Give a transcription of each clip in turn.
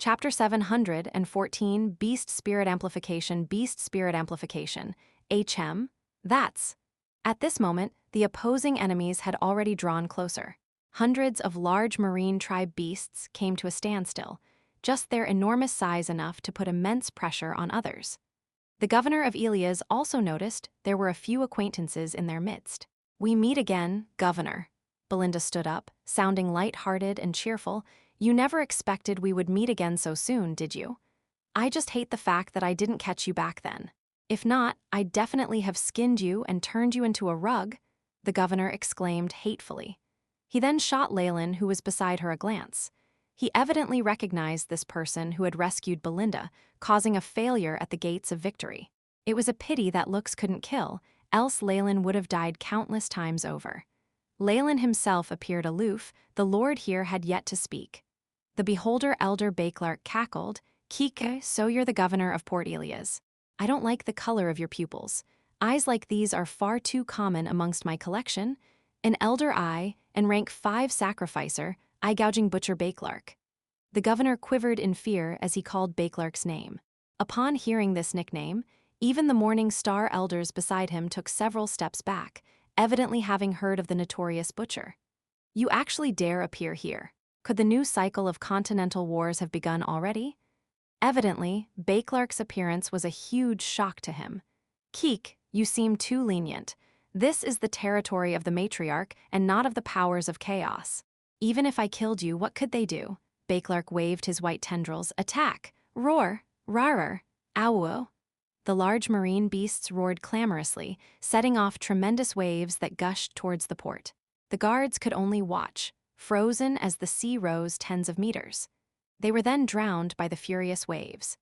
Chapter 714, Beast Spirit Amplification, HM. That's. At this moment, the opposing enemies had already drawn closer. Hundreds of large marine tribe beasts came to a standstill, just their enormous size enough to put immense pressure on others. The governor of Elias also noticed there were a few acquaintances in their midst. "We meet again, Governor." Belinda stood up, sounding light-hearted and cheerful. "You never expected we would meet again so soon, did you? I just hate the fact that I didn't catch you back then. If not, I'd definitely have skinned you and turned you into a rug," the governor exclaimed hatefully. He then shot Leylin, who was beside her, a glance. He evidently recognized this person who had rescued Belinda, causing a failure at the gates of victory. It was a pity that looks couldn't kill, else Leylin would have died countless times over. Leylin himself appeared aloof. The lord here had yet to speak. The beholder elder Bakelark cackled. "Kike, so you're the governor of Port Elias. I don't like the color of your pupils. Eyes like these are far too common amongst my collection. An elder eye, and rank 5 sacrificer, eye-gouging butcher Bakelark." The governor quivered in fear as he called Bakelark's name. Upon hearing this nickname, even the Morning Star elders beside him took several steps back, evidently having heard of the notorious butcher. "You actually dare appear here? Could the new cycle of continental wars have begun already?" Evidently, Bakelark's appearance was a huge shock to him. "Keek, you seem too lenient. This is the territory of the matriarch and not of the powers of chaos. Even if I killed you, what could they do?" Bakelark waved his white tendrils. "Attack! Roar! Rarer! Awuo!" The large marine beasts roared clamorously, setting off tremendous waves that gushed towards the port. The guards could only watch, frozen as the sea rose tens of meters. They were then drowned by the furious waves.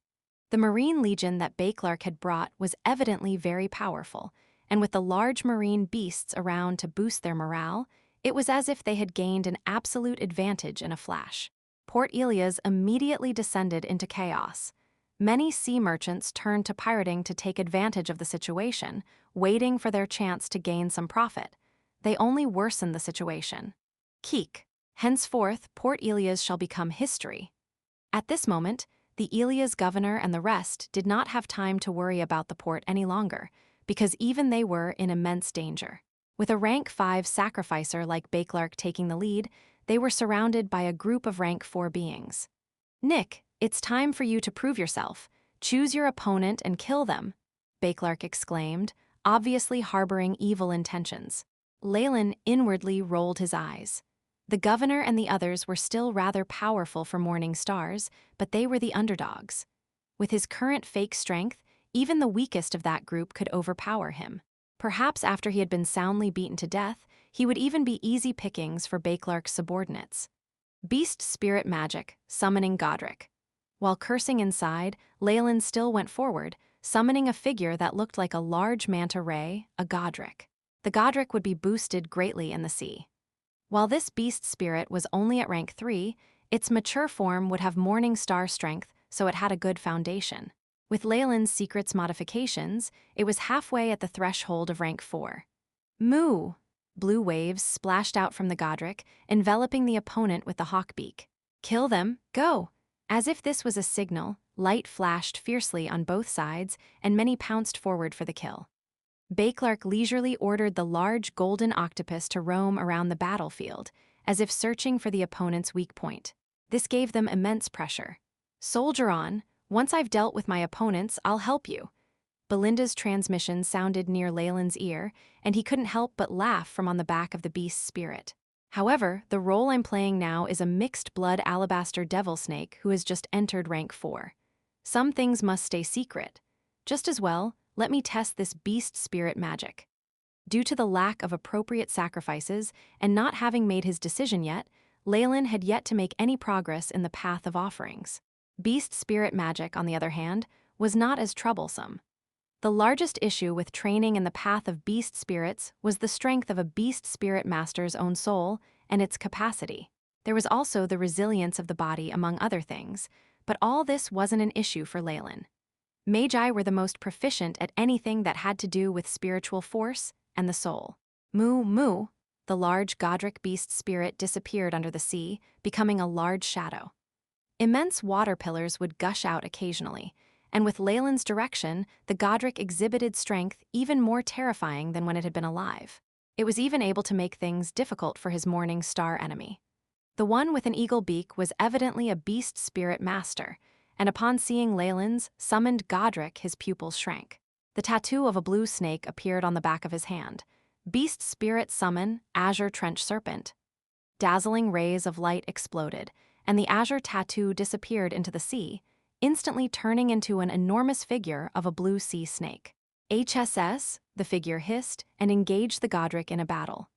The marine legion that Bakelark had brought was evidently very powerful, and with the large marine beasts around to boost their morale, it was as if they had gained an absolute advantage in a flash. Port Elias immediately descended into chaos. Many sea merchants turned to pirating to take advantage of the situation, waiting for their chance to gain some profit. They only worsened the situation. "Keek. Henceforth, Port Elias shall become history." At this moment, the Elias governor and the rest did not have time to worry about the port any longer, because even they were in immense danger. With a rank 5 sacrificer like Bakelark taking the lead, they were surrounded by a group of rank 4 beings. "Nick, it's time for you to prove yourself. Choose your opponent and kill them," Bakelark exclaimed, obviously harboring evil intentions. Leylin inwardly rolled his eyes. The governor and the others were still rather powerful for Morning Stars, but they were the underdogs. With his current fake strength, even the weakest of that group could overpower him. Perhaps after he had been soundly beaten to death, he would even be easy pickings for Bakelark's subordinates. Beast Spirit Magic, summoning Godric. While cursing inside, Leylin still went forward, summoning a figure that looked like a large manta ray, a Godric. The Godric would be boosted greatly in the sea. While this beast spirit was only at rank 3, its mature form would have Morning Star strength, so it had a good foundation. With Leylin's secrets modifications, it was halfway at the threshold of rank 4. "Moo!" Blue waves splashed out from the Godric, enveloping the opponent with the hawkbeak. "Kill them, go!" As if this was a signal, light flashed fiercely on both sides, and many pounced forward for the kill. Bakelark leisurely ordered the large golden octopus to roam around the battlefield, as if searching for the opponent's weak point. This gave them immense pressure. "Soldier on. Once I've dealt with my opponents, I'll help you." Belinda's transmission sounded near Leylin's ear, and he couldn't help but laugh from on the back of the beast's spirit. "However, the role I'm playing now is a mixed-blood alabaster devil snake who has just entered rank 4. Some things must stay secret. Just as well, let me test this beast spirit magic." Due to the lack of appropriate sacrifices and not having made his decision yet, Leylin had yet to make any progress in the path of offerings. Beast spirit magic, on the other hand, was not as troublesome. The largest issue with training in the path of beast spirits was the strength of a beast spirit master's own soul and its capacity. There was also the resilience of the body, among other things, but all this wasn't an issue for Leylin. Magi were the most proficient at anything that had to do with spiritual force and the soul. "Moo, moo!" The large Godric beast spirit disappeared under the sea, becoming a large shadow. Immense water pillars would gush out occasionally, and with Leylin's direction, the Godric exhibited strength even more terrifying than when it had been alive. It was even able to make things difficult for his morning star enemy. The one with an eagle beak was evidently a beast spirit master, and upon seeing Leylin's summoned Godric, his pupils shrank. The tattoo of a blue snake appeared on the back of his hand. Beast spirit summon, azure trench serpent. Dazzling rays of light exploded, and the azure tattoo disappeared into the sea, instantly turning into an enormous figure of a blue sea snake. HSS, the figure hissed, and engaged the Godric in a battle.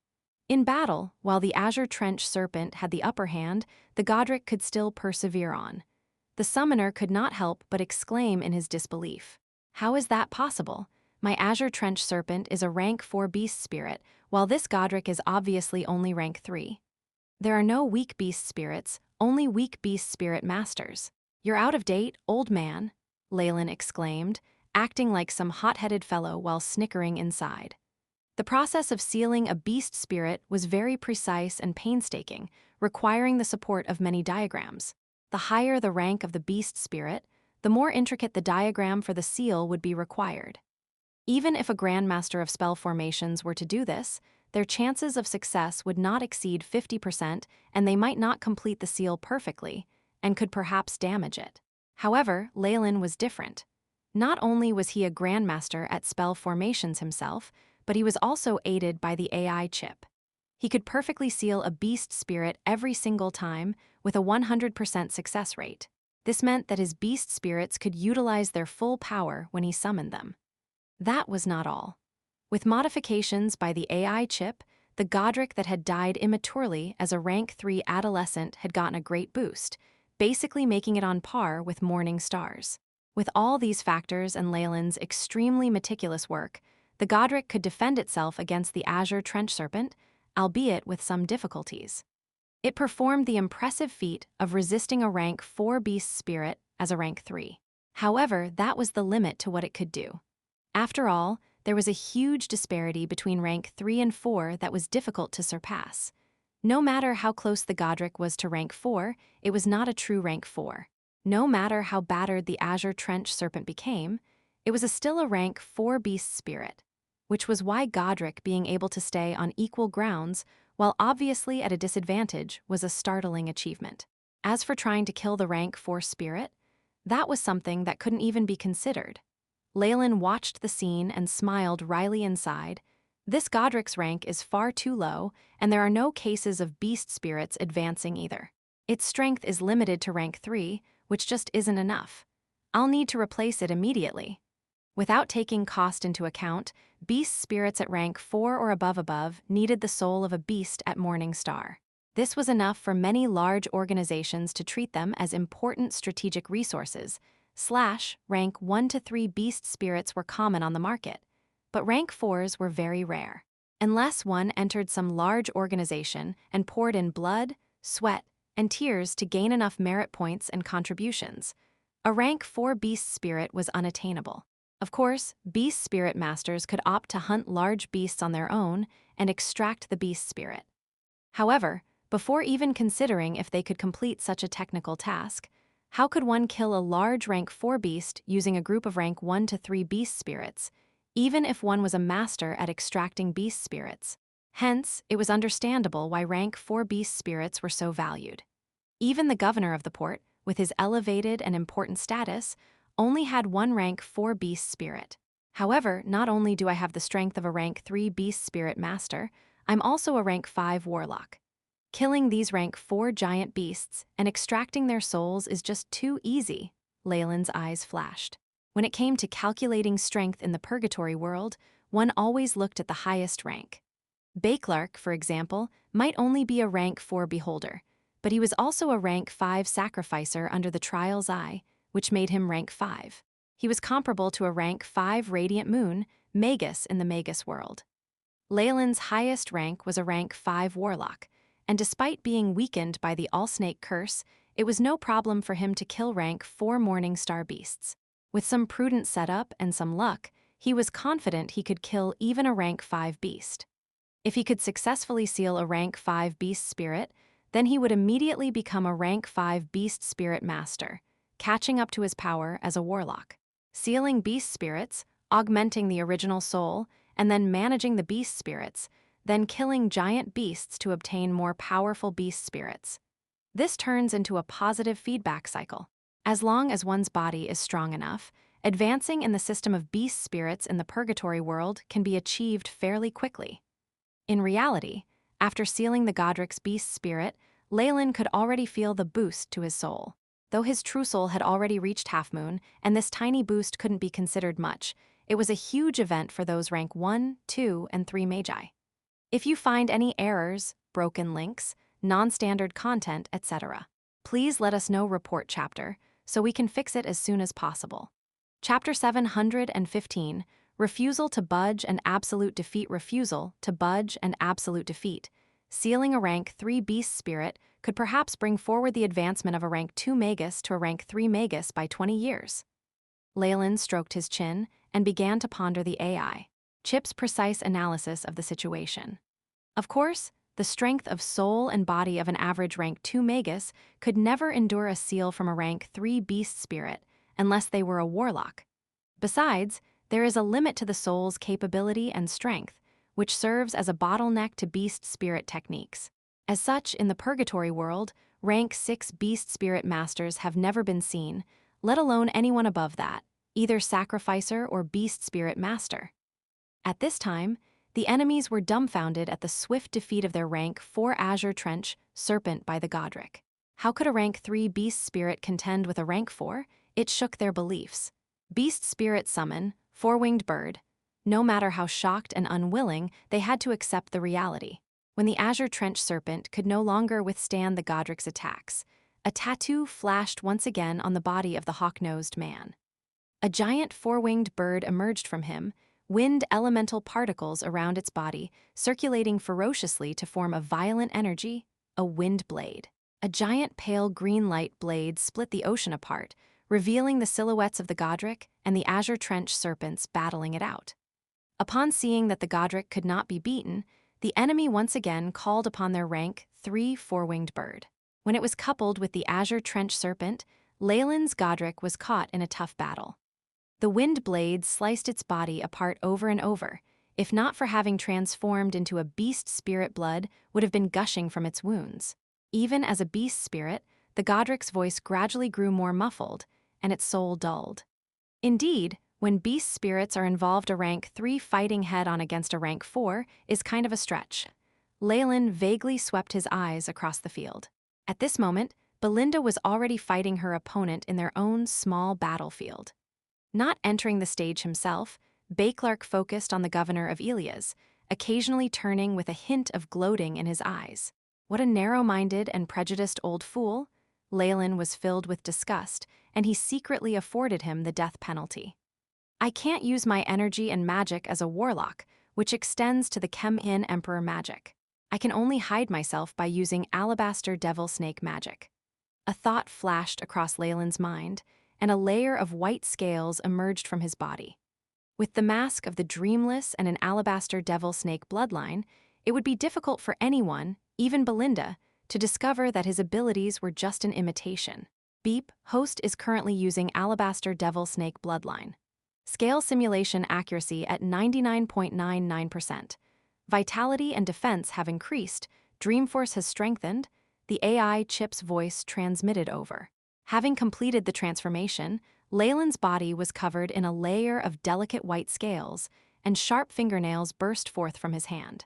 In battle, while the azure trench serpent had the upper hand, the Godric could still persevere on. The summoner could not help but exclaim in his disbelief. How is that possible? My azure trench serpent is a rank 4 beast spirit, while this Godric is obviously only rank 3. There are no weak beast spirits, only weak beast spirit masters. You're out of date, old man, Leylin exclaimed, acting like some hot-headed fellow while snickering inside. The process of sealing a beast spirit was very precise and painstaking, requiring the support of many diagrams. The higher the rank of the beast spirit, the more intricate the diagram for the seal would be required. Even if a grandmaster of spell formations were to do this, their chances of success would not exceed 50%, and they might not complete the seal perfectly, and could perhaps damage it. However, Leylin was different. Not only was he a grandmaster at spell formations himself, but he was also aided by the AI chip. He could perfectly seal a beast spirit every single time with a 100% success rate. This meant that his beast spirits could utilize their full power when he summoned them. That was not all. With modifications by the AI chip, the Godric that had died immaturely as a rank 3 adolescent had gotten a great boost, basically making it on par with morning stars. With all these factors and Leylin's extremely meticulous work, the Godric could defend itself against the azure trench serpent, albeit with some difficulties. It performed the impressive feat of resisting a rank 4 beast spirit as a rank 3. However, that was the limit to what it could do. After all, there was a huge disparity between rank 3 and 4 that was difficult to surpass. No matter how close the Godric was to rank 4, it was not a true rank 4. No matter how battered the azure trench serpent became, it was still a rank 4 beast spirit, which was why Godric being able to stay on equal grounds while obviously at a disadvantage was a startling achievement. As for trying to kill the rank 4 spirit, that was something that couldn't even be considered. Leylin watched the scene and smiled wryly inside. This Godric's rank is far too low, and there are no cases of beast spirits advancing either. Its strength is limited to rank 3, which just isn't enough. I'll need to replace it immediately. Without taking cost into account, beast spirits at rank 4 or above needed the soul of a beast at Morning Star. This was enough for many large organizations to treat them as important strategic resources. Rank 1 to 3 beast spirits were common on the market, but rank 4s were very rare. Unless one entered some large organization and poured in blood, sweat, and tears to gain enough merit points and contributions, a rank 4 beast spirit was unattainable. Of course, beast spirit masters could opt to hunt large beasts on their own and extract the beast spirit. However, before even considering if they could complete such a technical task, how could one kill a large rank 4 beast using a group of rank 1 to 3 beast spirits, even if one was a master at extracting beast spirits? Hence, it was understandable why rank 4 beast spirits were so valued. Even the governor of the port, with his elevated and important status, only had one rank 4 beast spirit. However, not only do I have the strength of a rank 3 beast spirit master, I'm also a rank 5 warlock. Killing these rank 4 giant beasts and extracting their souls is just too easy, Leylin's eyes flashed. When it came to calculating strength in the purgatory world, one always looked at the highest rank. Bakelark, for example, might only be a rank 4 beholder, but he was also a rank 5 sacrificer under the Trial's Eye, which made him rank 5. He was comparable to a rank 5 radiant moon, Magus in the Magus World. Leylin's highest rank was a rank 5 warlock, and despite being weakened by the All-Snake curse, it was no problem for him to kill rank 4 Morning Star beasts. With some prudent setup and some luck, he was confident he could kill even a rank 5 beast. If he could successfully seal a rank 5 beast spirit, Then he would immediately become a rank 5 beast spirit master, catching up to his power as a warlock. Sealing beast spirits, augmenting the original soul, and then managing the beast spirits, then killing giant beasts to obtain more powerful beast spirits. This turns into a positive feedback cycle. As long as one's body is strong enough, advancing in the system of beast spirits in the purgatory world can be achieved fairly quickly. In reality, after sealing the Godric's beast spirit, Leylin could already feel the boost to his soul. Though his true soul had already reached Half Moon, and this tiny boost couldn't be considered much, it was a huge event for those rank 1, 2, and 3 Magi. If you find any errors, broken links, non-standard content, etc., please let us know report chapter, so we can fix it as soon as possible. Chapter 715, Refusal to Budge and Absolute Defeat. Refusal to budge and absolute defeat. Sealing a rank 3 beast spirit could perhaps bring forward the advancement of a rank 2 Magus to a rank 3 Magus by 20 years. Leylin stroked his chin and began to ponder the AI chip's precise analysis of the situation. Of course, the strength of soul and body of an average rank 2 Magus could never endure a seal from a rank 3 beast spirit unless they were a warlock. Besides, there is a limit to the soul's capability and strength, which serves as a bottleneck to beast spirit techniques. As such, in the purgatory world, rank 6 beast spirit masters have never been seen, let alone anyone above that, either sacrificer or beast spirit master. At this time, the enemies were dumbfounded at the swift defeat of their rank 4 Azure Trench Serpent by the Godric. How could a rank 3 beast spirit contend with a rank 4? It shook their beliefs. Beast spirit summon, 4-winged bird. No matter how shocked and unwilling, they had to accept the reality. When the Azure Trench Serpent could no longer withstand the Godric's attacks, a tattoo flashed once again on the body of the hawk-nosed man. A giant 4-winged bird emerged from him, wind elemental particles around its body, circulating ferociously to form a violent energy, a wind blade. A giant pale green light blade split the ocean apart, revealing the silhouettes of the Godric and the Azure Trench Serpents battling it out. Upon seeing that the Godric could not be beaten, the enemy once again called upon their rank 3 4-winged bird. When it was coupled with the Azure Trench Serpent, Leylin's Godric was caught in a tough battle. The wind blade sliced its body apart over and over, if not for having transformed into a beast spirit, blood would have been gushing from its wounds. Even as a beast spirit, the Godric's voice gradually grew more muffled, and its soul dulled. Indeed, when beast spirits are involved, a rank 3 fighting head-on against a rank 4 is kind of a stretch. Leylin vaguely swept his eyes across the field. At this moment, Belinda was already fighting her opponent in their own small battlefield. Not entering the stage himself, Beauclerc focused on the governor of Elias, occasionally turning with a hint of gloating in his eyes. What a narrow-minded and prejudiced old fool! Leylin was filled with disgust, and he secretly afforded him the death penalty. I can't use my energy and magic as a warlock, which extends to the Chem-In Emperor magic. I can only hide myself by using alabaster devil snake magic. A thought flashed across Leylin's mind, and a layer of white scales emerged from his body. With the mask of the Dreamless and an alabaster devil snake bloodline, it would be difficult for anyone, even Belinda, to discover that his abilities were just an imitation. Beep, host is currently using alabaster devil snake bloodline. Scale simulation accuracy at 99.99%. Vitality and defense have increased, Dreamforce has strengthened, the AI chip's voice transmitted over. Having completed the transformation, Leylin's body was covered in a layer of delicate white scales, and sharp fingernails burst forth from his hand.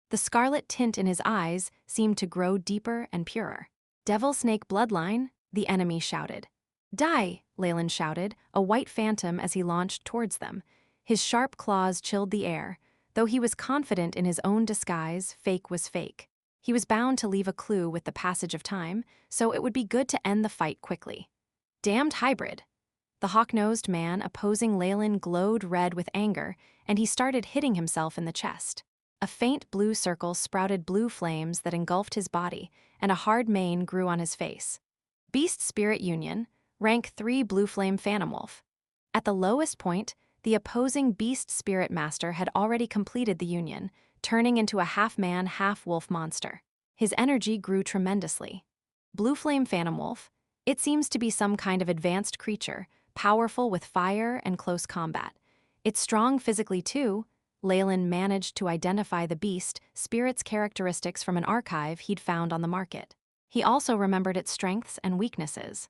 The scarlet tint in his eyes seemed to grow deeper and purer. Devil snake bloodline, the enemy shouted. Die, Leylin shouted, a white phantom as he launched towards them. His sharp claws chilled the air. Though he was confident in his own disguise, fake was fake. He was bound to leave a clue with the passage of time, so it would be good to end the fight quickly. Damned hybrid! The hawk-nosed man opposing Leylin glowed red with anger, and he started hitting himself in the chest. A faint blue circle sprouted blue flames that engulfed his body, and a hard mane grew on his face. Beast Spirit Union, rank 3 Blue Flame Phantom Wolf. At the lowest point, the opposing Beast Spirit Master had already completed the union, turning into a half-man, half-wolf monster. His energy grew tremendously. Blue Flame Phantom Wolf. It seems to be some kind of advanced creature, powerful with fire and close combat. It's strong physically too. Leylin managed to identify the beast spirit's characteristics from an archive he'd found on the market. He also remembered its strengths and weaknesses.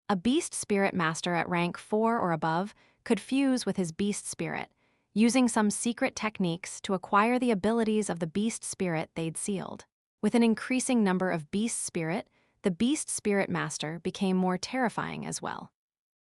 A beast spirit master at rank 4 or above could fuse with his beast spirit, using some secret techniques to acquire the abilities of the beast spirit they'd sealed. With an increasing number of beast spirit, the beast spirit master became more terrifying as well.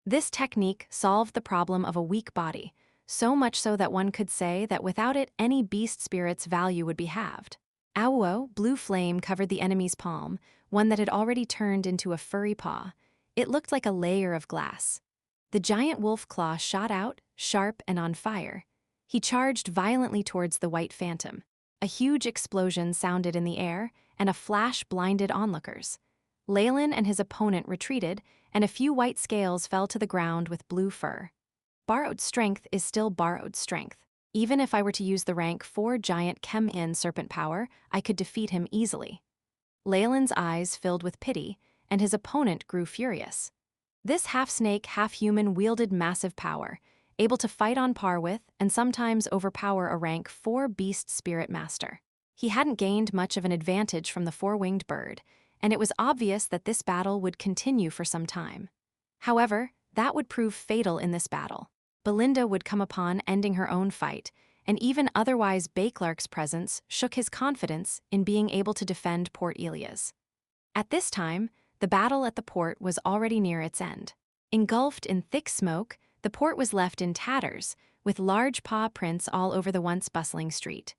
This technique solved the problem of a weak body, so much so that one could say that without it, any beast spirit's value would be halved. Awuo, blue flame covered the enemy's palm, one that had already turned into a furry paw. It looked like a layer of glass. The giant wolf claw shot out, sharp and on fire. He charged violently towards the white phantom. A huge explosion sounded in the air, and a flash blinded onlookers. Leylin and his opponent retreated, and a few white scales fell to the ground with blue fur. Borrowed strength is still borrowed strength. Even if I were to use the rank 4 giant Chem-In serpent power, I could defeat him easily. Leylin's eyes filled with pity, and his opponent grew furious. This half-snake, half-human wielded massive power, able to fight on par with and sometimes overpower a rank 4 beast spirit master. He hadn't gained much of an advantage from the four-winged bird, and it was obvious that this battle would continue for some time. However, that would prove fatal in this battle. Belinda would come upon ending her own fight, and even otherwise Bakelark's presence shook his confidence in being able to defend Port Elias. At this time, the battle at the port was already near its end. Engulfed in thick smoke, the port was left in tatters, with large paw prints all over the once bustling street.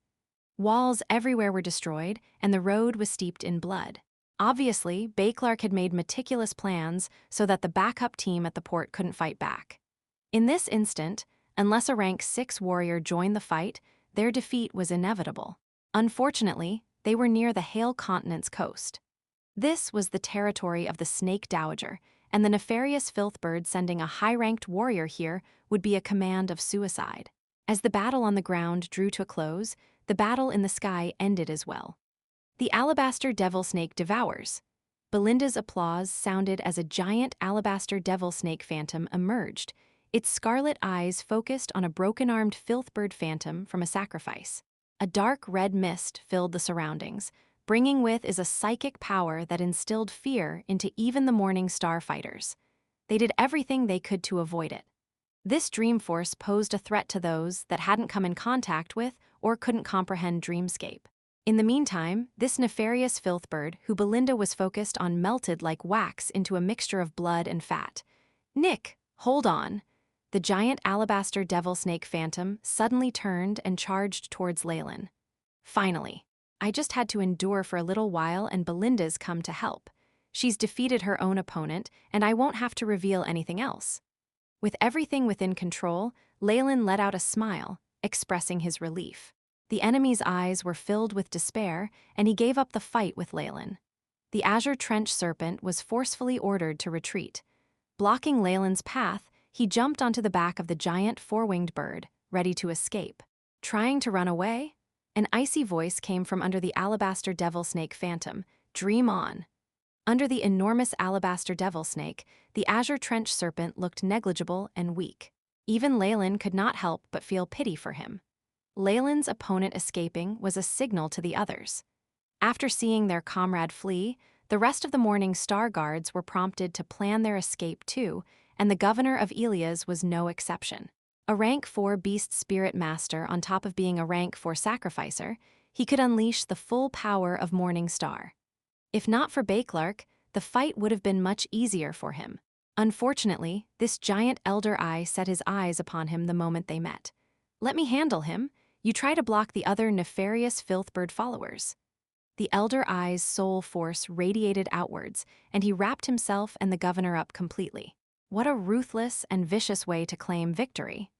Walls everywhere were destroyed, and the road was steeped in blood. Obviously, Bakelark had made meticulous plans so that the backup team at the port couldn't fight back. In this instant, unless a rank 6 warrior joined the fight, their defeat was inevitable. Unfortunately, they were near the Hale Continent's coast. This was the territory of the Snake Dowager, and the nefarious Filthbird sending a high-ranked warrior here would be a command of suicide. As the battle on the ground drew to a close, the battle in the sky ended as well. The alabaster devil snake devours. Belinda's applause sounded as a giant alabaster devil snake phantom emerged, its scarlet eyes focused on a broken-armed Filthbird phantom from a sacrifice. A dark red mist filled the surroundings, bringing with is a psychic power that instilled fear into even the Morning Star fighters. They did everything they could to avoid it. This dream force posed a threat to those that hadn't come in contact with or couldn't comprehend Dreamscape. In the meantime, this nefarious Filthbird, who Belinda was focused on, melted like wax into a mixture of blood and fat. "Nick, hold on." The giant alabaster devil snake phantom suddenly turned and charged towards Leylin. Finally. I just had to endure for a little while and Belinda's come to help. She's defeated her own opponent, and I won't have to reveal anything else. With everything within control, Leylin let out a smile, expressing his relief. The enemy's eyes were filled with despair, and he gave up the fight with Leylin. The Azure Trench Serpent was forcefully ordered to retreat. Blocking Leylin's path, he jumped onto the back of the giant four-winged bird, ready to escape. Trying to run away? An icy voice came from under the alabaster devil snake phantom. "Dream on." Under the enormous alabaster devil snake, the Azure Trench Serpent looked negligible and weak. Even Leylin could not help but feel pity for him. Leylin's opponent escaping was a signal to the others. After seeing their comrade flee, the rest of the Morning Star Guards were prompted to plan their escape too, and the governor of Elias was no exception. A rank 4 beast spirit master on top of being a rank 4 sacrificer, he could unleash the full power of Morning Star. If not for Bakelark, the fight would have been much easier for him. Unfortunately, this giant elder eye set his eyes upon him the moment they met. "Let me handle him. You try to block the other nefarious Filthbird followers." The elder eye's soul force radiated outwards, and he wrapped himself and the governor up completely. What a ruthless and vicious way to claim victory.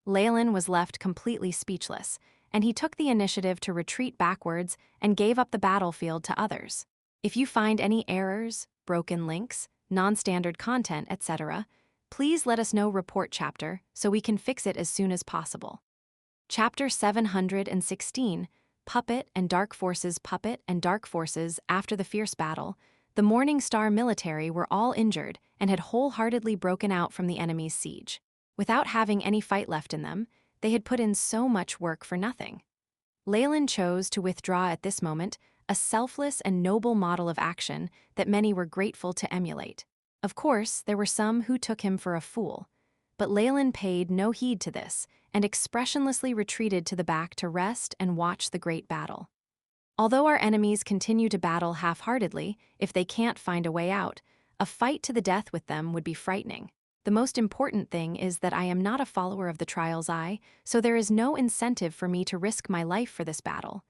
Leylin was left completely speechless, and he took the initiative to retreat backwards and gave up the battlefield to others. If you find any errors, broken links, non-standard content, etc., please let us know report chapter so we can fix it as soon as possible. Chapter 716, Puppet and Dark Forces after the fierce battle, the Morning Star military were all injured and had wholeheartedly broken out from the enemy's siege. Without having any fight left in them, they had put in so much work for nothing. Leylin chose to withdraw at this moment, a selfless and noble model of action that many were grateful to emulate. Of course, there were some who took him for a fool, but Leylin paid no heed to this and expressionlessly retreated to the back to rest and watch the great battle. Although our enemies continue to battle half-heartedly, if they can't find a way out, a fight to the death with them would be frightening. The most important thing is that I am not a follower of the Trial's Eye, so there is no incentive for me to risk my life for this battle.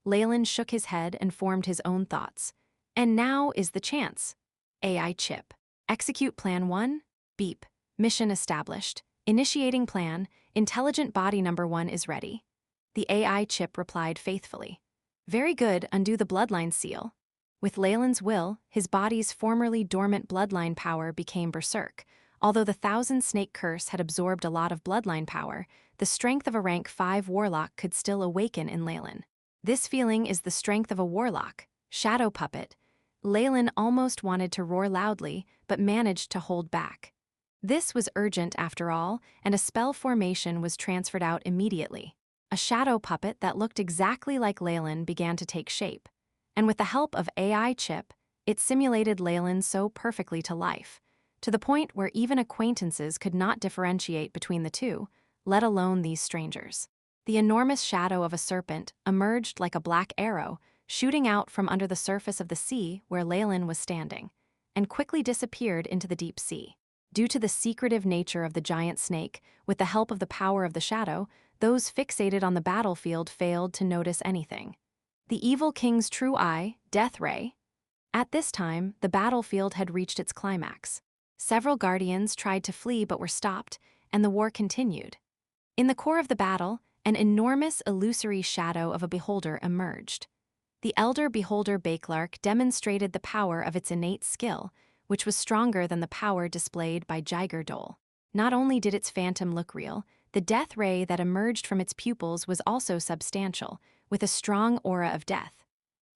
Leylin shook his head and formed his own thoughts. And now is the chance. AI chip. Execute Plan 1. Beep. Mission established. Initiating plan. Intelligent body number 1 is ready. The AI chip replied faithfully. Very good, undo the bloodline seal. With Leylin's will, his body's formerly dormant bloodline power became berserk. Although the Thousand Snake Curse had absorbed a lot of bloodline power, the strength of a rank 5 Warlock could still awaken in Leylin. This feeling is the strength of a Warlock. Shadow Puppet. Leylin almost wanted to roar loudly, but managed to hold back. This was urgent after all, and a spell formation was transferred out immediately. A shadow puppet that looked exactly like Leylin began to take shape, and with the help of AI chip, it simulated Leylin so perfectly to life, to the point where even acquaintances could not differentiate between the two, let alone these strangers. The enormous shadow of a serpent emerged like a black arrow, shooting out from under the surface of the sea where Leylin was standing, and quickly disappeared into the deep sea. Due to the secretive nature of the giant snake, with the help of the power of the shadow, those fixated on the battlefield failed to notice anything. The evil king's true eye, Death Ray. At this time, the battlefield had reached its climax. Several guardians tried to flee but were stopped, and the war continued. In the core of the battle, an enormous illusory shadow of a beholder emerged. The elder beholder Bakelark demonstrated the power of its innate skill, which was stronger than the power displayed by Jigerdole. Not only did its phantom look real, the death ray that emerged from its pupils was also substantial, with a strong aura of death.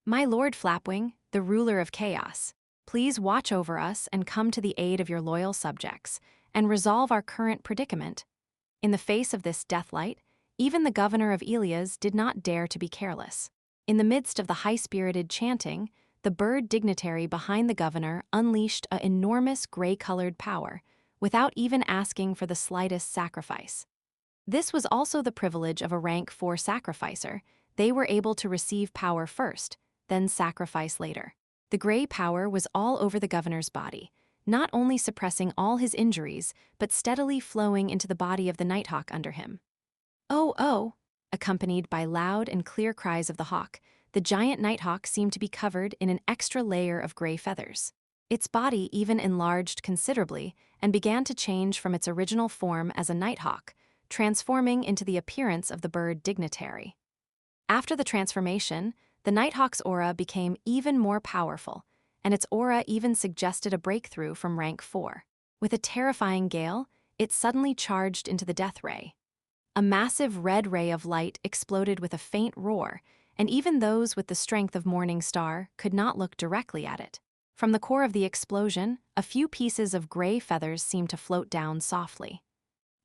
My Lord Flapwing, the ruler of chaos, please watch over us and come to the aid of your loyal subjects, and resolve our current predicament. In the face of this deathlight, even the governor of Elias did not dare to be careless. In the midst of the high-spirited chanting, the bird dignitary behind the governor unleashed an enormous gray-colored power, without even asking for the slightest sacrifice. This was also the privilege of a rank 4 sacrificer. They were able to receive power first, then sacrifice later. The gray power was all over the governor's body, not only suppressing all his injuries, but steadily flowing into the body of the nighthawk under him. Oh, oh! Accompanied by loud and clear cries of the hawk, the giant nighthawk seemed to be covered in an extra layer of gray feathers. Its body even enlarged considerably and began to change from its original form as a nighthawk, transforming into the appearance of the bird dignitary. After the transformation, the nighthawk's aura became even more powerful, and its aura even suggested a breakthrough from rank 4. With a terrifying gale, it suddenly charged into the death ray. A massive red ray of light exploded with a faint roar, and even those with the strength of Morning Star could not look directly at it. From the core of the explosion, a few pieces of gray feathers seemed to float down softly.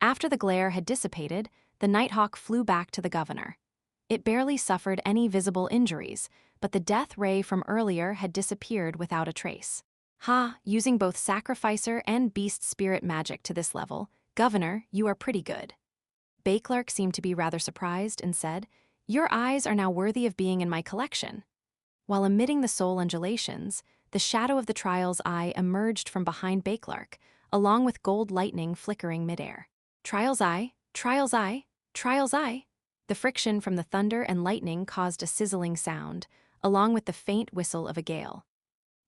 After the glare had dissipated, the nighthawk flew back to the governor. It barely suffered any visible injuries, but the death ray from earlier had disappeared without a trace. Ha, using both sacrificer and beast spirit magic to this level, Governor, you are pretty good. Bakelark seemed to be rather surprised and said, Your eyes are now worthy of being in my collection. While emitting the soul undulations, the shadow of the Trial's Eye emerged from behind Bakelark, along with gold lightning flickering midair. Trial's Eye, Trial's Eye, Trial's Eye. The friction from the thunder and lightning caused a sizzling sound, along with the faint whistle of a gale.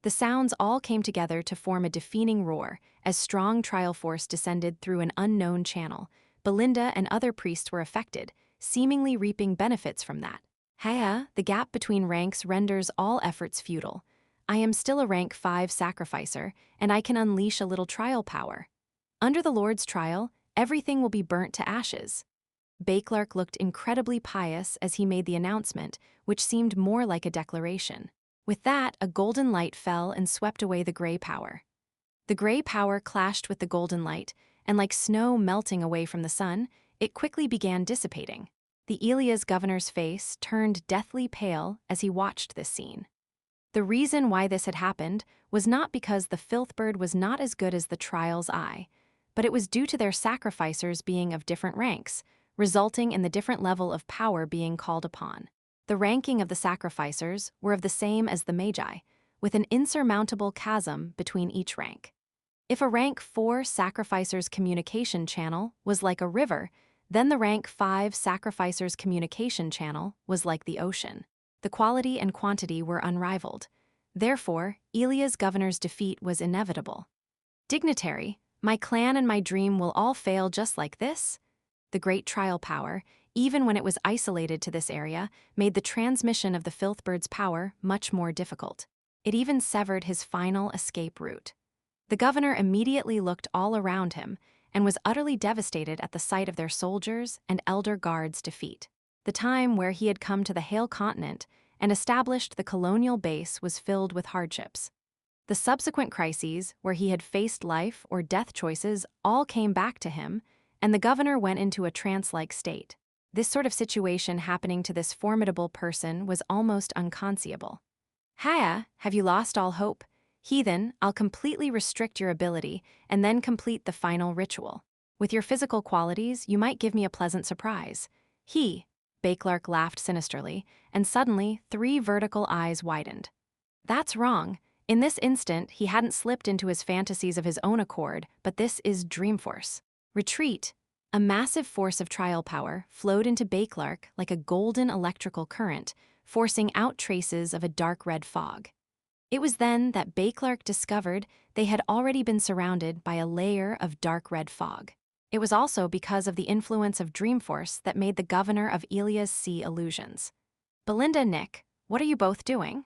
The sounds all came together to form a deafening roar as strong trial force descended through an unknown channel. Belinda and other priests were affected, seemingly reaping benefits from that. Haya, the gap between ranks renders all efforts futile. I am still a rank 5 sacrificer, and I can unleash a little trial power. Under the Lord's trial, everything will be burnt to ashes. Beauclerc looked incredibly pious as he made the announcement, which seemed more like a declaration. With that, a golden light fell and swept away the gray power. The gray power clashed with the golden light, and like snow melting away from the sun, it quickly began dissipating. The Elia's governor's face turned deathly pale as he watched this scene. The reason why this had happened was not because the filthbird was not as good as the trial's eye, but it was due to their sacrificers being of different ranks, resulting in the different level of power being called upon. The ranking of the sacrificers were of the same as the Magi, with an insurmountable chasm between each rank. If a rank 4 sacrificer's communication channel was like a river, then the rank 5 sacrificer's communication channel was like the ocean. The quality and quantity were unrivaled. Therefore, Elia's governor's defeat was inevitable. Dignitary, my clan and my dream will all fail just like this? The great trial power, even when it was isolated to this area, made the transmission of the filthbird's power much more difficult. It even severed his final escape route. The governor immediately looked all around him and was utterly devastated at the sight of their soldiers' and elder guards' defeat. The time where he had come to the Hale continent and established the colonial base was filled with hardships. The subsequent crises, where he had faced life or death choices, all came back to him, and the governor went into a trance-like state. This sort of situation happening to this formidable person was almost unconceivable. "Haya, have you lost all hope? Heathen, I'll completely restrict your ability and then complete the final ritual. With your physical qualities, you might give me a pleasant surprise." Beauclerc laughed sinisterly, and suddenly 3 vertical eyes widened. That's wrong. In this instant, he hadn't slipped into his fantasies of his own accord, but this is Dreamforce. Retreat. A massive force of trial power flowed into Beauclerc like a golden electrical current, forcing out traces of a dark red fog. It was then that Beauclerc discovered they had already been surrounded by a layer of dark red fog. It was also because of the influence of Dreamforce that made the governor of Elias see illusions. "Belinda, Nick, what are you both doing?"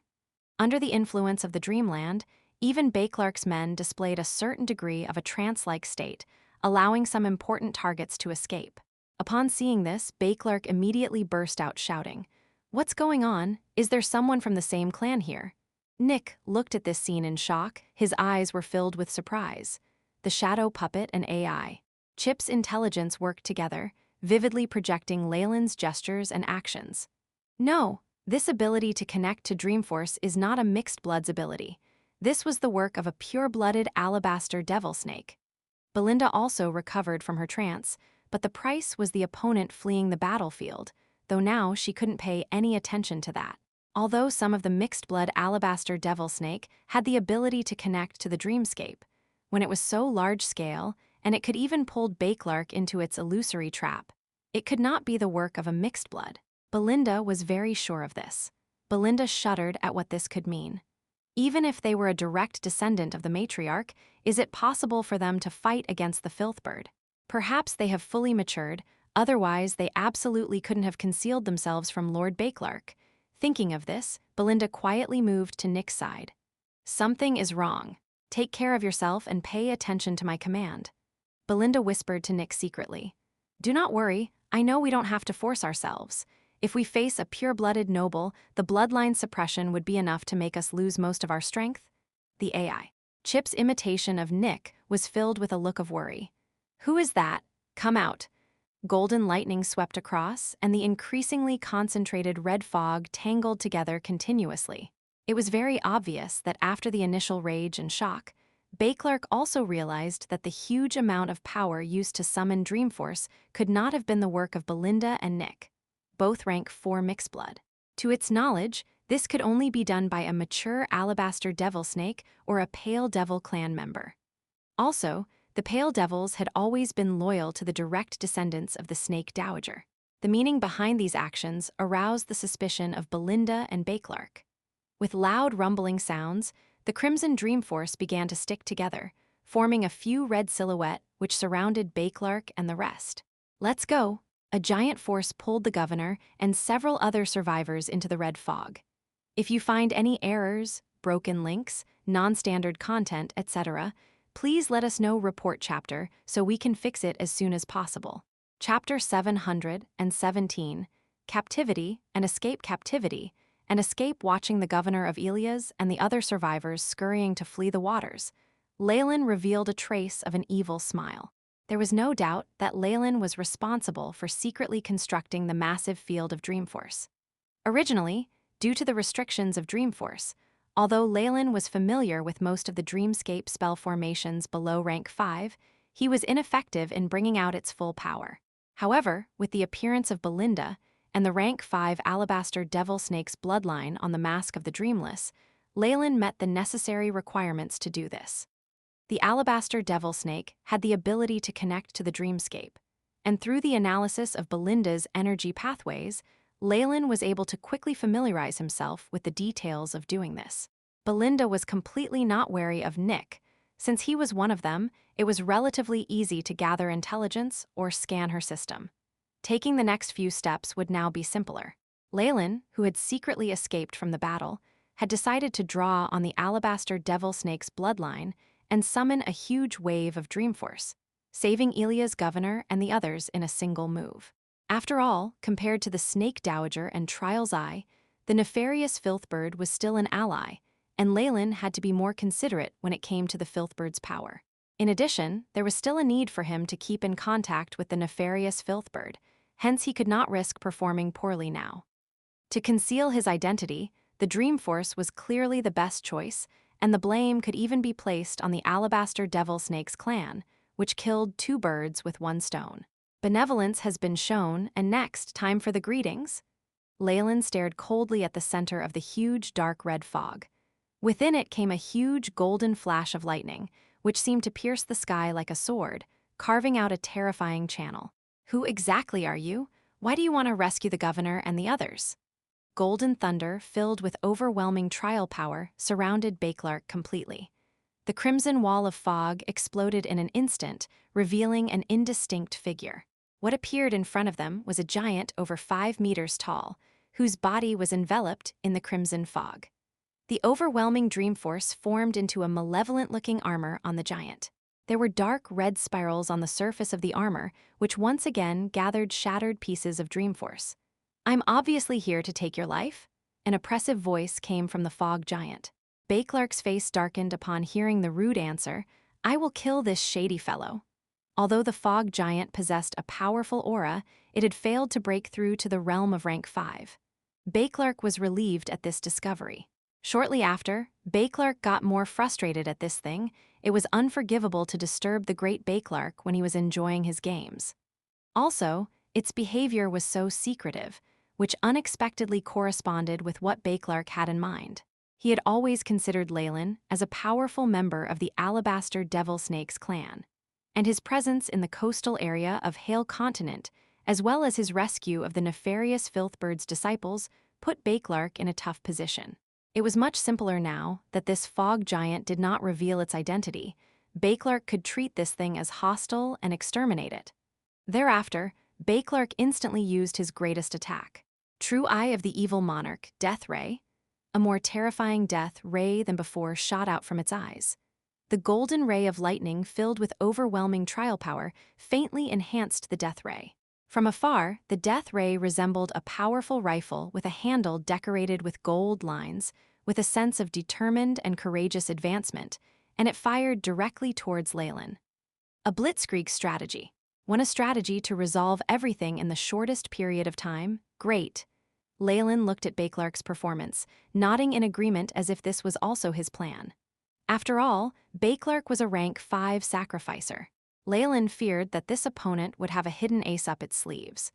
Under the influence of the dreamland, even Beauclerc's men displayed a certain degree of a trance-like state, allowing some important targets to escape. Upon seeing this, Beauclerc immediately burst out shouting, "What's going on? Is there someone from the same clan here?" Nick looked at this scene in shock. His eyes were filled with surprise. The shadow puppet and AI. Chip's intelligence worked together, vividly projecting Leylin's gestures and actions. No, this ability to connect to Dreamforce is not a mixed bloods ability. This was the work of a pure-blooded alabaster devil snake. Belinda also recovered from her trance, but the price was the opponent fleeing the battlefield, though now she couldn't pay any attention to that. Although some of the mixed-blood alabaster devil snake had the ability to connect to the dreamscape, when it was so large-scale, and it could even pull Beauclerc into its illusory trap, it could not be the work of a mixed blood. Belinda was very sure of this. Belinda shuddered at what this could mean. Even if they were a direct descendant of the matriarch, is it possible for them to fight against the filthbird? Perhaps they have fully matured, otherwise they absolutely couldn't have concealed themselves from Lord Beauclerc. Thinking of this, Belinda quietly moved to Nick's side. "Something is wrong. Take care of yourself and pay attention to my command." Belinda whispered to Nick secretly, "Do not worry, I know we don't have to force ourselves. If we face a pure-blooded noble, the bloodline suppression would be enough to make us lose most of our strength." The AI. Chip's imitation of Nick was filled with a look of worry. "Who is that? Come out." Golden lightning swept across, and the increasingly concentrated red fog tangled together continuously. It was very obvious that after the initial rage and shock, Beauclerc also realized that the huge amount of power used to summon Dreamforce could not have been the work of Belinda and Nick. Both rank 4 mixed blood. To its knowledge, this could only be done by a mature alabaster devil snake or a pale devil clan member. Also, the pale devils had always been loyal to the direct descendants of the snake dowager. The meaning behind these actions aroused the suspicion of Belinda and Beauclerc. With loud rumbling sounds, the Crimson Dreamforce began to stick together, forming a few red silhouette which surrounded Beauclerc and the rest. "Let's go." A giant force pulled the governor and several other survivors into the red fog. "If you find any errors, broken links, non-standard content, etc., please let us know. Report chapter so we can fix it as soon as possible." Chapter 717, Captivity and Escape watching the governor of Ilias and the other survivors scurrying to flee the waters. Leylin revealed a trace of an evil smile. There was no doubt that Leylin was responsible for secretly constructing the massive field of Dreamforce. Originally, due to the restrictions of Dreamforce, although Leylin was familiar with most of the Dreamscape spell formations below rank 5, he was ineffective in bringing out its full power. However, with the appearance of Belinda and the rank 5 Alabaster Devil Snake's bloodline on the Mask of the Dreamless, Leylin met the necessary requirements to do this. The Alabaster Devil Snake had the ability to connect to the Dreamscape, and through the analysis of Belinda's energy pathways, Leylin was able to quickly familiarize himself with the details of doing this. Belinda was completely not wary of Nick. Since he was one of them, it was relatively easy to gather intelligence or scan her system. Taking the next few steps would now be simpler. Leylin, who had secretly escaped from the battle, had decided to draw on the Alabaster Devil Snake's bloodline and summon a huge wave of Dreamforce, saving Ilia's governor and the others in a single move. After all, compared to the Snake Dowager and Trial's Eye, the nefarious Filthbird was still an ally, and Leylin had to be more considerate when it came to the Filthbird's power. In addition, there was still a need for him to keep in contact with the nefarious Filthbird, hence he could not risk performing poorly now. To conceal his identity, the Dreamforce was clearly the best choice, and the blame could even be placed on the Alabaster Devil Snake's clan, which killed 2 birds with 1 stone. Benevolence has been shown, and next, time for the greetings. Leylin stared coldly at the center of the huge dark red fog. Within it came a huge golden flash of lightning, which seemed to pierce the sky like a sword, carving out a terrifying channel. Who exactly are you? Why do you want to rescue the governor and the others? Golden thunder, filled with overwhelming trial power, surrounded Bakelark completely. The crimson wall of fog exploded in an instant, revealing an indistinct figure. What appeared in front of them was a giant over 5 meters tall, whose body was enveloped in the crimson fog. The overwhelming Dreamforce formed into a malevolent-looking armor on the giant. There were dark red spirals on the surface of the armor, which once again gathered shattered pieces of Dreamforce. "I'm obviously here to take your life," an oppressive voice came from the fog giant. Bakelark's face darkened upon hearing the rude answer, "I will kill this shady fellow." Although the fog giant possessed a powerful aura, it had failed to break through to the realm of rank 5. Bakelark was relieved at this discovery. Shortly after, Bakelark got more frustrated at this thing. It was unforgivable to disturb the great Bakelark when he was enjoying his games. Also, its behavior was so secretive, which unexpectedly corresponded with what Bakelark had in mind. He had always considered Leylin as a powerful member of the Alabaster Devil Snake's clan, and his presence in the coastal area of Hale Continent, as well as his rescue of the nefarious Filthbird's disciples, put Bakelark in a tough position. It was much simpler now that this fog giant did not reveal its identity. Bakelark could treat this thing as hostile and exterminate it. Thereafter, Bakelark instantly used his greatest attack. True Eye of the Evil Monarch, Death Ray. A more terrifying death ray than before shot out from its eyes. The golden ray of lightning filled with overwhelming trial power faintly enhanced the death ray. From afar, the death ray resembled a powerful rifle with a handle decorated with gold lines, with a sense of determined and courageous advancement, and it fired directly towards Leylin. A blitzkrieg strategy. Want a strategy to resolve everything in the shortest period of time? Great. Leylin looked at Bakelark's performance, nodding in agreement as if this was also his plan. After all, Bakelark was a rank 5 sacrificer. Leylin feared that this opponent would have a hidden ace up its sleeves.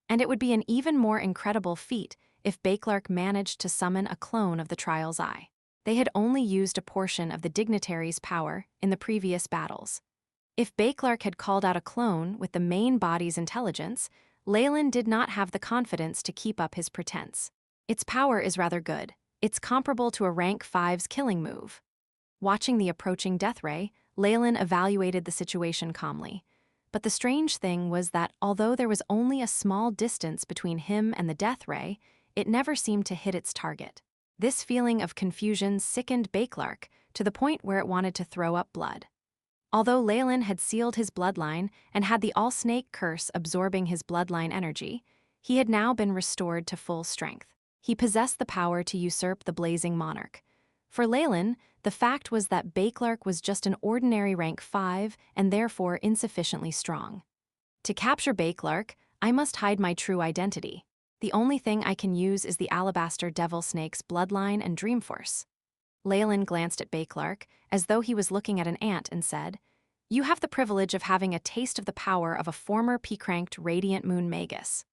And it would be an even more incredible feat if Bakelark managed to summon a clone of the Trial's Eye. They had only used a portion of the dignitary's power in the previous battles. If Bakelark had called out a clone with the main body's intelligence, Leylin did not have the confidence to keep up his pretense. Its power is rather good. It's comparable to a rank 5's killing move. Watching the approaching death ray, Leylin evaluated the situation calmly. But the strange thing was that although there was only a small distance between him and the death ray, it never seemed to hit its target. This feeling of confusion sickened Bakelark to the point where it wanted to throw up blood. Although Leylin had sealed his bloodline and had the all-snake curse absorbing his bloodline energy, he had now been restored to full strength. He possessed the power to usurp the blazing monarch. For Leylin, the fact was that Bakelark was just an ordinary rank 5 and therefore insufficiently strong. To capture Bakelark, I must hide my true identity. The only thing I can use is the alabaster devil snake's bloodline and dream force. Leylin glanced at Bakelark as though he was looking at an ant and said, "You have the privilege of having a taste of the power of a former peak-ranked radiant moon magus."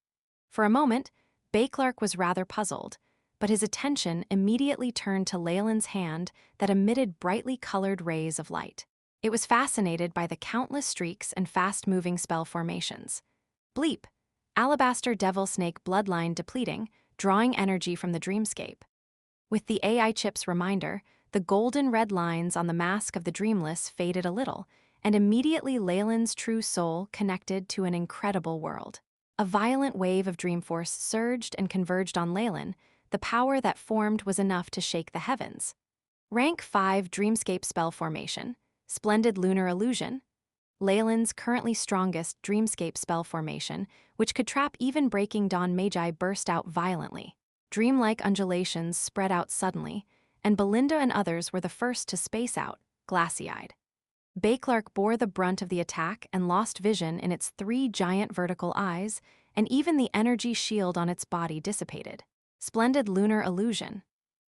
For a moment, Bakelark was rather puzzled, but his attention immediately turned to Leylin's hand that emitted brightly colored rays of light. It was fascinated by the countless streaks and fast-moving spell formations. Bleep, alabaster devil snake bloodline depleting, drawing energy from the dreamscape. With the AI chip's reminder, the golden red lines on the mask of the dreamless faded a little, and immediately Leylin's true soul connected to an incredible world. A violent wave of dream force surged and converged on Leylin. The power that formed was enough to shake the heavens. Rank 5 Dreamscape Spell Formation, Splendid Lunar Illusion. Leylin's currently strongest Dreamscape spell formation, which could trap even Breaking Dawn Magi, burst out violently. Dreamlike undulations spread out suddenly, and Belinda and others were the first to space out, glassy-eyed. Bakelark bore the brunt of the attack and lost vision in its 3 giant vertical eyes, and even the energy shield on its body dissipated. Splendid Lunar Illusion.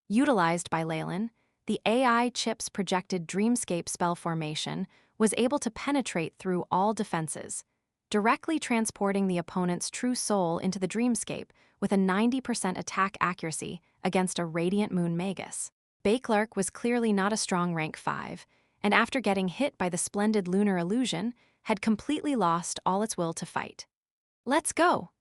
Utilized by Leylin, the AI chip's projected dreamscape spell formation was able to penetrate through all defenses, directly transporting the opponent's true soul into the dreamscape with a 90% attack accuracy against a radiant moon magus. Bakelark was clearly not a strong rank 5, and after getting hit by the splendid lunar illusion, had completely lost all its will to fight. "Let's go!"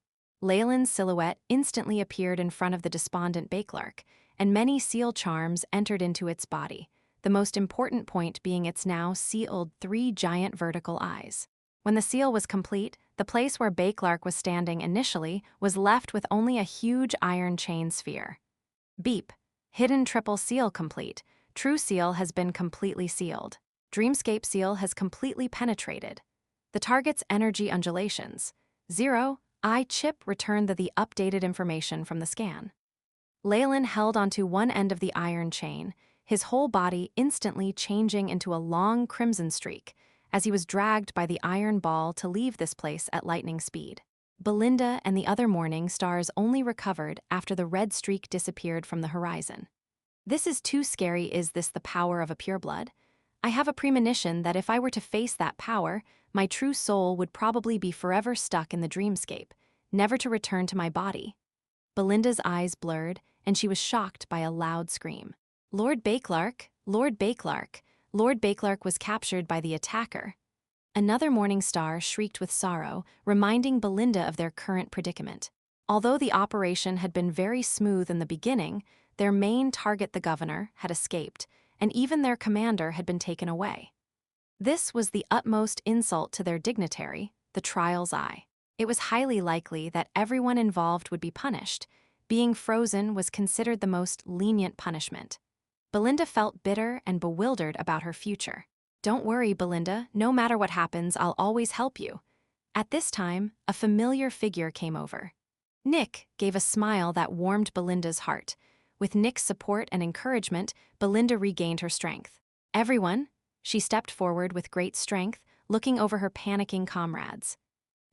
Leylin's silhouette instantly appeared in front of the despondent Bakelark, and many seal charms entered into its body, the most important point being its now sealed 3 giant vertical eyes. When the seal was complete, the place where Bakelark was standing initially was left with only a huge iron chain sphere. Beep. Hidden triple seal complete. True seal has been completely sealed. Dreamscape seal has completely penetrated. The target's energy undulations. 0. I chip returned the updated information from the scan. Leylin held onto one end of the iron chain, his whole body instantly changing into a long crimson streak, as he was dragged by the iron ball to leave this place at lightning speed. Belinda and the other morning stars only recovered after the red streak disappeared from the horizon. "This is too scary. Is this the power of a pureblood? I have a premonition that if I were to face that power, my true soul would probably be forever stuck in the dreamscape, never to return to my body." Belinda's eyes blurred, and she was shocked by a loud scream. "Lord Bakelark! Lord Bakelark! Lord Bakelark was captured by the attacker." Another morning star shrieked with sorrow, reminding Belinda of their current predicament. Although the operation had been very smooth in the beginning, their main target, the governor, had escaped, and even their commander had been taken away. This was the utmost insult to their dignitary, the trial's eye. It was highly likely that everyone involved would be punished. Being frozen was considered the most lenient punishment. Belinda felt bitter and bewildered about her future. "Don't worry, Belinda, no matter what happens, I'll always help you." At this time, a familiar figure came over. Nick gave a smile that warmed Belinda's heart. With Nick's support and encouragement, Belinda regained her strength. "Everyone," she stepped forward with great strength, looking over her panicking comrades.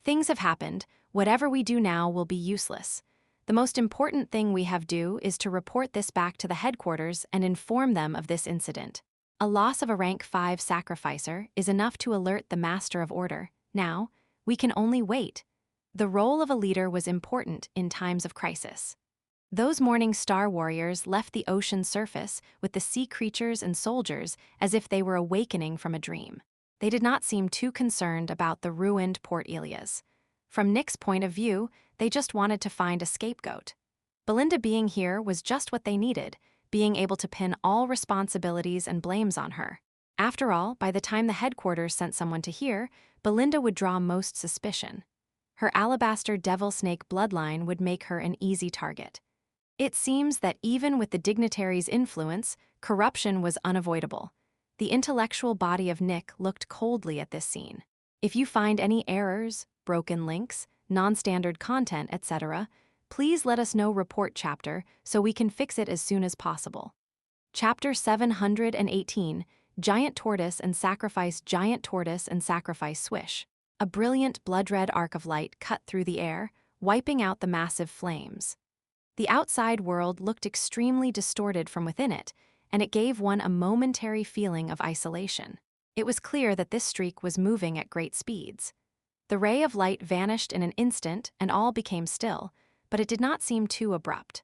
"Things have happened. Whatever we do now will be useless. The most important thing we have do is to report this back to the headquarters and inform them of this incident. A loss of a rank 5 sacrificer is enough to alert the Master of Order. Now, we can only wait." The role of a leader was important in times of crisis. Those morning star warriors left the ocean surface with the sea creatures and soldiers as if they were awakening from a dream. They did not seem too concerned about the ruined Port Elias. From Nick's point of view, they just wanted to find a scapegoat. Belinda being here was just what they needed, being able to pin all responsibilities and blames on her. After all, by the time the headquarters sent someone to here, Belinda would draw most suspicion. Her alabaster devil snake bloodline would make her an easy target. It seems that even with the dignitary's influence, corruption was unavoidable. The intellectual body of Nick looked coldly at this scene. If you find any errors, broken links, non-standard content, etc., please let us know report chapter so we can fix it as soon as possible. Chapter 718, Giant Tortoise and Sacrifice. Giant Tortoise and Sacrifice. Swish. A brilliant blood-red arc of light cut through the air, wiping out the massive flames. The outside world looked extremely distorted from within it, and it gave one a momentary feeling of isolation. It was clear that this streak was moving at great speeds. The ray of light vanished in an instant and all became still, but it did not seem too abrupt.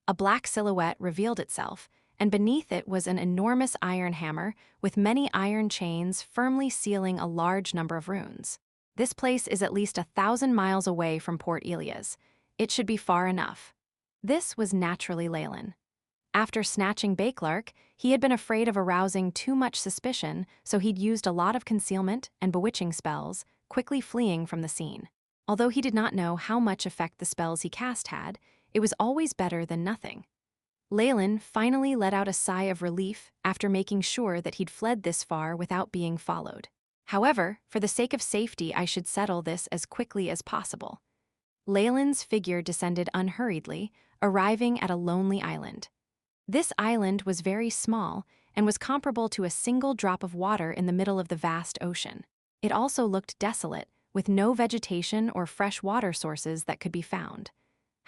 A black silhouette revealed itself, and beneath it was an enormous iron hammer with many iron chains firmly sealing a large number of runes. This place is at least 1,000 miles away from Port Elias. It should be far enough. This was naturally Leylin. After snatching Bakelark, he had been afraid of arousing too much suspicion, so he'd used a lot of concealment and bewitching spells, quickly fleeing from the scene. Although he did not know how much effect the spells he cast had, it was always better than nothing. Leylin finally let out a sigh of relief after making sure that he'd fled this far without being followed. However, for the sake of safety, I should settle this as quickly as possible. Leylin's figure descended unhurriedly, arriving at a lonely island. This island was very small and was comparable to a single drop of water in the middle of the vast ocean. It also looked desolate, with no vegetation or fresh water sources that could be found.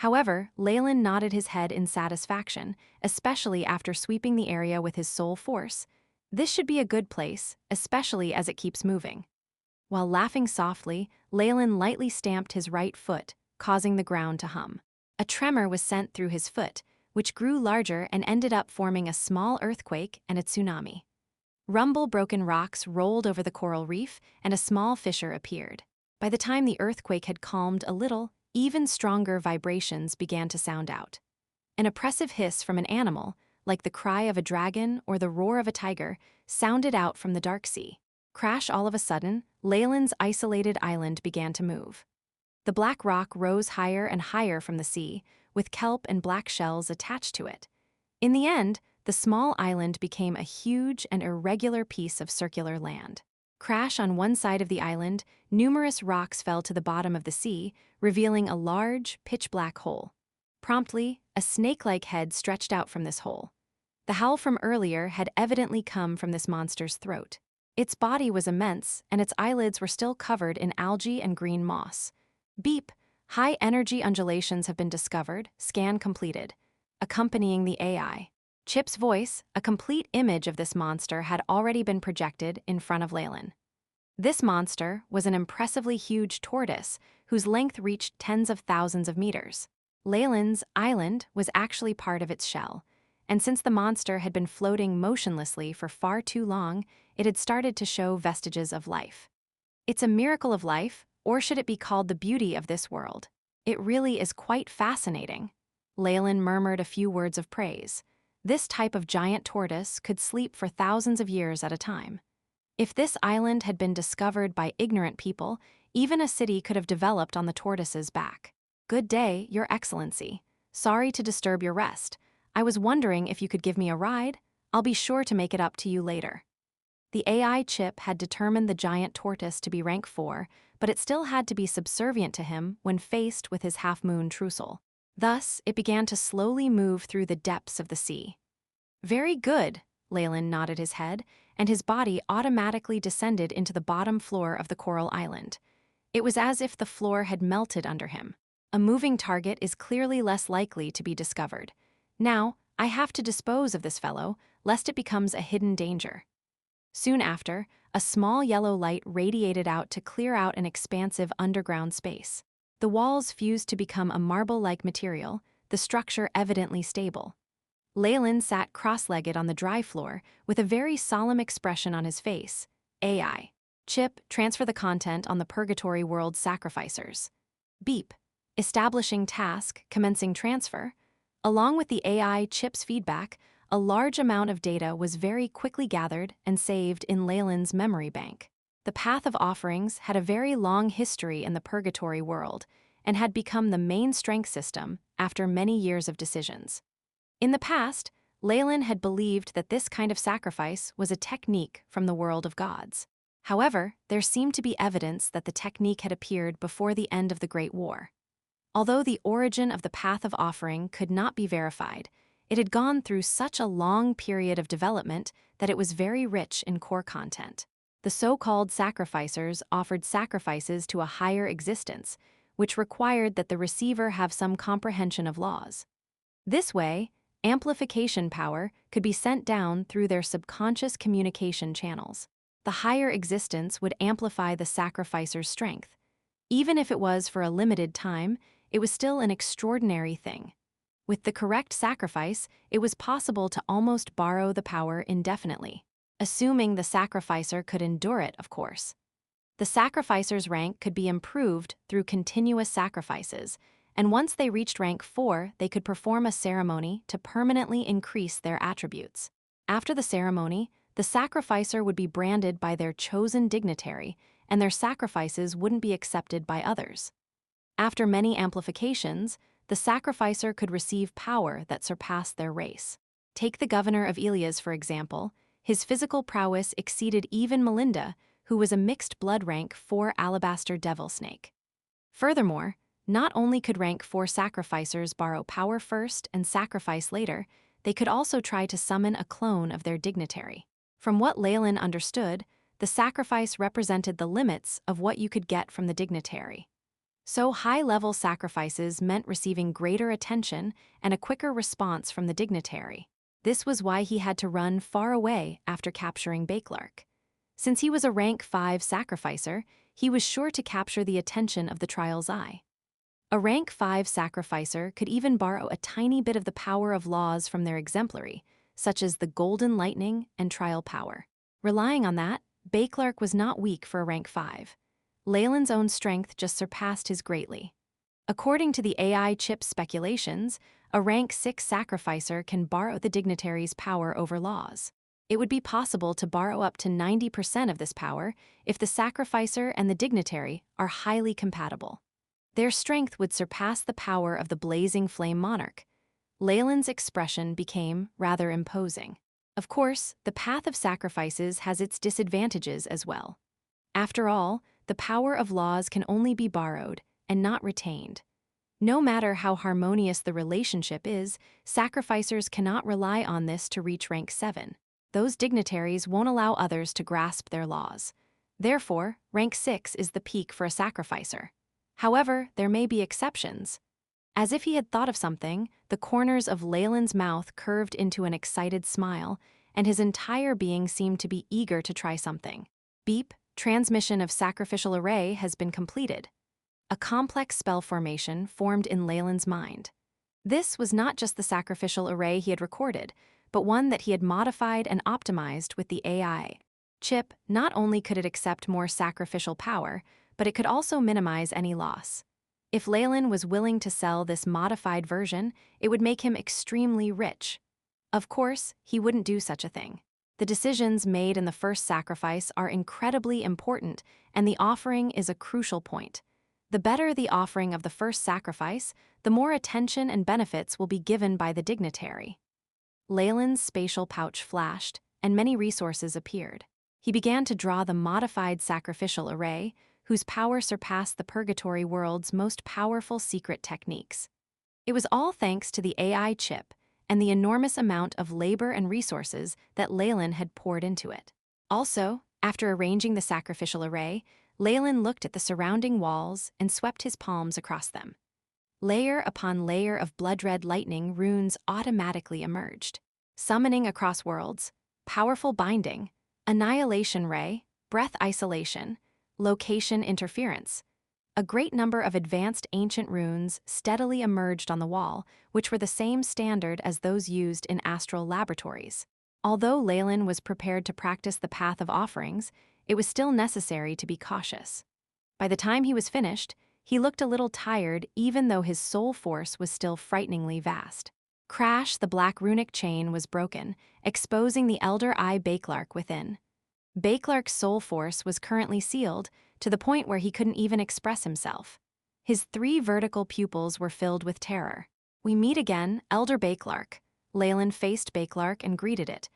However, Leylin nodded his head in satisfaction, especially after sweeping the area with his sole force. This should be a good place, especially as it keeps moving. While laughing softly, Leylin lightly stamped his right foot, causing the ground to hum. A tremor was sent through his foot, which grew larger and ended up forming a small earthquake and a tsunami. Rumble-broken rocks rolled over the coral reef, and a small fissure appeared. By the time the earthquake had calmed a little, even stronger vibrations began to sound out. An oppressive hiss from an animal, like the cry of a dragon or the roar of a tiger, sounded out from the dark sea. Crash! All of a sudden, Leylin's isolated island began to move. The black rock rose higher and higher from the sea, with kelp and black shells attached to it. In the end, the small island became a huge and irregular piece of circular land. Crash! On one side of the island, numerous rocks fell to the bottom of the sea, revealing a large, pitch-black hole. Promptly, a snake-like head stretched out from this hole. The howl from earlier had evidently come from this monster's throat. Its body was immense, and its eyelids were still covered in algae and green moss. Beep! High-energy undulations have been discovered, scan completed. Accompanying the AI. Chip's voice, a complete image of this monster had already been projected in front of Leylin. This monster was an impressively huge tortoise whose length reached tens of thousands of meters. Leylin's island was actually part of its shell, and since the monster had been floating motionlessly for far too long, it had started to show vestiges of life. It's a miracle of life, or should it be called the beauty of this world? It really is quite fascinating. Leylin murmured a few words of praise. This type of giant tortoise could sleep for thousands of years at a time. If this island had been discovered by ignorant people, even a city could have developed on the tortoise's back. Good day, Your Excellency. Sorry to disturb your rest. I was wondering if you could give me a ride. I'll be sure to make it up to you later. The AI chip had determined the giant tortoise to be rank 4, but it still had to be subservient to him when faced with his half-moon Trussel. Thus, it began to slowly move through the depths of the sea. Very good, Leylin nodded his head, and his body automatically descended into the bottom floor of the coral island. It was as if the floor had melted under him. A moving target is clearly less likely to be discovered. Now, I have to dispose of this fellow, lest it becomes a hidden danger. Soon after, a small yellow light radiated out to clear out an expansive underground space. The walls fused to become a marble-like material, the structure evidently stable. Leylin sat cross-legged on the dry floor with a very solemn expression on his face. AI. Chip, transfer the content on the Purgatory World Sacrificers. Beep. Establishing task, commencing transfer. Along with the AI chip's feedback, a large amount of data was very quickly gathered and saved in Leylin's memory bank. The Path of Offerings had a very long history in the Purgatory World and had become the main strength system after many years of decisions. In the past, Leylin had believed that this kind of sacrifice was a technique from the world of gods. However, there seemed to be evidence that the technique had appeared before the end of the Great War. Although the origin of the Path of Offering could not be verified, it had gone through such a long period of development that it was very rich in core content. The so-called sacrificers offered sacrifices to a higher existence, which required that the receiver have some comprehension of laws. This way, amplification power could be sent down through their subconscious communication channels. The higher existence would amplify the sacrificer's strength. Even if it was for a limited time, it was still an extraordinary thing. With the correct sacrifice, it was possible to almost borrow the power indefinitely, assuming the sacrificer could endure it, of course. The sacrificer's rank could be improved through continuous sacrifices, and once they reached rank 4, they could perform a ceremony to permanently increase their attributes. After the ceremony, the sacrificer would be branded by their chosen dignitary, and their sacrifices wouldn't be accepted by others. After many amplifications, the sacrificer could receive power that surpassed their race. Take the governor of Elias, for example. His physical prowess exceeded even Melinda, who was a mixed blood rank 4 alabaster devil snake. Furthermore, not only could rank 4 sacrificers borrow power first and sacrifice later, they could also try to summon a clone of their dignitary. From what Leylin understood, the sacrifice represented the limits of what you could get from the dignitary. So high-level sacrifices meant receiving greater attention and a quicker response from the dignitary. This was why he had to run far away after capturing Bakelark. Since he was a rank 5 sacrificer, he was sure to capture the attention of the trial's eye. A rank 5 sacrificer could even borrow a tiny bit of the power of laws from their exemplary, such as the golden lightning and trial power. Relying on that, Bakelark was not weak for a rank 5. Leylin's own strength just surpassed his greatly. According to the AI chip speculations, a rank 6 sacrificer can borrow the dignitary's power over laws. It would be possible to borrow up to 90% of this power if the sacrificer and the dignitary are highly compatible. Their strength would surpass the power of the blazing flame monarch. Leylin's expression became rather imposing. Of course, the path of sacrifices has its disadvantages as well. After all, the power of laws can only be borrowed and not retained. No matter how harmonious the relationship is, sacrificers cannot rely on this to reach rank 7. Those dignitaries won't allow others to grasp their laws. Therefore, rank 6 is the peak for a sacrificer. However, there may be exceptions. As if he had thought of something, the corners of Leylin's mouth curved into an excited smile, and his entire being seemed to be eager to try something. Beep. Transmission of sacrificial array has been completed. A complex spell formation formed in Leylin's mind. This was not just the sacrificial array he had recorded, but one that he had modified and optimized with the AI chip. Not only could it accept more sacrificial power, but it could also minimize any loss. If Leylin was willing to sell this modified version, it would make him extremely rich. Of course, he wouldn't do such a thing. The decisions made in the first sacrifice are incredibly important, and the offering is a crucial point. The better the offering of the first sacrifice, the more attention and benefits will be given by the dignitary. Leylin's spatial pouch flashed, and many resources appeared. He began to draw the modified sacrificial array, whose power surpassed the Purgatory world's most powerful secret techniques. It was all thanks to the AI chip and the enormous amount of labor and resources that Leylin had poured into it. Also, after arranging the sacrificial array, Leylin looked at the surrounding walls and swept his palms across them. Layer upon layer of blood-red lightning runes automatically emerged. Summoning across worlds, powerful binding, annihilation ray, breath isolation, location interference. A great number of advanced ancient runes steadily emerged on the wall, which were the same standard as those used in astral laboratories. Although Leylin was prepared to practice the Path of Offerings, it was still necessary to be cautious. By the time he was finished, he looked a little tired even though his soul force was still frighteningly vast. Crash, the black runic chain was broken, exposing the Elder Eye Bakelark within. Bakelark's soul force was currently sealed, to the point where he couldn't even express himself. His 3 vertical pupils were filled with terror. "We meet again, Elder Bakelark." Leylin faced Bakelark and greeted it.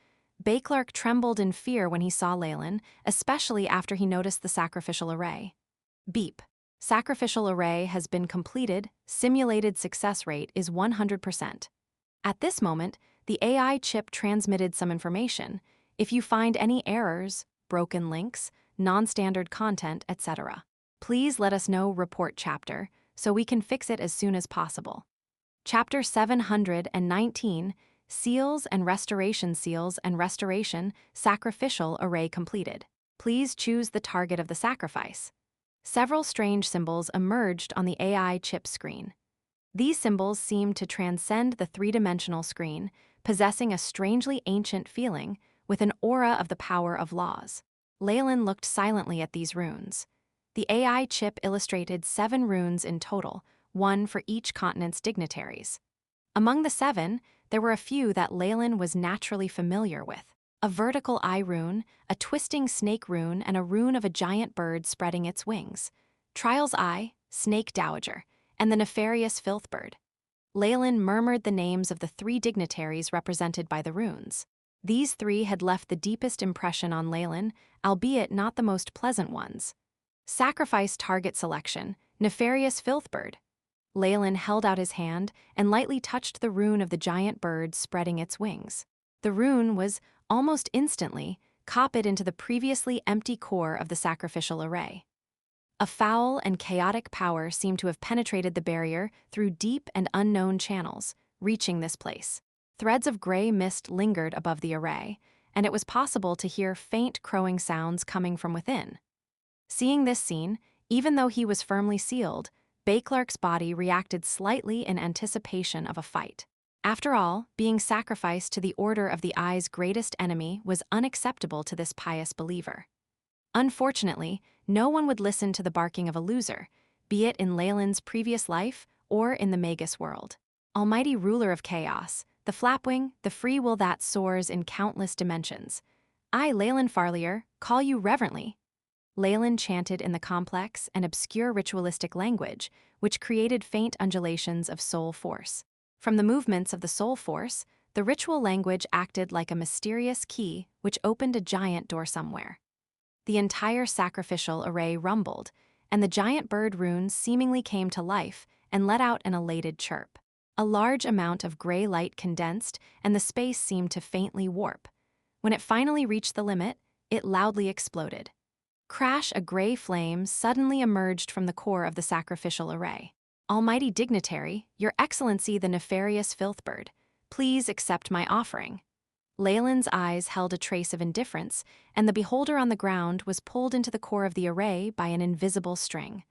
Bakelark trembled in fear when he saw Leylin, especially after he noticed the sacrificial array. Beep. Sacrificial array has been completed. Simulated success rate is 100%. At this moment, the AI chip transmitted some information. If you find any errors, broken links, non-standard content, etc., please let us know. Report chapter, so we can fix it as soon as possible. Chapter 719, Seals and Restoration. Seals and Restoration, Sacrificial Array completed. Please choose the target of the sacrifice. Several strange symbols emerged on the AI chip screen. These symbols seemed to transcend the three-dimensional screen, possessing a strangely ancient feeling, with an aura of the power of laws. Leylin looked silently at these runes. The AI chip illustrated 7 runes in total, 1 for each continent's dignitaries. Among the 7, there were a few that Leylin was naturally familiar with. A vertical eye rune, a twisting snake rune, and a rune of a giant bird spreading its wings. Trial's Eye, Snake Dowager, and the nefarious Filth Bird. Leylin murmured the names of the 3 dignitaries represented by the runes. These 3 had left the deepest impression on Leylin, albeit not the most pleasant ones. Sacrifice target selection, nefarious Filth Bird. Leylin held out his hand and lightly touched the rune of the giant bird spreading its wings. The rune was, almost instantly, copied into the previously empty core of the sacrificial array. A foul and chaotic power seemed to have penetrated the barrier through deep and unknown channels, reaching this place. Threads of gray mist lingered above the array, and it was possible to hear faint crowing sounds coming from within. Seeing this scene, even though he was firmly sealed, Bakelark's body reacted slightly in anticipation of a fight. After all, being sacrificed to the Order of the Eye's greatest enemy was unacceptable to this pious believer. Unfortunately, no one would listen to the barking of a loser, be it in Leylin's previous life or in the Magus World. Almighty ruler of chaos, the flapwing, the free will that soars in countless dimensions. I, Leylin Farlier, call you reverently. Leylin chanted in the complex and obscure ritualistic language, which created faint undulations of soul force. From the movements of the soul force, the ritual language acted like a mysterious key which opened a giant door somewhere. The entire sacrificial array rumbled, and the giant bird runes seemingly came to life and let out an elated chirp. A large amount of gray light condensed, and the space seemed to faintly warp. When it finally reached the limit, it loudly exploded. Crash! A gray flame suddenly emerged from the core of the sacrificial array. Almighty dignitary, Your Excellency the nefarious Filth Bird, please accept my offering. Leylin's eyes held a trace of indifference, and the beholder on the ground was pulled into the core of the array by an invisible string.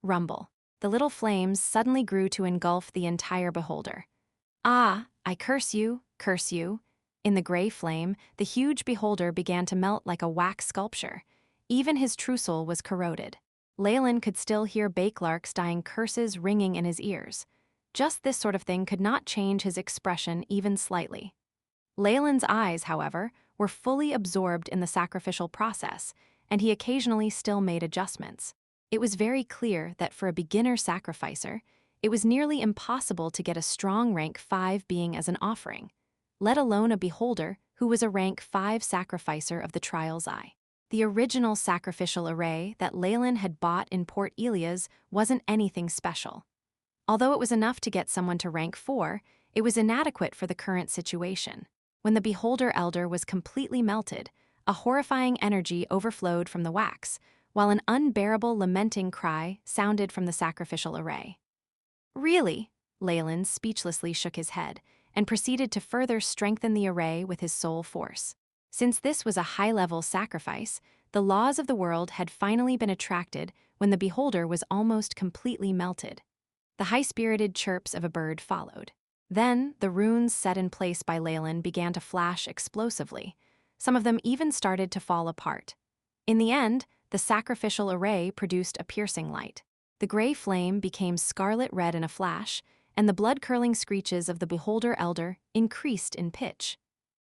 Rumble. The little flames suddenly grew to engulf the entire beholder. Ah, I curse you, curse you. In the gray flame, the huge beholder began to melt like a wax sculpture. Even his true soul was corroded. Leylin could still hear Bakelark's dying curses ringing in his ears. Just this sort of thing could not change his expression even slightly. Leylin's eyes, however, were fully absorbed in the sacrificial process, and he occasionally still made adjustments. It was very clear that for a beginner sacrificer, it was nearly impossible to get a strong rank 5 being as an offering, let alone a beholder who was a rank 5 sacrificer of the Trial's Eye. The original sacrificial array that Leylin had bought in Port Elias wasn't anything special. Although it was enough to get someone to rank 4, it was inadequate for the current situation. When the beholder elder was completely melted, a horrifying energy overflowed from the wax, while an unbearable lamenting cry sounded from the sacrificial array. Really? Leylin speechlessly shook his head, and proceeded to further strengthen the array with his soul force. Since this was a high-level sacrifice, the laws of the world had finally been attracted when the beholder was almost completely melted. The high-spirited chirps of a bird followed. Then, the runes set in place by Leylin began to flash explosively. Some of them even started to fall apart. In the end, the sacrificial array produced a piercing light. The gray flame became scarlet red in a flash, and the blood-curdling screeches of the beholder elder increased in pitch.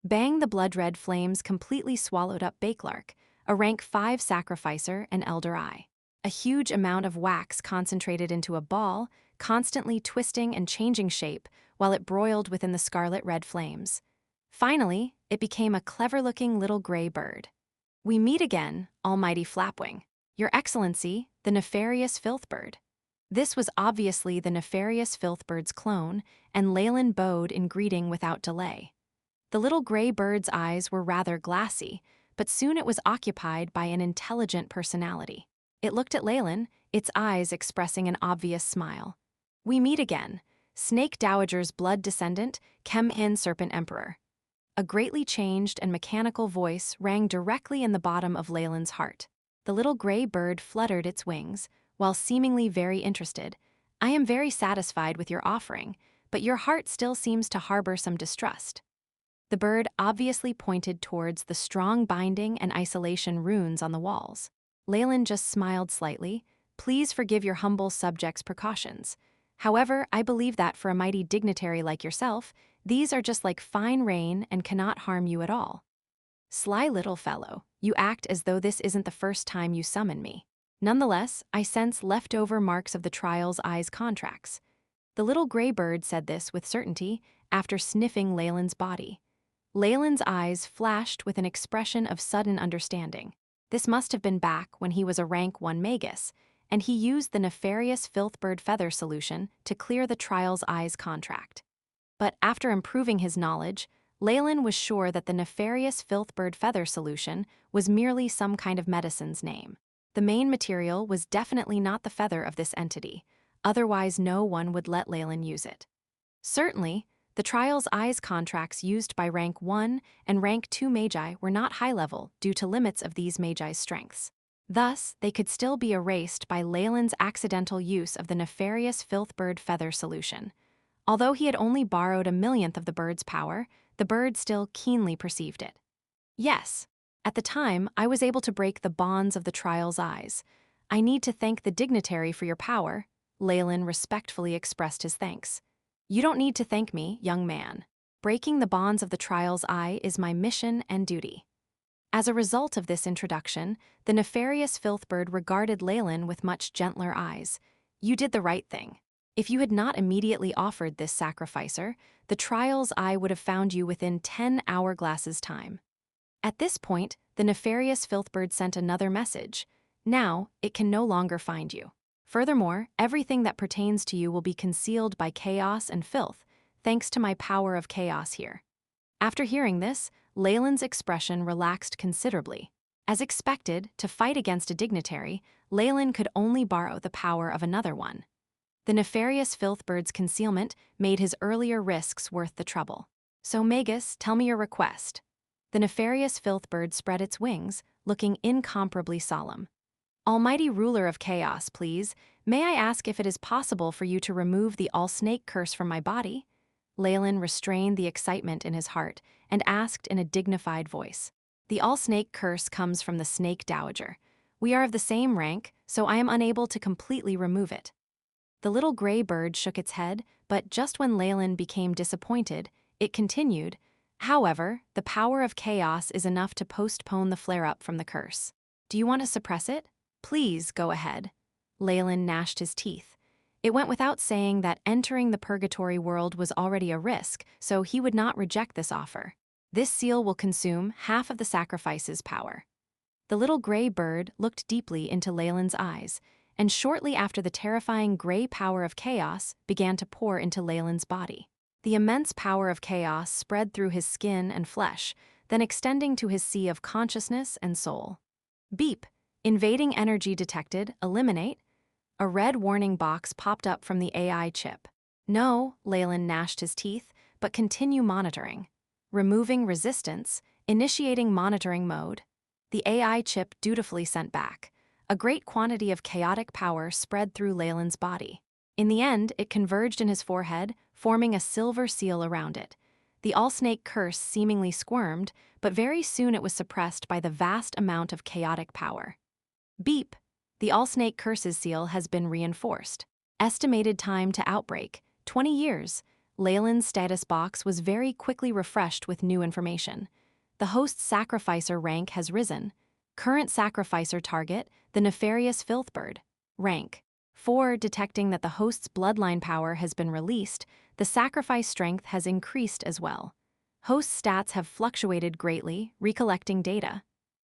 Bang! The blood-red flames completely swallowed up Bakelark, a rank 5 sacrificer and elder eye. A huge amount of wax concentrated into a ball, constantly twisting and changing shape while it broiled within the scarlet-red flames. Finally, it became a clever-looking little gray bird. "We meet again, almighty Flapwing. Your Excellency, the nefarious Filthbird." This was obviously the nefarious Filthbird's clone, and Leylin bowed in greeting without delay. The little gray bird's eyes were rather glassy, but soon it was occupied by an intelligent personality. It looked at Leylin, its eyes expressing an obvious smile. "We meet again, Snake Dowager's blood descendant, Chem-In Serpent Emperor." A greatly changed and mechanical voice rang directly in the bottom of Leylin's heart. The little gray bird fluttered its wings, while seemingly very interested. "I am very satisfied with your offering, but your heart still seems to harbor some distrust." The bird obviously pointed towards the strong binding and isolation runes on the walls. Leylin just smiled slightly. "Please forgive your humble subject's precautions. However, I believe that for a mighty dignitary like yourself, these are just like fine rain and cannot harm you at all." "Sly little fellow, you act as though this isn't the first time you summon me. Nonetheless, I sense leftover marks of the trial's eyes contracts." The little gray bird said this with certainty after sniffing Leylin's body. Leylin's eyes flashed with an expression of sudden understanding. This must have been back when he was a rank 1 Magus, and he used the nefarious Filthbird feather solution to clear the trial's eyes contract. But after improving his knowledge, Leylin was sure that the nefarious Filthbird feather solution was merely some kind of medicine's name. The main material was definitely not the feather of this entity, otherwise no one would let Leylin use it. Certainly, the trial's eyes contracts used by rank 1 and rank 2 Magi were not high-level due to limits of these Magi's strengths. Thus, they could still be erased by Leylin's accidental use of the nefarious Filthbird feather solution. Although he had only borrowed 1/millionth of the bird's power, the bird still keenly perceived it. "Yes. At the time, I was able to break the bonds of the trial's eyes. I need to thank the dignitary for your power." Leylin respectfully expressed his thanks. "You don't need to thank me, young man. Breaking the bonds of the trial's eye is my mission and duty." As a result of this introduction, the nefarious Filthbird regarded Leylin with much gentler eyes. "You did the right thing. If you had not immediately offered this sacrificer, the trial's eye would have found you within 10 hourglasses' time." At this point, the nefarious Filthbird sent another message. "Now, it can no longer find you. Furthermore, everything that pertains to you will be concealed by chaos and filth, thanks to my power of chaos here." After hearing this, Leylin's expression relaxed considerably. As expected, to fight against a dignitary, Leylin could only borrow the power of another one. The nefarious Filthbird's concealment made his earlier risks worth the trouble. "So Magus, tell me your request." The nefarious Filthbird spread its wings, looking incomparably solemn. "Almighty ruler of chaos, please, may I ask if it is possible for you to remove the all-snake curse from my body?" Leylin restrained the excitement in his heart and asked in a dignified voice. "The all-snake curse comes from the Snake Dowager. We are of the same rank, so I am unable to completely remove it." The little gray bird shook its head, but just when Leylin became disappointed, it continued, "However, the power of chaos is enough to postpone the flare-up from the curse. Do you want to suppress it? Please go ahead." Leylin gnashed his teeth. It went without saying that entering the purgatory world was already a risk, so he would not reject this offer. "This seal will consume half of the sacrifice's power." The little gray bird looked deeply into Leylin's eyes, and shortly after the terrifying gray power of chaos began to pour into Leylin's body. The immense power of chaos spread through his skin and flesh, then extending to his sea of consciousness and soul. "Beep. Invading energy detected. Eliminate." A red warning box popped up from the AI chip. "No," Leylin gnashed his teeth, "but continue monitoring." Removing resistance, initiating monitoring mode. The AI chip dutifully sent back. A great quantity of chaotic power spread through Leylin's body. In the end, it converged in his forehead, forming a silver seal around it. The all-snake curse seemingly squirmed, but very soon it was suppressed by the vast amount of chaotic power. "Beep. The all-snake curse's seal has been reinforced. Estimated time to outbreak, 20 years. Leylin's status box was very quickly refreshed with new information. The host's sacrificer rank has risen. Current sacrificer target, the nefarious Filthbird. Rank: 4. Detecting that the host's bloodline power has been released, the sacrifice strength has increased as well. Host stats have fluctuated greatly, recollecting data.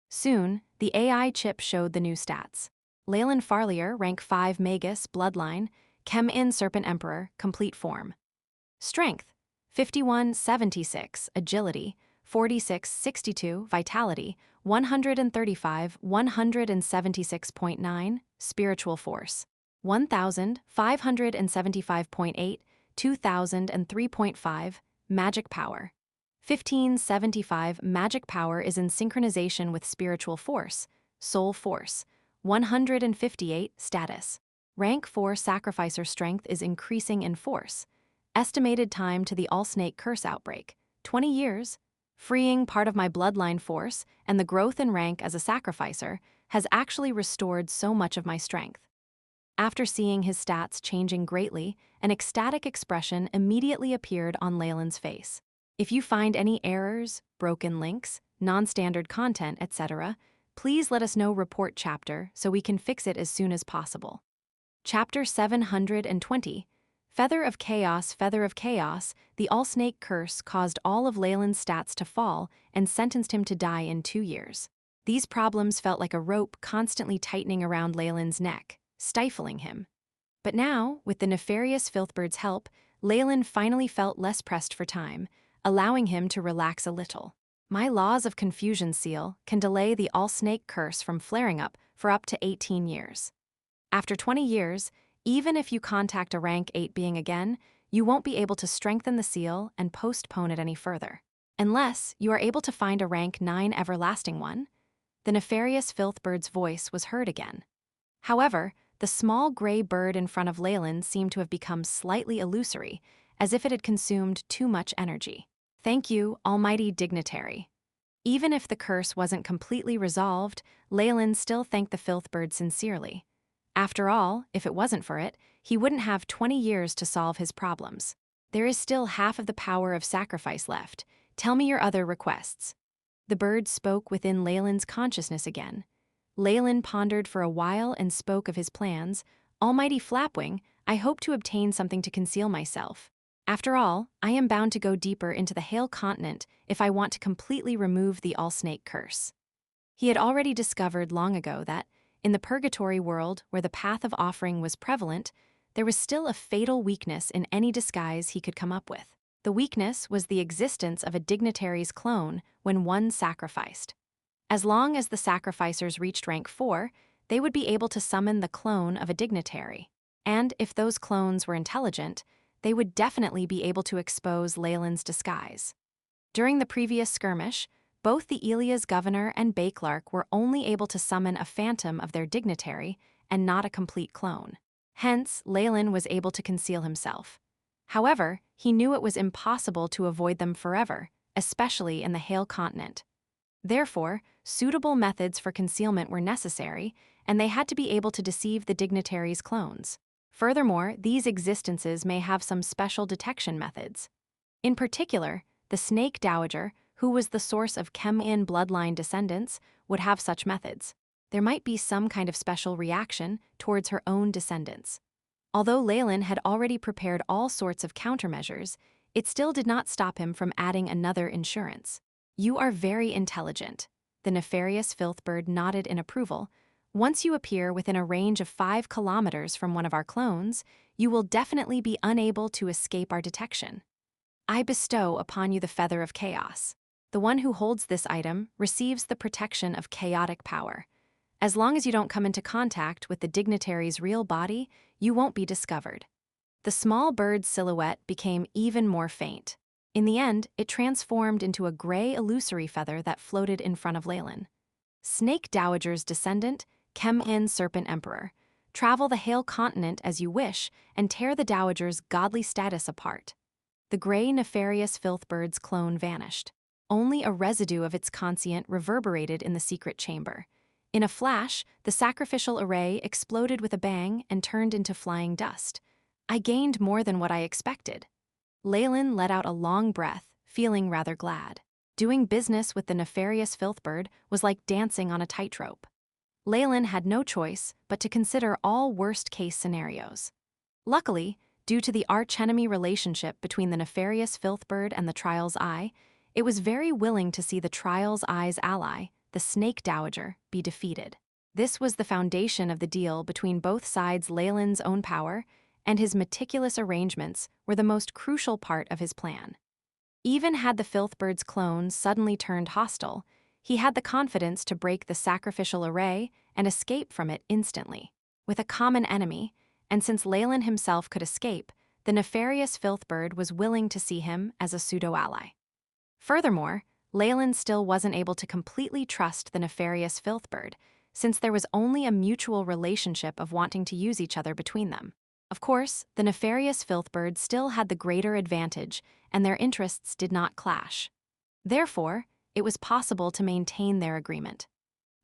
Soon, the AI chip showed the new stats. Leylin Farlier, rank 5 Magus, bloodline, Chem-In Serpent Emperor, complete form. Strength, 51-76, agility, 46-62, vitality, 135-176.9, spiritual force, 1,575.8, 2,003.5, magic power. 1575 magic power is in synchronization with spiritual force, soul force. 158 status. Rank 4 sacrificer strength is increasing in force. Estimated time to the All-Snake Curse outbreak, 20 years. Freeing part of my bloodline force and the growth in rank as a sacrificer has actually restored so much of my strength. After seeing his stats changing greatly, an ecstatic expression immediately appeared on Leylin's face. If you find any errors, broken links, non-standard content, etc., please let us know report chapter so we can fix it as soon as possible. Chapter 720, Feather of Chaos, Feather of Chaos, the All-Snake Curse caused all of Leylin's stats to fall and sentenced him to die in 2 years. These problems felt like a rope constantly tightening around Leylin's neck, stifling him. But now, with the nefarious Filthbird's help, Leylin finally felt less pressed for time, allowing him to relax a little. My Laws of Confusion seal can delay the All-Snake Curse from flaring up for up to 18 years. After 20 years, even if you contact a rank 8 being again, you won't be able to strengthen the seal and postpone it any further. Unless you are able to find a rank 9 everlasting one. The nefarious Filthbird's voice was heard again. However, the small gray bird in front of Leylin seemed to have become slightly illusory, as if it had consumed too much energy. Thank you, almighty dignitary. Even if the curse wasn't completely resolved, Leylin still thanked the Filthbird sincerely. After all, if it wasn't for it, he wouldn't have 20 years to solve his problems. There is still half of the power of sacrifice left. Tell me your other requests. The bird spoke within Leylin's consciousness again. Leylin pondered for a while and spoke of his plans. Almighty Flapwing, I hope to obtain something to conceal myself. After all, I am bound to go deeper into the Hale continent if I want to completely remove the All-Snake Curse. He had already discovered long ago that, in the purgatory world where the Path of Offering was prevalent, there was still a fatal weakness in any disguise he could come up with. The weakness was the existence of a dignitary's clone when one sacrificed. As long as the sacrificers reached rank 4, they would be able to summon the clone of a dignitary. And if those clones were intelligent, they would definitely be able to expose Leylin's disguise. During the previous skirmish, both the Elia's governor and Bakelark were only able to summon a phantom of their dignitary and not a complete clone. Hence, Leylin was able to conceal himself. However, he knew it was impossible to avoid them forever, especially in the Hale continent. Therefore, suitable methods for concealment were necessary, and they had to be able to deceive the dignitary's clones. Furthermore, these existences may have some special detection methods. In particular, the Snake Dowager, who was the source of Chem-In bloodline descendants, would have such methods. There might be some kind of special reaction towards her own descendants. Although Leylin had already prepared all sorts of countermeasures, it still did not stop him from adding another insurance. You are very intelligent. The nefarious Filthbird nodded in approval. Once you appear within a range of 5 kilometers from one of our clones, you will definitely be unable to escape our detection. I bestow upon you the Feather of Chaos. The one who holds this item receives the protection of chaotic power. As long as you don't come into contact with the dignitary's real body, you won't be discovered. The small bird's silhouette became even more faint. In the end, it transformed into a gray illusory feather that floated in front of Leylin. Snake Dowager's descendant, Chem-In Serpent Emperor. Travel the Hale continent as you wish and tear the Dowager's godly status apart. The gray nefarious Filthbird's clone vanished. Only a residue of its conscient reverberated in the secret chamber. In a flash, the sacrificial array exploded with a bang and turned into flying dust. I gained more than what I expected. Leylin let out a long breath, feeling rather glad. Doing business with the nefarious Filthbird was like dancing on a tightrope. Leylin had no choice but to consider all worst-case scenarios. Luckily, due to the archenemy relationship between the nefarious Filthbird and the Trial's Eye, it was very willing to see the Trial's Eye's ally, the Snake Dowager, be defeated. This was the foundation of the deal between both sides. Leylin's own power and his meticulous arrangements were the most crucial part of his plan. Even had the Filthbird's clones suddenly turned hostile, he had the confidence to break the sacrificial array and escape from it instantly. With a common enemy, and since Leylin himself could escape, the nefarious Filthbird was willing to see him as a pseudo-ally. Furthermore, Leylin still wasn't able to completely trust the nefarious Filthbird, since there was only a mutual relationship of wanting to use each other between them. Of course, the nefarious Filthbird still had the greater advantage, and their interests did not clash. Therefore, it was possible to maintain their agreement.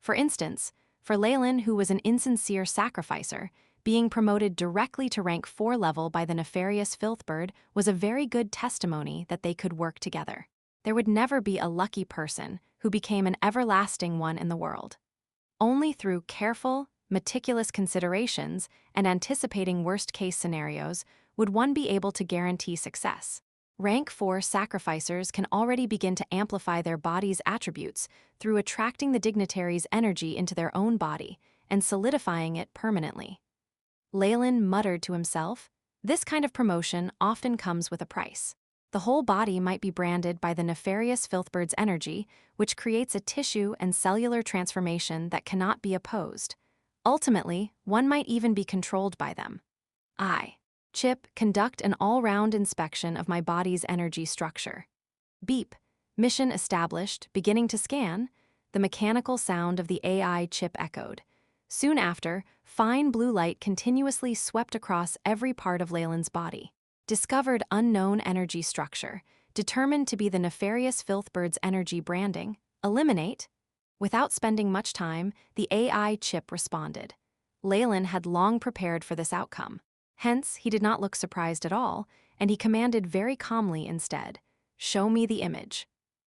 For instance, for Leylin, who was an insincere sacrificer, being promoted directly to rank 4 level by the nefarious Filthbird was a very good testimony that they could work together. There would never be a lucky person who became an everlasting one in the world. Only through careful, meticulous considerations and anticipating worst-case scenarios would one be able to guarantee success. Rank 4 sacrificers can already begin to amplify their body's attributes through attracting the dignitary's energy into their own body and solidifying it permanently. Leylin muttered to himself, "This kind of promotion often comes with a price. The whole body might be branded by the nefarious Filthbird's energy, which creates a tissue and cellular transformation that cannot be opposed. Ultimately, one might even be controlled by them. Chip, conduct an all-round inspection of my body's energy structure. Beep. Mission established, beginning to scan." The mechanical sound of the AI chip echoed. Soon after, fine blue light continuously swept across every part of Leylin's body. Discovered unknown energy structure, determined to be the nefarious Filthbird's energy branding. Eliminate. Without spending much time, the AI chip responded. Leylin had long prepared for this outcome. Hence, he did not look surprised at all, and he commanded very calmly instead, "Show me the image."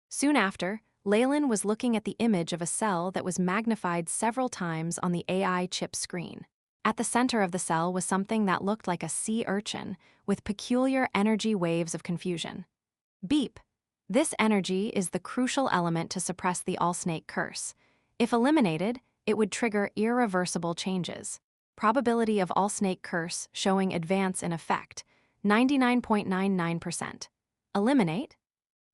Soon after, Leylin was looking at the image of a cell that was magnified several times on the AI chip screen. At the center of the cell was something that looked like a sea urchin, with peculiar energy waves of confusion. Beep. This energy is the crucial element to suppress the All-Snake curse. If eliminated, it would trigger irreversible changes. Probability of All-Snake curse showing advance in effect, 99.99%. Eliminate.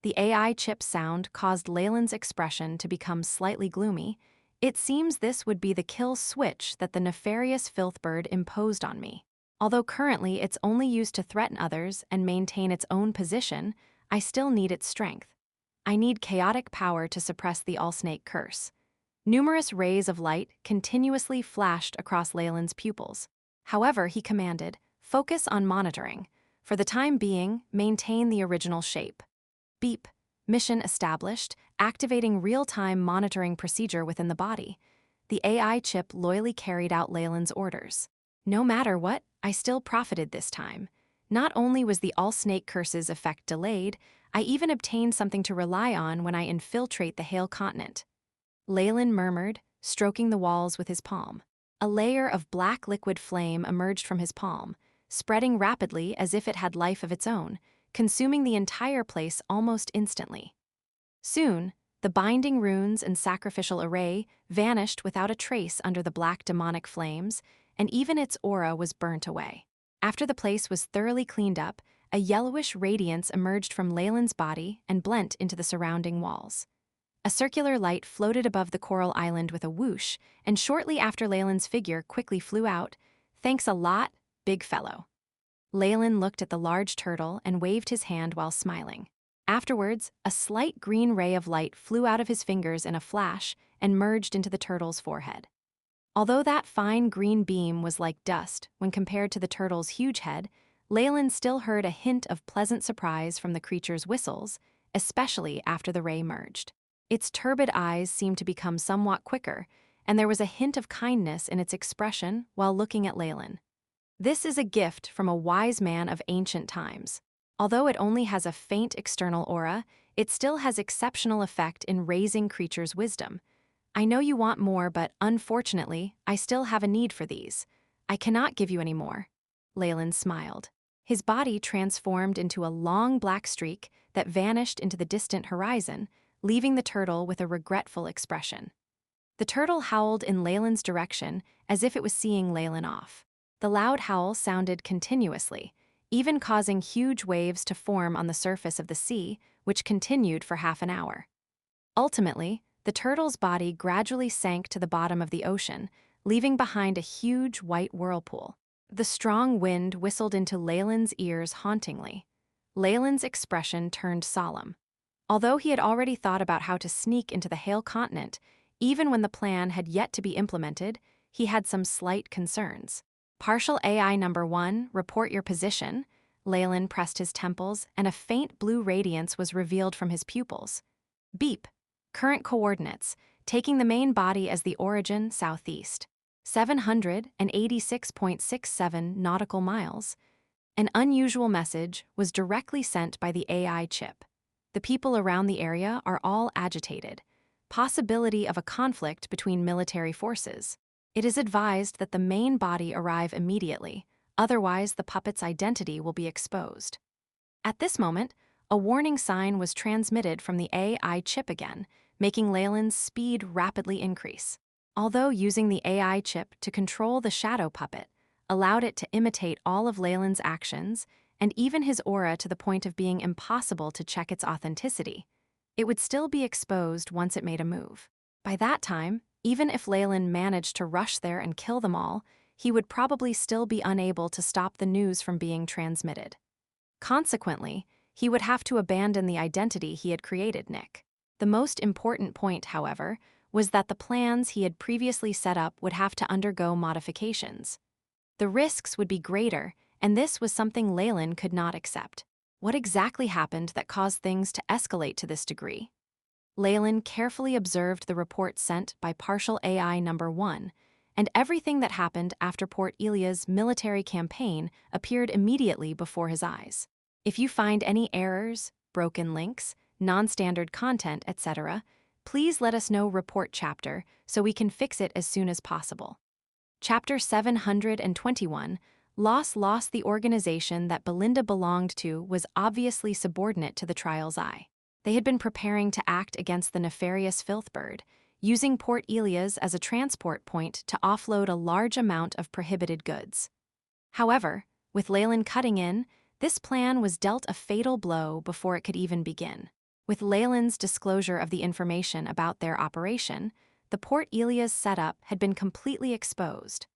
The AI chip sound caused Leylin's expression to become slightly gloomy. It seems this would be the kill switch that the nefarious Filthbird imposed on me. Although currently it's only used to threaten others and maintain its own position, I still need its strength. I need chaotic power to suppress the All-Snake curse. Numerous rays of light continuously flashed across Leylin's pupils. However, he commanded, "Focus on monitoring. For the time being, maintain the original shape." Beep. Mission established, activating real-time monitoring procedure within the body. The AI chip loyally carried out Leylin's orders. No matter what, I still profited this time. Not only was the All-Snake curse's effect delayed, I even obtained something to rely on when I infiltrate the Hale continent. Leylin murmured, stroking the walls with his palm. A layer of black liquid flame emerged from his palm, spreading rapidly as if it had life of its own, consuming the entire place almost instantly. Soon, the binding runes and sacrificial array vanished without a trace under the black demonic flames, and even its aura was burnt away. After the place was thoroughly cleaned up, a yellowish radiance emerged from Leylin's body and blent into the surrounding walls. A circular light floated above the coral island with a whoosh, and shortly after Leylin's figure quickly flew out, "Thanks a lot, big fellow." Leylin looked at the large turtle and waved his hand while smiling. Afterwards, a slight green ray of light flew out of his fingers in a flash and merged into the turtle's forehead. Although that fine green beam was like dust when compared to the turtle's huge head, Leylin still heard a hint of pleasant surprise from the creature's whistles, especially after the ray merged. Its turbid eyes seemed to become somewhat quicker, and there was a hint of kindness in its expression while looking at Leylin. This is a gift from a wise man of ancient times. Although it only has a faint external aura, it still has exceptional effect in raising creatures' wisdom. I know you want more, but unfortunately, I still have a need for these. I cannot give you any more. Leylin smiled. His body transformed into a long black streak that vanished into the distant horizon, leaving the turtle with a regretful expression. The turtle howled in Leylin's direction as if it was seeing Leylin off. The loud howl sounded continuously, even causing huge waves to form on the surface of the sea, which continued for half an hour. Ultimately, the turtle's body gradually sank to the bottom of the ocean, leaving behind a huge white whirlpool. The strong wind whistled into Leylin's ears hauntingly. Leylin's expression turned solemn. Although he had already thought about how to sneak into the Hale continent, even when the plan had yet to be implemented, he had some slight concerns. Partial AI number 1, report your position. Leylin pressed his temples, and a faint blue radiance was revealed from his pupils. Beep. Current coordinates, taking the main body as the origin southeast. 786.67 nautical miles. An unusual message was directly sent by the AI chip. The people around the area are all agitated. Possibility of a conflict between military forces. It is advised that the main body arrive immediately, otherwise the puppet's identity will be exposed. At this moment, a warning sign was transmitted from the AI chip again, making Leylin's speed rapidly increase. Although using the AI chip to control the shadow puppet allowed it to imitate all of Leylin's actions and even his aura to the point of being impossible to check its authenticity, it would still be exposed once it made a move. By that time, even if Leylin managed to rush there and kill them all, he would probably still be unable to stop the news from being transmitted. Consequently, he would have to abandon the identity he had created, Nick. The most important point, however, was that the plans he had previously set up would have to undergo modifications. The risks would be greater, and this was something Leylin could not accept. What exactly happened that caused things to escalate to this degree? Leylin carefully observed the report sent by partial AI number 1, and everything that happened after Port Elia's military campaign appeared immediately before his eyes. If you find any errors, broken links, non-standard content, etc., please let us know report chapter so we can fix it as soon as possible. Chapter 721, Lost the organization that Belinda belonged to was obviously subordinate to the Trial's Eye. They had been preparing to act against the nefarious Filthbird, using Port Elia's as a transport point to offload a large amount of prohibited goods. However, with Leylin cutting in, this plan was dealt a fatal blow before it could even begin. With Leylin's disclosure of the information about their operation, the Port Elia's setup had been completely exposed.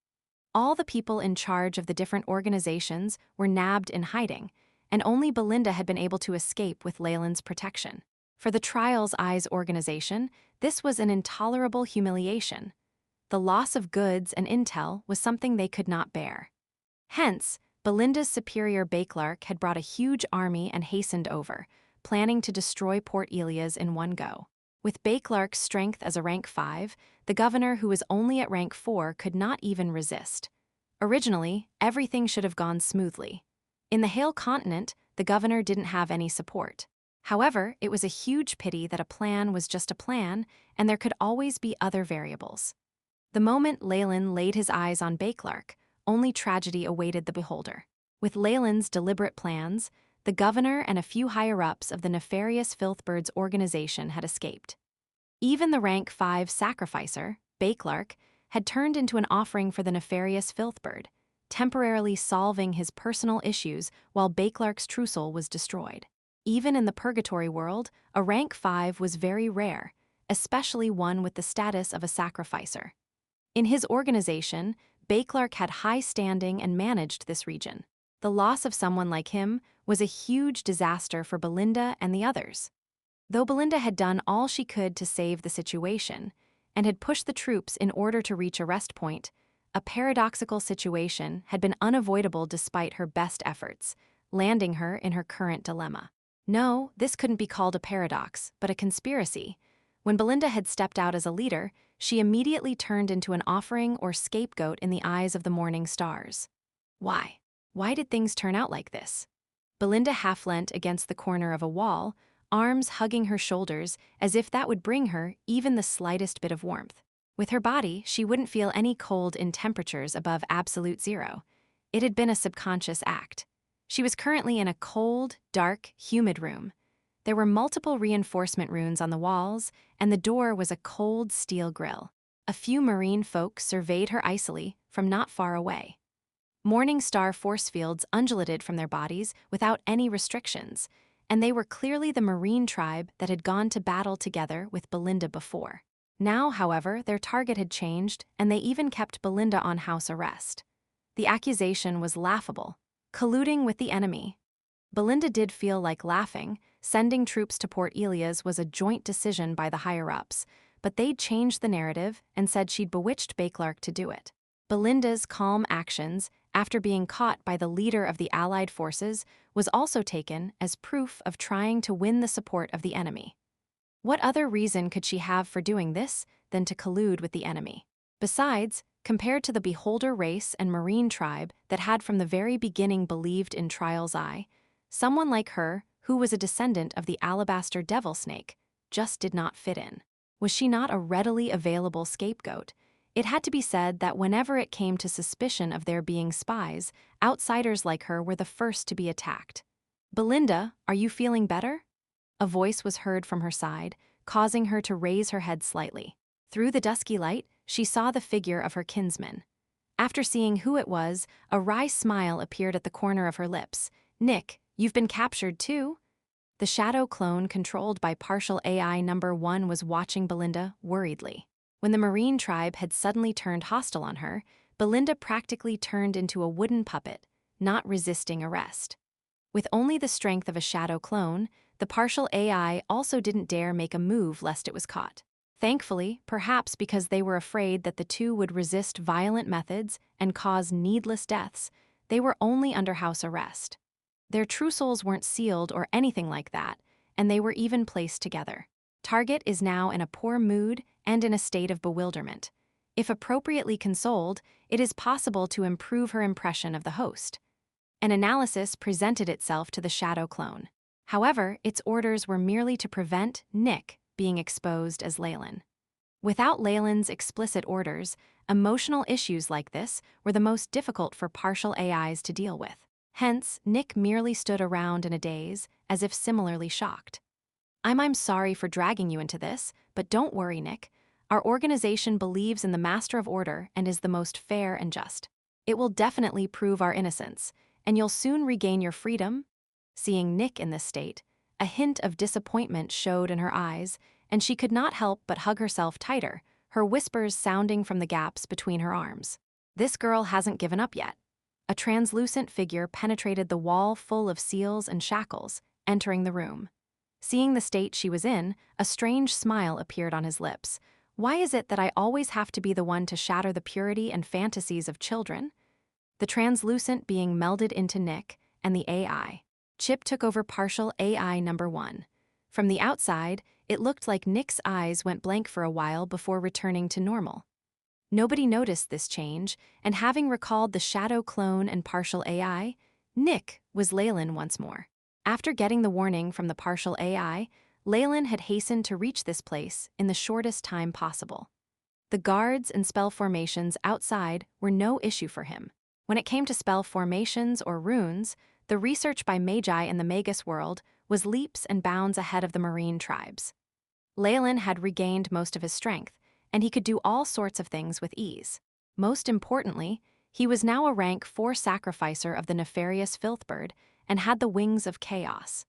All the people in charge of the different organizations were nabbed in hiding, and only Belinda had been able to escape with Leylin's protection. For the Trial's Eyes organization, this was an intolerable humiliation. The loss of goods and intel was something they could not bear. Hence, Belinda's superior Bakelark had brought a huge army and hastened over, planning to destroy Port Elia's in one go. With Bakelark's strength as a rank 5, the governor who was only at rank 4 could not even resist. Originally, everything should have gone smoothly. In the Hale continent, the governor didn't have any support. However, it was a huge pity that a plan was just a plan, and there could always be other variables. The moment Leylin laid his eyes on Bakelark, only tragedy awaited the beholder. With Leylin's deliberate plans, the governor and a few higher-ups of the nefarious Filthbird's organization had escaped. Even the rank 5 sacrificer, Bakelark, had turned into an offering for the nefarious Filthbird, temporarily solving his personal issues while Bakelark's trousseau was destroyed. Even in the purgatory world, a rank 5 was very rare, especially one with the status of a sacrificer. In his organization, Bakelark had high standing and managed this region. The loss of someone like him was a huge disaster for Belinda and the others. Though Belinda had done all she could to save the situation, and had pushed the troops in order to reach a rest point, a paradoxical situation had been unavoidable despite her best efforts, landing her in her current dilemma. No, this couldn't be called a paradox, but a conspiracy. When Belinda had stepped out as a leader, she immediately turned into an offering or scapegoat in the eyes of the morning stars. Why? Why did things turn out like this? Belinda half leant against the corner of a wall, arms hugging her shoulders as if that would bring her even the slightest bit of warmth. With her body, she wouldn't feel any cold in temperatures above absolute zero. It had been a subconscious act. She was currently in a cold, dark, humid room. There were multiple reinforcement runes on the walls, and the door was a cold steel grill. A few marine folk surveyed her icily from not far away. Morning star force fields undulated from their bodies without any restrictions, and they were clearly the marine tribe that had gone to battle together with Belinda before. Now, however, their target had changed, and they even kept Belinda on house arrest. The accusation was laughable, colluding with the enemy. Belinda did feel like laughing. Sending troops to Port Elias was a joint decision by the higher-ups, but they'd changed the narrative and said she'd bewitched Bakelark to do it. Belinda's calm actions, after being caught by the leader of the Allied forces, was also taken as proof of trying to win the support of the enemy. What other reason could she have for doing this than to collude with the enemy? Besides, compared to the Beholder race and Marine tribe that had from the very beginning believed in Trial's Eye, someone like her, who was a descendant of the Alabaster Devil Snake, just did not fit in. Was she not a readily available scapegoat? It had to be said that whenever it came to suspicion of there being spies, outsiders like her were the first to be attacked. "Belinda, are you feeling better?" A voice was heard from her side, causing her to raise her head slightly. Through the dusky light, she saw the figure of her kinsman. After seeing who it was, a wry smile appeared at the corner of her lips. "Nick, you've been captured too?" The shadow clone controlled by partial AI number 1 was watching Belinda worriedly. When the Marine tribe had suddenly turned hostile on her, Belinda practically turned into a wooden puppet, not resisting arrest. With only the strength of a shadow clone, the partial AI also didn't dare make a move lest it was caught. Thankfully, perhaps because they were afraid that the two would resist violent methods and cause needless deaths, they were only under house arrest. Their true souls weren't sealed or anything like that, and they were even placed together. Target is now in a poor mood and in a state of bewilderment. If appropriately consoled, it is possible to improve her impression of the host. An analysis presented itself to the shadow clone. However, its orders were merely to prevent Nick being exposed as Leylin. Without Leylin's explicit orders, emotional issues like this were the most difficult for partial AIs to deal with. Hence, Nick merely stood around in a daze, as if similarly shocked. I'm sorry for dragging you into this, but don't worry, Nick. Our organization believes in the Master of Order and is the most fair and just. It will definitely prove our innocence, and you'll soon regain your freedom." Seeing Nick in this state, a hint of disappointment showed in her eyes, and she could not help but hug herself tighter, her whispers sounding from the gaps between her arms. "This girl hasn't given up yet." A translucent figure penetrated the wall full of seals and shackles, entering the room. Seeing the state she was in, a strange smile appeared on his lips. "Why is it that I always have to be the one to shatter the purity and fantasies of children?" The translucent being melded into Nick and the AI. Chip took over partial AI number 1. From the outside, it looked like Nick's eyes went blank for a while before returning to normal. Nobody noticed this change, and having recalled the shadow clone and partial AI, Nick was Leylin once more. After getting the warning from the partial AI, Leylin had hastened to reach this place in the shortest time possible. The guards and spell formations outside were no issue for him. When it came to spell formations or runes, the research by Mage in the Magus World was leaps and bounds ahead of the Marine tribes. Leylin had regained most of his strength, and he could do all sorts of things with ease. Most importantly, he was now a rank 4 sacrificer of the nefarious Filthbird and had the wings of chaos.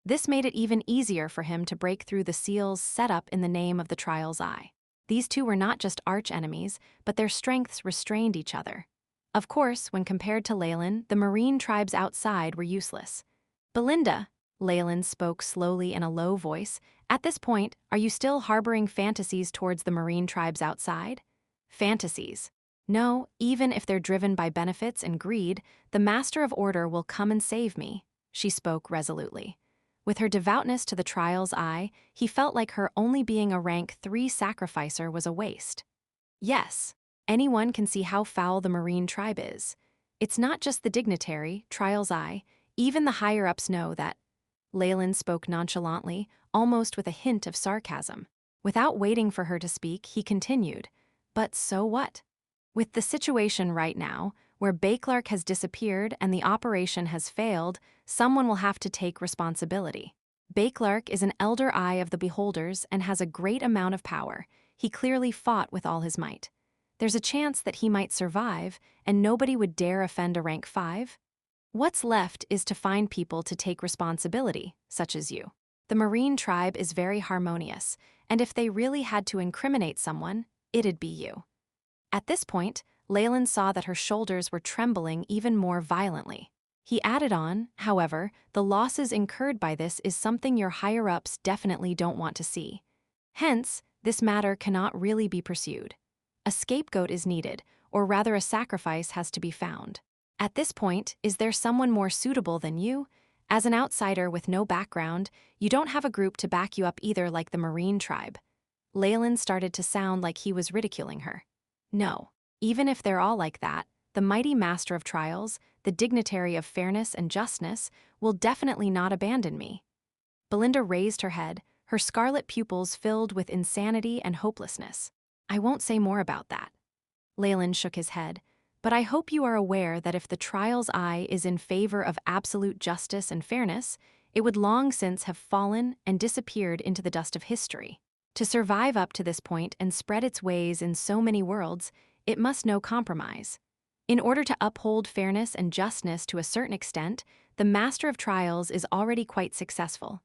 This made it even easier for him to break through the seals set up in the name of the Trial's Eye. These two were not just arch-enemies, but their strengths restrained each other. Of course, when compared to Leylin, the Marine tribes outside were useless. "Belinda," Leylin spoke slowly in a low voice, "at this point, are you still harboring fantasies towards the Marine tribes outside?" "Fantasies. No, even if they're driven by benefits and greed, the Master of Order will come and save me," she spoke resolutely. With her devoutness to the Trial's Eye, he felt like her only being a rank 3 sacrificer was a waste. Yes, anyone can see how foul the Marine tribe is. It's not just the dignitary, Trial's Eye, even the higher-ups know that. Leylin spoke nonchalantly, almost with a hint of sarcasm. Without waiting for her to speak, he continued, "But so what? With the situation right now, where Bakelark has disappeared and the operation has failed, someone will have to take responsibility. Bakelark is an elder eye of the beholders and has a great amount of power. He clearly fought with all his might. There's a chance that he might survive, and nobody would dare offend a rank 5. What's left is to find people to take responsibility, such as you. The Marine tribe is very harmonious, and if they really had to incriminate someone, it'd be you." At this point, Leylin saw that her shoulders were trembling even more violently. He added on, "However, the losses incurred by this is something your higher-ups definitely don't want to see. Hence, this matter cannot really be pursued. A scapegoat is needed, or rather a sacrifice has to be found. At this point, is there someone more suitable than you? As an outsider with no background, you don't have a group to back you up either like the Marine tribe." Leylin started to sound like he was ridiculing her. "No, even if they're all like that, the mighty master of trials, the dignitary of fairness and justness, will definitely not abandon me." Belinda raised her head, her scarlet pupils filled with insanity and hopelessness. "I won't say more about that." Leylin shook his head. "But I hope you are aware that if the trial's eye is in favor of absolute justice and fairness, it would long since have fallen and disappeared into the dust of history. To survive up to this point and spread its ways in so many worlds, it must know compromise. In order to uphold fairness and justness to a certain extent, the Master of Trials is already quite successful."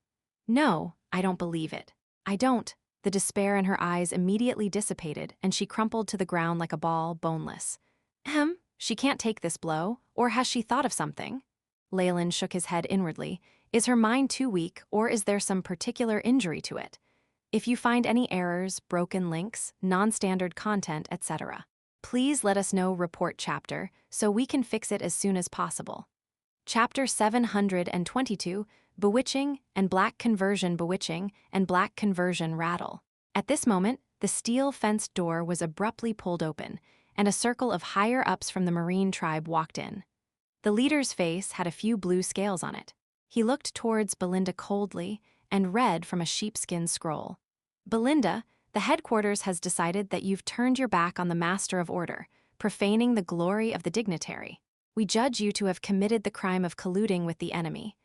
"No, I don't believe it. I don't." The despair in her eyes immediately dissipated, and she crumpled to the ground like a ball, boneless. She can't take this blow, or has she thought of something?" Leylin shook his head inwardly. "Is her mind too weak, or is there some particular injury to it? If you find any errors, broken links, non-standard content, etc., please let us know. Report chapter, so we can fix it as soon as possible." Chapter 722, Bewitching and Black Conversion. Bewitching and Black Conversion rattle. At this moment, the steel-fenced door was abruptly pulled open, and a circle of higher-ups from the Marine tribe walked in. The leader's face had a few blue scales on it. He looked towards Belinda coldly and read from a sheepskin scroll. "Belinda, the headquarters has decided that you've turned your back on the Master of Order, profaning the glory of the dignitary. We judge you to have committed the crime of colluding with the enemy."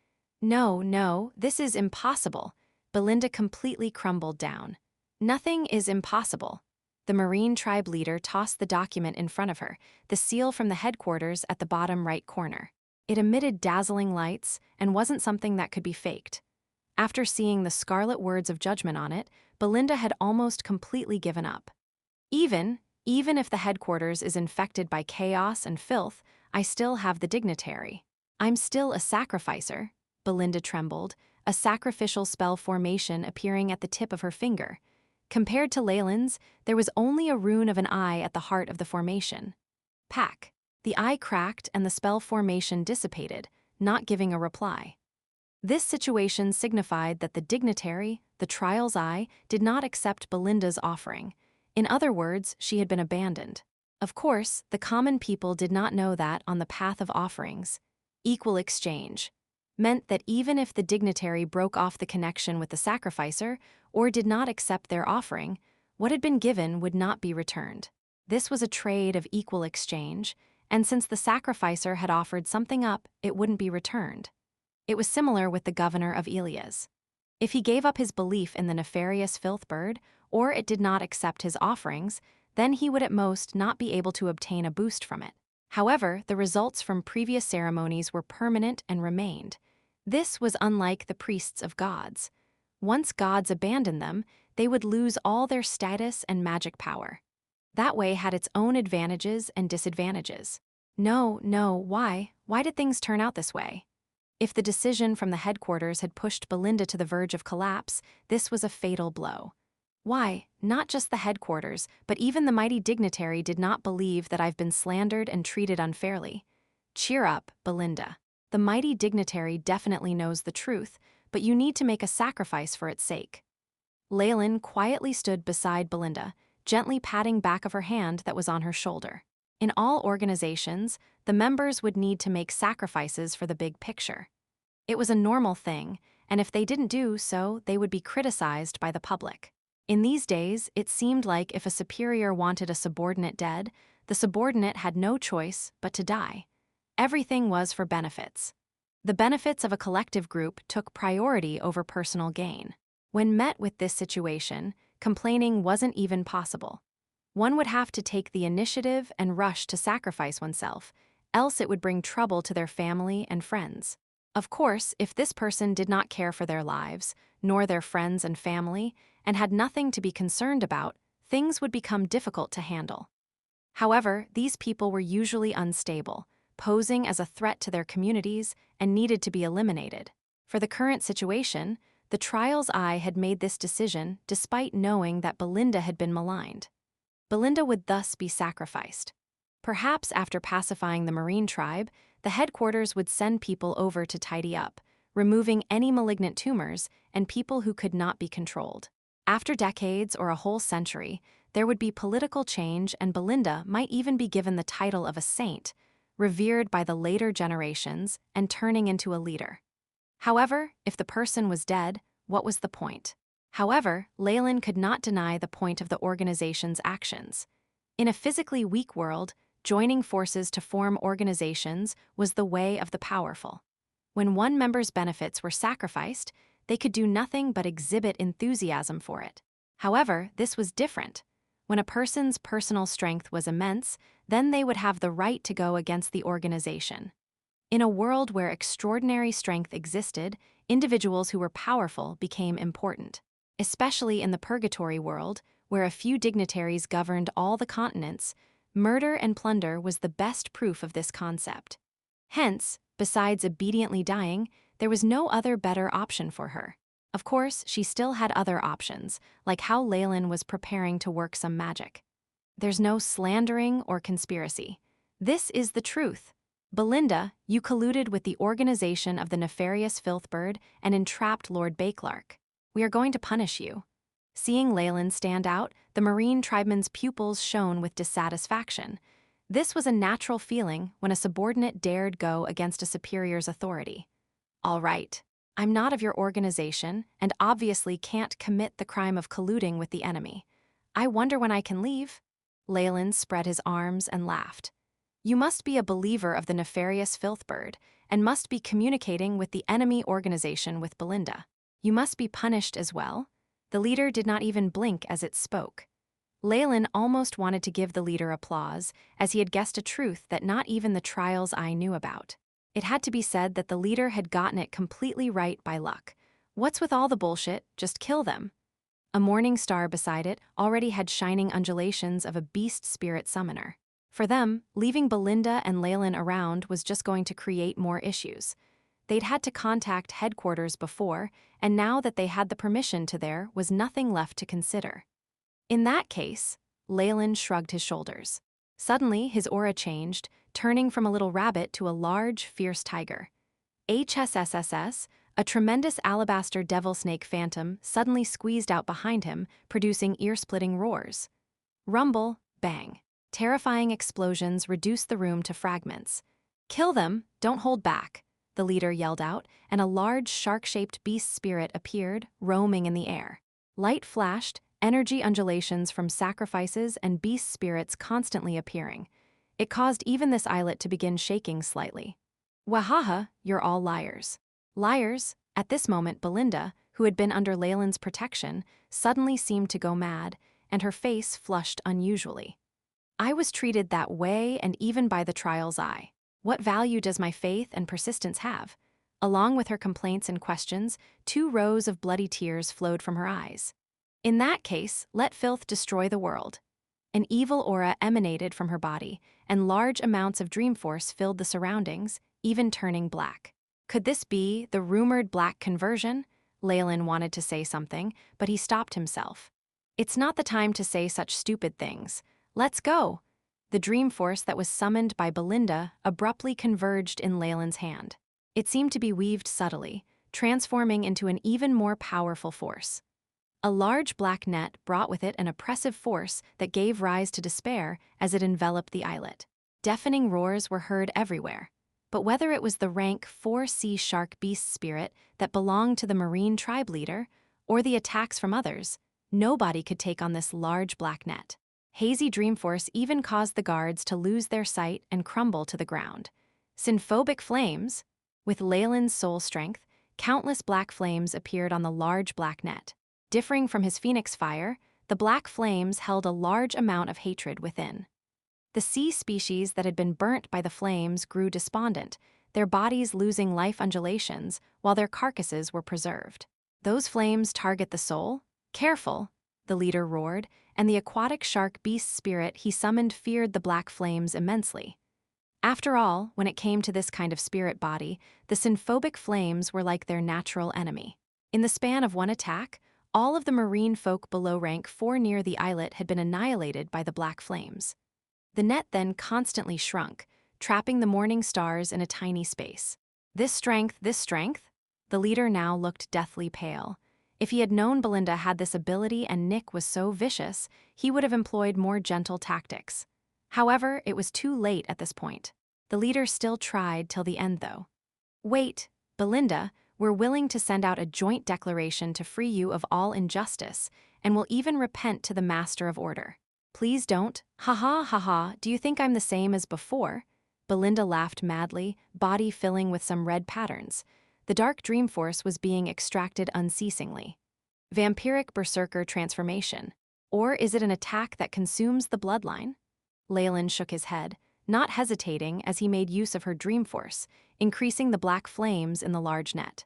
No, this is impossible." Belinda completely crumbled down. "Nothing is impossible." The Marine tribe leader tossed the document in front of her, the seal from the headquarters at the bottom right corner. It emitted dazzling lights and wasn't something that could be faked. After seeing the scarlet words of judgment on it, Belinda had almost completely given up. Even if the headquarters is infected by chaos and filth, I still have the dignitary. I'm still a sacrificer." Belinda trembled, a sacrificial spell formation appearing at the tip of her finger. Compared to Leylin's, there was only a rune of an eye at the heart of the formation. Pack. The eye cracked and the spell formation dissipated, not giving a reply. This situation signified that the dignitary, the trial's eye, did not accept Belinda's offering. In other words, she had been abandoned. Of course, the common people did not know that on the path of offerings. Equal exchange meant that even if the dignitary broke off the connection with the sacrificer or did not accept their offering, what had been given would not be returned. This was a trade of equal exchange, and since the sacrificer had offered something up, it wouldn't be returned. It was similar with the governor of Elias. If he gave up his belief in the nefarious filth bird, or it did not accept his offerings, then he would at most not be able to obtain a boost from it. However, the results from previous ceremonies were permanent and remained. This was unlike the priests of gods. Once gods abandoned them, they would lose all their status and magic power. That way had its own advantages and disadvantages. No, why? Why did things turn out this way? If the decision from the headquarters had pushed Belinda to the verge of collapse, this was a fatal blow. Why, not just the headquarters, but even the mighty dignitary did not believe that I've been slandered and treated unfairly. Cheer up, Belinda. The mighty dignitary definitely knows the truth, but you need to make a sacrifice for its sake. Leylin quietly stood beside Belinda, gently patting back of her hand that was on her shoulder. In all organizations, the members would need to make sacrifices for the big picture. It was a normal thing, and if they didn't do so, they would be criticized by the public. In these days, it seemed like if a superior wanted a subordinate dead, the subordinate had no choice but to die. Everything was for benefits. The benefits of a collective group took priority over personal gain. When met with this situation, complaining wasn't even possible. One would have to take the initiative and rush to sacrifice oneself, else it would bring trouble to their family and friends. Of course, if this person did not care for their lives, nor their friends and family, and had nothing to be concerned about, things would become difficult to handle. However, these people were usually unstable, posing as a threat to their communities and needed to be eliminated. For the current situation, the Trial's Eye had made this decision despite knowing that Belinda had been maligned. Belinda would thus be sacrificed. Perhaps after pacifying the Marine tribe, the headquarters would send people over to tidy up, removing any malignant tumors and people who could not be controlled. After decades or a whole century, there would be political change and Belinda might even be given the title of a saint, revered by the later generations and turning into a leader. However, if the person was dead, what was the point? However, Leylin could not deny the point of the organization's actions. In a physically weak world, joining forces to form organizations was the way of the powerful. When one member's benefits were sacrificed, they could do nothing but exhibit enthusiasm for it. However, this was different. When a person's personal strength was immense, then they would have the right to go against the organization. In a world where extraordinary strength existed, individuals who were powerful became important. Especially in the purgatory world, where a few dignitaries governed all the continents, murder and plunder was the best proof of this concept. Hence, besides obediently dying, there was no other better option for her. Of course, she still had other options, like how Leylin was preparing to work some magic. There's no slandering or conspiracy. This is the truth. Belinda, you colluded with the organization of the nefarious Filthbird and entrapped Lord Bakelark. We are going to punish you. Seeing Leylin stand out, the Marine tribeman's pupils shone with dissatisfaction. This was a natural feeling when a subordinate dared go against a superior's authority. All right, I'm not of your organization and obviously can't commit the crime of colluding with the enemy. I wonder when I can leave? Leylin spread his arms and laughed. You must be a believer of the nefarious Filthbird and must be communicating with the enemy organization with Belinda. You must be punished as well. The leader did not even blink as it spoke. Leylin almost wanted to give the leader applause, as he had guessed a truth that not even the Trial's Eye knew about. It had to be said that the leader had gotten it completely right by luck. What's with all the bullshit? Just kill them. A morning star beside it already had shining undulations of a beast spirit summoner. For them, leaving Belinda and Leylin around was just going to create more issues. They'd had to contact headquarters before, and now that they had the permission to there was nothing left to consider. In that case, Leylin shrugged his shoulders. Suddenly, his aura changed, turning from a little rabbit to a large, fierce tiger. HSSSS, a tremendous alabaster devil snake phantom, suddenly squeezed out behind him, producing ear-splitting roars. Rumble, bang. Terrifying explosions reduced the room to fragments. Kill them, don't hold back, the leader yelled out, and a large shark-shaped beast spirit appeared, roaming in the air. Light flashed, energy undulations from sacrifices and beast spirits constantly appearing. It caused even this islet to begin shaking slightly. Wahaha, you're all liars. Liars? At this moment, Belinda, who had been under Leylin's protection, suddenly seemed to go mad, and her face flushed unusually. I was treated that way and even by the Trial's Eye. What value does my faith and persistence have? Along with her complaints and questions, 2 rows of bloody tears flowed from her eyes. In that case, let filth destroy the world. An evil aura emanated from her body, and large amounts of dream force filled the surroundings, even turning black. Could this be the rumored black conversion? Leylin wanted to say something, but he stopped himself. It's not the time to say such stupid things. Let's go. The dream force that was summoned by Belinda abruptly converged in Leylin's hand. It seemed to be weaved subtly, transforming into an even more powerful force. A large black net brought with it an oppressive force that gave rise to despair as it enveloped the islet. Deafening roars were heard everywhere. But whether it was the rank 4 sea shark beast spirit that belonged to the marine tribe leader, or the attacks from others, nobody could take on this large black net. Hazy Dreamforce even caused the guards to lose their sight and crumble to the ground. Synphobic flames. With Leylin's soul strength, countless black flames appeared on the large black net. Differing from his phoenix fire, the black flames held a large amount of hatred within. The sea species that had been burnt by the flames grew despondent, their bodies losing life undulations while their carcasses were preserved. Those flames target the soul? Careful, the leader roared, and the aquatic shark beast spirit he summoned feared the black flames immensely. After all, when it came to this kind of spirit body, the synphobic flames were like their natural enemy. In the span of one attack, all of the marine folk below rank 4 near the islet had been annihilated by the black flames. The net then constantly shrunk, trapping the morning stars in a tiny space. This strength? The leader now looked deathly pale. If he had known Belinda had this ability and Nick was so vicious, he would have employed more gentle tactics. However, it was too late at this point. The leader still tried till the end, though. Wait, Belinda, we're willing to send out a joint declaration to free you of all injustice, and will even repent to the Master of Order. Please don't. Ha, do you think I'm the same as before? Belinda laughed madly, body filling with some red patterns. The dark dream force was being extracted unceasingly. Vampiric berserker transformation. Or is it an attack that consumes the bloodline? Leylin shook his head, not hesitating as he made use of her dream force, increasing the black flames in the large net.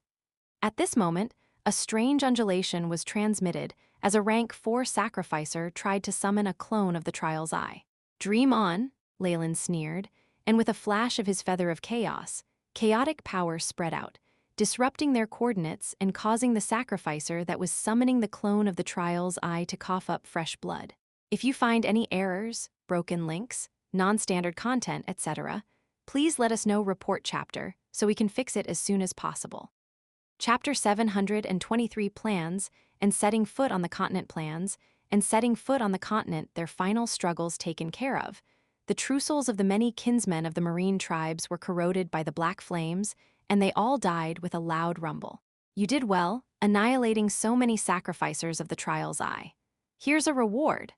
At this moment, a strange undulation was transmitted as a rank 4 sacrificer tried to summon a clone of the Trial's Eye. Dream on, Leylin sneered, and with a flash of his feather of chaos, chaotic power spread out, disrupting their coordinates and causing the sacrificer that was summoning the clone of the Trial's Eye to cough up fresh blood. If you find any errors, broken links, non-standard content, etc., please let us know report chapter so we can fix it as soon as possible. Chapter 723 Plans and Setting Foot on the Continent. Plans and setting foot on the continent, their final struggles taken care of. The trousseaux of the many kinsmen of the marine tribes were corroded by the black flames, and they all died with a loud rumble. You did well, annihilating so many sacrificers of the Trial's Eye. Here's a reward.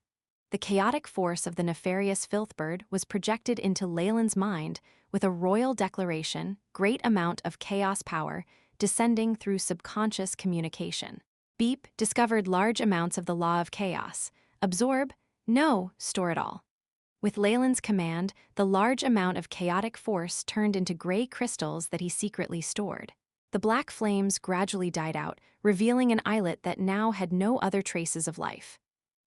The chaotic force of the nefarious Filthbird was projected into Leylin's mind with a royal declaration, great amount of chaos power, descending through subconscious communication. Beep discovered large amounts of the law of chaos. Absorb? No, store it all. With Leylin's command, the large amount of chaotic force turned into gray crystals that he secretly stored. The black flames gradually died out, revealing an islet that now had no other traces of life.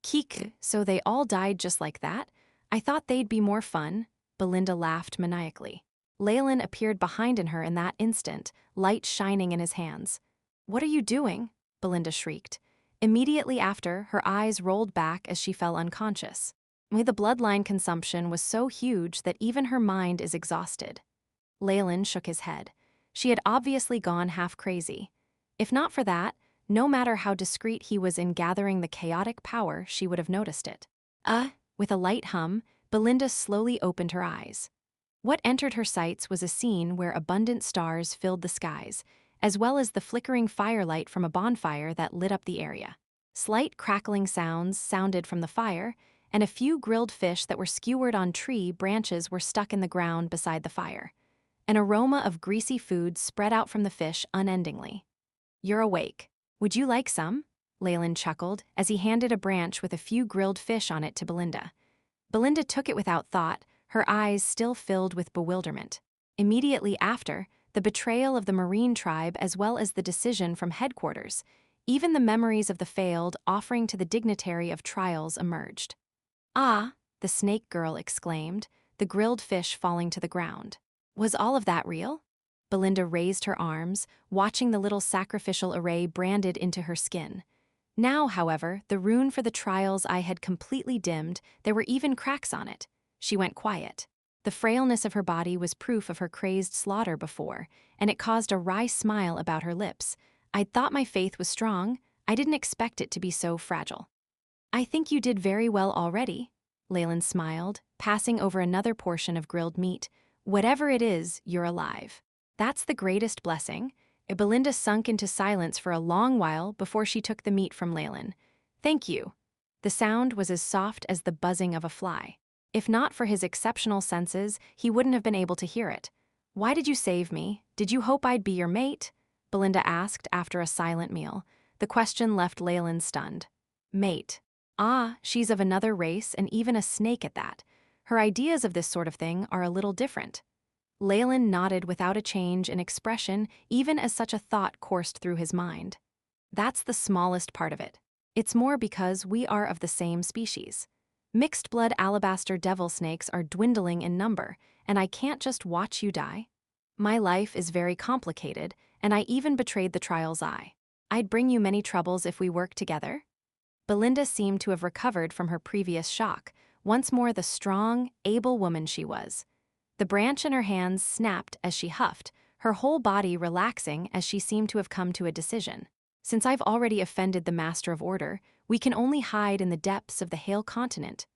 Keek, so they all died just like that? I thought they'd be more fun. Belinda laughed maniacally. Leylin appeared behind her in that instant, light shining in his hands. What are you doing? Belinda shrieked. Immediately after, her eyes rolled back as she fell unconscious. The bloodline consumption was so huge that even her mind is exhausted. Leylin shook his head. She had obviously gone half crazy. If not for that, no matter how discreet he was in gathering the chaotic power, she would have noticed it. With a light hum, Belinda slowly opened her eyes. What entered her sights was a scene where abundant stars filled the skies, as well as the flickering firelight from a bonfire that lit up the area. Slight crackling sounds sounded from the fire, and a few grilled fish that were skewered on tree branches were stuck in the ground beside the fire. An aroma of greasy food spread out from the fish unendingly. You're awake. Would you like some? Leylin chuckled as he handed a branch with a few grilled fish on it to Belinda. Belinda took it without thought, her eyes still filled with bewilderment. Immediately after, the betrayal of the marine tribe as well as the decision from headquarters, even the memories of the failed offering to the dignitary of trials emerged. Ah, the snake girl exclaimed, the grilled fish falling to the ground. Was all of that real? Belinda raised her arms, watching the little sacrificial array branded into her skin. Now, however, the rune for the Trial's Eye had completely dimmed, there were even cracks on it. She went quiet. The frailness of her body was proof of her crazed slaughter before, and it caused a wry smile about her lips. I'd thought my faith was strong, I didn't expect it to be so fragile. I think you did very well already, Leylin smiled, passing over another portion of grilled meat. Whatever it is, you're alive. That's the greatest blessing. Belinda sunk into silence for a long while before she took the meat from Leylin. Thank you. The sound was as soft as the buzzing of a fly. If not for his exceptional senses, he wouldn't have been able to hear it. Why did you save me? Did you hope I'd be your mate? Belinda asked after a silent meal. The question left Leylin stunned. Mate. Ah, she's of another race and even a snake at that. Her ideas of this sort of thing are a little different. Leylin nodded without a change in expression, even as such a thought coursed through his mind. That's the smallest part of it. It's more because we are of the same species. Mixed-blood alabaster devil snakes are dwindling in number, and I can't just watch you die. My life is very complicated, and I even betrayed the trial's eye. I'd bring you many troubles if we worked together. Belinda seemed to have recovered from her previous shock, once more the strong, able woman she was. The branch in her hands snapped as she huffed, her whole body relaxing as she seemed to have come to a decision. Since I've already offended the Master of Order, we can only hide in the depths of the Hale Continent.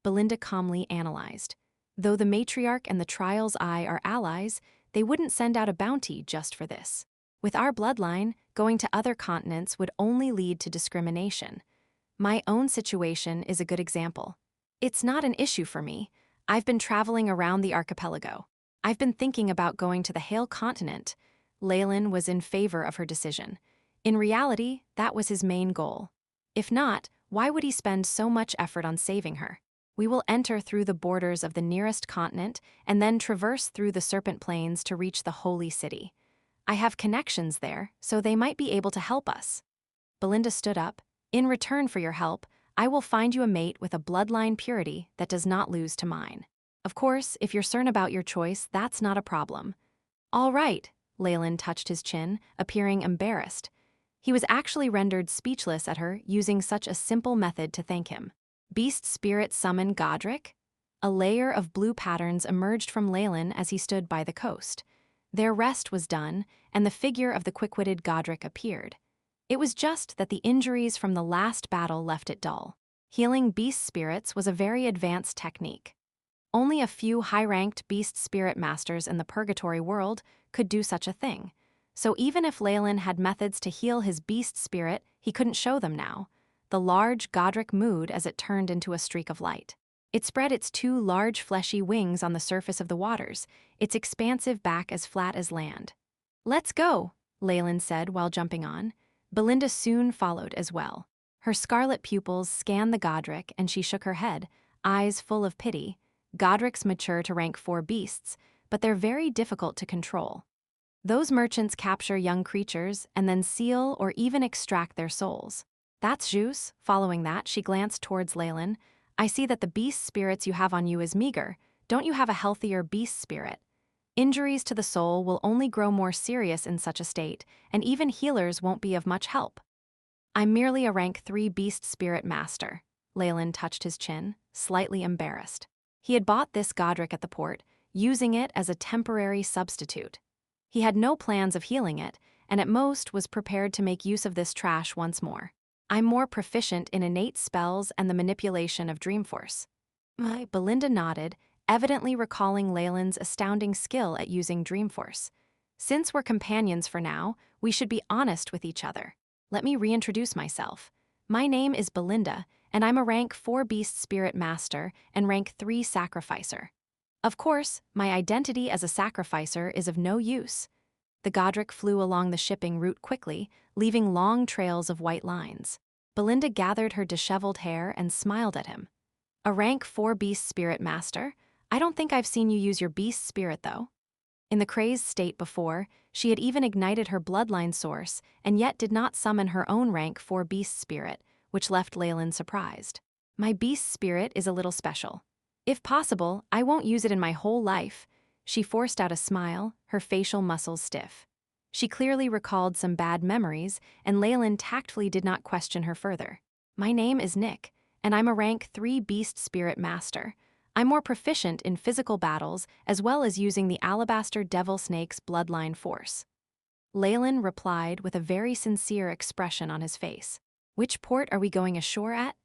Belinda calmly analyzed. Though the matriarch and the Trial's Eye are allies, they wouldn't send out a bounty just for this. With our bloodline, going to other continents would only lead to discrimination. My own situation is a good example. It's not an issue for me. I've been traveling around the archipelago. I've been thinking about going to the Hale Continent. Leylin was in favor of her decision. In reality, that was his main goal. If not, why would he spend so much effort on saving her? We will enter through the borders of the nearest continent and then traverse through the Serpent Plains to reach the Holy City. I have connections there, so they might be able to help us. Belinda stood up. In return for your help, I will find you a mate with a bloodline purity that does not lose to mine. Of course, if you're certain about your choice, that's not a problem. All right, Leylin touched his chin, appearing embarrassed. He was actually rendered speechless at her using such a simple method to thank him. Beast Spirit Summon Godric? A layer of blue patterns emerged from Leylin as he stood by the coast. Their rest was done, and the figure of the quick-witted Godric appeared. It was just that the injuries from the last battle left it dull. Healing beast spirits was a very advanced technique. Only a few high-ranked beast spirit masters in the Purgatory world could do such a thing. So even if Leylin had methods to heal his beast spirit, he couldn't show them now. The large Godric moved as it turned into a streak of light. It spread its two large fleshy wings on the surface of the waters, its expansive back as flat as land. Let's go, Leylin said while jumping on. Belinda soon followed as well. Her scarlet pupils scanned the Godric and she shook her head, eyes full of pity. Godrics mature to rank 4 beasts, but they're very difficult to control. Those merchants capture young creatures and then seal or even extract their souls. That's Zeus. Following that, she glanced towards Leylin. I see that the beast spirits you have on you is meager. Don't you have a healthier beast spirit? Injuries to the soul will only grow more serious in such a state, and even healers won't be of much help. I'm merely a rank 3 beast spirit master. Leylin touched his chin, slightly embarrassed. He had bought this Godric at the port, using it as a temporary substitute. He had no plans of healing it, and at most was prepared to make use of this trash once more. I'm more proficient in innate spells and the manipulation of Dreamforce. Belinda nodded, evidently recalling Leylin's astounding skill at using Dreamforce. Since we're companions for now, we should be honest with each other. Let me reintroduce myself. My name is Belinda, and I'm a rank 4 beast spirit master and rank 3 sacrificer. Of course, my identity as a sacrificer is of no use. The Godric flew along the shipping route quickly, leaving long trails of white lines. Belinda gathered her disheveled hair and smiled at him. A rank 4 beast spirit master? I don't think I've seen you use your beast spirit, though. In the crazed state before, she had even ignited her bloodline source and yet did not summon her own rank 4 beast spirit, which left Leylin surprised. My beast spirit is a little special. If possible, I won't use it in my whole life. She forced out a smile, her facial muscles stiff. She clearly recalled some bad memories, and Leylin tactfully did not question her further. My name is Nick, and I'm a rank 3 beast spirit master. I'm more proficient in physical battles as well as using the alabaster devil snake's bloodline force. Leylin replied with a very sincere expression on his face. Which port are we going ashore at?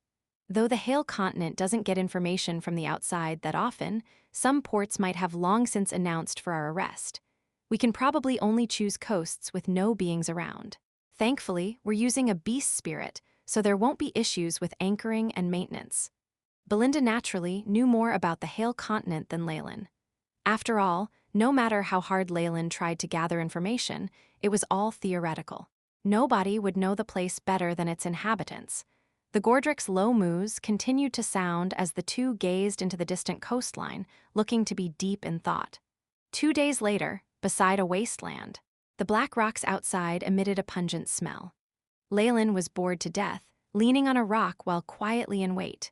Though the Hale continent doesn't get information from the outside that often, some ports might have long since announced for our arrest. We can probably only choose coasts with no beings around. Thankfully, we're using a beast spirit, so there won't be issues with anchoring and maintenance. Belinda naturally knew more about the Hale continent than Leylin. After all, no matter how hard Leylin tried to gather information, it was all theoretical. Nobody would know the place better than its inhabitants. The Gordrick's low moos continued to sound as the two gazed into the distant coastline, looking to be deep in thought. 2 days later, beside a wasteland, the black rocks outside emitted a pungent smell. Leylin was bored to death, leaning on a rock while quietly in wait.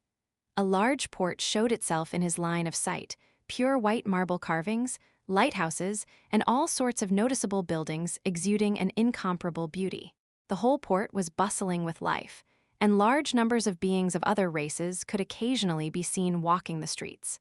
A large port showed itself in his line of sight, pure white marble carvings, lighthouses, and all sorts of noticeable buildings exuding an incomparable beauty. The whole port was bustling with life, and large numbers of beings of other races could occasionally be seen walking the streets.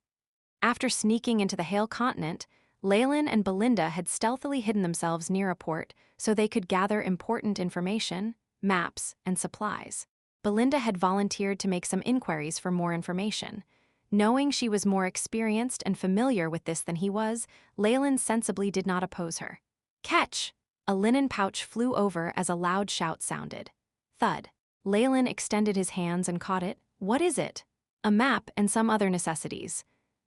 After sneaking into the Hale continent, Leylin and Belinda had stealthily hidden themselves near a port so they could gather important information, maps, and supplies. Belinda had volunteered to make some inquiries for more information. Knowing she was more experienced and familiar with this than he was, Leylin sensibly did not oppose her. Catch! A linen pouch flew over as a loud shout sounded. Thud. Leylin extended his hands and caught it. What is it? A map and some other necessities.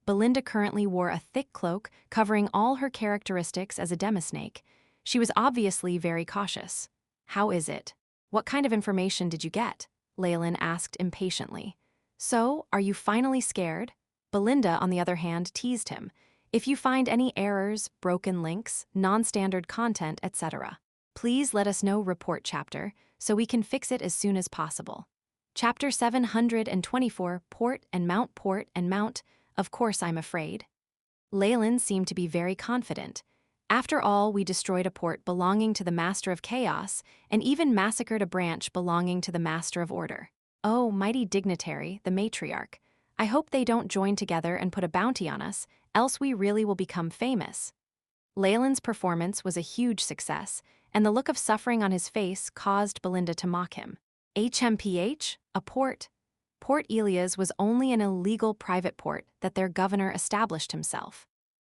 Belinda currently wore a thick cloak covering all her characteristics as a demisnake. She was obviously very cautious. How is it? What kind of information did you get? Leylin asked impatiently. So, are you finally scared? Belinda, on the other hand, teased him. If you find any errors, broken links, non-standard content, etc., please let us know. Report chapter, so we can fix it as soon as possible. Chapter 724, Port and Mount. Of course I'm afraid. Leylin seemed to be very confident. After all, we destroyed a port belonging to the Master of Chaos, and even massacred a branch belonging to the Master of Order. Oh, mighty dignitary, the matriarch. I hope they don't join together and put a bounty on us, else we really will become famous. Leylin's performance was a huge success, and the look of suffering on his face caused Belinda to mock him. HMPH? A port? Port Elias was only an illegal private port that their governor established himself.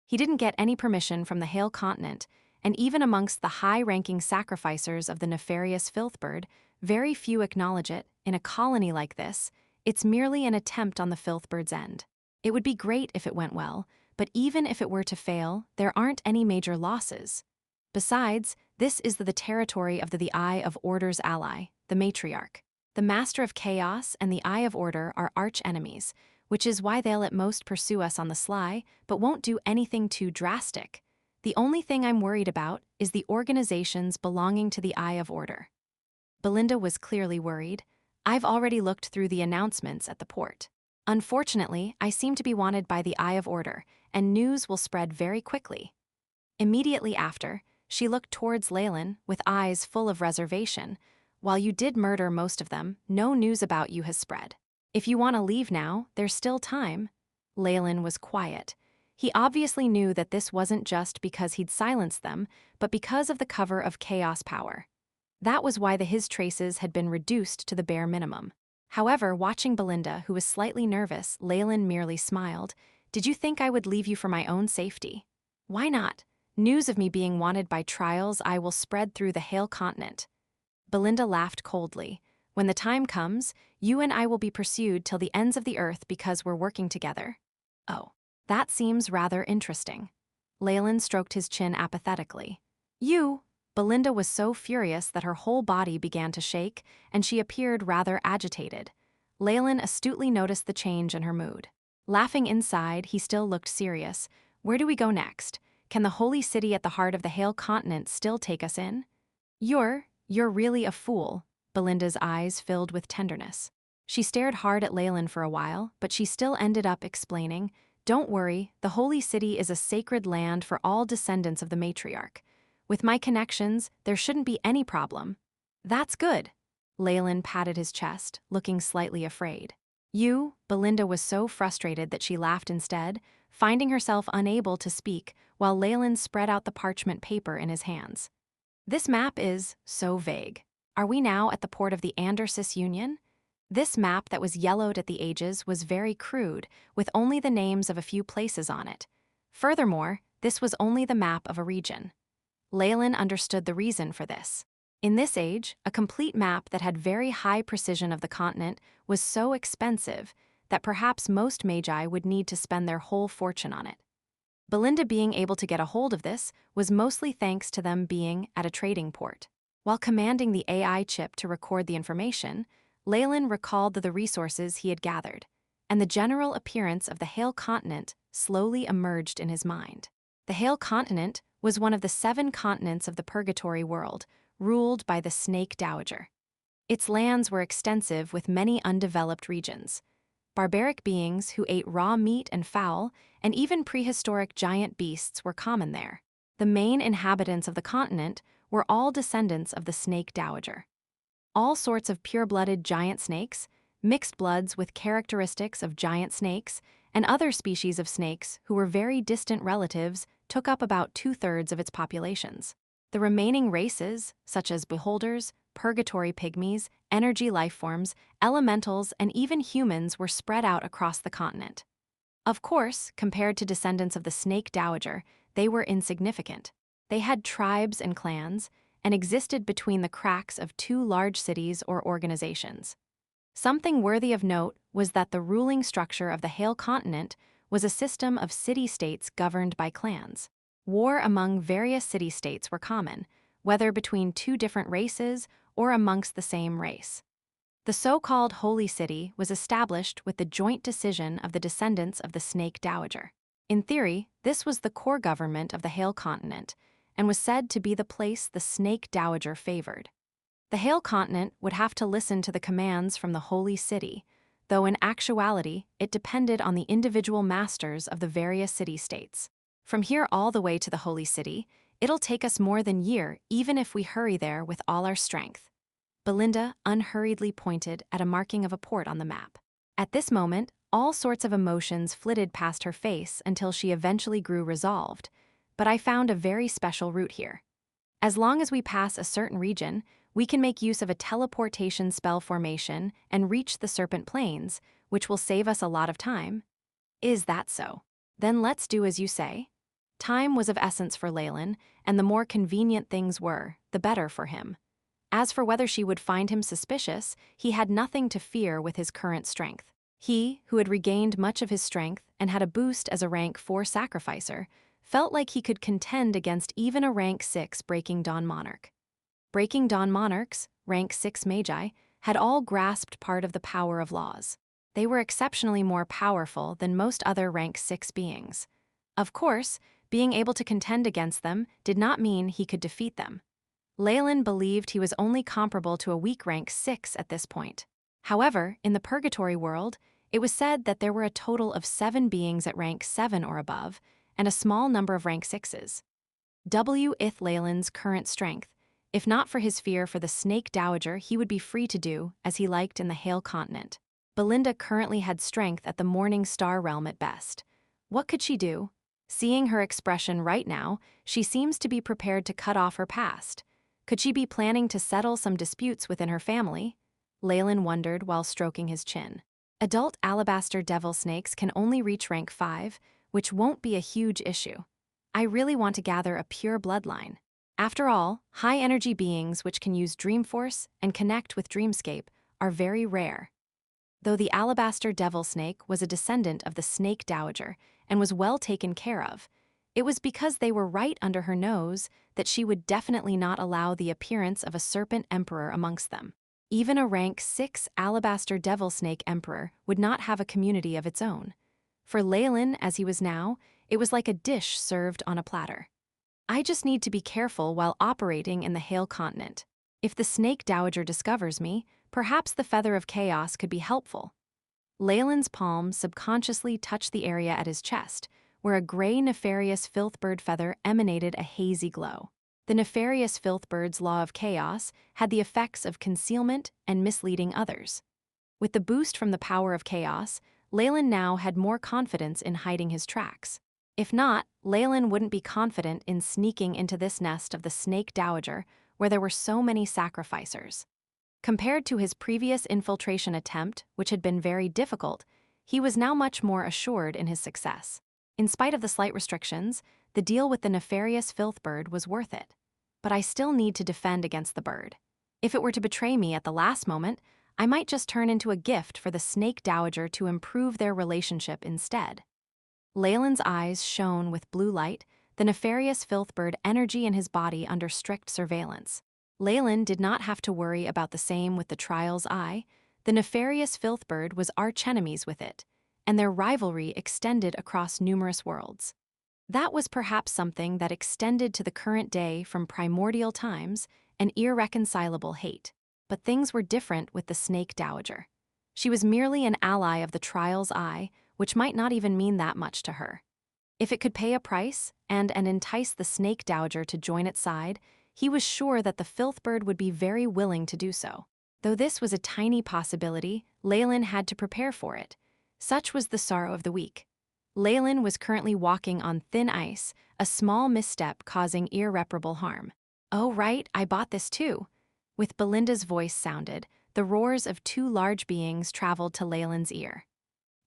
He didn't get any permission from the Hale continent, and even amongst the high-ranking sacrificers of the nefarious Filthbird, very few acknowledge it. In a colony like this, it's merely an attempt on the Filthbird's end. It would be great if it went well, but even if it were to fail, there aren't any major losses. Besides, this is the territory of the Eye of Order's ally, the matriarch. The Master of Chaos and the Eye of Order are arch-enemies, which is why they'll at most pursue us on the sly, but won't do anything too drastic. The only thing I'm worried about is the organizations belonging to the Eye of Order. Belinda was clearly worried. I've already looked through the announcements at the port. Unfortunately, I seem to be wanted by the Eye of Order, and news will spread very quickly. Immediately after, she looked towards Leylin with eyes full of reservation. While you did murder most of them, no news about you has spread. If you want to leave now, there's still time. Leylin was quiet. He obviously knew that this wasn't just because he'd silenced them, but because of the cover of chaos power. That was why his traces had been reduced to the bare minimum. However, watching Belinda, who was slightly nervous, Leylin merely smiled. Did you think I would leave you for my own safety? Why not? News of me being wanted by trials I will spread through the Hale continent. Belinda laughed coldly. When the time comes, you and I will be pursued till the ends of the earth because we're working together. Oh, that seems rather interesting. Leylin stroked his chin apathetically. You? Belinda was so furious that her whole body began to shake, and she appeared rather agitated. Leylin astutely noticed the change in her mood. Laughing inside, he still looked serious. Where do we go next? Can the holy city at the heart of the Hale continent still take us in? You're really a fool. Belinda's eyes filled with tenderness. She stared hard at Leylin for a while, but she still ended up explaining, Don't worry, the holy city is a sacred land for all descendants of the matriarch. With my connections, there shouldn't be any problem. That's good. Leylin patted his chest, looking slightly afraid. Belinda was so frustrated that she laughed instead, finding herself unable to speak while Leylin spread out the parchment paper in his hands. This map is so vague. Are we now at the port of the Andersis Union? This map that was yellowed at the edges was very crude, with only the names of a few places on it. Furthermore, this was only the map of a region. Leylin understood the reason for this. In this age, a complete map that had very high precision of the continent was so expensive that perhaps most magi would need to spend their whole fortune on it. Belinda being able to get a hold of this was mostly thanks to them being at a trading port. While commanding the AI chip to record the information, Leylin recalled the resources he had gathered, and the general appearance of the Hale continent slowly emerged in his mind. The Hale continent was one of the 7 continents of the Purgatory world, ruled by the Snake Dowager. Its lands were extensive with many undeveloped regions. Barbaric beings who ate raw meat and fowl, and even prehistoric giant beasts were common there. The main inhabitants of the continent were all descendants of the Snake Dowager. All sorts of pure-blooded giant snakes, mixed bloods with characteristics of giant snakes, and other species of snakes who were very distant relatives took up about 2/3 of its populations. The remaining races, such as beholders, purgatory pygmies, energy lifeforms, elementals, and even humans were spread out across the continent. Of course, compared to descendants of the Snake Dowager, they were insignificant. They had tribes and clans, and existed between the cracks of 2 large cities or organizations. Something worthy of note was that the ruling structure of the Hale continent was a system of city-states governed by clans. War among various city-states were common, whether between 2 different races or amongst the same race. The so-called Holy City was established with the joint decision of the descendants of the Snake Dowager. In theory, this was the core government of the Hale continent, and was said to be the place the Snake Dowager favored. The Hale continent would have to listen to the commands from the Holy City, though in actuality it depended on the individual masters of the various city-states. From here all the way to the Holy City, it'll take us more than a year even if we hurry there with all our strength. Belinda unhurriedly pointed at a marking of a port on the map. At this moment, all sorts of emotions flitted past her face until she eventually grew resolved. But I found a very special route here. As long as we pass a certain region, we can make use of a teleportation spell formation and reach the Serpent Plains, which will save us a lot of time. Is that so? Then let's do as you say. Time was of essence for Leylin, and the more convenient things were, the better for him. As for whether she would find him suspicious, he had nothing to fear with his current strength. He, who had regained much of his strength and had a boost as a rank 4 sacrificer, felt like he could contend against even a rank 6 Breaking Dawn Monarch. Breaking Dawn Monarchs, rank 6 Magi, had all grasped part of the power of laws. They were exceptionally more powerful than most other rank 6 beings. Of course, being able to contend against them did not mean he could defeat them. Leylin believed he was only comparable to a weak rank 6 at this point. However, in the Purgatory world, it was said that there were a total of 7 beings at rank 7 or above, and a small number of rank 6s. With Leylin's current strength, if not for his fear for the Snake Dowager, he would be free to do as he liked in the Hale continent. Belinda currently had strength at the Morning Star realm at best. What could she do? Seeing her expression right now, she seems to be prepared to cut off her past. Could she be planning to settle some disputes within her family? Leylin wondered while stroking his chin. Adult alabaster devil snakes can only reach rank 5, which won't be a huge issue. I really want to gather a pure bloodline. After all, high-energy beings which can use Dreamforce and connect with Dreamscape are very rare. Though the alabaster devil snake was a descendant of the Snake Dowager and was well taken care of, it was because they were right under her nose that she would definitely not allow the appearance of a serpent emperor amongst them. Even a rank 6 alabaster devil snake emperor would not have a community of its own. For Leylin, as he was now, it was like a dish served on a platter. I just need to be careful while operating in the Hale continent. If the Snake Dowager discovers me, perhaps the Feather of Chaos could be helpful. Leylin's palm subconsciously touched the area at his chest, where a gray nefarious filthbird feather emanated a hazy glow. The nefarious filthbird's law of chaos had the effects of concealment and misleading others. With the boost from the power of chaos, Leylin now had more confidence in hiding his tracks. If not, Leylin wouldn't be confident in sneaking into this nest of the Snake Dowager, where there were so many sacrificers. Compared to his previous infiltration attempt, which had been very difficult, he was now much more assured in his success. In spite of the slight restrictions, the deal with the nefarious filth bird was worth it. But I still need to defend against the bird. If it were to betray me at the last moment, I might just turn into a gift for the snake dowager to improve their relationship instead. Leylin's eyes shone with blue light, the nefarious filth bird energy in his body under strict surveillance. Leylin did not have to worry about the same with the trial's eye. The nefarious filth bird was archenemies with it, and their rivalry extended across numerous worlds. That was perhaps something that extended to the current day from primordial times, an irreconcilable hate. But things were different with the snake dowager. She was merely an ally of the trial's eye, which might not even mean that much to her. If it could pay a price and entice the snake dowager to join its side, he was sure that the filth bird would be very willing to do so. Though this was a tiny possibility, Leylin had to prepare for it. Such was the sorrow of the week. Leylin was currently walking on thin ice, a small misstep causing irreparable harm. "Oh right, I bought this too." With Belinda's voice sounded, the roars of two large beings traveled to Leylin's ear.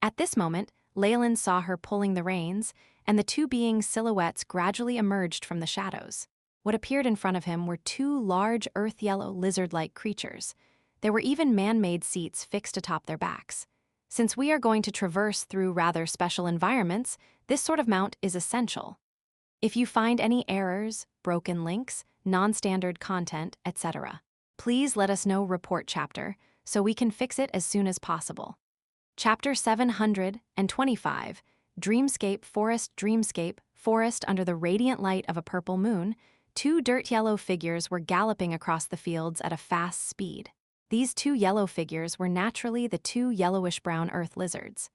At this moment, Leylin saw her pulling the reins, and the two beings' silhouettes gradually emerged from the shadows. What appeared in front of him were two large earth-yellow lizard-like creatures. There were even man-made seats fixed atop their backs. Since we are going to traverse through rather special environments, this sort of mount is essential. If you find any errors, broken links, non-standard content, etc., please let us know report chapter so we can fix it as soon as possible. Chapter 725, Dreamscape Forest under the radiant light of a purple moon, two dirt-yellow figures were galloping across the fields at a fast speed. These two yellow figures were naturally the two yellowish-brown earth lizards.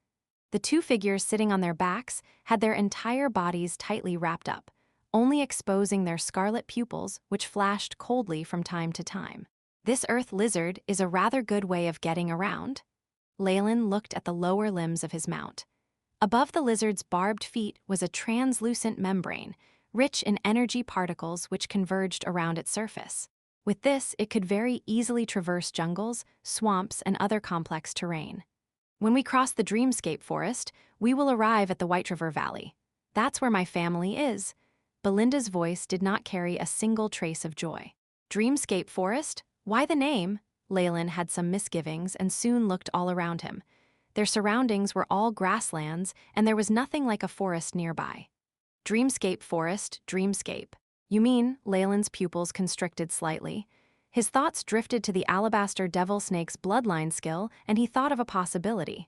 The two figures sitting on their backs had their entire bodies tightly wrapped up, only exposing their scarlet pupils, which flashed coldly from time to time. This earth lizard is a rather good way of getting around. Leylin looked at the lower limbs of his mount. Above the lizard's barbed feet was a translucent membrane, rich in energy particles which converged around its surface. With this, it could very easily traverse jungles, swamps, and other complex terrain. When we cross the Dreamscape Forest, we will arrive at the White River Valley. That's where my family is. Belinda's voice did not carry a single trace of joy. Dreamscape Forest? Why the name? Leylin had some misgivings and soon looked all around him. Their surroundings were all grasslands, and there was nothing like a forest nearby. Dreamscape Forest, Dreamscape. You mean? Leylin's pupils constricted slightly. His thoughts drifted to the alabaster devil snake's bloodline skill, and he thought of a possibility.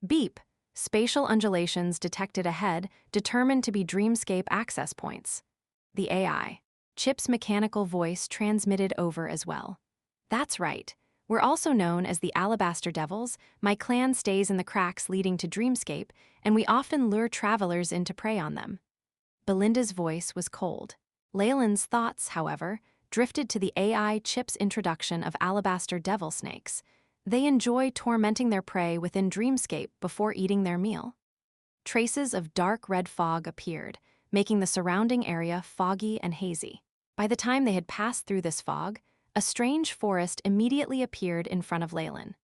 Beep. Spatial undulations detected ahead, determined to be dreamscape access points. The AI. Chip's mechanical voice transmitted over as well. That's right. We're also known as the Alabaster Devils. My clan stays in the cracks leading to Dreamscape, and we often lure travelers in to prey on them. Belinda's voice was cold. Leylin's thoughts, however, drifted to the AI Chip's introduction of alabaster devil snakes. They enjoy tormenting their prey within Dreamscape before eating their meal. Traces of dark red fog appeared, making the surrounding area foggy and hazy. By the time they had passed through this fog, a strange forest immediately appeared in front of Leylin.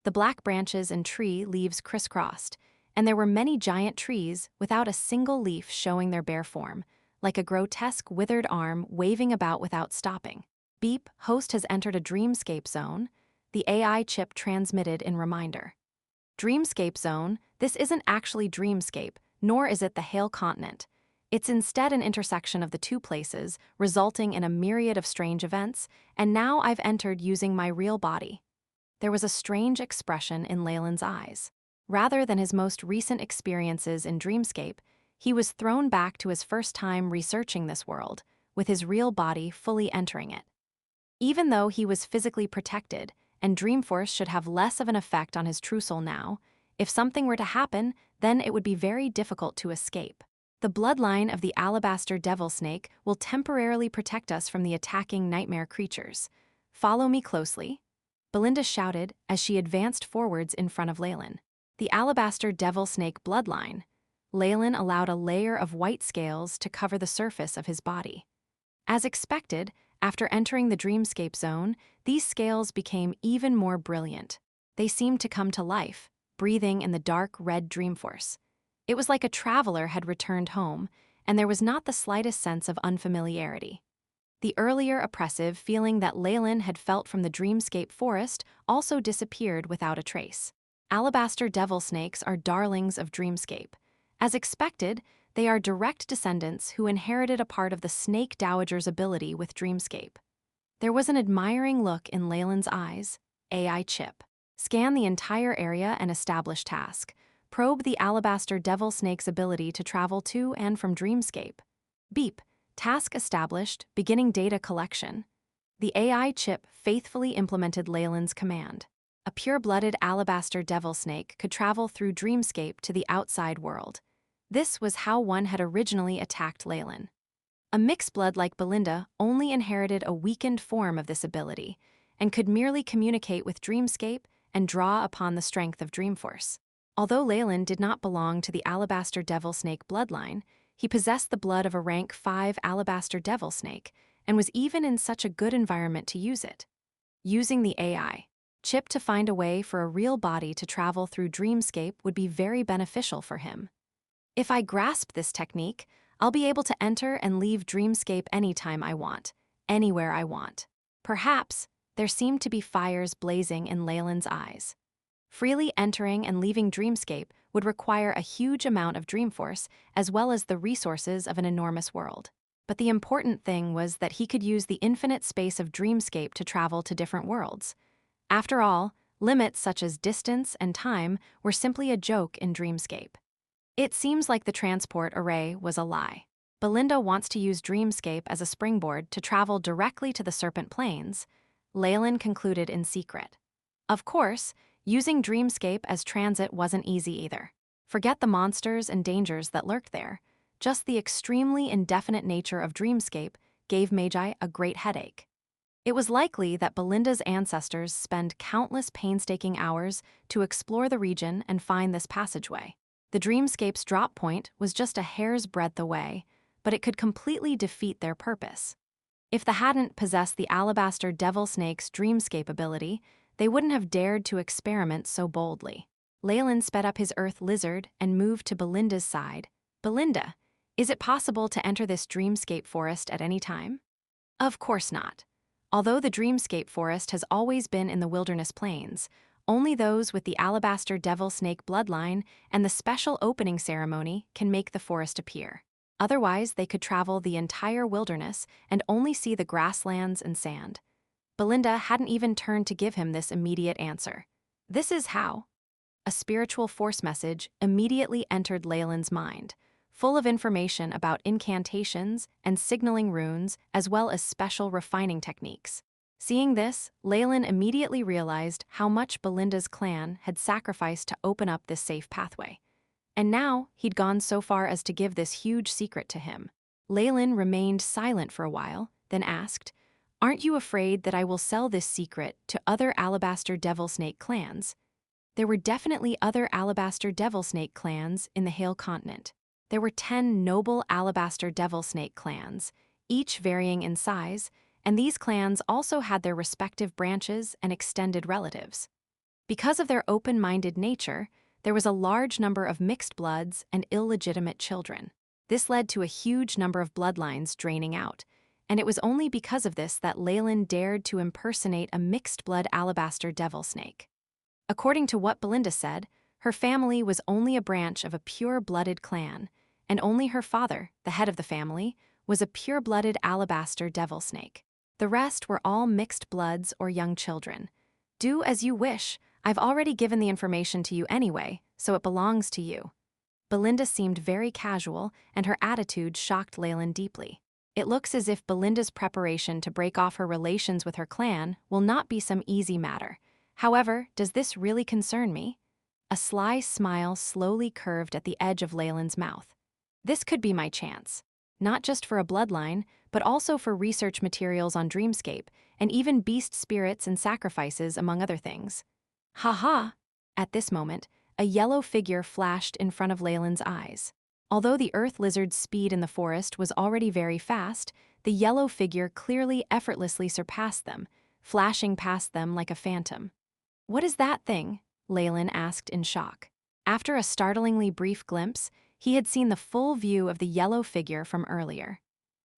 The black branches and tree leaves crisscrossed, and there were many giant trees without a single leaf showing their bare form, like a grotesque withered arm waving about without stopping. Beep, host has entered a Dreamscape zone, the AI chip transmitted in reminder. Dreamscape zone, this isn't actually Dreamscape, nor is it the Hale continent. It's instead an intersection of the two places, resulting in a myriad of strange events, and now I've entered using my real body. There was a strange expression in Leylin's eyes. Rather than his most recent experiences in Dreamscape, he was thrown back to his first time researching this world, with his real body fully entering it. Even though he was physically protected, and Dreamforce should have less of an effect on his true soul now, if something were to happen, then it would be very difficult to escape. The bloodline of the alabaster devil snake will temporarily protect us from the attacking nightmare creatures. Follow me closely, Belinda shouted as she advanced forwards in front of Leylin. The alabaster devil snake bloodline. Leylin allowed a layer of white scales to cover the surface of his body. As expected, After entering the dreamscape zone, these scales became even more brilliant. They seemed to come to life, breathing in the dark red dreamforce. It was like a traveler had returned home, and there was not the slightest sense of unfamiliarity. The earlier oppressive feeling that Leylin had felt from the dreamscape forest also disappeared without a trace. Alabaster devil snakes are darlings of dreamscape. As expected, they are direct descendants who inherited a part of the snake dowager's ability with dreamscape. There was an admiring look in Leylin's eyes. AI chip. Scan the entire area and establish task. Probe the alabaster devil snake's ability to travel to and from dreamscape. Beep. Task established, beginning data collection. The AI chip faithfully implemented Leylin's command. A pure-blooded alabaster devil snake could travel through dreamscape to the outside world. This was how one had originally attacked Leylin. A mixed blood like Belinda only inherited a weakened form of this ability, and could merely communicate with dreamscape and draw upon the strength of Dreamforce. Although Leylin did not belong to the alabaster devil snake bloodline, he possessed the blood of a rank 5 alabaster devil snake, and was even in such a good environment to use it. Using the AI chip to find a way for a real body to travel through dreamscape would be very beneficial for him. If I grasp this technique, I'll be able to enter and leave dreamscape anytime I want, anywhere I want. Perhaps there seemed to be fires blazing in Leylin's eyes. Freely entering and leaving dreamscape would require a huge amount of Dreamforce as well as the resources of an enormous world. But the important thing was that he could use the infinite space of dreamscape to travel to different worlds. After all, limits such as distance and time were simply a joke in dreamscape. It seems like the transport array was a lie. Belinda wants to use dreamscape as a springboard to travel directly to the Serpent Plains, Leylin concluded in secret. Of course, using dreamscape as transit wasn't easy either. Forget the monsters and dangers that lurked there. Just the extremely indefinite nature of dreamscape gave Mage a great headache. It was likely that Belinda's ancestors spent countless painstaking hours to explore the region and find this passageway. The dreamscape's drop point was just a hair's breadth away, but it could completely defeat their purpose. If they hadn't possessed the alabaster devil snake's dreamscape ability, they wouldn't have dared to experiment so boldly. Leylin sped up his earth lizard and moved to Belinda's side. Belinda, is it possible to enter this dreamscape forest at any time? Of course not. Although the dreamscape forest has always been in the wilderness plains, only those with the alabaster devil snake bloodline and the special opening ceremony can make the forest appear. Otherwise, they could travel the entire wilderness and only see the grasslands and sand. Belinda hadn't even turned to give him this immediate answer. This is how. A spiritual force message immediately entered Leylin's mind, full of information about incantations and signaling runes as well as special refining techniques. Seeing this, Leylin immediately realized how much Belinda's clan had sacrificed to open up this safe pathway. And now he'd gone so far as to give this huge secret to him. Leylin remained silent for a while, then asked, "Aren't you afraid that I will sell this secret to other alabaster devil snake clans?" There were definitely other alabaster devil snake clans in the Hale continent. There were 10 noble alabaster devil snake clans, each varying in size, and these clans also had their respective branches and extended relatives. Because of their open-minded nature, there was a large number of mixed bloods and illegitimate children. This led to a huge number of bloodlines draining out, and it was only because of this that Leylin dared to impersonate a mixed-blood alabaster devil snake. According to what Belinda said, her family was only a branch of a pure-blooded clan, and only her father, the head of the family, was a pure-blooded alabaster devil snake. The rest were all mixed bloods or young children. Do as you wish. I've already given the information to you anyway, so it belongs to you. Belinda seemed very casual, and her attitude shocked Leylin deeply. It looks as if Belinda's preparation to break off her relations with her clan will not be some easy matter. However, does this really concern me? A sly smile slowly curved at the edge of Leylin's mouth. This could be my chance. Not just for a bloodline, but also for research materials on Dreamscape, and even beast spirits and sacrifices, among other things. Ha! At this moment, a yellow figure flashed in front of Leylin's eyes. Although the earth lizard's speed in the forest was already very fast, the yellow figure clearly effortlessly surpassed them, flashing past them like a phantom. "What is that thing?" Leylin asked in shock. After a startlingly brief glimpse, he had seen the full view of the yellow figure from earlier.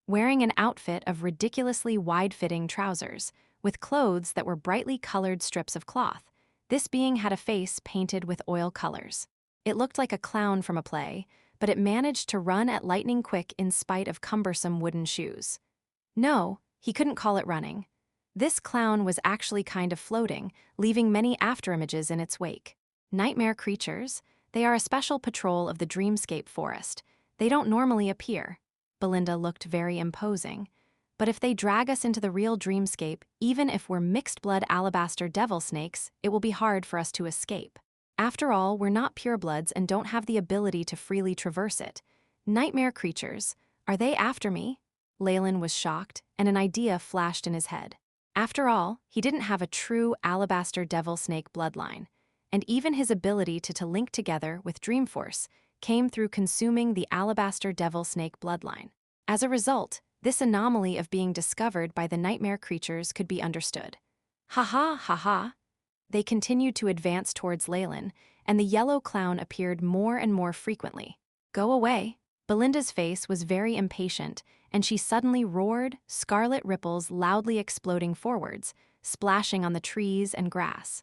Wearing an outfit of ridiculously wide-fitting trousers, with clothes that were brightly colored strips of cloth, this being had a face painted with oil colors. It looked like a clown from a play, but it managed to run at lightning quick in spite of cumbersome wooden shoes. No, he couldn't call it running. This clown was actually kind of floating, leaving many afterimages in its wake. Nightmare creatures, they are a special patrol of the dreamscape forest. They don't normally appear. Belinda looked very imposing. But if they drag us into the real dreamscape, even if we're mixed-blood alabaster devil snakes, it will be hard for us to escape. After all, we're not purebloods and don't have the ability to freely traverse it. Nightmare creatures, are they after me? Leylin was shocked, and an idea flashed in his head. After all, he didn't have a true alabaster devil snake bloodline, and even his ability to link together with Dreamforce came through consuming the alabaster devil snake bloodline. As a result, this anomaly of being discovered by the nightmare creatures could be understood. Ha ha ha ha. They continued to advance towards Leylin, and the yellow clown appeared more and more frequently. Go away. Belinda's face was very impatient, and she suddenly roared, scarlet ripples loudly exploding forwards, splashing on the trees and grass.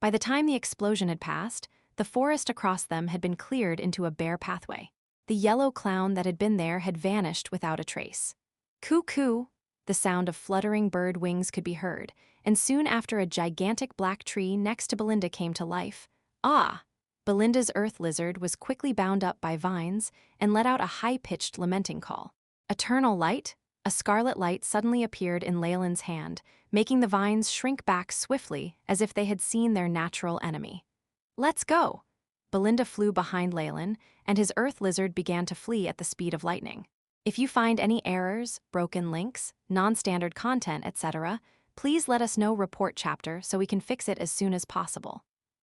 By the time the explosion had passed, the forest across them had been cleared into a bare pathway. The yellow clown that had been there had vanished without a trace. Coo-coo! The sound of fluttering bird wings could be heard, and soon after a gigantic black tree next to Belinda came to life. Ah! Belinda's earth lizard was quickly bound up by vines and let out a high-pitched lamenting call. Eternal light? A scarlet light suddenly appeared in Leylin's hand, making the vines shrink back swiftly as if they had seen their natural enemy. Let's go! Belinda flew behind Leylin, and his earth lizard began to flee at the speed of lightning. If you find any errors, broken links, non-standard content, etc., please let us know report chapter so we can fix it as soon as possible.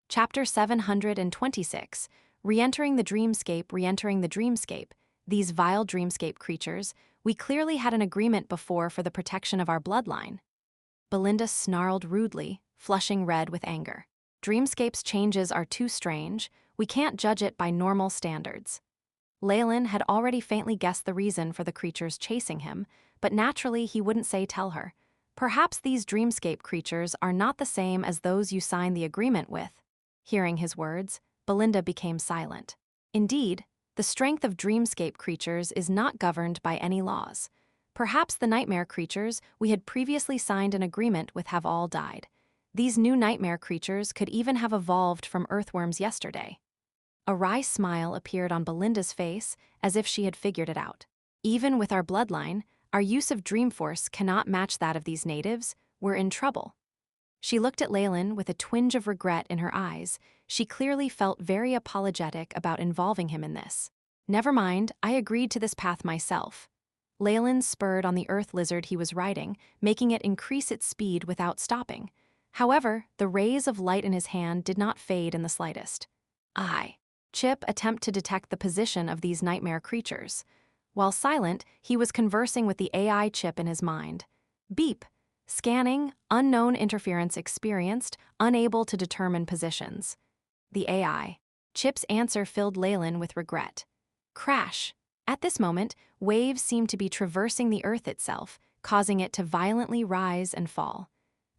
Chapter 726, Re-entering the Dreamscape, Re-entering the Dreamscape. These vile dreamscape creatures, we clearly had an agreement before for the protection of our bloodline. Belinda snarled rudely, flushing red with anger. Dreamscape's changes are too strange, we can't judge it by normal standards. Leylin had already faintly guessed the reason for the creatures chasing him, but naturally he wouldn't tell her. Perhaps these dreamscape creatures are not the same as those you signed the agreement with. Hearing his words, Belinda became silent. Indeed, the strength of dreamscape creatures is not governed by any laws. Perhaps the nightmare creatures we had previously signed an agreement with have all died. These new nightmare creatures could even have evolved from earthworms yesterday. A wry smile appeared on Belinda's face as if she had figured it out. Even with our bloodline, our use of Dreamforce cannot match that of these natives. We're in trouble. She looked at Leylin with a twinge of regret in her eyes. She clearly felt very apologetic about involving him in this. Never mind, I agreed to this path myself. Leylin spurred on the earth lizard he was riding, making it increase its speed without stopping. However, the rays of light in his hand did not fade in the slightest. Chip attempted to detect the position of these nightmare creatures. While silent, he was conversing with the AI chip in his mind. Beep. Scanning, unknown interference experienced, unable to determine positions. The AI. Chip's answer filled Leylin with regret. Crash. At this moment, waves seemed to be traversing the earth itself, causing it to violently rise and fall.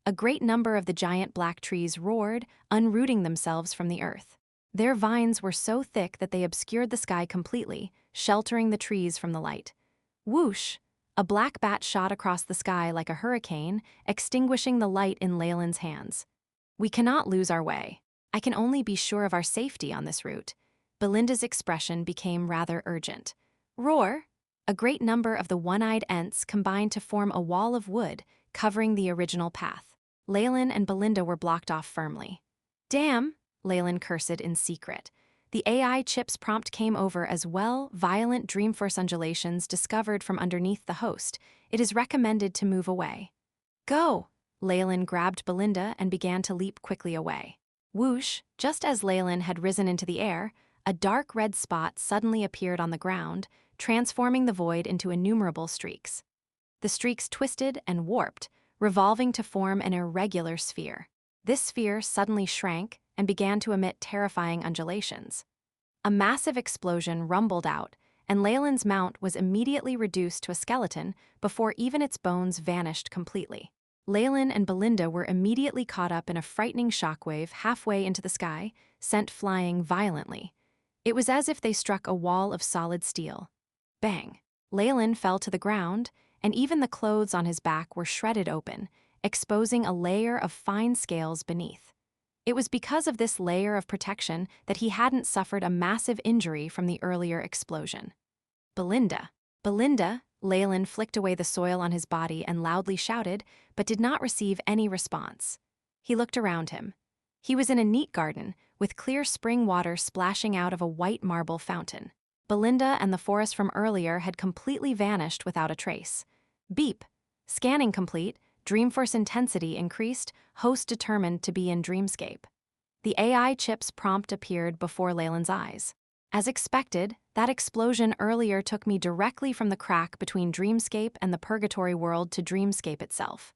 A great number of the giant black trees roared, unrooting themselves from the earth. Their vines were so thick that they obscured the sky completely, sheltering the trees from the light. Whoosh! A black bat shot across the sky like a hurricane, extinguishing the light in Leylin's hands. We cannot lose our way. I can only be sure of our safety on this route. Belinda's expression became rather urgent. Roar! A great number of the one-eyed Ents combined to form a wall of wood, covering the original path. Leylin and Belinda were blocked off firmly. Damn! Leylin cursed in secret. The AI chip's prompt came over as well. Violent Dreamforce undulations discovered from underneath the host. It is recommended to move away. Go! Leylin grabbed Belinda and began to leap quickly away. Whoosh! Just as Leylin had risen into the air, a dark red spot suddenly appeared on the ground, transforming the void into innumerable streaks. The streaks twisted and warped, revolving to form an irregular sphere. This sphere suddenly shrank and began to emit terrifying undulations. A massive explosion rumbled out, and Leylin's mount was immediately reduced to a skeleton before even its bones vanished completely. Leylin and Belinda were immediately caught up in a frightening shockwave halfway into the sky, sent flying violently. It was as if they struck a wall of solid steel. Bang! Leylin fell to the ground, and even the clothes on his back were shredded open, exposing a layer of fine scales beneath. It was because of this layer of protection that he hadn't suffered a massive injury from the earlier explosion. Belinda! Belinda! Leylin flicked away the soil on his body and loudly shouted, but did not receive any response. He looked around him. He was in a neat garden, with clear spring water splashing out of a white marble fountain. Belinda and the forest from earlier had completely vanished without a trace. Beep! Scanning complete, Dreamforce intensity increased, host determined to be in Dreamscape. The AI chip's prompt appeared before Leylin's eyes. As expected, that explosion earlier took me directly from the crack between Dreamscape and the Purgatory World to Dreamscape itself.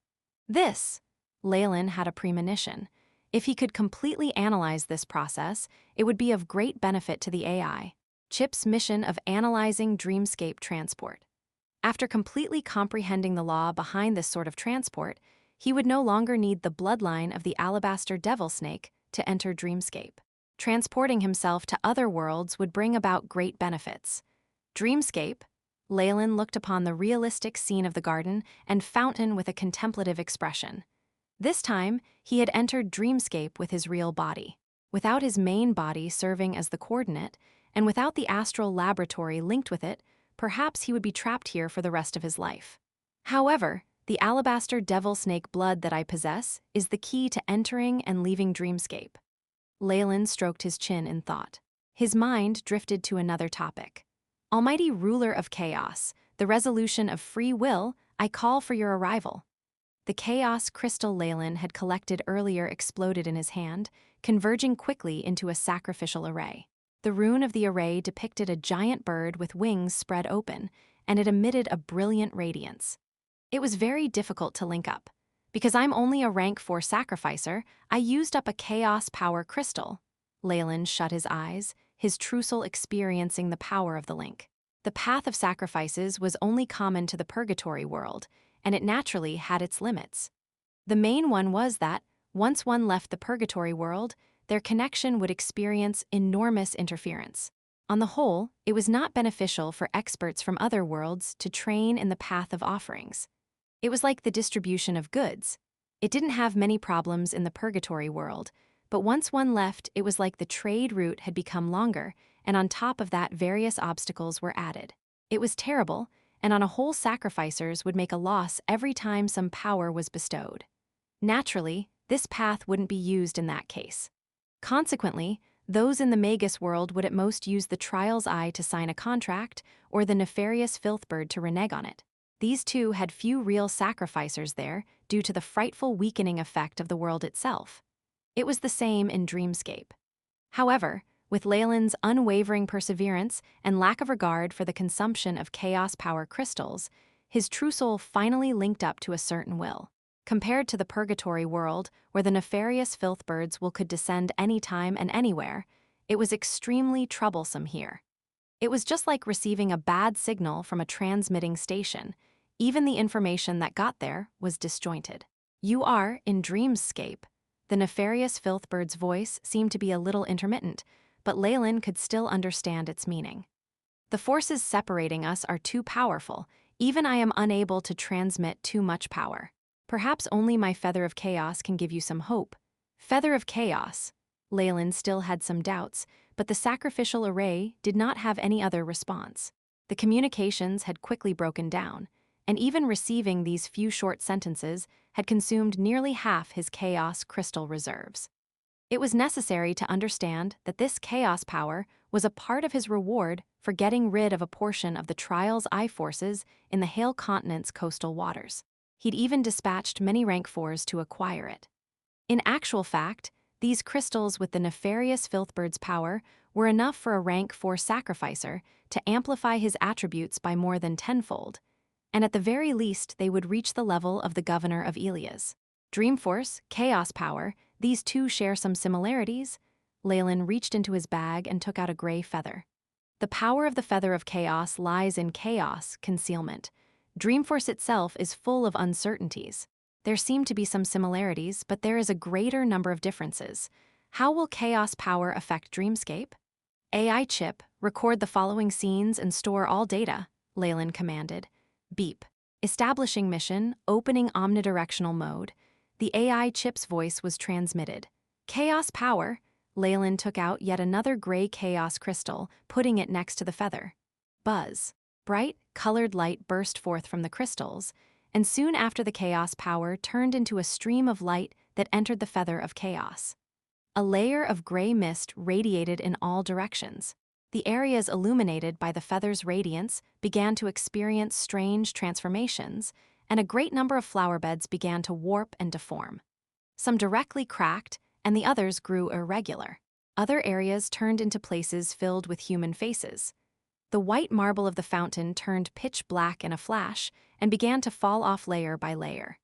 Leylin had a premonition. If he could completely analyze this process, it would be of great benefit to the AI. Chip's mission of analyzing Dreamscape transport. After completely comprehending the law behind this sort of transport, he would no longer need the bloodline of the alabaster devil snake to enter Dreamscape. Transporting himself to other worlds would bring about great benefits. Dreamscape, Leylin looked upon the realistic scene of the garden and fountain with a contemplative expression. This time, he had entered Dreamscape with his real body. Without his main body serving as the coordinate, and without the astral laboratory linked with it, perhaps he would be trapped here for the rest of his life. However, the alabaster devil snake blood that I possess is the key to entering and leaving Dreamscape. Leylin stroked his chin in thought. His mind drifted to another topic. Almighty ruler of chaos, the resolution of free will, I call for your arrival. The chaos crystal Leylin had collected earlier exploded in his hand, converging quickly into a sacrificial array. The rune of the array depicted a giant bird with wings spread open, and it emitted a brilliant radiance. It was very difficult to link up. Because I'm only a rank 4 sacrificer, I used up a chaos power crystal. Leylin shut his eyes, his trousseau experiencing the power of the link. The path of sacrifices was only common to the Purgatory World, and it naturally had its limits. The main one was that, once one left the Purgatory World, their connection would experience enormous interference. On the whole, it was not beneficial for experts from other worlds to train in the path of offerings. It was like the distribution of goods. It didn't have many problems in the Purgatory World, but once one left, it was like the trade route had become longer, and on top of that various obstacles were added. It was terrible, and on a whole sacrificers would make a loss every time some power was bestowed. Naturally, this path wouldn't be used in that case. Consequently, those in the Magus World would at most use the Trial's Eye to sign a contract, or the nefarious Filthbird to renege on it. These two had few real sacrificers there due to the frightful weakening effect of the world itself. It was the same in Dreamscape. However, with Leylin's unwavering perseverance and lack of regard for the consumption of chaos power crystals, his true soul finally linked up to a certain will. Compared to the Purgatory World, where the nefarious Filthbirds could descend anytime and anywhere, it was extremely troublesome here. It was just like receiving a bad signal from a transmitting station. Even the information that got there was disjointed. You are in Dreamscape. The nefarious Filthbird's voice seemed to be a little intermittent, but Leylin could still understand its meaning. The forces separating us are too powerful. Even I am unable to transmit too much power. Perhaps only my Feather of Chaos can give you some hope. Feather of Chaos. Leylin still had some doubts, but the sacrificial array did not have any other response. The communications had quickly broken down, and even receiving these few short sentences had consumed nearly half his chaos crystal reserves. It was necessary to understand that this chaos power was a part of his reward for getting rid of a portion of the Trial's Eye forces in the Hale Continent's coastal waters. He'd even dispatched many rank 4s to acquire it. In actual fact, these crystals with the nefarious Filthbird's power were enough for a rank 4 sacrificer to amplify his attributes by more than tenfold. and at the very least they would reach the level of the governor of Elias. Dreamforce, chaos power, these two share some similarities. Leylin reached into his bag and took out a gray feather. The power of the feather of chaos lies in chaos, concealment. Dreamforce itself is full of uncertainties. There seem to be some similarities, but there is a greater number of differences. How will chaos power affect Dreamscape? AI chip, record the following scenes and store all data, Leylin commanded. Beep. Establishing mission, opening omnidirectional mode. The AI chip's voice was transmitted. Chaos power. Leylin took out yet another gray chaos crystal, putting it next to the feather. Buzz. Bright, colored light burst forth from the crystals, and soon after the chaos power turned into a stream of light that entered the feather of chaos. A layer of gray mist radiated in all directions. The areas illuminated by the feather's radiance began to experience strange transformations, and a great number of flower beds began to warp and deform. Some directly cracked, and the others grew irregular. Other areas turned into places filled with human faces. The white marble of the fountain turned pitch black in a flash and began to fall off layer by layer.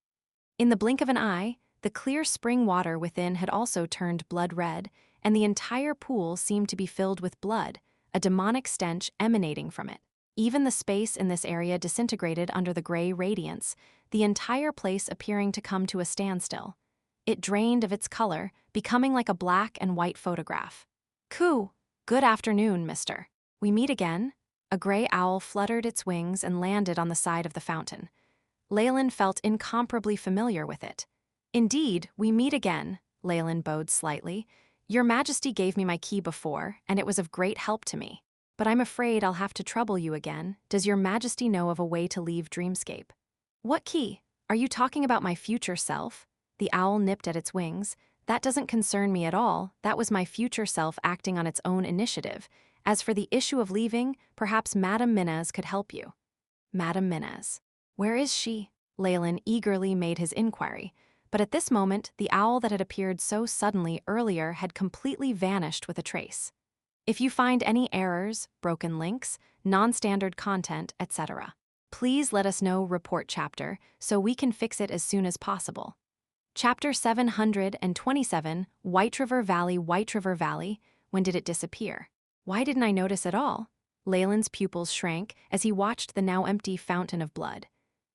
In the blink of an eye, the clear spring water within had also turned blood red, and the entire pool seemed to be filled with blood, a demonic stench emanating from it. Even the space in this area disintegrated under the gray radiance, the entire place appearing to come to a standstill. It drained of its color, becoming like a black and white photograph. "Coo! Good afternoon, mister. We meet again?" A gray owl fluttered its wings and landed on the side of the fountain. Leylin felt incomparably familiar with it. "Indeed, we meet again," Leylin bowed slightly. "Your Majesty gave me my key before, and it was of great help to me. But I'm afraid I'll have to trouble you again. Does your Majesty know of a way to leave Dreamscape?" "What key? Are you talking about my future self?" The owl nipped at its wings. "That doesn't concern me at all. That was my future self acting on its own initiative. As for the issue of leaving, perhaps Madame Minez could help you." "Madame Minez. Where is she?" Leylin eagerly made his inquiry. But at this moment, the owl that had appeared so suddenly earlier had completely vanished with a trace. "If you find any errors, broken links, non-standard content, etc., please let us know. Report chapter, so we can fix it as soon as possible." Chapter 727, White River Valley. White River Valley, when did it disappear? Why didn't I notice at all? Leylin's pupils shrank as he watched the now empty fountain of blood.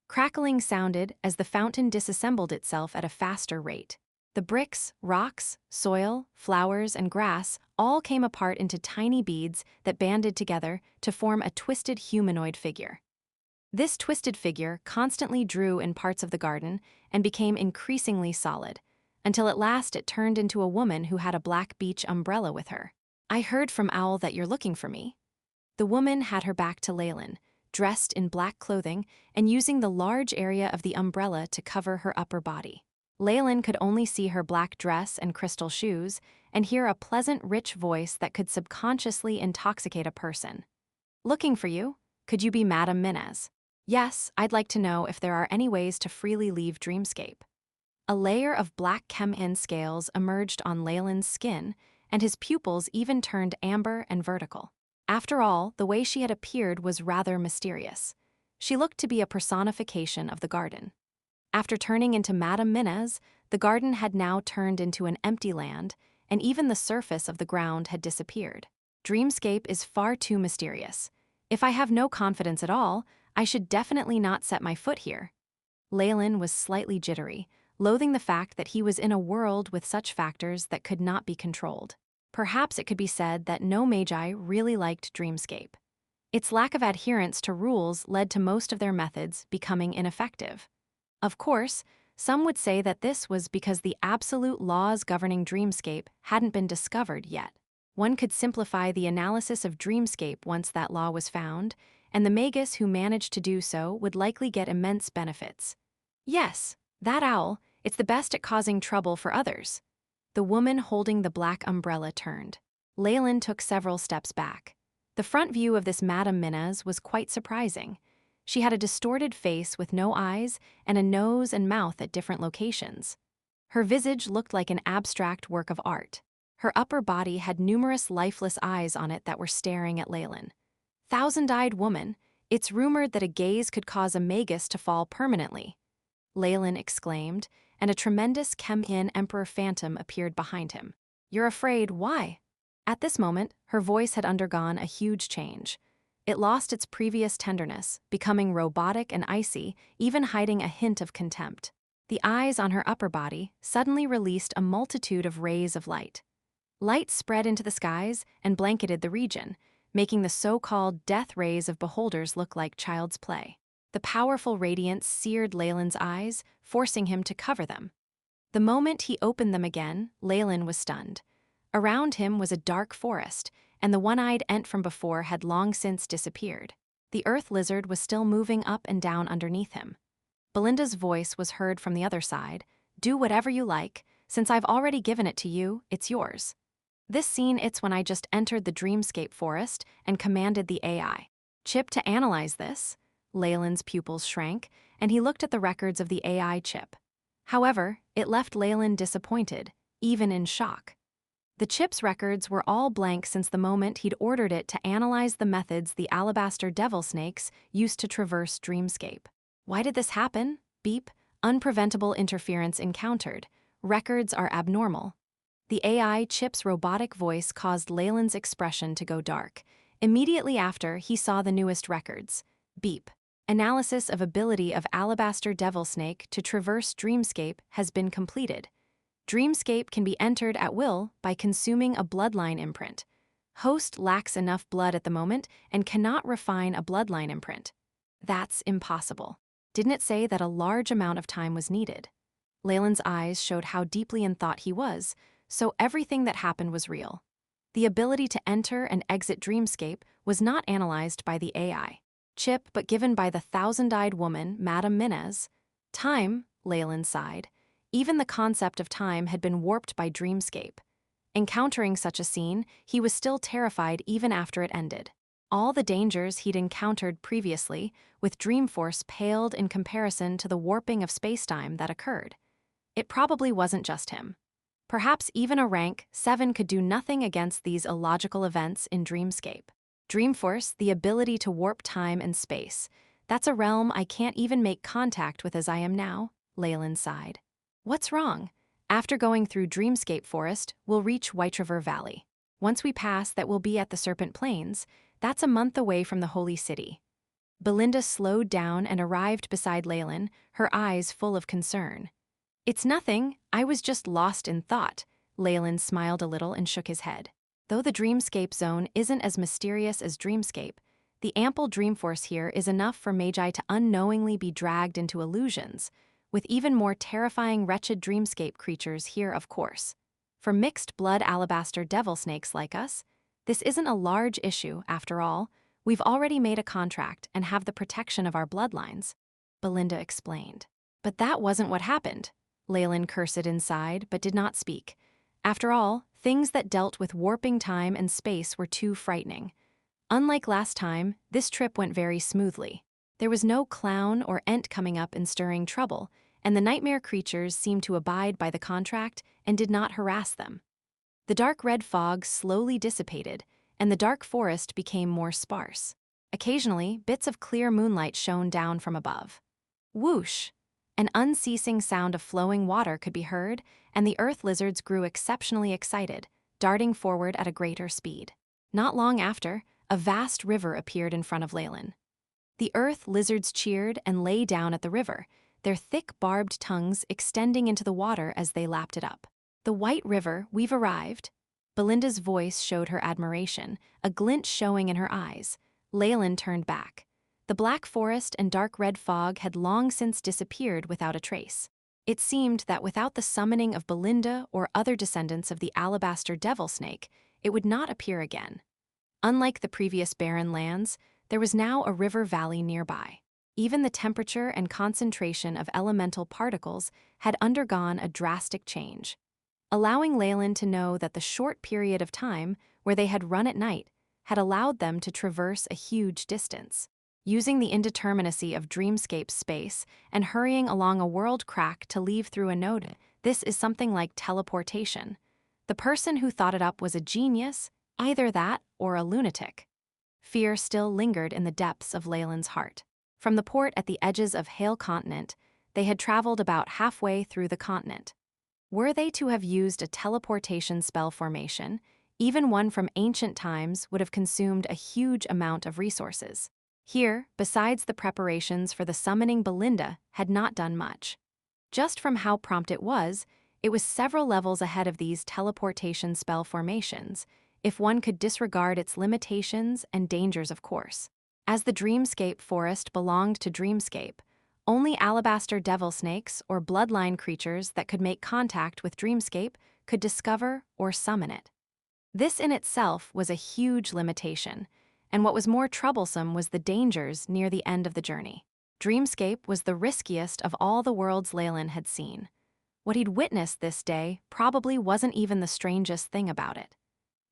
Crackling sounded as the fountain disassembled itself at a faster rate. The bricks, rocks, soil, flowers, and grass all came apart into tiny beads that banded together to form a twisted humanoid figure. This twisted figure constantly drew in parts of the garden and became increasingly solid, until at last it turned into a woman who had a black beach umbrella with her. "I heard from Owl that you're looking for me." The woman had her back to Leylin, dressed in black clothing and using the large area of the umbrella to cover her upper body. Leylin could only see her black dress and crystal shoes and hear a pleasant, rich voice that could subconsciously intoxicate a person. "Looking for you? Could you be Madame Minez?" "Yes, I'd like to know if there are any ways to freely leave Dreamscape." A layer of black chem-in scales emerged on Leylin's skin, and his pupils even turned amber and vertical. After all, the way she had appeared was rather mysterious. She looked to be a personification of the garden. After turning into Madame Minez, the garden had now turned into an empty land, and even the surface of the ground had disappeared. Dreamscape is far too mysterious. If I have no confidence at all, I should definitely not set my foot here. Leylin was slightly jittery, loathing the fact that he was in a world with such factors that could not be controlled. Perhaps it could be said that no Magi really liked Dreamscape. Its lack of adherence to rules led to most of their methods becoming ineffective. Of course, some would say that this was because the absolute laws governing Dreamscape hadn't been discovered yet. One could simplify the analysis of Dreamscape once that law was found, and the Magus who managed to do so would likely get immense benefits. "Yes, that owl, it's the best at causing trouble for others." The woman holding the black umbrella turned. Leylin took several steps back. The front view of this Madame Minez was quite surprising. She had a distorted face with no eyes and a nose and mouth at different locations. Her visage looked like an abstract work of art. Her upper body had numerous lifeless eyes on it that were staring at Leylin. "Thousand-eyed woman, It's rumored that a gaze could cause a Magus to fall permanently, Leylin exclaimed, and a tremendous Chem-In Emperor Phantom appeared behind him. You're afraid, why? At this moment, her voice had undergone a huge change. It lost its previous tenderness, becoming robotic and icy, even hiding a hint of contempt. The eyes on her upper body suddenly released a multitude of rays of light. Light spread into the skies and blanketed the region, making the so-called death rays of beholders look like child's play. The powerful radiance seared Leylin's eyes, forcing him to cover them. The moment he opened them again, Leylin was stunned. Around him was a dark forest, and the one-eyed Ent from before had long since disappeared. The earth lizard was still moving up and down underneath him. Belinda's voice was heard from the other side. Do whatever you like. Since I've already given it to you, it's yours. This scene it's when I just entered the dreamscape forest and commanded the AI chip to analyze this. Leylin's pupils shrank, and he looked at the records of the AI chip. However, it left Leylin disappointed, even in shock. The chip's records were all blank since the moment he'd ordered it to analyze the methods the alabaster devil snakes used to traverse dreamscape. Why did this happen? Beep. Unpreventable interference encountered. Records are abnormal. The AI chip's robotic voice caused Leylin's expression to go dark. Immediately after, he saw the newest records. Beep. Analysis of ability of alabaster devil snake to traverse dreamscape has been completed. Dreamscape can be entered at will by consuming a bloodline imprint. Host lacks enough blood at the moment and cannot refine a bloodline imprint. That's impossible. Didn't it say that a large amount of time was needed? Leylin's eyes showed how deeply in thought he was, so everything that happened was real. The ability to enter and exit dreamscape was not analyzed by the AI chip but given by the thousand-eyed woman, Madame Minez. Time, Leylin sighed. Even the concept of time had been warped by dreamscape. Encountering such a scene, he was still terrified even after it ended. All the dangers he'd encountered previously, with Dreamforce paled in comparison to the warping of spacetime that occurred. It probably wasn't just him. Perhaps even a rank 7 could do nothing against these illogical events in Dreamscape. Dreamforce, the ability to warp time and space. That's a realm I can't even make contact with as I am now, Leylin sighed. What's wrong? After going through Dreamscape Forest, we'll reach White River Valley. Once we pass that, we'll be at the Serpent Plains. That's a month away from the Holy City. Belinda slowed down and arrived beside Leylin, her eyes full of concern. It's nothing, I was just lost in thought. Leylin smiled a little and shook his head. Though the Dreamscape Zone isn't as mysterious as Dreamscape, the ample Dreamforce here is enough for Magi to unknowingly be dragged into illusions, with even more terrifying wretched Dreamscape creatures here, of course. For mixed-blood alabaster devil snakes like us, this isn't a large issue, after all. We've already made a contract and have the protection of our bloodlines, Belinda explained. But that wasn't what happened. Leylin cursed inside, but did not speak. After all, things that dealt with warping time and space were too frightening. Unlike last time, this trip went very smoothly. There was no clown or Ent coming up and stirring trouble, and the nightmare creatures seemed to abide by the contract and did not harass them. The dark red fog slowly dissipated, and the dark forest became more sparse. Occasionally, bits of clear moonlight shone down from above. Whoosh! An unceasing sound of flowing water could be heard, and the earth lizards grew exceptionally excited, darting forward at a greater speed. Not long after, a vast river appeared in front of Leylin. The earth lizards cheered and lay down at the river, their thick barbed tongues extending into the water as they lapped it up. The White River, we've arrived. Belinda's voice showed her admiration, a glint showing in her eyes. Leylin turned back. The black forest and dark red fog had long since disappeared without a trace. It seemed that without the summoning of Belinda or other descendants of the alabaster devil snake, it would not appear again. Unlike the previous barren lands, there was now a river valley nearby. Even the temperature and concentration of elemental particles had undergone a drastic change, allowing Leylin to know that the short period of time where they had run at night had allowed them to traverse a huge distance. Using the indeterminacy of dreamscape space and hurrying along a world crack to leave through a node, this is something like teleportation. The person who thought it up was a genius, either that or a lunatic. Fear still lingered in the depths of Leylin's heart. From the port at the edges of Hale Continent, they had traveled about halfway through the continent. Were they to have used a teleportation spell formation, even one from ancient times would have consumed a huge amount of resources. Here, besides the preparations for the summoning, Belinda had not done much. Just from how prompt it was several levels ahead of these teleportation spell formations, if one could disregard its limitations and dangers, of course. As the Dreamscape forest belonged to Dreamscape, only alabaster devil snakes or bloodline creatures that could make contact with Dreamscape could discover or summon it. This in itself was a huge limitation, and what was more troublesome was the dangers near the end of the journey. Dreamscape was the riskiest of all the worlds Leylin had seen. What he'd witnessed this day probably wasn't even the strangest thing about it.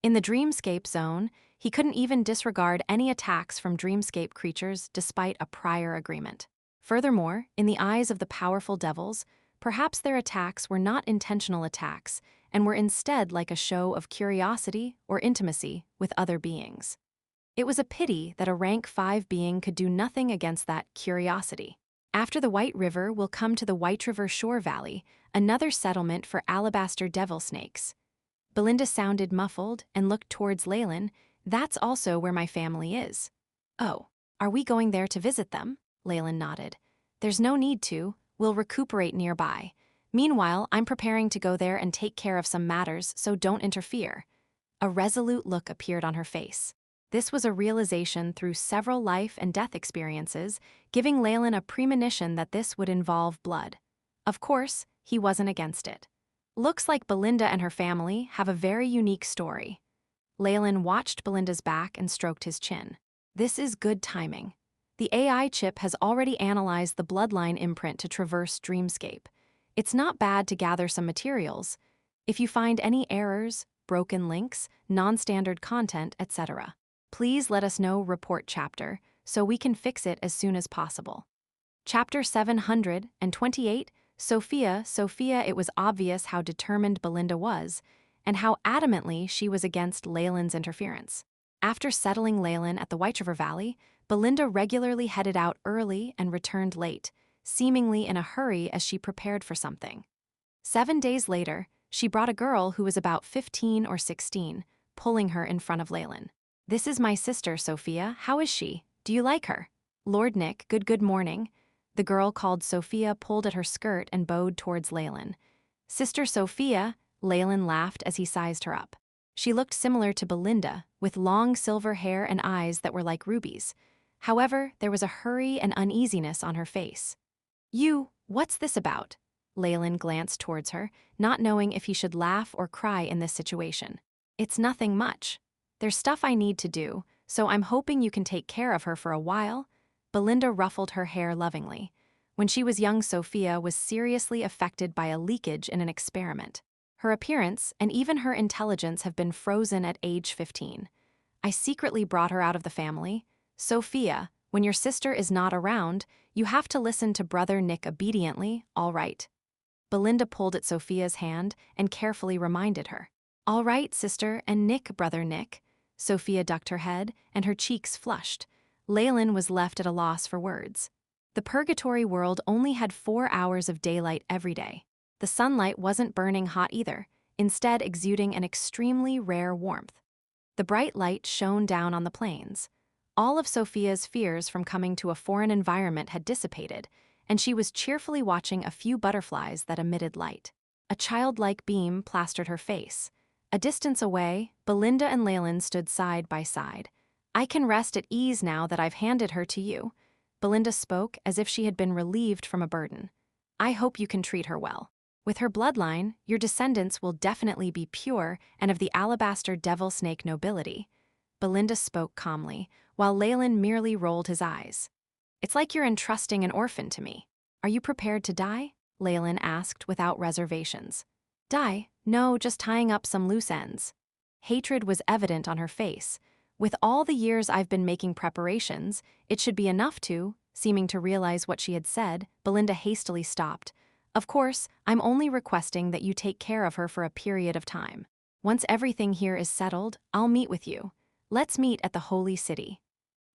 In the Dreamscape zone, he couldn't even disregard any attacks from Dreamscape creatures despite a prior agreement. Furthermore, in the eyes of the powerful devils, perhaps their attacks were not intentional attacks and were instead like a show of curiosity or intimacy with other beings. It was a pity that a rank 5 being could do nothing against that curiosity. After the White River, we'll come to the White River Shore Valley, another settlement for alabaster devil snakes. Belinda sounded muffled and looked towards Leylin. That's also where my family is. Oh, are we going there to visit them? Leylin nodded. There's no need to, we'll recuperate nearby. Meanwhile, I'm preparing to go there and take care of some matters, so don't interfere. A resolute look appeared on her face. This was a realization through several life and death experiences, giving Leylin a premonition that this would involve blood. Of course, he wasn't against it. Looks like Belinda and her family have a very unique story. Leylin watched Belinda's back and stroked his chin. This is good timing. The AI chip has already analyzed the bloodline imprint to traverse Dreamscape. It's not bad to gather some materials. If you find any errors, broken links, non-standard content, etc., please let us know. Report chapter, so we can fix it as soon as possible. Chapter 728, Sophia. It was obvious how determined Belinda was, and how adamantly she was against Leylin's interference. After settling Leylin at the White River Valley, Belinda regularly headed out early and returned late, seemingly in a hurry as she prepared for something. 7 days later, she brought a girl who was about 15 or 16, pulling her in front of Leylin. This is my sister, Sophia. How is she? Do you like her? Lord Nick, good morning. The girl called Sophia pulled at her skirt and bowed towards Leylin. Sister Sophia, Leylin laughed as he sized her up. She looked similar to Belinda, with long silver hair and eyes that were like rubies. However, there was a hurry and uneasiness on her face. What's this about? Leylin glanced towards her, not knowing if he should laugh or cry in this situation. It's nothing much. There's stuff I need to do, so I'm hoping you can take care of her for a while. Belinda ruffled her hair lovingly. When she was young, Sophia was seriously affected by a leakage in an experiment. Her appearance and even her intelligence have been frozen at age 15. I secretly brought her out of the family. Sophia, when your sister is not around, you have to listen to Brother Nick obediently, all right? Belinda pulled at Sophia's hand and carefully reminded her. All right, sister, and Nick, Brother Nick. Sophia ducked her head, and her cheeks flushed. Leylin was left at a loss for words. The Purgatory world only had 4 hours of daylight every day. The sunlight wasn't burning hot either, instead exuding an extremely rare warmth. The bright light shone down on the plains. All of Sophia's fears from coming to a foreign environment had dissipated, and she was cheerfully watching a few butterflies that emitted light. A childlike beam plastered her face. A distance away, Belinda and Leylin stood side by side. I can rest at ease now that I've handed her to you. Belinda spoke as if she had been relieved from a burden. I hope you can treat her well. With her bloodline, your descendants will definitely be pure and of the alabaster devil snake nobility. Belinda spoke calmly, while Leylin merely rolled his eyes. It's like you're entrusting an orphan to me. Are you prepared to die? Leylin asked without reservations. Die? No, just tying up some loose ends. Hatred was evident on her face. With all the years I've been making preparations, it should be enough to, seeming to realize what she had said, Belinda hastily stopped. Of course, I'm only requesting that you take care of her for a period of time. Once everything here is settled, I'll meet with you. Let's meet at the Holy City.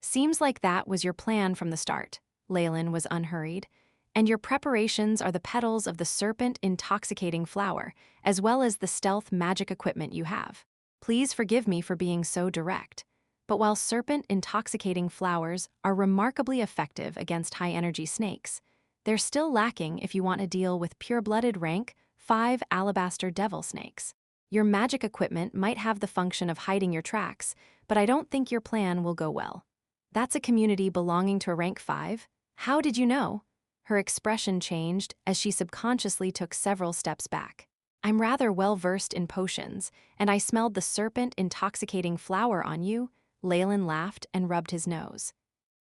Seems like that was your plan from the start, Leylin was unhurried. And your preparations are the petals of the serpent intoxicating flower, as well as the stealth magic equipment you have. Please forgive me for being so direct. But while serpent intoxicating flowers are remarkably effective against high-energy snakes, they're still lacking if you want to deal with pure-blooded rank 5 alabaster devil snakes. Your magic equipment might have the function of hiding your tracks, but I don't think your plan will go well. That's a community belonging to a rank 5? How did you know? Her expression changed as she subconsciously took several steps back. I'm rather well-versed in potions, and I smelled the serpent intoxicating flower on you. Leylin laughed and rubbed his nose.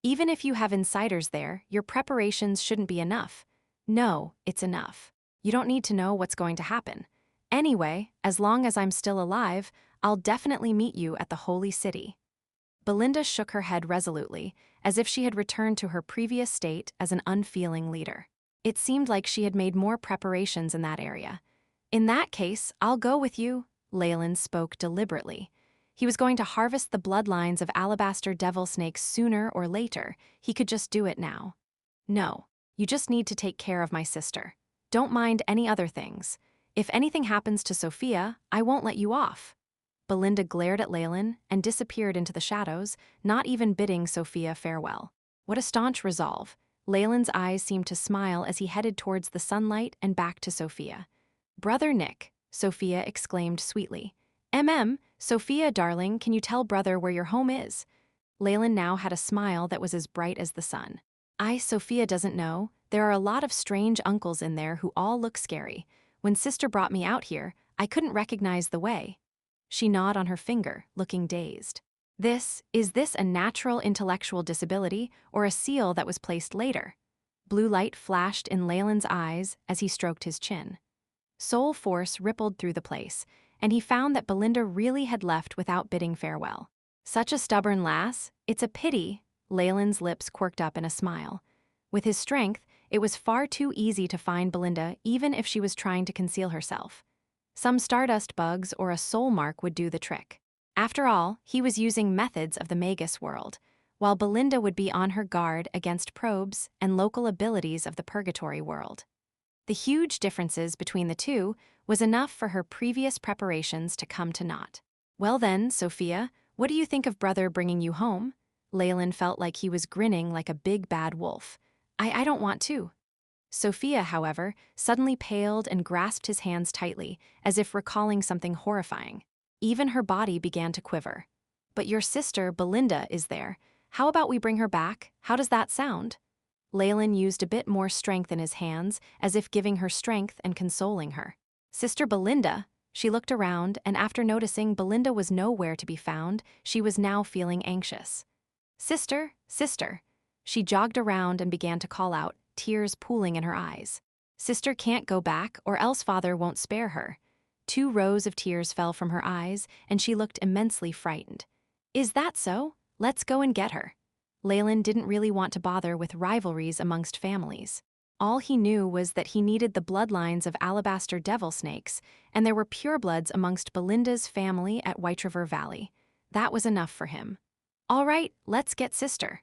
Even if you have insiders there, your preparations shouldn't be enough. No, it's enough. You don't need to know what's going to happen. Anyway, as long as I'm still alive, I'll definitely meet you at the Holy City. Belinda shook her head resolutely, as if she had returned to her previous state as an unfeeling leader. It seemed like she had made more preparations in that area. In that case, I'll go with you, Leylin spoke deliberately. He was going to harvest the bloodlines of alabaster devil snakes sooner or later. He could just do it now. No, you just need to take care of my sister. Don't mind any other things. If anything happens to Sophia, I won't let you off. Belinda glared at Leylin and disappeared into the shadows, not even bidding Sophia farewell. What a staunch resolve. Leylin's eyes seemed to smile as he headed towards the sunlight and back to Sophia. Brother Nick, Sophia exclaimed sweetly. Sophia, darling, can you tell brother where your home is? Leylin now had a smile that was as bright as the sun. Sophia doesn't know. There are a lot of strange uncles in there who all look scary. When sister brought me out here, I couldn't recognize the way. She gnawed on her finger, looking dazed. Is this a natural intellectual disability or a seal that was placed later? Blue light flashed in Leylin's eyes as he stroked his chin. Soul force rippled through the place, and he found that Belinda really had left without bidding farewell. Such a stubborn lass, it's a pity. Leylin's lips quirked up in a smile. With his strength, it was far too easy to find Belinda even if she was trying to conceal herself. Some stardust bugs or a soul mark would do the trick. After all, he was using methods of the Magus World, while Belinda would be on her guard against probes and local abilities of the Purgatory World. The huge differences between the two was enough for her previous preparations to come to naught. Well then, Sophia, what do you think of brother bringing you home? Leylin felt like he was grinning like a big bad wolf. I don't want to. Sophia, however, suddenly paled and grasped his hands tightly, as if recalling something horrifying. Even her body began to quiver. But your sister, Belinda, is there. How about we bring her back? How does that sound? Leylin used a bit more strength in his hands, as if giving her strength and consoling her. Sister Belinda? She looked around, and after noticing Belinda was nowhere to be found, she was now feeling anxious. Sister, sister. She jogged around and began to call out, tears pooling in her eyes. Sister can't go back, or else father won't spare her. 2 rows of tears fell from her eyes, and she looked immensely frightened. Is that so? Let's go and get her. Leylin didn't really want to bother with rivalries amongst families. All he knew was that he needed the bloodlines of alabaster devil snakes, and there were purebloods amongst Belinda's family at White River Valley. That was enough for him. All right, let's get sister.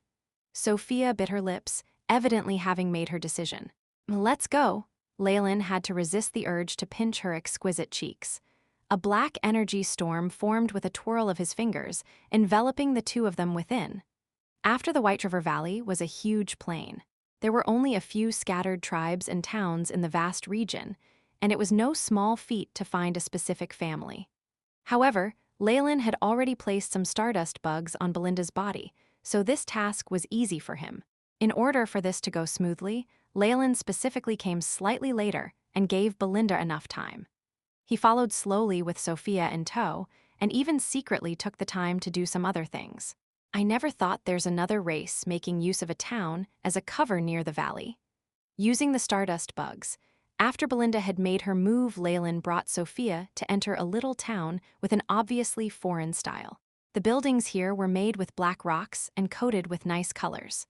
Sophia bit her lips, evidently having made her decision. Let's go. Leylin had to resist the urge to pinch her exquisite cheeks. A black energy storm formed with a twirl of his fingers, enveloping the two of them within. After the White River Valley was a huge plain. There were only a few scattered tribes and towns in the vast region, and it was no small feat to find a specific family. However, Leylin had already placed some stardust bugs on Belinda's body, so this task was easy for him. In order for this to go smoothly, Leylin specifically came slightly later and gave Belinda enough time. He followed slowly with Sophia in tow, and even secretly took the time to do some other things. I never thought there's another race making use of a town as a cover near the valley. Using the stardust bugs, after Belinda had made her move, Leylin brought Sophia to enter a little town with an obviously foreign style. The buildings here were made with black rocks and coated with nice colors.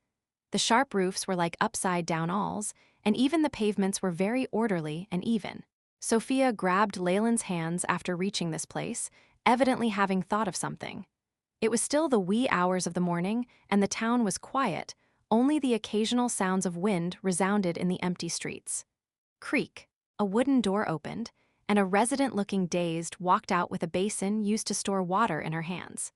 The sharp roofs were like upside-down awls, and even the pavements were very orderly and even. Sophia grabbed Leylin's hands after reaching this place, evidently having thought of something. It was still the wee hours of the morning, and the town was quiet, only the occasional sounds of wind resounded in the empty streets. Creak. A wooden door opened, and a resident looking dazed walked out with a basin used to store water in her hands.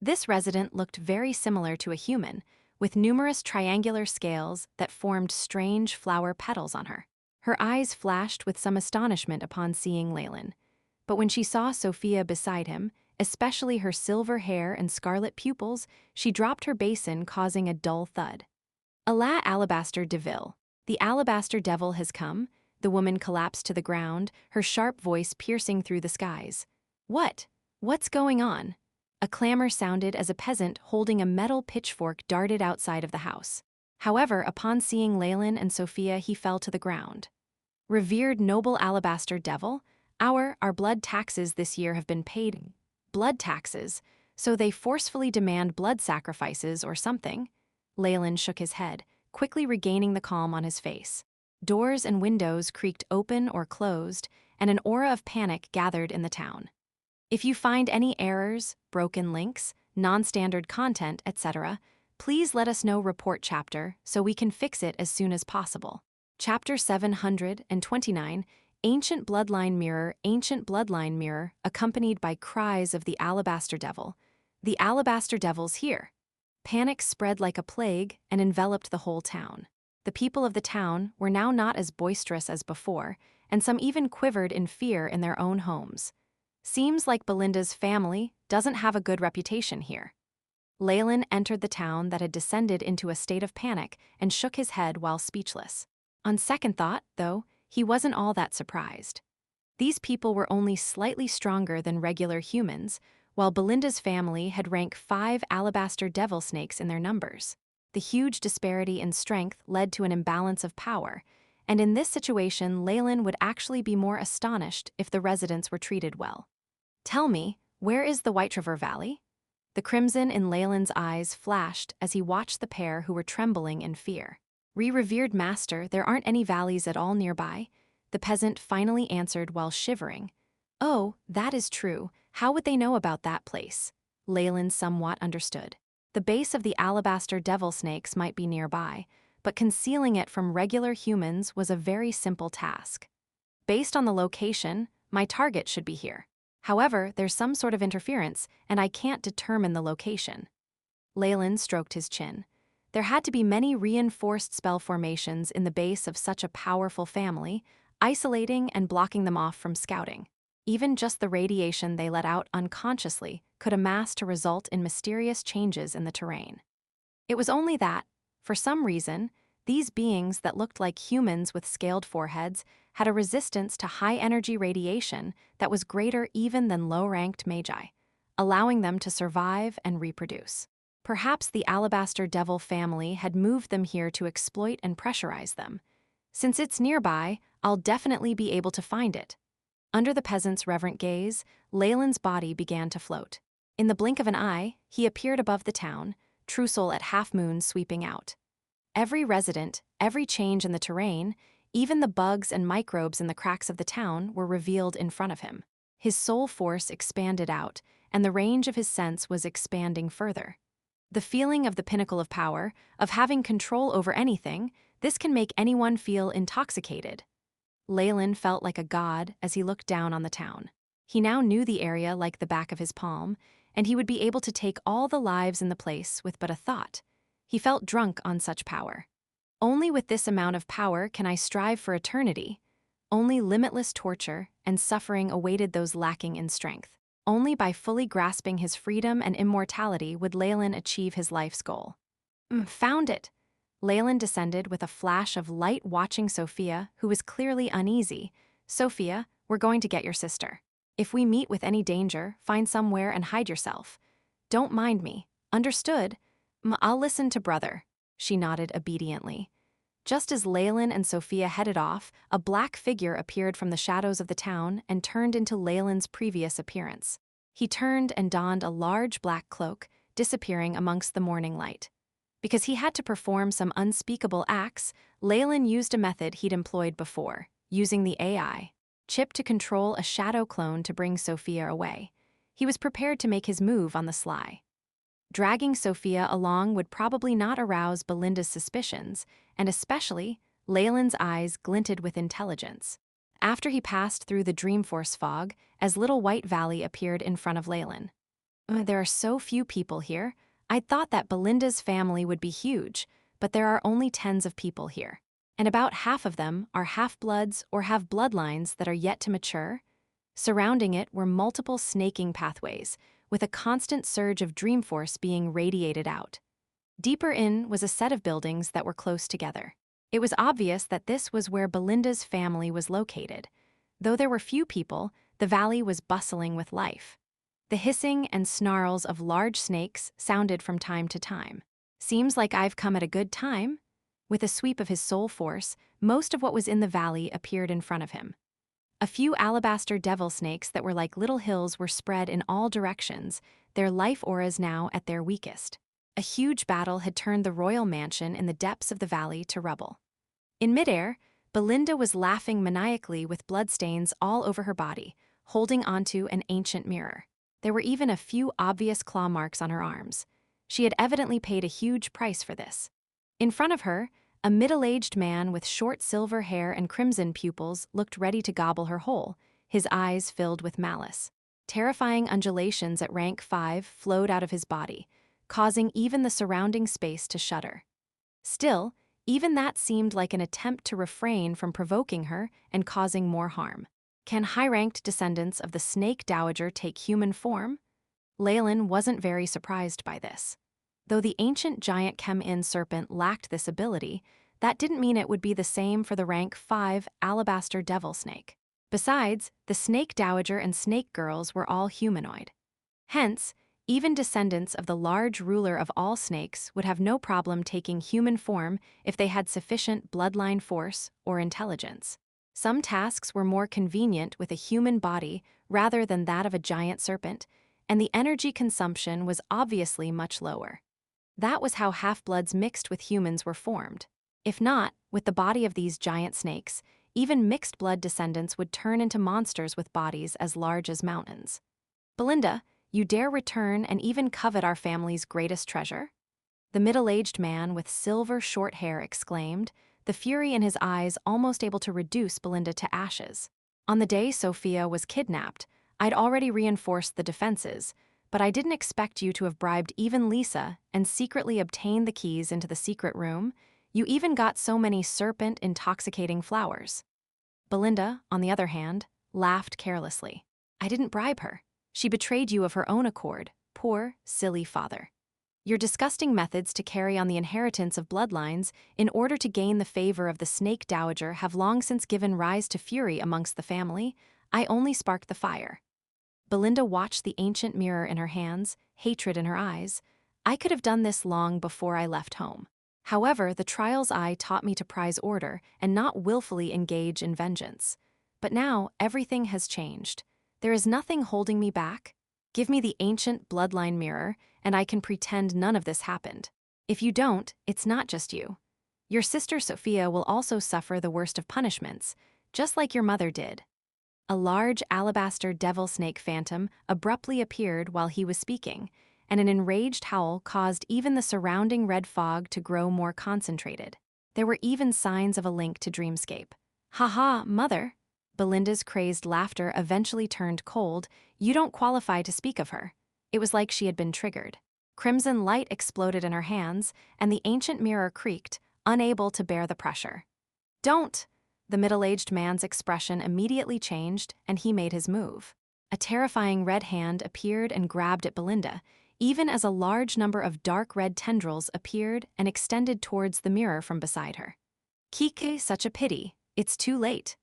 This resident looked very similar to a human, with numerous triangular scales that formed strange flower petals on her. Her eyes flashed with some astonishment upon seeing Leylin, but when she saw Sophia beside him, especially her silver hair and scarlet pupils, she dropped her basin, causing a dull thud. "Alas, Alabaster Devil, the Alabaster Devil has come," the woman collapsed to the ground, her sharp voice piercing through the skies. What's going on?" A clamor sounded as a peasant holding a metal pitchfork darted outside of the house. However, upon seeing Leylin and Sophia, he fell to the ground. "Revered noble Alabaster Devil, our blood taxes this year have been paid." "Blood taxes? So they forcefully demand blood sacrifices or something?" Leylin shook his head, quickly regaining the calm on his face. Doors and windows creaked open or closed, and an aura of panic gathered in the town. "If you find any errors, broken links, non-standard content, etc., please let us know. Report chapter so we can fix it as soon as possible." Chapter 729, Ancient Bloodline Mirror, accompanied by cries of the Alabaster Devil. "The Alabaster Devil's here." Panic spread like a plague and enveloped the whole town. The people of the town were now not as boisterous as before, and some even quivered in fear in their own homes. "Seems like Belinda's family doesn't have a good reputation here." Leylin entered the town that had descended into a state of panic and shook his head while speechless. On second thought, though, he wasn't all that surprised. These people were only slightly stronger than regular humans, while Belinda's family had rank 5 alabaster devil snakes in their numbers. The huge disparity in strength led to an imbalance of power, and in this situation Leylin would actually be more astonished if the residents were treated well. "Tell me, where is the White River Valley?" The crimson in Leylin's eyes flashed as he watched the pair who were trembling in fear. "Revered master, there aren't any valleys at all nearby," the peasant finally answered while shivering. "Oh, that is true. How would they know about that place?" Leylin somewhat understood. The base of the alabaster devil snakes might be nearby, but concealing it from regular humans was a very simple task. "Based on the location, my target should be here. However, there's some sort of interference, and I can't determine the location." Leylin stroked his chin. There had to be many reinforced spell formations in the base of such a powerful family, isolating and blocking them off from scouting. Even just the radiation they let out unconsciously could amass to result in mysterious changes in the terrain. It was only that, for some reason, these beings that looked like humans with scaled foreheads had a resistance to high-energy radiation that was greater even than low-ranked magi, allowing them to survive and reproduce. Perhaps the Alabaster Devil family had moved them here to exploit and pressurize them. "Since it's nearby, I'll definitely be able to find it." Under the peasant's reverent gaze, Leylin's body began to float. In the blink of an eye, he appeared above the town, Trussel at half-moon sweeping out. Every resident, every change in the terrain, even the bugs and microbes in the cracks of the town were revealed in front of him. His soul force expanded out, and the range of his sense was expanding further. The feeling of the pinnacle of power, of having control over anything, this can make anyone feel intoxicated. Leylin felt like a god as he looked down on the town. He now knew the area like the back of his palm, and he would be able to take all the lives in the place with but a thought. He felt drunk on such power. "Only with this amount of power can I strive for eternity." Only limitless torture and suffering awaited those lacking in strength. Only by fully grasping his freedom and immortality would Leylin achieve his life's goal. Found it." Leylin descended with a flash of light, watching Sophia, who was clearly uneasy. "Sophia, we're going to get your sister. If we meet with any danger, find somewhere and hide yourself. Don't mind me. Understood?" "I'll listen to brother." She nodded obediently. Just as Leylin and Sophia headed off, a black figure appeared from the shadows of the town and turned into Leylin's previous appearance. He turned and donned a large black cloak, disappearing amongst the morning light. Because he had to perform some unspeakable acts, Leylin used a method he'd employed before, using the AI chip to control a shadow clone to bring Sophia away. He was prepared to make his move on the sly. Dragging Sophia along would probably not arouse Belinda's suspicions, and especially, Leylin's eyes glinted with intelligence. After he passed through the Dreamforce fog, as Little White Valley appeared in front of Leylin. There are so few people here. I'd thought that Belinda's family would be huge, but there are only tens of people here. And about half of them are half-bloods or have bloodlines that are yet to mature. Surrounding it were multiple snaking pathways, with a constant surge of Dreamforce being radiated out. Deeper in was a set of buildings that were close together. It was obvious that this was where Belinda's family was located. Though there were few people, the valley was bustling with life. The hissing and snarls of large snakes sounded from time to time. Seems like I've come at a good time. With a sweep of his soul force, most of what was in the valley appeared in front of him. A few alabaster devil snakes that were like little hills were spread in all directions, their life auras now at their weakest. A huge battle had turned the royal mansion in the depths of the valley to rubble. In midair, Belinda was laughing maniacally with bloodstains all over her body, holding onto an ancient mirror. There were even a few obvious claw marks on her arms. She had evidently paid a huge price for this. In front of her, a middle-aged man with short silver hair and crimson pupils looked ready to gobble her whole, his eyes filled with malice. Terrifying undulations at rank 5 flowed out of his body, causing even the surrounding space to shudder. Still, even that seemed like an attempt to refrain from provoking her and causing more harm. Can high-ranked descendants of the Snake Dowager take human form? Leylin wasn't very surprised by this. Though the ancient giant Chem-In serpent lacked this ability, that didn't mean it would be the same for the rank 5 alabaster devil snake. Besides, the Snake Dowager and Snake Girls were all humanoid. Hence, even descendants of the large ruler of all snakes would have no problem taking human form if they had sufficient bloodline force or intelligence. Some tasks were more convenient with a human body rather than that of a giant serpent, and the energy consumption was obviously much lower. That was how half-bloods mixed with humans were formed. If not, with the body of these giant snakes, even mixed-blood descendants would turn into monsters with bodies as large as mountains. Belinda, you dare return and even covet our family's greatest treasure? The middle-aged man with silver short hair exclaimed, the fury in his eyes almost able to reduce Belinda to ashes. On the day Sophia was kidnapped, I'd already reinforced the defenses, but I didn't expect you to have bribed even Lisa and secretly obtained the keys into the secret room. You even got so many serpent-intoxicating flowers. Belinda, on the other hand, laughed carelessly. I didn't bribe her. She betrayed you of her own accord, poor, silly father. Your disgusting methods to carry on the inheritance of bloodlines in order to gain the favor of the Snake Dowager have long since given rise to fury amongst the family. I only sparked the fire. Belinda watched the ancient mirror in her hands, hatred in her eyes. I could have done this long before I left home. However, the trial's eye taught me to prize order and not willfully engage in vengeance. But now, everything has changed. There is nothing holding me back. Give me the ancient bloodline mirror, and I can pretend none of this happened. If you don't, it's not just you. Your sister Sophia will also suffer the worst of punishments, just like your mother did. A large alabaster devil snake phantom abruptly appeared while he was speaking, and an enraged howl caused even the surrounding red fog to grow more concentrated. There were even signs of a link to Dreamscape. Ha ha, mother! Belinda's crazed laughter eventually turned cold. You don't qualify to speak of her. It was like she had been triggered. Crimson light exploded in her hands, and the ancient mirror creaked, unable to bear the pressure. Don't! The middle-aged man's expression immediately changed, and he made his move. A terrifying red hand appeared and grabbed at Belinda, even as a large number of dark red tendrils appeared and extended towards the mirror from beside her. Kike, such a pity. It's too late.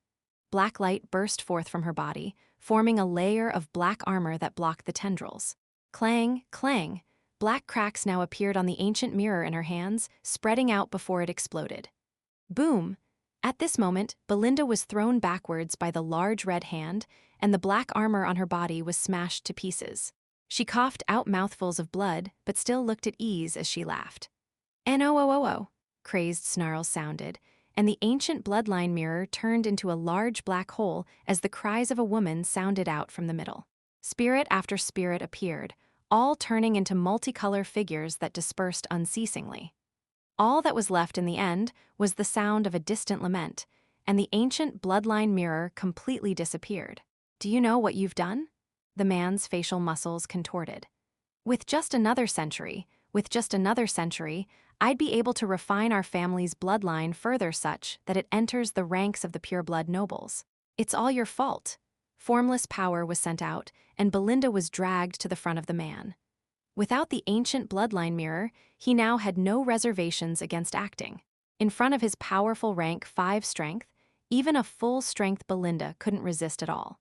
Black light burst forth from her body, forming a layer of black armor that blocked the tendrils. Clang, clang. Black cracks now appeared on the ancient mirror in her hands, spreading out before it exploded. Boom! At this moment, Belinda was thrown backwards by the large red hand, and the black armor on her body was smashed to pieces. She coughed out mouthfuls of blood, but still looked at ease as she laughed. N-O-O-O-O, crazed snarls sounded, and the ancient bloodline mirror turned into a large black hole as the cries of a woman sounded out from the middle. Spirit after spirit appeared, all turning into multicolor figures that dispersed unceasingly. All that was left in the end was the sound of a distant lament, and the ancient bloodline mirror completely disappeared. Do you know what you've done? The man's facial muscles contorted. With just another century, I'd be able to refine our family's bloodline further such that it enters the ranks of the pureblood nobles. It's all your fault. Formless power was sent out, and Belinda was dragged to the front of the man. Without the ancient bloodline mirror, he now had no reservations against acting. In front of his powerful rank 5 strength, even a full-strength Belinda couldn't resist at all.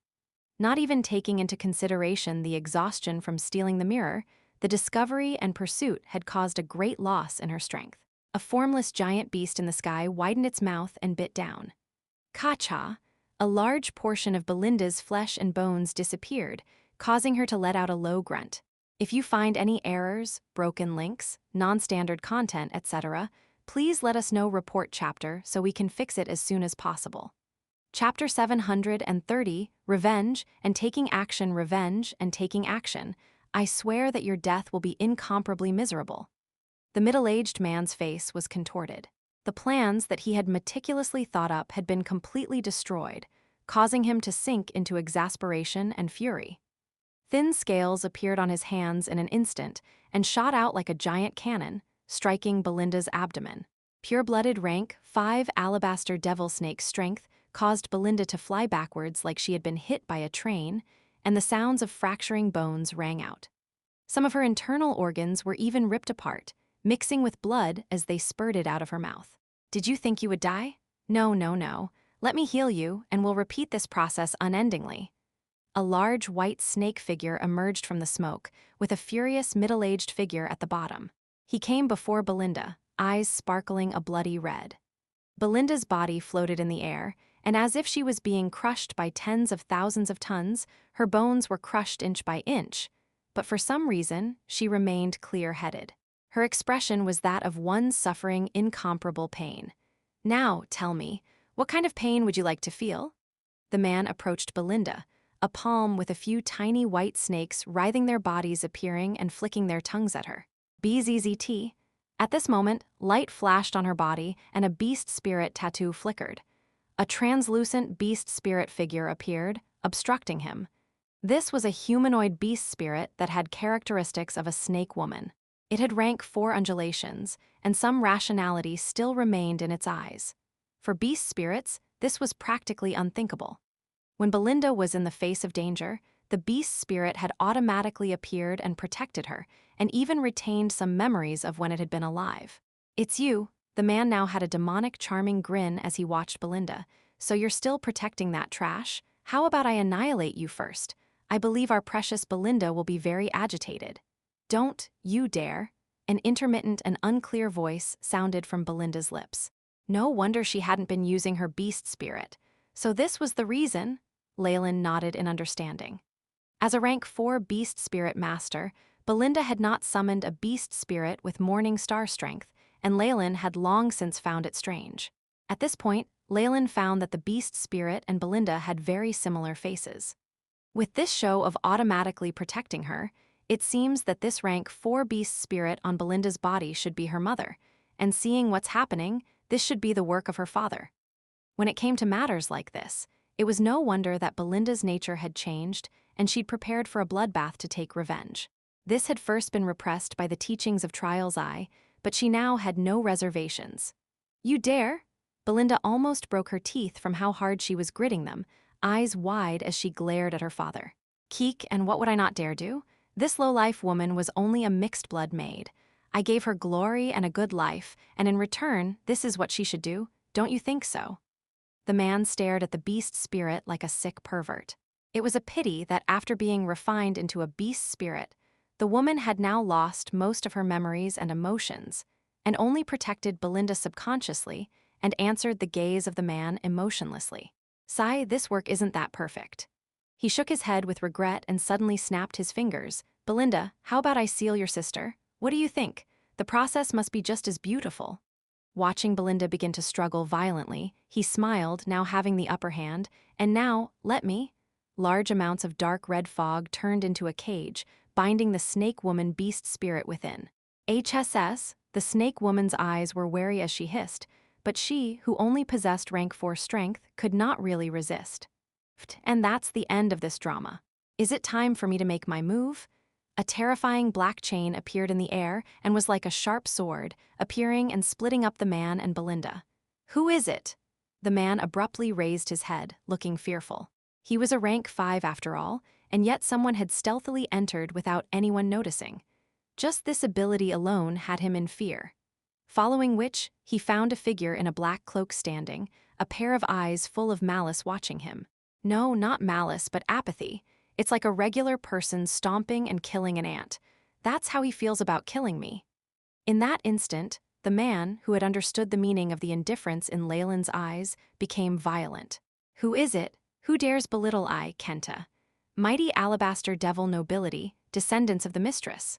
Not even taking into consideration the exhaustion from stealing the mirror, the discovery and pursuit had caused a great loss in her strength. A formless giant beast in the sky widened its mouth and bit down. Ka-cha! A large portion of Belinda's flesh and bones disappeared, causing her to let out a low grunt. If you find any errors, broken links, non-standard content, etc., please let us know. Report chapter so we can fix it as soon as possible. Chapter 730, Revenge and Taking Action. Revenge and Taking Action. I swear that your death will be incomparably miserable. The middle-aged man's face was contorted. The plans that he had meticulously thought up had been completely destroyed, causing him to sink into exasperation and fury. Thin scales appeared on his hands in an instant and shot out like a giant cannon, striking Belinda's abdomen. Pure-blooded rank 5 alabaster devil snake strength caused Belinda to fly backwards like she had been hit by a train, and the sounds of fracturing bones rang out. Some of her internal organs were even ripped apart, mixing with blood as they spurted out of her mouth. Did you think you would die? No, no, no. Let me heal you, and we'll repeat this process unendingly. A large white snake figure emerged from the smoke, with a furious middle-aged figure at the bottom. He came before Belinda, eyes sparkling a bloody red. Belinda's body floated in the air, and as if she was being crushed by tens of thousands of tons, her bones were crushed inch by inch, but for some reason, she remained clear-headed. Her expression was that of one suffering incomparable pain. Now, tell me, what kind of pain would you like to feel? The man approached Belinda, a palm with a few tiny white snakes writhing their bodies appearing and flicking their tongues at her. BZZT. At this moment, light flashed on her body and a beast spirit tattoo flickered. A translucent beast spirit figure appeared, obstructing him. This was a humanoid beast spirit that had characteristics of a snake woman. It had rank 4 undulations, and some rationality still remained in its eyes. For beast spirits, this was practically unthinkable. When Belinda was in the face of danger, the beast spirit had automatically appeared and protected her, and even retained some memories of when it had been alive. It's you. The man now had a demonic, charming grin as he watched Belinda. So you're still protecting that trash? How about I annihilate you first? I believe our precious Belinda will be very agitated. Don't you dare. An intermittent and unclear voice sounded from Belinda's lips. No wonder she hadn't been using her beast spirit. So this was the reason? Leylin nodded in understanding. As a rank 4 beast spirit master, Belinda had not summoned a beast spirit with morning star strength, and Leylin had long since found it strange. At this point, Leylin found that the beast spirit and Belinda had very similar faces. With this show of automatically protecting her, it seems that this rank 4 beast spirit on Belinda's body should be her mother, and seeing what's happening, this should be the work of her father. When it came to matters like this, it was no wonder that Belinda's nature had changed, and she'd prepared for a bloodbath to take revenge. This had first been repressed by the teachings of Trial's Eye, but she now had no reservations. You dare? Belinda almost broke her teeth from how hard she was gritting them, eyes wide as she glared at her father. Keek, and what would I not dare do? This low-life woman was only a mixed-blood maid. I gave her glory and a good life, and in return, this is what she should do. Don't you think so? The man stared at the beast spirit like a sick pervert. It was a pity that after being refined into a beast spirit, the woman had now lost most of her memories and emotions, and only protected Belinda subconsciously and answered the gaze of the man emotionlessly. Sigh, this work isn't that perfect. He shook his head with regret and suddenly snapped his fingers. Belinda, how about I seal your sister? What do you think? The process must be just as beautiful. Watching Belinda begin to struggle violently, he smiled, now having the upper hand, and now, let me. Large amounts of dark red fog turned into a cage, binding the snake woman beast spirit within. HSS, the snake woman's eyes were wary as she hissed, but she, who only possessed rank 4 strength, could not really resist. And that's the end of this drama. Is it time for me to make my move? A terrifying black chain appeared in the air and was like a sharp sword, appearing and splitting up the man and Belinda. Who is it? The man abruptly raised his head, looking fearful. He was a rank 5 after all, and yet someone had stealthily entered without anyone noticing. Just this ability alone had him in fear. Following which, he found a figure in a black cloak standing, a pair of eyes full of malice watching him. No, not malice, but apathy. It's like a regular person stomping and killing an ant. That's how he feels about killing me. In that instant, the man, who had understood the meaning of the indifference in Leylin's eyes, became violent. Who is it? Who dares belittle I, Kenta? Mighty alabaster devil nobility, descendants of the mistress.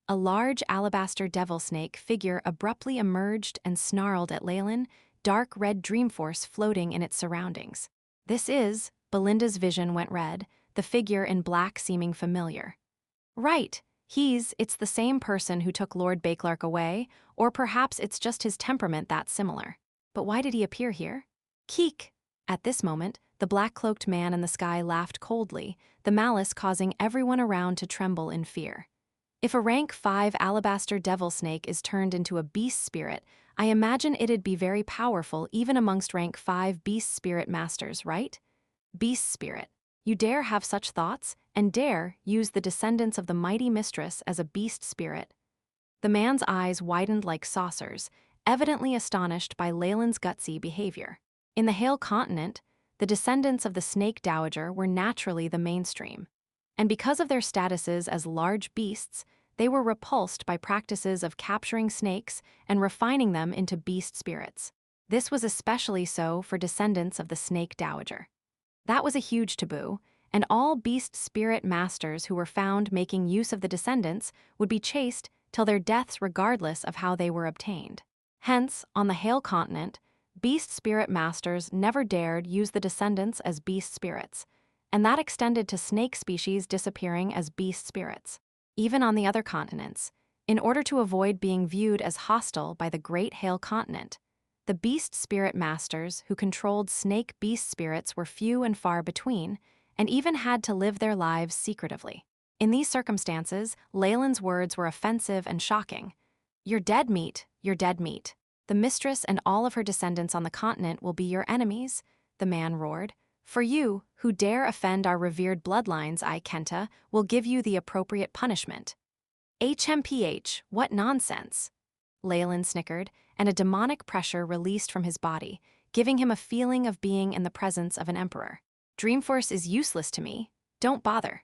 A large alabaster devil snake figure abruptly emerged and snarled at Leylin, dark red dreamforce floating in its surroundings. This is, Belinda's vision went red, the figure in black seeming familiar. Right, it's the same person who took Lord Bakelark away, or perhaps it's just his temperament that's similar. But why did he appear here? Keek! At this moment, the black-cloaked man in the sky laughed coldly, the malice causing everyone around to tremble in fear. If a rank 5 alabaster devil snake is turned into a beast spirit, I imagine it'd be very powerful even amongst rank 5 beast spirit masters, right? Beast spirit. You dare have such thoughts, and dare use the descendants of the mighty mistress as a beast spirit. The man's eyes widened like saucers, evidently astonished by Leylin's gutsy behavior. In the Hale continent, the descendants of the snake dowager were naturally the mainstream. And because of their statuses as large beasts, they were repulsed by practices of capturing snakes and refining them into beast spirits. This was especially so for descendants of the snake dowager. That was a huge taboo, and all beast spirit masters who were found making use of the descendants would be chased till their deaths regardless of how they were obtained. Hence, on the Hale continent, beast spirit masters never dared use the descendants as beast spirits, and that extended to snake species disappearing as beast spirits. Even on the other continents, in order to avoid being viewed as hostile by the Great Hale continent, the beast spirit masters who controlled snake beast spirits were few and far between, and even had to live their lives secretively. In these circumstances, Leylin's words were offensive and shocking. You're dead meat, you're dead meat. The mistress and all of her descendants on the continent will be your enemies, the man roared. For you, who dare offend our revered bloodlines, I, Kenta, will give you the appropriate punishment. HMPH, what nonsense. Leylin snickered, and a demonic pressure released from his body, giving him a feeling of being in the presence of an emperor. Dreamforce is useless to me. Don't bother.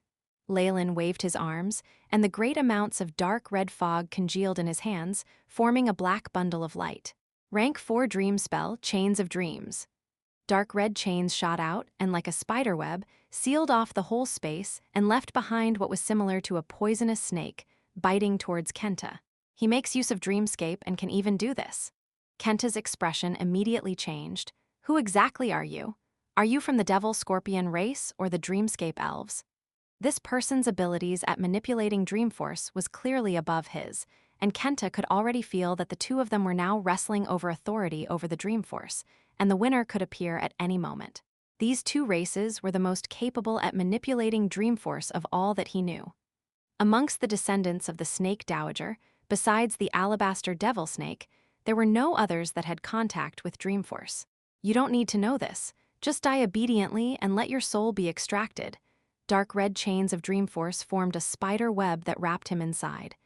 Leylin waved his arms, and the great amounts of dark red fog congealed in his hands, forming a black bundle of light. Rank 4 dream spell, Chains of Dreams. Dark red chains shot out, and like a spider web, sealed off the whole space and left behind what was similar to a poisonous snake, biting towards Kenta. He makes use of Dreamscape and can even do this. Kenta's expression immediately changed. Who exactly are you? Are you from the Devil Scorpion race or the Dreamscape elves? This person's abilities at manipulating Dreamforce was clearly above his, and Kenta could already feel that the two of them were now wrestling over authority over the Dreamforce, and the winner could appear at any moment. These two races were the most capable at manipulating Dreamforce of all that he knew. Amongst the descendants of the Snake Dowager, besides the Alabaster Devil Snake, there were no others that had contact with Dreamforce. You don't need to know this. Just die obediently and let your soul be extracted. Dark red chains of Dreamforce formed a spider web that wrapped him inside.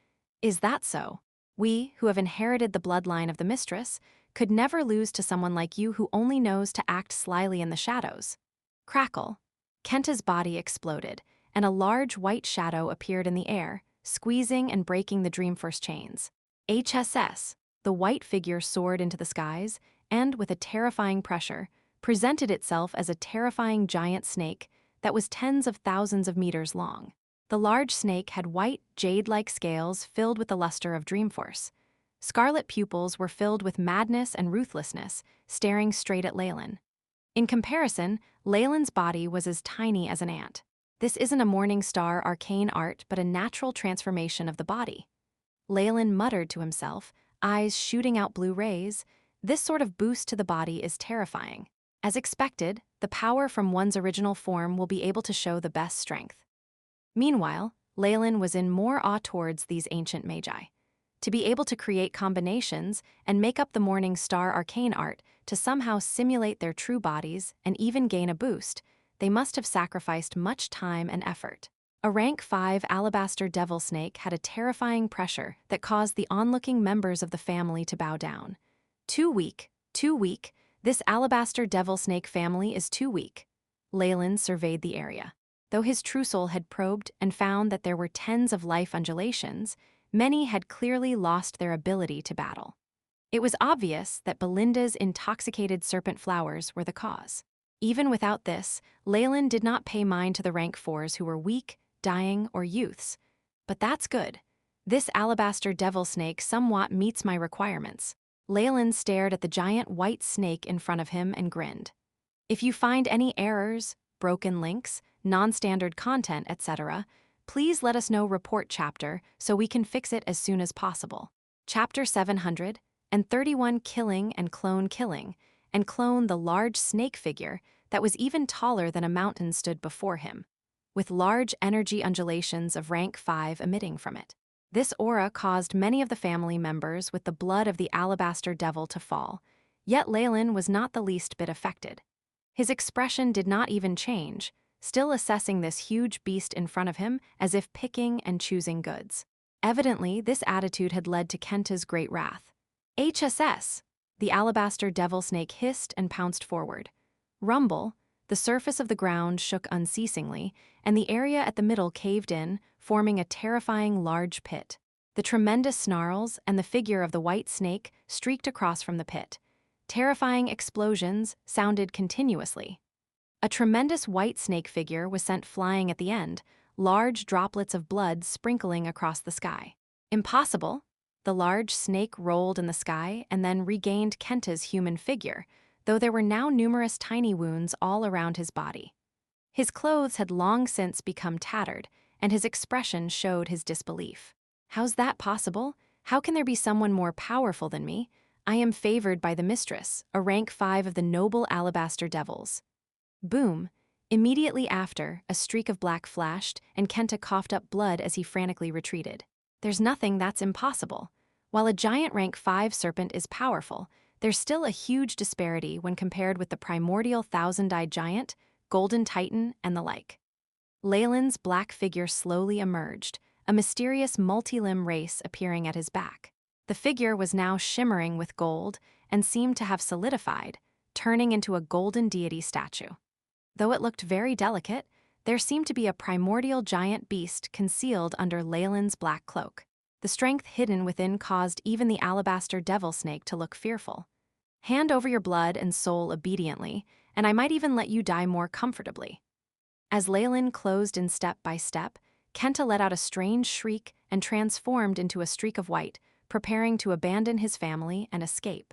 Is that so? We, who have inherited the bloodline of the mistress, could never lose to someone like you who only knows to act slyly in the shadows. Crackle. Kenta's body exploded, and a large white shadow appeared in the air, squeezing and breaking the Dreamforce chains. HSS, the white figure soared into the skies, and, with a terrifying pressure, presented itself as a terrifying giant snake that was tens of thousands of meters long. The large snake had white, jade-like scales filled with the luster of Dreamforce. Scarlet pupils were filled with madness and ruthlessness, staring straight at Leylin. In comparison, Leylin's body was as tiny as an ant. This isn't a morning star arcane art but a natural transformation of the body. Leylin muttered to himself, eyes shooting out blue rays. This sort of boost to the body is terrifying. As expected, the power from one's original form will be able to show the best strength. Meanwhile, Leylin was in more awe towards these ancient magi. To be able to create combinations and make up the morning star arcane art to somehow simulate their true bodies and even gain a boost, they must have sacrificed much time and effort. A rank 5 alabaster devil snake had a terrifying pressure that caused the onlooking members of the family to bow down. Too weak, this alabaster devil snake family is too weak. Leylin surveyed the area. Though his true soul had probed and found that there were tens of life undulations, many had clearly lost their ability to battle. It was obvious that Belinda's intoxicated serpent flowers were the cause. Even without this, Leylin did not pay mind to the rank 4s who were weak, dying, or youths. But that's good. This alabaster devil snake somewhat meets my requirements. Leylin stared at the giant white snake in front of him and grinned. If you find any errors, broken links, non-standard content, etc., please let us know report chapter so we can fix it as soon as possible. Chapter 731 Killing and clone the large snake figure that was even taller than a mountain stood before him, with large energy undulations of rank 5 emitting from it. This aura caused many of the family members with the blood of the alabaster devil to fall, yet Leylin was not the least bit affected. His expression did not even change, still assessing this huge beast in front of him as if picking and choosing goods. Evidently, this attitude had led to Kenta's great wrath. HSS! The alabaster devil snake hissed and pounced forward. Rumble, the surface of the ground shook unceasingly, and the area at the middle caved in, forming a terrifying large pit. The tremendous snarls and the figure of the white snake streaked across from the pit. Terrifying explosions sounded continuously. A tremendous white snake figure was sent flying at the end, large droplets of blood sprinkling across the sky. Impossible! The large snake rolled in the sky and then regained Kenta's human figure, though there were now numerous tiny wounds all around his body. His clothes had long since become tattered, and his expression showed his disbelief. How's that possible? How can there be someone more powerful than me? I am favored by the mistress, a rank 5 of the noble alabaster devils. Boom! Immediately after, a streak of black flashed, and Kenta coughed up blood as he frantically retreated. There's nothing that's impossible. While a giant rank 5 serpent is powerful, there's still a huge disparity when compared with the primordial thousand-eyed giant, golden titan, and the like. Leylin's black figure slowly emerged, a mysterious multi-limb race appearing at his back. The figure was now shimmering with gold and seemed to have solidified, turning into a golden deity statue. Though it looked very delicate, there seemed to be a primordial giant beast concealed under Leylin's black cloak. The strength hidden within caused even the alabaster devil snake to look fearful. Hand over your blood and soul obediently, and I might even let you die more comfortably. As Leylin closed in step by step, Kenta let out a strange shriek and transformed into a streak of white, preparing to abandon his family and escape.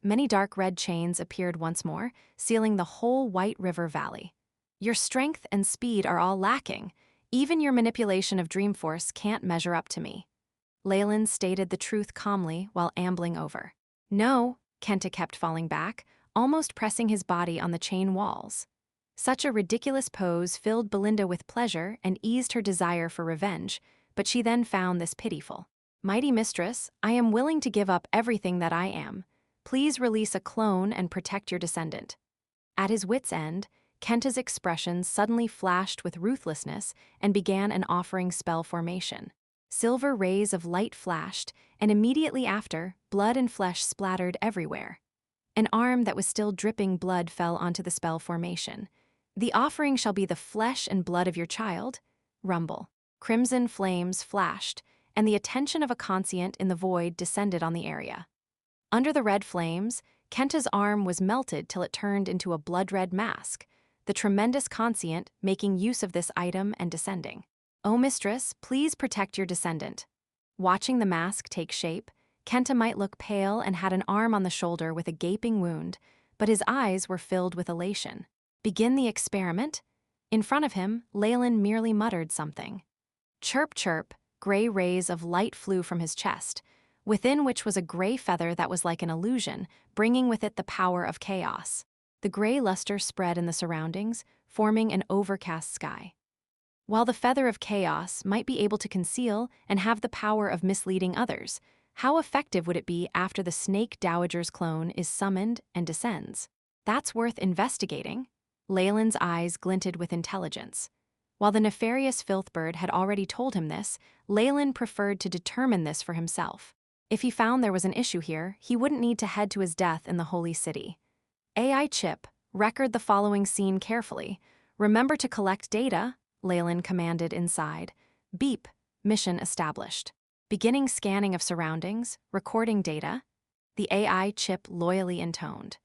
Many dark red chains appeared once more, sealing the whole White River Valley. Your strength and speed are all lacking. Even your manipulation of Dreamforce can't measure up to me. Leylin stated the truth calmly while ambling over. No, Kenta kept falling back, almost pressing his body on the chain walls. Such a ridiculous pose filled Belinda with pleasure and eased her desire for revenge, but she then found this pitiful. Mighty mistress, I am willing to give up everything that I am. Please release a clone and protect your descendant. At his wit's end, Kenta's expression suddenly flashed with ruthlessness and began an offering spell formation. Silver rays of light flashed, and immediately after, blood and flesh splattered everywhere. An arm that was still dripping blood fell onto the spell formation. The offering shall be the flesh and blood of your child. Rumble. Crimson flames flashed, and the attention of a conscient in the void descended on the area. Under the red flames, Kenta's arm was melted till it turned into a blood-red mask, the tremendous conscient making use of this item and descending. "Oh, mistress, please protect your descendant." Watching the mask take shape, Kenta might look pale and had an arm on the shoulder with a gaping wound, but his eyes were filled with elation. Begin the experiment? In front of him, Leylin merely muttered something. Chirp, chirp, gray rays of light flew from his chest, within which was a gray feather that was like an illusion, bringing with it the power of chaos. The gray luster spread in the surroundings, forming an overcast sky. While the feather of chaos might be able to conceal and have the power of misleading others, how effective would it be after the Snake Dowager's clone is summoned and descends? That's worth investigating. Leylin's eyes glinted with intelligence. While the nefarious Filthbird had already told him this, Leylin preferred to determine this for himself. If he found there was an issue here, he wouldn't need to head to his death in the Holy City. AI chip, record the following scene carefully. Remember to collect data, Leylin commanded inside. Beep, mission established. Beginning scanning of surroundings, recording data. The AI chip loyally intoned.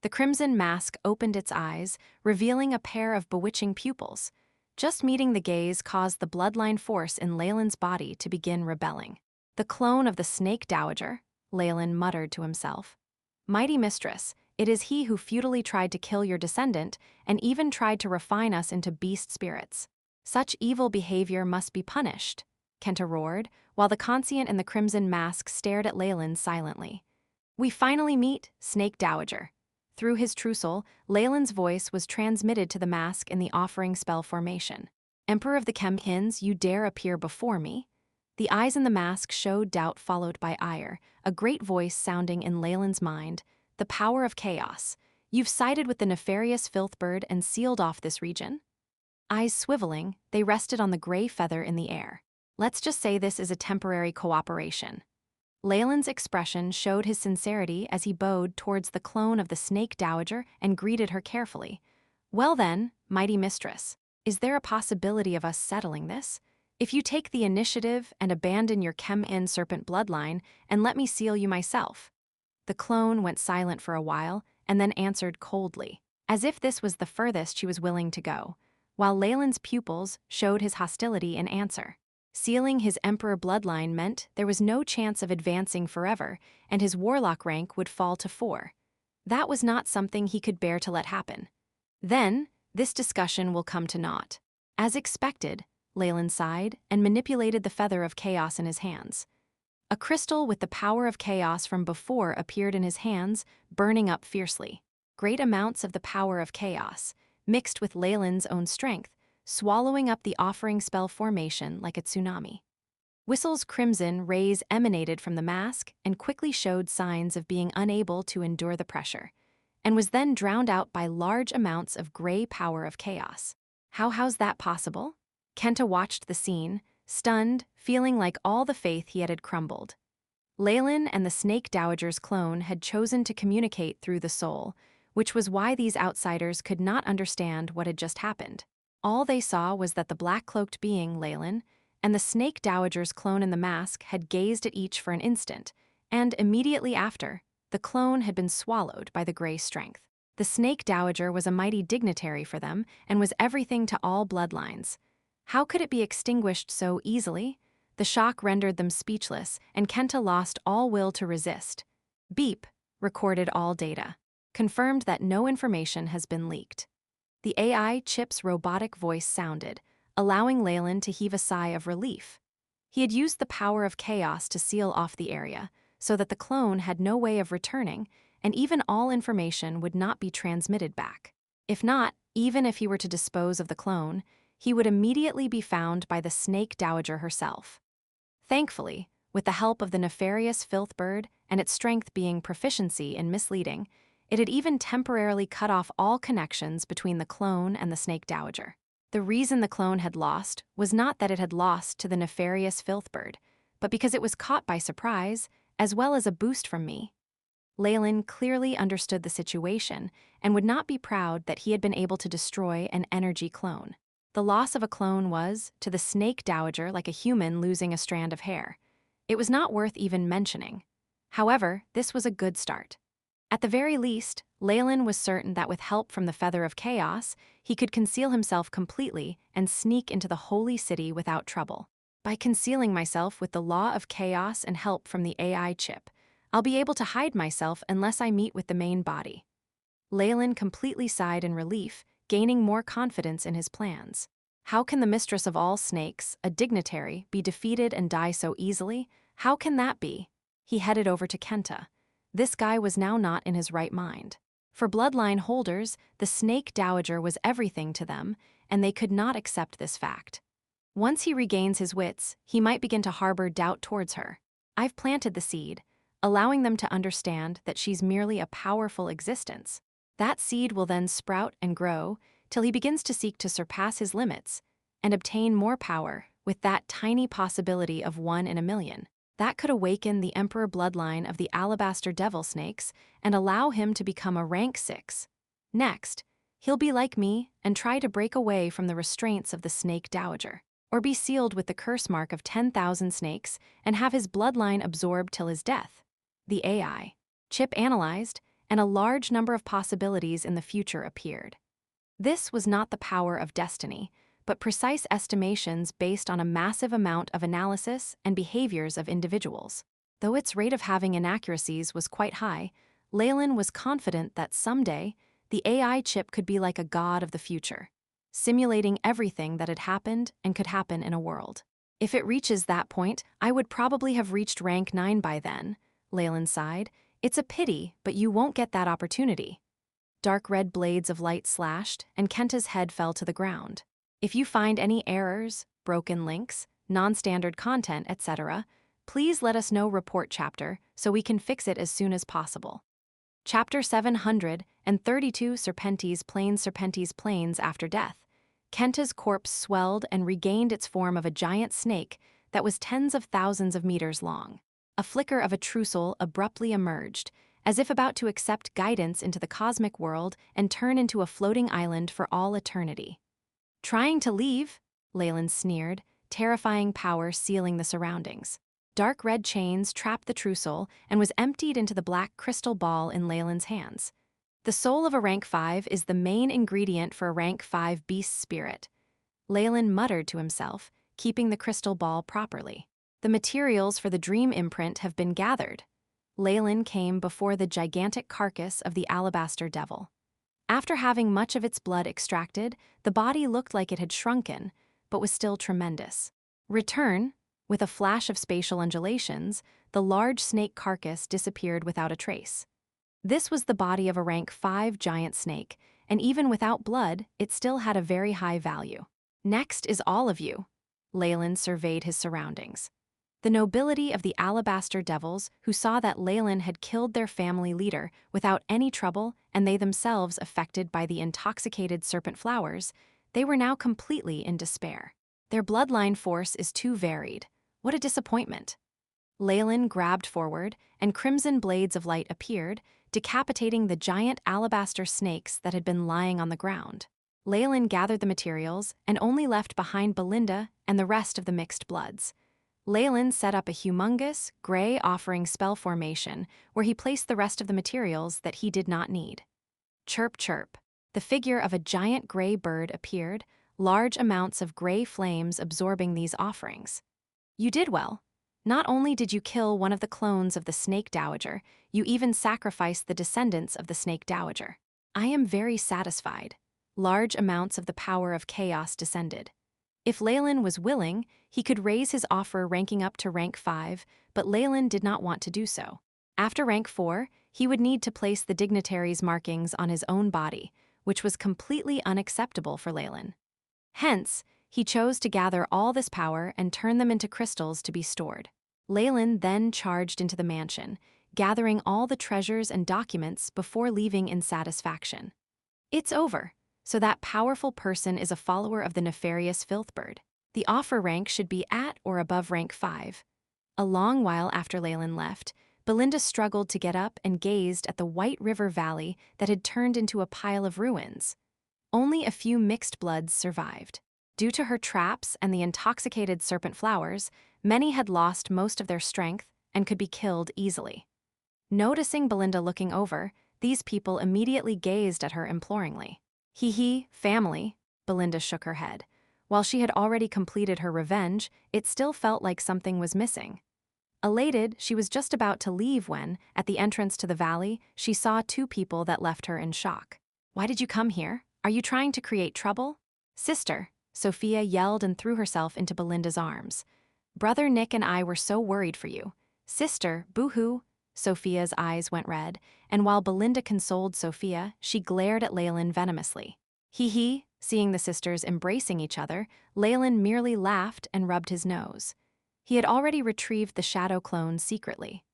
The crimson mask opened its eyes, revealing a pair of bewitching pupils. Just meeting the gaze caused the bloodline force in Leylin's body to begin rebelling. The clone of the Snake Dowager, Leylin muttered to himself. Mighty mistress, it is he who futilely tried to kill your descendant and even tried to refine us into beast spirits. Such evil behavior must be punished, Kenta roared, while the conscient in the crimson mask stared at Leylin silently. We finally meet, Snake Dowager. Through his true soul, Leylin's voice was transmitted to the mask in the offering spell formation. Emperor of the Kemhins, you dare appear before me? The eyes in the mask showed doubt followed by ire, a great voice sounding in Leylin's mind. The power of chaos. You've sided with the nefarious Filthbird and sealed off this region? Eyes swiveling, they rested on the gray feather in the air. Let's just say this is a temporary cooperation. Leylin's expression showed his sincerity as he bowed towards the clone of the Snake Dowager and greeted her carefully. Well then, mighty mistress, is there a possibility of us settling this? If you take the initiative and abandon your Chem-In serpent bloodline and let me seal you myself. The clone went silent for a while and then answered coldly, as if this was the furthest she was willing to go, while Leylin's pupils showed his hostility in answer. Sealing his Emperor bloodline meant there was no chance of advancing forever, and his Warlock rank would fall to 4. That was not something he could bear to let happen. Then, this discussion will come to naught. As expected, Leylin sighed and manipulated the feather of chaos in his hands. A crystal with the power of chaos from before appeared in his hands, burning up fiercely. Great amounts of the power of chaos, mixed with Leylin's own strength, swallowing up the offering spell formation like a tsunami. Whistle's crimson rays emanated from the mask and quickly showed signs of being unable to endure the pressure, and was then drowned out by large amounts of gray power of chaos. How's that possible? Kenta watched the scene, stunned, feeling like all the faith he had crumbled. Leylin and the Snake Dowager's clone had chosen to communicate through the soul, which was why these outsiders could not understand what had just happened. All they saw was that the black-cloaked being, Leylin, and the Snake Dowager's clone in the mask had gazed at each for an instant, and immediately after, the clone had been swallowed by the gray strength. The Snake Dowager was a mighty dignitary for them and was everything to all bloodlines. How could it be extinguished so easily? The shock rendered them speechless, and Kenta lost all will to resist. Beep, recorded all data. Confirmed that no information has been leaked. The AI chip's robotic voice sounded, allowing Leylin to heave a sigh of relief. He had used the power of chaos to seal off the area, so that the clone had no way of returning, and even all information would not be transmitted back. If not, even if he were to dispose of the clone, he would immediately be found by the Snake Dowager herself. Thankfully, with the help of the nefarious Filthbird and its strength being proficiency in misleading, it had even temporarily cut off all connections between the clone and the Snake Dowager. The reason the clone had lost was not that it had lost to the nefarious Filthbird, but because it was caught by surprise, as well as a boost from me. Leylin clearly understood the situation and would not be proud that he had been able to destroy an energy clone. The loss of a clone was, to the Snake Dowager, like a human losing a strand of hair. It was not worth even mentioning. However, this was a good start. At the very least, Leylin was certain that with help from the Feather of Chaos, he could conceal himself completely and sneak into the Holy City without trouble. By concealing myself with the Law of Chaos and help from the AI chip, I'll be able to hide myself unless I meet with the main body. Leylin completely sighed in relief, gaining more confidence in his plans. How can the mistress of all snakes, a dignitary, be defeated and die so easily? How can that be? He headed over to Kenta. This guy was now not in his right mind. For bloodline holders, the snake dowager was everything to them, and they could not accept this fact. Once he regains his wits, he might begin to harbor doubt towards her. I've planted the seed, allowing them to understand that she's merely a powerful existence. That seed will then sprout and grow till he begins to seek to surpass his limits and obtain more power with that tiny possibility of 1 in a million. That could awaken the Emperor bloodline of the Alabaster Devil Snakes and allow him to become a rank 6. Next, he'll be like me and try to break away from the restraints of the Snake Dowager, or be sealed with the curse mark of 10,000 snakes and have his bloodline absorbed till his death. The AI chip analyzed, and a large number of possibilities in the future appeared. This was not the power of destiny, but precise estimations based on a massive amount of analysis and behaviors of individuals. Though its rate of having inaccuracies was quite high, Leylin was confident that someday, the AI chip could be like a god of the future, simulating everything that had happened and could happen in a world. If it reaches that point, I would probably have reached rank 9 by then, Leylin sighed. It's a pity, but you won't get that opportunity. Dark red blades of light slashed, and Kenta's head fell to the ground. If you find any errors, broken links, non-standard content, etc., please let us know. Report chapter so we can fix it as soon as possible. Chapter 732 Serpentes Plains after death. Kenta's corpse swelled and regained its form of a giant snake that was tens of thousands of meters long. A flicker of a trussel abruptly emerged, as if about to accept guidance into the cosmic world and turn into a floating island for all eternity. Trying to leave? Leylin sneered, terrifying power sealing the surroundings. Dark red chains trapped the trussel and was emptied into the black crystal ball in Leylin's hands. The soul of a rank 5 is the main ingredient for a rank 5 beast spirit. Leylin muttered to himself, keeping the crystal ball properly. The materials for the dream imprint have been gathered. Leylin came before the gigantic carcass of the Alabaster Devil. After having much of its blood extracted, the body looked like it had shrunken, but was still tremendous. Return, with a flash of spatial undulations, the large snake carcass disappeared without a trace. This was the body of a rank 5 giant snake, and even without blood, it still had a very high value. Next is all of you. Leylin surveyed his surroundings. The nobility of the Alabaster Devils, who saw that Leylin had killed their family leader without any trouble and they themselves affected by the intoxicated serpent flowers, they were now completely in despair. Their bloodline force is too varied. What a disappointment. Leylin grabbed forward, and crimson blades of light appeared, decapitating the giant alabaster snakes that had been lying on the ground. Leylin gathered the materials and only left behind Belinda and the rest of the mixed bloods. Leylin set up a humongous, gray offering spell formation where he placed the rest of the materials that he did not need. Chirp, chirp. The figure of a giant gray bird appeared, large amounts of gray flames absorbing these offerings. You did well. Not only did you kill one of the clones of the Snake Dowager, you even sacrificed the descendants of the Snake Dowager. I am very satisfied. Large amounts of the power of chaos descended. If Leylin was willing, he could raise his offer ranking up to rank 5, but Leylin did not want to do so. After rank 4, he would need to place the dignitary's markings on his own body, which was completely unacceptable for Leylin. Hence, he chose to gather all this power and turn them into crystals to be stored. Leylin then charged into the mansion, gathering all the treasures and documents before leaving in satisfaction. It's over. So that powerful person is a follower of the nefarious Filthbird. The offer rank should be at or above rank 5. A long while after Leylin left, Belinda struggled to get up and gazed at the White River Valley that had turned into a pile of ruins. Only a few mixed bloods survived. Due to her traps and the intoxicated serpent flowers, many had lost most of their strength and could be killed easily. Noticing Belinda looking over, these people immediately gazed at her imploringly. Hee, family, Belinda shook her head. While she had already completed her revenge, it still felt like something was missing. Elated, she was just about to leave when, at the entrance to the valley, she saw two people that left her in shock. Why did you come here? Are you trying to create trouble? Sister, Sophia yelled and threw herself into Belinda's arms. Brother Nick and I were so worried for you. Sister, boo-hoo. Sophia's eyes went red, and while Belinda consoled Sophia, she glared at Leylin venomously. Hee-hee, seeing the sisters embracing each other, Leylin merely laughed and rubbed his nose. He had already retrieved the shadow clones secretly.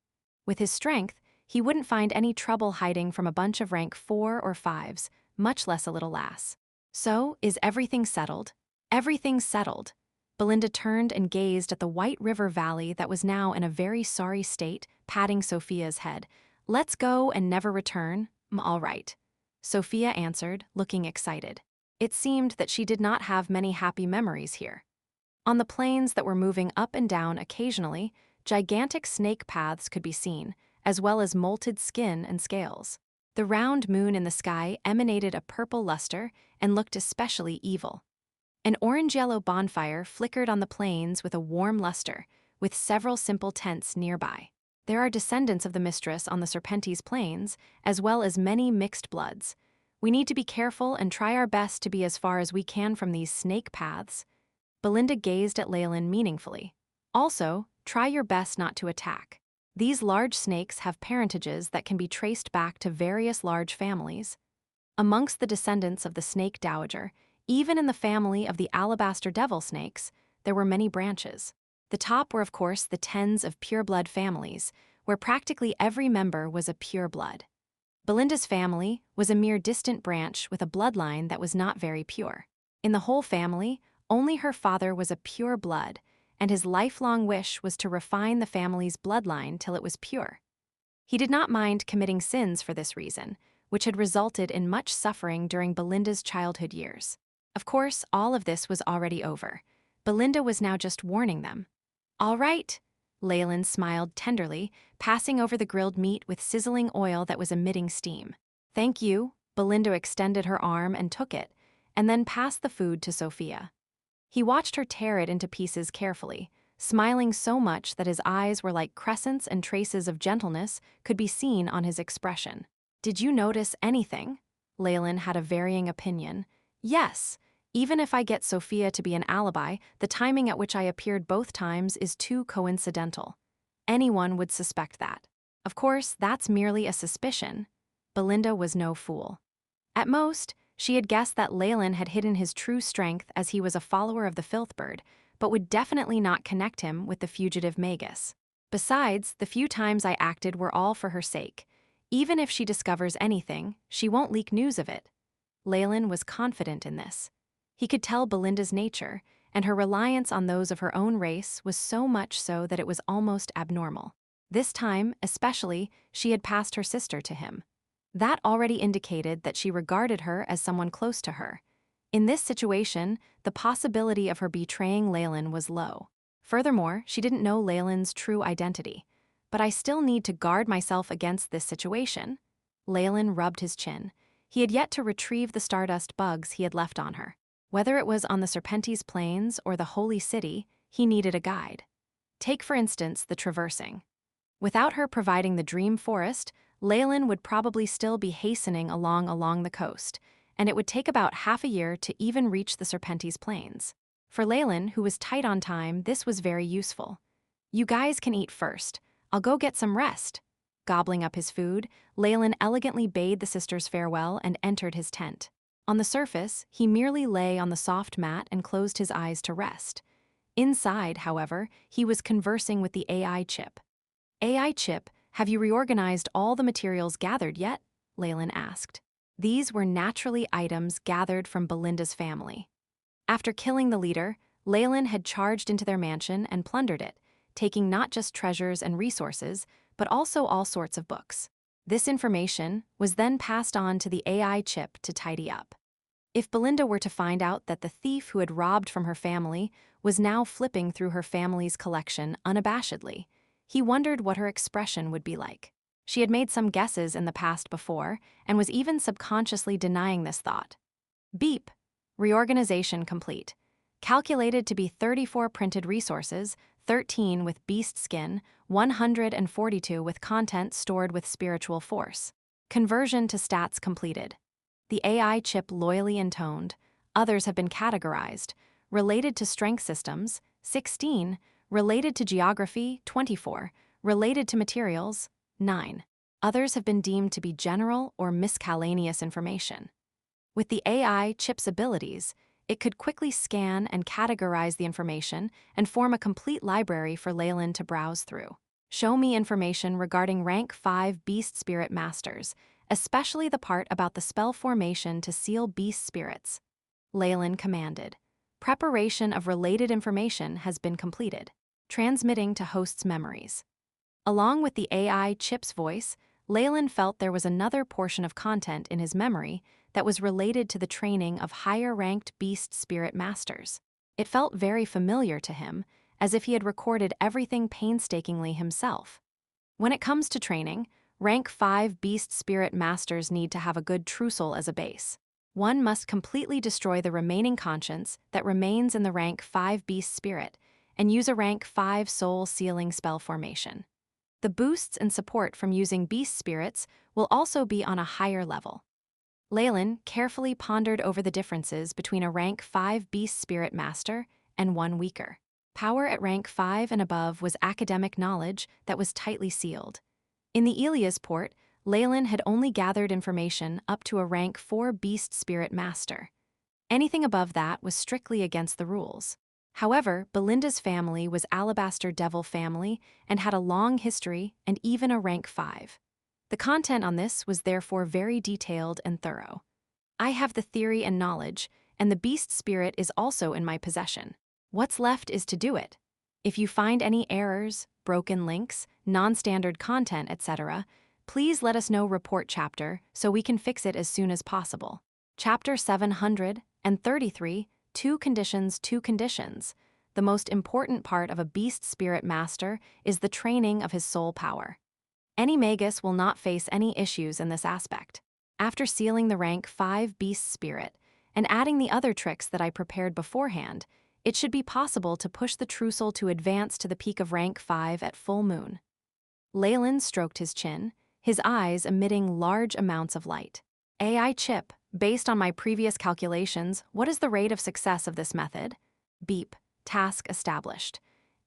With his strength, he wouldn't find any trouble hiding from a bunch of rank 4 or 5s, much less a little lass. So, is everything settled? Everything's settled. Belinda turned and gazed at the white river valley that was now in a very sorry state, patting Sophia's head. Let's go and never return? All right. Sophia answered, looking excited. It seemed that she did not have many happy memories here. On the plains that were moving up and down occasionally, gigantic snake paths could be seen, as well as molted skin and scales. The round moon in the sky emanated a purple luster and looked especially evil. An orange-yellow bonfire flickered on the plains with a warm luster, with several simple tents nearby. There are descendants of the mistress on the Serpentese plains, as well as many mixed bloods. We need to be careful and try our best to be as far as we can from these snake paths. Belinda gazed at Leylin meaningfully. Also, try your best not to attack. These large snakes have parentages that can be traced back to various large families. Amongst the descendants of the snake dowager, even in the family of the alabaster devil snakes, there were many branches. The top were, of course, the tens of pureblood families, where practically every member was a pureblood. Belinda's family was a mere distant branch with a bloodline that was not very pure. In the whole family, only her father was a pure blood, and his lifelong wish was to refine the family's bloodline till it was pure. He did not mind committing sins for this reason, which had resulted in much suffering during Belinda's childhood years. Of course, all of this was already over. Belinda was now just warning them. All right, Leylin smiled tenderly, passing over the grilled meat with sizzling oil that was emitting steam. Thank you, Belinda extended her arm and took it, and then passed the food to Sophia. He watched her tear it into pieces carefully, smiling so much that his eyes were like crescents and traces of gentleness could be seen on his expression. Did you notice anything? Leylin had a varying opinion. Yes. Even if I get Sophia to be an alibi, the timing at which I appeared both times is too coincidental. Anyone would suspect that. Of course, that's merely a suspicion. Belinda was no fool. At most, she had guessed that Leylin had hidden his true strength as he was a follower of the Filthbird, but would definitely not connect him with the fugitive Magus. Besides, the few times I acted were all for her sake. Even if she discovers anything, she won't leak news of it. Leylin was confident in this. He could tell Belinda's nature, and her reliance on those of her own race was so much so that it was almost abnormal. This time, especially, she had passed her sister to him. That already indicated that she regarded her as someone close to her. In this situation, the possibility of her betraying Leylin was low. Furthermore, she didn't know Leylin's true identity. But I still need to guard myself against this situation. Leylin rubbed his chin. He had yet to retrieve the stardust bugs he had left on her. Whether it was on the Serpentese plains or the Holy City, he needed a guide. Take, for instance, the traversing. Without her providing the dream forest, Leylin would probably still be hastening along the coast, and it would take about half a year to even reach the Serpentese plains. For Leylin, who was tight on time, this was very useful. You guys can eat first. I'll go get some rest. Gobbling up his food, Leylin elegantly bade the sisters farewell and entered his tent. On the surface, he merely lay on the soft mat and closed his eyes to rest. Inside, however, he was conversing with the AI chip. AI chip, have you reorganized all the materials gathered yet? Leylin asked. These were naturally items gathered from Belinda's family. After killing the leader, Leylin had charged into their mansion and plundered it, taking not just treasures and resources, but also all sorts of books. This information was then passed on to the AI chip to tidy up. If Belinda were to find out that the thief who had robbed from her family was now flipping through her family's collection unabashedly, he wondered what her expression would be like. She had made some guesses in the past before and was even subconsciously denying this thought. Beep. Reorganization complete. Calculated to be 34 printed resources, 13 with beast skin, 142 with content stored with spiritual force. Conversion to stats completed. The AI chip loyally intoned. Others have been categorized. Related to strength systems, 16. Related to geography, 24. Related to materials, 9. Others have been deemed to be general or miscellaneous information. With the AI chip's abilities, it could quickly scan and categorize the information and form a complete library for Leylin to browse through. Show me information regarding rank 5 beast spirit masters, especially the part about the spell formation to seal beast spirits. Leylin commanded. Preparation of related information has been completed. Transmitting to host's memories. Along with the AI chip's voice, Leylin felt there was another portion of content in his memory that was related to the training of higher-ranked beast spirit masters. It felt very familiar to him, as if he had recorded everything painstakingly himself. When it comes to training, rank 5 beast spirit masters need to have a good trussel as a base. One must completely destroy the remaining conscience that remains in the rank 5 beast spirit and use a rank 5 soul sealing spell formation. The boosts and support from using beast spirits will also be on a higher level. Leylin carefully pondered over the differences between a rank 5 beast spirit master and one weaker. Power at rank 5 and above was academic knowledge that was tightly sealed. In the Elia's port, Leylin had only gathered information up to a rank 4 beast spirit master. Anything above that was strictly against the rules. However, Belinda's family was Alabaster Devil family and had a long history and even a rank 5. The content on this was therefore very detailed and thorough. I have the theory and knowledge, and the beast spirit is also in my possession. What's left is to do it. If you find any errors, broken links, non-standard content, etc., please let us know report chapter so we can fix it as soon as possible. Chapter 733, Two Conditions. The most important part of a beast spirit master is the training of his soul power. Any Magus will not face any issues in this aspect. After sealing the rank 5 beast spirit and adding the other tricks that I prepared beforehand, it should be possible to push the trussel to advance to the peak of rank 5 at full moon. Leylin stroked his chin, his eyes emitting large amounts of light. AI chip, based on my previous calculations, what is the rate of success of this method? Beep. Task established.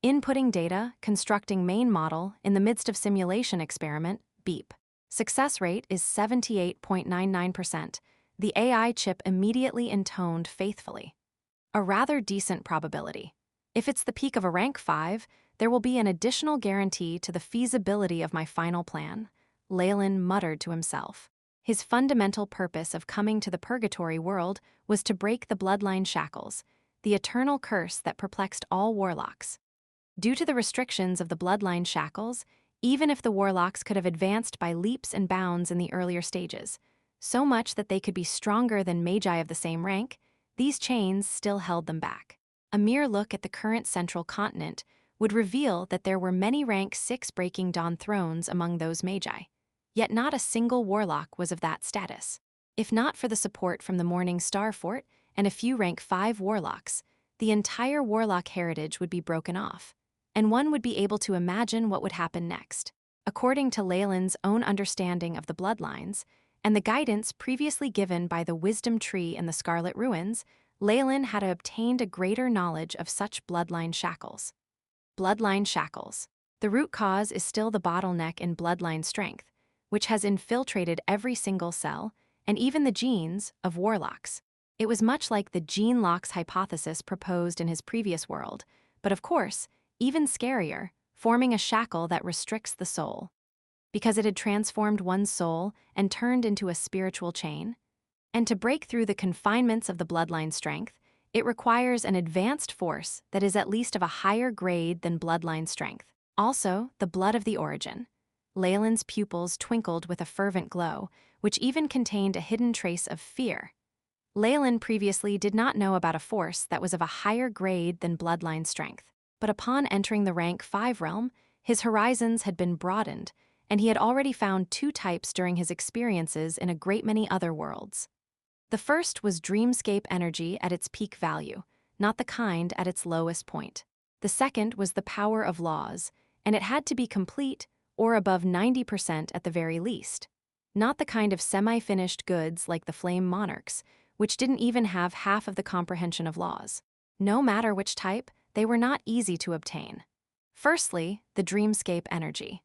Inputting data, constructing main model, in the midst of simulation experiment, beep. Success rate is 78.99%. The AI chip immediately intoned faithfully. A rather decent probability. If it's the peak of a rank 5, there will be an additional guarantee to the feasibility of my final plan, Leylin muttered to himself. His fundamental purpose of coming to the purgatory world was to break the bloodline shackles, the eternal curse that perplexed all warlocks. Due to the restrictions of the bloodline shackles, even if the warlocks could have advanced by leaps and bounds in the earlier stages, so much that they could be stronger than magi of the same rank, these chains still held them back. A mere look at the current central continent would reveal that there were many rank 6 breaking dawn thrones among those magi. Yet not a single warlock was of that status. If not for the support from the Morning Star Fort and a few rank 5 warlocks, the entire warlock heritage would be broken off, and one would be able to imagine what would happen next. According to Leylin's own understanding of the bloodlines, and the guidance previously given by the wisdom tree in the Scarlet Ruins, Leylin had obtained a greater knowledge of such bloodline shackles. Bloodline shackles. The root cause is still the bottleneck in bloodline strength, which has infiltrated every single cell, and even the genes, of warlocks. It was much like the gene locks hypothesis proposed in his previous world, but of course, even scarier, forming a shackle that restricts the soul. Because it had transformed one's soul and turned into a spiritual chain. And to break through the confinements of the bloodline strength, it requires an advanced force that is at least of a higher grade than bloodline strength. Also, the blood of the origin. Leylin's pupils twinkled with a fervent glow, which even contained a hidden trace of fear. Leylin previously did not know about a force that was of a higher grade than bloodline strength, but upon entering the rank 5 realm, his horizons had been broadened, and he had already found 2 types during his experiences in a great many other worlds. The first was dreamscape energy at its peak value, not the kind at its lowest point. The second was the power of laws, and it had to be complete or above 90% at the very least. Not the kind of semi-finished goods like the Flame Monarchs, which didn't even have half of the comprehension of laws. No matter which type, they were not easy to obtain. Firstly, the dreamscape energy.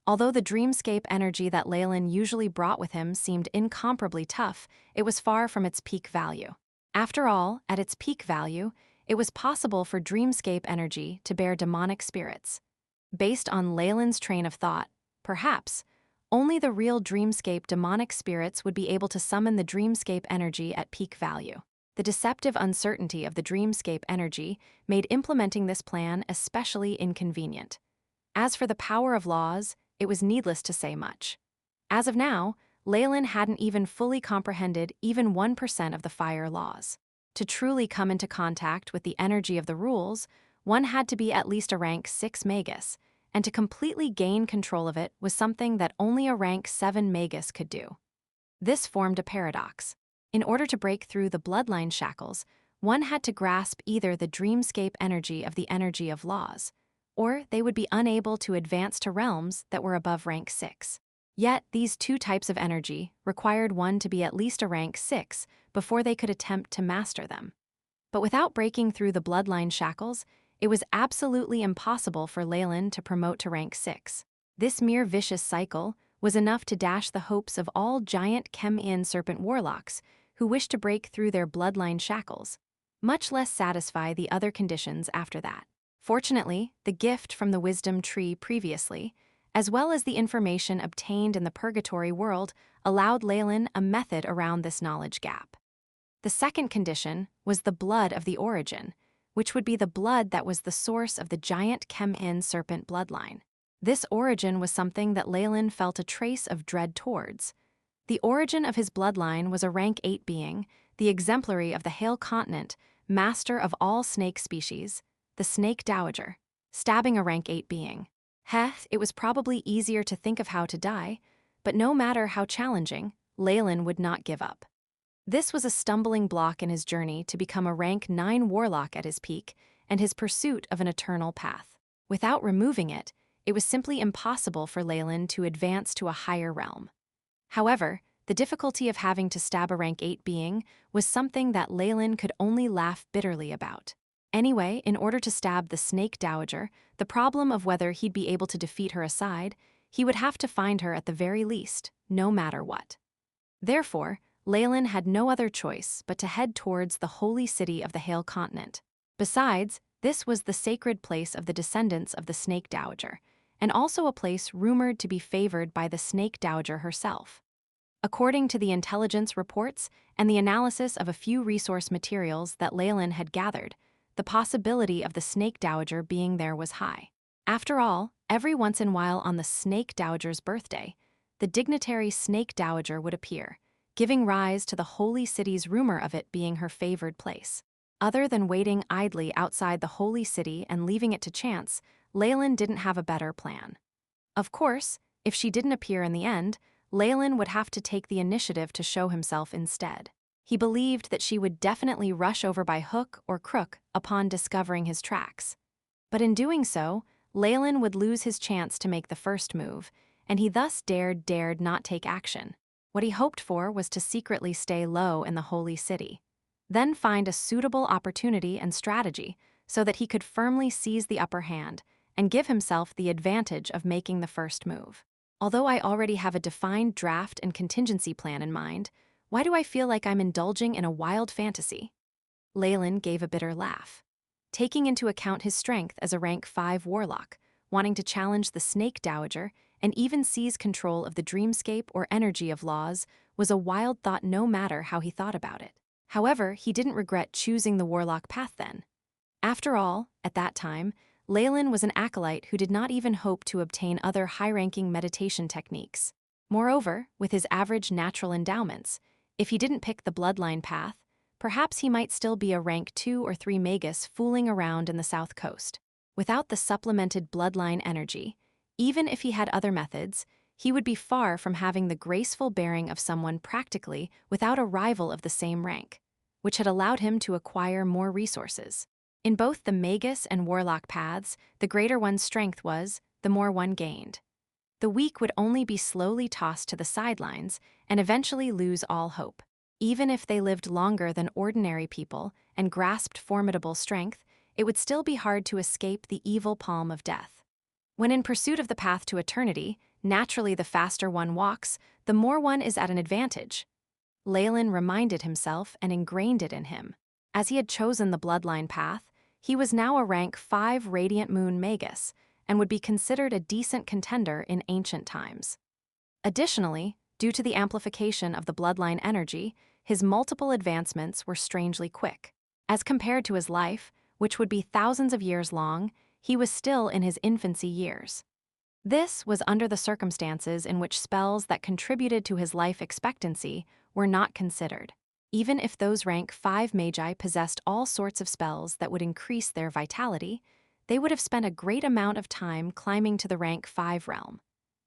Although the dreamscape energy that Leylin usually brought with him seemed incomparably tough, it was far from its peak value. After all, at its peak value, it was possible for dreamscape energy to bear demonic spirits. Based on Leylin's train of thought, perhaps, only the real dreamscape demonic spirits would be able to summon the dreamscape energy at peak value. The deceptive uncertainty of the dreamscape energy made implementing this plan especially inconvenient. As for the power of laws, it was needless to say much. As of now, Leylin hadn't even fully comprehended even 1% of the fire laws. To truly come into contact with the energy of the rules, one had to be at least a rank 6 Magus, and to completely gain control of it was something that only a rank 7 Magus could do. This formed a paradox. In order to break through the bloodline shackles, one had to grasp either the dreamscape energy of the energy of laws, or they would be unable to advance to realms that were above rank 6. Yet, these two types of energy required one to be at least a rank 6 before they could attempt to master them. But without breaking through the bloodline shackles, it was absolutely impossible for Leylin to promote to rank 6. This mere vicious cycle was enough to dash the hopes of all giant Chem-In serpent warlocks who wished to break through their bloodline shackles, much less satisfy the other conditions after that. Fortunately, the gift from the wisdom tree previously, as well as the information obtained in the purgatory world, allowed Leylin a method around this knowledge gap. The second condition was the blood of the origin, which would be the blood that was the source of the giant Chem-In serpent bloodline. This origin was something that Leylin felt a trace of dread towards. The origin of his bloodline was a rank 8 being, the exemplary of the Hale continent, master of all snake species, the Snake Dowager, stabbing a rank 8 being. It was probably easier to think of how to die, but no matter how challenging, Leylin would not give up. This was a stumbling block in his journey to become a rank 9 warlock at his peak and his pursuit of an eternal path. Without removing it, it was simply impossible for Leylin to advance to a higher realm. However, the difficulty of having to stab a rank 8 being was something that Leylin could only laugh bitterly about. Anyway, in order to stab the Snake Dowager, the problem of whether he'd be able to defeat her aside, he would have to find her at the very least, no matter what. Therefore, Leylin had no other choice but to head towards the holy city of the Hale continent. Besides, this was the sacred place of the descendants of the Snake Dowager, and also a place rumored to be favored by the Snake Dowager herself. According to the intelligence reports and the analysis of a few resource materials that Leylin had gathered, the possibility of the Snake Dowager being there was high. After all, every once in a while on the Snake Dowager's birthday, the dignitary Snake Dowager would appear, giving rise to the holy city's rumor of it being her favored place. Other than waiting idly outside the holy city and leaving it to chance, Leylin didn't have a better plan. Of course, if she didn't appear in the end, Leylin would have to take the initiative to show himself instead. He believed that she would definitely rush over by hook or crook upon discovering his tracks. But in doing so, Leylin would lose his chance to make the first move, and he thus dared not take action. What he hoped for was to secretly stay low in the holy city, then find a suitable opportunity and strategy so that he could firmly seize the upper hand and give himself the advantage of making the first move. Although I already have a defined draft and contingency plan in mind, why do I feel like I'm indulging in a wild fantasy? Leylin gave a bitter laugh. Taking into account his strength as a rank 5 warlock, wanting to challenge the Snake Dowager and even seize control of the dreamscape or energy of laws was a wild thought no matter how he thought about it. However, he didn't regret choosing the warlock path then. After all, at that time, Leylin was an acolyte who did not even hope to obtain other high-ranking meditation techniques. Moreover, with his average natural endowments, if he didn't pick the bloodline path, perhaps he might still be a rank 2 or 3 Magus fooling around in the south coast. Without the supplemented bloodline energy, even if he had other methods, he would be far from having the graceful bearing of someone practically without a rival of the same rank, which had allowed him to acquire more resources. In both the Magus and Warlock paths, the greater one's strength was, the more one gained. The weak would only be slowly tossed to the sidelines and eventually lose all hope. Even if they lived longer than ordinary people and grasped formidable strength, it would still be hard to escape the evil palm of death. When in pursuit of the path to eternity, naturally the faster one walks, the more one is at an advantage. Leylin reminded himself and ingrained it in him. As he had chosen the bloodline path, he was now a rank 5 Radiant Moon Magus and would be considered a decent contender in ancient times. Additionally, due to the amplification of the bloodline energy, his multiple advancements were strangely quick. As compared to his life, which would be thousands of years long, he was still in his infancy years. This was under the circumstances in which spells that contributed to his life expectancy were not considered. Even if those rank 5 magi possessed all sorts of spells that would increase their vitality, they would have spent a great amount of time climbing to the rank 5 realm.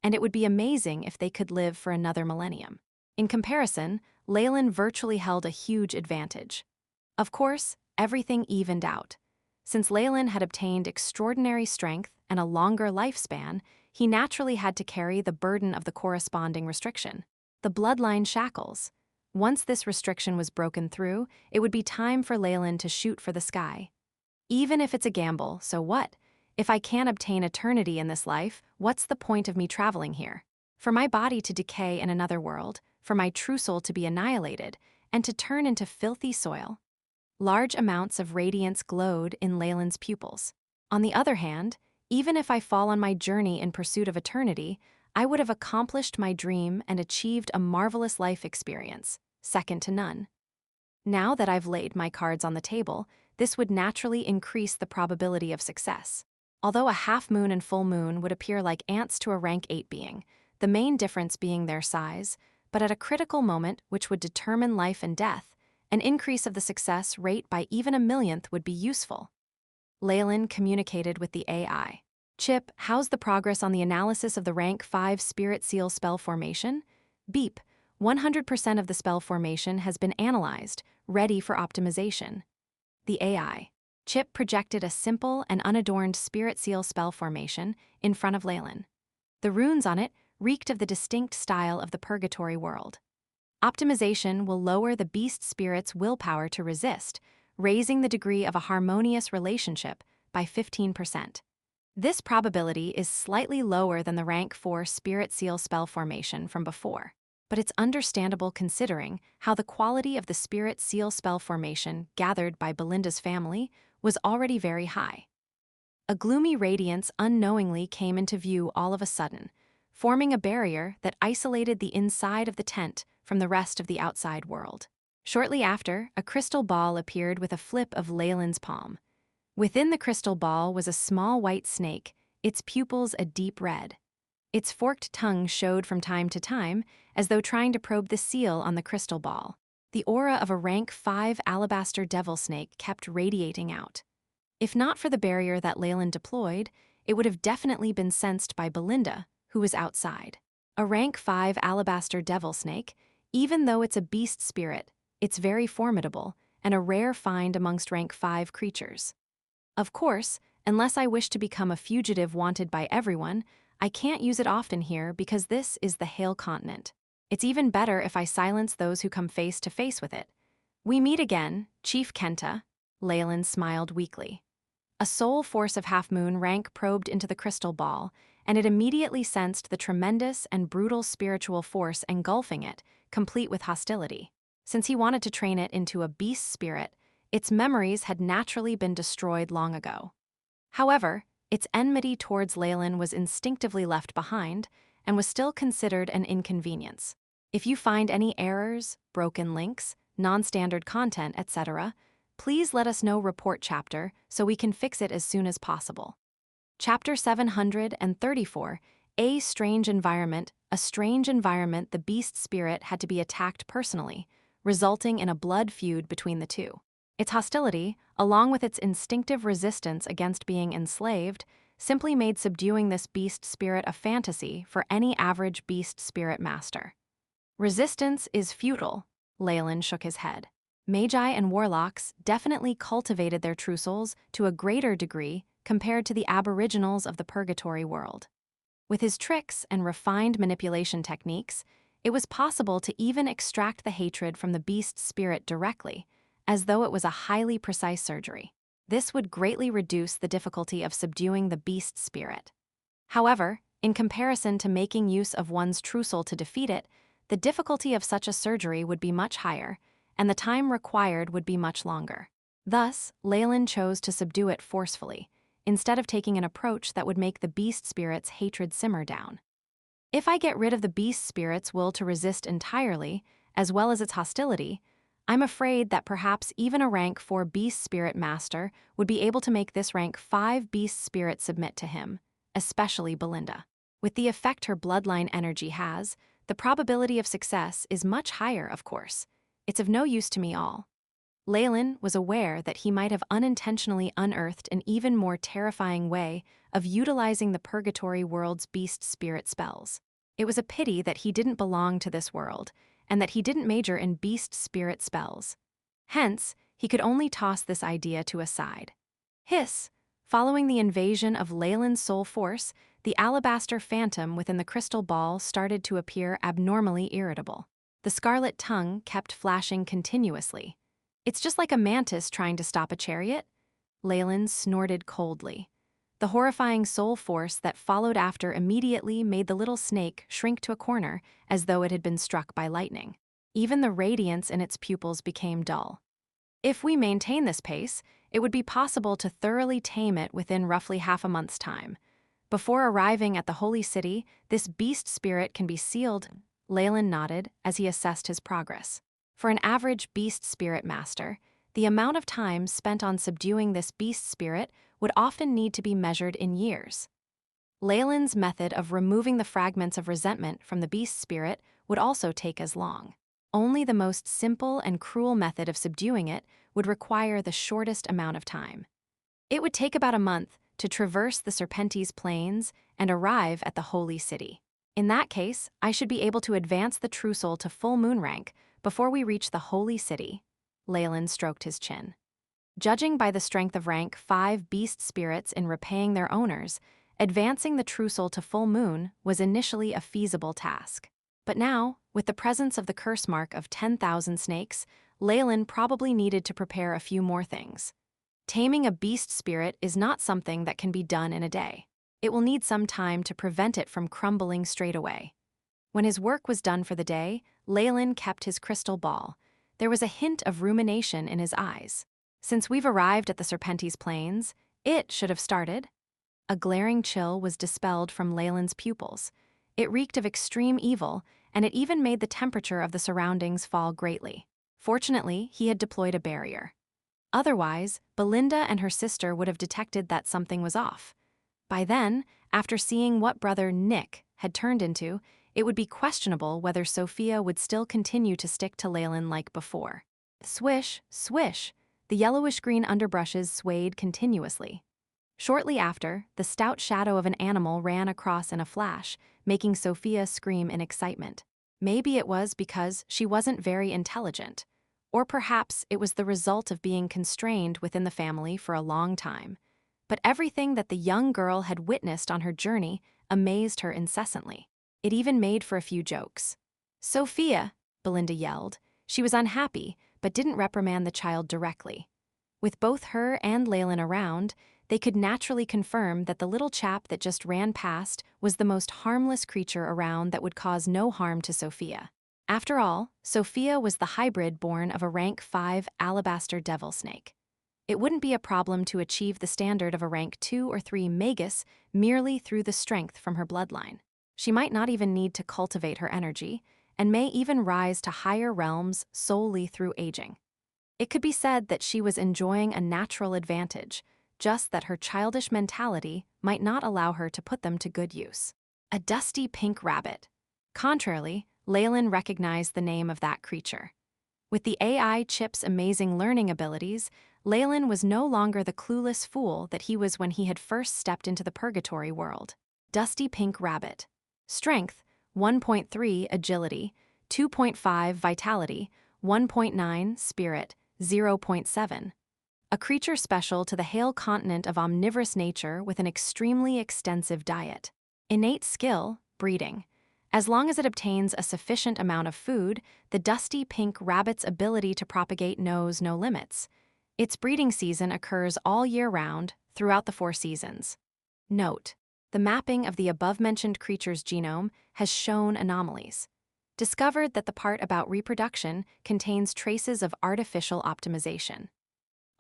And it would be amazing if they could live for another millennium. In comparison, Leylin virtually held a huge advantage. Of course, everything evened out. Since Leylin had obtained extraordinary strength and a longer lifespan, he naturally had to carry the burden of the corresponding restriction, the bloodline shackles. Once this restriction was broken through, it would be time for Leylin to shoot for the sky. Even if it's a gamble, so what? If I can't obtain eternity in this life, what's the point of me traveling here? For my body to decay in another world, for my true soul to be annihilated, and to turn into filthy soil? Large amounts of radiance glowed in Leylin's pupils. On the other hand, even if I fall on my journey in pursuit of eternity, I would have accomplished my dream and achieved a marvelous life experience, second to none. Now that I've laid my cards on the table, this would naturally increase the probability of success. Although a half moon and full moon would appear like ants to a rank 8 being, the main difference being their size, but at a critical moment which would determine life and death, an increase of the success rate by even 1/1,000,000th would be useful. Leylin communicated with the AI. Chip, how's the progress on the analysis of the rank 5 Spirit Seal spell formation? Beep, 100% of the spell formation has been analyzed, ready for optimization. The AI. Chip projected a simple and unadorned Spirit Seal spell formation in front of Leylin. The runes on it reeked of the distinct style of the Purgatory world. Optimization will lower the beast spirit's willpower to resist, raising the degree of a harmonious relationship by 15%. This probability is slightly lower than the rank 4 Spirit Seal spell formation from before, but it's understandable considering how the quality of the Spirit Seal spell formation gathered by Belinda's family was already very high. A gloomy radiance unknowingly came into view all of a sudden, forming a barrier that isolated the inside of the tent from the rest of the outside world. Shortly after, a crystal ball appeared with a flip of Leylin's palm. Within the crystal ball was a small white snake, its pupils a deep red. Its forked tongue showed from time to time, as though trying to probe the seal on the crystal ball. The aura of a rank 5 alabaster devil snake kept radiating out. If not for the barrier that Leylin deployed, it would have definitely been sensed by Belinda, who was outside. A rank 5 alabaster devil snake, even though it's a beast spirit, it's very formidable and a rare find amongst rank 5 creatures. Of course, unless I wish to become a fugitive wanted by everyone, I can't use it often here because this is the Hail Continent. It's even better if I silence those who come face to face with it. We meet again, Chief Kenta. Leylin smiled weakly. A soul force of Half Moon rank probed into the crystal ball, and it immediately sensed the tremendous and brutal spiritual force engulfing it, complete with hostility. Since he wanted to train it into a beast spirit, its memories had naturally been destroyed long ago. However, its enmity towards Leylin was instinctively left behind and was still considered an inconvenience. If you find any errors, broken links, non-standard content, etc., please let us know report chapter so we can fix it as soon as possible. Chapter 734, A Strange Environment. A strange environment, the beast spirit had to be attacked personally, resulting in a blood feud between the two. Its hostility, along with its instinctive resistance against being enslaved, simply made subduing this beast spirit a fantasy for any average beast spirit master. Resistance is futile, Leylin shook his head. Magi and Warlocks definitely cultivated their true souls to a greater degree compared to the aboriginals of the Purgatory world. With his tricks and refined manipulation techniques, it was possible to even extract the hatred from the beast's spirit directly, as though it was a highly precise surgery. This would greatly reduce the difficulty of subduing the beast's spirit. However, in comparison to making use of one's true soul to defeat it, the difficulty of such a surgery would be much higher, and the time required would be much longer. Thus, Leylin chose to subdue it forcefully, instead of taking an approach that would make the beast spirit's hatred simmer down. If I get rid of the beast spirit's will to resist entirely, as well as its hostility, I'm afraid that perhaps even a rank 4 beast spirit master would be able to make this rank 5 beast spirit submit to him, especially Belinda. With the effect her bloodline energy has, the probability of success is much higher, of course. It's of no use to me all. Leylin was aware that he might have unintentionally unearthed an even more terrifying way of utilizing the Purgatory World's beast spirit spells. It was a pity that he didn't belong to this world, and that he didn't major in beast spirit spells. Hence, he could only toss this idea to a side. Hiss! Following the invasion of Leylin's soul force, the alabaster phantom within the crystal ball started to appear abnormally irritable. The scarlet tongue kept flashing continuously. "It's just like a mantis trying to stop a chariot," Leylin snorted coldly. The horrifying soul force that followed after immediately made the little snake shrink to a corner as though it had been struck by lightning. Even the radiance in its pupils became dull. If we maintain this pace, it would be possible to thoroughly tame it within roughly half a month's time. Before arriving at the Holy City, this beast spirit can be sealed. Leylin nodded as he assessed his progress. For an average beast spirit master, the amount of time spent on subduing this beast spirit would often need to be measured in years. Leylin's method of removing the fragments of resentment from the beast spirit would also take as long. Only the most simple and cruel method of subduing it would require the shortest amount of time. It would take about a month to traverse the Serpentes Plains and arrive at the Holy City. In that case, I should be able to advance the True Soul to full moon rank before we reach the Holy City. Leylin stroked his chin. Judging by the strength of rank 5 beast spirits in repaying their owners, advancing the True Soul to full moon was initially a feasible task. But now, with the presence of the curse mark of 10,000 snakes, Leylin probably needed to prepare a few more things. Taming a beast spirit is not something that can be done in a day. It will need some time to prevent it from crumbling straight away. When his work was done for the day, Leylin kept his crystal ball. There was a hint of rumination in his eyes. Since we've arrived at the Serpentes Plains, it should have started. A glaring chill was dispelled from Leylin's pupils. It reeked of extreme evil, and it even made the temperature of the surroundings fall greatly. Fortunately, he had deployed a barrier. Otherwise, Belinda and her sister would have detected that something was off. By then, after seeing what brother Nick had turned into, it would be questionable whether Sophia would still continue to stick to Leylin like before. Swish, swish, the yellowish-green underbrushes swayed continuously. Shortly after, the stout shadow of an animal ran across in a flash, making Sophia scream in excitement. Maybe it was because she wasn't very intelligent, or perhaps it was the result of being constrained within the family for a long time. But everything that the young girl had witnessed on her journey amazed her incessantly. It even made for a few jokes. "Sophia," Belinda yelled. She was unhappy, but didn't reprimand the child directly. With both her and Leylin around, they could naturally confirm that the little chap that just ran past was the most harmless creature around that would cause no harm to Sophia. After all, Sophia was the hybrid born of a rank 5 alabaster devil snake. It wouldn't be a problem to achieve the standard of a rank 2 or 3 Magus merely through the strength from her bloodline. She might not even need to cultivate her energy, and may even rise to higher realms solely through aging. It could be said that she was enjoying a natural advantage, just that her childish mentality might not allow her to put them to good use. A dusty pink rabbit. Contrarily, Leylin recognized the name of that creature. With the AI chip's amazing learning abilities, Leylin was no longer the clueless fool that he was when he had first stepped into the Purgatory World. Dusty pink rabbit. Strength, 1.3 agility, 2.5 vitality, 1.9 spirit, 0.7. A creature special to the hale continent of omnivorous nature with an extremely extensive diet. Innate skill, breeding. As long as it obtains a sufficient amount of food, the dusty pink rabbit's ability to propagate knows no limits. Its breeding season occurs all year round, throughout the 4 seasons. Note: the mapping of the above-mentioned creature's genome has shown anomalies. Discovered that the part about reproduction contains traces of artificial optimization.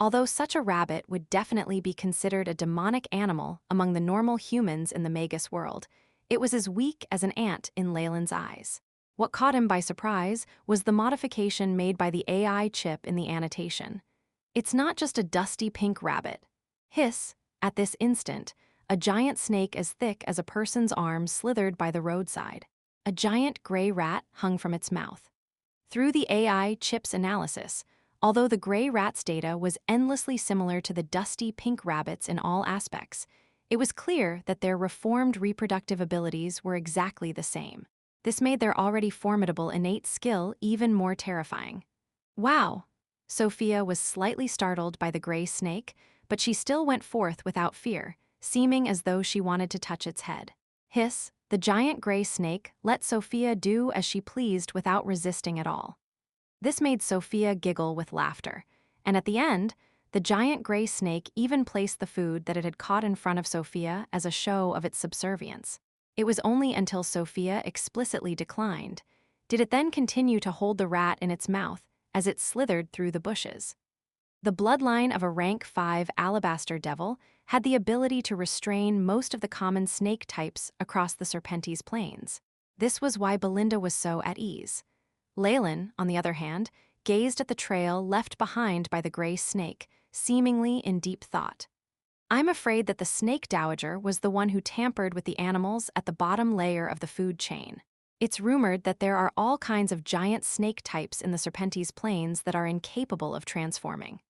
Although such a rabbit would definitely be considered a demonic animal among the normal humans in the Magus World, it was as weak as an ant in Leylin's eyes. What caught him by surprise was the modification made by the AI chip in the annotation. It's not just a dusty pink rabbit. Hiss, at this instant, a giant snake as thick as a person's arm slithered by the roadside. A giant gray rat hung from its mouth. Through the AI chip's analysis, although the gray rat's data was endlessly similar to the dusty pink rabbits in all aspects, it was clear that their reformed reproductive abilities were exactly the same. This made their already formidable innate skill even more terrifying. Wow! Sophia was slightly startled by the gray snake, but she still went forth without fear, seeming as though she wanted to touch its head. Hiss, the giant gray snake let Sophia do as she pleased without resisting at all. This made Sophia giggle with laughter, and at the end, the giant gray snake even placed the food that it had caught in front of Sophia as a show of its subservience. It was only until Sophia explicitly declined did it then continue to hold the rat in its mouth as it slithered through the bushes. The bloodline of a rank 5 alabaster devil had the ability to restrain most of the common snake types across the Serpentes plains. This was why Belinda was so at ease. Leylin, on the other hand, gazed at the trail left behind by the gray snake, seemingly in deep thought. I'm afraid that the snake dowager was the one who tampered with the animals at the bottom layer of the food chain. It's rumored that there are all kinds of giant snake types in the Serpentes plains that are incapable of transforming.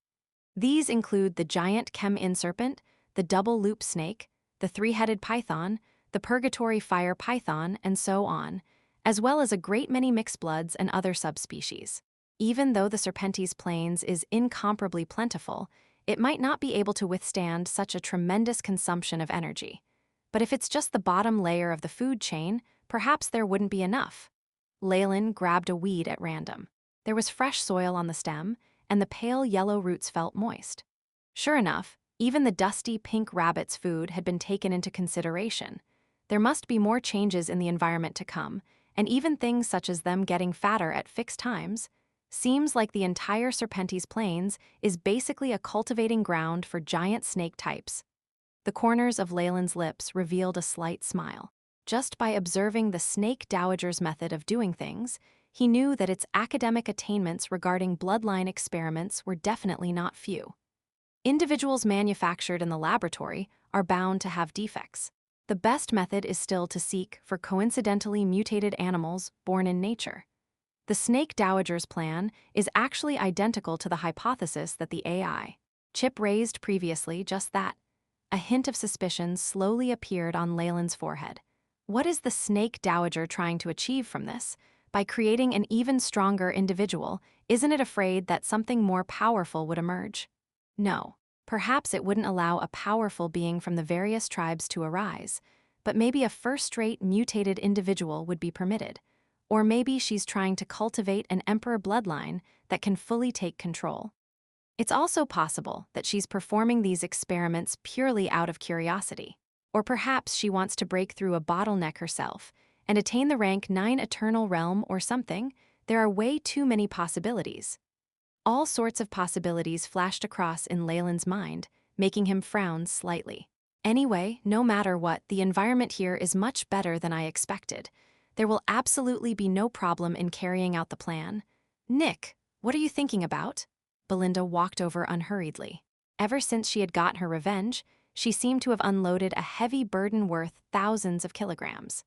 These include the giant chem-in serpent, the double loop snake, the 3-headed python, the purgatory fire python, and so on, as well as a great many mixed bloods and other subspecies. Even though the Serpentes plains is incomparably plentiful, it might not be able to withstand such a tremendous consumption of energy. But if it's just the bottom layer of the food chain, perhaps there wouldn't be enough. Leylin grabbed a weed at random. There was fresh soil on the stem, and the pale yellow roots felt moist. Sure enough, even the dusty pink rabbit's food had been taken into consideration. There must be more changes in the environment to come, and even things such as them getting fatter at fixed times. Seems like the entire Serpentes plains is basically a cultivating ground for giant snake types. The corners of Leylin's lips revealed a slight smile. Just by observing the snake dowager's method of doing things, he knew that its academic attainments regarding bloodline experiments were definitely not few. Individuals manufactured in the laboratory are bound to have defects. The best method is still to seek for coincidentally mutated animals born in nature. The snake dowager's plan is actually identical to the hypothesis that the AI chip raised previously, just that. A hint of suspicion slowly appeared on Leylin's forehead. What is the snake dowager trying to achieve from this? By creating an even stronger individual, isn't it afraid that something more powerful would emerge? No. Perhaps it wouldn't allow a powerful being from the various tribes to arise, but maybe a first-rate mutated individual would be permitted. Or maybe she's trying to cultivate an emperor bloodline that can fully take control. It's also possible that she's performing these experiments purely out of curiosity. Or perhaps she wants to break through a bottleneck herself and attain the rank 9 eternal realm or something. There are way too many possibilities. All sorts of possibilities flashed across in Leylin's mind, making him frown slightly. Anyway, no matter what, the environment here is much better than I expected. There will absolutely be no problem in carrying out the plan. Nick, what are you thinking about? Belinda walked over unhurriedly. Ever since she had got her revenge, she seemed to have unloaded a heavy burden worth thousands of kilograms.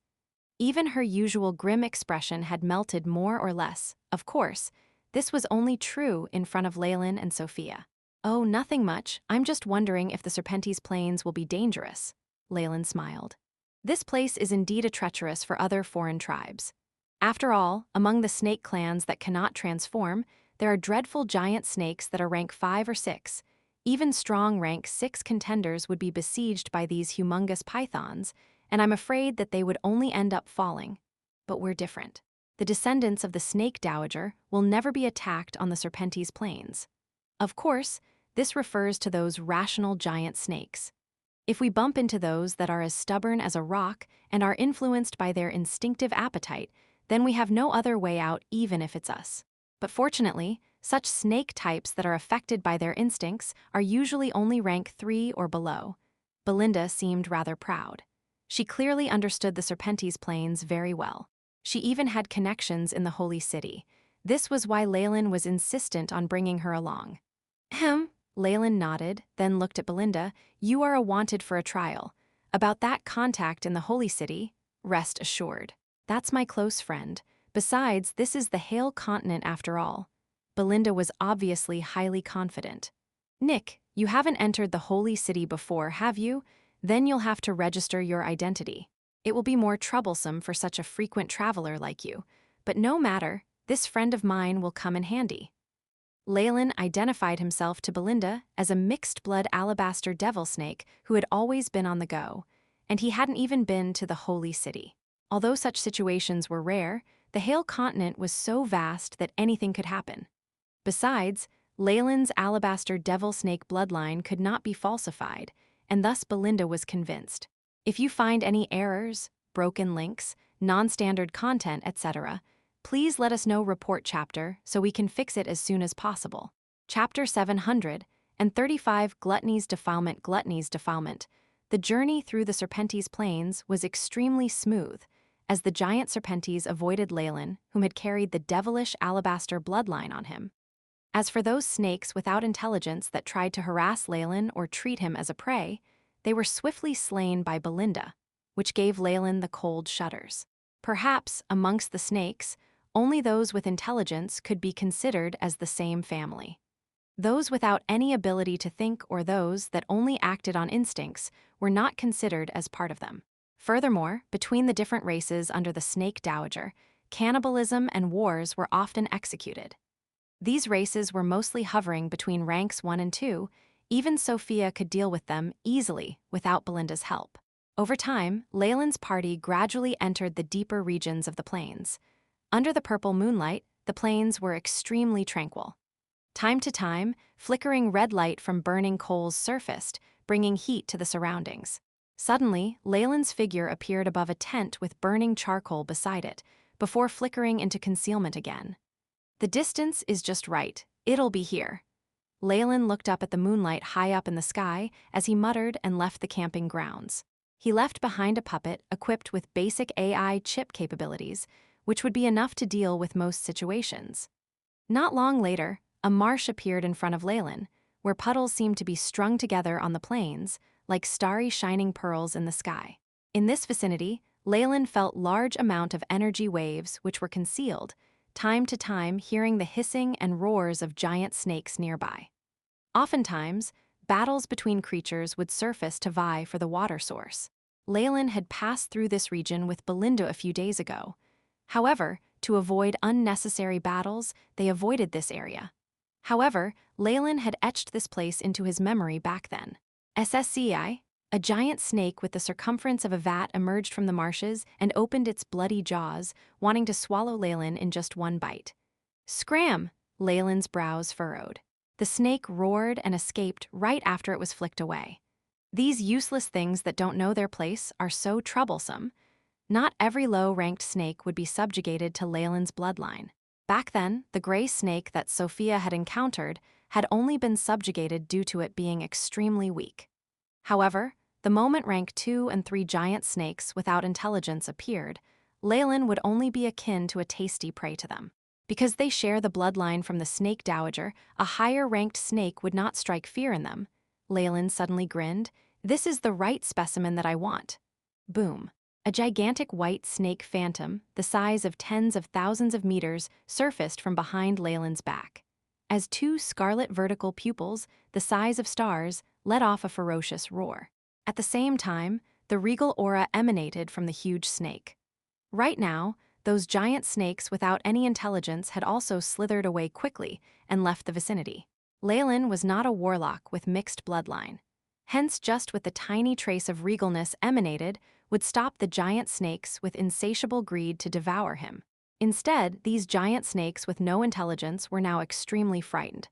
Even her usual grim expression had melted more or less. Of course, this was only true in front of Leylin and Sophia. Oh, nothing much. I'm just wondering if the Serpentes plains will be dangerous. Leylin smiled. This place is indeed a treacherous for other foreign tribes. After all, among the snake clans that cannot transform, there are dreadful giant snakes that are rank 5 or 6. Even strong rank 6 contenders would be besieged by these humongous pythons, and I'm afraid that they would only end up falling. But we're different. The descendants of the Snake Dowager will never be attacked on the Serpentes Plains. Of course, this refers to those rational giant snakes. If we bump into those that are as stubborn as a rock and are influenced by their instinctive appetite, then we have no other way out even if it's us. But fortunately, such snake types that are affected by their instincts are usually only rank 3 or below. Belinda seemed rather proud. She clearly understood the Serpentes Plains very well. She even had connections in the Holy City. This was why Leylin was insistent on bringing her along. Leylin nodded, then looked at Belinda. You are a wanted for a trial. About that contact in the Holy City, rest assured. That's my close friend. Besides, this is the Hale Continent after all. Belinda was obviously highly confident. Nick, you haven't entered the Holy City before, have you? Then you'll have to register your identity. It will be more troublesome for such a frequent traveler like you. But no matter, this friend of mine will come in handy. Leylin identified himself to Belinda as a mixed-blood alabaster devil snake who had always been on the go, and he hadn't even been to the Holy City. Although such situations were rare, the Hale Continent was so vast that anything could happen. Besides, Leylin's alabaster devil snake bloodline could not be falsified, and thus Belinda was convinced. If you find any errors, broken links, non-standard content, etc., please let us know report chapter so we can fix it as soon as possible. Chapter 735 Gluttony's Defilement. The journey through the Serpentes Plains was extremely smooth, as the giant Serpentes avoided Leylin, whom had carried the devilish alabaster bloodline on him. As for those snakes without intelligence that tried to harass Leylin or treat him as a prey, they were swiftly slain by Belinda, which gave Leylin the cold shudders. Perhaps, amongst the snakes, only those with intelligence could be considered as the same family. Those without any ability to think or those that only acted on instincts were not considered as part of them. Furthermore, between the different races under the Snake Dowager, cannibalism and wars were often executed. These races were mostly hovering between ranks 1 and 2, even Sophia could deal with them easily without Belinda's help. Over time, Leylin's party gradually entered the deeper regions of the plains. Under the purple moonlight, the plains were extremely tranquil. Time to time, flickering red light from burning coals surfaced, bringing heat to the surroundings. Suddenly, Leylin's figure appeared above a tent with burning charcoal beside it, before flickering into concealment again. The distance is just right. It'll be here. Leylin looked up at the moonlight high up in the sky as he muttered and left the camping grounds. He left behind a puppet equipped with basic AI chip capabilities, which would be enough to deal with most situations. Not long later, a marsh appeared in front of Leylin, where puddles seemed to be strung together on the plains, like starry shining pearls in the sky. In this vicinity, Leylin felt large amount of energy waves which were concealed, time to time hearing the hissing and roars of giant snakes nearby. Oftentimes, battles between creatures would surface to vie for the water source. Leylin had passed through this region with Belinda a few days ago. However, to avoid unnecessary battles, they avoided this area. However, Leylin had etched this place into his memory back then. SSCI, a giant snake with the circumference of a vat emerged from the marshes and opened its bloody jaws, wanting to swallow Leylin in just one bite. Scram! Leylin's brows furrowed. The snake roared and escaped right after it was flicked away. These useless things that don't know their place are so troublesome. Not every low-ranked snake would be subjugated to Leylin's bloodline. Back then, the gray snake that Sophia had encountered had only been subjugated due to it being extremely weak. However, the moment rank 2 and 3 giant snakes without intelligence appeared, Leylin would only be akin to a tasty prey to them. Because they share the bloodline from the Snake Dowager, a higher-ranked snake would not strike fear in them. Leylin suddenly grinned. This is the right specimen that I want. Boom. A gigantic white snake phantom, the size of tens of thousands of meters, surfaced from behind Leylin's back. As 2 scarlet vertical pupils, the size of stars, let off a ferocious roar. At the same time, the regal aura emanated from the huge snake. Right now, those giant snakes without any intelligence had also slithered away quickly and left the vicinity. Leylin was not a warlock with mixed bloodline. Hence, just with the tiny trace of regalness emanated would stop the giant snakes with insatiable greed to devour him. Instead, these giant snakes with no intelligence were now extremely frightened.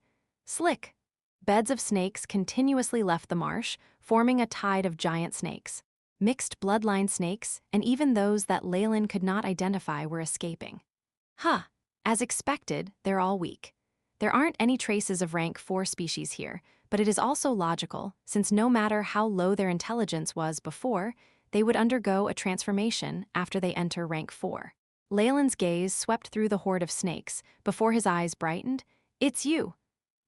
Slick! Beds of snakes continuously left the marsh, forming a tide of giant snakes. Mixed bloodline snakes, and even those that Leylin could not identify, were escaping. Huh! As expected, they're all weak. There aren't any traces of rank 4 species here, but it is also logical, since no matter how low their intelligence was before, they would undergo a transformation after they enter rank 4. Leylin's gaze swept through the horde of snakes. Before his eyes brightened, "It's you!"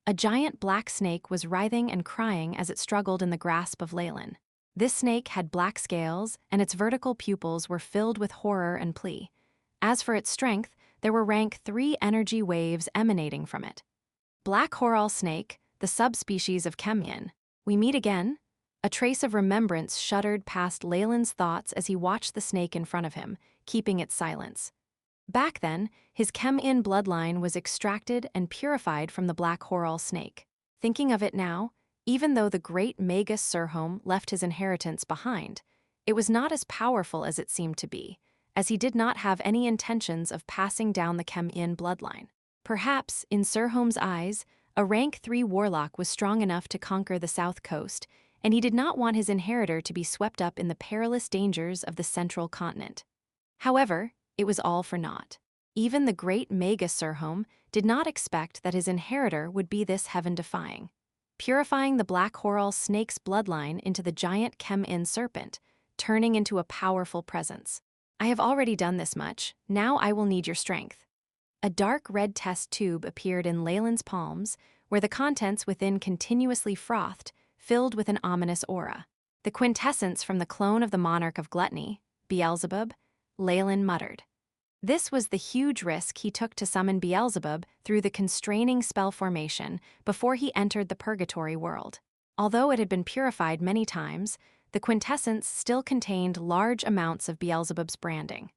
A giant black snake was writhing and crying as it struggled in the grasp of Leylin. This snake had black scales, and its vertical pupils were filled with horror and plea. As for its strength, there were rank 3 energy waves emanating from it. Black Horal Snake, the subspecies of Kemyin. We meet again? A trace of remembrance shuddered past Leylin's thoughts as he watched the snake in front of him, keeping its silence. Back then, his Kemyin bloodline was extracted and purified from the Black Horal Snake. Thinking of it now, even though the great Magus World left his inheritance behind, it was not as powerful as it seemed to be, as he did not have any intentions of passing down the Kemyin bloodline. Perhaps, in Surhome's eyes, a rank 3 warlock was strong enough to conquer the south coast, and he did not want his inheritor to be swept up in the perilous dangers of the central continent. However, it was all for naught. Even the great Magus World did not expect that his inheritor would be this heaven-defying. Purifying the Black Horal Snake's bloodline into the giant Kemyin serpent, turning into a powerful presence. "I have already done this much, now I will need your strength." A dark red test tube appeared in Leylin's palms, where the contents within continuously frothed, filled with an ominous aura. "The quintessence from the clone of the monarch of gluttony, Beelzebub," Leylin muttered. This was the huge risk he took to summon Beelzebub through the constraining spell formation before he entered the purgatory world. Although it had been purified many times, the quintessence still contained large amounts of Beelzebub's branding.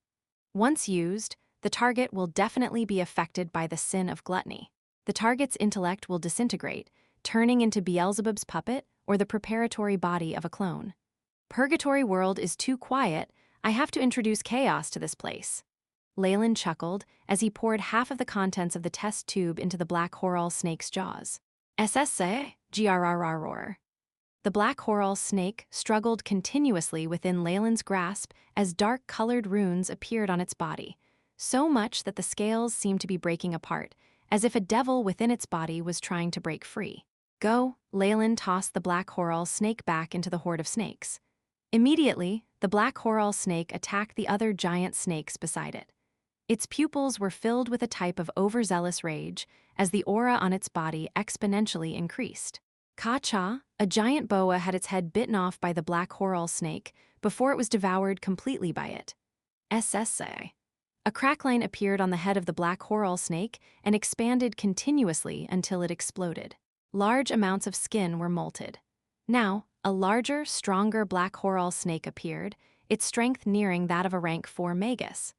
Once used, the target will definitely be affected by the sin of gluttony. The target's intellect will disintegrate, turning into Beelzebub's puppet or the preparatory body of a clone. "Purgatory World is too quiet. I have to introduce chaos to this place." Leylin chuckled as he poured half of the contents of the test tube into the Black Horal Snake's jaws. "SSA, grrrr." The Black Horal Snake struggled continuously within Leylin's grasp as dark-colored runes appeared on its body, so much that the scales seemed to be breaking apart, as if a devil within its body was trying to break free. "Go," Leylin tossed the Black Horal Snake back into the horde of snakes. Immediately, the Black Horal Snake attacked the other giant snakes beside it. Its pupils were filled with a type of overzealous rage as the aura on its body exponentially increased. Ka-cha, a giant boa had its head bitten off by the Black Horal Snake before it was devoured completely by it. SSA. A crackline appeared on the head of the Black Horal Snake and expanded continuously until it exploded. Large amounts of skin were molted. Now, a larger, stronger Black Horal Snake appeared, its strength nearing that of a rank 4 Magus.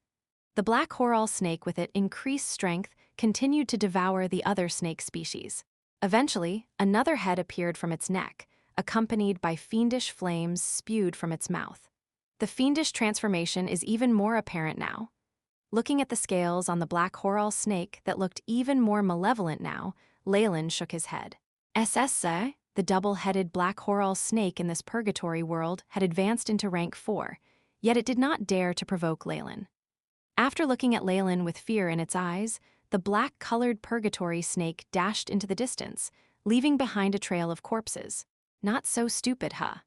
The Black Horal Snake with it increased strength continued to devour the other snake species. Eventually, another head appeared from its neck, accompanied by fiendish flames spewed from its mouth. The fiendish transformation is even more apparent now. Looking at the scales on the Black Horal Snake that looked even more malevolent now, Leylin shook his head. SSA, the double-headed Black Horal Snake in this purgatory world, had advanced into rank 4, yet it did not dare to provoke Leylin. After looking at Leylin with fear in its eyes, the black-colored purgatory snake dashed into the distance, leaving behind a trail of corpses. "Not so stupid, huh?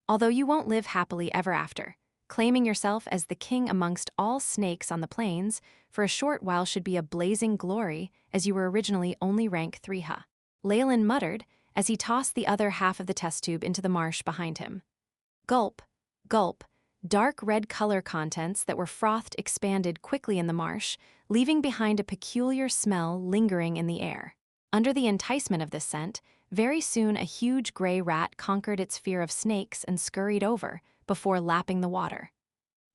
Although you won't live happily ever after. Claiming yourself as the king amongst all snakes on the plains for a short while should be a blazing glory, as you were originally only rank 3, huh?" Leylin muttered as he tossed the other half of the test tube into the marsh behind him. Gulp, gulp. Dark red color contents that were frothed expanded quickly in the marsh, leaving behind a peculiar smell lingering in the air. Under the enticement of this scent, very soon a huge gray rat conquered its fear of snakes and scurried over, before lapping the water.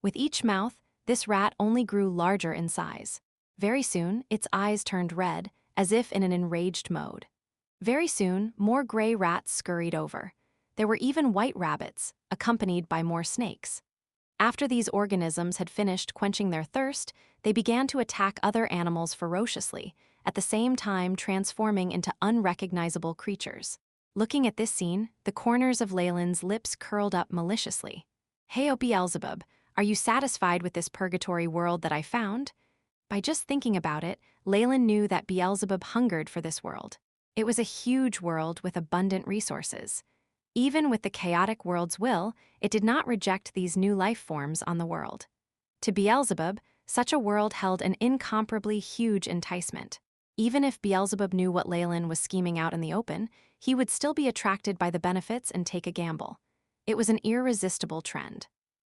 With each mouth, this rat only grew larger in size. Very soon, its eyes turned red, as if in an enraged mode. Very soon, more gray rats scurried over. There were even white rabbits, accompanied by more snakes. After these organisms had finished quenching their thirst, they began to attack other animals ferociously, at the same time transforming into unrecognizable creatures. Looking at this scene, the corners of Leylin's lips curled up maliciously. "Hey, O Beelzebub, are you satisfied with this purgatory world that I found?" By just thinking about it, Leylin knew that Beelzebub hungered for this world. It was a huge world with abundant resources. Even with the chaotic world's will, it did not reject these new life forms on the world. To Beelzebub, such a world held an incomparably huge enticement. Even if Beelzebub knew what Leylin was scheming out in the open, he would still be attracted by the benefits and take a gamble. It was an irresistible trend.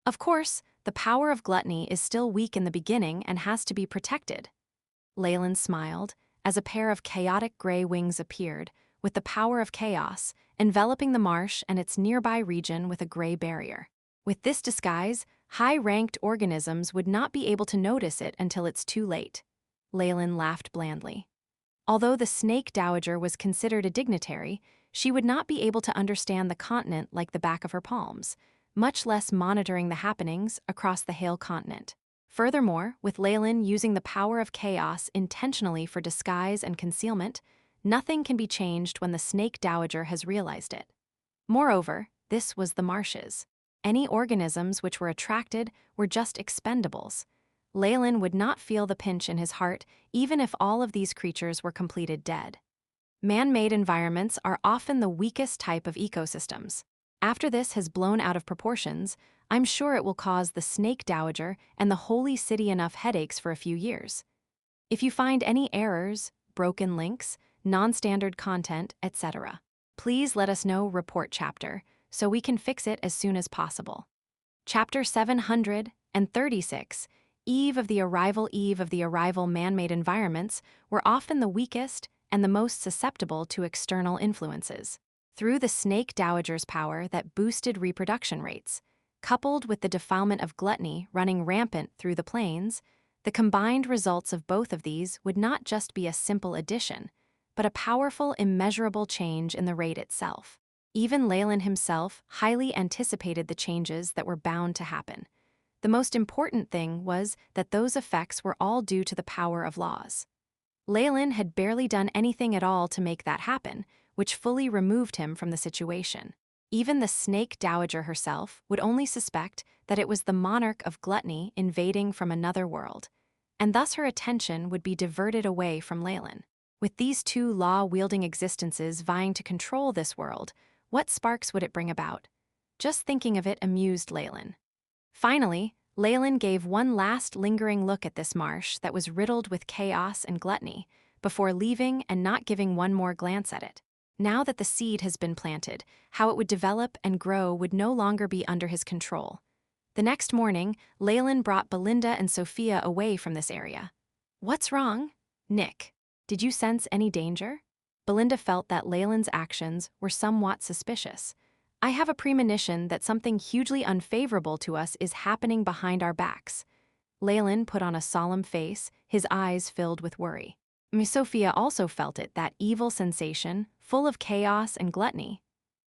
Of course, the power of gluttony is still weak in the beginning and has to be protected. Leylin smiled as a pair of chaotic gray wings appeared, with the power of chaos, enveloping the marsh and its nearby region with a gray barrier. With this disguise, high-ranked organisms would not be able to notice it until it's too late. Leylin laughed blandly. Although the snake dowager was considered a dignitary, she would not be able to understand the continent like the back of her palms, much less monitoring the happenings across the Hale continent. Furthermore, with Leylin using the power of chaos intentionally for disguise and concealment, nothing can be changed when the snake dowager has realized it. Moreover, this was the marshes. Any organisms which were attracted were just expendables. Leylin would not feel the pinch in his heart even if all of these creatures were completed dead. Man-made environments are often the weakest type of ecosystems. After this has blown out of proportions, I'm sure it will cause the snake dowager and the holy city enough headaches for a few years. If you find any errors, broken links, non-standard content, etc., please let us know. Report chapter, so we can fix it as soon as possible. Chapter 736, Eve of the Arrival. Man-made environments were often the weakest and the most susceptible to external influences. Through the snake dowager's power that boosted reproduction rates, coupled with the defilement of gluttony running rampant through the plains, the combined results of both of these would not just be a simple addition, but a powerful, immeasurable change in the rate itself. Even Leylin himself highly anticipated the changes that were bound to happen. The most important thing was that those effects were all due to the power of laws. Leylin had barely done anything at all to make that happen, which fully removed him from the situation. Even the snake dowager herself would only suspect that it was the monarch of gluttony invading from another world, and thus her attention would be diverted away from Leylin. With these two law-wielding existences vying to control this world, what sparks would it bring about? Just thinking of it amused Leylin. Finally, Leylin gave one last lingering look at this marsh that was riddled with chaos and gluttony, before leaving and not giving one more glance at it. Now that the seed has been planted, how it would develop and grow would no longer be under his control. The next morning, Leylin brought Belinda and Sophia away from this area. "What's wrong? Nick, did you sense any danger?" Belinda felt that Leylin's actions were somewhat suspicious. "I have a premonition that something hugely unfavorable to us is happening behind our backs." Leylin put on a solemn face, his eyes filled with worry. Miss Sophia also felt it, that evil sensation, full of chaos and gluttony.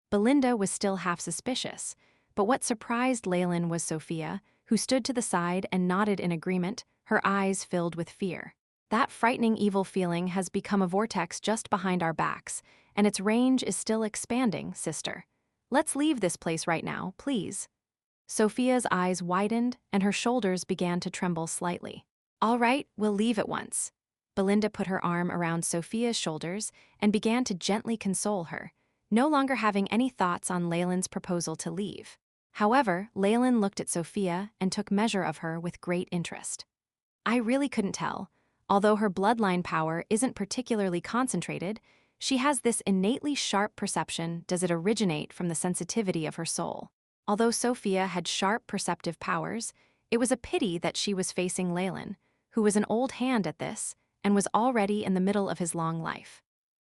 Belinda was still half suspicious, but what surprised Leylin was Sophia, who stood to the side and nodded in agreement, her eyes filled with fear. "That frightening evil feeling has become a vortex just behind our backs, and its range is still expanding, sister. Let's leave this place right now, please." Sophia's eyes widened and her shoulders began to tremble slightly. "All right, we'll leave at once." Belinda put her arm around Sophia's shoulders and began to gently console her, no longer having any thoughts on Leylin's proposal to leave. However, Leylin looked at Sophia and took measure of her with great interest. "I really couldn't tell. Although her bloodline power isn't particularly concentrated, she has this innately sharp perception. Does it originate from the sensitivity of her soul?" Although Sophia had sharp perceptive powers, it was a pity that she was facing Leylin, who was an old hand at this and was already in the middle of his long life.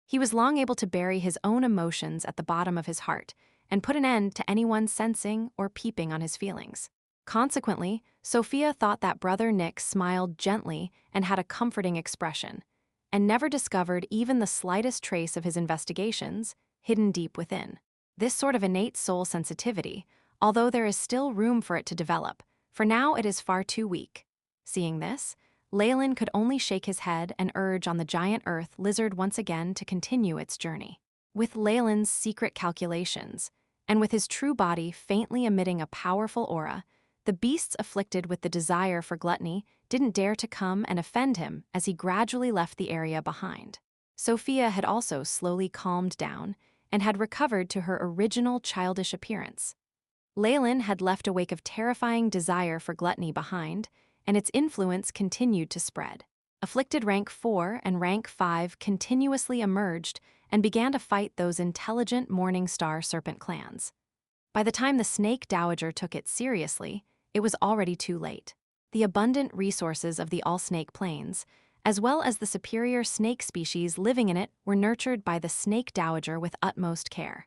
He was long able to bury his own emotions at the bottom of his heart and put an end to anyone sensing or peeping on his feelings. Consequently, Sophia thought that brother Nick smiled gently and had a comforting expression, and never discovered even the slightest trace of his investigations hidden deep within. This sort of innate soul sensitivity, although there is still room for it to develop. For now, it is far too weak. Seeing this, Leylin could only shake his head and urge on the giant earth lizard once again to continue its journey. With Leylin's secret calculations, and with his true body faintly emitting a powerful aura, the beasts afflicted with the desire for gluttony didn't dare to come and offend him as he gradually left the area behind. Sophia had also slowly calmed down and had recovered to her original childish appearance. Leylin had left a wake of terrifying desire for gluttony behind, and its influence continued to spread. Afflicted Rank 4 and Rank 5 continuously emerged and began to fight those intelligent Morning Star serpent clans. By the time the Snake Dowager took it seriously, it was already too late. The abundant resources of the All-Snake Plains, as well as the superior snake species living in it, were nurtured by the Snake Dowager with utmost care.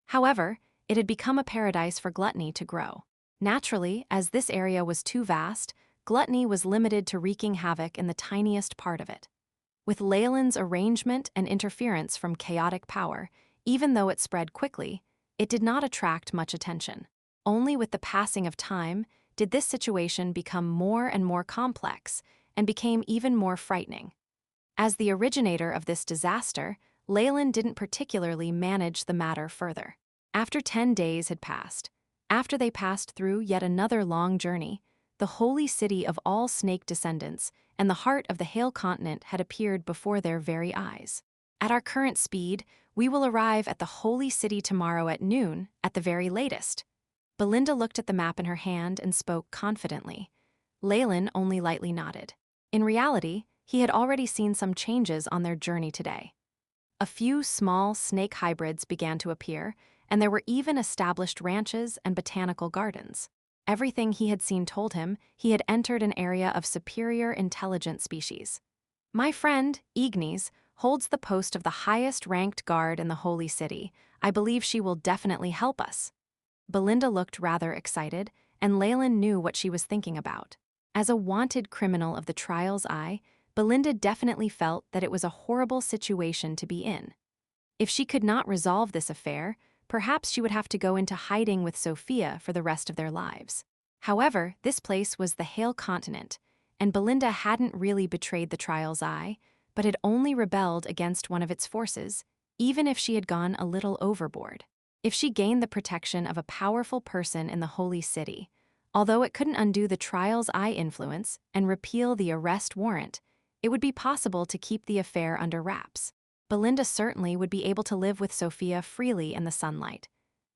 However, it had become a paradise for gluttony to grow. Naturally, as this area was too vast, gluttony was limited to wreaking havoc in the tiniest part of it. With Leylin's arrangement and interference from chaotic power, even though it spread quickly, it did not attract much attention. Only with the passing of time did this situation become more and more complex and became even more frightening. As the originator of this disaster, Leylin didn't particularly manage the matter further. After 10 days had passed, after they passed through yet another long journey, the holy city of all snake descendants and the heart of the Hail Continent had appeared before their very eyes. At our current speed, we will arrive at the holy city tomorrow at noon, at the very latest. Belinda looked at the map in her hand and spoke confidently. Leylin only lightly nodded. In reality, he had already seen some changes on their journey today. A few small snake hybrids began to appear, and there were even established ranches and botanical gardens. Everything he had seen told him he had entered an area of superior intelligent species. My friend, Ignis, holds the post of the highest-ranked guard in the Holy City. I believe she will definitely help us. Belinda looked rather excited, and Leylin knew what she was thinking about. As a wanted criminal of the Trial's Eye, Belinda definitely felt that it was a horrible situation to be in. If she could not resolve this affair, perhaps she would have to go into hiding with Sophia for the rest of their lives. However, this place was the Hail Continent, and Belinda hadn't really betrayed the Trial's Eye, but had only rebelled against one of its forces, even if she had gone a little overboard. If she gained the protection of a powerful person in the Holy City, although it couldn't undo the Trial's Eye influence and repeal the arrest warrant, it would be possible to keep the affair under wraps. Belinda certainly would be able to live with Sophia freely in the sunlight.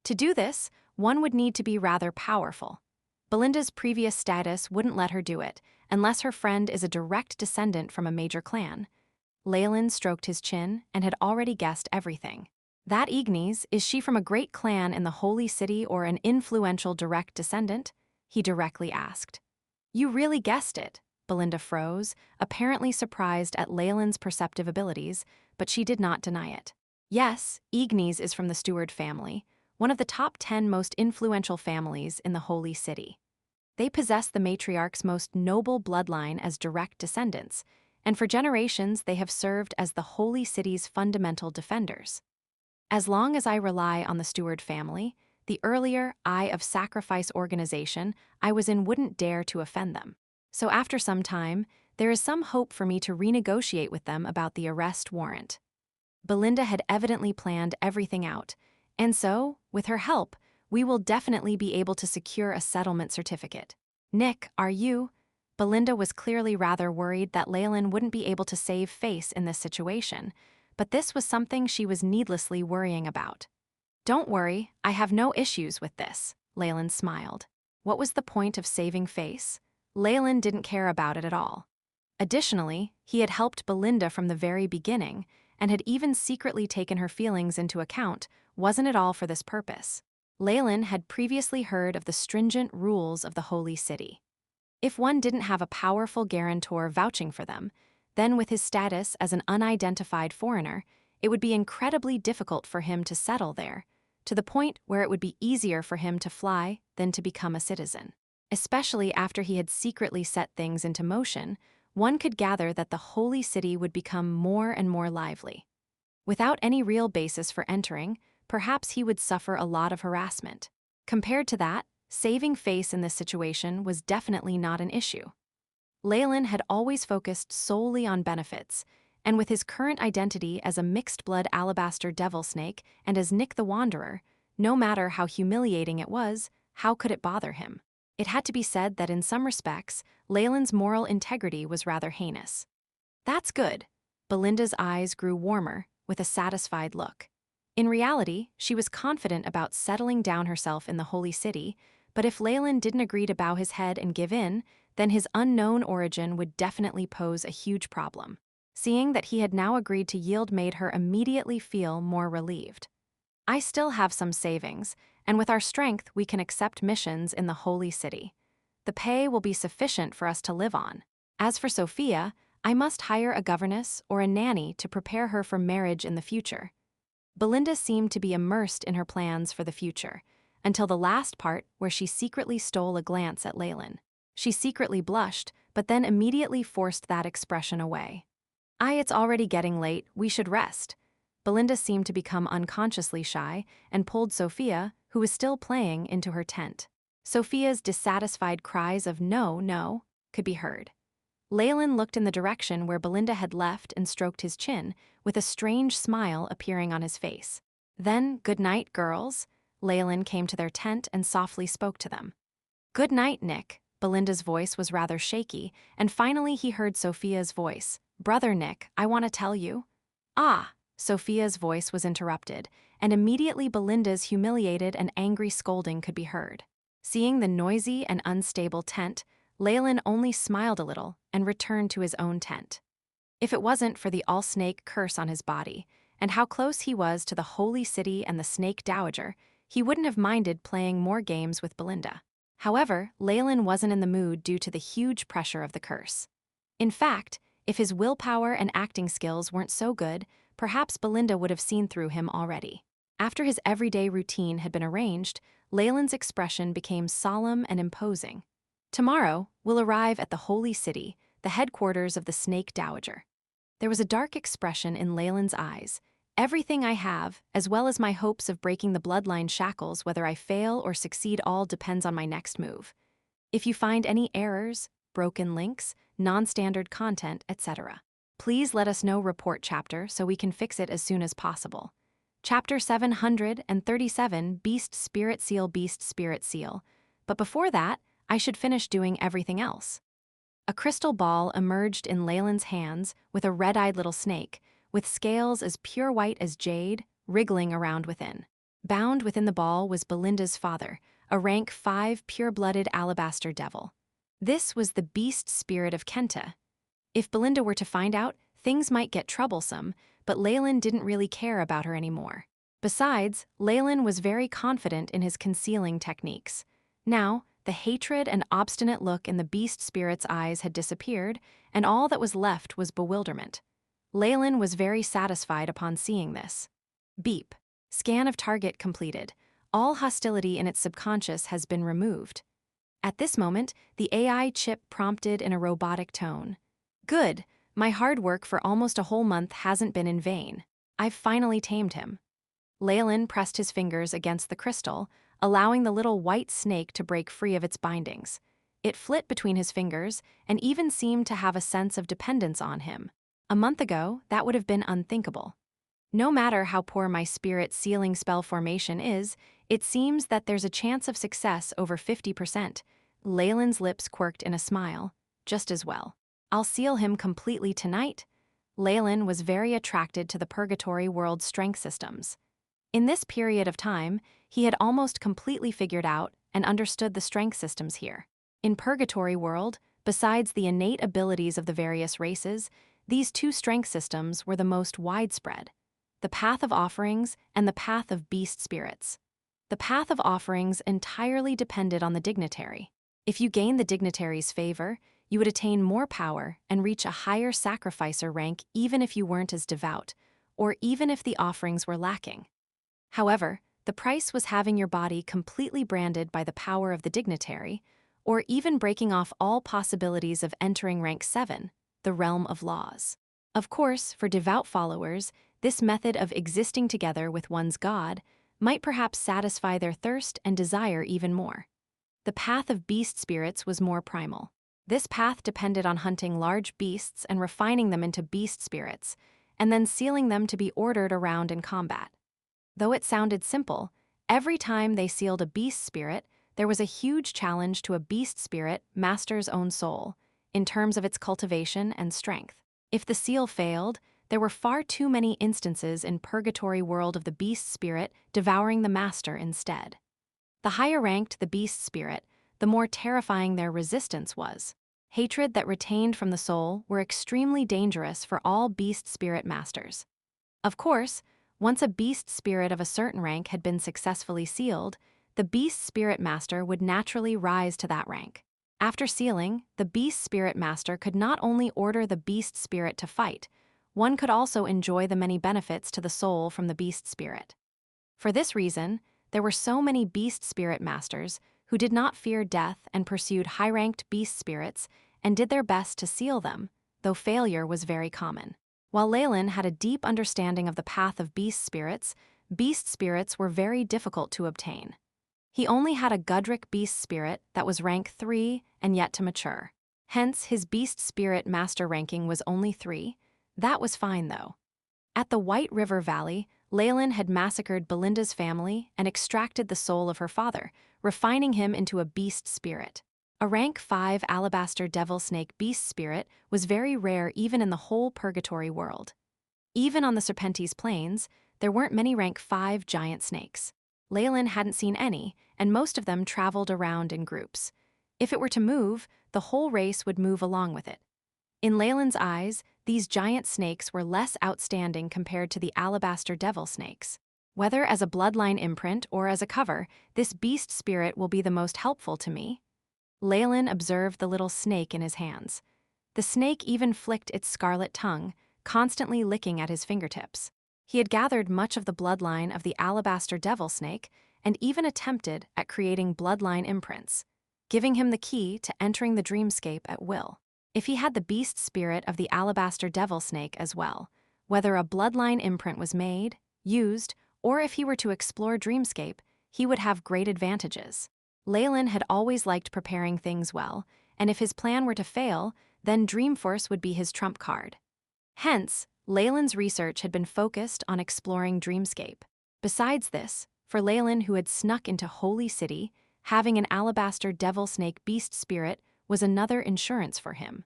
To do this, one would need to be rather powerful. Belinda's previous status wouldn't let her do it, unless her friend is a direct descendant from a major clan. Leylin stroked his chin and had already guessed everything. That Ignis, is she from a great clan in the Holy City or an influential direct descendant? He directly asked. You really guessed it. Belinda froze, apparently surprised at Leylin's perceptive abilities, but she did not deny it. Yes, Ignis is from the Steward family, one of the top 10 most influential families in the Holy City. They possess the matriarch's most noble bloodline as direct descendants, and for generations they have served as the Holy City's fundamental defenders. As long as I rely on the Steward family, the earlier Eye of Sacrifice organization I was in wouldn't dare to offend them. So after some time, there is some hope for me to renegotiate with them about the arrest warrant. Belinda had evidently planned everything out, and so, with her help, we will definitely be able to secure a settlement certificate. Nick, are you? Belinda was clearly rather worried that Leylin wouldn't be able to save face in this situation, but this was something she was needlessly worrying about. Don't worry, I have no issues with this, Leylin smiled. What was the point of saving face? Leylin didn't care about it at all. Additionally, he had helped Belinda from the very beginning and had even secretly taken her feelings into account. Wasn't it all for this purpose? Leylin had previously heard of the stringent rules of the Holy City. If one didn't have a powerful guarantor vouching for them, then with his status as an unidentified foreigner, it would be incredibly difficult for him to settle there, to the point where it would be easier for him to fly than to become a citizen. Especially after he had secretly set things into motion, one could gather that the Holy City would become more and more lively. Without any real basis for entering, perhaps he would suffer a lot of harassment. Compared to that, saving face in this situation was definitely not an issue. Leylin had always focused solely on benefits, and with his current identity as a mixed-blood alabaster devil snake and as Nick the Wanderer, no matter how humiliating it was, how could it bother him? It had to be said that in some respects, Leylin's moral integrity was rather heinous. That's good. Belinda's eyes grew warmer, with a satisfied look. In reality, she was confident about settling down herself in the Holy City, but if Leylin didn't agree to bow his head and give in, then his unknown origin would definitely pose a huge problem. Seeing that he had now agreed to yield made her immediately feel more relieved. I still have some savings, and with our strength we can accept missions in the Holy City. The pay will be sufficient for us to live on. As for Sophia, I must hire a governess or a nanny to prepare her for marriage in the future. Belinda seemed to be immersed in her plans for the future, until the last part where she secretly stole a glance at Leylin. She secretly blushed, but then immediately forced that expression away. It's already getting late, we should rest. Belinda seemed to become unconsciously shy and pulled Sophia, who was still playing, into her tent. Sophia's dissatisfied cries of "no, no" could be heard. Leylin looked in the direction where Belinda had left and stroked his chin, with a strange smile appearing on his face. Then, "Good night, girls." Leylin came to their tent and softly spoke to them. "Good night, Nick." Belinda's voice was rather shaky, and finally he heard Sophia's voice. "Brother Nick, I want to tell you." "Ah!" Sophia's voice was interrupted, and immediately Belinda's humiliated and angry scolding could be heard. Seeing the noisy and unstable tent, Leylin only smiled a little and returned to his own tent. If it wasn't for the all-snake curse on his body, and how close he was to the Holy City and the Snake Dowager, he wouldn't have minded playing more games with Belinda. However, Leylin wasn't in the mood due to the huge pressure of the curse. In fact, if his willpower and acting skills weren't so good, perhaps Belinda would have seen through him already. After his everyday routine had been arranged, Leylin's expression became solemn and imposing. "Tomorrow, we'll arrive at the Holy City, the headquarters of the Snake Dowager." There was a dark expression in Leylin's eyes. "Everything I have, as well as my hopes of breaking the bloodline shackles, whether I fail or succeed, all depends on my next move. If you find any errors, broken links, non-standard content, etc., please let us know. Report chapter so we can fix it as soon as possible." Chapter 737, Beast Spirit Seal, Beast Spirit Seal. But before that, I should finish doing everything else. A crystal ball emerged in Leylin's hands with a red-eyed little snake, with scales as pure white as jade, wriggling around within. Bound within the ball was Belinda's father, a rank 5 pure-blooded alabaster devil. This was the beast spirit of Kenta. If Belinda were to find out, things might get troublesome, but Leylin didn't really care about her anymore. Besides, Leylin was very confident in his concealing techniques. Now, the hatred and obstinate look in the beast spirit's eyes had disappeared, and all that was left was bewilderment. Leylin was very satisfied upon seeing this. Beep. Scan of target completed. All hostility in its subconscious has been removed. At this moment, the AI chip prompted in a robotic tone. "Good. My hard work for almost a whole month hasn't been in vain. I've finally tamed him." Leylin pressed his fingers against the crystal, allowing the little white snake to break free of its bindings. It flit between his fingers and even seemed to have a sense of dependence on him. A month ago, that would have been unthinkable. "No matter how poor my spirit sealing spell formation is, it seems that there's a chance of success over 50%. Leylin's lips quirked in a smile. "Just as well. I'll seal him completely tonight." Leylin was very attracted to the Purgatory World's strength systems. In this period of time, he had almost completely figured out and understood the strength systems here. In Purgatory World, besides the innate abilities of the various races, these two strength systems were the most widespread: the Path of Offerings and the Path of Beast Spirits. The Path of Offerings entirely depended on the dignitary. If you gained the dignitary's favor, you would attain more power and reach a higher sacrificer rank even if you weren't as devout, or even if the offerings were lacking. However, the price was having your body completely branded by the power of the dignitary, or even breaking off all possibilities of entering rank 7, the realm of laws. Of course, for devout followers, this method of existing together with one's god, might perhaps satisfy their thirst and desire even more. The path of beast spirits was more primal. This path depended on hunting large beasts and refining them into beast spirits, and then sealing them to be ordered around in combat. Though it sounded simple, every time they sealed a beast spirit, there was a huge challenge to a beast spirit master's own soul, in terms of its cultivation and strength. If the seal failed, there were far too many instances in Purgatory World of the beast spirit devouring the master instead. The higher ranked the beast spirit, the more terrifying their resistance was. Hatred that retained from the soul were extremely dangerous for all beast spirit masters. Of course, once a beast spirit of a certain rank had been successfully sealed, the beast spirit master would naturally rise to that rank. After sealing, the beast spirit master could not only order the beast spirit to fight, one could also enjoy the many benefits to the soul from the beast spirit. For this reason, there were so many beast spirit masters who did not fear death and pursued high-ranked beast spirits and did their best to seal them, though failure was very common. While Leylin had a deep understanding of the path of beast spirits were very difficult to obtain. He only had a Gudrick beast spirit that was rank 3 and yet to mature. Hence, his beast spirit master ranking was only 3. That was fine, though. At the White River Valley, Leylin had massacred Belinda's family and extracted the soul of her father, refining him into a beast spirit. A rank 5 alabaster devil snake beast spirit was very rare even in the whole Purgatory World. Even on the Serpentes Plains, there weren't many rank 5 giant snakes. Leylin hadn't seen any, and most of them traveled around in groups. If it were to move, the whole race would move along with it. In Leylin's eyes, these giant snakes were less outstanding compared to the alabaster devil snakes. Whether as a bloodline imprint or as a cover, this beast spirit will be the most helpful to me. Leylin observed the little snake in his hands. The snake even flicked its scarlet tongue, constantly licking at his fingertips. He had gathered much of the bloodline of the alabaster devil snake and even attempted at creating bloodline imprints, giving him the key to entering the dreamscape at will. If he had the beast spirit of the alabaster devil snake as well, whether a bloodline imprint was made, used, or if he were to explore dreamscape, he would have great advantages. Leylin had always liked preparing things well, and if his plan were to fail, then Dreamforce would be his trump card. Hence, Leylin's research had been focused on exploring dreamscape. Besides this, for Leylin, who had snuck into Holy City, having an alabaster devil snake beast spirit was another insurance for him.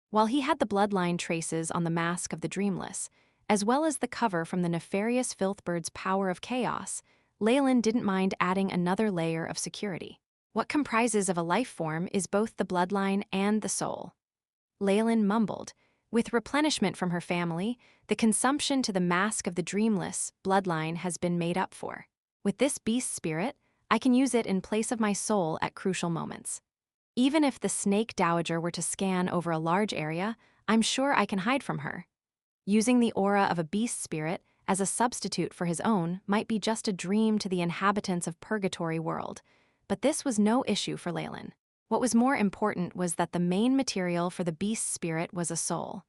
While he had the bloodline traces on the mask of the Dreamless, as well as the cover from the nefarious Filthbird's power of chaos, Leylin didn't mind adding another layer of security. What comprises of a life form is both the bloodline and the soul. Leylin mumbled. With replenishment from her family, the consumption to the mask of the Dreamless bloodline has been made up for. With this beast spirit, I can use it in place of my soul at crucial moments. Even if the snake dowager were to scan over a large area, I'm sure I can hide from her. Using the aura of a beast spirit as a substitute for his own might be just a dream to the inhabitants of Purgatory World, but this was no issue for Leylin. What was more important was that the main material for the beast spirit was a soul.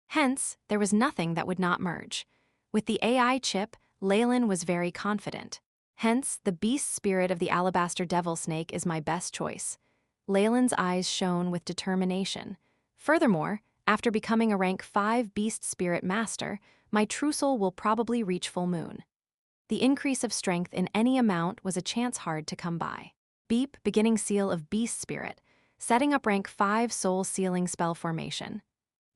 Hence, there was nothing that would not merge. With the AI chip, Leylin was very confident. Hence, the beast spirit of the alabaster devil snake is my best choice. Leylin's eyes shone with determination. Furthermore, after becoming a rank 5 beast spirit master, my true soul will probably reach full moon. The increase of strength in any amount was a chance hard to come by. Beep, beginning seal of beast spirit, setting up rank 5 soul sealing spell formation.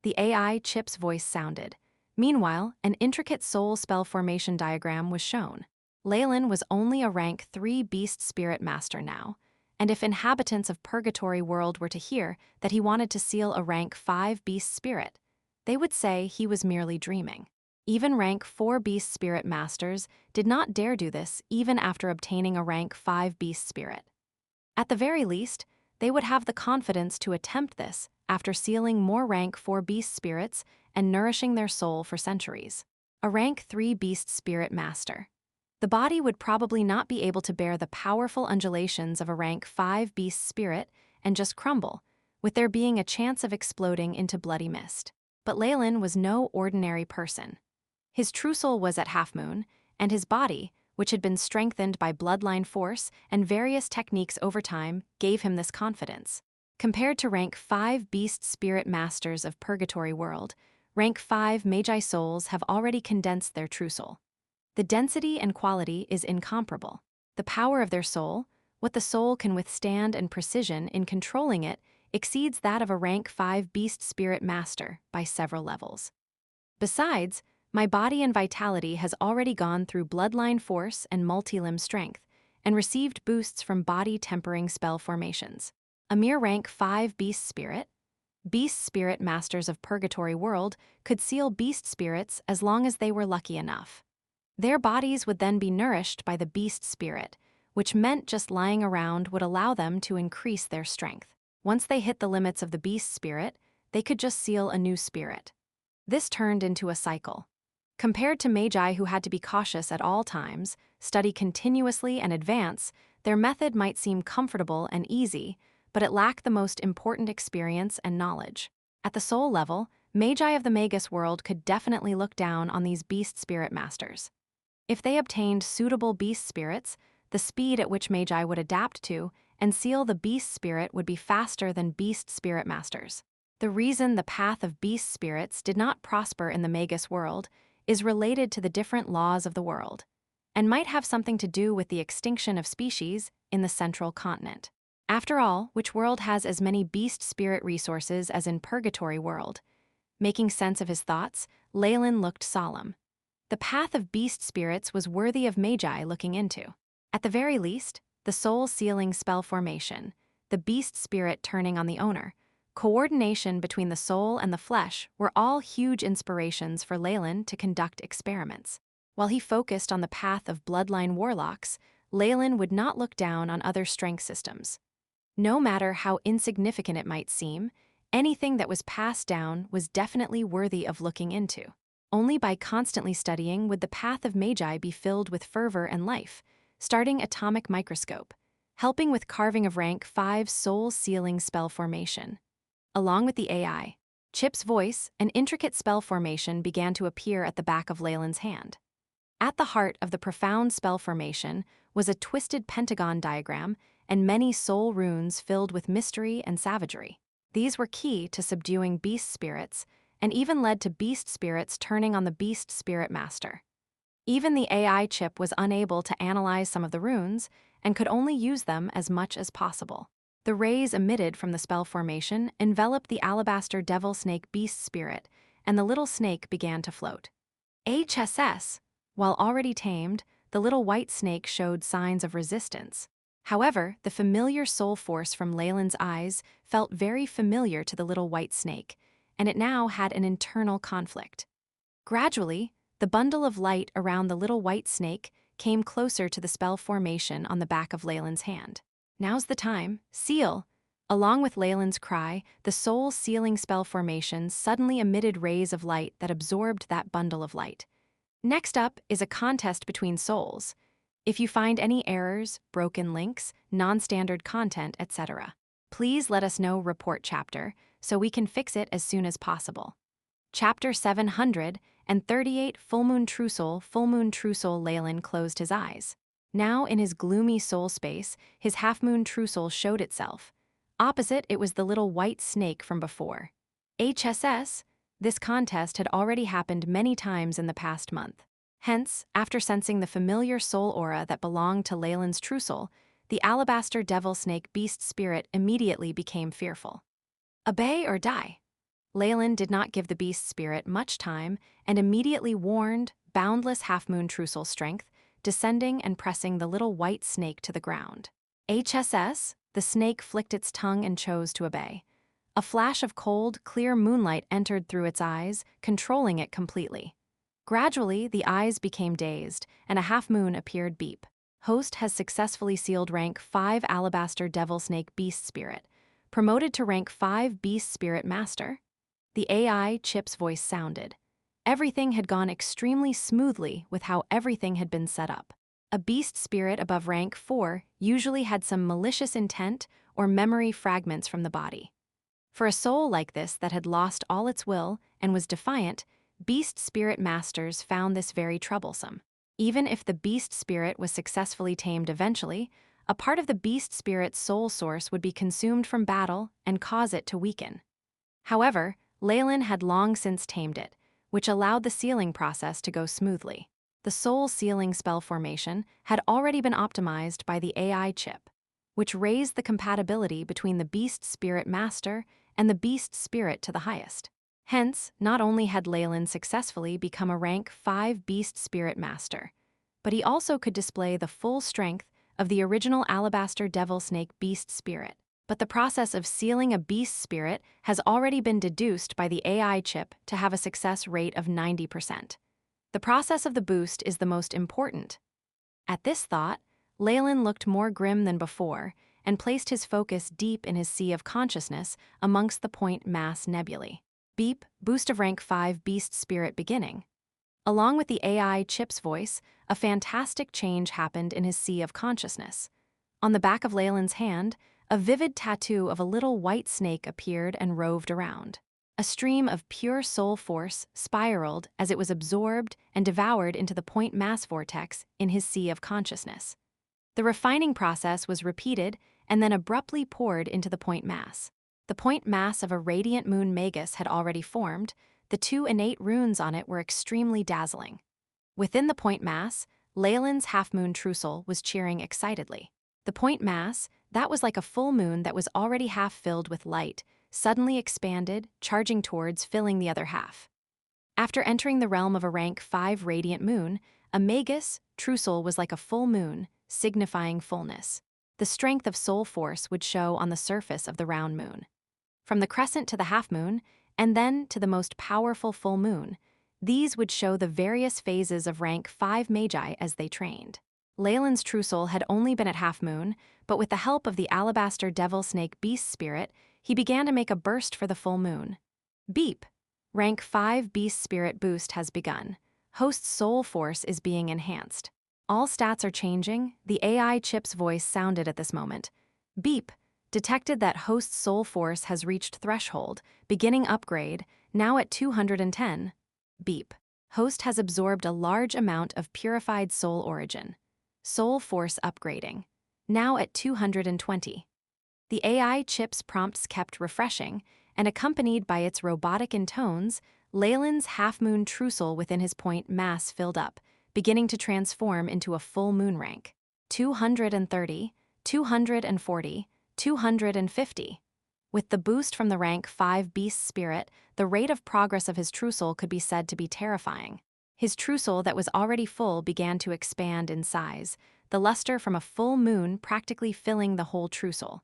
The AI chip's voice sounded. Meanwhile, an intricate soul spell formation diagram was shown. Leylin was only a rank 3 beast spirit master now, and if inhabitants of Purgatory World were to hear that he wanted to seal a rank 5 beast spirit, they would say he was merely dreaming. Even rank 4 beast spirit masters did not dare do this even after obtaining a rank 5 beast spirit. At the very least, they would have the confidence to attempt this after sealing more rank 4 beast spirits and nourishing their soul for centuries. A rank 3 beast spirit master. The body would probably not be able to bear the powerful undulations of a rank 5 beast spirit and just crumble, with there being a chance of exploding into bloody mist. But Leylin was no ordinary person. His true soul was at half moon, and his body, which had been strengthened by bloodline force and various techniques over time, gave him this confidence. Compared to rank 5 Beast Spirit Masters of Purgatory World, rank 5 Magi souls have already condensed their true soul. The density and quality is incomparable. The power of their soul, what the soul can withstand and precision in controlling it, exceeds that of a rank 5 Beast Spirit Master by several levels. Besides, my body and vitality has already gone through bloodline force and multi-limb strength, and received boosts from body-tempering spell formations. A mere rank 5 Beast Spirit Masters of Purgatory World could seal beast spirits as long as they were lucky enough. Their bodies would then be nourished by the beast spirit, which meant just lying around would allow them to increase their strength. Once they hit the limits of the beast spirit, they could just seal a new spirit. This turned into a cycle. Compared to Magi who had to be cautious at all times, study continuously and advance, their method might seem comfortable and easy, but it lacked the most important experience and knowledge. At the soul level, Magi of the Magus World could definitely look down on these beast spirit masters. If they obtained suitable beast spirits, the speed at which Magi would adapt to and seal the beast spirit would be faster than beast spirit masters. The reason the path of beast spirits did not prosper in the Magus World is related to the different laws of the world, and might have something to do with the extinction of species in the central continent. After all, which world has as many beast spirit resources as in Purgatory World? Making sense of his thoughts, Leylin looked solemn. The path of beast spirits was worthy of Magi looking into. At the very least, the soul-sealing spell formation, the beast spirit turning on the owner, coordination between the soul and the flesh were all huge inspirations for Leylin to conduct experiments. While he focused on the path of bloodline warlocks, Leylin would not look down on other strength systems. No matter how insignificant it might seem, anything that was passed down was definitely worthy of looking into. Only by constantly studying would the path of Magi be filled with fervor and life, starting atomic microscope, helping with carving of rank 5 soul-sealing spell formation. Along with the AI, Chip's voice, an intricate spell formation began to appear at the back of Leylin's hand. At the heart of the profound spell formation was a twisted pentagon diagram and many soul runes filled with mystery and savagery. These were key to subduing beast spirits, and even led to beast spirits turning on the beast spirit master. Even the AI chip was unable to analyze some of the runes, and could only use them as much as possible. The rays emitted from the spell formation enveloped the alabaster devil snake beast spirit, and the little snake began to float. HSS, while already tamed, the little white snake showed signs of resistance. However, the familiar soul force from Leylin's eyes felt very familiar to the little white snake, and it now had an internal conflict. Gradually, the bundle of light around the little white snake came closer to the spell formation on the back of Leylin's hand. Now's the time, seal! Along with Leylin's cry, the soul-sealing spell formation suddenly emitted rays of light that absorbed that bundle of light. Next up is a contest between souls. If you find any errors, broken links, non-standard content, etc., please let us know report chapter so we can fix it as soon as possible. Chapter 738 Full Moon True Soul Leylin closed his eyes. Now in his gloomy soul space, his half-moon true soul showed itself. Opposite it was the little white snake from before. HSS, this contest had already happened many times in the past month. Hence, after sensing the familiar soul aura that belonged to Leylin's true soul, the alabaster devil snake beast spirit immediately became fearful. Obey or die. Leylin did not give the beast spirit much time and immediately warned boundless half-moon true soul strength, descending and pressing the little white snake to the ground. HSS, the snake flicked its tongue and chose to obey. A flash of cold, clear moonlight entered through its eyes, controlling it completely. Gradually, the eyes became dazed, and a half-moon appeared beep. Host has successfully sealed rank 5 alabaster devil snake beast spirit. Promoted to rank 5 beast spirit master. The AI chip's voice sounded. Everything had gone extremely smoothly with how everything had been set up. A beast spirit above rank 4 usually had some malicious intent or memory fragments from the body. For a soul like this that had lost all its will and was defiant, beast spirit masters found this very troublesome. Even if the beast spirit was successfully tamed eventually, a part of the beast spirit's soul source would be consumed from battle and cause it to weaken. However, Leylin had long since tamed it, which allowed the sealing process to go smoothly. The soul sealing spell formation had already been optimized by the AI chip, which raised the compatibility between the beast spirit master and the beast spirit to the highest. Hence, not only had Leylin successfully become a rank 5 beast spirit master, but he also could display the full strength of the original alabaster devil snake beast spirit. But the process of sealing a beast spirit has already been deduced by the AI chip to have a success rate of 90%. The process of the boost is the most important. At this thought, Leylin looked more grim than before and placed his focus deep in his sea of consciousness amongst the point mass nebulae. Beep, boost of rank 5 beast spirit beginning. Along with the AI chip's voice, a fantastic change happened in his sea of consciousness. On the back of Leylin's hand, a vivid tattoo of a little white snake appeared and roved around. A stream of pure soul force spiraled as it was absorbed and devoured into the point mass vortex in his sea of consciousness. The refining process was repeated and then abruptly poured into the point mass. The point mass of a radiant moon Magus had already formed. The 2 innate runes on it were extremely dazzling. Within the point mass, Leylin's half-moon Trussel was cheering excitedly. The point mass, that was like a full moon that was already half filled with light, suddenly expanded, charging towards filling the other half. After entering the realm of a rank 5 radiant moon, a Magus Trussel was like a full moon, signifying fullness. The strength of soul force would show on the surface of the round moon. From the crescent to the half moon, and then to the most powerful full moon, these would show the various phases of rank 5 Magi as they trained. Leylin's Trussel had only been at half moon, but with the help of the alabaster devil snake beast spirit, he began to make a burst for the full moon. Beep! Rank 5 beast spirit boost has begun. Host's soul force is being enhanced. All stats are changing. The AI chip's voice sounded at this moment. Beep! Detected that host's soul force has reached threshold, beginning upgrade, now at 210. Beep. Host has absorbed a large amount of purified soul origin. Soul force upgrading, now at 220. The AI chip's prompts kept refreshing, and accompanied by its robotic intones, Leylin's half-moon Trussel within his point mass filled up, beginning to transform into a full moon rank. 230, 240, 250. With the boost from the rank 5 beast spirit, the rate of progress of his Trussel could be said to be terrifying. His Trussel that was already full began to expand in size, the luster from a full moon practically filling the whole Trussel.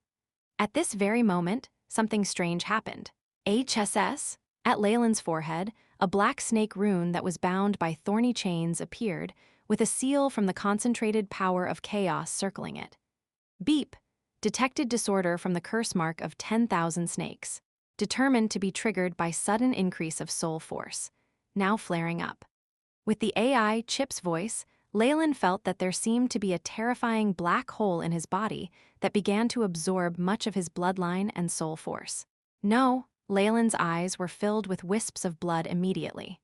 At this very moment, something strange happened. HSS? At Leylin's forehead, a black snake rune that was bound by thorny chains appeared, with a seal from the concentrated power of chaos circling it. Beep! Detected disorder from the curse mark of 10,000 snakes, determined to be triggered by sudden increase of soul force, now flaring up. With the AI chip's voice, Leylin felt that there seemed to be a terrifying black hole in his body that began to absorb much of his bloodline and soul force. No, Leylin's eyes were filled with wisps of blood immediately.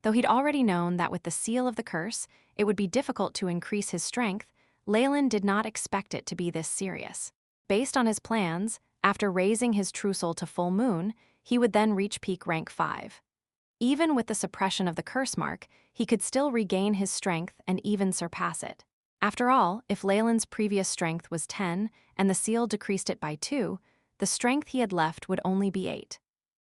Though he'd already known that with the seal of the curse, it would be difficult to increase his strength, Leylin did not expect it to be this serious. Based on his plans, after raising his Trussel to full moon, he would then reach peak rank 5. Even with the suppression of the curse mark, he could still regain his strength and even surpass it. After all, if Leylin's previous strength was 10 and the seal decreased it by 2, the strength he had left would only be 8.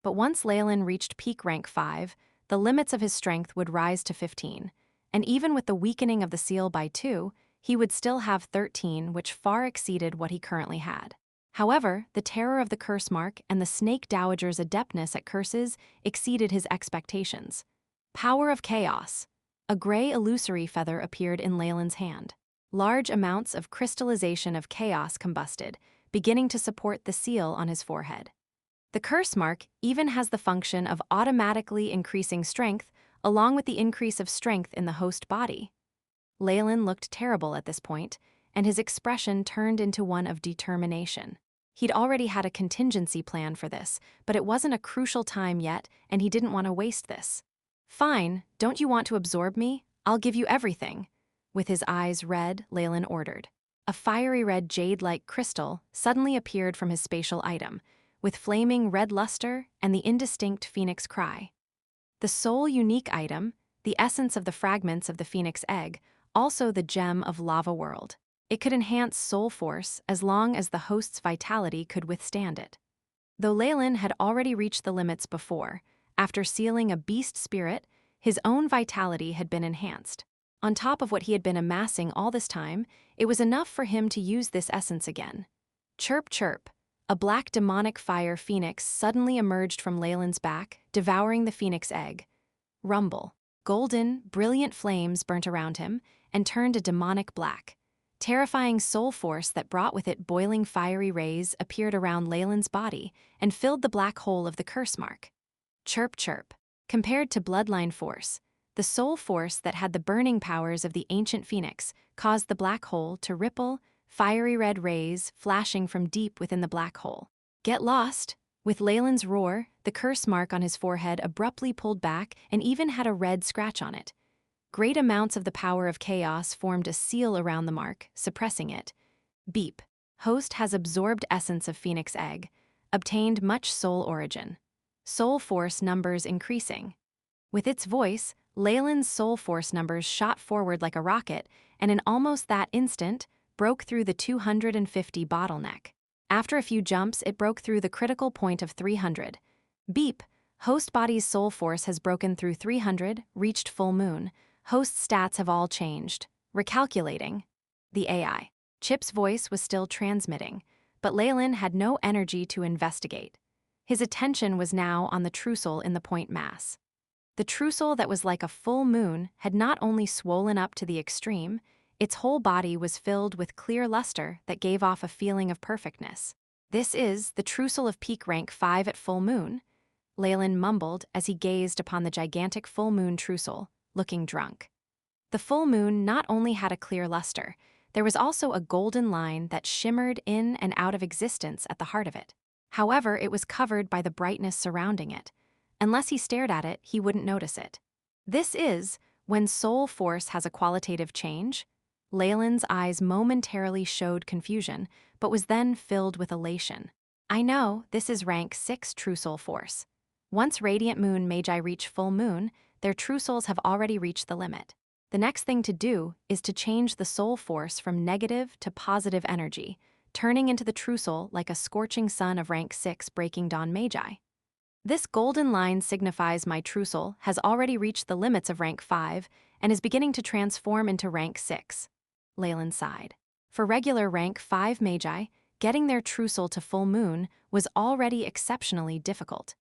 But once Leylin reached peak rank 5, the limits of his strength would rise to 15, and even with the weakening of the seal by 2, he would still have 13, which far exceeded what he currently had. However, the terror of the curse mark and the snake dowager's adeptness at curses exceeded his expectations. Power of chaos. A gray illusory feather appeared in Leylin's hand. Large amounts of crystallization of chaos combusted, beginning to support the seal on his forehead. The curse mark even has the function of automatically increasing strength along with the increase of strength in the host body. Leylin looked terrible at this point, and his expression turned into one of determination. He'd already had a contingency plan for this, but it wasn't a crucial time yet, and he didn't want to waste this. Fine, don't you want to absorb me? I'll give you everything. With his eyes red, Leylin ordered. A fiery red jade-like crystal suddenly appeared from his spatial item, with flaming red luster and the indistinct phoenix cry. The sole unique item, the essence of the fragments of the phoenix egg, also the gem of Lava World. It could enhance soul force as long as the host's vitality could withstand it. Though Leylin had already reached the limits before, after sealing a beast spirit, his own vitality had been enhanced. On top of what he had been amassing all this time, it was enough for him to use this essence again. Chirp chirp. A black demonic fire phoenix suddenly emerged from Leylin's back, devouring the phoenix egg. Rumble. Golden, brilliant flames burnt around him and turned a demonic black. Terrifying soul force that brought with it boiling fiery rays appeared around Leylin's body and filled the black hole of the curse mark. Chirp chirp. Compared to bloodline force, the soul force that had the burning powers of the ancient phoenix caused the black hole to ripple, fiery red rays flashing from deep within the black hole. Get lost! With Leylin's roar, the curse mark on his forehead abruptly pulled back and even had a red scratch on it. Great amounts of the power of chaos formed a seal around the mark, suppressing it. Beep. Host has absorbed essence of phoenix egg, obtained much soul origin. Soul force numbers increasing. With its voice, Leylin's soul force numbers shot forward like a rocket, and in almost that instant, broke through the 250 bottleneck. After a few jumps, it broke through the critical point of 300. Beep. Host body's soul force has broken through 300, reached full moon. Host's stats have all changed. Recalculating. The AI. Chip's voice was still transmitting, but Leylin had no energy to investigate. His attention was now on the trussel in the point mass. The trussel that was like a full moon had not only swollen up to the extreme, its whole body was filled with clear luster that gave off a feeling of perfectness. This is the trussel of peak rank 5 at full moon, Leylin mumbled as he gazed upon the gigantic full moon trussel, looking drunk. The full moon not only had a clear luster, there was also a golden line that shimmered in and out of existence at the heart of it. However, it was covered by the brightness surrounding it. Unless he stared at it, he wouldn't notice it. This is when soul force has a qualitative change. Leylin's eyes momentarily showed confusion, but was then filled with elation. I know, this is rank 6 true soul force. Once Radiant Moon Magi reach full moon, their true souls have already reached the limit. The next thing to do is to change the soul force from negative to positive energy, turning into the true soul like a scorching sun of rank 6 Breaking Dawn Magi. This golden line signifies my true soul has already reached the limits of rank 5 and is beginning to transform into rank 6. Leylin sighed. For regular rank 5 Magi, getting their true soul to full moon was already exceptionally difficult.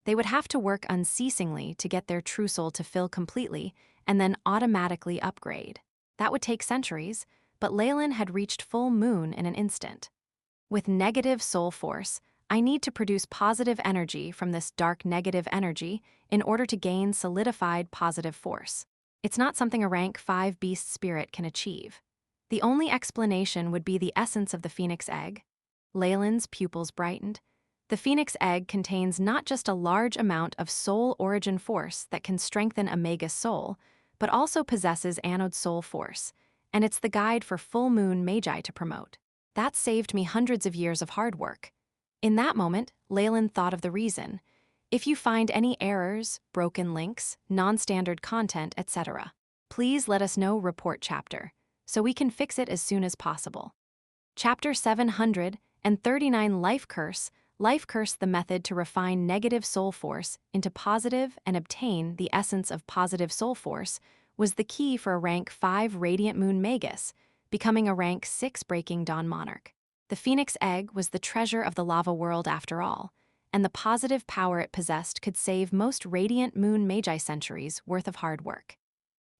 They would have to work unceasingly to get their true soul to fill completely and then automatically upgrade. That would take centuries, but Leylin had reached full moon in an instant. With negative soul force, I need to produce positive energy from this dark negative energy in order to gain solidified positive force. It's not something a rank 5 beast spirit can achieve. The only explanation would be the essence of the phoenix egg. Leylin's pupils brightened. The phoenix egg contains not just a large amount of soul origin force that can strengthen a Magus soul, but also possesses anode soul force, and it's the guide for full moon Magi to promote. That saved me hundreds of years of hard work. In that moment, Leylin thought of the reason. If you find any errors, broken links, non-standard content, etc., please let us know report chapter, so we can fix it as soon as possible. Chapter 739 Life Curse the method to refine negative soul force into positive and obtain the essence of positive soul force was the key for a rank 5 Radiant Moon Magus, becoming a rank 6 Breaking Dawn Monarch. The phoenix egg was the treasure of the lava world after all, and the positive power it possessed could save most Radiant Moon Magi centuries worth of hard work.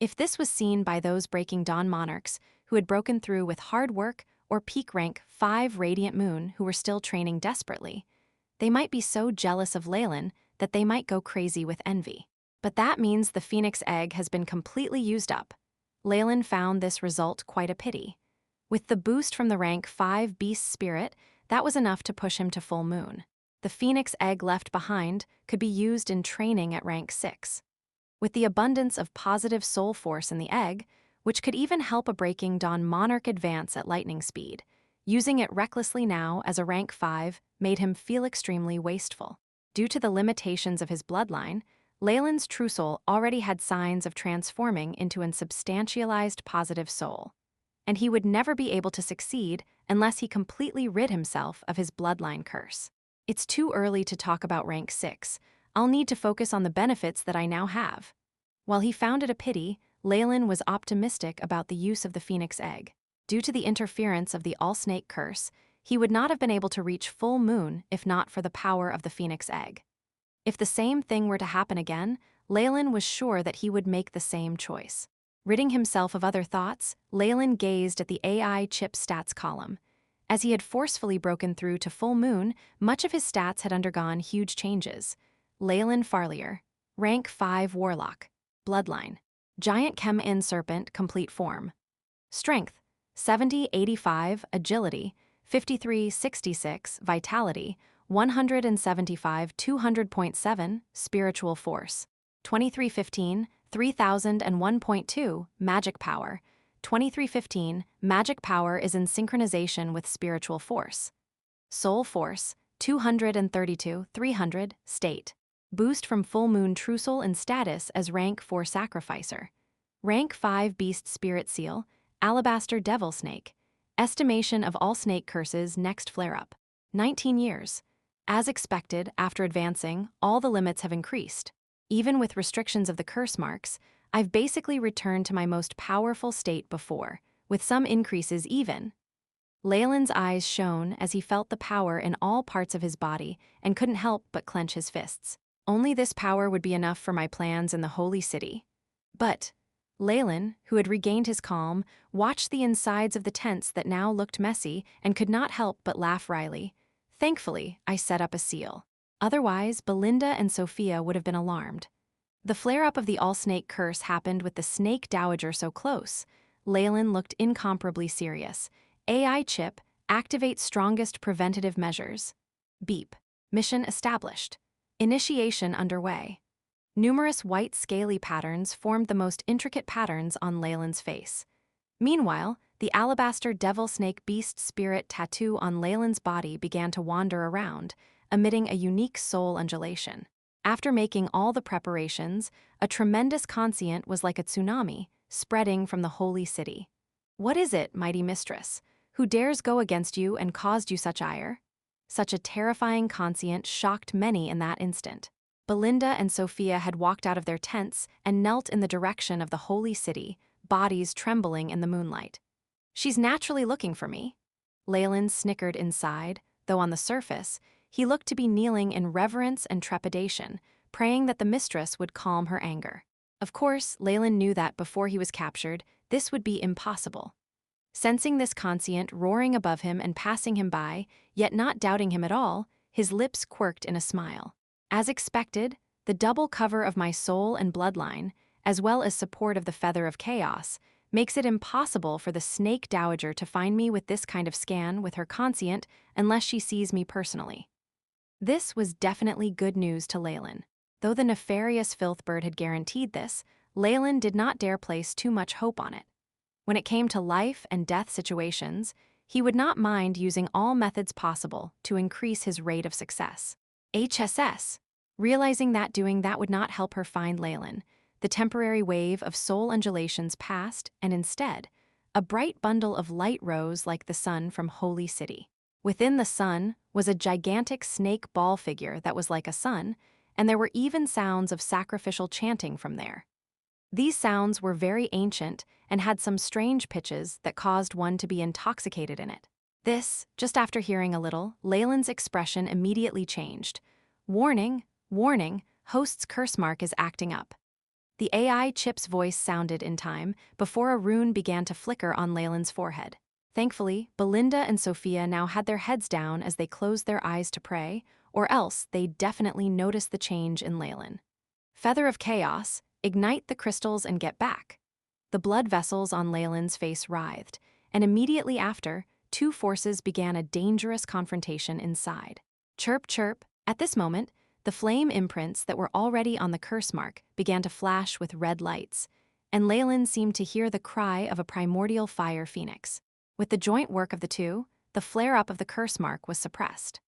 If this was seen by those Breaking Dawn monarchs who had broken through with hard work or peak rank 5 Radiant Moon who were still training desperately, they might be so jealous of Leylin that they might go crazy with envy. But that means the phoenix egg has been completely used up. Leylin found this result quite a pity. With the boost from the rank 5 beast spirit, that was enough to push him to full moon. The phoenix egg left behind could be used in training at rank 6. With the abundance of positive soul force in the egg, which could even help a Breaking Dawn monarch advance at lightning speed. Using it recklessly now as a rank 5 made him feel extremely wasteful. Due to the limitations of his bloodline, Leylin's true soul already had signs of transforming into an substantialized positive soul, and he would never be able to succeed unless he completely rid himself of his bloodline curse. It's too early to talk about rank 6. I'll need to focus on the benefits that I now have. While he found it a pity, Leylin was optimistic about the use of the Phoenix Egg. Due to the interference of the All-Snake curse, he would not have been able to reach full moon if not for the power of the Phoenix Egg. If the same thing were to happen again, Leylin was sure that he would make the same choice. Ridding himself of other thoughts, Leylin gazed at the AI chip stats column. As he had forcefully broken through to full moon, much of his stats had undergone huge changes. Leylin Farlier, rank 5 Warlock, bloodline, giant chem-in serpent complete form. Strength, 70-85, agility, 53-66, vitality, 175 200.7, spiritual force, 2315, 3001.2, magic power, 2315, magic power is in synchronization with spiritual force. Soul force, 232, 300, state. Boost from full moon true soul in status as rank 4 sacrificer. Rank 5 beast spirit seal, alabaster devil snake. Estimation of all snake curses next flare-up. 19 years. As expected, after advancing, all the limits have increased. Even with restrictions of the curse marks, I've basically returned to my most powerful state before, with some increases even. Leylin's eyes shone as he felt the power in all parts of his body and couldn't help but clench his fists. Only this power would be enough for my plans in the Holy City. But Leylin, who had regained his calm, watched the insides of the tents that now looked messy and could not help but laugh wryly. Thankfully, I set up a seal. Otherwise, Belinda and Sophia would have been alarmed. The flare-up of the all-snake curse happened with the snake dowager so close. Leylin looked incomparably serious. AI chip, activate strongest preventative measures. Beep. Mission established. Initiation underway. Numerous white scaly patterns formed the most intricate patterns on Leylin's face. Meanwhile, the alabaster devil snake beast spirit tattoo on Leylin's body began to wander around, emitting a unique soul undulation. After making all the preparations, a tremendous conscient was like a tsunami, spreading from the holy city. What is it, mighty mistress? Who dares go against you and caused you such ire? Such a terrifying conscient shocked many in that instant. Belinda and Sophia had walked out of their tents and knelt in the direction of the holy city, bodies trembling in the moonlight. She's naturally looking for me. Leylin snickered inside, though on the surface, he looked to be kneeling in reverence and trepidation, praying that the mistress would calm her anger. Of course, Leylin knew that before he was captured, this would be impossible. Sensing this conscient roaring above him and passing him by, yet not doubting him at all, his lips quirked in a smile. As expected, the double cover of my soul and bloodline, as well as support of the Feather of Chaos, makes it impossible for the snake dowager to find me with this kind of scan with her conscient unless she sees me personally. This was definitely good news to Leylin. Though the nefarious Filthbird had guaranteed this, Leylin did not dare place too much hope on it. When it came to life and death situations, he would not mind using all methods possible to increase his rate of success. HSS. Realizing that doing that would not help her find Leylin, the temporary wave of soul undulations passed, and instead, a bright bundle of light rose like the sun from Holy City. Within the sun was a gigantic snake ball figure that was like a sun, and there were even sounds of sacrificial chanting from there. These sounds were very ancient and had some strange pitches that caused one to be intoxicated in it. This, just after hearing a little, Leylin's expression immediately changed. Warning, warning, host's curse mark is acting up. The AI chip's voice sounded in time before a rune began to flicker on Leylin's forehead. Thankfully, Belinda and Sophia now had their heads down as they closed their eyes to pray, or else they'd definitely notice the change in Leylin. Feather of Chaos, ignite the crystals and get back. The blood vessels on Leylin's face writhed, and immediately after, two forces began a dangerous confrontation inside. Chirp, chirp. At this moment, the flame imprints that were already on the curse mark began to flash with red lights. and Leylin seemed to hear the cry of a primordial fire phoenix. With the joint work of the two, the flare-up of the curse mark was suppressed.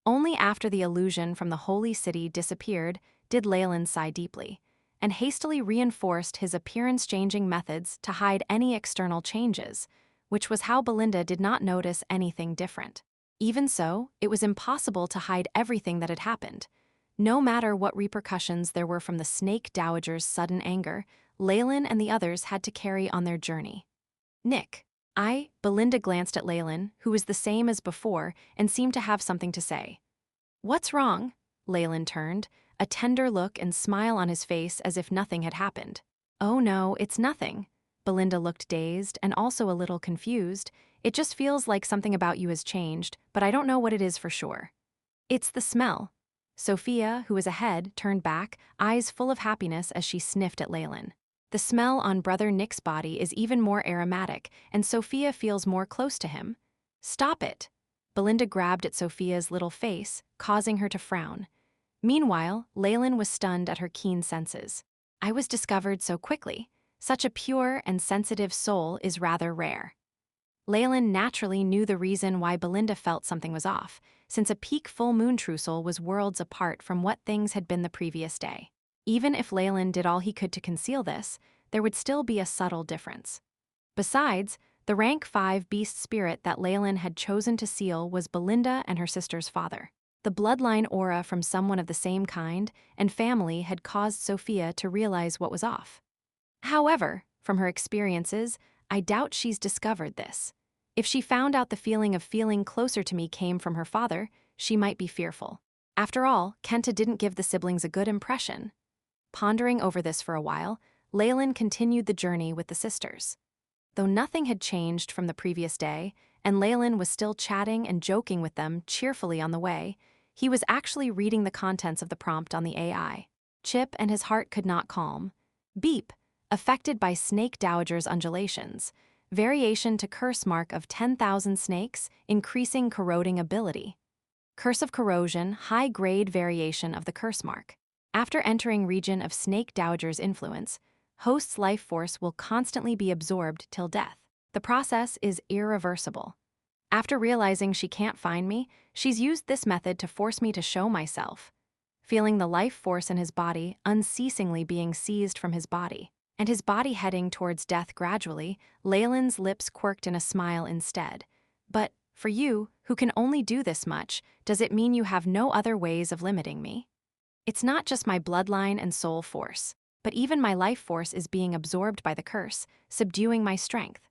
Only after the illusion from the holy city disappeared did Leylin sigh deeply, and hastily reinforced his appearance-changing methods to hide any external changes, which was how Belinda did not notice anything different. Even so, it was impossible to hide everything that had happened. No matter what repercussions there were from the Snake Dowager's sudden anger, Leylin and the others had to carry on their journey. Nick. Belinda glanced at Leylin, who was the same as before and seemed to have something to say. What's wrong? Leylin turned, a tender look and smile on his face as if nothing had happened. Oh no, it's nothing. Belinda looked dazed and also a little confused. It just feels like something about you has changed, but I don't know what it is for sure. It's the smell. Sophia, who was ahead, turned back, eyes full of happiness as she sniffed at Leylin. The smell on Brother Nick's body is even more aromatic, and Sophia feels more close to him. Stop it! Belinda grabbed at Sophia's little face, causing her to frown. Meanwhile, Leylin was stunned at her keen senses. I was discovered so quickly. Such a pure and sensitive soul is rather rare. Leylin naturally knew the reason why Belinda felt something was off, since a peak full moon trucial was worlds apart from what things had been the previous day. Even if Leylin did all he could to conceal this, there would still be a subtle difference. Besides, the rank 5 beast spirit that Leylin had chosen to seal was Belinda and her sister's father. The bloodline aura from someone of the same kind and family had caused Sophia to realize what was off. However, from her experiences, I doubt she's discovered this. If she found out the feeling of feeling closer to me came from her father, she might be fearful. After all, Kenta didn't give the siblings a good impression. Pondering over this for a while, Leylin continued the journey with the sisters. Though nothing had changed from the previous day, and Leylin was still chatting and joking with them cheerfully on the way, he was actually reading the contents of the prompt on the AI. Chip and his heart could not calm. Beep, affected by Snake Dowager's undulations. Variation to curse mark of 10,000 snakes, increasing corroding ability. Curse of corrosion, high-grade variation of the curse mark. After entering region of Snake Dowager's influence, host's life force will constantly be absorbed till death. The process is irreversible. After realizing she can't find me, she's used this method to force me to show myself. Feeling the life force in his body unceasingly being seized from his body, and his body heading towards death gradually, Leylin's lips quirked in a smile instead. But, for you, who can only do this much, does it mean you have no other ways of limiting me? It's not just my bloodline and soul force, but even my life force is being absorbed by the curse, subduing my strength.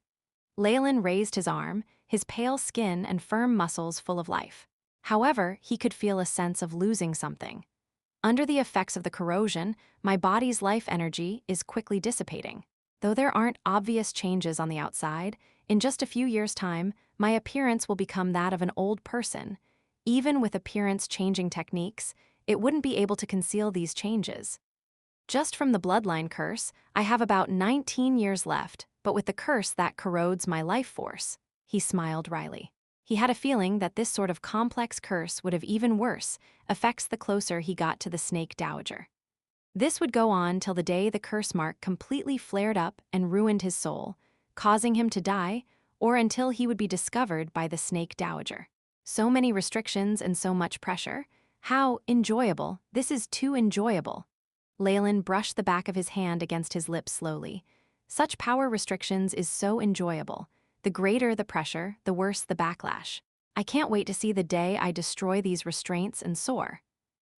Leylin raised his arm, his pale skin and firm muscles full of life. However, he could feel a sense of losing something. Under the effects of the corrosion, my body's life energy is quickly dissipating. Though there aren't obvious changes on the outside, in just a few years' time, my appearance will become that of an old person. Even with appearance-changing techniques, it wouldn't be able to conceal these changes. Just from the bloodline curse, I have about 19 years left, but with the curse that corrodes my life force, he smiled wryly. He had a feeling that this sort of complex curse would have even worse effects the closer he got to the Snake Dowager. This would go on till the day the curse mark completely flared up and ruined his soul, causing him to die, or until he would be discovered by the Snake Dowager. So many restrictions and so much pressure. How enjoyable. This is too enjoyable. Leylin brushed the back of his hand against his lips slowly. Such power restrictions is so enjoyable. The greater the pressure, the worse the backlash. I can't wait to see the day I destroy these restraints and soar.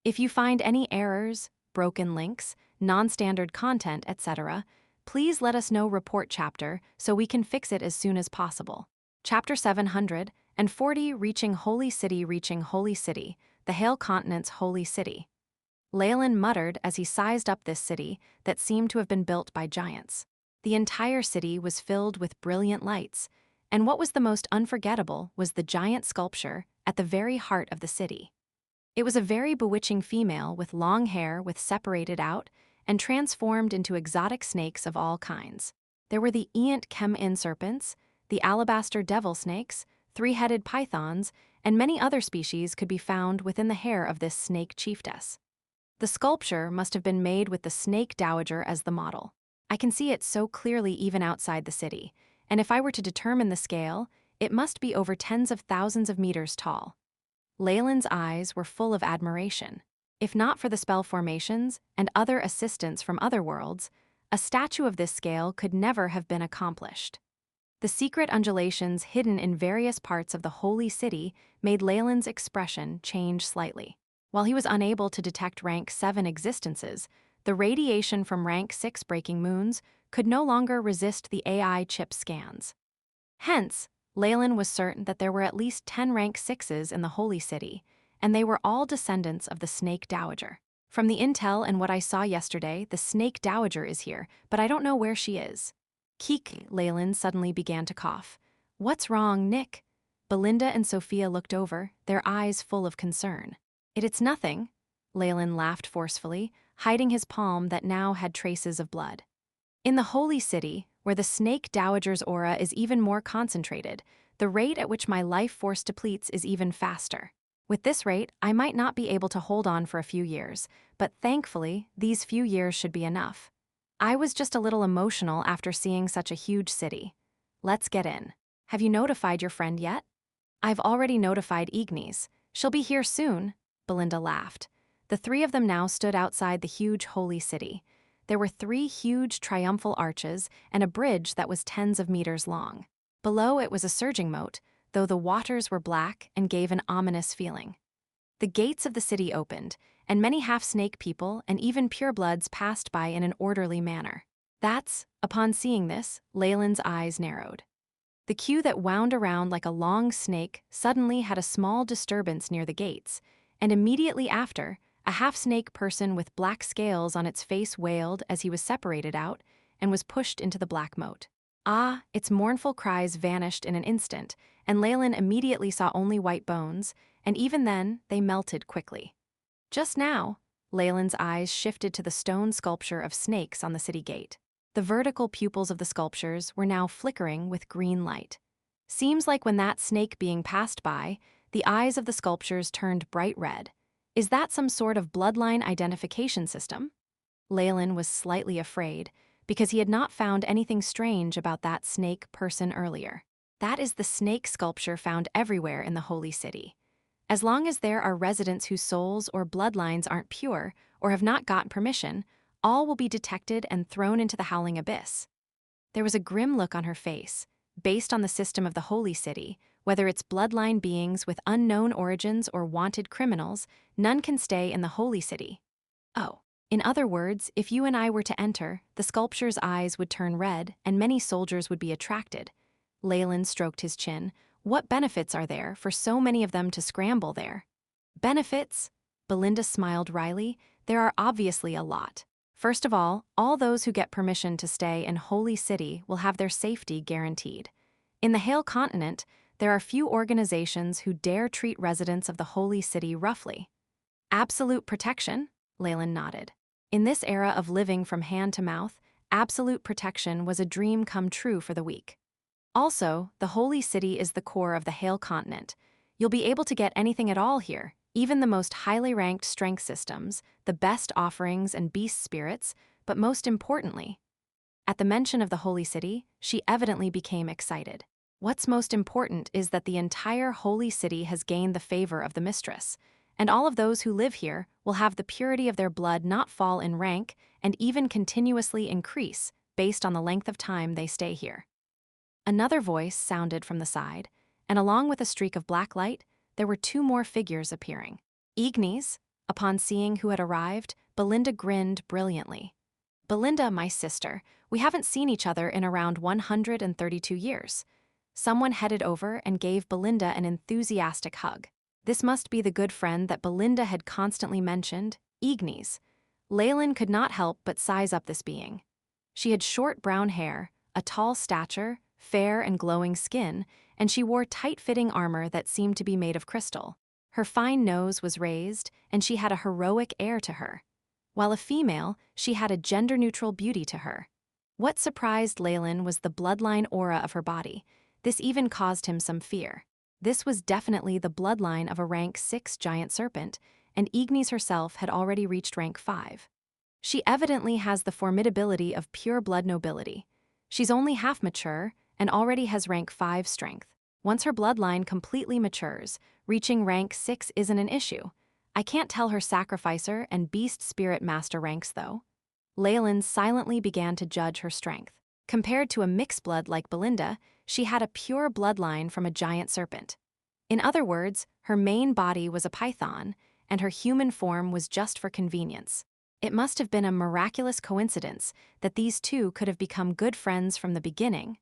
If you find any errors, broken links, non-standard content, etc., please let us know report chapter so we can fix it as soon as possible. Chapter 740 Reaching Holy City, the Hail Continent's Holy City. Leylin muttered as he sized up this city that seemed to have been built by giants. The entire city was filled with brilliant lights, and what was the most unforgettable was the giant sculpture at the very heart of the city. It was a very bewitching female with long hair separated out and transformed into exotic snakes of all kinds. There were the Eant Kem-In serpents, the alabaster devil snakes, three-headed pythons, and many other species could be found within the hair of this snake chiefess. The sculpture must have been made with the Snake Dowager as the model. I can see it so clearly even outside the city, and if I were to determine the scale, it must be over tens of thousands of meters tall. Leylin's eyes were full of admiration. If not for the spell formations and other assistance from other worlds, a statue of this scale could never have been accomplished. The secret undulations hidden in various parts of the holy city made Leylin's expression change slightly. While he was unable to detect rank 7 existences, the radiation from rank 6 breaking moons could no longer resist the AI chip scans. Hence, Leylin was certain that there were at least 10 rank 6s in the holy city, and they were all descendants of the Snake Dowager. From the intel and what I saw yesterday, the Snake Dowager is here, but I don't know where she is. Keek, Leylin suddenly began to cough. What's wrong, Nick? Belinda and Sophia looked over, their eyes full of concern. It's nothing, Leylin laughed forcefully, hiding his palm that now had traces of blood. In the holy city, where the Snake Dowager's aura is even more concentrated, the rate at which my life force depletes is even faster. With this rate, I might not be able to hold on for a few years, but thankfully, these few years should be enough. I was just a little emotional after seeing such a huge city. Let's get in. Have you notified your friend yet? I've already notified Ignis. She'll be here soon, Belinda laughed. The three of them now stood outside the huge holy city. There were 3 huge triumphal arches and a bridge that was tens of meters long. Below it was a surging moat, though the waters were black and gave an ominous feeling. The gates of the city opened, and many half-snake people and even purebloods passed by in an orderly manner. Upon seeing this, Leylin's eyes narrowed. The queue that wound around like a long snake suddenly had a small disturbance near the gates, and immediately after, a half-snake person with black scales on its face wailed as he was separated out and was pushed into the black moat. Its mournful cries vanished in an instant, and Leylin immediately saw only white bones, and even then, they melted quickly. Just now, Leylin's eyes shifted to the stone sculpture of snakes on the city gate. The vertical pupils of the sculptures were now flickering with green light. Seems like when that snake being passed by, the eyes of the sculptures turned bright red. Is that some sort of bloodline identification system? Leylin was slightly afraid, because he had not found anything strange about that snake person earlier. That is the snake sculpture found everywhere in the holy city. As long as there are residents whose souls or bloodlines aren't pure or have not gotten permission, all will be detected and thrown into the howling abyss. There was a grim look on her face. Based on the system of the holy city, whether it's bloodline beings with unknown origins or wanted criminals, none can stay in the holy city. In other words, if you and I were to enter, the sculpture's eyes would turn red and many soldiers would be attracted. Leylin stroked his chin. What benefits are there for so many of them to scramble there? Benefits? Belinda smiled wryly. There are obviously a lot. First of all those who get permission to stay in Holy City will have their safety guaranteed. In the Hale Continent, there are few organizations who dare treat residents of the Holy City roughly. Absolute protection? Leylin nodded. In this era of living from hand to mouth, absolute protection was a dream come true for the weak. Also, the Holy City is the core of the Hale Continent. You'll be able to get anything at all here, even the most highly ranked strength systems, the best offerings and beast spirits, but most importantly. At the mention of the Holy City, she evidently became excited. What's most important is that the entire Holy City has gained the favor of the mistress, and all of those who live here will have the purity of their blood not fall in rank and even continuously increase based on the length of time they stay here. Another voice sounded from the side, and along with a streak of black light, there were 2 more figures appearing. Ignis. Upon seeing who had arrived, Belinda grinned brilliantly. Belinda, my sister, we haven't seen each other in around 132 years. Someone headed over and gave Belinda an enthusiastic hug. This must be the good friend that Belinda had constantly mentioned, Ignis. Leylin could not help but size up this being. She had short brown hair, a tall stature, fair and glowing skin, and she wore tight-fitting armor that seemed to be made of crystal. Her fine nose was raised, and she had a heroic air to her. While a female, she had a gender-neutral beauty to her. What surprised Leylin was the bloodline aura of her body. This even caused him some fear. This was definitely the bloodline of a rank 6 giant serpent, and Ignis herself had already reached rank 5. She evidently has the formidability of pure blood nobility. She's only half mature and already has rank 5 strength. Once her bloodline completely matures, reaching rank 6 isn't an issue. I can't tell her Sacrificer and Beast Spirit Master ranks though. Leylin silently began to judge her strength. Compared to a mixed blood like Belinda, she had a pure bloodline from a giant serpent. In other words, her main body was a python, and her human form was just for convenience. It must have been a miraculous coincidence that these two could have become good friends from the beginning.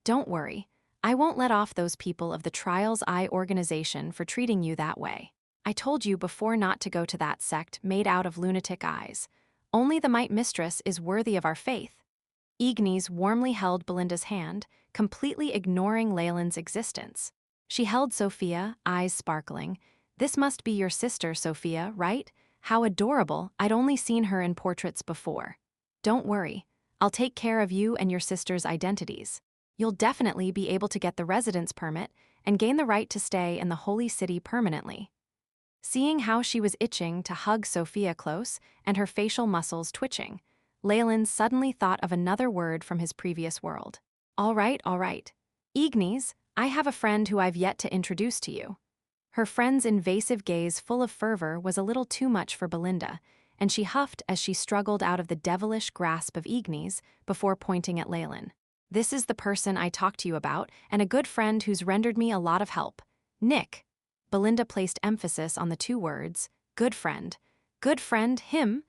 Don't worry, I won't let off those people of the Trials Eye organization for treating you that way. I told you before not to go to that sect made out of lunatic eyes. Only the Might Mistress is worthy of our faith. Ignis warmly held Belinda's hand, completely ignoring Leylin's existence. She held Sophia, eyes sparkling. This must be your sister, Sophia, right? How adorable, I'd only seen her in portraits before. Don't worry, I'll take care of you and your sister's identities. You'll definitely be able to get the residence permit and gain the right to stay in the Holy City permanently. Seeing how she was itching to hug Sophia close and her facial muscles twitching, Leylin suddenly thought of another word from his previous world. All right. Ignis, I have a friend who I've yet to introduce to you. Her friend's invasive gaze full of fervor was a little too much for Belinda, and she huffed as she struggled out of the devilish grasp of Ignis before pointing at Leylin. This is the person I talked to you about, and a good friend who's rendered me a lot of help. Nick. Belinda placed emphasis on the two words, good friend. Good friend, him?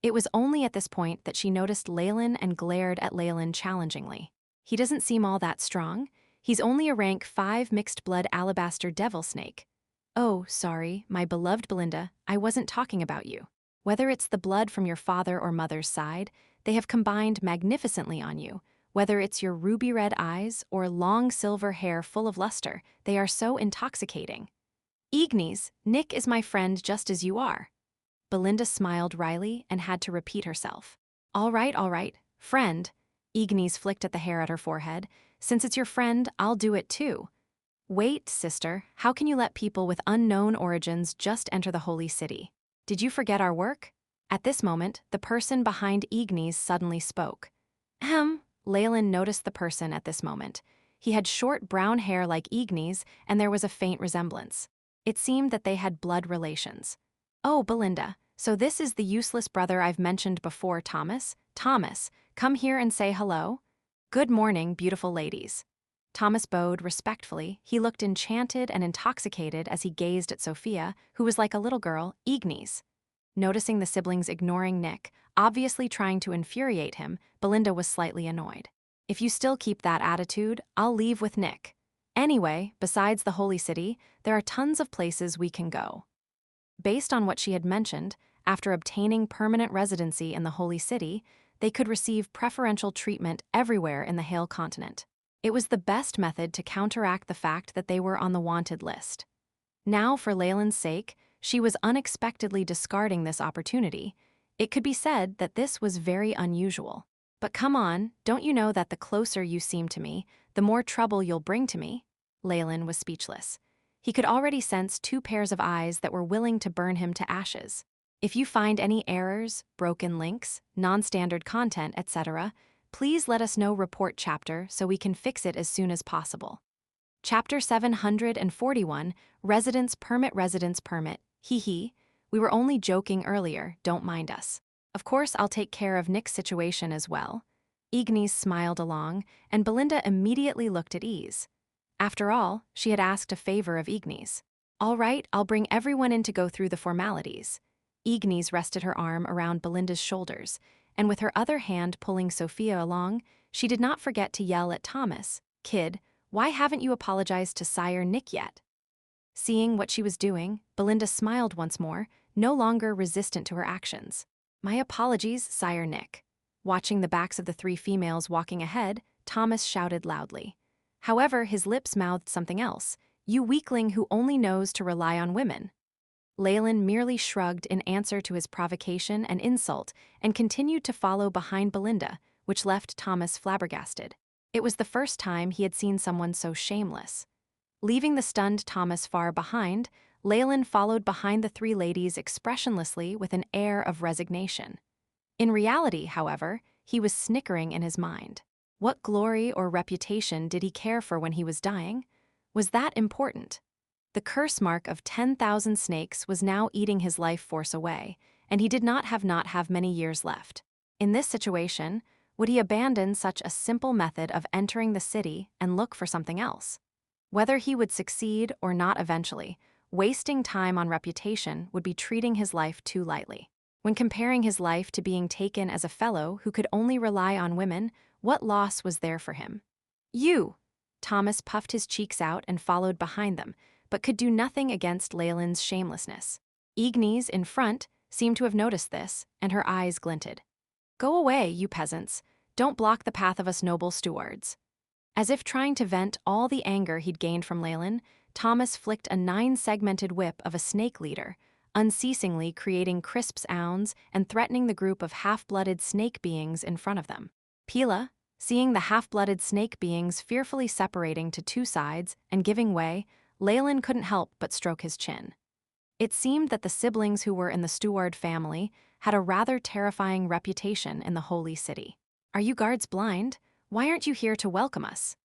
It was only at this point that she noticed Leylin and glared at Leylin challengingly. He doesn't seem all that strong. He's only a rank 5 mixed blood alabaster devil snake. Oh, sorry, my beloved Belinda, I wasn't talking about you. Whether it's the blood from your father or mother's side, they have combined magnificently on you. Whether it's your ruby red eyes or long silver hair full of luster, they are so intoxicating. Ignis, Nick is my friend just as you are. Belinda smiled wryly and had to repeat herself. All right, friend. Ignis flicked at the hair at her forehead. Since it's your friend, I'll do it too. Wait, sister, how can you let people with unknown origins just enter the Holy City? Did you forget our work? At this moment, the person behind Ignis suddenly spoke. Leylin noticed the person at this moment. He had short brown hair like Ignis, and there was a faint resemblance. It seemed that they had blood relations. Oh, Belinda, so this is the useless brother I've mentioned before, Thomas? Thomas, come here and say hello. Good morning, beautiful ladies. Thomas bowed respectfully. He looked enchanted and intoxicated as he gazed at Sophia, who was like a little girl, Ignis. Noticing the siblings ignoring Nick, obviously trying to infuriate him, Belinda was slightly annoyed. If you still keep that attitude, I'll leave with Nick. Anyway, besides the Holy City, there are tons of places we can go. Based on what she had mentioned, after obtaining permanent residency in the Holy City, they could receive preferential treatment everywhere in the Hale continent. It was the best method to counteract the fact that they were on the wanted list. Now, for Leylin's sake, she was unexpectedly discarding this opportunity. It could be said that this was very unusual. But come on, don't you know that the closer you seem to me, the more trouble you'll bring to me? Leylin was speechless. He could already sense 2 pairs of eyes that were willing to burn him to ashes. If you find any errors, broken links, non-standard content, etc., please let us know report chapter so we can fix it as soon as possible. Chapter 741, Residence Permit. Hee. We were only joking earlier, don't mind us. Of course, I'll take care of Nick's situation as well. Ignis smiled along, and Belinda immediately looked at ease. After all, she had asked a favor of Ignis. All right, I'll bring everyone in to go through the formalities. Ignis rested her arm around Belinda's shoulders, and with her other hand pulling Sophia along, she did not forget to yell at Thomas, "Kid, why haven't you apologized to Sire Nick yet?" Seeing what she was doing, Belinda smiled once more, no longer resistant to her actions. My apologies, Sire Nick. Watching the backs of the 3 females walking ahead, Thomas shouted loudly. However, his lips mouthed something else. You weakling who only knows to rely on women. Leylin merely shrugged in answer to his provocation and insult and continued to follow behind Belinda, which left Thomas flabbergasted. It was the first time he had seen someone so shameless. Leaving the stunned Thomas far behind, Leylin followed behind the 3 ladies expressionlessly with an air of resignation. In reality, however, he was snickering in his mind. What glory or reputation did he care for when he was dying? Was that important? The curse mark of 10,000 snakes was now eating his life force away, and he did not have many years left. In this situation, would he abandon such a simple method of entering the city and look for something else? Whether he would succeed or not eventually, wasting time on reputation would be treating his life too lightly. When comparing his life to being taken as a fellow who could only rely on women, what loss was there for him? You! Thomas puffed his cheeks out and followed behind them, but could do nothing against Leylin's shamelessness. Ignis, in front, seemed to have noticed this, and her eyes glinted. Go away, you peasants. Don't block the path of us noble stewards. As if trying to vent all the anger he'd gained from Leylin, Thomas flicked a 9-segmented whip of a snake leader, unceasingly creating crisp sounds and threatening the group of half-blooded snake beings in front of them. Pila, seeing the half-blooded snake beings fearfully separating to two sides and giving way, Leylin couldn't help but stroke his chin. It seemed that the siblings who were in the steward family had a rather terrifying reputation in the holy city. Are you guards blind? Why aren't you here to welcome us?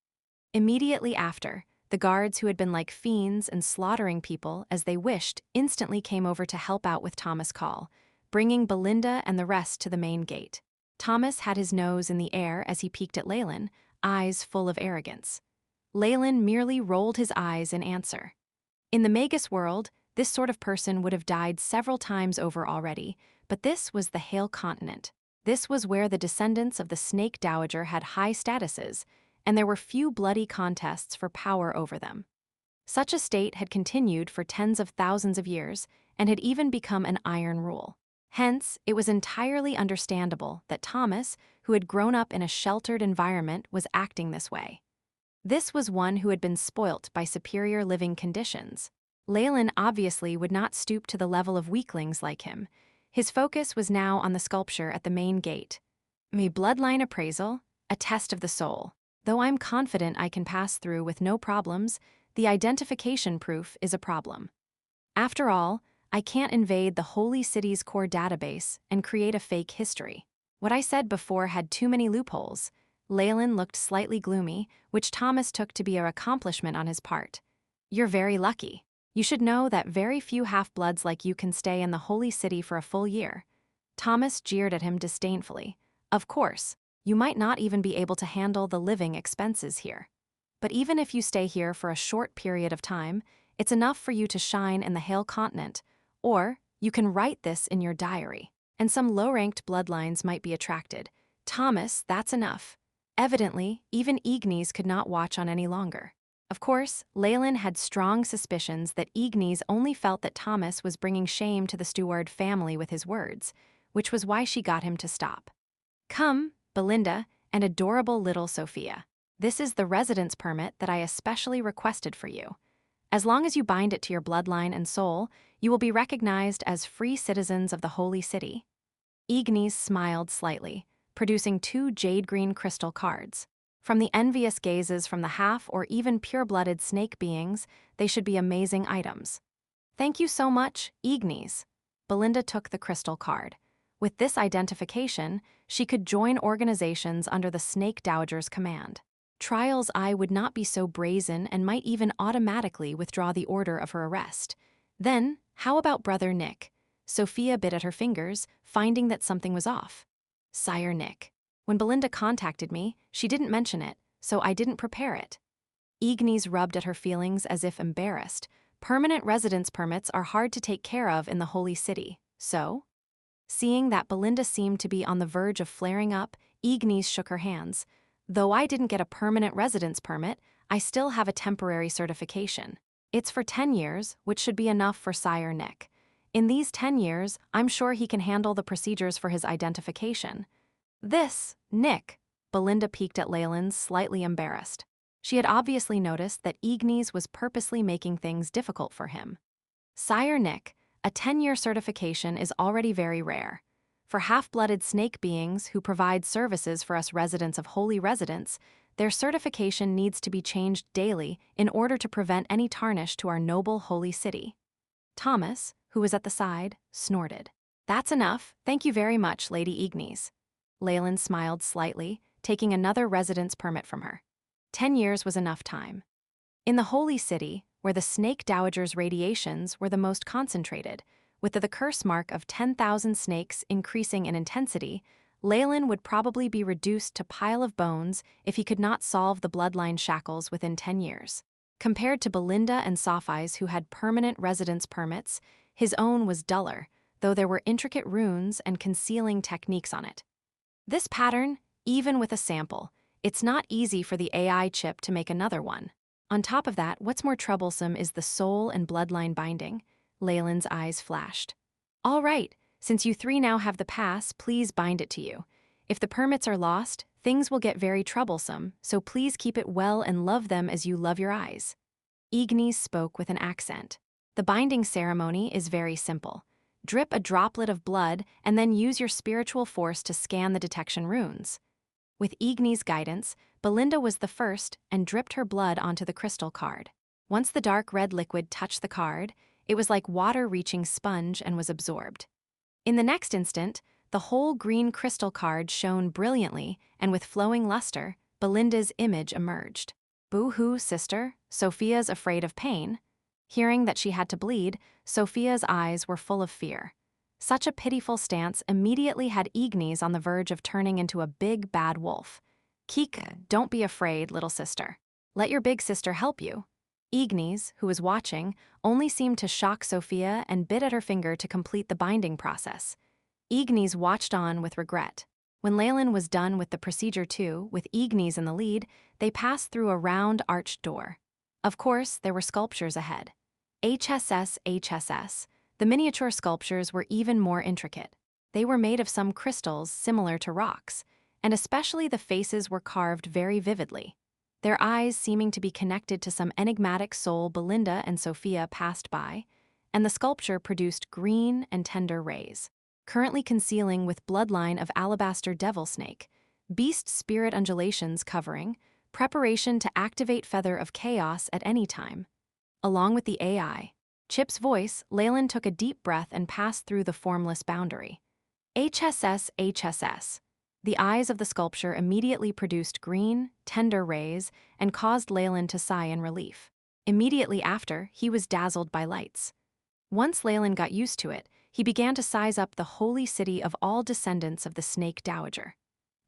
Immediately after, the guards who had been like fiends and slaughtering people as they wished instantly came over to help out with Thomas' call, bringing Belinda and the rest to the main gate. Thomas had his nose in the air as he peeked at Leylin, eyes full of arrogance. Leylin merely rolled his eyes in answer. In the Magus World, this sort of person would have died several times over already, but this was the Hale Continent. This was where the descendants of the Snake Dowager had high statuses, and there were few bloody contests for power over them. Such a state had continued for tens of thousands of years, and had even become an iron rule. Hence, it was entirely understandable that Thomas, who had grown up in a sheltered environment, was acting this way. This was one who had been spoilt by superior living conditions. Leylin obviously would not stoop to the level of weaklings like him. His focus was now on the sculpture at the main gate. "Me bloodline appraisal, a test of the soul. Though I'm confident I can pass through with no problems, the identification proof is a problem. After all, I can't invade the Holy City's core database and create a fake history. What I said before had too many loopholes." Leylin looked slightly gloomy, which Thomas took to be an accomplishment on his part. "You're very lucky. You should know that very few half-bloods like you can stay in the Holy City for a full year." Thomas jeered at him disdainfully. "Of course, you might not even be able to handle the living expenses here. But even if you stay here for a short period of time, it's enough for you to shine in the Hale Continent, or you can write this in your diary, and some low-ranked bloodlines might be attracted. Thomas, that's enough." Evidently, even Ignis could not watch on any longer. Of course, Leylin had strong suspicions that Ignis only felt that Thomas was bringing shame to the steward family with his words, which was why she got him to stop. "Come, Belinda, and adorable little Sophia. This is the residence permit that I especially requested for you. As long as you bind it to your bloodline and soul, you will be recognized as free citizens of the Holy City." Ignis smiled slightly, producing 2 jade-green crystal cards. From the envious gazes from the half or even pure-blooded snake beings, they should be amazing items. "Thank you so much, Ignis." Belinda took the crystal card. With this identification, she could join organizations under the Snake Dowager's command. Trial's eye would not be so brazen and might even automatically withdraw the order of her arrest. Then, how about Brother Nick? Sophia bit at her fingers, finding that something was off. "Sire Nick. When Belinda contacted me, she didn't mention it, so I didn't prepare it." Ignis rubbed at her feelings as if embarrassed. Permanent residence permits are hard to take care of in the Holy City, so? Seeing that Belinda seemed to be on the verge of flaring up, Ignis shook her hands. "Though I didn't get a permanent residence permit, I still have a temporary certification. It's for 10 years, which should be enough for Sire Nick. In these 10 years, I'm sure he can handle the procedures for his identification." "This, Nick," Belinda peeked at Leylin, slightly embarrassed. She had obviously noticed that Ignis was purposely making things difficult for him. "Sire Nick, a 10-year certification is already very rare. For half-blooded snake beings who provide services for us residents of holy residence, their certification needs to be changed daily in order to prevent any tarnish to our noble holy city." Thomas, who was at the side, snorted. That's enough, thank you very much, Lady Ignis. Leylin smiled slightly, taking another residence permit from her. 10 years was enough time. In the Holy City, where the Snake Dowager's radiations were the most concentrated, with the curse mark of 10,000 snakes increasing in intensity, Leylin would probably be reduced to pile of bones if he could not solve the bloodline shackles within 10 years. Compared to Belinda and Sophie's, who had permanent residence permits, his own was duller, though there were intricate runes and concealing techniques on it. This pattern, even with a sample, it's not easy for the AI chip to make another one. On top of that, what's more troublesome is the soul and bloodline binding. Leylin's eyes flashed. All right, since you three now have the pass, please bind it to you. If the permits are lost, things will get very troublesome, so please keep it well and love them as you love your eyes. Ignis spoke with an accent. The binding ceremony is very simple. Drip a droplet of blood and then use your spiritual force to scan the detection runes. With Ignis' guidance, Belinda was the first and dripped her blood onto the crystal card. Once the dark red liquid touched the card, it was like water reaching sponge and was absorbed. In the next instant, the whole green crystal card shone brilliantly, and with flowing luster, Belinda's image emerged. Boo-hoo, sister, Sophia's afraid of pain. Hearing that she had to bleed, Sophia's eyes were full of fear. Such a pitiful stance immediately had Ignis on the verge of turning into a big bad wolf. Keek, don't be afraid, little sister. Let your big sister help you. Ignis, who was watching, only seemed to shock Sophia and bit at her finger to complete the binding process. Ignis watched on with regret. When Leylin was done with the procedure too, with Ignis in the lead, they passed through a round arched door. Of course, there were sculptures ahead. HSS. The miniature sculptures were even more intricate. They were made of some crystals similar to rocks, and especially the faces were carved very vividly. Their eyes seeming to be connected to some enigmatic soul Belinda and Sophia passed by, and the sculpture produced green and tender rays, currently concealing with bloodline of alabaster devil snake, beast spirit undulations covering, preparation to activate feather of chaos at any time. Along with the AI, Chip's voice, Leylin took a deep breath and passed through the formless boundary. HSS. The eyes of the sculpture immediately produced green, tender rays and caused Leylin to sigh in relief. Immediately after, he was dazzled by lights. Once Leylin got used to it, he began to size up the holy city of all descendants of the Snake Dowager.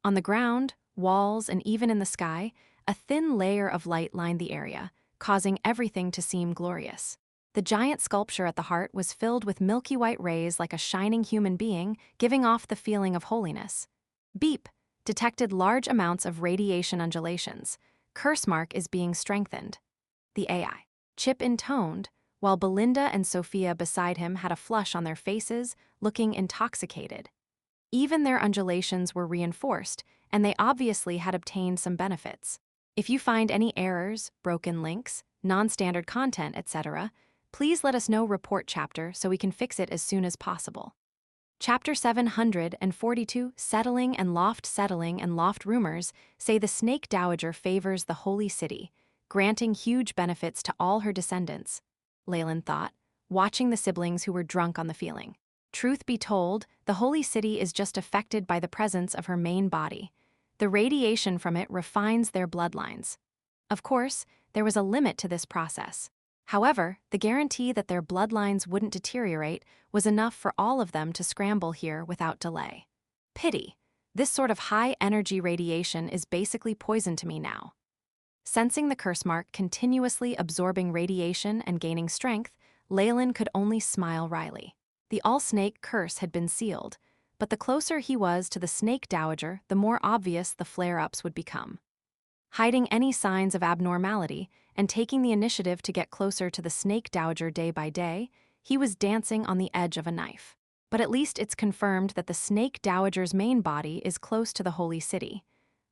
On the ground, walls, and even in the sky, a thin layer of light lined the area, causing everything to seem glorious. The giant sculpture at the heart was filled with milky white rays like a shining human being, giving off the feeling of holiness. Beep! Detected large amounts of radiation undulations. Curse mark is being strengthened. The AI. Chip intoned, while Belinda and Sophia beside him had a flush on their faces, looking intoxicated. Even their undulations were reinforced, and they obviously had obtained some benefits. If you find any errors, broken links, non-standard content, etc., please let us know report chapter so we can fix it as soon as possible. Chapter 742, Settling and Loft Rumors say the Snake Dowager favors the Holy City, granting huge benefits to all her descendants, Leylin thought, watching the siblings who were drunk on the feeling. Truth be told, the Holy City is just affected by the presence of her main body. The radiation from it refines their bloodlines. Of course, there was a limit to this process. However, the guarantee that their bloodlines wouldn't deteriorate was enough for all of them to scramble here without delay. Pity. This sort of high-energy radiation is basically poison to me now. Sensing the curse mark continuously absorbing radiation and gaining strength, Leylin could only smile wryly. The all-snake curse had been sealed, but the closer he was to the Snake Dowager, the more obvious the flare-ups would become. Hiding any signs of abnormality and taking the initiative to get closer to the Snake Dowager day by day, he was dancing on the edge of a knife. But at least it's confirmed that the Snake Dowager's main body is close to the Holy City.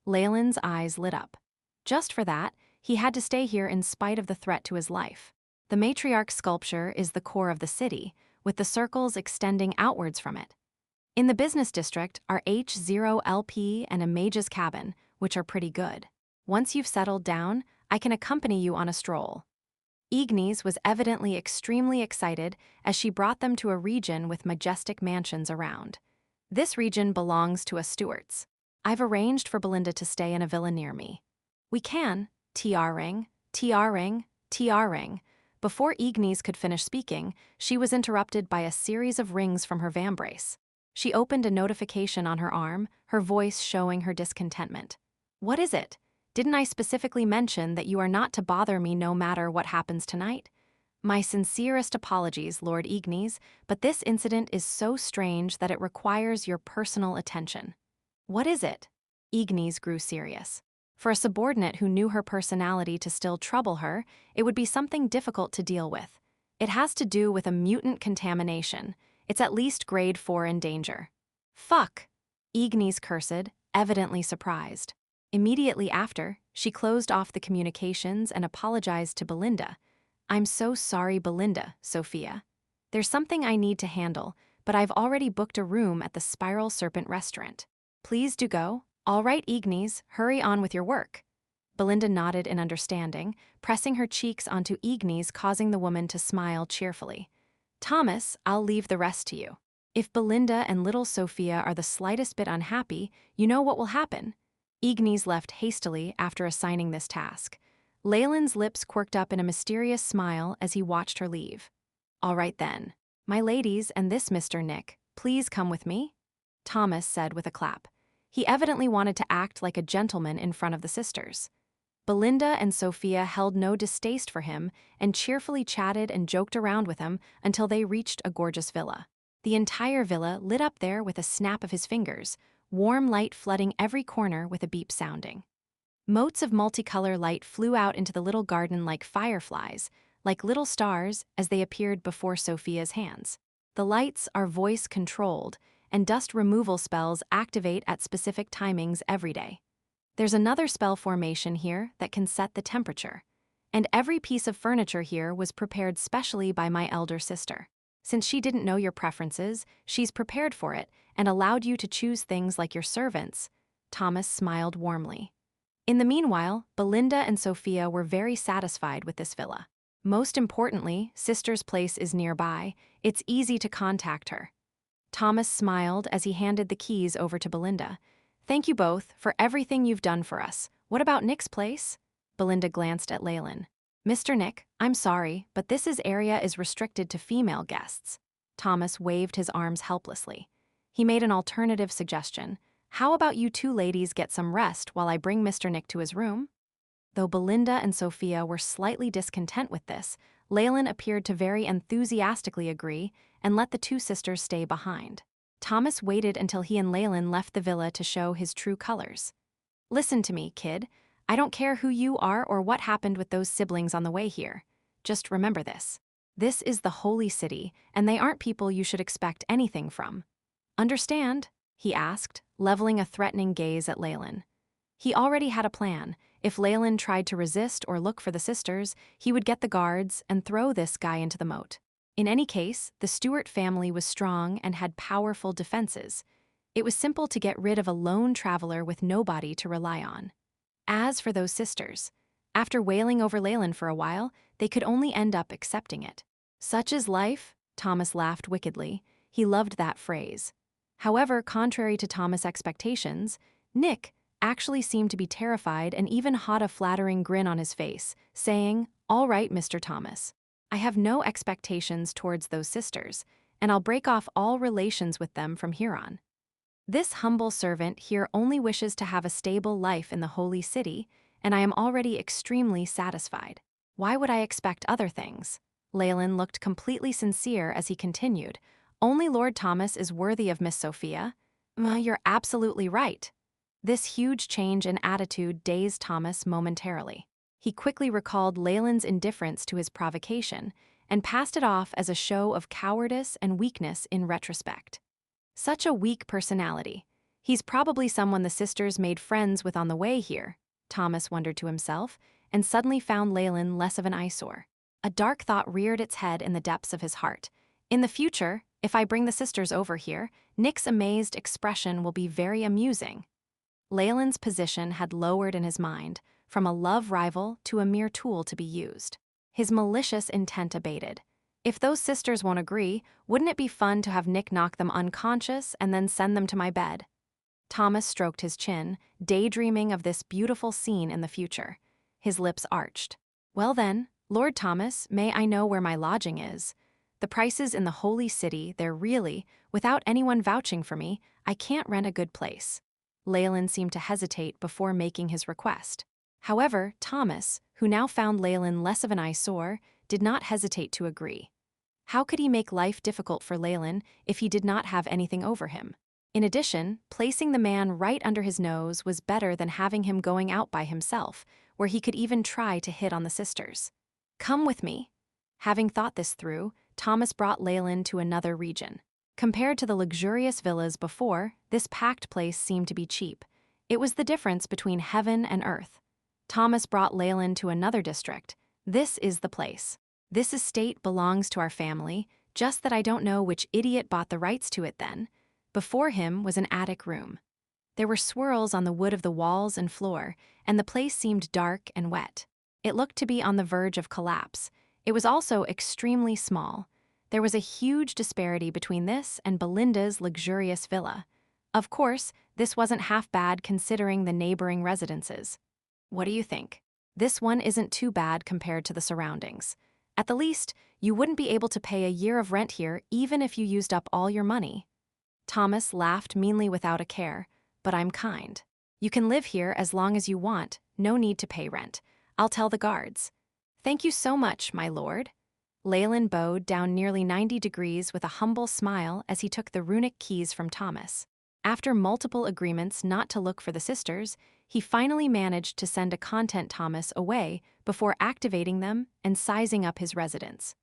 Leylin's eyes lit up. Just for that, he had to stay here in spite of the threat to his life. The matriarch sculpture is the core of the city, with the circles extending outwards from it. In the business district are H0LP and a Mage's cabin, which are pretty good. Once you've settled down, I can accompany you on a stroll. Ignis was evidently extremely excited as she brought them to a region with majestic mansions around. This region belongs to us Stuarts. I've arranged for Belinda to stay in a villa near me. We can, TR-ring, TR-ring, TR-ring. Before Ignis could finish speaking, she was interrupted by a series of rings from her vambrace. She opened a notification on her arm, her voice showing her discontentment. What is it? Didn't I specifically mention that you are not to bother me no matter what happens tonight? My sincerest apologies, Lord Ignis, but this incident is so strange that it requires your personal attention. What is it? Ignis grew serious. For a subordinate who knew her personality to still trouble her, it would be something difficult to deal with. It has to do with a mutant contamination. It's at least grade 4 in danger. Fuck! Ignis cursed, evidently surprised. Immediately after, she closed off the communications and apologized to Belinda. I'm so sorry, Belinda, Sophia. There's something I need to handle, but I've already booked a room at the Spiral Serpent restaurant. Please do go. All right, Ignis, hurry on with your work. Belinda nodded in understanding, pressing her cheeks onto Ignis, causing the woman to smile cheerfully. Thomas, I'll leave the rest to you. If Belinda and little Sophia are the slightest bit unhappy, you know what will happen. Ignis left hastily after assigning this task. Leylin's lips quirked up in a mysterious smile as he watched her leave. All right then. My ladies and this Mr. Nick, please come with me, Thomas said with a clap. He evidently wanted to act like a gentleman in front of the sisters. Belinda and Sophia held no distaste for him and cheerfully chatted and joked around with him until they reached a gorgeous villa. The entire villa lit up there with a snap of his fingers, warm light flooding every corner with a beep sounding. Motes of multicolor light flew out into the little garden like fireflies, like little stars as they appeared before Sophia's hands. The lights are voice-controlled, and dust removal spells activate at specific timings every day. There's another spell formation here that can set the temperature. And every piece of furniture here was prepared specially by my elder sister. Since she didn't know your preferences, she's prepared for it and allowed you to choose things like your servants. Thomas smiled warmly. In the meanwhile, Belinda and Sophia were very satisfied with this villa. Most importantly, Sister's place is nearby. It's easy to contact her. Thomas smiled as he handed the keys over to Belinda. Thank you both for everything you've done for us. What about Nick's place? Belinda glanced at Leylin. Mr. Nick, I'm sorry, but this area is restricted to female guests. Thomas waved his arms helplessly. He made an alternative suggestion. How about you two ladies get some rest while I bring Mr. Nick to his room? Though Belinda and Sophia were slightly discontent with this, Leylin appeared to very enthusiastically agree and let the two sisters stay behind. Thomas waited until he and Leylin left the villa to show his true colors. Listen to me, kid. I don't care who you are or what happened with those siblings on the way here. Just remember this. This is the holy city, and they aren't people you should expect anything from. Understand? He asked, leveling a threatening gaze at Leylin. He already had a plan. If Leylin tried to resist or look for the sisters, he would get the guards and throw this guy into the moat. In any case, the Stuart family was strong and had powerful defenses. It was simple to get rid of a lone traveler with nobody to rely on. As for those sisters, after wailing over Leylin for a while, they could only end up accepting it. Such is life, Thomas laughed wickedly. He loved that phrase. However, contrary to Thomas' expectations, Nick actually seemed to be terrified and even had a flattering grin on his face, saying, "All right, Mr. Thomas. I have no expectations towards those sisters, and I'll break off all relations with them from here on. This humble servant here only wishes to have a stable life in the holy city, and I am already extremely satisfied. Why would I expect other things?" Leylin looked completely sincere as he continued, "Only Lord Thomas is worthy of Miss Sophia." You're absolutely right." This huge change in attitude dazed Thomas momentarily. He quickly recalled Leylin's indifference to his provocation and passed it off as a show of cowardice and weakness in retrospect. Such a weak personality. He's probably someone the sisters made friends with on the way here, Thomas wondered to himself, and suddenly found Leylin less of an eyesore. A dark thought reared its head in the depths of his heart. In the future, if I bring the sisters over here, Nick's amazed expression will be very amusing. Leylin's position had lowered in his mind, from a love rival to a mere tool to be used. his malicious intent abated. If those sisters won't agree, wouldn't it be fun to have Nick knock them unconscious and then send them to my bed? Thomas stroked his chin, daydreaming of this beautiful scene in the future. His lips arched. Well then, Lord Thomas, may I know where my lodging is? The prices in the holy city, they're really, without anyone vouching for me, I can't rent a good place. Leylin seemed to hesitate before making his request. However, Thomas, who now found Leylin less of an eyesore, did not hesitate to agree. How could he make life difficult for Leylin if he did not have anything over him? In addition, placing the man right under his nose was better than having him going out by himself, where he could even try to hit on the sisters. Come with me. Having thought this through, Thomas brought Leylin to another region. Compared to the luxurious villas before, this packed place seemed to be cheap. It was the difference between heaven and earth. Thomas brought Leylin to another district. This is the place. This estate belongs to our family, just that I don't know which idiot bought the rights to it then. Before him was an attic room. There were swirls on the wood of the walls and floor, and the place seemed dark and wet. It looked to be on the verge of collapse. It was also extremely small. There was a huge disparity between this and Belinda's luxurious villa. Of course, this wasn't half bad considering the neighboring residences. What do you think? This one isn't too bad compared to the surroundings. At the least, you wouldn't be able to pay a year of rent here even if you used up all your money. Thomas laughed meanly without a care. But I'm kind. You can live here as long as you want, no need to pay rent. I'll tell the guards. Thank you so much, my lord. Leylin bowed down nearly 90 degrees with a humble smile as he took the runic keys from Thomas. After multiple agreements not to look for the sisters, he finally managed to send a content Thomas away before activating them and sizing up his residence.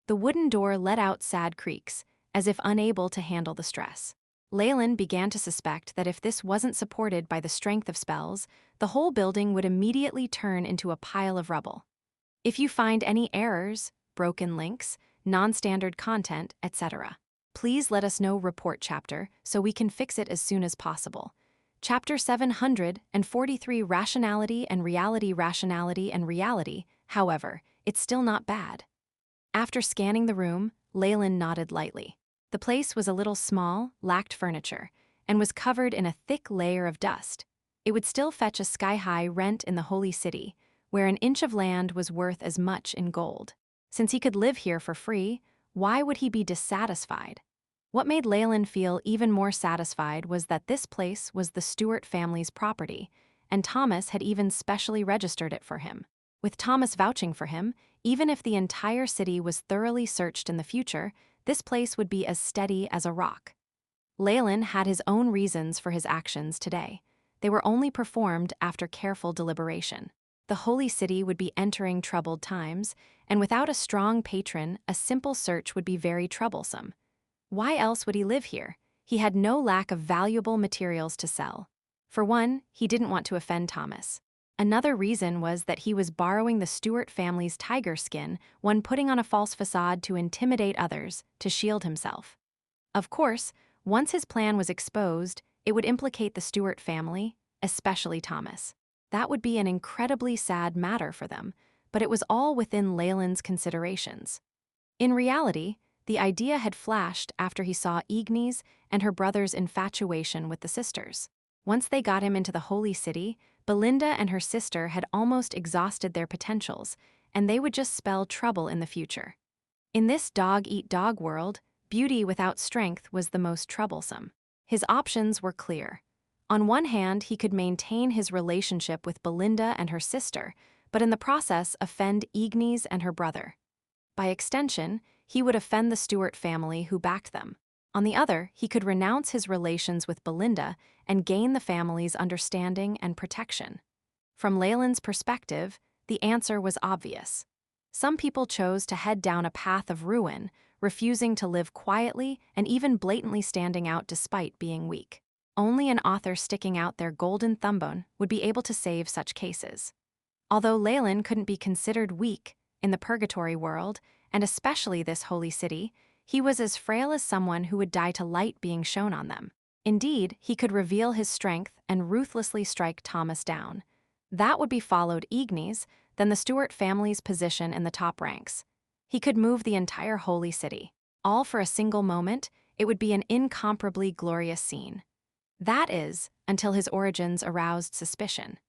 The wooden door let out sad creaks, as if unable to handle the stress. Leylin began to suspect that if this wasn't supported by the strength of spells, the whole building would immediately turn into a pile of rubble. If you find any errors, broken links, non-standard content, etc., please let us know. Report chapter so we can fix it as soon as possible. Chapter 743 Rationality and Reality. Rationality and Reality, however, it's still not bad. After scanning the room, Leylin nodded lightly. The place was a little small, lacked furniture, and was covered in a thick layer of dust. It would still fetch a sky-high rent in the holy city, where an inch of land was worth as much in gold. Since he could live here for free, why would he be dissatisfied? What made Leylin feel even more satisfied was that this place was the Stewart family's property, and Thomas had even specially registered it for him. With Thomas vouching for him, even if the entire city was thoroughly searched in the future, this place would be as steady as a rock. Leylin had his own reasons for his actions today. They were only performed after careful deliberation. The holy city would be entering troubled times, and without a strong patron, a simple search would be very troublesome. Why else would he live here? He had no lack of valuable materials to sell. For one, he didn't want to offend Thomas. Another reason was that he was borrowing the Stewart family's tiger skin when putting on a false facade to intimidate others, to shield himself. Of course, once his plan was exposed, it would implicate the Stewart family, especially Thomas. That would be an incredibly sad matter for them, but it was all within Leylin's considerations. In reality, the idea had flashed after he saw Ignis and her brother's infatuation with the sisters. Once they got him into the holy city, Belinda and her sister had almost exhausted their potentials, and they would just spell trouble in the future. In this dog-eat-dog world, beauty without strength was the most troublesome. His options were clear. On one hand, he could maintain his relationship with Belinda and her sister, but in the process offend Ignis and her brother. By extension, he would offend the Stewart family who backed them. On the other, he could renounce his relations with Belinda and gain the family's understanding and protection. From Leylin's perspective, the answer was obvious. Some people chose to head down a path of ruin, refusing to live quietly and even blatantly standing out despite being weak. Only an author sticking out their golden thumbone would be able to save such cases. Although Leylin couldn't be considered weak in the purgatory world, and especially this holy city, he was as frail as someone who would die to light being shone on them. Indeed, he could reveal his strength and ruthlessly strike Thomas down. That would be followed Ignis, than the Stuart family's position in the top ranks. He could move the entire holy city. All for a single moment, it would be an incomparably glorious scene. That is, until his origins aroused suspicion.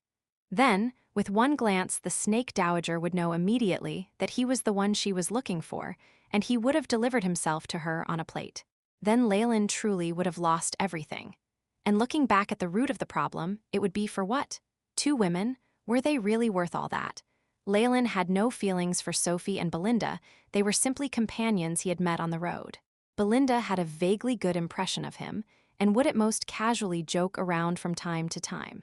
Then, with one glance, the snake dowager would know immediately that he was the one she was looking for, and he would have delivered himself to her on a plate. Then Leylin truly would have lost everything. And looking back at the root of the problem, it would be for what? Two women? Were they really worth all that? Leylin had no feelings for Sophie and Belinda, they were simply companions he had met on the road. Belinda had a vaguely good impression of him, and would at most casually joke around from time to time.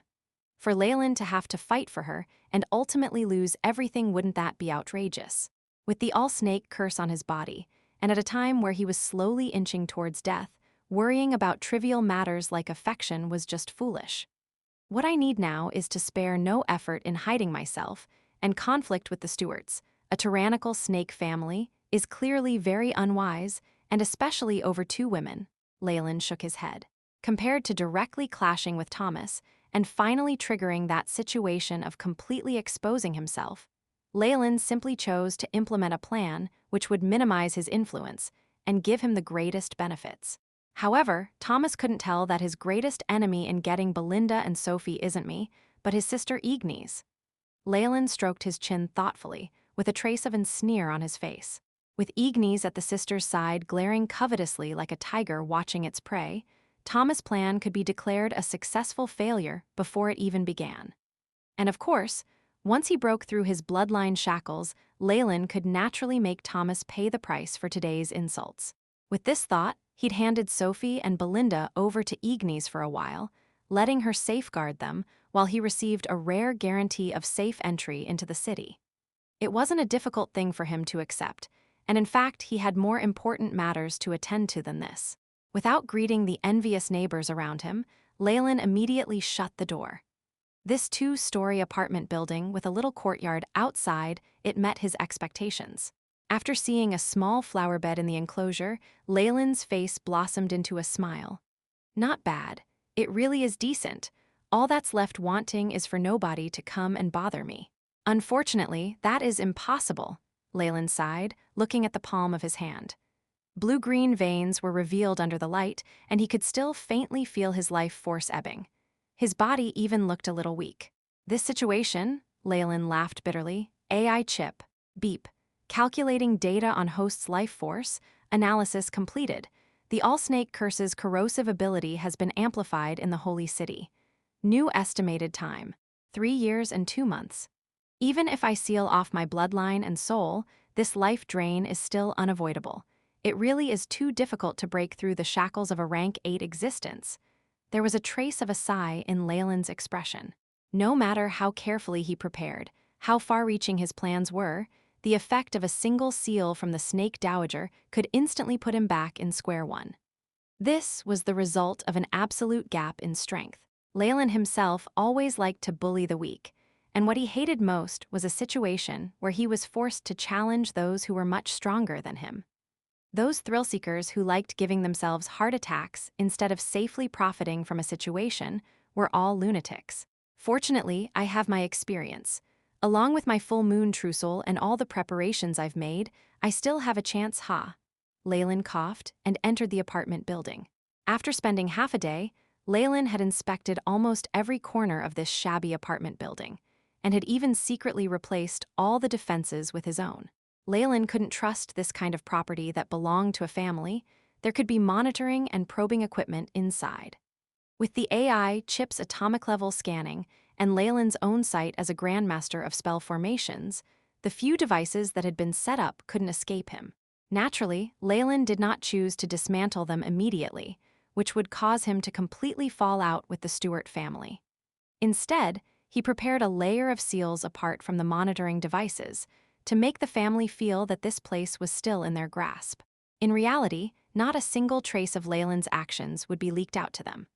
For Leylin to have to fight for her and ultimately lose everything, wouldn't that be outrageous? With the all-snake curse on his body, and at a time where he was slowly inching towards death, worrying about trivial matters like affection was just foolish. What I need now is to spare no effort in hiding myself, and conflict with the Stuarts, a tyrannical snake family, is clearly very unwise, and especially over two women. Leylin shook his head. Compared to directly clashing with Thomas, and finally triggering that situation of completely exposing himself, Leylin simply chose to implement a plan which would minimize his influence and give him the greatest benefits. However, Thomas couldn't tell that his greatest enemy in getting Belinda and Sophie isn't me, but his sister Ignis. Leylin stroked his chin thoughtfully, with a trace of a sneer on his face. With Ignis at the sister's side glaring covetously like a tiger watching its prey, Thomas' plan could be declared a successful failure before it even began. And of course, once he broke through his bloodline shackles, Leylin could naturally make Thomas pay the price for today's insults. With this thought, he'd handed Sophie and Belinda over to Ignis for a while, letting her safeguard them while he received a rare guarantee of safe entry into the city. It wasn't a difficult thing for him to accept, and in fact he had more important matters to attend to than this. Without greeting the envious neighbors around him, Leylin immediately shut the door. This two-story apartment building with a little courtyard outside, it met his expectations. After seeing a small flower bed in the enclosure, Leylin's face blossomed into a smile. Not bad. It really is decent. All that's left wanting is for nobody to come and bother me. Unfortunately, that is impossible, Leylin sighed, looking at the palm of his hand. Blue-green veins were revealed under the light, and he could still faintly feel his life force ebbing. His body even looked a little weak. This situation, Leylin laughed bitterly, AI chip, beep, calculating data on host's life force, analysis completed. The all-snake curse's corrosive ability has been amplified in the holy city. New estimated time, 3 years and 2 months. Even if I seal off my bloodline and soul, this life drain is still unavoidable. It really is too difficult to break through the shackles of a rank 8 existence. There was a trace of a sigh in Leylin's expression. No matter how carefully he prepared, how far-reaching his plans were, the effect of a single seal from the snake dowager could instantly put him back in square one. This was the result of an absolute gap in strength. Leylin himself always liked to bully the weak, and what he hated most was a situation where he was forced to challenge those who were much stronger than him. Those thrill-seekers who liked giving themselves heart attacks instead of safely profiting from a situation were all lunatics. Fortunately, I have my experience. Along with my full moon trussel and all the preparations I've made, I still have a chance, ha. Leylin coughed and entered the apartment building. After spending half a day, Leylin had inspected almost every corner of this shabby apartment building, and had even secretly replaced all the defenses with his own. Leylin couldn't trust this kind of property that belonged to a family. There could be monitoring and probing equipment inside. With the AI chip's atomic-level scanning and Leylin's own sight as a grandmaster of spell formations, the few devices that had been set up couldn't escape him. Naturally, Leylin did not choose to dismantle them immediately, which would cause him to completely fall out with the Stuart family. Instead, he prepared a layer of seals apart from the monitoring devices, to make the family feel that this place was still in their grasp. In reality, not a single trace of Leylin's actions would be leaked out to them.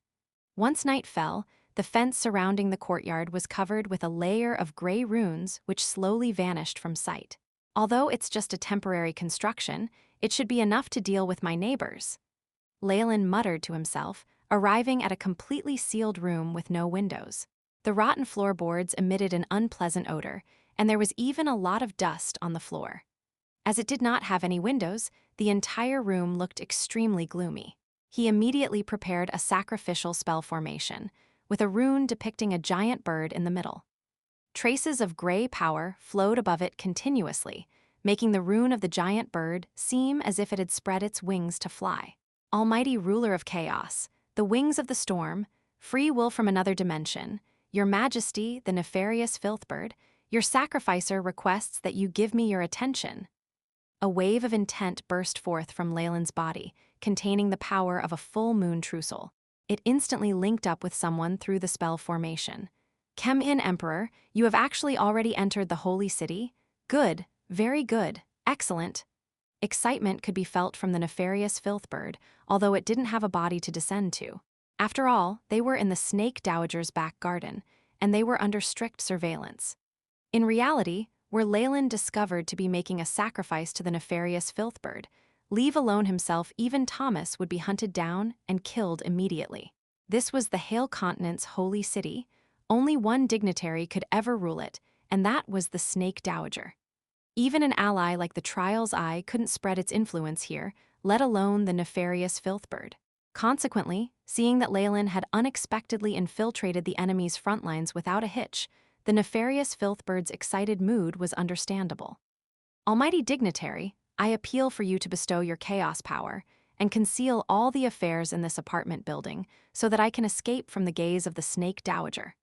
Once night fell, the fence surrounding the courtyard was covered with a layer of gray runes which slowly vanished from sight. Although it's just a temporary construction, it should be enough to deal with my neighbors. Leylin muttered to himself, arriving at a completely sealed room with no windows. The rotten floorboards emitted an unpleasant odor, and there was even a lot of dust on the floor. As it did not have any windows, the entire room looked extremely gloomy. He immediately prepared a sacrificial spell formation, with a rune depicting a giant bird in the middle. Traces of gray power flowed above it continuously, making the rune of the giant bird seem as if it had spread its wings to fly. Almighty ruler of chaos, the wings of the storm, free will from another dimension, your majesty, the nefarious filthbird, your sacrificer requests that you give me your attention. A wave of intent burst forth from Leylin's body, containing the power of a full moon trussel. It instantly linked up with someone through the spell formation. Come in, Emperor, you have actually already entered the holy city? Good, very good, excellent. Excitement could be felt from the nefarious filthbird, although it didn't have a body to descend to. After all, they were in the Snake Dowager's back garden, and they were under strict surveillance. In reality, were Leylin discovered to be making a sacrifice to the nefarious filthbird, leave alone himself, even Thomas would be hunted down and killed immediately. This was the Hale Continent's holy city. Only one dignitary could ever rule it, and that was the Snake Dowager. Even an ally like the Trial's Eye couldn't spread its influence here, let alone the nefarious filthbird. Consequently, seeing that Leylin had unexpectedly infiltrated the enemy's front lines without a hitch, the nefarious filthbird's excited mood was understandable. Almighty dignitary, I appeal for you to bestow your chaos power and conceal all the affairs in this apartment building so that I can escape from the gaze of the Snake Dowager.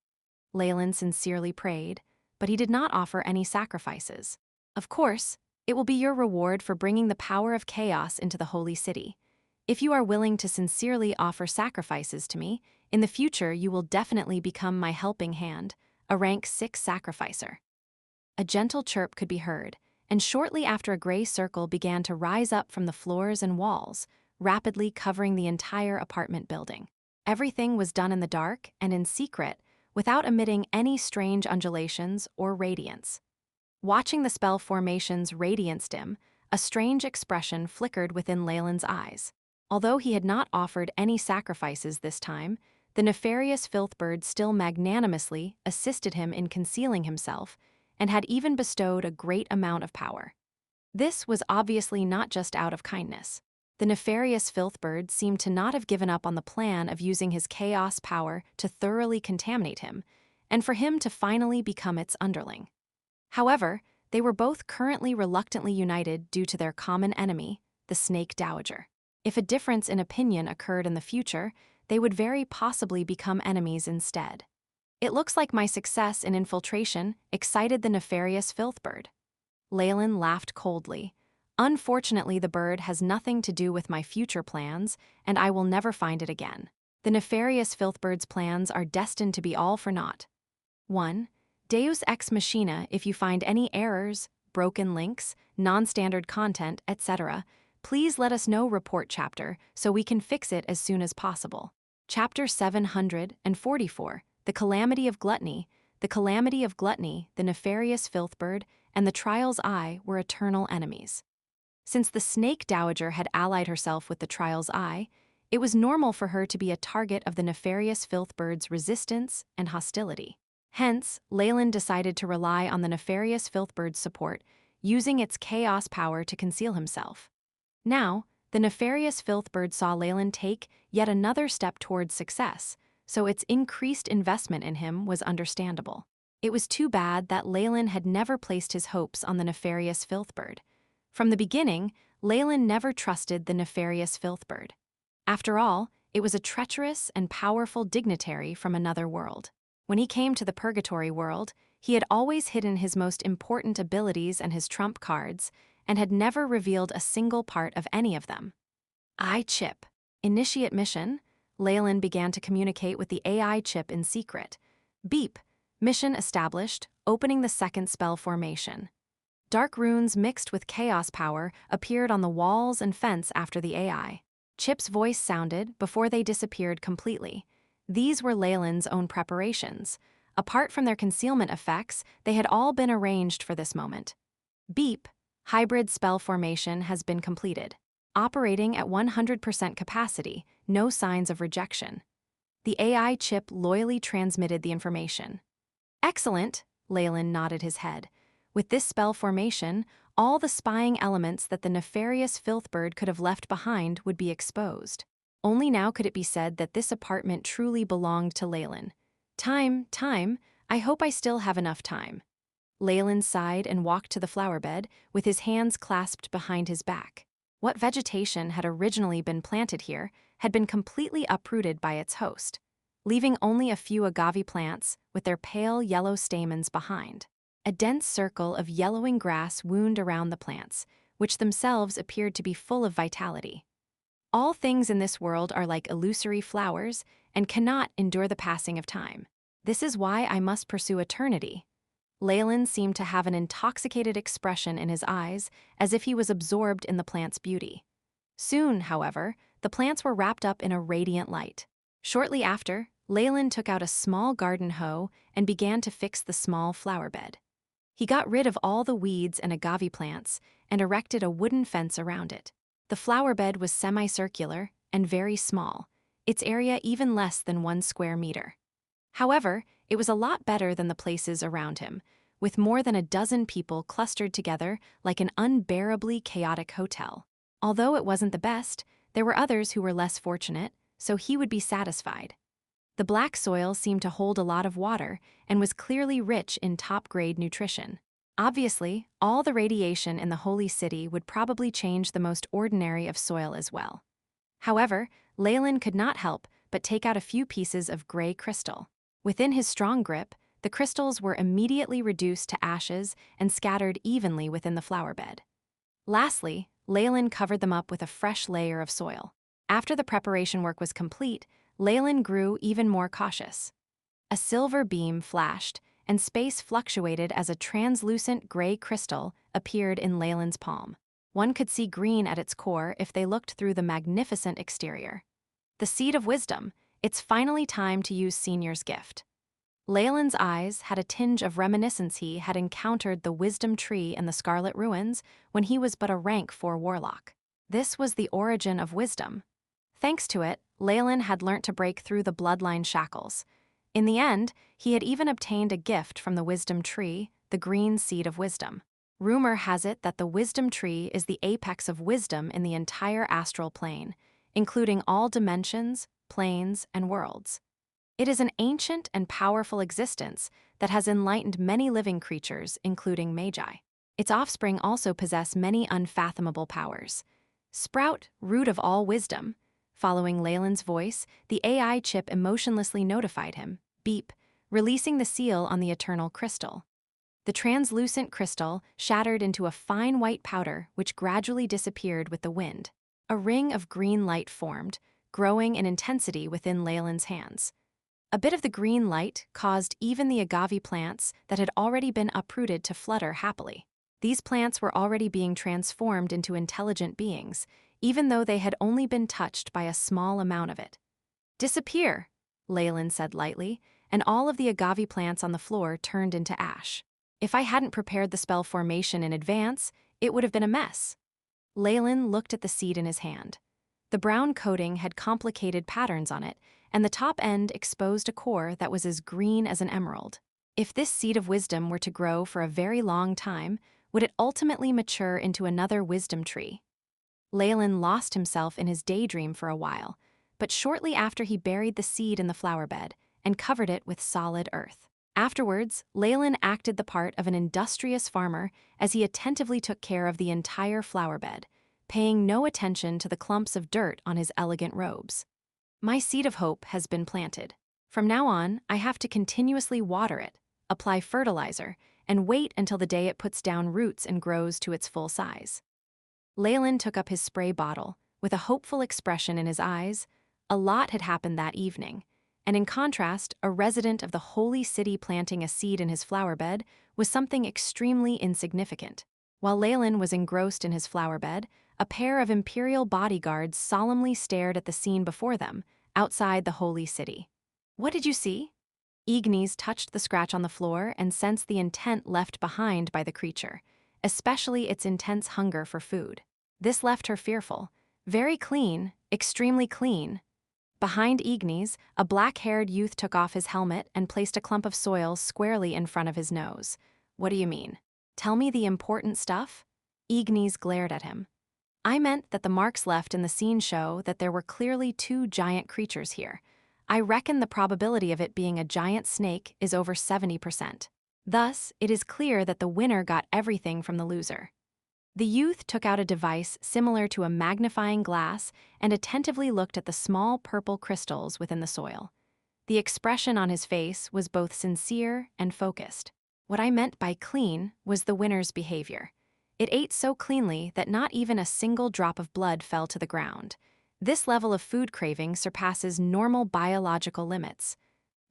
Leylin sincerely prayed, but he did not offer any sacrifices. Of course, it will be your reward for bringing the power of chaos into the holy city. If you are willing to sincerely offer sacrifices to me, in the future you will definitely become my helping hand, a rank 6 sacrificer. A gentle chirp could be heard, and shortly after a gray circle began to rise up from the floors and walls, rapidly covering the entire apartment building. Everything was done in the dark and in secret, without emitting any strange undulations or radiance. Watching the spell formation's radiance dim, a strange expression flickered within Leylin's eyes. Although he had not offered any sacrifices this time, the nefarious filthbird still magnanimously assisted him in concealing himself and had even bestowed a great amount of power. This was obviously not just out of kindness. The nefarious filthbird seemed to not have given up on the plan of using his chaos power to thoroughly contaminate him, and for him to finally become its underling. However, they were both currently reluctantly united due to their common enemy, the Snake Dowager. If a difference in opinion occurred in the future, they would very possibly become enemies instead. It looks like my success in infiltration excited the nefarious filthbird. Leylin laughed coldly. Unfortunately, the bird has nothing to do with my future plans, and I will never find it again. The nefarious filthbird's plans are destined to be all for naught. 1. Deus ex machina. If you find any errors, broken links, non-standard content, etc., please let us know. Report chapter so we can fix it as soon as possible. Chapter 744, The Calamity of Gluttony. The Calamity of Gluttony, the nefarious filthbird, and the Trial's Eye were eternal enemies. Since the Snake Dowager had allied herself with the Trial's Eye, it was normal for her to be a target of the nefarious filthbird's resistance and hostility. Hence, Leylin decided to rely on the nefarious filthbird's support, using its chaos power to conceal himself. Now, the nefarious filthbird saw Leylin take yet another step towards success, so its increased investment in him was understandable. It was too bad that Leylin had never placed his hopes on the nefarious filthbird. From the beginning, Leylin never trusted the nefarious filthbird. After all, it was a treacherous and powerful dignitary from another world. When he came to the Purgatory world, he had always hidden his most important abilities and his trump cards, and had never revealed a single part of any of them. Chip. Initiate mission. Leylin began to communicate with the AI chip in secret. Beep. Mission established, opening the second spell formation. Dark runes mixed with chaos power appeared on the walls and fence after the AI. Chip's voice sounded before they disappeared completely. These were Leylin's own preparations. Apart from their concealment effects, they had all been arranged for this moment. Beep. Hybrid spell formation has been completed. Operating at 100% capacity, no signs of rejection. The AI chip loyally transmitted the information. Excellent, Leylin nodded his head. With this spell formation, all the spying elements that the nefarious filthbird could have left behind would be exposed. Only now could it be said that this apartment truly belonged to Leylin. Time, I hope I still have enough time. Leylin sighed and walked to the flower bed, with his hands clasped behind his back. What vegetation had originally been planted here had been completely uprooted by its host, leaving only a few agave plants with their pale yellow stamens behind. A dense circle of yellowing grass wound around the plants, which themselves appeared to be full of vitality. All things in this world are like illusory flowers and cannot endure the passing of time. This is why I must pursue eternity. Leylin seemed to have an intoxicated expression in his eyes, as if he was absorbed in the plant's beauty. Soon, however, the plants were wrapped up in a radiant light. Shortly after, Leylin took out a small garden hoe and began to fix the small flower bed. He got rid of all the weeds and agave plants and erected a wooden fence around it. The flower bed was semicircular and very small, its area even less than 1 square meter. However, it was a lot better than the places around him, with more than a dozen people clustered together like an unbearably chaotic hotel. Although it wasn't the best, there were others who were less fortunate, so he would be satisfied. The black soil seemed to hold a lot of water and was clearly rich in top-grade nutrition. Obviously, all the radiation in the holy city would probably change the most ordinary of soil as well. However, Leylin could not help but take out a few pieces of gray crystal. Within his strong grip, the crystals were immediately reduced to ashes and scattered evenly within the flower bed. Lastly, Leylin covered them up with a fresh layer of soil. After the preparation work was complete, Leylin grew even more cautious. A silver beam flashed, and space fluctuated as a translucent gray crystal appeared in Leylin's palm. One could see green at its core if they looked through the magnificent exterior. The seed of wisdom. It's finally time to use Senior's gift. Leylin's eyes had a tinge of reminiscence. He had encountered the wisdom tree in the Scarlet Ruins when he was but a rank 4 warlock. This was the origin of wisdom. Thanks to it, Leylin had learnt to break through the bloodline shackles. In the end, he had even obtained a gift from the wisdom tree, the green seed of wisdom. Rumor has it that the wisdom tree is the apex of wisdom in the entire astral plane, including all dimensions, planes, and worlds. It is an ancient and powerful existence that has enlightened many living creatures, including Magi. Its offspring also possess many unfathomable powers. Sprout, root of all wisdom. Following Leylin's voice, the AI chip emotionlessly notified him, beep, releasing the seal on the eternal crystal. The translucent crystal shattered into a fine white powder which gradually disappeared with the wind. A ring of green light formed, growing in intensity within Leylin's hands. A bit of the green light caused even the agave plants that had already been uprooted to flutter happily. These plants were already being transformed into intelligent beings, even though they had only been touched by a small amount of it. "Disappear," Leylin said lightly, and all of the agave plants on the floor turned into ash. If I hadn't prepared the spell formation in advance, it would have been a mess. Leylin looked at the seed in his hand. The brown coating had complicated patterns on it, and the top end exposed a core that was as green as an emerald. If this seed of wisdom were to grow for a very long time, would it ultimately mature into another wisdom tree? Leylin lost himself in his daydream for a while, but shortly after he buried the seed in the flower bed and covered it with solid earth. Afterwards, Leylin acted the part of an industrious farmer as he attentively took care of the entire flower bed, paying no attention to the clumps of dirt on his elegant robes. My seed of hope has been planted. From now on, I have to continuously water it, apply fertilizer, and wait until the day it puts down roots and grows to its full size. Leylin took up his spray bottle, with a hopeful expression in his eyes. A lot had happened that evening, and in contrast, a resident of the holy city planting a seed in his flower bed was something extremely insignificant. While Leylin was engrossed in his flower bed, a pair of imperial bodyguards solemnly stared at the scene before them, outside the holy city. "What did you see?" Ignis touched the scratch on the floor and sensed the intent left behind by the creature, especially its intense hunger for food. This left her fearful. Very clean, extremely clean. Behind Ignis, a black-haired youth took off his helmet and placed a clump of soil squarely in front of his nose. "What do you mean?" Tell me the important stuff? Ignis glared at him. I meant that the marks left in the scene show that there were clearly two giant creatures here. I reckon the probability of it being a giant snake is over 70%. Thus, it is clear that the winner got everything from the loser. The youth took out a device similar to a magnifying glass and attentively looked at the small purple crystals within the soil. The expression on his face was both sincere and focused. What I meant by clean was the winner's behavior. It ate so cleanly that not even a single drop of blood fell to the ground. This level of food craving surpasses normal biological limits.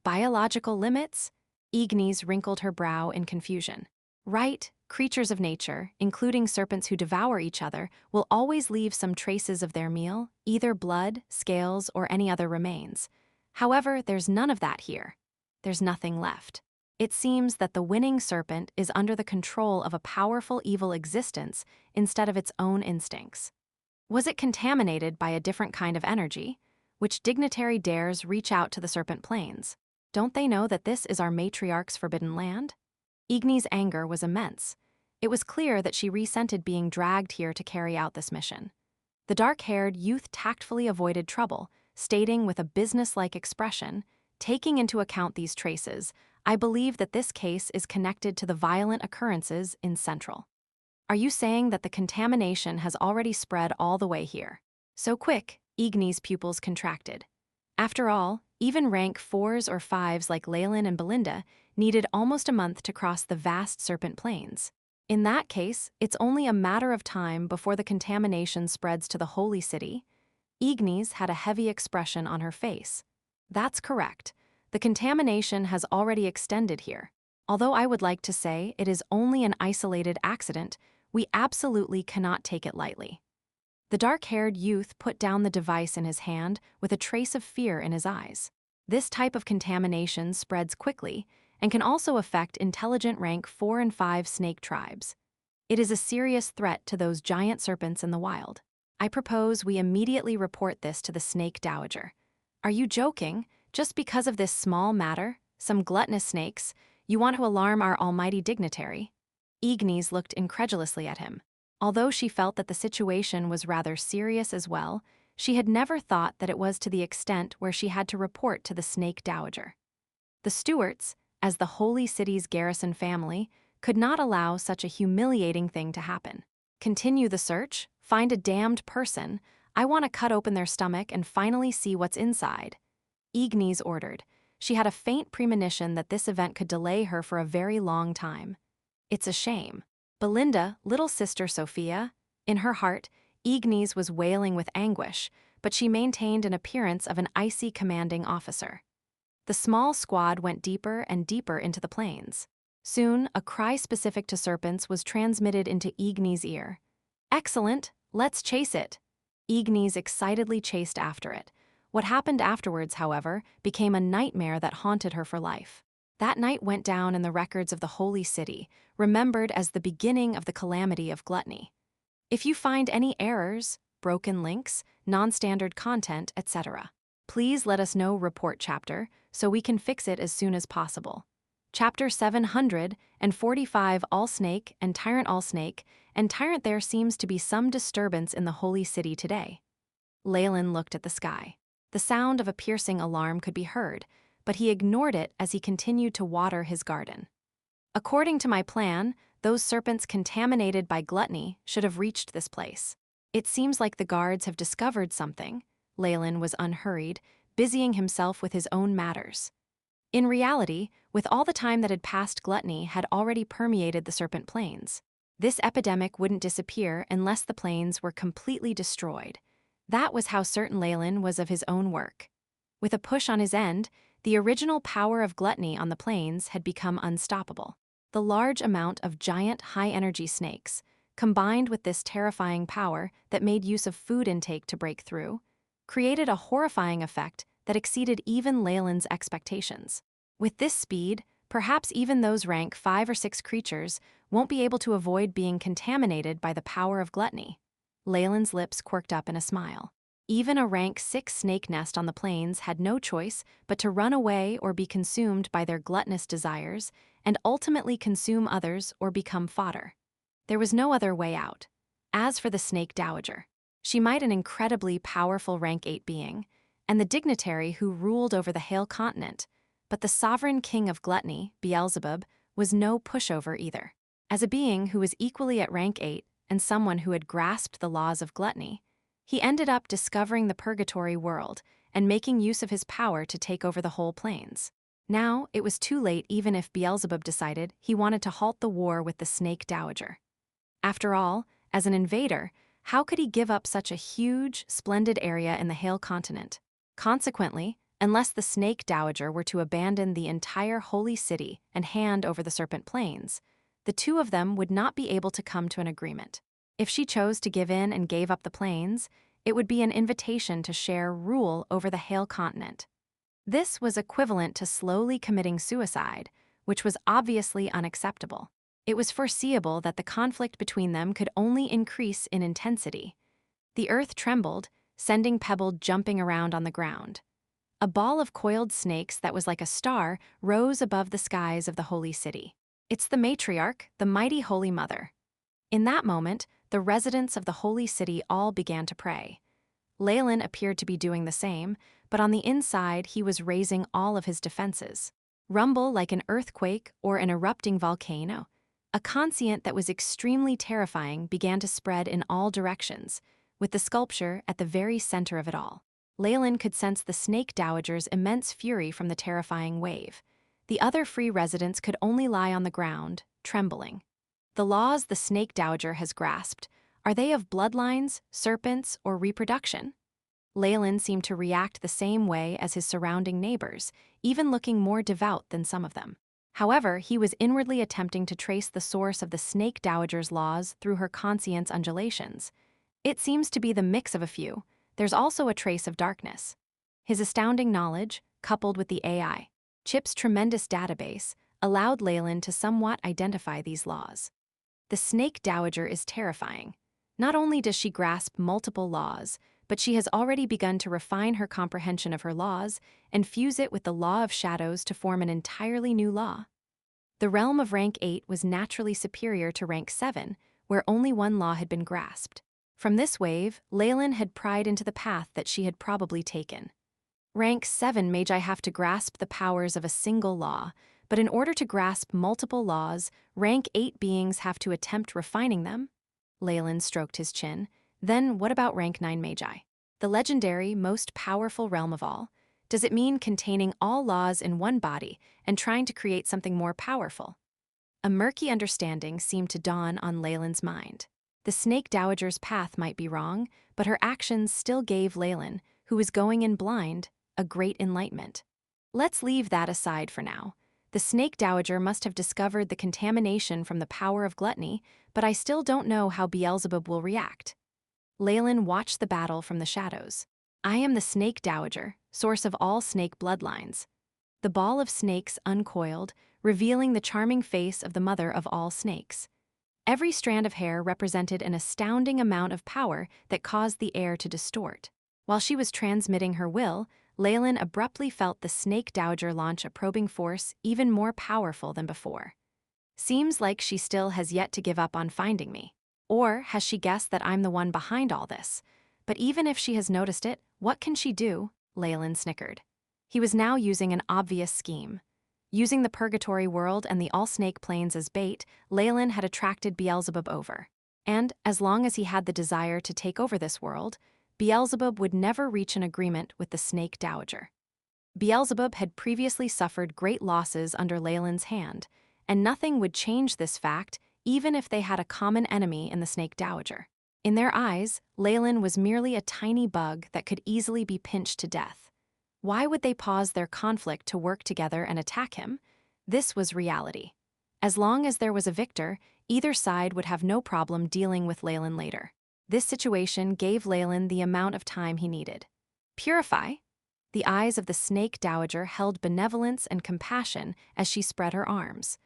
Biological limits? Ignis wrinkled her brow in confusion. Right, creatures of nature, including serpents who devour each other, will always leave some traces of their meal, either blood, scales, or any other remains. However, there's none of that here. There's nothing left. It seems that the winning serpent is under the control of a powerful evil existence instead of its own instincts. Was it contaminated by a different kind of energy? Which dignitary dares reach out to the serpent plains? Don't they know that this is our matriarch's forbidden land? Igni's anger was immense. It was clear that she resented being dragged here to carry out this mission. The dark-haired youth tactfully avoided trouble, stating with a business-like expression, "Taking into account these traces, I believe that this case is connected to the violent occurrences in Central." Are you saying that the contamination has already spread all the way here? So quick, Igni's pupils contracted. After all, even rank 4s or 5s like Leylin and Belinda needed almost a month to cross the vast serpent plains. In that case, it's only a matter of time before the contamination spreads to the holy city. Ignis had a heavy expression on her face. That's correct. The contamination has already extended here. Although I would like to say it is only an isolated accident, we absolutely cannot take it lightly. The dark-haired youth put down the device in his hand with a trace of fear in his eyes. This type of contamination spreads quickly and can also affect intelligent rank 4 and 5 snake tribes. It is a serious threat to those giant serpents in the wild. I propose we immediately report this to the snake dowager. Are you joking? Just because of this small matter, some gluttonous snakes, you want to alarm our almighty dignitary? Ignis looked incredulously at him. Although she felt that the situation was rather serious as well, she had never thought that it was to the extent where she had to report to the snake dowager. The Stuarts, as the holy city's garrison family, could not allow such a humiliating thing to happen. Continue the search, find a damned person, I want to cut open their stomach and finally see what's inside. Ignis ordered. She had a faint premonition that this event could delay her for a very long time. It's a shame. Belinda, little sister Sophia, in her heart, Ignis was wailing with anguish, but she maintained an appearance of an icy commanding officer. The small squad went deeper and deeper into the plains. Soon, a cry specific to serpents was transmitted into Ignis' ear. Excellent, let's chase it. Ignis excitedly chased after it. What happened afterwards, however, became a nightmare that haunted her for life. That night went down in the records of the holy city, remembered as the beginning of the calamity of gluttony. If you find any errors, broken links, non-standard content, etc., please let us know. Report chapter, so we can fix it as soon as possible. Chapter 745 All Snake and Tyrant. All Snake and Tyrant. There seems to be some disturbance in the holy city today. Leylin looked at the sky. The sound of a piercing alarm could be heard, but he ignored it as he continued to water his garden. According to my plan, those serpents contaminated by gluttony should have reached this place. It seems like the guards have discovered something. Leylin was unhurried, busying himself with his own matters. In reality, with all the time that had passed, gluttony had already permeated the serpent plains. This epidemic wouldn't disappear unless the plains were completely destroyed. That was how certain Leylin was of his own work. With a push on his end, the original power of gluttony on the plains had become unstoppable. The large amount of giant, high-energy snakes, combined with this terrifying power that made use of food intake to break through, created a horrifying effect that exceeded even Leylin's expectations. With this speed, perhaps even those rank 5 or 6 creatures won't be able to avoid being contaminated by the power of gluttony. Leylin's lips quirked up in a smile. Even a rank 6 snake nest on the plains had no choice but to run away or be consumed by their gluttonous desires, and ultimately consume others or become fodder. There was no other way out. As for the snake dowager, she might an incredibly powerful rank 8 being, and the dignitary who ruled over the Hale continent, but the sovereign king of gluttony, Beelzebub, was no pushover either. As a being who was equally at rank 8 and someone who had grasped the laws of gluttony, he ended up discovering the purgatory world and making use of his power to take over the whole plains. Now, it was too late even if Beelzebub decided he wanted to halt the war with the snake dowager. After all, as an invader, how could he give up such a huge, splendid area in the Hale continent? Consequently, unless the snake dowager were to abandon the entire holy city and hand over the serpent plains, the two of them would not be able to come to an agreement. If she chose to give in and gave up the plains, it would be an invitation to share rule over the Hale continent. This was equivalent to slowly committing suicide, which was obviously unacceptable. It was foreseeable that the conflict between them could only increase in intensity. The earth trembled, sending Pebble jumping around on the ground. A ball of coiled snakes that was like a star rose above the skies of the holy city. It's the matriarch, the mighty Holy Mother. In that moment, the residents of the holy city all began to pray. Leylin appeared to be doing the same, but on the inside he was raising all of his defenses. Rumble like an earthquake or an erupting volcano. A conscient that was extremely terrifying began to spread in all directions, with the sculpture at the very center of it all. Leylin could sense the snake dowager's immense fury from the terrifying wave. The other free residents could only lie on the ground, trembling. The laws the snake dowager has grasped, are they of bloodlines, serpents, or reproduction? Leylin seemed to react the same way as his surrounding neighbors, even looking more devout than some of them. However, he was inwardly attempting to trace the source of the snake dowager's laws through her conscience undulations. It seems to be the mix of a few. There's also a trace of darkness. His astounding knowledge, coupled with the AI chip's tremendous database, allowed Leylin to somewhat identify these laws. The snake dowager is terrifying. Not only does she grasp multiple laws, but she has already begun to refine her comprehension of her laws and fuse it with the law of shadows to form an entirely new law. The realm of rank 8 was naturally superior to rank 7, where only one law had been grasped. From this wave, Leylin had pried into the path that she had probably taken. Rank 7 Mage have to grasp the powers of a single law, but in order to grasp multiple laws, rank 8 beings have to attempt refining them. Leylin stroked his chin. Then what about rank 9 Magi? The legendary, most powerful realm of all? Does it mean containing all laws in one body and trying to create something more powerful? A murky understanding seemed to dawn on Leylin's mind. The snake dowager's path might be wrong, but her actions still gave Leylin, who was going in blind, a great enlightenment. Let's leave that aside for now. The snake dowager must have discovered the contamination from the power of gluttony, but I still don't know how Beelzebub will react. Leylin watched the battle from the shadows. I am the snake dowager, source of all snake bloodlines. The ball of snakes uncoiled, revealing the charming face of the mother of all snakes. Every strand of hair represented an astounding amount of power that caused the air to distort. While she was transmitting her will, Leylin abruptly felt the snake dowager launch a probing force even more powerful than before. Seems like she still has yet to give up on finding me. Or has she guessed that I'm the one behind all this? But even if she has noticed it, what can she do? Leylin snickered. He was now using an obvious scheme. Using the purgatory world and the all-snake plains as bait, Leylin had attracted Beelzebub over. And, as long as he had the desire to take over this world, Beelzebub would never reach an agreement with the snake dowager. Beelzebub had previously suffered great losses under Leylin's hand, and nothing would change this fact even if they had a common enemy in the snake dowager. In their eyes, Leylin was merely a tiny bug that could easily be pinched to death. Why would they pause their conflict to work together and attack him? This was reality. As long as there was a victor, either side would have no problem dealing with Leylin later. This situation gave Leylin the amount of time he needed. Purify? The eyes of the snake dowager held benevolence and compassion as she spread her arms.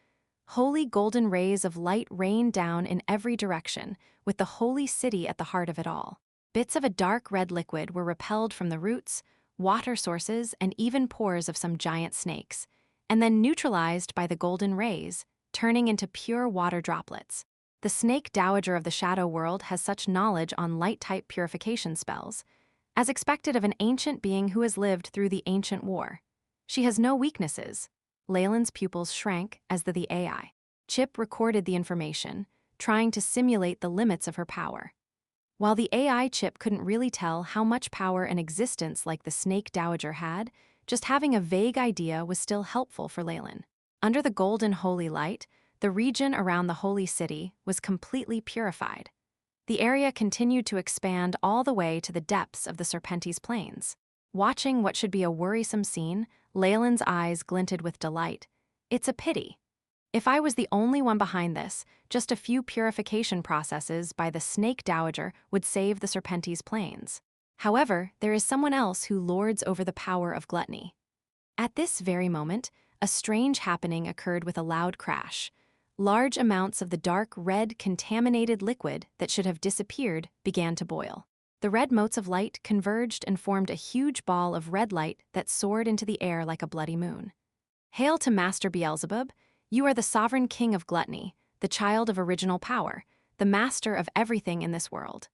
Holy golden rays of light rained down in every direction, with the holy city at the heart of it all. Bits of a dark red liquid were repelled from the roots, water sources, and even pores of some giant snakes, and then neutralized by the golden rays, turning into pure water droplets. The snake dowager of the shadow world has such knowledge on light-type purification spells, as expected of an ancient being who has lived through the ancient war. She has no weaknesses. Leylin's pupils shrank as the AI. Chip recorded the information, trying to simulate the limits of her power. While the AI chip couldn't really tell how much power an existence like the snake dowager had, just having a vague idea was still helpful for Leylin. Under the golden holy light, the region around the holy city was completely purified. The area continued to expand all the way to the depths of the Serpentes Plains. Watching what should be a worrisome scene, Leylin's eyes glinted with delight. It's a pity. If I was the only one behind this, just a few purification processes by the snake dowager would save the Serpentes Plains. However, there is someone else who lords over the power of gluttony. At this very moment, a strange happening occurred with a loud crash. Large amounts of the dark red contaminated liquid that should have disappeared began to boil. The red motes of light converged and formed a huge ball of red light that soared into the air like a bloody moon. Hail to Master Beelzebub! You are the sovereign king of gluttony, the child of original power, the master of everything in this world.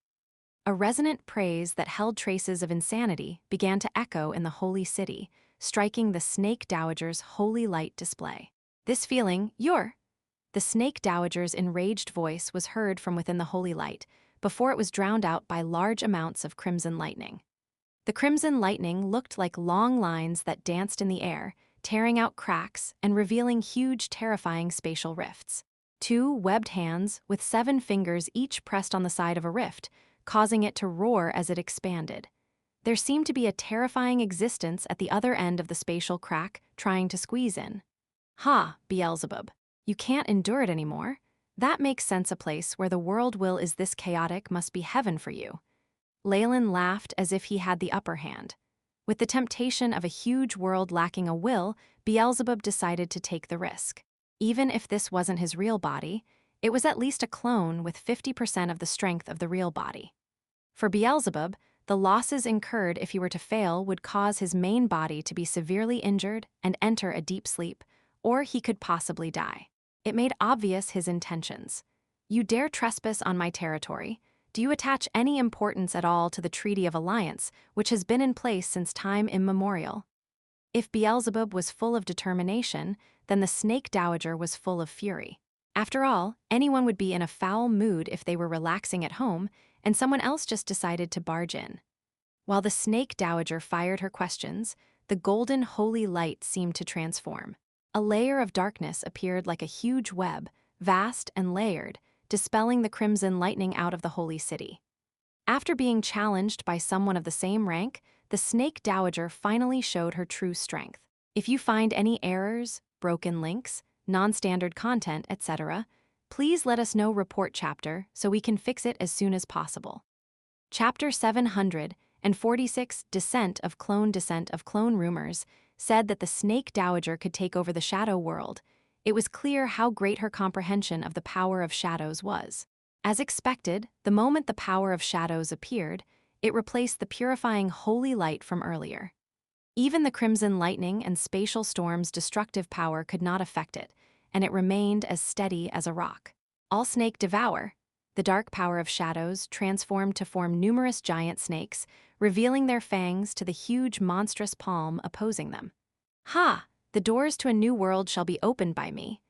A resonant praise that held traces of insanity began to echo in the holy city, striking the snake dowager's holy light display. This feeling, the snake dowager's enraged voice was heard from within the holy light, before it was drowned out by large amounts of crimson lightning. The crimson lightning looked like long lines that danced in the air, tearing out cracks and revealing huge, terrifying spatial rifts. 2 webbed hands, with 7 fingers each pressed on the side of a rift, causing it to roar as it expanded. There seemed to be a terrifying existence at the other end of the spatial crack, trying to squeeze in. Ha, Beelzebub, you can't endure it anymore? That makes sense. A place where the world will is this chaotic must be heaven for you. Leylin laughed as if he had the upper hand. With the temptation of a huge world lacking a will, Beelzebub decided to take the risk. Even if this wasn't his real body, it was at least a clone with 50% of the strength of the real body. For Beelzebub, the losses incurred if he were to fail would cause his main body to be severely injured and enter a deep sleep, or he could possibly die. It made obvious his intentions. You dare trespass on my territory? Do you attach any importance at all to the Treaty of Alliance, which has been in place since time immemorial? If Beelzebub was full of determination, then the snake dowager was full of fury. After all, anyone would be in a foul mood if they were relaxing at home, and someone else just decided to barge in. While the snake dowager fired her questions, the golden holy light seemed to transform. A layer of darkness appeared like a huge web, vast and layered, dispelling the crimson lightning out of the holy city. After being challenged by someone of the same rank, the snake dowager finally showed her true strength. If you find any errors, broken links, non-standard content, etc., please let us know. Report chapter so we can fix it as soon as possible. Chapter 746, Descent of Clone Rumors, said that the snake dowager could take over the shadow world. It was clear how great her comprehension of the power of shadows was. As expected, the moment the power of shadows appeared, it replaced the purifying holy light from earlier. Even the crimson lightning and spatial storm's destructive power could not affect it, and it remained as steady as a rock. All snake devour. The dark power of shadows transformed to form numerous giant snakes, revealing their fangs to the huge monstrous palm opposing them. Ha! The doors to a new world shall be opened by me.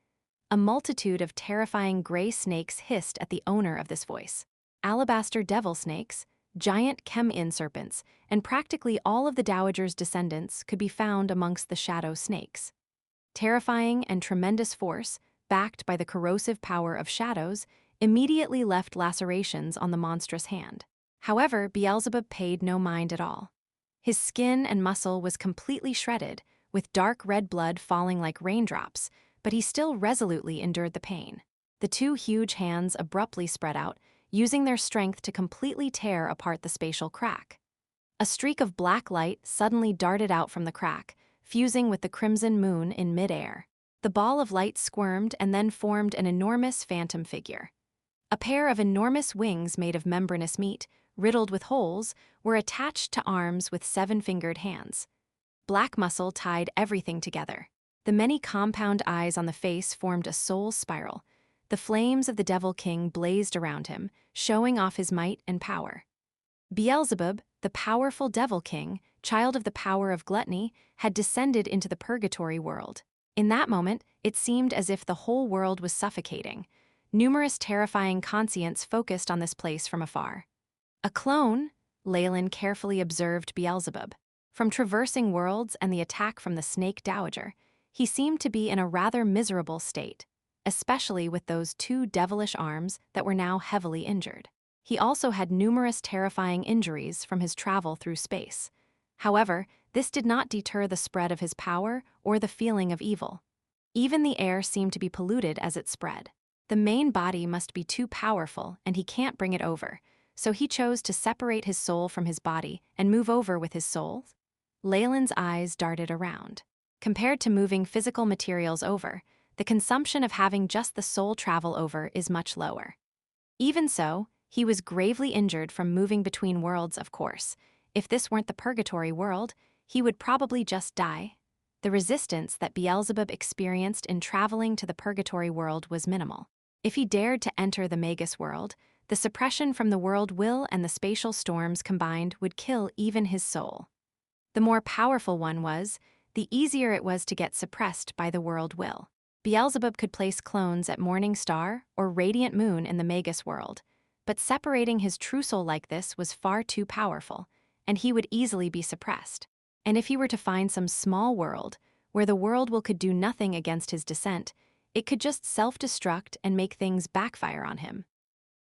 A multitude of terrifying gray snakes hissed at the owner of this voice. Alabaster devil snakes, giant chem-in serpents, and practically all of the dowager's descendants could be found amongst the shadow snakes. Terrifying and tremendous force, backed by the corrosive power of shadows, immediately left lacerations on the monstrous hand. However, Beelzebub paid no mind at all. His skin and muscle was completely shredded, with dark red blood falling like raindrops, but he still resolutely endured the pain. The 2 huge hands abruptly spread out, using their strength to completely tear apart the spatial crack. A streak of black light suddenly darted out from the crack, fusing with the crimson moon in mid-air. The ball of light squirmed and then formed an enormous phantom figure. A pair of enormous wings made of membranous meat riddled with holes, were attached to arms with 7-fingered hands. Black muscle tied everything together. The many compound eyes on the face formed a soul spiral. The flames of the Devil King blazed around him, showing off his might and power. Beelzebub, the powerful Devil King, child of the power of gluttony, had descended into the purgatory world. In that moment, it seemed as if the whole world was suffocating. Numerous terrifying conscients focused on this place from afar. A clone, Leylin carefully observed Beelzebub. From traversing worlds and the attack from the Snake Dowager, he seemed to be in a rather miserable state, especially with those 2 devilish arms that were now heavily injured. He also had numerous terrifying injuries from his travel through space. However, this did not deter the spread of his power or the feeling of evil. Even the air seemed to be polluted as it spread. The main body must be too powerful and he can't bring it over, so he chose to separate his soul from his body and move over with his soul. Leylin's eyes darted around. Compared to moving physical materials over, the consumption of having just the soul travel over is much lower. Even so, he was gravely injured from moving between worlds, of course. If this weren't the purgatory world, he would probably just die. The resistance that Beelzebub experienced in traveling to the purgatory world was minimal. If he dared to enter the Magus World, the suppression from the world will and the spatial storms combined would kill even his soul. The more powerful one was, the easier it was to get suppressed by the world will. Beelzebub could place clones at Morning Star or Radiant Moon in the Magus World, but separating his true soul like this was far too powerful, and he would easily be suppressed. And if he were to find some small world, where the world will could do nothing against his descent, it could just self-destruct and make things backfire on him.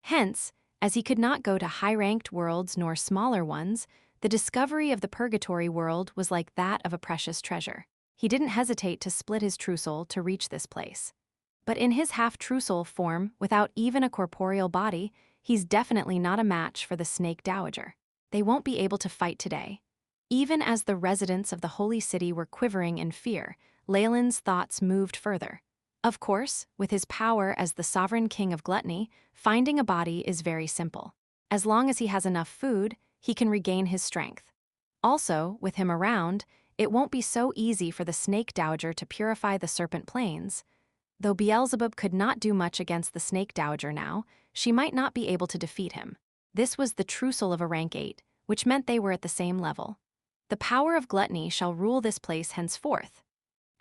Hence, as he could not go to high-ranked worlds nor smaller ones, the discovery of the purgatory world was like that of a precious treasure. He didn't hesitate to split his true soul to reach this place. But in his half-true soul form, without even a corporeal body, he's definitely not a match for the Snake Dowager. They won't be able to fight today. Even as the residents of the Holy City were quivering in fear, Leylin's thoughts moved further. Of course, with his power as the sovereign king of gluttony, finding a body is very simple. As long as he has enough food, he can regain his strength. Also, with him around, it won't be so easy for the Snake Dowager to purify the Serpent Plains. Though Beelzebub could not do much against the Snake Dowager now, she might not be able to defeat him. This was the true soul of a rank 8, which meant they were at the same level. The power of gluttony shall rule this place henceforth.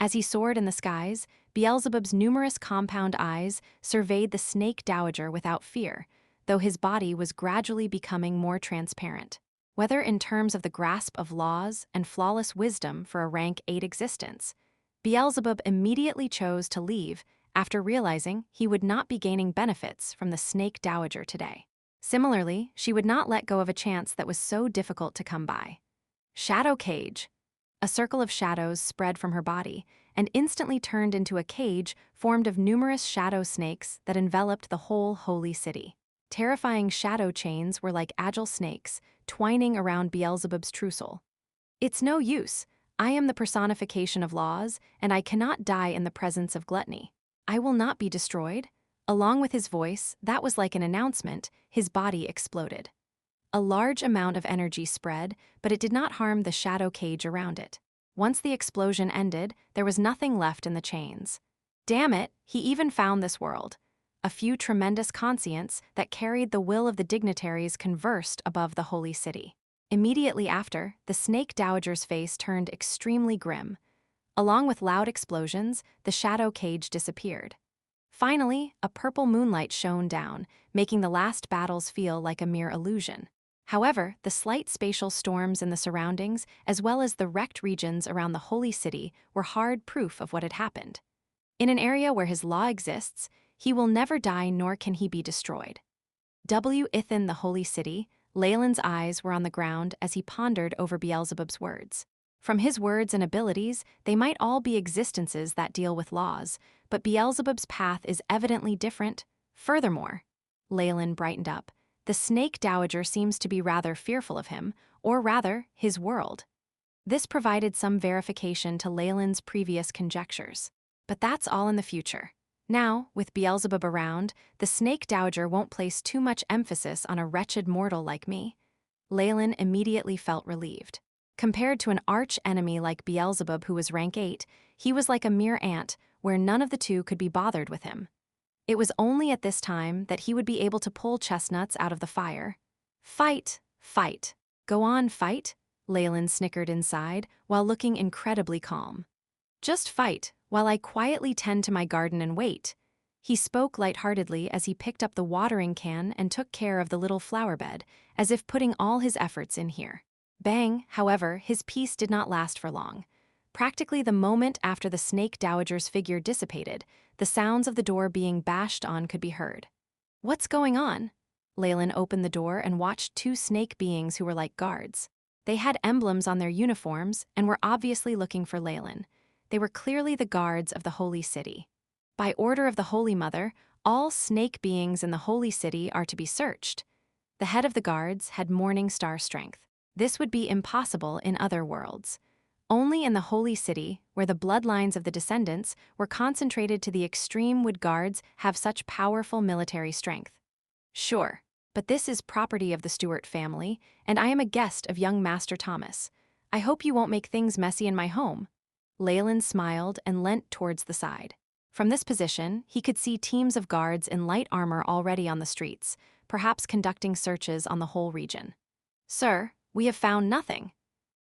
As he soared in the skies, Beelzebub's numerous compound eyes surveyed the Snake Dowager without fear, though his body was gradually becoming more transparent. Whether in terms of the grasp of laws and flawless wisdom for a rank 8 existence, Beelzebub immediately chose to leave after realizing he would not be gaining benefits from the Snake Dowager today. Similarly, she would not let go of a chance that was so difficult to come by. Shadow Cage. A circle of shadows spread from her body and instantly turned into a cage formed of numerous shadow snakes that enveloped the whole holy city. Terrifying shadow chains were like agile snakes, twining around Beelzebub's true soul. It's no use. I am the personification of laws, and I cannot die in the presence of gluttony. I will not be destroyed. Along with his voice, that was like an announcement, his body exploded. A large amount of energy spread, but it did not harm the shadow cage around it. Once the explosion ended, there was nothing left in the chains. Damn it, he even found this world. A few tremendous conscients that carried the will of the dignitaries conversed above the holy city. Immediately after, the Snake Dowager's face turned extremely grim. Along with loud explosions, the shadow cage disappeared. Finally, a purple moonlight shone down, making the last battles feel like a mere illusion. However, the slight spatial storms in the surroundings, as well as the wrecked regions around the holy city, were hard proof of what had happened. In an area where his law exists, he will never die nor can he be destroyed. Within the holy city, Leylin's eyes were on the ground as he pondered over Beelzebub's words. From his words and abilities, they might all be existences that deal with laws, but Beelzebub's path is evidently different. Furthermore, Leylin brightened up. The Snake Dowager seems to be rather fearful of him, or rather, his world. This provided some verification to Leylin's previous conjectures. But that's all in the future. Now, with Beelzebub around, the snake dowager won't place too much emphasis on a wretched mortal like me. Leylin immediately felt relieved. Compared to an arch-enemy like Beelzebub who was rank 8, he was like a mere ant, where none of the two could be bothered with him. It was only at this time that he would be able to pull chestnuts out of the fire. Fight, fight. Go on, fight, Leylin snickered inside, while looking incredibly calm. Just fight, while I quietly tend to my garden and wait. He spoke lightheartedly as he picked up the watering can and took care of the little flower bed, as if putting all his efforts in here. Bang, however, his peace did not last for long. Practically the moment after the snake dowager's figure dissipated, the sounds of the door being bashed on could be heard. What's going on? Leylin opened the door and watched two snake beings who were like guards. They had emblems on their uniforms and were obviously looking for Leylin. They were clearly the guards of the Holy City. By order of the Holy Mother, all snake beings in the Holy City are to be searched. The head of the guards had Morning Star strength. This would be impossible in other worlds. Only in the Holy City, where the bloodlines of the descendants were concentrated to the extreme, would guards have such powerful military strength. Sure, but this is property of the Stewart family, and I am a guest of young Master Thomas. I hope you won't make things messy in my home. Leylin smiled and leant towards the side. From this position, he could see teams of guards in light armor already on the streets, perhaps conducting searches on the whole region. Sir, we have found nothing.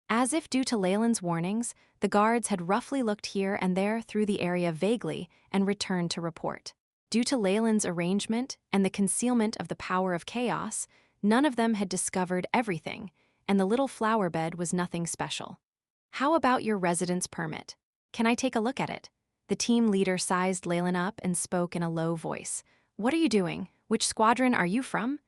As if due to Leylin's warnings, the guards had roughly looked here and there through the area vaguely and returned to report. Due to Leylin's arrangement and the concealment of the power of chaos, none of them had discovered everything, and the little flower bed was nothing special. How about your residence permit? Can I take a look at it? The team leader sized Leylin up and spoke in a low voice. What are you doing? Which squadron are you from?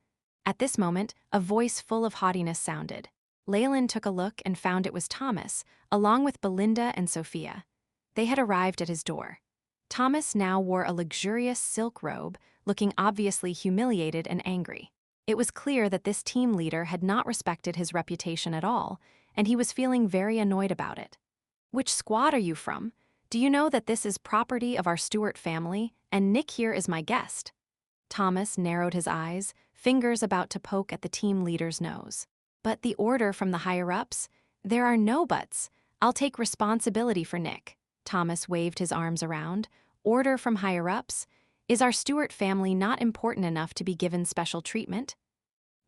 At this moment, a voice full of haughtiness sounded. Leylin took a look and found it was Thomas, along with Belinda and Sophia. They had arrived at his door. Thomas now wore a luxurious silk robe, looking obviously humiliated and angry. It was clear that this team leader had not respected his reputation at all, and he was feeling very annoyed about it. Which squad are you from? Do you know that this is property of our Stewart family, and Nick here is my guest? Thomas narrowed his eyes, fingers about to poke at the team leader's nose. But the order from the higher-ups? There are no buts. I'll take responsibility for Nick. Thomas waved his arms around. Order from higher-ups? Is our Stewart family not important enough to be given special treatment?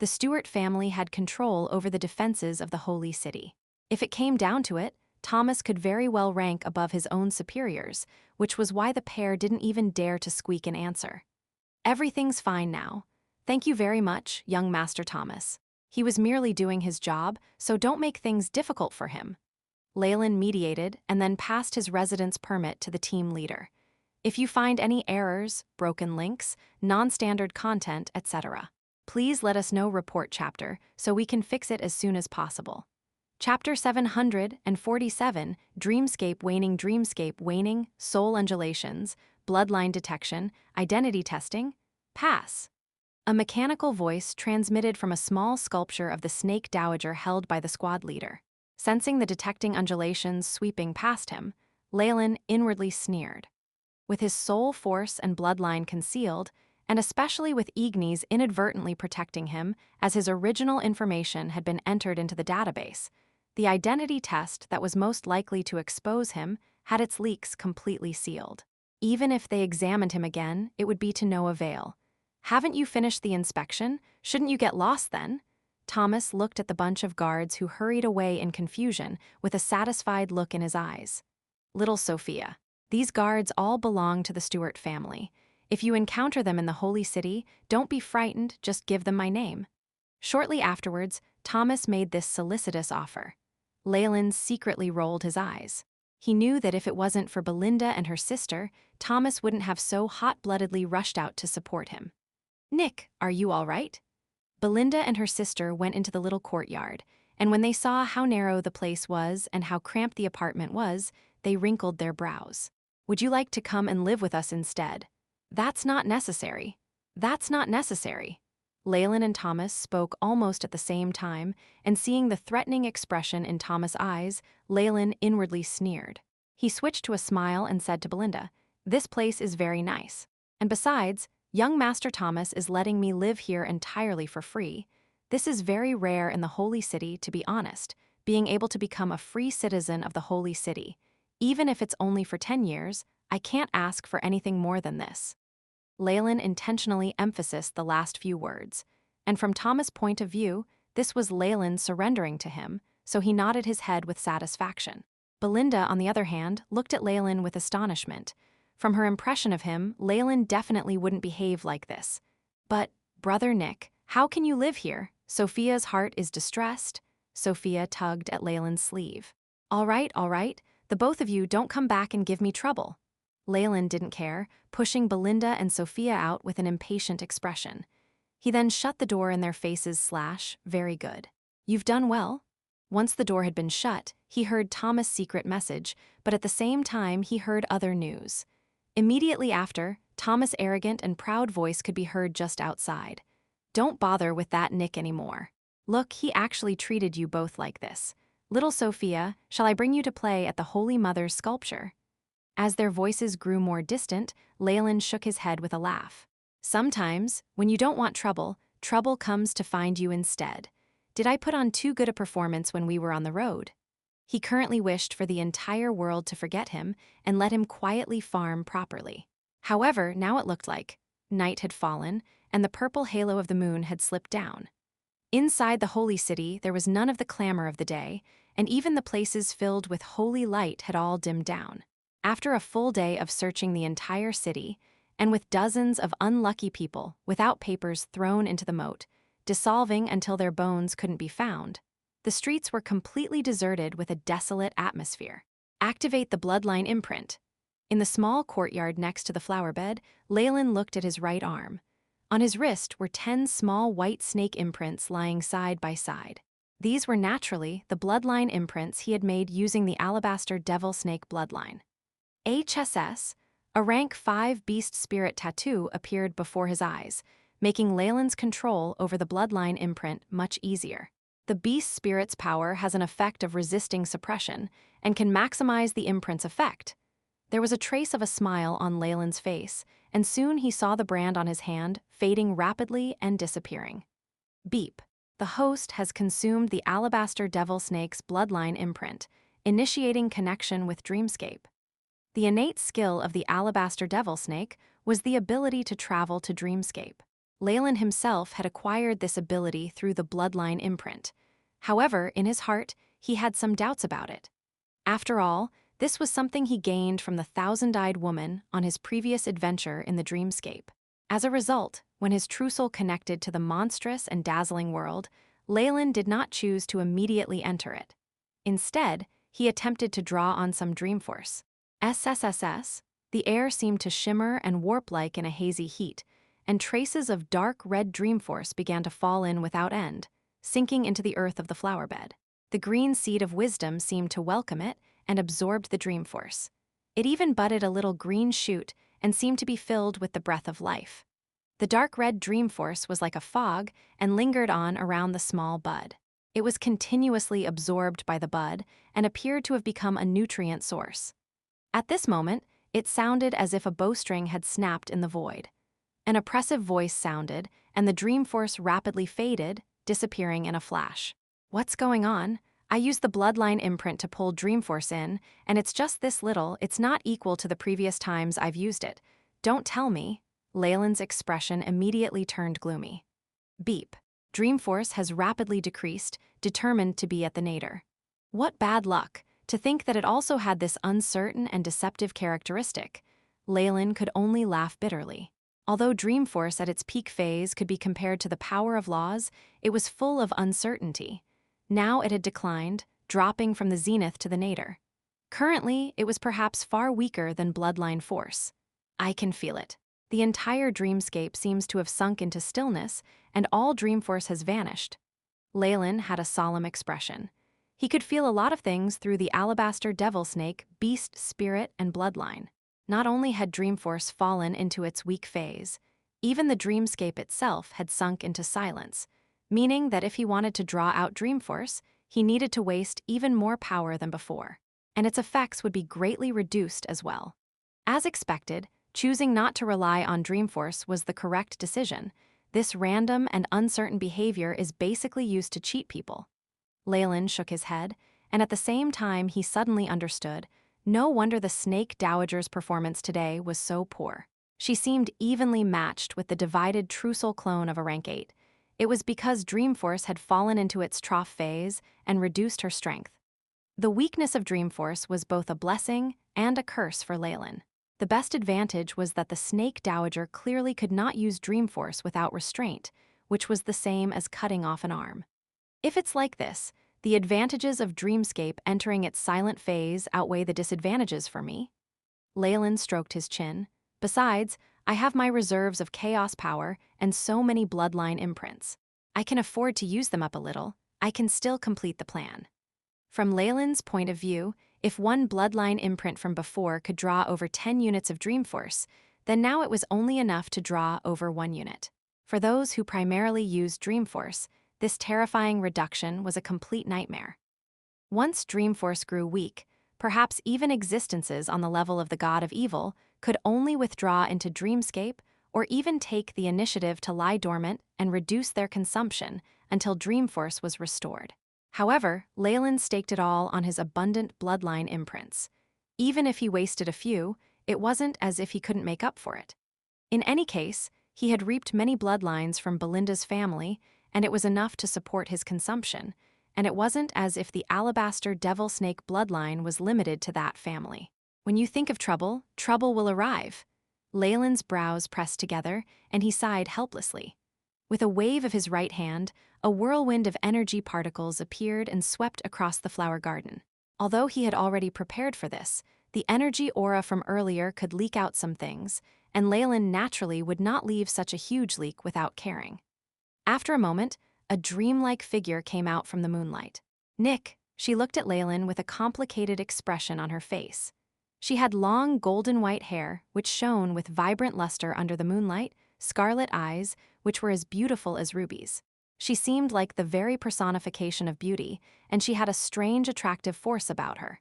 The Stewart family had control over the defenses of the Holy City. If it came down to it, Thomas could very well rank above his own superiors, which was why the pair didn't even dare to squeak an answer. Everything's fine now. Thank you very much, young Master Thomas. He was merely doing his job, so don't make things difficult for him. Leylin mediated and then passed his residence permit to the team leader. If you find any errors, broken links, non-standard content, etc., please let us know. Report chapter so we can fix it as soon as possible. Chapter 747, Dreamscape Waning, Soul Undulations, Bloodline Detection, Identity Testing, Pass. A mechanical voice transmitted from a small sculpture of the snake dowager held by the squad leader. Sensing the detecting undulations sweeping past him, Leylin inwardly sneered. With his soul force and bloodline concealed, and especially with Ignis inadvertently protecting him as his original information had been entered into the database, the identity test that was most likely to expose him had its leaks completely sealed. Even if they examined him again, it would be to no avail. Haven't you finished the inspection? Shouldn't you get lost then? Thomas looked at the bunch of guards who hurried away in confusion with a satisfied look in his eyes. Little Sophia, these guards all belong to the Stewart family. If you encounter them in the Holy City, don't be frightened, just give them my name. Shortly afterwards, Thomas made this solicitous offer. Leylin secretly rolled his eyes. He knew that if it wasn't for Belinda and her sister, Thomas wouldn't have so hot-bloodedly rushed out to support him. Nick, are you all right? Belinda and her sister went into the little courtyard, and when they saw how narrow the place was and how cramped the apartment was, they wrinkled their brows. Would you like to come and live with us instead? That's not necessary. That's not necessary. Leylin and Thomas spoke almost at the same time, and seeing the threatening expression in Thomas' eyes, Leylin inwardly sneered. He switched to a smile and said to Belinda, This place is very nice. And besides, young Master Thomas is letting me live here entirely for free. This is very rare in the Holy City, to be honest, being able to become a free citizen of the Holy City. Even if it's only for 10 years, I can't ask for anything more than this. Leylin intentionally emphasized the last few words, and from Thomas' point of view, this was Leylin surrendering to him, so he nodded his head with satisfaction. Belinda, on the other hand, looked at Leylin with astonishment. From her impression of him, Leylin definitely wouldn't behave like this. But, Brother Nick, how can you live here? Sophia's heart is distressed. Sophia tugged at Leylin's sleeve. All right, the both of you don't come back and give me trouble. Leylin didn't care, pushing Belinda and Sophia out with an impatient expression. He then shut the door in their faces. Very good. You've done well. Once the door had been shut, he heard Thomas' secret message, but at the same time he heard other news. Immediately after, Thomas' arrogant and proud voice could be heard just outside. Don't bother with that Nick anymore. Look, he actually treated you both like this. Little Sophia, shall I bring you to play at the Holy Mother's sculpture? As their voices grew more distant, Leylin shook his head with a laugh. Sometimes, when you don't want trouble, trouble comes to find you instead. Did I put on too good a performance when we were on the road? He currently wished for the entire world to forget him and let him quietly farm properly. However, now it looked like night had fallen and the purple halo of the moon had slipped down. Inside the holy city, there was none of the clamor of the day, and even the places filled with holy light had all dimmed down. After a full day of searching the entire city, and with dozens of unlucky people without papers thrown into the moat, dissolving until their bones couldn't be found, the streets were completely deserted with a desolate atmosphere. Activate the bloodline imprint. In the small courtyard next to the flower bed, Leylin looked at his right arm. On his wrist were 10 small white snake imprints lying side by side. These were naturally the bloodline imprints he had made using the alabaster devil snake bloodline. HSS, a rank 5 beast spirit tattoo appeared before his eyes, making Leylin's control over the bloodline imprint much easier. The beast spirit's power has an effect of resisting suppression and can maximize the imprint's effect. There was a trace of a smile on Leylin's face, and soon he saw the brand on his hand fading rapidly and disappearing. Beep. The host has consumed the alabaster devil snake's bloodline imprint, initiating connection with Dreamscape. The innate skill of the alabaster devil snake was the ability to travel to Dreamscape. Leylin himself had acquired this ability through the bloodline imprint. However, in his heart, he had some doubts about it. After all, this was something he gained from the thousand-eyed woman on his previous adventure in the Dreamscape. As a result, when his true soul connected to the monstrous and dazzling world, Leylin did not choose to immediately enter it. Instead, he attempted to draw on some Dreamforce. SSSS, the air seemed to shimmer and warp-like in a hazy heat, and traces of dark red Dreamforce began to fall in without end, sinking into the earth of the flower bed. The green seed of wisdom seemed to welcome it and absorbed the Dreamforce. It even budded a little green shoot and seemed to be filled with the breath of life. The dark red Dreamforce was like a fog and lingered on around the small bud. It was continuously absorbed by the bud and appeared to have become a nutrient source. At this moment, it sounded as if a bowstring had snapped in the void. An oppressive voice sounded, and the Dreamforce rapidly faded, disappearing in a flash. What's going on? I used the bloodline imprint to pull Dreamforce in, and it's just this little. It's not equal to the previous times I've used it. Don't tell me. Leylin's expression immediately turned gloomy. Beep. Dreamforce has rapidly decreased, determined to be at the nadir. What bad luck, to think that it also had this uncertain and deceptive characteristic. Leylin could only laugh bitterly. Although Dreamforce at its peak phase could be compared to the power of laws, it was full of uncertainty. Now it had declined, dropping from the zenith to the nadir. Currently, it was perhaps far weaker than bloodline force. I can feel it. The entire dreamscape seems to have sunk into stillness, and all Dreamforce has vanished. Leylin had a solemn expression. He could feel a lot of things through the alabaster devil snake, beast, spirit, and bloodline. Not only had Dreamforce fallen into its weak phase, even the dreamscape itself had sunk into silence, meaning that if he wanted to draw out Dreamforce, he needed to waste even more power than before, and its effects would be greatly reduced as well. As expected, choosing not to rely on Dreamforce was the correct decision. This random and uncertain behavior is basically used to cheat people. Leylin shook his head, and at the same time he suddenly understood. No wonder the Snake Dowager's performance today was so poor. She seemed evenly matched with the divided Trussel clone of a rank 8. It was because Dreamforce had fallen into its trough phase and reduced her strength. The weakness of Dreamforce was both a blessing and a curse for Leylin. The best advantage was that the Snake Dowager clearly could not use Dreamforce without restraint, which was the same as cutting off an arm. If it's like this, the advantages of Dreamscape entering its silent phase outweigh the disadvantages for me. Leylin stroked his chin. Besides, I have my reserves of chaos power and so many bloodline imprints. I can afford to use them up a little. I can still complete the plan. From Leylin's point of view, if one bloodline imprint from before could draw over 10 units of Dreamforce, then now it was only enough to draw over 1 unit. For those who primarily used Dreamforce, this terrifying reduction was a complete nightmare. Once Dreamforce grew weak, perhaps even existences on the level of the God of Evil could only withdraw into Dreamscape or even take the initiative to lie dormant and reduce their consumption until Dreamforce was restored. However, Leylin staked it all on his abundant bloodline imprints. Even if he wasted a few, it wasn't as if he couldn't make up for it. In any case, he had reaped many bloodlines from Belinda's family, and it was enough to support his consumption, and it wasn't as if the Alabaster Devil Snake bloodline was limited to that family. When you think of trouble, trouble will arrive. Leylin's brows pressed together, and he sighed helplessly. With a wave of his right hand, a whirlwind of energy particles appeared and swept across the flower garden. Although he had already prepared for this, the energy aura from earlier could leak out some things, and Leylin naturally would not leave such a huge leak without caring. After a moment, a dreamlike figure came out from the moonlight. Nick, she looked at Leylin with a complicated expression on her face. She had long golden white hair, which shone with vibrant luster under the moonlight, scarlet eyes, which were as beautiful as rubies. She seemed like the very personification of beauty, and she had a strange attractive force about her.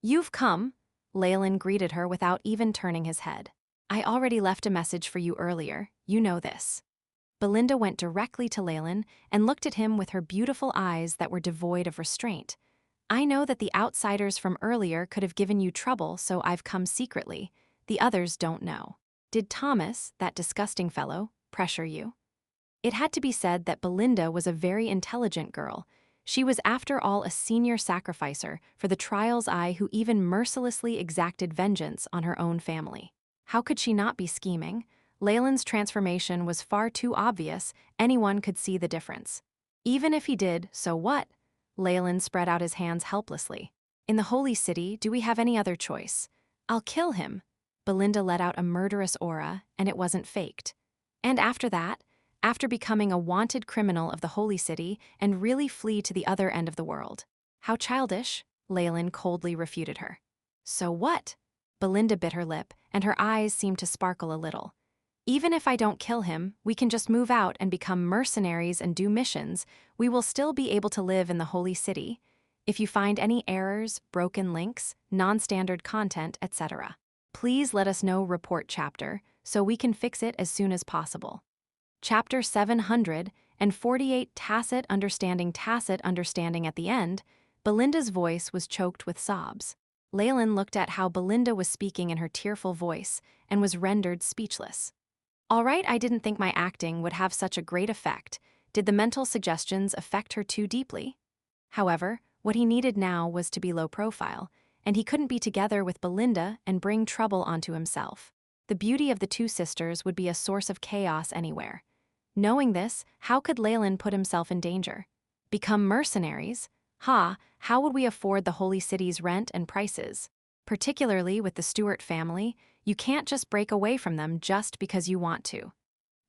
"You've come," Leylin greeted her without even turning his head. "I already left a message for you earlier, you know this." Belinda went directly to Leylin and looked at him with her beautiful eyes that were devoid of restraint. "I know that the outsiders from earlier could have given you trouble, so I've come secretly. The others don't know. Did Thomas, that disgusting fellow, pressure you?" It had to be said that Belinda was a very intelligent girl. She was after all a senior sacrificer for the Trial's Eye who even mercilessly exacted vengeance on her own family. How could she not be scheming? Leylin's transformation was far too obvious, anyone could see the difference. Even if he did, so what? Leylin spread out his hands helplessly. "In the Holy City, do we have any other choice? I'll kill him." Belinda let out a murderous aura, and it wasn't faked. "And after that, after becoming a wanted criminal of the Holy City and really flee to the other end of the world." "How childish," Leylin coldly refuted her. "So what?" Belinda bit her lip, and her eyes seemed to sparkle a little. "Even if I don't kill him, we can just move out and become mercenaries and do missions. We will still be able to live in the Holy City. If you find any errors, broken links, non-standard content, etc., please let us know. Report chapter, so we can fix it as soon as possible." Chapter 748, Tacit Understanding at the end, Belinda's voice was choked with sobs. Leylin looked at how Belinda was speaking in her tearful voice and was rendered speechless. "All right, I didn't think my acting would have such a great effect. Did the mental suggestions affect her too deeply?" However, what he needed now was to be low profile, and he couldn't be together with Belinda and bring trouble onto himself. The beauty of the two sisters would be a source of chaos anywhere. Knowing this, how could Leylin put himself in danger? Become mercenaries? How would we afford the Holy City's rent and prices? Particularly with the Stewart family, you can't just break away from them just because you want to.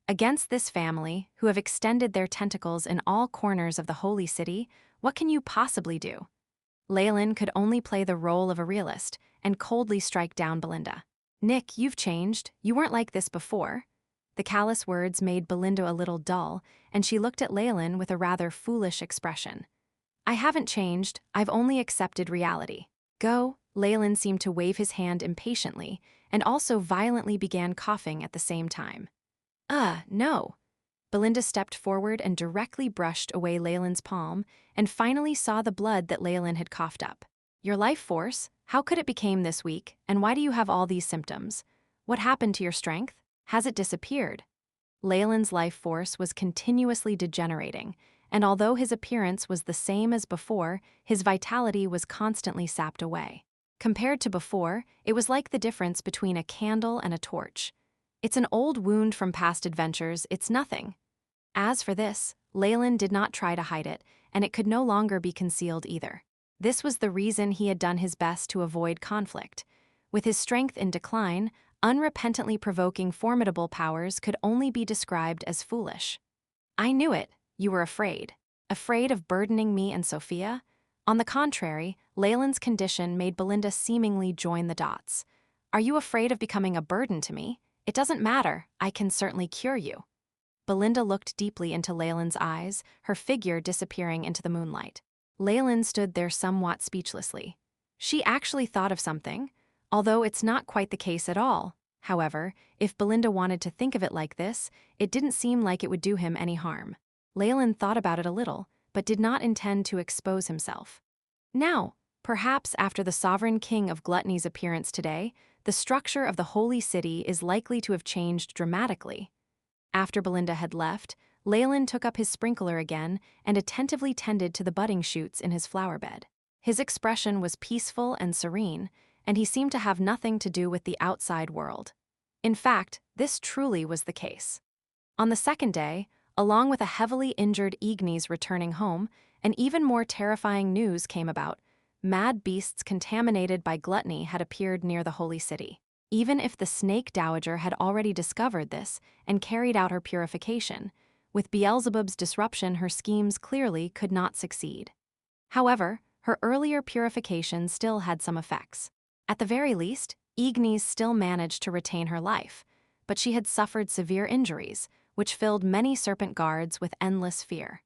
Against this family, who have extended their tentacles in all corners of the Holy City, what can you possibly do? Leylin could only play the role of a realist and coldly strike down Belinda. "Nick, you've changed. You weren't like this before." The callous words made Belinda a little dull, and she looked at Leylin with a rather foolish expression. "I haven't changed, I've only accepted reality." "Go." Leylin seemed to wave his hand impatiently, and also violently began coughing at the same time. No. Belinda stepped forward and directly brushed away Leylin's palm and finally saw the blood that Leylin had coughed up. Your life force? How could it become this weak, and why do you have all these symptoms? What happened to your strength? Has it disappeared? Leylin's life force was continuously degenerating, and although his appearance was the same as before, his vitality was constantly sapped away. Compared to before, it was like the difference between a candle and a torch. It's an old wound from past adventures, it's nothing. As for this, Leylin did not try to hide it, and it could no longer be concealed either. This was the reason he had done his best to avoid conflict. With his strength in decline, unrepentantly provoking formidable powers could only be described as foolish. I knew it, you were afraid. Afraid of burdening me and Sophia? On the contrary, Leylin's condition made Belinda seemingly join the dots. Are you afraid of becoming a burden to me? It doesn't matter, I can certainly cure you. Belinda looked deeply into Leylin's eyes, her figure disappearing into the moonlight. Leylin stood there somewhat speechlessly. She actually thought of something, although it's not quite the case at all. However, if Belinda wanted to think of it like this, it didn't seem like it would do him any harm. Leylin thought about it a little, but did not intend to expose himself. Now, perhaps after the sovereign king of gluttony's appearance today, the structure of the holy city is likely to have changed dramatically. After Belinda had left, Leylin took up his sprinkler again and attentively tended to the budding shoots in his flower bed. His expression was peaceful and serene, and he seemed to have nothing to do with the outside world. In fact, this truly was the case. On the second day, along with a heavily injured Ignis returning home, an even more terrifying news came about. Mad beasts contaminated by gluttony had appeared near the holy city. Even if the snake dowager had already discovered this and carried out her purification, with Beelzebub's disruption her schemes clearly could not succeed. However, her earlier purification still had some effects. At the very least, Ignis still managed to retain her life, but she had suffered severe injuries, which filled many serpent guards with endless fear.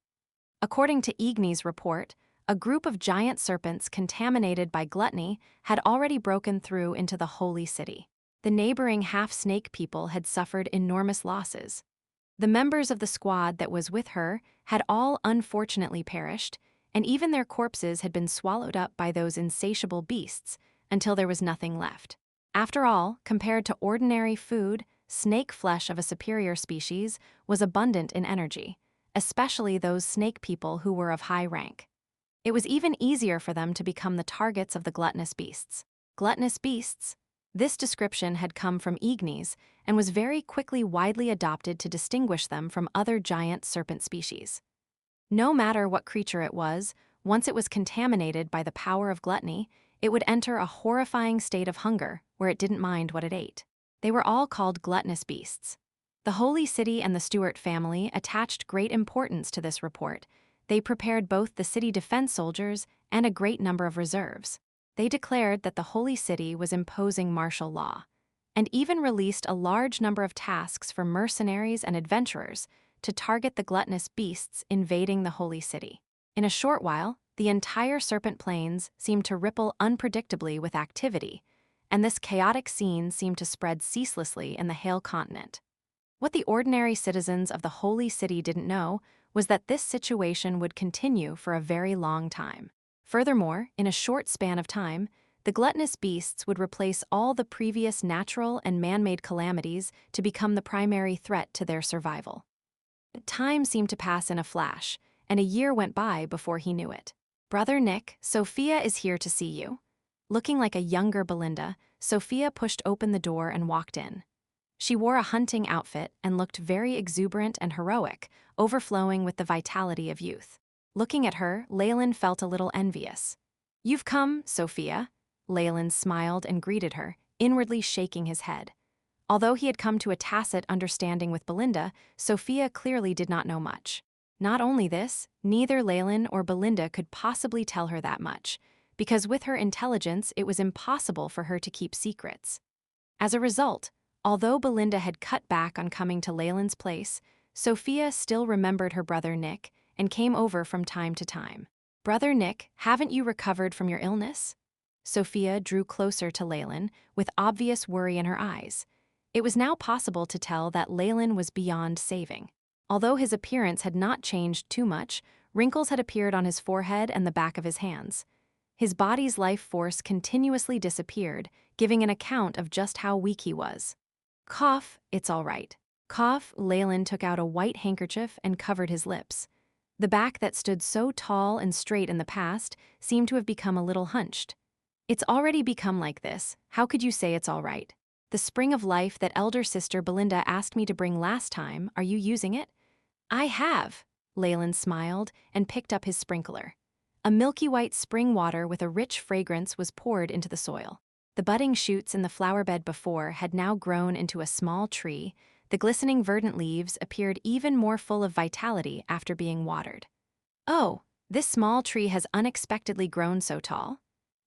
According to Ignis' report, a group of giant serpents contaminated by gluttony had already broken through into the holy city. The neighboring half-snake people had suffered enormous losses. The members of the squad that was with her had all unfortunately perished, and even their corpses had been swallowed up by those insatiable beasts until there was nothing left. After all, compared to ordinary food, snake flesh of a superior species was abundant in energy, especially those snake people who were of high rank. It was even easier for them to become the targets of the gluttonous beasts. Gluttonous beasts? This description had come from Ignis and was very quickly widely adopted to distinguish them from other giant serpent species. No matter what creature it was, once it was contaminated by the power of gluttony, it would enter a horrifying state of hunger where it didn't mind what it ate. They were all called gluttonous beasts. The Holy City and the Stuart family attached great importance to this report. They prepared both the city defense soldiers and a great number of reserves. They declared that the Holy City was imposing martial law, and even released a large number of tasks for mercenaries and adventurers to target the gluttonous beasts invading the Holy City. In a short while, the entire Serpent Plains seemed to ripple unpredictably with activity, and this chaotic scene seemed to spread ceaselessly in the Hale continent. What the ordinary citizens of the Holy City didn't know was that this situation would continue for a very long time. Furthermore, in a short span of time, the gluttonous beasts would replace all the previous natural and man-made calamities to become the primary threat to their survival. Time seemed to pass in a flash, and a year went by before he knew it. Brother Nick, Sophia is here to see you. Looking like a younger Belinda, Sophia pushed open the door and walked in. She wore a hunting outfit and looked very exuberant and heroic, overflowing with the vitality of youth. Looking at her, Leylin felt a little envious. You've come, Sophia. Leylin smiled and greeted her, inwardly shaking his head. Although he had come to a tacit understanding with Belinda, Sophia clearly did not know much. Not only this, neither Leylin or Belinda could possibly tell her that much, because with her intelligence it was impossible for her to keep secrets. As a result, although Belinda had cut back on coming to Leylin's place, Sophia still remembered her brother Nick and came over from time to time. Brother Nick, haven't you recovered from your illness? Sophia drew closer to Leylin, with obvious worry in her eyes. It was now possible to tell that Leylin was beyond saving. Although his appearance had not changed too much, wrinkles had appeared on his forehead and the back of his hands. His body's life force continuously disappeared, giving an account of just how weak he was. Cough, it's all right. Cough, Leylin took out a white handkerchief and covered his lips. The back that stood so tall and straight in the past seemed to have become a little hunched. It's already become like this. How could you say it's all right? The spring of life that elder sister Belinda asked me to bring last time, are you using it? I have. Leylin smiled and picked up his sprinkler. A milky white spring water with a rich fragrance was poured into the soil. The budding shoots in the flower bed before had now grown into a small tree. The glistening verdant leaves appeared even more full of vitality after being watered. Oh, this small tree has unexpectedly grown so tall.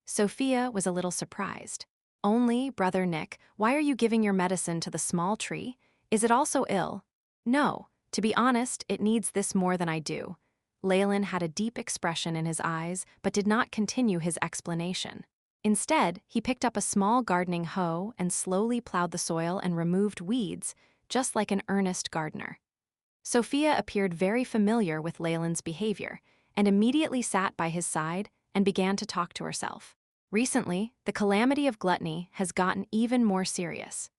Sophia was a little surprised. Only, Brother Nick, why are you giving your medicine to the small tree? Is it also ill? No, to be honest, it needs this more than I do. Leylin had a deep expression in his eyes, but did not continue his explanation. Instead, he picked up a small gardening hoe and slowly plowed the soil and removed weeds, just like an earnest gardener. Sophia appeared very familiar with Leylin's behavior, and immediately sat by his side and began to talk to herself. Recently, the calamity of gluttony has gotten even more serious.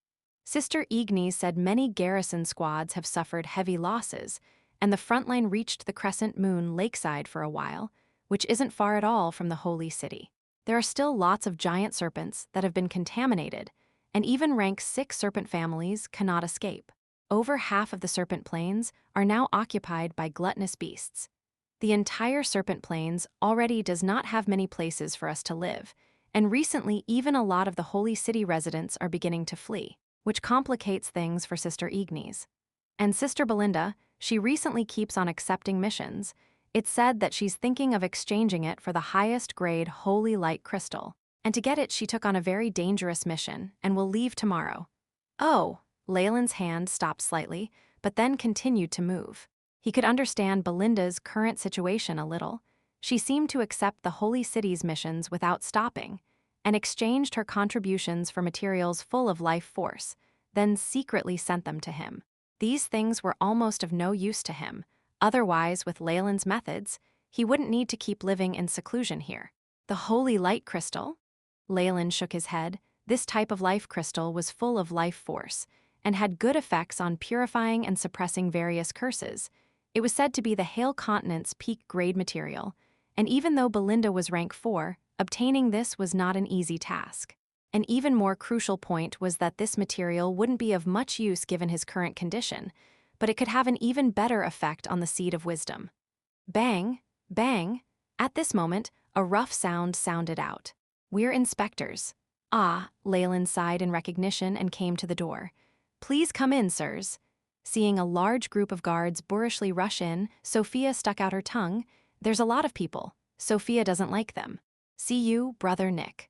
Sister Ignis said many garrison squads have suffered heavy losses, and the front line reached the Crescent Moon lakeside for a while, which isn't far at all from the Holy City. There are still lots of giant serpents that have been contaminated, and even rank 6 serpent families cannot escape. Over half of the serpent plains are now occupied by gluttonous beasts. The entire serpent plains already does not have many places for us to live, and recently even a lot of the Holy City residents are beginning to flee, which complicates things for Sister Ignis. And Sister Belinda, she recently keeps on accepting missions. It's said that she's thinking of exchanging it for the highest grade holy light crystal, and to get it she took on a very dangerous mission and will leave tomorrow. Oh, Leylin's hand stopped slightly, but then continued to move. He could understand Belinda's current situation a little. She seemed to accept the Holy City's missions without stopping, and exchanged her contributions for materials full of life force, then secretly sent them to him. These things were almost of no use to him. Otherwise, with Leylin's methods, he wouldn't need to keep living in seclusion here. The holy light crystal? Leylin shook his head. This type of life crystal was full of life force, and had good effects on purifying and suppressing various curses. It was said to be the Hale Continent's peak grade material, and even though Belinda was rank 4, obtaining this was not an easy task. An even more crucial point was that this material wouldn't be of much use given his current condition, but it could have an even better effect on the seed of wisdom. Bang, bang. At this moment, a rough sound sounded out. We're inspectors. Ah, Leylin sighed in recognition and came to the door. Please come in, sirs. Seeing a large group of guards boorishly rush in, Sophia stuck out her tongue. There's a lot of people. Sophia doesn't like them. See you, Brother Nick.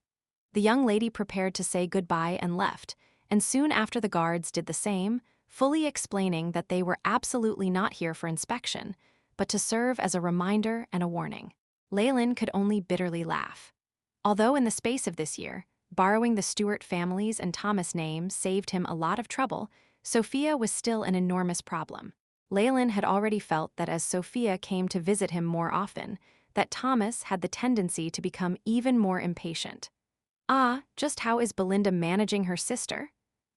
The young lady prepared to say goodbye and left, and soon after the guards did the same, fully explaining that they were absolutely not here for inspection, but to serve as a reminder and a warning. Leylin could only bitterly laugh. Although in the space of this year, borrowing the Stewart family's and Thomas' names saved him a lot of trouble, Sophia was still an enormous problem. Leylin had already felt that as Sophia came to visit him more often, that Thomas had the tendency to become even more impatient. Ah, just how is Belinda managing her sister?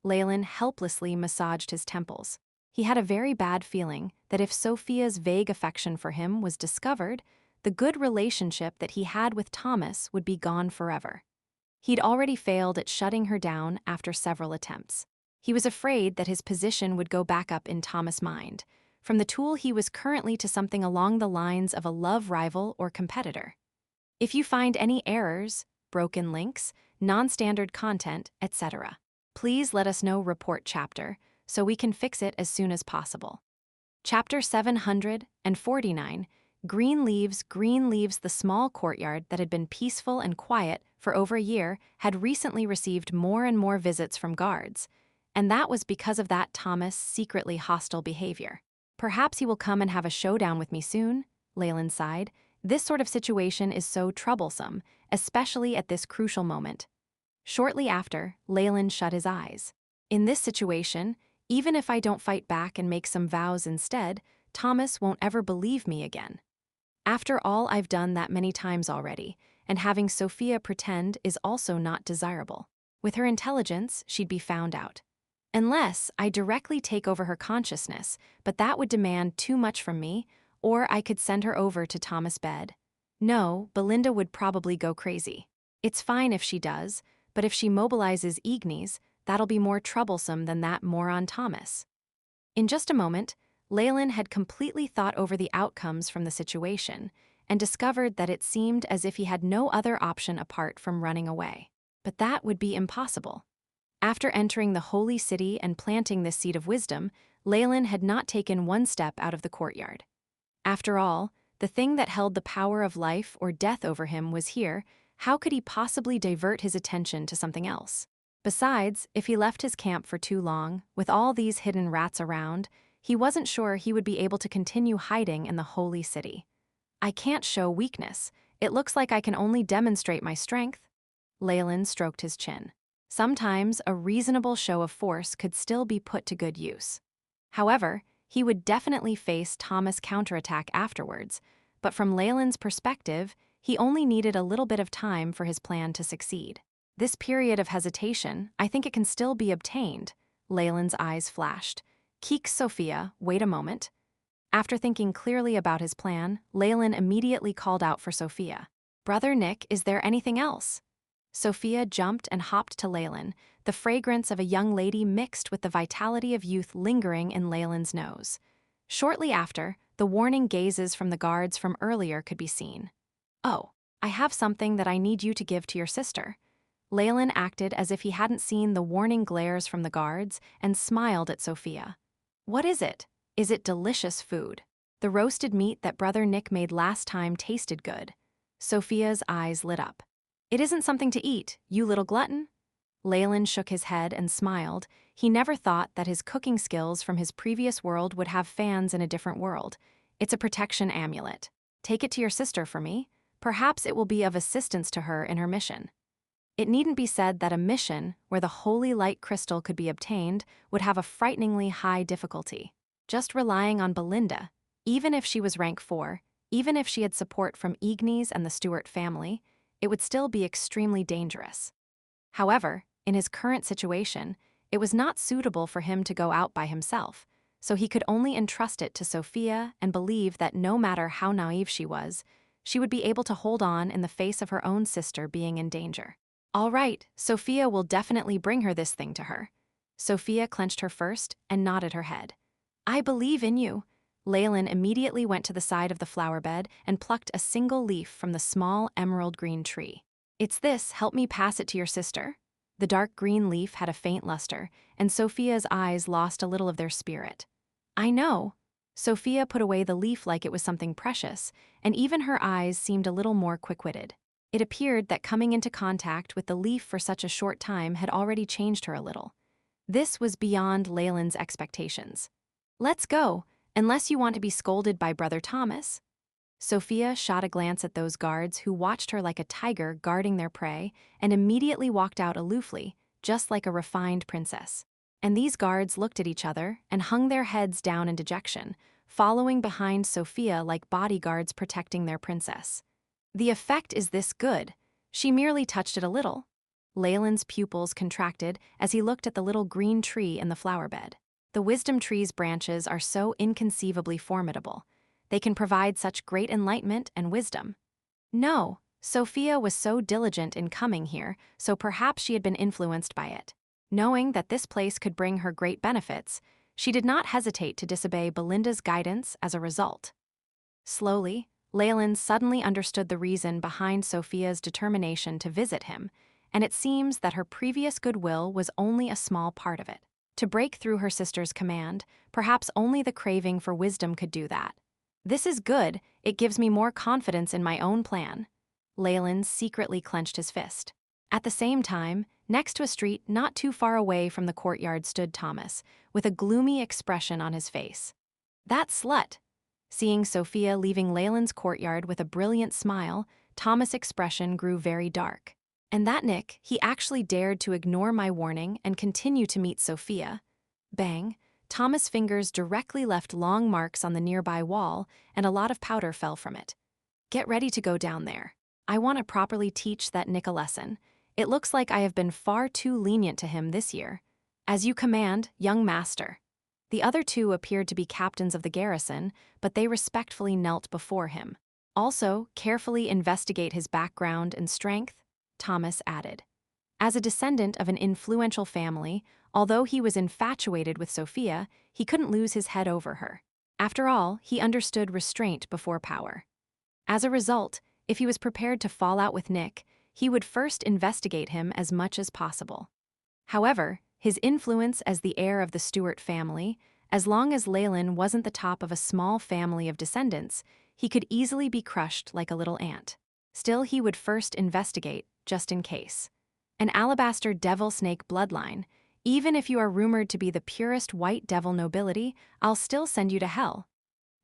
Leylin helplessly massaged his temples. He had a very bad feeling that if Sophia's vague affection for him was discovered, the good relationship that he had with Thomas would be gone forever. He'd already failed at shutting her down after several attempts. He was afraid that his position would go back up in Thomas' mind, from the tool he was currently to something along the lines of a love rival or competitor. If you find any errors, broken links, non-standard content, etc., please let us know. Report chapter, so we can fix it as soon as possible. Chapter 749, Green Leaves. Green Leaves. The small courtyard that had been peaceful and quiet for over a year had recently received more and more visits from guards, and that was because of that Thomas' secretly hostile behavior. Perhaps he will come and have a showdown with me soon, Leylin sighed, This sort of situation is so troublesome, especially at this crucial moment. Shortly after, Leylin shut his eyes. In this situation, even if I don't fight back and make some vows instead, Thomas won't ever believe me again. After all, I've done that many times already, and having Sophia pretend is also not desirable. With her intelligence, she'd be found out. Unless I directly take over her consciousness, but that would demand too much from me, or I could send her over to Thomas' bed. No, Belinda would probably go crazy. It's fine if she does, but if she mobilizes Ignis, that'll be more troublesome than that moron Thomas. In just a moment, Leylin had completely thought over the outcomes from the situation and discovered that it seemed as if he had no other option apart from running away. But that would be impossible. After entering the holy city and planting this seed of wisdom, Leylin had not taken one step out of the courtyard. After all, the thing that held the power of life or death over him was here. How could he possibly divert his attention to something else? Besides, if he left his camp for too long, with all these hidden rats around, he wasn't sure he would be able to continue hiding in the holy city. I can't show weakness. It looks like I can only demonstrate my strength. Leylin stroked his chin. Sometimes a reasonable show of force could still be put to good use. However, he would definitely face Thomas' counterattack afterwards, but from Leylin's perspective, he only needed a little bit of time for his plan to succeed. This period of hesitation, I think it can still be obtained. Leylin's eyes flashed. Keek Sophia, wait a moment. After thinking clearly about his plan, Leylin immediately called out for Sophia. Brother Nick, is there anything else? Sophia jumped and hopped to Leylin, the fragrance of a young lady mixed with the vitality of youth lingering in Leylin's nose. Shortly after, the warning gazes from the guards from earlier could be seen. Oh, I have something that I need you to give to your sister. Leylin acted as if he hadn't seen the warning glares from the guards and smiled at Sophia. What is it? Is it delicious food? The roasted meat that Brother Nick made last time tasted good. Sophia's eyes lit up. It isn't something to eat, you little glutton. Leylin shook his head and smiled. He never thought that his cooking skills from his previous world would have fans in a different world. It's a protection amulet. Take it to your sister for me. Perhaps it will be of assistance to her in her mission. It needn't be said that a mission where the holy light crystal could be obtained would have a frighteningly high difficulty. Just relying on Belinda, even if she was rank 4, even if she had support from Ignis and the Stewart family, it would still be extremely dangerous. However, in his current situation, it was not suitable for him to go out by himself, so he could only entrust it to Sophia and believe that no matter how naive she was, she would be able to hold on in the face of her own sister being in danger. All right, Sophia will definitely bring her this thing to her. Sophia clenched her fist and nodded her head. I believe in you. Leylin immediately went to the side of the flower bed and plucked a single leaf from the small emerald green tree. It's this, help me pass it to your sister. The dark green leaf had a faint luster, and Sophia's eyes lost a little of their spirit. I know. Sophia put away the leaf like it was something precious, and even her eyes seemed a little more quick-witted. It appeared that coming into contact with the leaf for such a short time had already changed her a little. This was beyond Leylin's expectations. Let's go, unless you want to be scolded by Brother Thomas. Sophia shot a glance at those guards who watched her like a tiger guarding their prey and immediately walked out aloofly, just like a refined princess. And these guards looked at each other and hung their heads down in dejection, following behind Sophia like bodyguards protecting their princess. The effect is this good. She merely touched it a little. Leylin's pupils contracted as he looked at the little green tree in the flower bed. The wisdom tree's branches are so inconceivably formidable. They can provide such great enlightenment and wisdom. No, Sophia was so diligent in coming here, so perhaps she had been influenced by it. Knowing that this place could bring her great benefits, she did not hesitate to disobey Belinda's guidance as a result. Slowly, Leylin suddenly understood the reason behind Sophia's determination to visit him, and it seems that her previous goodwill was only a small part of it. To break through her sister's command, perhaps only the craving for wisdom could do that. This is good, it gives me more confidence in my own plan. Leylin secretly clenched his fist. At the same time, next to a street not too far away from the courtyard stood Thomas, with a gloomy expression on his face. That slut! Seeing Sophia leaving Leylin's courtyard with a brilliant smile, Thomas' expression grew very dark. And that Nick, he actually dared to ignore my warning and continue to meet Sophia. Bang! Thomas' fingers directly left long marks on the nearby wall, and a lot of powder fell from it. Get ready to go down there. I want to properly teach that Nick a lesson. It looks like I have been far too lenient to him this year. As you command, young master. The other two appeared to be captains of the garrison, but they respectfully knelt before him. Also, carefully investigate his background and strength, Thomas added. As a descendant of an influential family, although he was infatuated with Sophia, he couldn't lose his head over her. After all, he understood restraint before power. As a result, if he was prepared to fall out with Nick, he would first investigate him as much as possible. However, his influence as the heir of the Stuart family, as long as Leylin wasn't the top of a small family of descendants, he could easily be crushed like a little ant. Still, he would first investigate, just in case. An alabaster devil snake bloodline. Even if you are rumored to be the purest white devil nobility, I'll still send you to hell.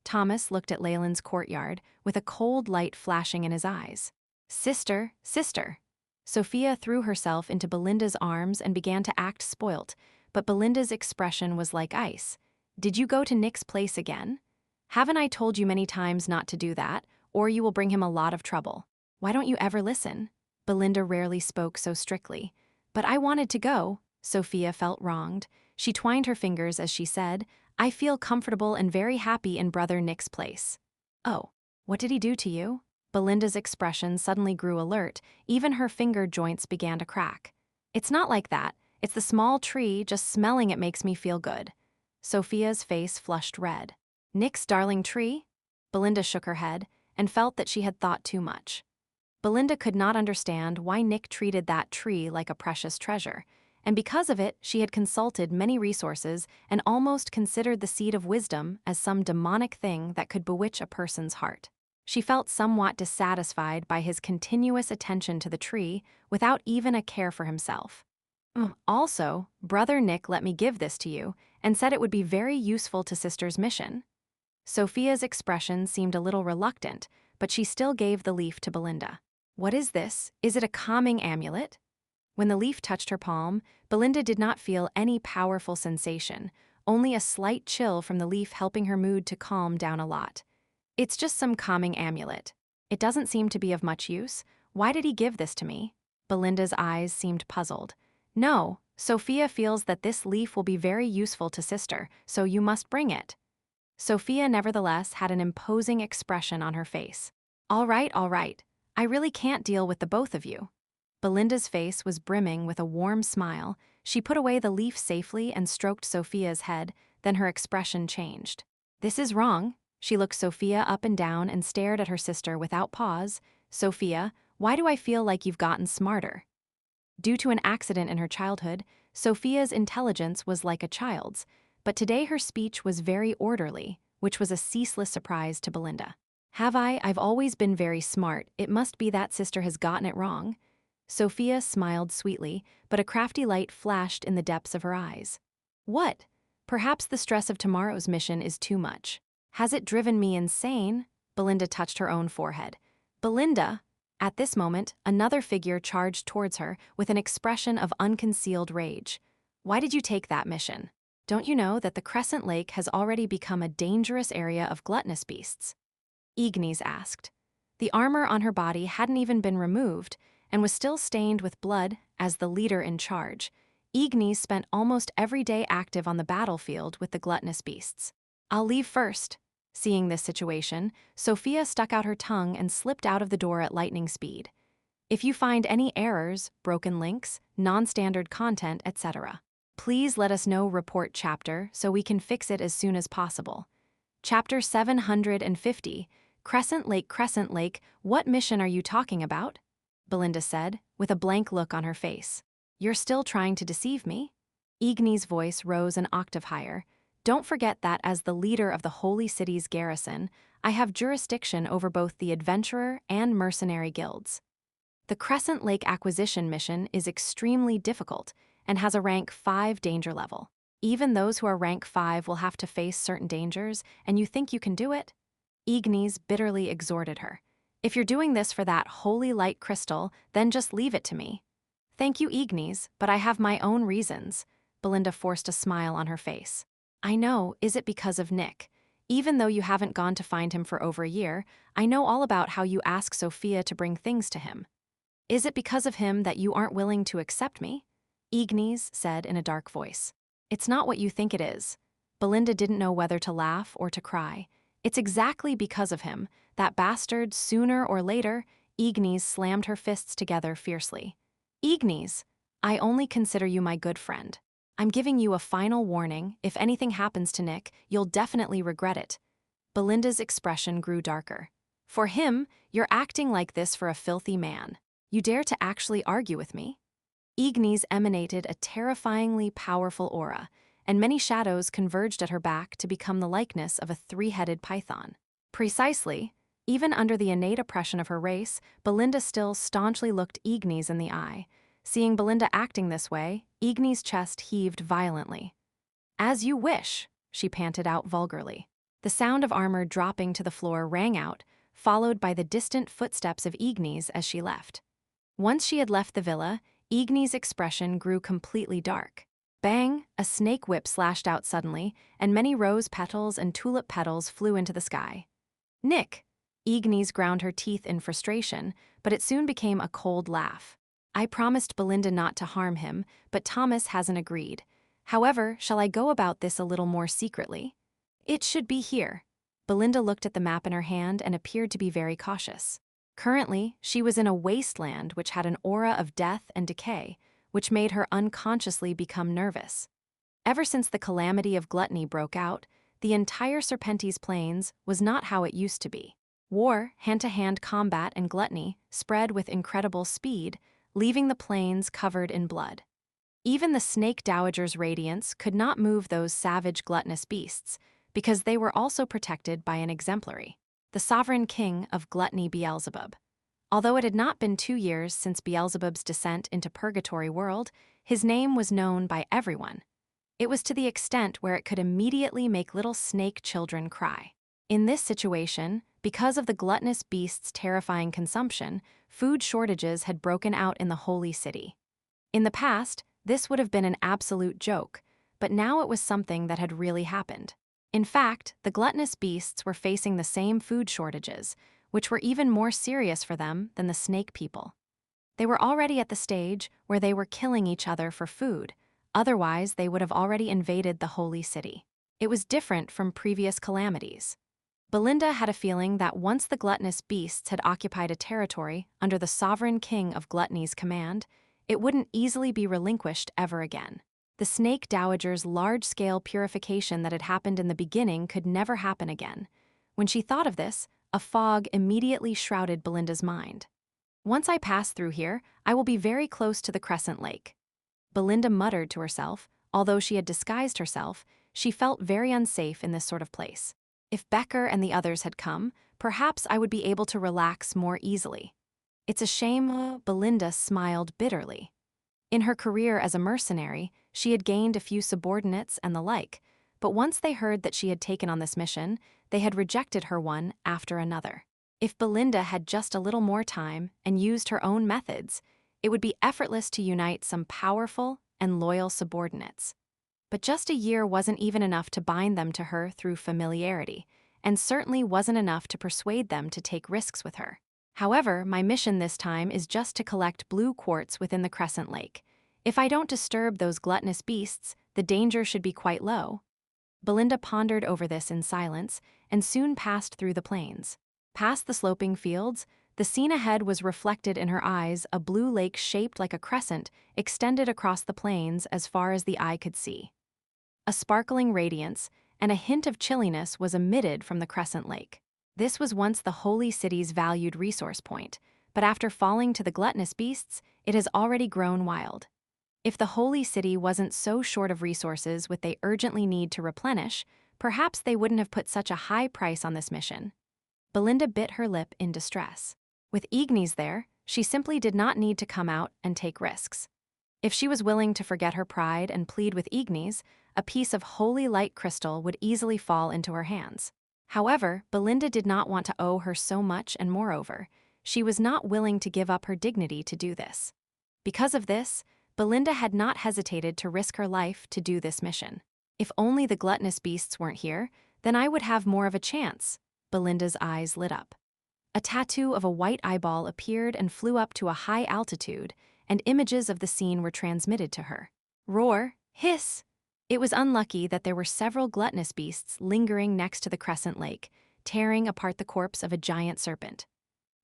Thomas looked at Leylin's courtyard, with a cold light flashing in his eyes. Sister, sister. Sophia threw herself into Belinda's arms and began to act spoilt, but Belinda's expression was like ice. Did you go to Nick's place again? Haven't I told you many times not to do that, or you will bring him a lot of trouble? Why don't you ever listen? Belinda rarely spoke so strictly. But I wanted to go. Sophia felt wronged. She twined her fingers as she said, I feel comfortable and very happy in brother Nick's place. Oh, what did he do to you? Belinda's expression suddenly grew alert, even her finger joints began to crack. It's not like that, it's the small tree, just smelling it makes me feel good. Sophia's face flushed red. Nick's darling tree? Belinda shook her head, and felt that she had thought too much. Belinda could not understand why Nick treated that tree like a precious treasure, and because of it, she had consulted many resources and almost considered the seed of wisdom as some demonic thing that could bewitch a person's heart. She felt somewhat dissatisfied by his continuous attention to the tree without even a care for himself. Also, brother Nick let me give this to you and said it would be very useful to sister's mission. Sophia's expression seemed a little reluctant, but she still gave the leaf to Belinda. What is this? Is it a calming amulet? When the leaf touched her palm, Belinda did not feel any powerful sensation, only a slight chill from the leaf helping her mood to calm down a lot. It's just some calming amulet. It doesn't seem to be of much use. Why did he give this to me? Belinda's eyes seemed puzzled. No, Sophia feels that this leaf will be very useful to sister, so you must bring it. Sophia nevertheless had an imposing expression on her face. All right, I really can't deal with the both of you. Belinda's face was brimming with a warm smile. She put away the leaf safely and stroked Sophia's head, then her expression changed. This is wrong. She looked Sophia up and down and stared at her sister without pause. Sophia, why do I feel like you've gotten smarter? Due to an accident in her childhood, Sophia's intelligence was like a child's, but today her speech was very orderly, which was a ceaseless surprise to Belinda. I've always been very smart. It must be that sister has gotten it wrong. Sophia smiled sweetly, but a crafty light flashed in the depths of her eyes. What? Perhaps the stress of tomorrow's mission is too much. Has it driven me insane? Belinda touched her own forehead. Belinda! At this moment, another figure charged towards her with an expression of unconcealed rage. Why did you take that mission? Don't you know that the Crescent Lake has already become a dangerous area of gluttonous beasts? Ignis asked. The armor on her body hadn't even been removed and was still stained with blood as the leader in charge. Ignis spent almost every day active on the battlefield with the gluttonous beasts. I'll leave first. Seeing this situation, Sophia stuck out her tongue and slipped out of the door at lightning speed. If you find any errors, broken links, non-standard content, etc., please let us know. Report chapter so we can fix it as soon as possible. Chapter 750, Crescent Lake, what mission are you talking about? Belinda said, with a blank look on her face. You're still trying to deceive me? Ignis' voice rose an octave higher. Don't forget that as the leader of the Holy City's garrison, I have jurisdiction over both the adventurer and mercenary guilds. The Crescent Lake acquisition mission is extremely difficult and has a rank 5 danger level. Even those who are rank 5 will have to face certain dangers, and you think you can do it? Ignis bitterly exhorted her. If you're doing this for that holy light crystal, then just leave it to me. Thank you, Ignis, but I have my own reasons. Belinda forced a smile on her face. I know, is it because of Nick? Even though you haven't gone to find him for over a year, I know all about how you ask Sophia to bring things to him. Is it because of him that you aren't willing to accept me? Ignis said in a dark voice. It's not what you think it is. Belinda didn't know whether to laugh or to cry. It's exactly because of him, that bastard. Sooner or later, Ignis slammed her fists together fiercely. Ignis, I only consider you my good friend. I'm giving you a final warning. If anything happens to Nick, you'll definitely regret it. Belinda's expression grew darker. For him, you're acting like this for a filthy man. You dare to actually argue with me? Ignis emanated a terrifyingly powerful aura, and many shadows converged at her back to become the likeness of a three-headed python. Precisely, even under the innate oppression of her race, Belinda still staunchly looked Ignis in the eye. Seeing Belinda acting this way, Ignis' chest heaved violently. As you wish, she panted out vulgarly. The sound of armor dropping to the floor rang out, followed by the distant footsteps of Ignis as she left. Once she had left the villa, Ignis' expression grew completely dark. Bang! A snake whip slashed out suddenly, and many rose petals and tulip petals flew into the sky. Nick! Ignis ground her teeth in frustration, but it soon became a cold laugh. I promised Belinda not to harm him, but Thomas hasn't agreed. However, shall I go about this a little more secretly? It should be here. Belinda looked at the map in her hand and appeared to be very cautious. Currently, she was in a wasteland which had an aura of death and decay, which made her unconsciously become nervous. Ever since the calamity of gluttony broke out, the entire Serpentes Plains was not how it used to be. War, hand-to-hand combat, and gluttony spread with incredible speed, leaving the plains covered in blood. Even the Snake Dowager's radiance could not move those savage gluttonous beasts, because they were also protected by an exemplary, the sovereign king of gluttony, Beelzebub. Although it had not been 2 years since Beelzebub's descent into Purgatory World, his name was known by everyone. It was to the extent where it could immediately make little snake children cry. In this situation, because of the gluttonous beast's terrifying consumption, food shortages had broken out in the Holy City. In the past, this would have been an absolute joke, but now it was something that had really happened. In fact, the gluttonous beasts were facing the same food shortages, which were even more serious for them than the snake people. They were already at the stage where they were killing each other for food, otherwise they would have already invaded the Holy City. It was different from previous calamities. Belinda had a feeling that once the gluttonous beasts had occupied a territory under the sovereign king of gluttony's command, it wouldn't easily be relinquished ever again. The Snake Dowager's large-scale purification that had happened in the beginning could never happen again. When she thought of this, a fog immediately shrouded Belinda's mind. Once I pass through here, I will be very close to the Crescent Lake. Belinda muttered to herself. Although she had disguised herself, she felt very unsafe in this sort of place. If Becker and the others had come, perhaps I would be able to relax more easily. It's a shame. Belinda smiled bitterly. In her career as a mercenary, she had gained a few subordinates and the like, but once they heard that she had taken on this mission, they had rejected her one after another. If Belinda had just a little more time and used her own methods, it would be effortless to unite some powerful and loyal subordinates. But just a year wasn't even enough to bind them to her through familiarity, and certainly wasn't enough to persuade them to take risks with her. However, my mission this time is just to collect blue quartz within the Crescent Lake. If I don't disturb those gluttonous beasts, the danger should be quite low. Belinda pondered over this in silence and soon passed through the plains. Past the sloping fields, the scene ahead was reflected in her eyes. A blue lake shaped like a crescent extended across the plains as far as the eye could see. A sparkling radiance and a hint of chilliness was emitted from the Crescent Lake. This was once the Holy City's valued resource point, but after falling to the gluttonous beasts, it has already grown wild. If the Holy City wasn't so short of resources which they urgently need to replenish, perhaps they wouldn't have put such a high price on this mission. Belinda bit her lip in distress. With Ignis there, she simply did not need to come out and take risks. If she was willing to forget her pride and plead with Ignis, a piece of holy light crystal would easily fall into her hands. However, Belinda did not want to owe her so much, and moreover, she was not willing to give up her dignity to do this. Because of this, Belinda had not hesitated to risk her life to do this mission. If only the gluttonous beasts weren't here, then I would have more of a chance. Belinda's eyes lit up. A tattoo of a white eyeball appeared and flew up to a high altitude, and images of the scene were transmitted to her. Roar, hiss! It was unlucky that there were several gluttonous beasts lingering next to the crescent lake, tearing apart the corpse of a giant serpent.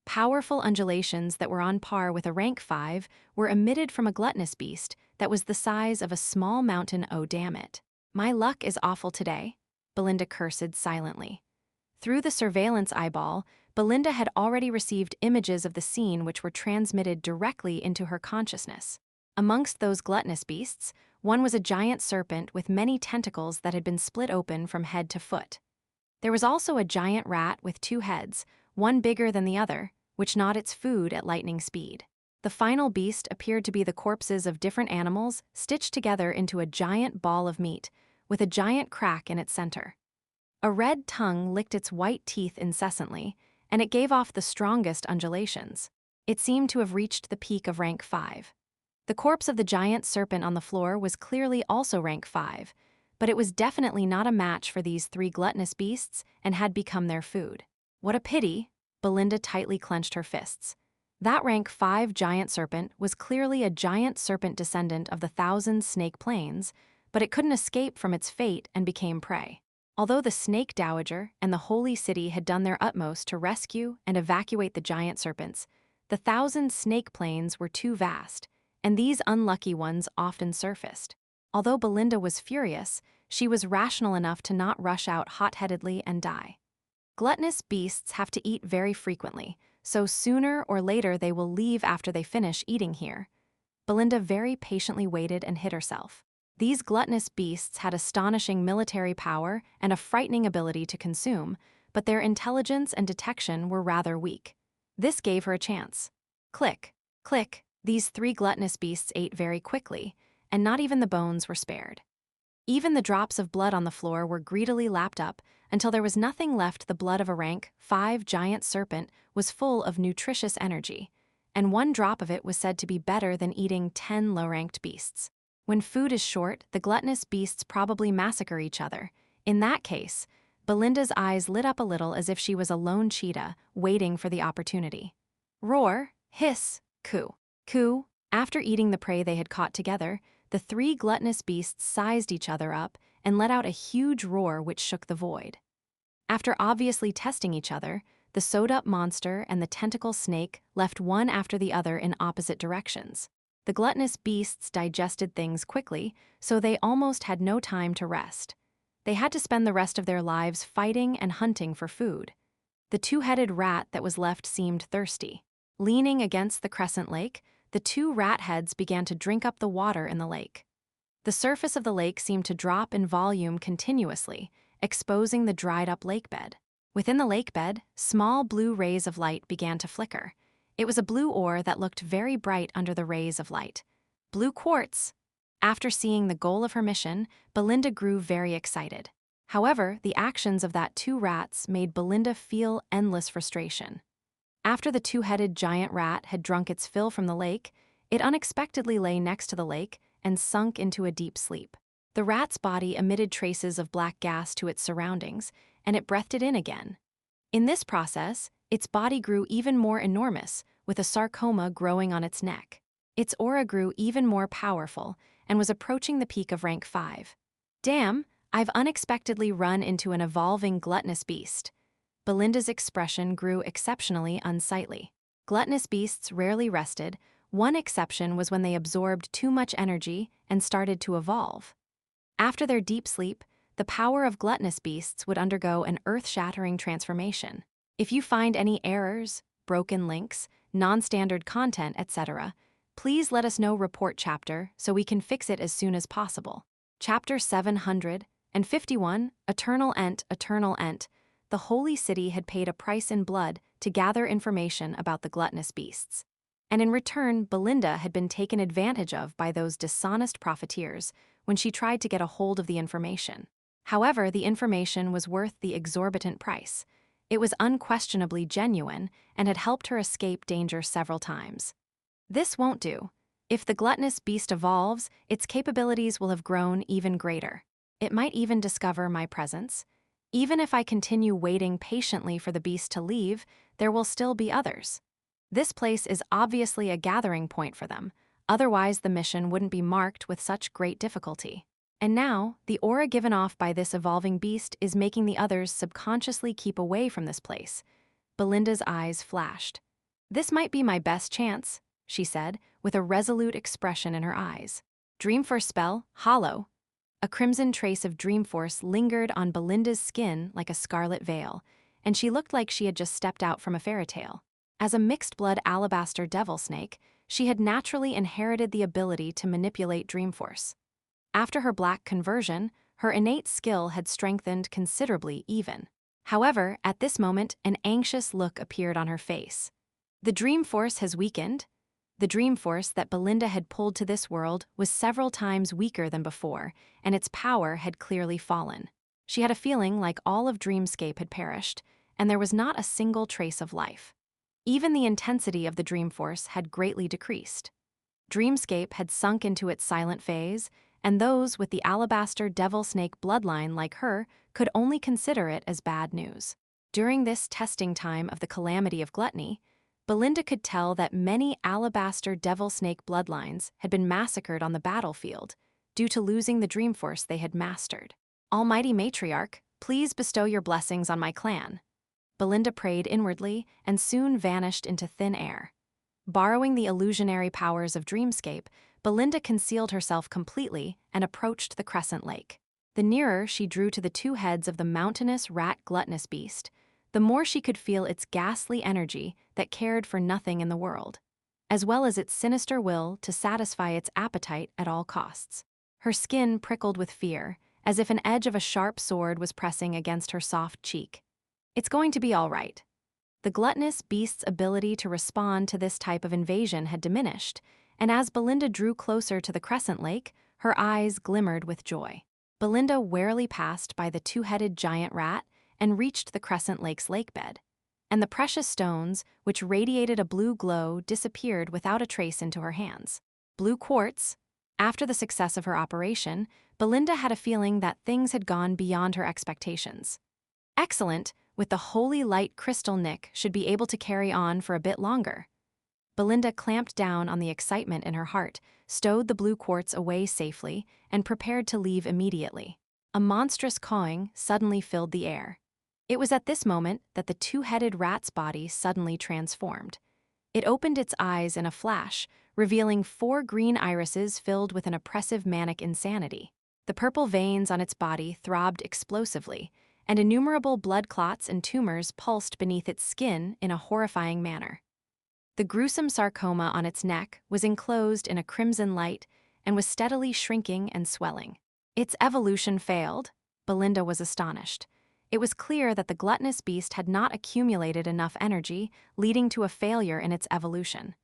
Powerful undulations that were on par with a rank 5 were emitted from a gluttonous beast that was the size of a small mountain. Oh, damn it. My luck is awful today, Belinda cursed silently. Through the surveillance eyeball, Belinda had already received images of the scene which were transmitted directly into her consciousness. Amongst those gluttonous beasts, one was a giant serpent with many tentacles that had been split open from head to foot. There was also a giant rat with 2 heads, one bigger than the other, which gnawed its food at lightning speed. The final beast appeared to be the corpses of different animals stitched together into a giant ball of meat, with a giant crack in its center. A red tongue licked its white teeth incessantly, and it gave off the strongest undulations. It seemed to have reached the peak of rank 5. The corpse of the giant serpent on the floor was clearly also rank 5, but it was definitely not a match for these 3 gluttonous beasts and had become their food. What a pity! Belinda tightly clenched her fists. That rank 5 giant serpent was clearly a giant serpent descendant of the Thousand Snake Plains, but it couldn't escape from its fate and became prey. Although the Snake Dowager and the Holy City had done their utmost to rescue and evacuate the giant serpents, the Thousand Snake Plains were too vast, and these unlucky ones often surfaced. Although Belinda was furious, she was rational enough to not rush out hot-headedly and die. Gluttonous beasts have to eat very frequently, so sooner or later they will leave after they finish eating here. Belinda very patiently waited and hid herself. These gluttonous beasts had astonishing military power and a frightening ability to consume, but their intelligence and detection were rather weak. This gave her a chance. Click, click, these 3 gluttonous beasts ate very quickly, and not even the bones were spared. Even the drops of blood on the floor were greedily lapped up until there was nothing left. The blood of a rank 5 giant serpent was full of nutritious energy, and 1 drop of it was said to be better than eating 10 low-ranked beasts. When food is short, the gluttonous beasts probably massacre each other. In that case, Belinda's eyes lit up a little as if she was a lone cheetah waiting for the opportunity. Roar, hiss, coo, coo. After eating the prey they had caught together, the 3 gluttonous beasts sized each other up and let out a huge roar which shook the void. After obviously testing each other, the sewed-up monster and the tentacle snake left one after the other in opposite directions. The gluttonous beasts digested things quickly, so they almost had no time to rest. They had to spend the rest of their lives fighting and hunting for food. The 2-headed rat that was left seemed thirsty. Leaning against the crescent lake, the 2 rat heads began to drink up the water in the lake. The surface of the lake seemed to drop in volume continuously, exposing the dried-up lakebed. Within the lakebed, small blue rays of light began to flicker. It was a blue ore that looked very bright under the rays of light. Blue quartz! After seeing the goal of her mission, Belinda grew very excited. However, the actions of that 2 rats made Belinda feel endless frustration. After the 2-headed giant rat had drunk its fill from the lake, it unexpectedly lay next to the lake and sunk into a deep sleep. The rat's body emitted traces of black gas to its surroundings, and it breathed it in again. In this process, its body grew even more enormous, with a sarcoma growing on its neck. Its aura grew even more powerful and was approaching the peak of rank 5. Damn, I've unexpectedly run into an evolving gluttonous beast. Belinda's expression grew exceptionally unsightly. Gluttonous beasts rarely rested. One exception was when they absorbed too much energy and started to evolve. After their deep sleep, the power of gluttonous beasts would undergo an earth-shattering transformation. If you find any errors, broken links, non-standard content, etc., please let us know. Report chapter so we can fix it as soon as possible. Chapter 751, Eternal Ent, Eternal Ent. The Holy City had paid a price in blood to gather information about the gluttonous beasts. And in return, Belinda had been taken advantage of by those dishonest profiteers when she tried to get a hold of the information. However, the information was worth the exorbitant price. It was unquestionably genuine and had helped her escape danger several times. This won't do. If the gluttonous beast evolves, its capabilities will have grown even greater. It might even discover my presence. Even if I continue waiting patiently for the beast to leave, there will still be others. This place is obviously a gathering point for them, otherwise the mission wouldn't be marked with such great difficulty. And now, the aura given off by this evolving beast is making the others subconsciously keep away from this place. Belinda's eyes flashed. This might be my best chance, she said, with a resolute expression in her eyes. Dreamforce spell, hollow. A crimson trace of Dreamforce lingered on Belinda's skin like a scarlet veil, and she looked like she had just stepped out from a fairy tale. As a mixed-blood alabaster devil snake, she had naturally inherited the ability to manipulate Dreamforce. After her black conversion, her innate skill had strengthened considerably even. However, at this moment, an anxious look appeared on her face. The Dreamforce has weakened. The Dreamforce that Belinda had pulled to this world was several times weaker than before, and its power had clearly fallen. She had a feeling like all of Dreamscape had perished, and there was not a single trace of life. Even the intensity of the Dreamforce had greatly decreased. Dreamscape had sunk into its silent phase, and those with the alabaster devil snake bloodline like her could only consider it as bad news. During this testing time of the calamity of gluttony, Belinda could tell that many alabaster devil snake bloodlines had been massacred on the battlefield due to losing the Dreamforce they had mastered. Almighty Matriarch, please bestow your blessings on my clan. Belinda prayed inwardly and soon vanished into thin air. Borrowing the illusionary powers of Dreamscape, Belinda concealed herself completely and approached the Crescent Lake. The nearer she drew to the two heads of the mountainous rat-gluttonous beast, the more she could feel its ghastly energy that cared for nothing in the world, as well as its sinister will to satisfy its appetite at all costs. Her skin prickled with fear, as if an edge of a sharp sword was pressing against her soft cheek. It's going to be all right. The gluttonous beast's ability to respond to this type of invasion had diminished, and as Belinda drew closer to the Crescent Lake, her eyes glimmered with joy. Belinda warily passed by the two-headed giant rat and reached the Crescent Lake's lakebed, and the precious stones, which radiated a blue glow, disappeared without a trace into her hands. Blue quartz. After the success of her operation, Belinda had a feeling that things had gone beyond her expectations. Excellent, with the holy light crystal Nick should be able to carry on for a bit longer. Belinda clamped down on the excitement in her heart, stowed the blue quartz away safely, and prepared to leave immediately. A monstrous cawing suddenly filled the air. It was at this moment that the two-headed rat's body suddenly transformed. It opened its eyes in a flash, revealing 4 green irises filled with an oppressive manic insanity. The purple veins on its body throbbed explosively, and innumerable blood clots and tumors pulsed beneath its skin in a horrifying manner. The gruesome sarcoma on its neck was enclosed in a crimson light and was steadily shrinking and swelling. Its evolution failed. Belinda was astonished. It was clear that the gluttonous beast had not accumulated enough energy, leading to a failure in its evolution.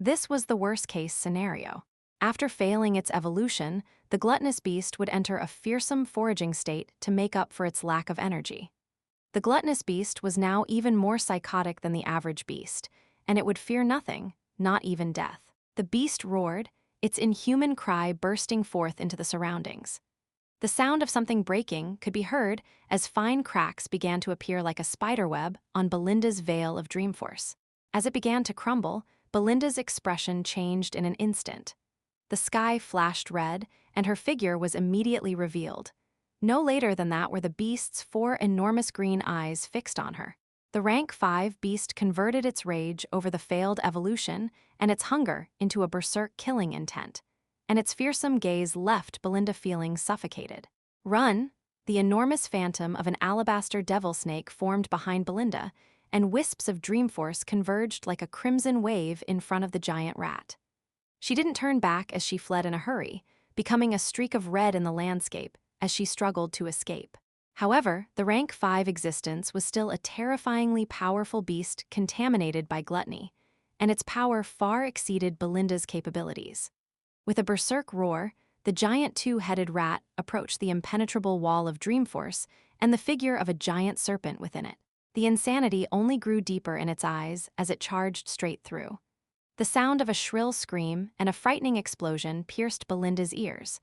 This was the worst-case scenario. After failing its evolution, the gluttonous beast would enter a fearsome foraging state to make up for its lack of energy. The gluttonous beast was now even more psychotic than the average beast, and it would fear nothing, not even death. The beast roared, its inhuman cry bursting forth into the surroundings. The sound of something breaking could be heard as fine cracks began to appear like a spiderweb on Belinda's veil of Dreamforce. As it began to crumble, Belinda's expression changed in an instant. The sky flashed red, and her figure was immediately revealed. No later than that were the beast's 4 enormous green eyes fixed on her. The rank 5 beast converted its rage over the failed evolution and its hunger into a berserk killing intent, and its fearsome gaze left Belinda feeling suffocated. Run! The enormous phantom of an alabaster devil snake formed behind Belinda, and wisps of Dreamforce converged like a crimson wave in front of the giant rat. She didn't turn back as she fled in a hurry, becoming a streak of red in the landscape as she struggled to escape. However, the rank 5 existence was still a terrifyingly powerful beast contaminated by gluttony, and its power far exceeded Belinda's capabilities. With a berserk roar, the giant two-headed rat approached the impenetrable wall of Dreamforce and the figure of a giant serpent within it. The insanity only grew deeper in its eyes as it charged straight through. The sound of a shrill scream and a frightening explosion pierced Belinda's ears.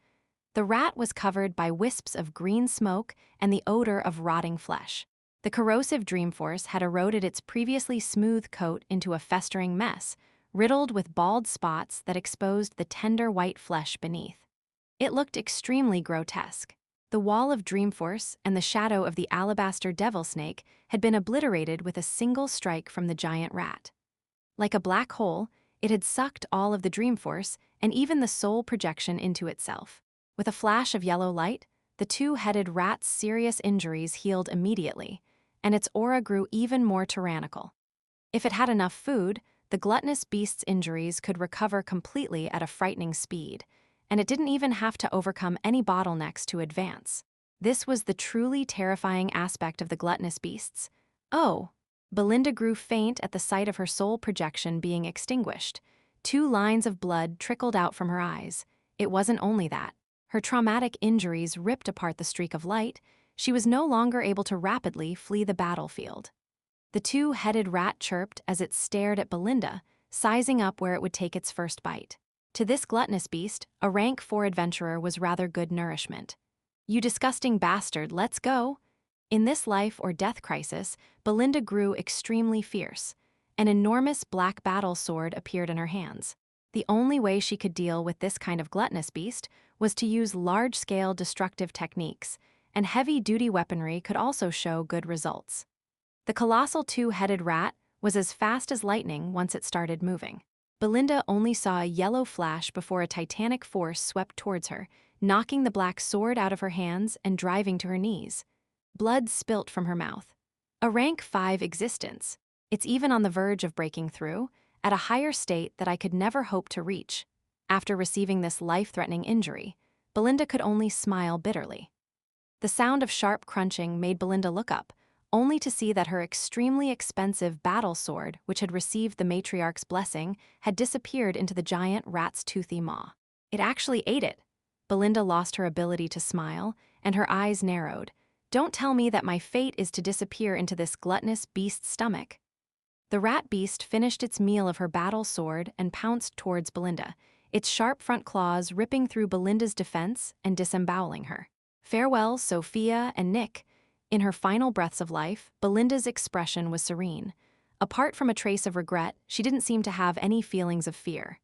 The rat was covered by wisps of green smoke and the odor of rotting flesh. The corrosive Dreamforce had eroded its previously smooth coat into a festering mess, riddled with bald spots that exposed the tender white flesh beneath. It looked extremely grotesque. The wall of Dreamforce and the shadow of the alabaster devil snake had been obliterated with a single strike from the giant rat. Like a black hole, it had sucked all of the Dreamforce and even the soul projection into itself. With a flash of yellow light, the two-headed rat's serious injuries healed immediately, and its aura grew even more tyrannical. If it had enough food, the gluttonous beast's injuries could recover completely at a frightening speed, and it didn't even have to overcome any bottlenecks to advance. This was the truly terrifying aspect of the gluttonous beasts. Oh! Belinda grew faint at the sight of her soul projection being extinguished. 2 lines of blood trickled out from her eyes. It wasn't only that. Her traumatic injuries ripped apart the streak of light. She was no longer able to rapidly flee the battlefield. The two-headed rat chirped as it stared at Belinda, sizing up where it would take its first bite. To this gluttonous beast, a rank 4 adventurer was rather good nourishment. "You disgusting bastard, let's go!" In this life or death crisis, Belinda grew extremely fierce. An enormous black battle sword appeared in her hands. The only way she could deal with this kind of gluttonous beast was to use large-scale destructive techniques, and heavy-duty weaponry could also show good results. The colossal two-headed rat was as fast as lightning once it started moving. Belinda only saw a yellow flash before a titanic force swept towards her, knocking the black sword out of her hands and driving to her knees. Blood spilt from her mouth. A rank 5 existence. It's even on the verge of breaking through, at a higher state that I could never hope to reach. After receiving this life-threatening injury, Belinda could only smile bitterly. The sound of sharp crunching made Belinda look up, only to see that her extremely expensive battle sword, which had received the matriarch's blessing, had disappeared into the giant rat's toothy maw. It actually ate it. Belinda lost her ability to smile, and her eyes narrowed. Don't tell me that my fate is to disappear into this gluttonous beast's stomach. The rat beast finished its meal of her battle sword and pounced towards Belinda, its sharp front claws ripping through Belinda's defense and disemboweling her. Farewell, Sophia and Nick. In her final breaths of life, Belinda's expression was serene. Apart from a trace of regret, she didn't seem to have any feelings of fear.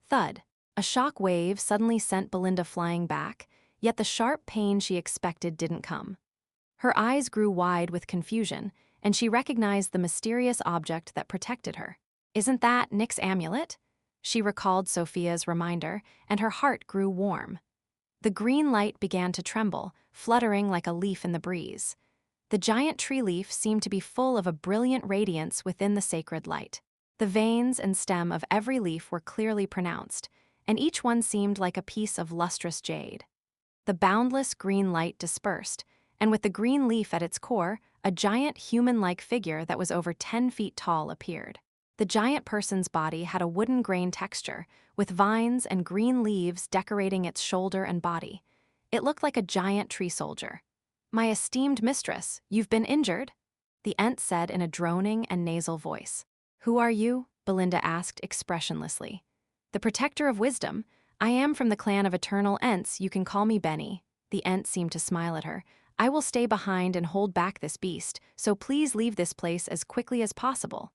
Thud. A shock wave suddenly sent Belinda flying back, yet the sharp pain she expected didn't come. Her eyes grew wide with confusion, and she recognized the mysterious object that protected her. "Isn't that Nick's amulet?" She recalled Sophia's reminder, and her heart grew warm. The green light began to tremble, fluttering like a leaf in the breeze. The giant tree leaf seemed to be full of a brilliant radiance within the sacred light. The veins and stem of every leaf were clearly pronounced, and each one seemed like a piece of lustrous jade. The boundless green light dispersed, and with the green leaf at its core, a giant human-like figure that was over 10 feet tall appeared. The giant person's body had a wooden grain texture, with vines and green leaves decorating its shoulder and body. It looked like a giant tree soldier. "My esteemed mistress, you've been injured?" the Ent said in a droning and nasal voice. "Who are you?" Belinda asked expressionlessly. "The protector of wisdom. I am from the clan of eternal Ents. You can call me Benny." The Ent seemed to smile at her. "I will stay behind and hold back this beast, so please leave this place as quickly as possible."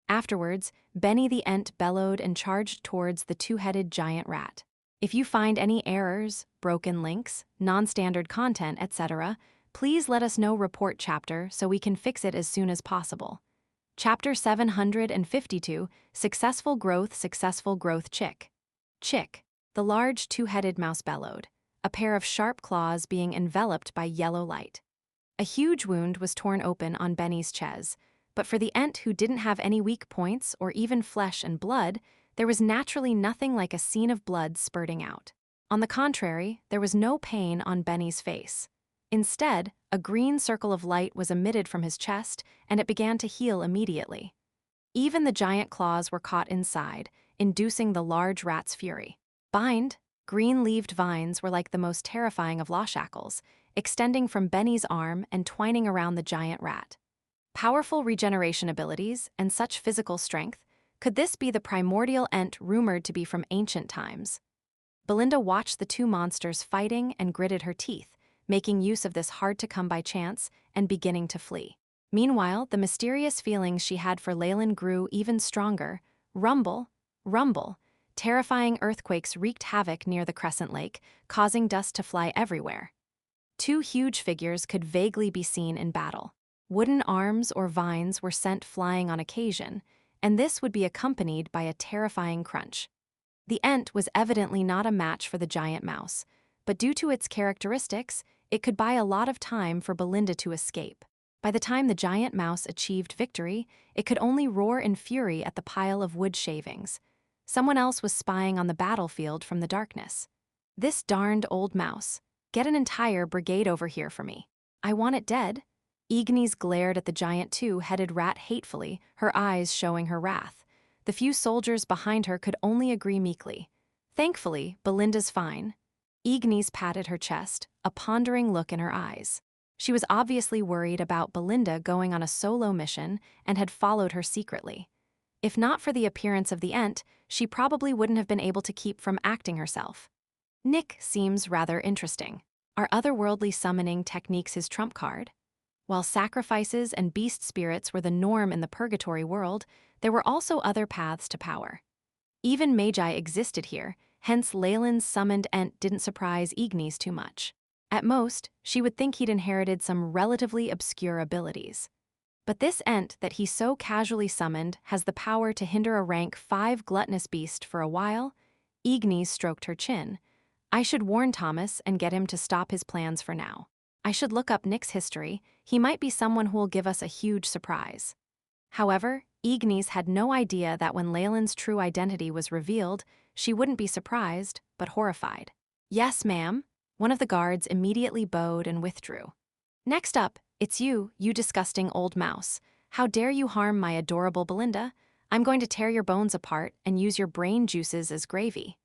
Afterwards, Benny the Ent bellowed and charged towards the two-headed giant rat. "If you find any errors, broken links, non-standard content, etc., please let us know. Report chapter so we can fix it as soon as possible." Chapter 752, Successful Growth Chick. Chick. The large two-headed mouse bellowed, a pair of sharp claws being enveloped by yellow light. A huge wound was torn open on Benny's chest, but for the Ent who didn't have any weak points or even flesh and blood, there was naturally nothing like a scene of blood spurting out. On the contrary, there was no pain on Benny's face. Instead, a green circle of light was emitted from his chest, and it began to heal immediately. Even the giant claws were caught inside, inducing the large rat's fury. "Bind," Green-leaved vines were like the most terrifying of law shackles, extending from Benny's arm and twining around the giant rat. Powerful regeneration abilities and such physical strength, could this be the primordial ent rumored to be from ancient times? Belinda watched the two monsters fighting and gritted her teeth, making use of this hard-to-come-by chance and beginning to flee. Meanwhile, the mysterious feelings she had for Leylin grew even stronger. Rumble, rumble. Terrifying earthquakes wreaked havoc near the Crescent Lake, causing dust to fly everywhere. Two huge figures could vaguely be seen in battle. Wooden arms or vines were sent flying on occasion, and this would be accompanied by a terrifying crunch. The ent was evidently not a match for the giant mouse, but due to its characteristics, it could buy a lot of time for Belinda to escape. By the time the giant mouse achieved victory, it could only roar in fury at the pile of wood shavings. Someone else was spying on the battlefield from the darkness. This darned old mouse. Get an entire brigade over here for me. I want it dead. Ignis glared at the giant two-headed rat hatefully, her eyes showing her wrath. The few soldiers behind her could only agree meekly. Thankfully, Belinda's fine. Ignis patted her chest, a pondering look in her eyes. She was obviously worried about Belinda going on a solo mission and had followed her secretly. If not for the appearance of the ent, she probably wouldn't have been able to keep from acting herself. Nick seems rather interesting. Are otherworldly summoning techniques his trump card? While sacrifices and beast spirits were the norm in the purgatory world, there were also other paths to power. Even Magi existed here, hence Leylin's summoned ent didn't surprise Ignis too much. At most, she would think he'd inherited some relatively obscure abilities. But this ent that he so casually summoned has the power to hinder a rank 5 gluttonous beast for a while. Ignis stroked her chin. I should warn Thomas and get him to stop his plans for now. I should look up Nick's history. He might be someone who will give us a huge surprise. However, Ignis had no idea that when Leylin's true identity was revealed, she wouldn't be surprised, but horrified. Yes, ma'am. One of the guards immediately bowed and withdrew. Next up, it's you, you disgusting old mouse. How dare you harm my adorable Belinda? I'm going to tear your bones apart and use your brain juices as gravy.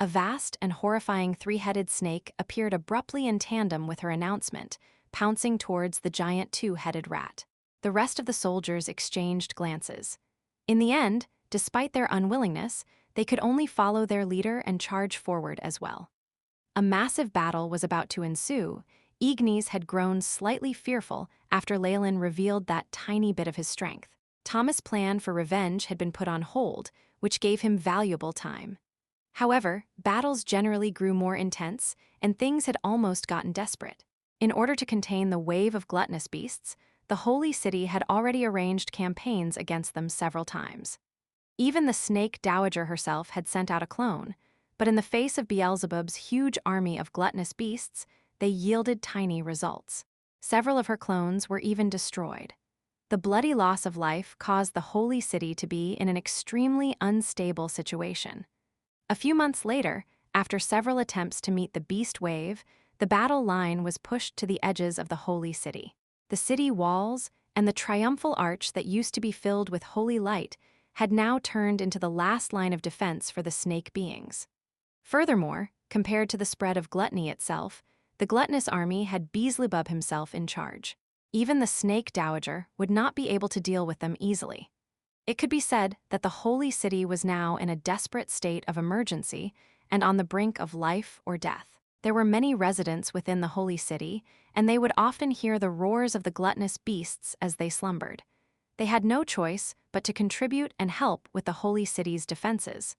A vast and horrifying 3-headed snake appeared abruptly in tandem with her announcement, pouncing towards the giant 2-headed rat. The rest of the soldiers exchanged glances. In the end, despite their unwillingness, they could only follow their leader and charge forward as well. A massive battle was about to ensue. Ignis had grown slightly fearful after Leylin revealed that tiny bit of his strength. Thomas' plan for revenge had been put on hold, which gave him valuable time. However, battles generally grew more intense, and things had almost gotten desperate. In order to contain the wave of gluttonous beasts, the Holy City had already arranged campaigns against them several times. Even the Snake Dowager herself had sent out a clone, but in the face of Beelzebub's huge army of gluttonous beasts, they yielded tiny results. Several of her clones were even destroyed. The bloody loss of life caused the Holy City to be in an extremely unstable situation. A few months later, after several attempts to meet the beast wave, the battle line was pushed to the edges of the Holy City. The city walls and the triumphal arch that used to be filled with holy light had now turned into the last line of defense for the snake beings. Furthermore, compared to the spread of gluttony itself, the gluttonous army had Beelzebub himself in charge. Even the Snake Dowager would not be able to deal with them easily. It could be said that the Holy City was now in a desperate state of emergency and on the brink of life or death. There were many residents within the Holy City, and they would often hear the roars of the gluttonous beasts as they slumbered. They had no choice but to contribute and help with the Holy City's defenses.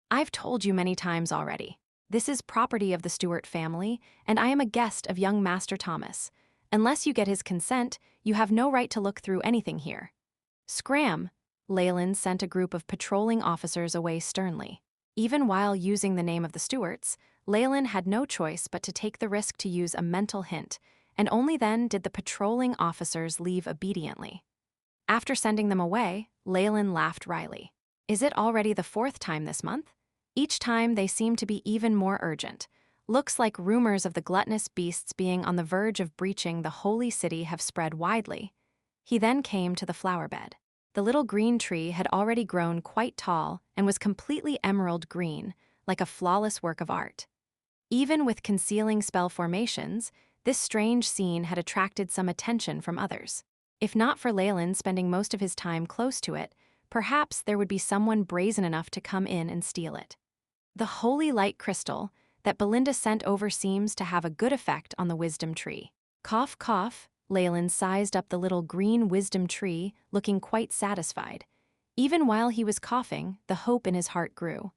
I've told you many times already. This is property of the Stewart family, and I am a guest of young Master Thomas. Unless you get his consent, you have no right to look through anything here. Scram! Leylin sent a group of patrolling officers away sternly. Even while using the name of the Stewarts, Leylin had no choice but to take the risk to use a mental hint, and only then did the patrolling officers leave obediently. After sending them away, Leylin laughed wryly. Is it already the 4th time this month? Each time they seem to be even more urgent. Looks like rumors of the gluttonous beasts being on the verge of breaching the Holy City have spread widely. He then came to the flower bed. The little green tree had already grown quite tall and was completely emerald green, like a flawless work of art. Even with concealing spell formations, this strange scene had attracted some attention from others. If not for Leylin spending most of his time close to it, perhaps there would be someone brazen enough to come in and steal it. The holy light crystal that Belinda sent over seems to have a good effect on the wisdom tree. Cough, cough, Leylin sized up the little green wisdom tree, looking quite satisfied. Even while he was coughing, the hope in his heart grew.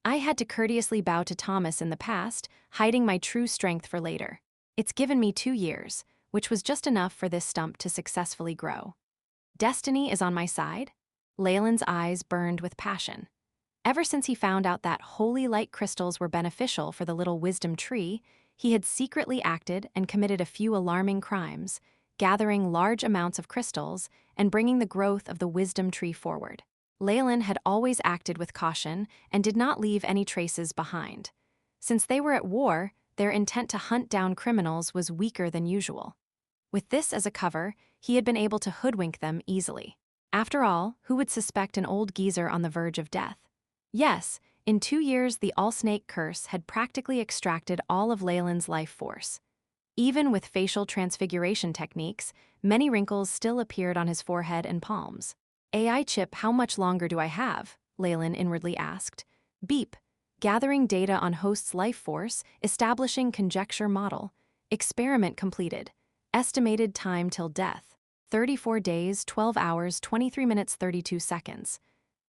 I had to courteously bow to Thomas in the past, hiding my true strength for later. It's given me 2 years, which was just enough for this stump to successfully grow. Destiny is on my side? Leylin's eyes burned with passion. Ever since he found out that holy light crystals were beneficial for the little wisdom tree, he had secretly acted and committed a few alarming crimes, gathering large amounts of crystals and bringing the growth of the wisdom tree forward. Leylin had always acted with caution and did not leave any traces behind. Since they were at war, their intent to hunt down criminals was weaker than usual. With this as a cover, he had been able to hoodwink them easily. After all, who would suspect an old geezer on the verge of death? Yes, in 2 years the all-snake curse had practically extracted all of Leylin's life force. Even with facial transfiguration techniques, many wrinkles still appeared on his forehead and palms. AI chip, how much longer do I have? Leylin inwardly asked. Beep. Gathering data on host's life force, establishing conjecture model. Experiment completed. Estimated time till death. 34 days, 12 hours, 23 minutes, 32 seconds.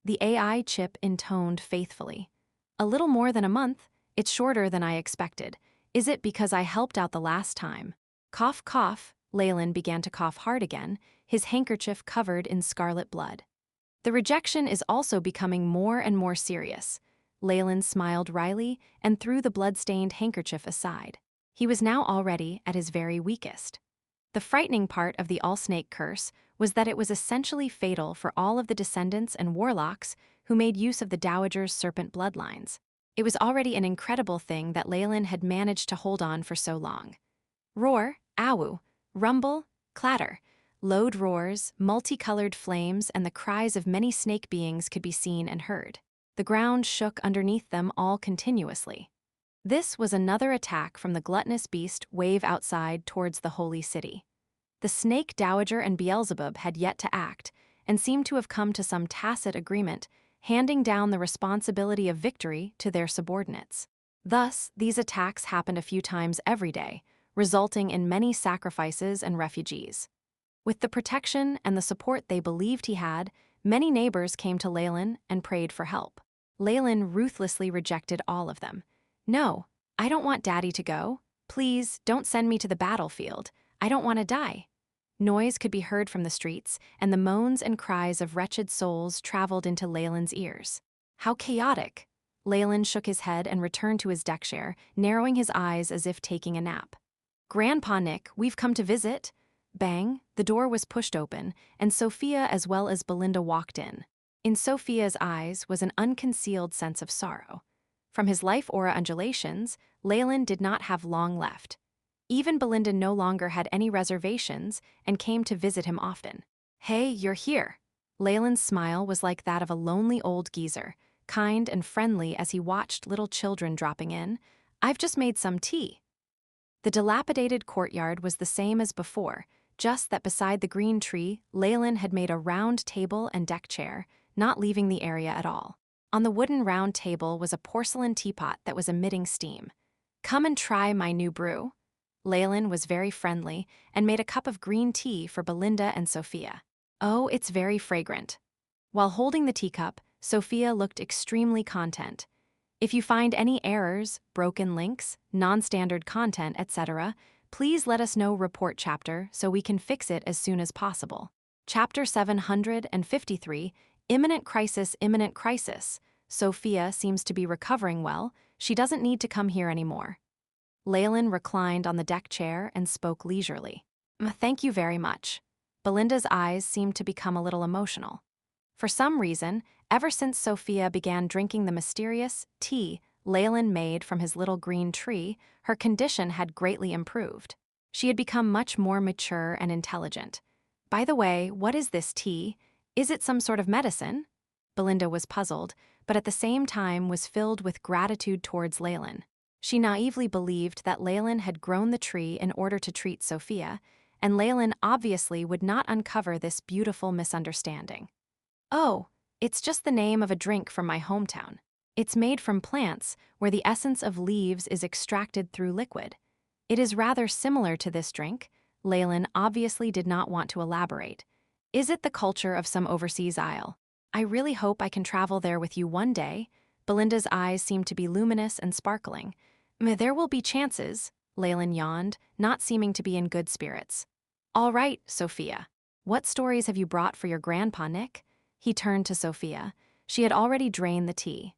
The AI chip intoned faithfully. A little more than a month. It's shorter than I expected. Is it because I helped out the last time? Cough, cough. Leylin began to cough hard again, his handkerchief covered in scarlet blood. The rejection is also becoming more and more serious. Leylin smiled wryly and threw the blood-stained handkerchief aside. He was now already at his very weakest. The frightening part of the all-snake curse was that it was essentially fatal for all of the descendants and warlocks who made use of the Dowager's serpent bloodlines. It was already an incredible thing that Leylin had managed to hold on for so long. Roar, awu, rumble, clatter. Loud roars, multicolored flames, and the cries of many snake beings could be seen and heard. The ground shook underneath them all continuously. This was another attack from the gluttonous beast wave outside towards the holy city. The snake dowager and Beelzebub had yet to act, and seemed to have come to some tacit agreement, handing down the responsibility of victory to their subordinates. Thus, these attacks happened a few times every day, resulting in many sacrifices and refugees. With the protection and the support they believed he had, many neighbors came to Leylin and prayed for help. Leylin ruthlessly rejected all of them. No, I don't want Daddy to go. Please, don't send me to the battlefield. I don't want to die. Noise could be heard from the streets, and the moans and cries of wretched souls traveled into Leylin's ears. How chaotic! Leylin shook his head and returned to his deck chair, narrowing his eyes as if taking a nap. Grandpa Nick, we've come to visit. Bang, the door was pushed open, and Sophia as well as Belinda walked in. In Sophia's eyes was an unconcealed sense of sorrow. From his life aura undulations, Leylin did not have long left. Even Belinda no longer had any reservations and came to visit him often. Hey, you're here. Leylin's smile was like that of a lonely old geezer, kind and friendly as he watched little children dropping in. I've just made some tea. The dilapidated courtyard was the same as before, just that beside the green tree, Leylin had made a round table and deck chair, not leaving the area at all. On the wooden round table was a porcelain teapot that was emitting steam. Come and try my new brew. Leylin was very friendly and made a cup of green tea for Belinda and Sophia. Oh, it's very fragrant. While holding the teacup, Sophia looked extremely content. If you find any errors, broken links, non-standard content, etc., please let us know report chapter so we can fix it as soon as possible. Chapter 753, Imminent Crisis, Imminent Crisis. Sophia seems to be recovering well. She doesn't need to come here anymore. Leylin reclined on the deck chair and spoke leisurely. Thank you very much. Belinda's eyes seemed to become a little emotional. For some reason, ever since Sophia began drinking the mysterious tea Leylin made from his little green tree, her condition had greatly improved. She had become much more mature and intelligent. By the way, what is this tea? Is it some sort of medicine? Belinda was puzzled, but at the same time was filled with gratitude towards Leylin. She naively believed that Leylin had grown the tree in order to treat Sophia, and Leylin obviously would not uncover this beautiful misunderstanding. "Oh, it's just the name of a drink from my hometown. It's made from plants, where the essence of leaves is extracted through liquid. It is rather similar to this drink." Leylin obviously did not want to elaborate. "Is it the culture of some overseas isle? I really hope I can travel there with you one day." Belinda's eyes seemed to be luminous and sparkling. "There will be chances," Leylin yawned, not seeming to be in good spirits. "All right, Sophia. What stories have you brought for your grandpa, Nick?" He turned to Sophia. She had already drained the tea.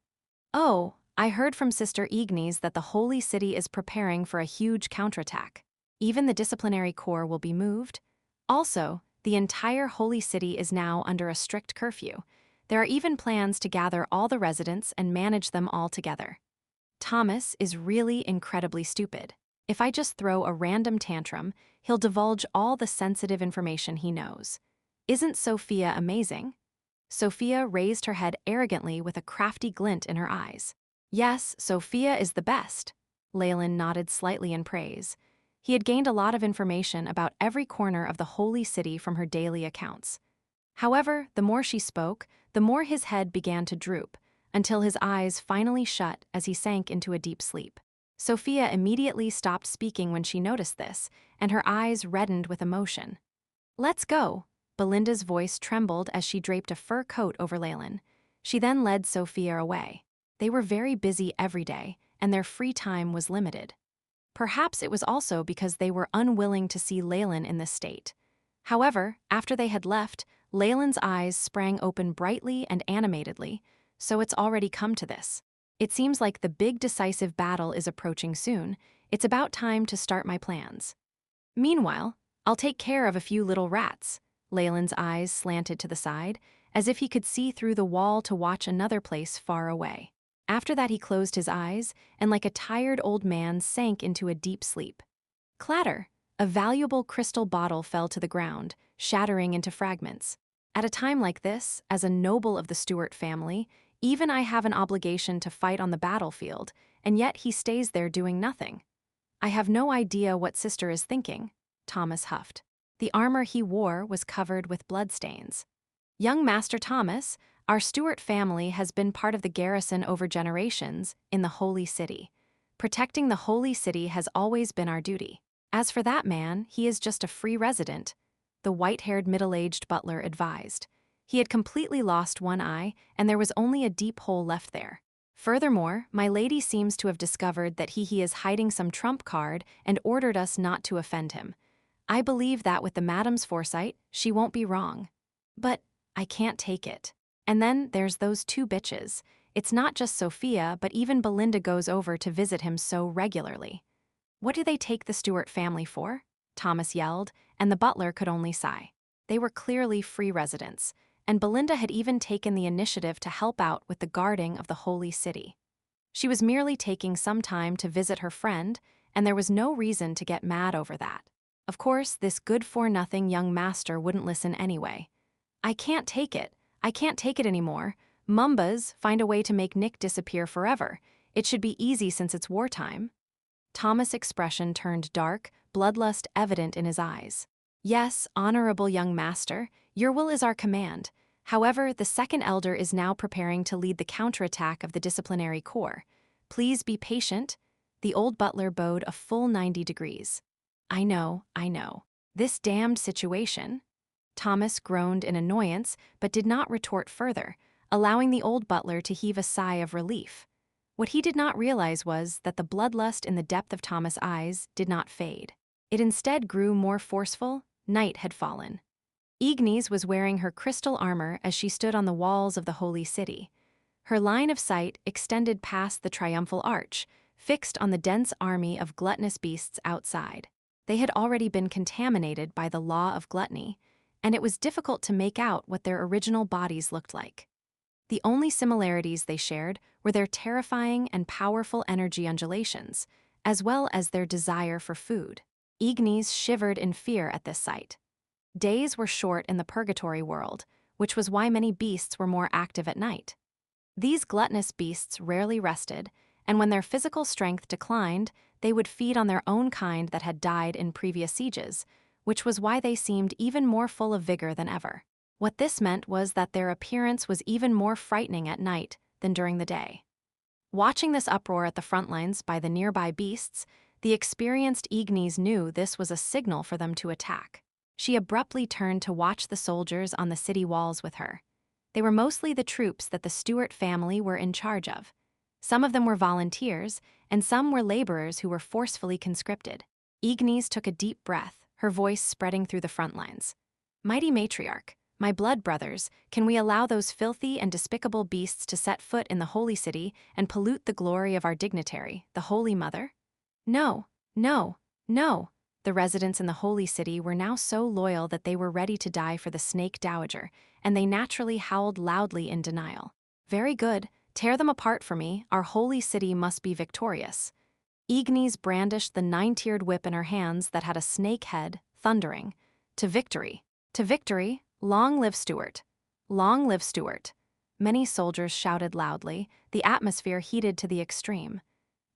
"Oh, I heard from Sister Ignis that the Holy City is preparing for a huge counterattack. Even the disciplinary corps will be moved. Also, the entire Holy City is now under a strict curfew. There are even plans to gather all the residents and manage them all together. Thomas is really incredibly stupid. If I just throw a random tantrum, he'll divulge all the sensitive information he knows. Isn't Sophia amazing?" Sophia raised her head arrogantly with a crafty glint in her eyes. "Yes, Sophia is the best." Leylin nodded slightly in praise. He had gained a lot of information about every corner of the Holy City from her daily accounts. However, the more she spoke, the more his head began to droop, until his eyes finally shut as he sank into a deep sleep. Sophia immediately stopped speaking when she noticed this, and her eyes reddened with emotion. "Let's go." Belinda's voice trembled as she draped a fur coat over Leylin. She then led Sophia away. They were very busy every day, and their free time was limited. Perhaps it was also because they were unwilling to see Leylin in this state. However, after they had left, Leylin's eyes sprang open brightly and animatedly. "So it's already come to this. It seems like the big decisive battle is approaching soon. It's about time to start my plans. Meanwhile, I'll take care of a few little rats." Leylin's eyes slanted to the side, as if he could see through the wall to watch another place far away. After that he closed his eyes, and like a tired old man sank into a deep sleep. Clatter! A valuable crystal bottle fell to the ground, shattering into fragments. At a time like this, as a noble of the Stuart family, even I have an obligation to fight on the battlefield, and yet he stays there doing nothing. "I have no idea what Sister is thinking," Thomas huffed. The armor he wore was covered with bloodstains. "Young Master Thomas, our Stuart family has been part of the garrison over generations in the Holy City. Protecting the Holy City has always been our duty. As for that man, he is just a free resident," the white-haired middle-aged butler advised. He had completely lost one eye, and there was only a deep hole left there. "Furthermore, my lady seems to have discovered that he is hiding some trump card and ordered us not to offend him. I believe that with the madam's foresight, she won't be wrong. But I can't take it. And then there's those two bitches. It's not just Sophia, but even Belinda goes over to visit him so regularly. What do they take the Stuart family for?" Thomas yelled, and the butler could only sigh. They were clearly free residents, and Belinda had even taken the initiative to help out with the guarding of the Holy City. She was merely taking some time to visit her friend, and there was no reason to get mad over that. Of course, this good-for-nothing young master wouldn't listen anyway. I can't take it anymore. Mumbas, find a way to make Nick disappear forever. It should be easy since it's wartime." Thomas' expression turned dark, bloodlust evident in his eyes. "Yes, honorable young master, your will is our command. However, the second elder is now preparing to lead the counterattack of the disciplinary corps. Please be patient." The old butler bowed a full 90 degrees. I know. This damned situation." Thomas groaned in annoyance, but did not retort further, allowing the old butler to heave a sigh of relief. What he did not realize was that the bloodlust in the depth of Thomas' eyes did not fade. It instead grew more forceful. Night had fallen. Ignis was wearing her crystal armor as she stood on the walls of the Holy City. Her line of sight extended past the triumphal arch, fixed on the dense army of gluttonous beasts outside. They had already been contaminated by the law of gluttony, and it was difficult to make out what their original bodies looked like. The only similarities they shared were their terrifying and powerful energy undulations, as well as their desire for food. Ignis shivered in fear at this sight. Days were short in the purgatory world, which was why many beasts were more active at night. These gluttonous beasts rarely rested, and when their physical strength declined, they would feed on their own kind that had died in previous sieges, which was why they seemed even more full of vigor than ever. What this meant was that their appearance was even more frightening at night than during the day. Watching this uproar at the front lines by the nearby beasts, the experienced Ignis knew this was a signal for them to attack. She abruptly turned to watch the soldiers on the city walls with her. They were mostly the troops that the Stuart family were in charge of. Some of them were volunteers, and some were laborers who were forcefully conscripted. Ignis took a deep breath, her voice spreading through the front lines. "Mighty matriarch, my blood brothers, can we allow those filthy and despicable beasts to set foot in the holy city and pollute the glory of our dignitary, the Holy Mother?" "No, no, no." The residents in the holy city were now so loyal that they were ready to die for the snake dowager, and they naturally howled loudly in denial. "Very good, tear them apart for me, our holy city must be victorious." Ignis brandished the 9-tiered whip in her hands that had a snake head, thundering, "To victory! To victory! Long live Stuart! Long live Stuart!" Many soldiers shouted loudly, the atmosphere heated to the extreme.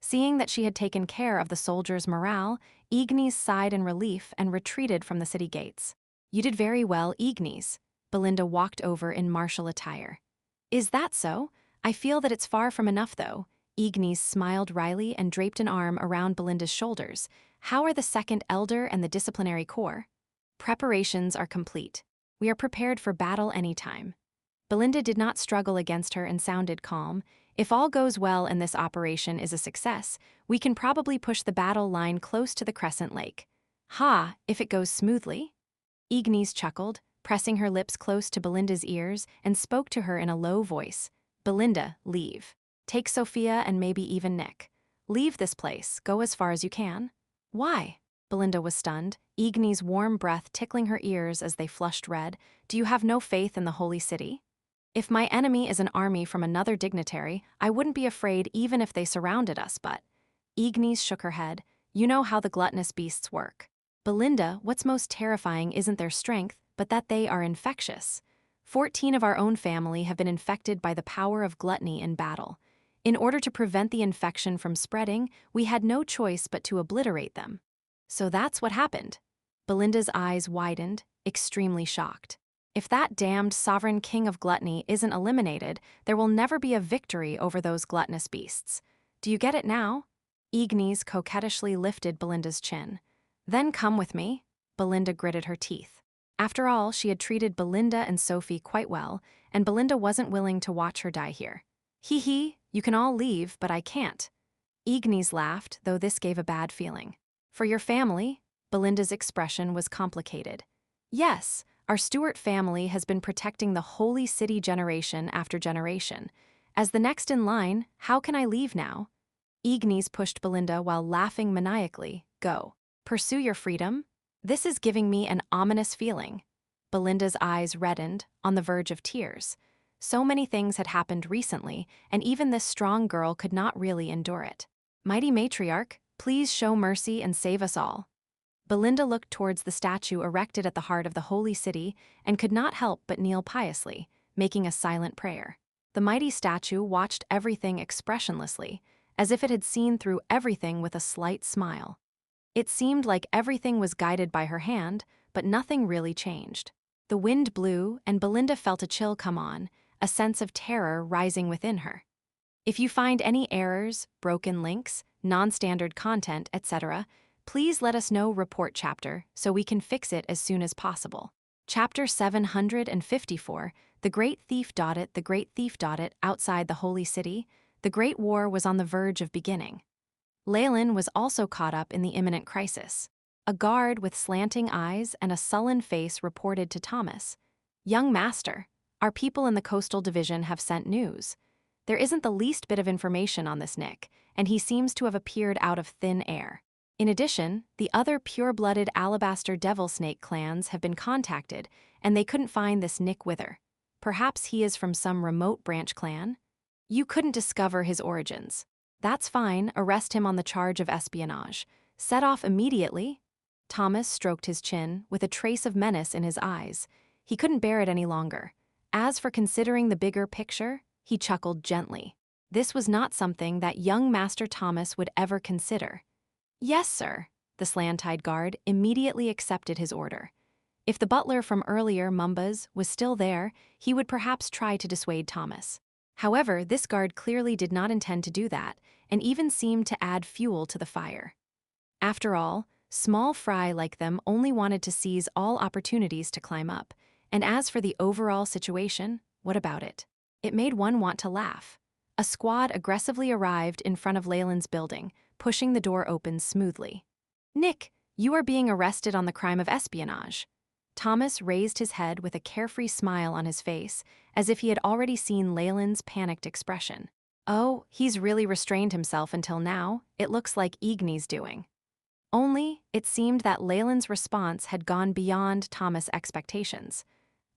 Seeing that she had taken care of the soldiers' morale, Ignis sighed in relief and retreated from the city gates. "You did very well, Ignis." Belinda walked over in martial attire. "Is that so? I feel that it's far from enough, though." Ignis smiled wryly and draped an arm around Belinda's shoulders. "How are the Second Elder and the Disciplinary Corps?" "Preparations are complete. We are prepared for battle anytime." Belinda did not struggle against her and sounded calm. "If all goes well and this operation is a success, we can probably push the battle line close to the Crescent Lake." "Ha, if it goes smoothly?" Ignis chuckled, pressing her lips close to Belinda's ears, and spoke to her in a low voice. "Belinda, leave. Take Sophia and maybe even Nick. Leave this place, go as far as you can." "Why?" Belinda was stunned, Ignis' warm breath tickling her ears as they flushed red. "Do you have no faith in the holy city?" "If my enemy is an army from another dignitary, I wouldn't be afraid even if they surrounded us, but..." Ignis shook her head. "You know how the gluttonous beasts work." "Belinda, what's most terrifying isn't their strength, but that they are infectious. 14 of our own family have been infected by the power of gluttony in battle. In order to prevent the infection from spreading, we had no choice but to obliterate them." "So that's what happened." Belinda's eyes widened, extremely shocked. "If that damned sovereign king of gluttony isn't eliminated, there will never be a victory over those gluttonous beasts. Do you get it now?" Ignis coquettishly lifted Belinda's chin. "Then come with me." Belinda gritted her teeth. After all, she had treated Belinda and Sophie quite well, and Belinda wasn't willing to watch her die here. "Hee hee, you can all leave, but I can't." Ignis laughed, though this gave a bad feeling. "For your family?" Belinda's expression was complicated. "Yes, our Stuart family has been protecting the holy city generation after generation. As the next in line, how can I leave now?" Ignis pushed Belinda while laughing maniacally. "Go. Pursue your freedom." "This is giving me an ominous feeling." Belinda's eyes reddened, on the verge of tears. So many things had happened recently, and even this strong girl could not really endure it. "Mighty matriarch, please show mercy and save us all." Belinda looked towards the statue erected at the heart of the holy city and could not help but kneel piously, making a silent prayer. The mighty statue watched everything expressionlessly, as if it had seen through everything with a slight smile. It seemed like everything was guided by her hand, but nothing really changed. The wind blew, and Belinda felt a chill come on, a sense of terror rising within her. "If you find any errors, broken links, non-standard content, etc., please let us know. Report chapter so we can fix it as soon as possible." Chapter 754, The Great Thief. The Great Thief. Outside the Holy City, the Great War was on the verge of beginning. Leylin was also caught up in the imminent crisis. A guard with slanting eyes and a sullen face reported to Thomas. "Young master, our people in the coastal division have sent news. There isn't the least bit of information on this Nick, and he seems to have appeared out of thin air. In addition, the other pure-blooded Alabaster Devil Snake clans have been contacted, and they couldn't find this Nick Wither. Perhaps he is from some remote branch clan? You couldn't discover his origins. That's fine, arrest him on the charge of espionage. Set off immediately." Thomas stroked his chin, with a trace of menace in his eyes. He couldn't bear it any longer. "As for considering the bigger picture, He chuckled gently. This was not something that young Master Thomas would ever consider. Yes, sir. The slant-eyed guard immediately accepted his order. If the butler from earlier, Mumbas, was still there, he would perhaps try to dissuade Thomas. However, this guard clearly did not intend to do that, and even seemed to add fuel to the fire. After all, small fry like them only wanted to seize all opportunities to climb up, and as for the overall situation, what about it? It made one want to laugh. A squad aggressively arrived in front of Leylin's building, pushing the door open smoothly. Nick, you are being arrested on the crime of espionage. Thomas raised his head with a carefree smile on his face, as if he had already seen Leylin's panicked expression. Oh, he's really restrained himself until now, it looks like Igni's doing. Only, it seemed that Leylin's response had gone beyond Thomas' expectations.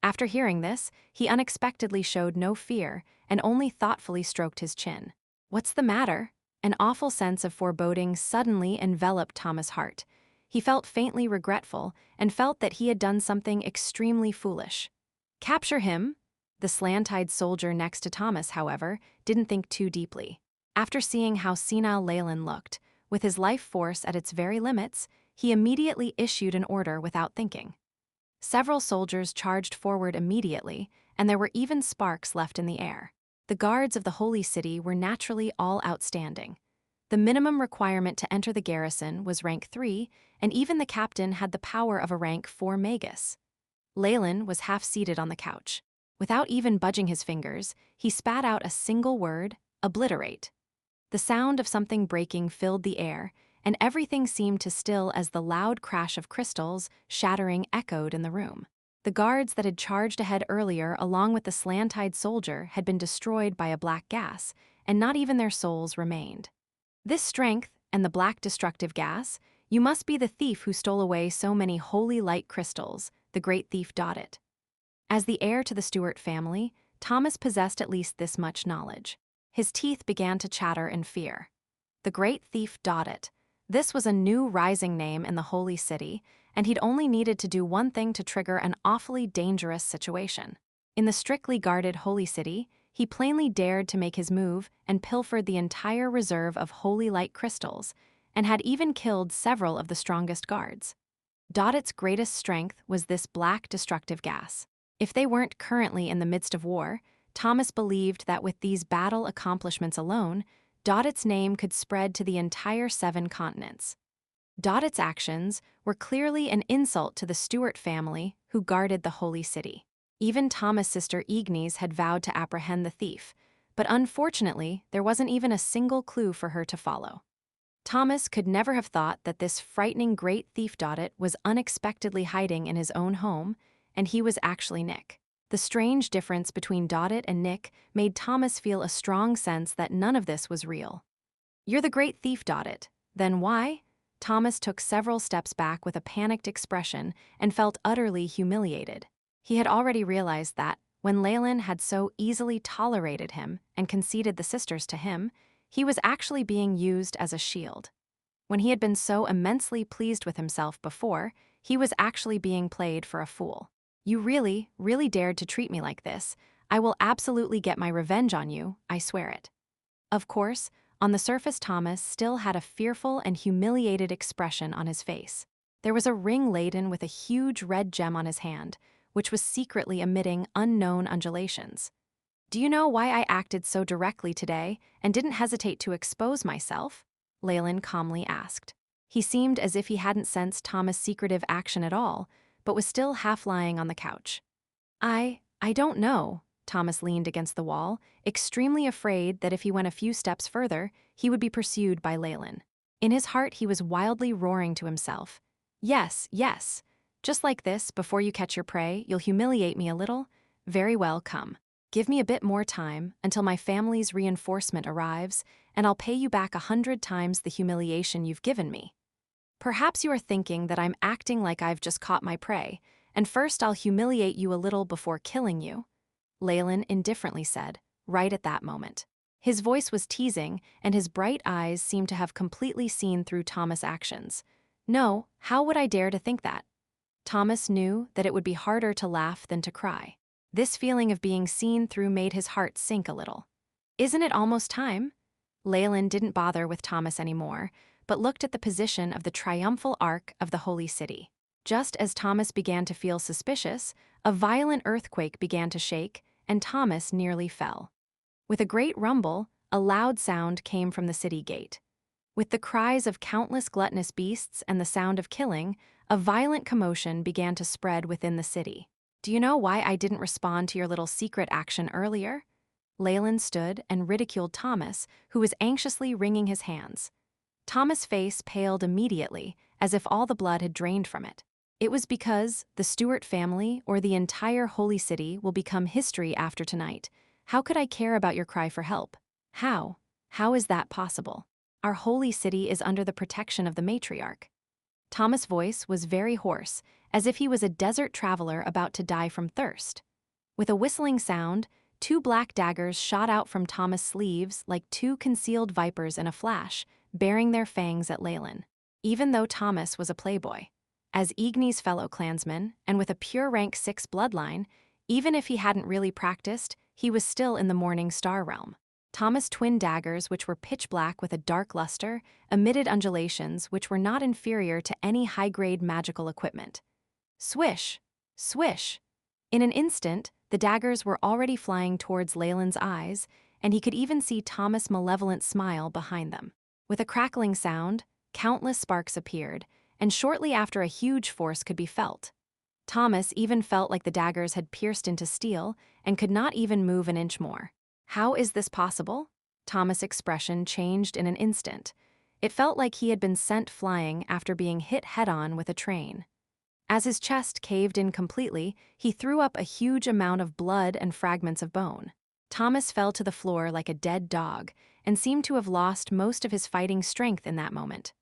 After hearing this, he unexpectedly showed no fear and only thoughtfully stroked his chin. What's the matter? An awful sense of foreboding suddenly enveloped Thomas' heart. He felt faintly regretful and felt that he had done something extremely foolish. Capture him? The slant-eyed soldier next to Thomas, however, didn't think too deeply. After seeing how senile Leylin looked, with his life force at its very limits, he immediately issued an order without thinking. Several soldiers charged forward immediately, and there were even sparks left in the air. The guards of the Holy City were naturally all outstanding. The minimum requirement to enter the garrison was rank 3, and even the captain had the power of a rank 4 Magus. Leylin was half-seated on the couch. Without even budging his fingers, he spat out a single word, obliterate. The sound of something breaking filled the air, and everything seemed to still as the loud crash of crystals shattering echoed in the room. The guards that had charged ahead earlier along with the slant-eyed soldier had been destroyed by a black gas, and not even their souls remained. This strength and the black destructive gas, you must be the thief who stole away so many holy light crystals, the great thief Dodit. As the heir to the Stewart family, Thomas possessed at least this much knowledge. His teeth began to chatter in fear. The great thief Dodit. This was a new rising name in the Holy City, and he'd only needed to do one thing to trigger an awfully dangerous situation. In the strictly guarded Holy City, he plainly dared to make his move and pilfered the entire reserve of holy light crystals, and had even killed several of the strongest guards. Dodit's greatest strength was this black destructive gas. If they weren't currently in the midst of war, Thomas believed that with these battle accomplishments alone, Dodit's name could spread to the entire 7 continents. Dodit's actions were clearly an insult to the Stewart family who guarded the Holy City. Even Thomas' sister Ignis had vowed to apprehend the thief, but unfortunately, there wasn't even a single clue for her to follow. Thomas could never have thought that this frightening great thief Dodit was unexpectedly hiding in his own home, and he was actually Nick. The strange difference between Dodit and Nick made Thomas feel a strong sense that none of this was real. You're the great thief, Dodit. Then why? Thomas took several steps back with a panicked expression and felt utterly humiliated. He had already realized that, when Leylin had so easily tolerated him and conceded the sisters to him, he was actually being used as a shield. When he had been so immensely pleased with himself before, he was actually being played for a fool. You really, really dared to treat me like this. I will absolutely get my revenge on you, I swear it. Of course, on the surface Thomas still had a fearful and humiliated expression on his face. There was a ring laden with a huge red gem on his hand, which was secretly emitting unknown undulations. Do you know why I acted so directly today and didn't hesitate to expose myself? Leylin calmly asked. He seemed as if he hadn't sensed Thomas' secretive action at all, but was still half lying on the couch. I don't know. Thomas leaned against the wall, extremely afraid that if he went a few steps further, he would be pursued by Leylin. In his heart, he was wildly roaring to himself. Yes, yes. Just like this, before you catch your prey, you'll humiliate me a little? Very well, come. Give me a bit more time, until my family's reinforcement arrives, and I'll pay you back 100 times the humiliation you've given me. Perhaps you are thinking that I'm acting like I've just caught my prey, and first I'll humiliate you a little before killing you, Leylin indifferently said, right at that moment. His voice was teasing, and his bright eyes seemed to have completely seen through Thomas' actions. No, how would I dare to think that? Thomas knew that it would be harder to laugh than to cry. This feeling of being seen through made his heart sink a little. Isn't it almost time? Leylin didn't bother with Thomas anymore, but looked at the position of the triumphal arch of the holy city. Just as Thomas began to feel suspicious, a violent earthquake began to shake, and Thomas nearly fell. With a great rumble, a loud sound came from the city gate. With the cries of countless gluttonous beasts and the sound of killing, a violent commotion began to spread within the city. Do you know why I didn't respond to your little secret action earlier? Leylin stood and ridiculed Thomas, who was anxiously wringing his hands. Thomas' face paled immediately, as if all the blood had drained from it. It was because the Stuart family or the entire holy city will become history after tonight. How could I care about your cry for help? How? How is that possible? Our holy city is under the protection of the matriarch. Thomas' voice was very hoarse, as if he was a desert traveler about to die from thirst. With a whistling sound, 2 black daggers shot out from Thomas' sleeves like 2 concealed vipers in a flash, baring their fangs at Leylin. Even though Thomas was a playboy, as Igni's fellow clansman, and with a pure rank 6 bloodline, even if he hadn't really practiced, he was still in the Morning Star realm. Thomas' twin daggers, which were pitch black with a dark luster, emitted undulations which were not inferior to any high-grade magical equipment. Swish! Swish! In an instant, the daggers were already flying towards Leylin's eyes, and he could even see Thomas' malevolent smile behind them. With a crackling sound, countless sparks appeared, and shortly after a huge force could be felt. Thomas even felt like the daggers had pierced into steel and could not even move an inch more. How is this possible? Thomas' expression changed in an instant. It felt like he had been sent flying after being hit head-on with a train. As his chest caved in completely, he threw up a huge amount of blood and fragments of bone. Thomas fell to the floor like a dead dog and seemed to have lost most of his fighting strength in that moment.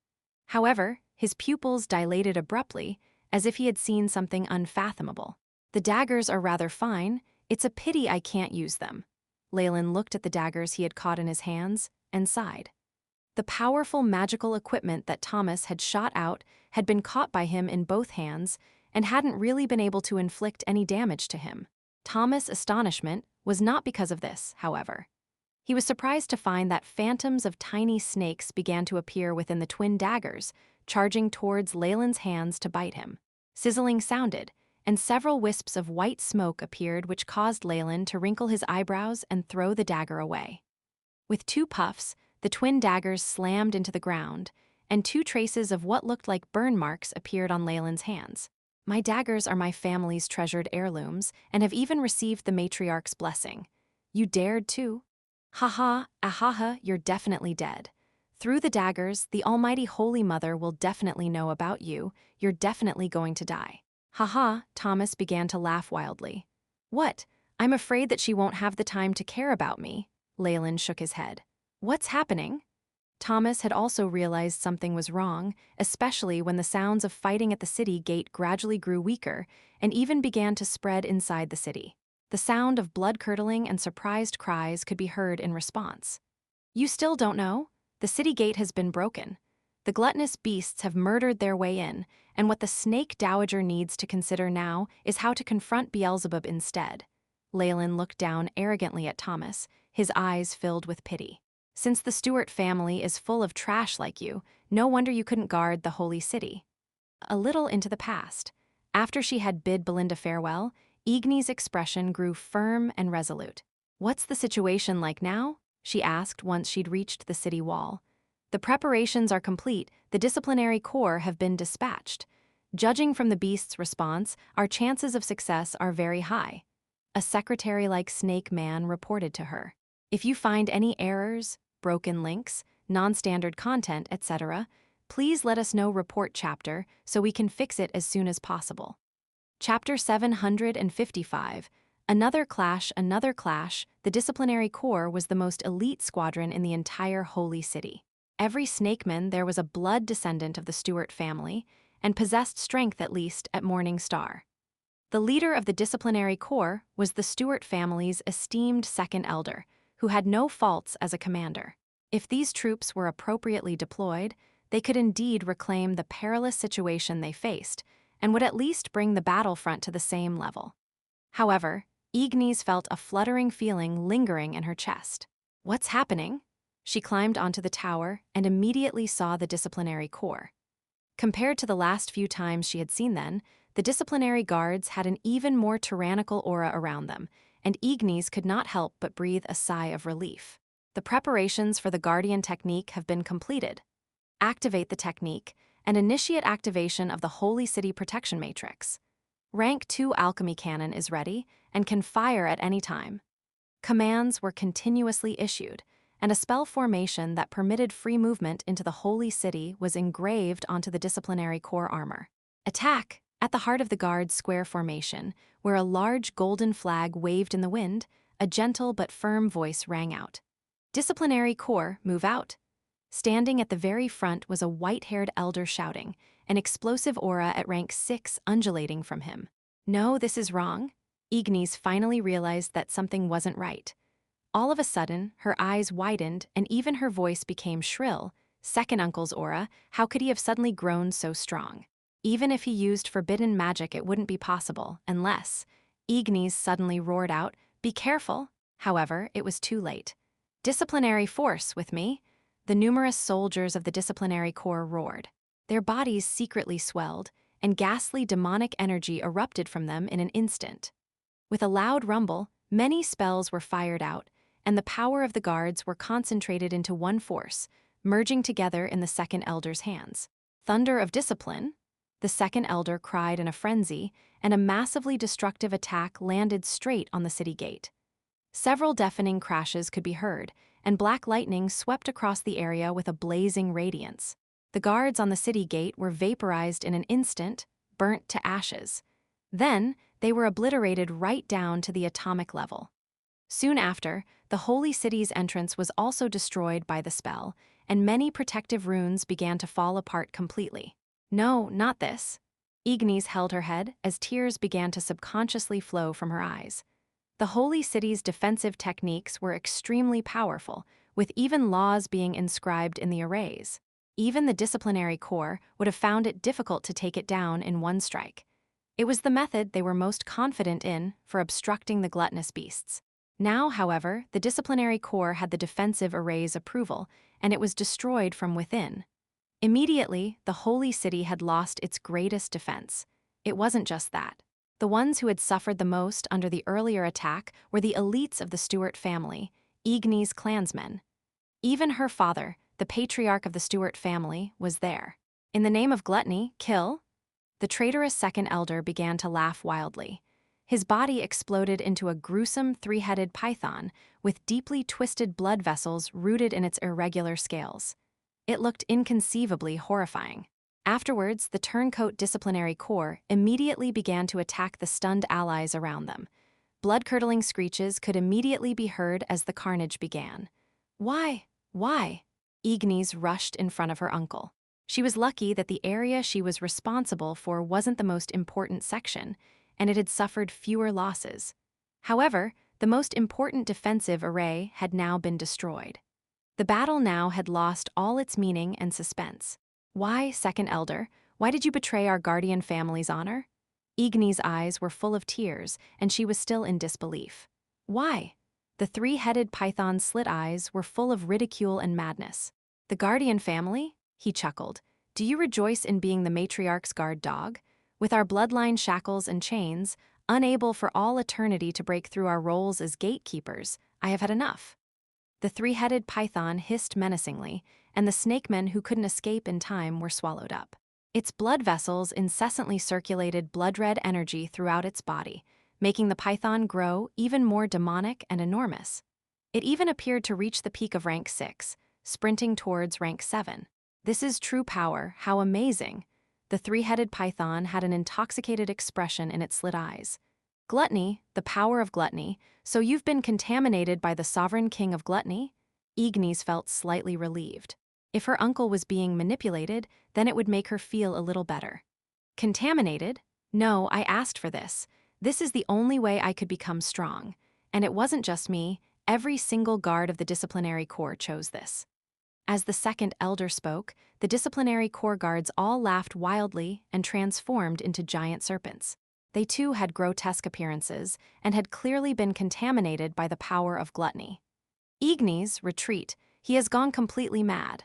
However, his pupils dilated abruptly, as if he had seen something unfathomable. The daggers are rather fine. It's a pity I can't use them. Leylin looked at the daggers he had caught in his hands and sighed. The powerful magical equipment that Thomas had shot out had been caught by him in both hands and hadn't really been able to inflict any damage to him. Thomas' astonishment was not because of this, however. He was surprised to find that phantoms of tiny snakes began to appear within the twin daggers, charging towards Leylin's hands to bite him. Sizzling sounded, and several wisps of white smoke appeared which caused Leylin to wrinkle his eyebrows and throw the dagger away. With 2 puffs, the twin daggers slammed into the ground, and 2 traces of what looked like burn marks appeared on Leylin's hands. My daggers are my family's treasured heirlooms and have even received the matriarch's blessing. You dared too? Ha-ha, ahaha, you're definitely dead. Through the daggers, the almighty Holy Mother will definitely know about you. You're definitely going to die. Ha-ha, Thomas began to laugh wildly. What? I'm afraid that she won't have the time to care about me. Leylin shook his head. What's happening? Thomas had also realized something was wrong, especially when the sounds of fighting at the city gate gradually grew weaker and even began to spread inside the city. The sound of blood-curdling and surprised cries could be heard in response. You still don't know? The city gate has been broken. The gluttonous beasts have murdered their way in, and what the snake dowager needs to consider now is how to confront Beelzebub instead. Leylin looked down arrogantly at Thomas, his eyes filled with pity. Since the Stuart family is full of trash like you, no wonder you couldn't guard the holy city. A little into the past, after she had bid Belinda farewell, Igni's expression grew firm and resolute. What's the situation like now? She asked once she'd reached the city wall. The preparations are complete, the disciplinary corps have been dispatched. Judging from the beast's response, our chances of success are very high. A secretary-like snake man reported to her. If you find any errors, broken links, non-standard content, etc., please let us know report chapter so we can fix it as soon as possible. Chapter 755, Another Clash, the disciplinary corps was the most elite squadron in the entire holy city. Every snakeman there was a blood descendant of the Stuart family and possessed strength at least at Morning Star. The leader of the disciplinary corps was the Stuart family's esteemed second elder, who had no faults as a commander. If these troops were appropriately deployed, they could indeed reclaim the perilous situation they faced, and would at least bring the battlefront to the same level. However, Ignis felt a fluttering feeling lingering in her chest. What's happening? She climbed onto the tower and immediately saw the disciplinary corps. Compared to the last few times she had seen them, the disciplinary guards had an even more tyrannical aura around them, and Ignis could not help but breathe a sigh of relief. The preparations for the Guardian technique have been completed. Activate the technique and initiate activation of the Holy City Protection Matrix. Rank 2 Alchemy Cannon is ready and can fire at any time. Commands were continuously issued, and a spell formation that permitted free movement into the Holy City was engraved onto the disciplinary core armor. Attack! At the heart of the guard's square formation, where a large golden flag waved in the wind, a gentle but firm voice rang out. Disciplinary core, move out. Standing at the very front was a white-haired elder shouting, an explosive aura at rank 6 undulating from him. No, this is wrong. Ignis finally realized that something wasn't right. All of a sudden, her eyes widened and even her voice became shrill. Second uncle's aura, how could he have suddenly grown so strong? Even if he used forbidden magic, it wouldn't be possible, unless... Ignis suddenly roared out, "Be careful!" However, it was too late. "Disciplinary force, with me!" The numerous soldiers of the disciplinary corps roared. Their bodies secretly swelled, and ghastly demonic energy erupted from them in an instant. With a loud rumble, many spells were fired out, and the power of the guards were concentrated into one force, merging together in the second elder's hands. "Thunder of discipline!" The second elder cried in a frenzy, and a massively destructive attack landed straight on the city gate. Several deafening crashes could be heard, and black lightning swept across the area with a blazing radiance. The guards on the city gate were vaporized in an instant, burnt to ashes. Then, they were obliterated right down to the atomic level. Soon after, the Holy City's entrance was also destroyed by the spell, and many protective runes began to fall apart completely. No, not this. Ignis held her head as tears began to subconsciously flow from her eyes. The Holy City's defensive techniques were extremely powerful, with even laws being inscribed in the arrays. Even the disciplinary corps would have found it difficult to take it down in one strike. It was the method they were most confident in for obstructing the gluttonous beasts. Now, however, the disciplinary corps had the defensive array's approval, and it was destroyed from within. Immediately, the Holy City had lost its greatest defense. It wasn't just that. The ones who had suffered the most under the earlier attack were the elites of the Stuart family, Ignis' clansmen. Even her father, the patriarch of the Stuart family, was there. "In the name of gluttony, kill?" The traitorous second elder began to laugh wildly. His body exploded into a gruesome three-headed python with deeply twisted blood vessels rooted in its irregular scales. It looked inconceivably horrifying. Afterwards, the turncoat disciplinary corps immediately began to attack the stunned allies around them. Blood-curdling screeches could immediately be heard as the carnage began. Why? Why? Ignis rushed in front of her uncle. She was lucky that the area she was responsible for wasn't the most important section, and it had suffered fewer losses. However, the most important defensive array had now been destroyed. The battle now had lost all its meaning and suspense. "Why, second elder, why did you betray our guardian family's honor?" Ignis' eyes were full of tears, and she was still in disbelief. "Why?" The three-headed python's slit eyes were full of ridicule and madness. "The guardian family?" He chuckled. "Do you rejoice in being the matriarch's guard dog? With our bloodline shackles and chains, unable for all eternity to break through our roles as gatekeepers, I have had enough." The three-headed python hissed menacingly, and the snakemen who couldn't escape in time were swallowed up. Its blood vessels incessantly circulated blood-red energy throughout its body, making the python grow even more demonic and enormous. It even appeared to reach the peak of rank 6, sprinting towards rank 7. "This is true power, how amazing!" The three-headed python had an intoxicated expression in its slit eyes. "Gluttony, the power of gluttony, so you've been contaminated by the sovereign king of gluttony?" Ignis felt slightly relieved. If her uncle was being manipulated, then it would make her feel a little better. "Contaminated? No, I asked for this. This is the only way I could become strong. And it wasn't just me, every single guard of the disciplinary corps chose this." As the second elder spoke, the disciplinary corps guards all laughed wildly and transformed into giant serpents. They too had grotesque appearances and had clearly been contaminated by the power of gluttony. Ignis, retreat, he has gone completely mad.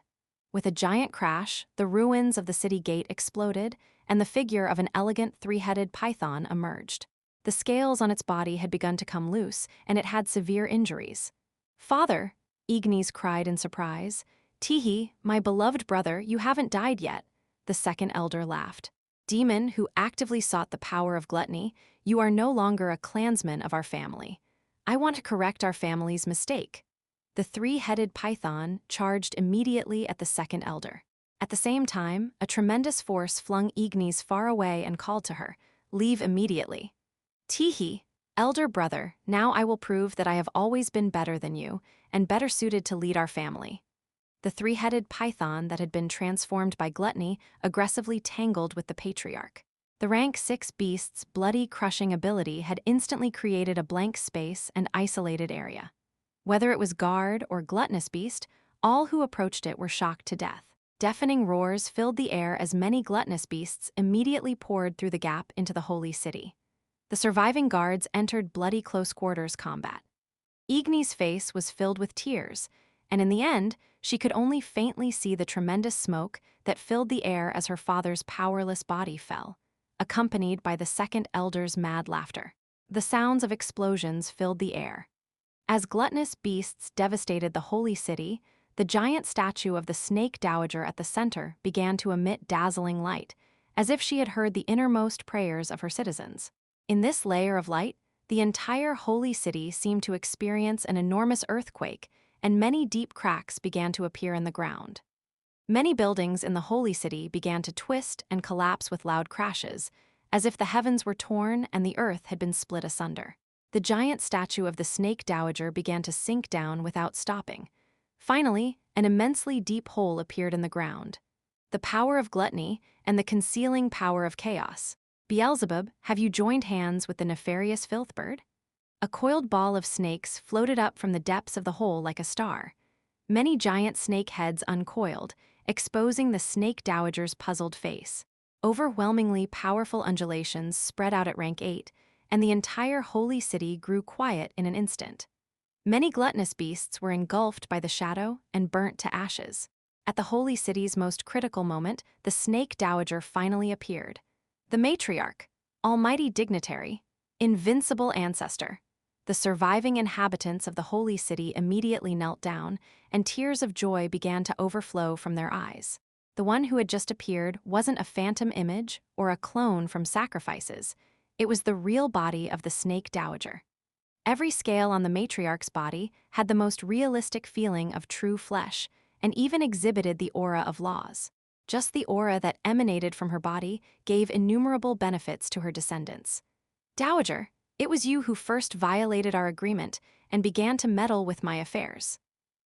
With a giant crash, the ruins of the city gate exploded, and the figure of an elegant three-headed python emerged. The scales on its body had begun to come loose, and it had severe injuries. "Father," Ignis cried in surprise. "Tihi, my beloved brother, you haven't died yet." The second elder laughed. "Demon who actively sought the power of gluttony, you are no longer a clansman of our family. I want to correct our family's mistake." The three-headed python charged immediately at the second elder. At the same time, a tremendous force flung Ignis far away and called to her, "Leave immediately." "Tihi, elder brother, now I will prove that I have always been better than you, and better suited to lead our family." The three-headed python that had been transformed by gluttony aggressively tangled with the patriarch. The rank 6 beast's bloody crushing ability had instantly created a blank space and isolated area. Whether it was guard or gluttonous beast, all who approached it were shocked to death. Deafening roars filled the air as many gluttonous beasts immediately poured through the gap into the holy city. The surviving guards entered bloody close-quarters combat. Igni's face was filled with tears, and in the end, she could only faintly see the tremendous smoke that filled the air as her father's powerless body fell, accompanied by the second elder's mad laughter. The sounds of explosions filled the air. As gluttonous beasts devastated the holy city, the giant statue of the snake dowager at the center began to emit dazzling light, as if she had heard the innermost prayers of her citizens. In this layer of light, the entire holy city seemed to experience an enormous earthquake, and many deep cracks began to appear in the ground. Many buildings in the holy city began to twist and collapse with loud crashes, as if the heavens were torn and the earth had been split asunder. The giant statue of the snake dowager began to sink down without stopping. Finally, an immensely deep hole appeared in the ground. The power of gluttony and the concealing power of chaos. "Beelzebub, have you joined hands with the nefarious filthbird?" A coiled ball of snakes floated up from the depths of the hole like a star. Many giant snake heads uncoiled, exposing the snake dowager's puzzled face. Overwhelmingly powerful undulations spread out at rank 8, and the entire holy city grew quiet in an instant. Many gluttonous beasts were engulfed by the shadow and burnt to ashes. At the holy city's most critical moment, the snake dowager finally appeared. The matriarch, almighty dignitary, invincible ancestor. The surviving inhabitants of the holy city immediately knelt down, and tears of joy began to overflow from their eyes. The one who had just appeared wasn't a phantom image or a clone from sacrifices. It was the real body of the snake dowager. Every scale on the matriarch's body had the most realistic feeling of true flesh, and even exhibited the aura of laws. Just the aura that emanated from her body gave innumerable benefits to her descendants. "Dowager, it was you who first violated our agreement and began to meddle with my affairs."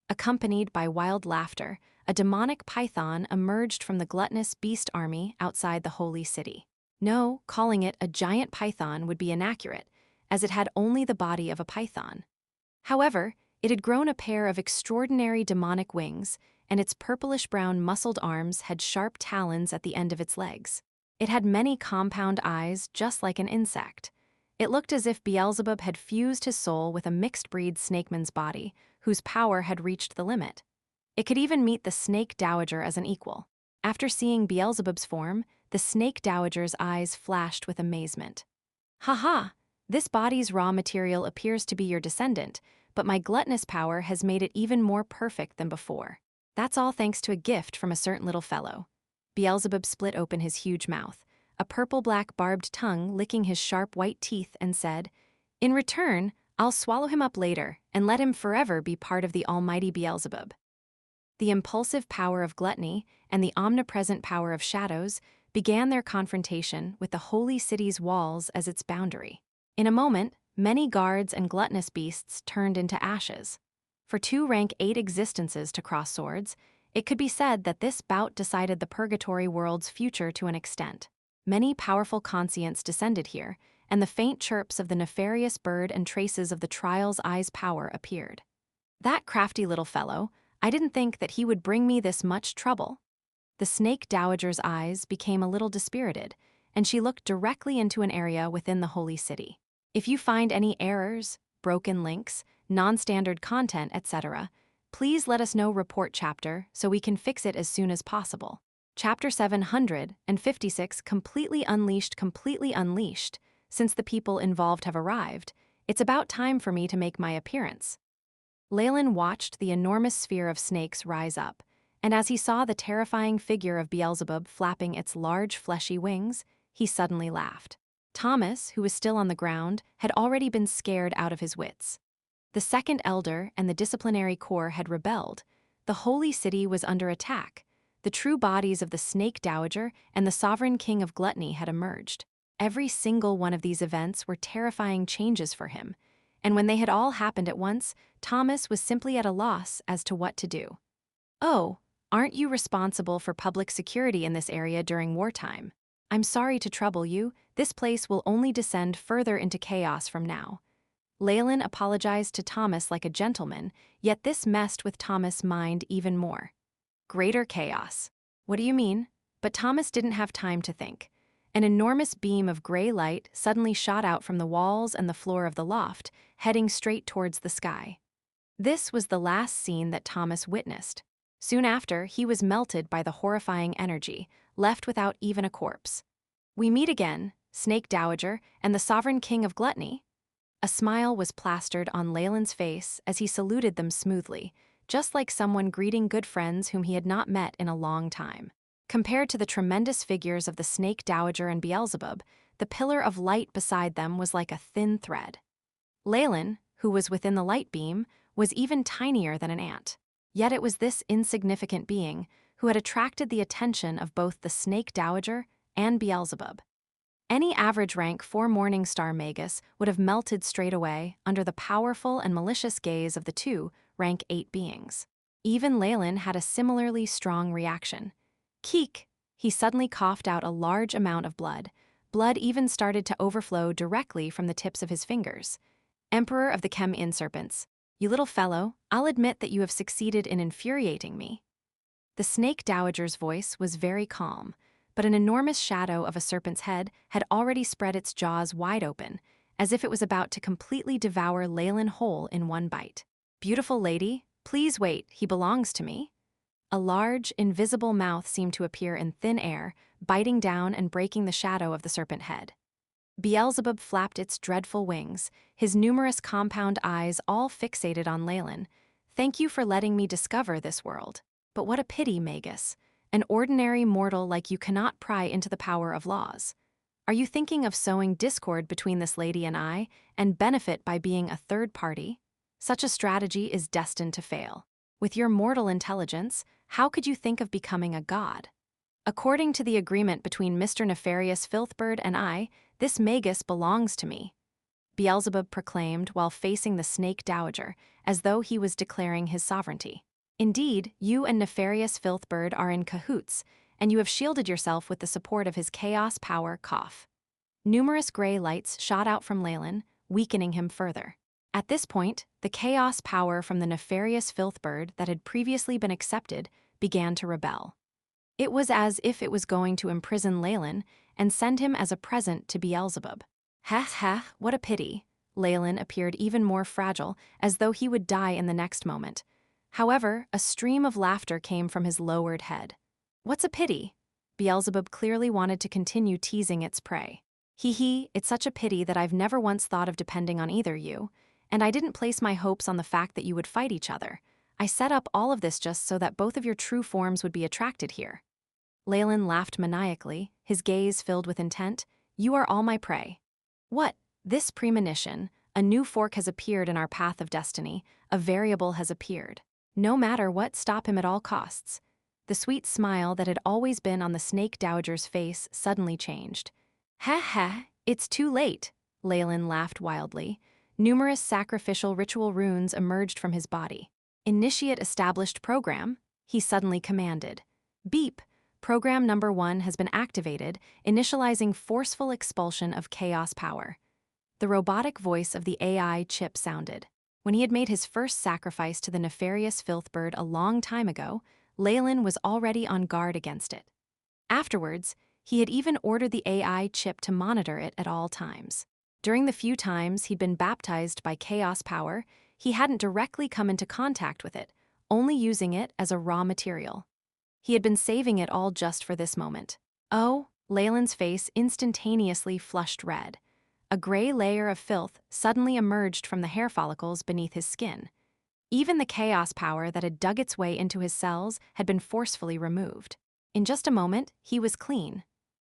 Accompanied by wild laughter, a demonic python emerged from the gluttonous beast army outside the holy city. No, calling it a giant python would be inaccurate, as it had only the body of a python. However, it had grown a pair of extraordinary demonic wings, and its purplish-brown muscled arms had sharp talons at the end of its legs. It had many compound eyes, just like an insect. It looked as if Beelzebub had fused his soul with a mixed-breed snakeman's body, whose power had reached the limit. It could even meet the snake dowager as an equal. After seeing Beelzebub's form, the snake dowager's eyes flashed with amazement. "Ha ha! This body's raw material appears to be your descendant, but my gluttonous power has made it even more perfect than before. That's all thanks to a gift from a certain little fellow." Beelzebub split open his huge mouth, a purple-black barbed tongue licking his sharp white teeth, and said, "In return, I'll swallow him up later and let him forever be part of the almighty Beelzebub." The impulsive power of gluttony and the omnipresent power of shadows began their confrontation with the holy city's walls as its boundary. In a moment, many guards and gluttonous beasts turned into ashes. For 2 rank 8 existences to cross swords, it could be said that this bout decided the purgatory world's future to an extent. Many powerful conscients descended here, and the faint chirps of the nefarious bird and traces of the trial's eye's power appeared. "That crafty little fellow, I didn't think that he would bring me this much trouble." The snake dowager's eyes became a little dispirited, and she looked directly into an area within the holy city. If you find any errors, broken links, non-standard content, etc., please let us know report chapter so we can fix it as soon as possible. Chapter 756 Completely Unleashed. Since the people involved have arrived, it's about time for me to make my appearance. Leylin watched the enormous sphere of snakes rise up, and as he saw the terrifying figure of Beelzebub flapping its large fleshy wings, he suddenly laughed. Thomas, who was still on the ground, had already been scared out of his wits. The Second Elder and the Disciplinary Corps had rebelled. The Holy City was under attack. The true bodies of the Snake Dowager and the Sovereign King of Gluttony had emerged. Every single one of these events were terrifying changes for him, and when they had all happened at once, Thomas was simply at a loss as to what to do. "Oh, aren't you responsible for public security in this area during wartime? I'm sorry to trouble you, this place will only descend further into chaos from now." Leylin apologized to Thomas like a gentleman, yet this messed with Thomas' mind even more. Greater chaos. What do you mean? But Thomas didn't have time to think. An enormous beam of gray light suddenly shot out from the walls and the floor of the loft, heading straight towards the sky. This was the last scene that Thomas witnessed. Soon after, he was melted by the horrifying energy, left without even a corpse. "We meet again, Snake Dowager and the Sovereign King of Gluttony." A smile was plastered on Leylin's face as he saluted them smoothly, just like someone greeting good friends whom he had not met in a long time. Compared to the tremendous figures of the Snake Dowager and Beelzebub, the pillar of light beside them was like a thin thread. Leylin, who was within the light beam, was even tinier than an ant. Yet it was this insignificant being who had attracted the attention of both the Snake Dowager and Beelzebub. Any average rank 4 Morningstar Magus would have melted straight away under the powerful and malicious gaze of the two rank 8 beings. Even Leylin had a similarly strong reaction. Keek! He suddenly coughed out a large amount of blood. Blood even started to overflow directly from the tips of his fingers. "Emperor of the Chem-In Serpents, you little fellow, I'll admit that you have succeeded in infuriating me." The Snake Dowager's voice was very calm, but an enormous shadow of a serpent's head had already spread its jaws wide open, as if it was about to completely devour Leylin whole in one bite. "Beautiful lady, please wait, he belongs to me." A large, invisible mouth seemed to appear in thin air, biting down and breaking the shadow of the serpent head. Beelzebub flapped its dreadful wings, his numerous compound eyes all fixated on Leylin. "Thank you for letting me discover this world. But what a pity, Magus. An ordinary mortal like you cannot pry into the power of laws. Are you thinking of sowing discord between this lady and I, and benefit by being a third party? Such a strategy is destined to fail. With your mortal intelligence, how could you think of becoming a god? According to the agreement between Mr. Nefarious Filthbird and I, this Magus belongs to me," Beelzebub proclaimed while facing the Snake Dowager, as though he was declaring his sovereignty. "Indeed, you and Nefarious Filthbird are in cahoots, and you have shielded yourself with the support of his chaos power, cough." Numerous gray lights shot out from Leylin, weakening him further. At this point, the chaos power from the Nefarious Filthbird that had previously been accepted began to rebel. It was as if it was going to imprison Leylin and send him as a present to Beelzebub. "Heh, what a pity." Leylin appeared even more fragile, as though he would die in the next moment. However, a stream of laughter came from his lowered head. "What's a pity?" Beelzebub clearly wanted to continue teasing its prey. "Hee, it's such a pity that I've never once thought of depending on either you, and I didn't place my hopes on the fact that you would fight each other. I set up all of this just so that both of your true forms would be attracted here." Leylin laughed maniacally, his gaze filled with intent. "You are all my prey." "What? This premonition? A new fork has appeared in our path of destiny, a variable has appeared. No matter what, stop him at all costs." The sweet smile that had always been on the Snake Dowager's face suddenly changed. "Heh, it's too late," Leylin laughed wildly. Numerous sacrificial ritual runes emerged from his body. "Initiate established program," he suddenly commanded. "Beep, program number 1 has been activated, initializing forceful expulsion of chaos power." The robotic voice of the AI chip sounded. When he had made his first sacrifice to the Nefarious Filthbird a long time ago, Leylin was already on guard against it. Afterwards, He had even ordered the AI chip to monitor it at all times. During the few times he'd been baptized by chaos power, he hadn't directly come into contact with it, only using it as a raw material. He had been saving it all just for this moment. Oh, Leylin's face instantaneously flushed red. A gray layer of filth suddenly emerged from the hair follicles beneath his skin. Even the chaos power that had dug its way into his cells had been forcefully removed. In just a moment, he was clean.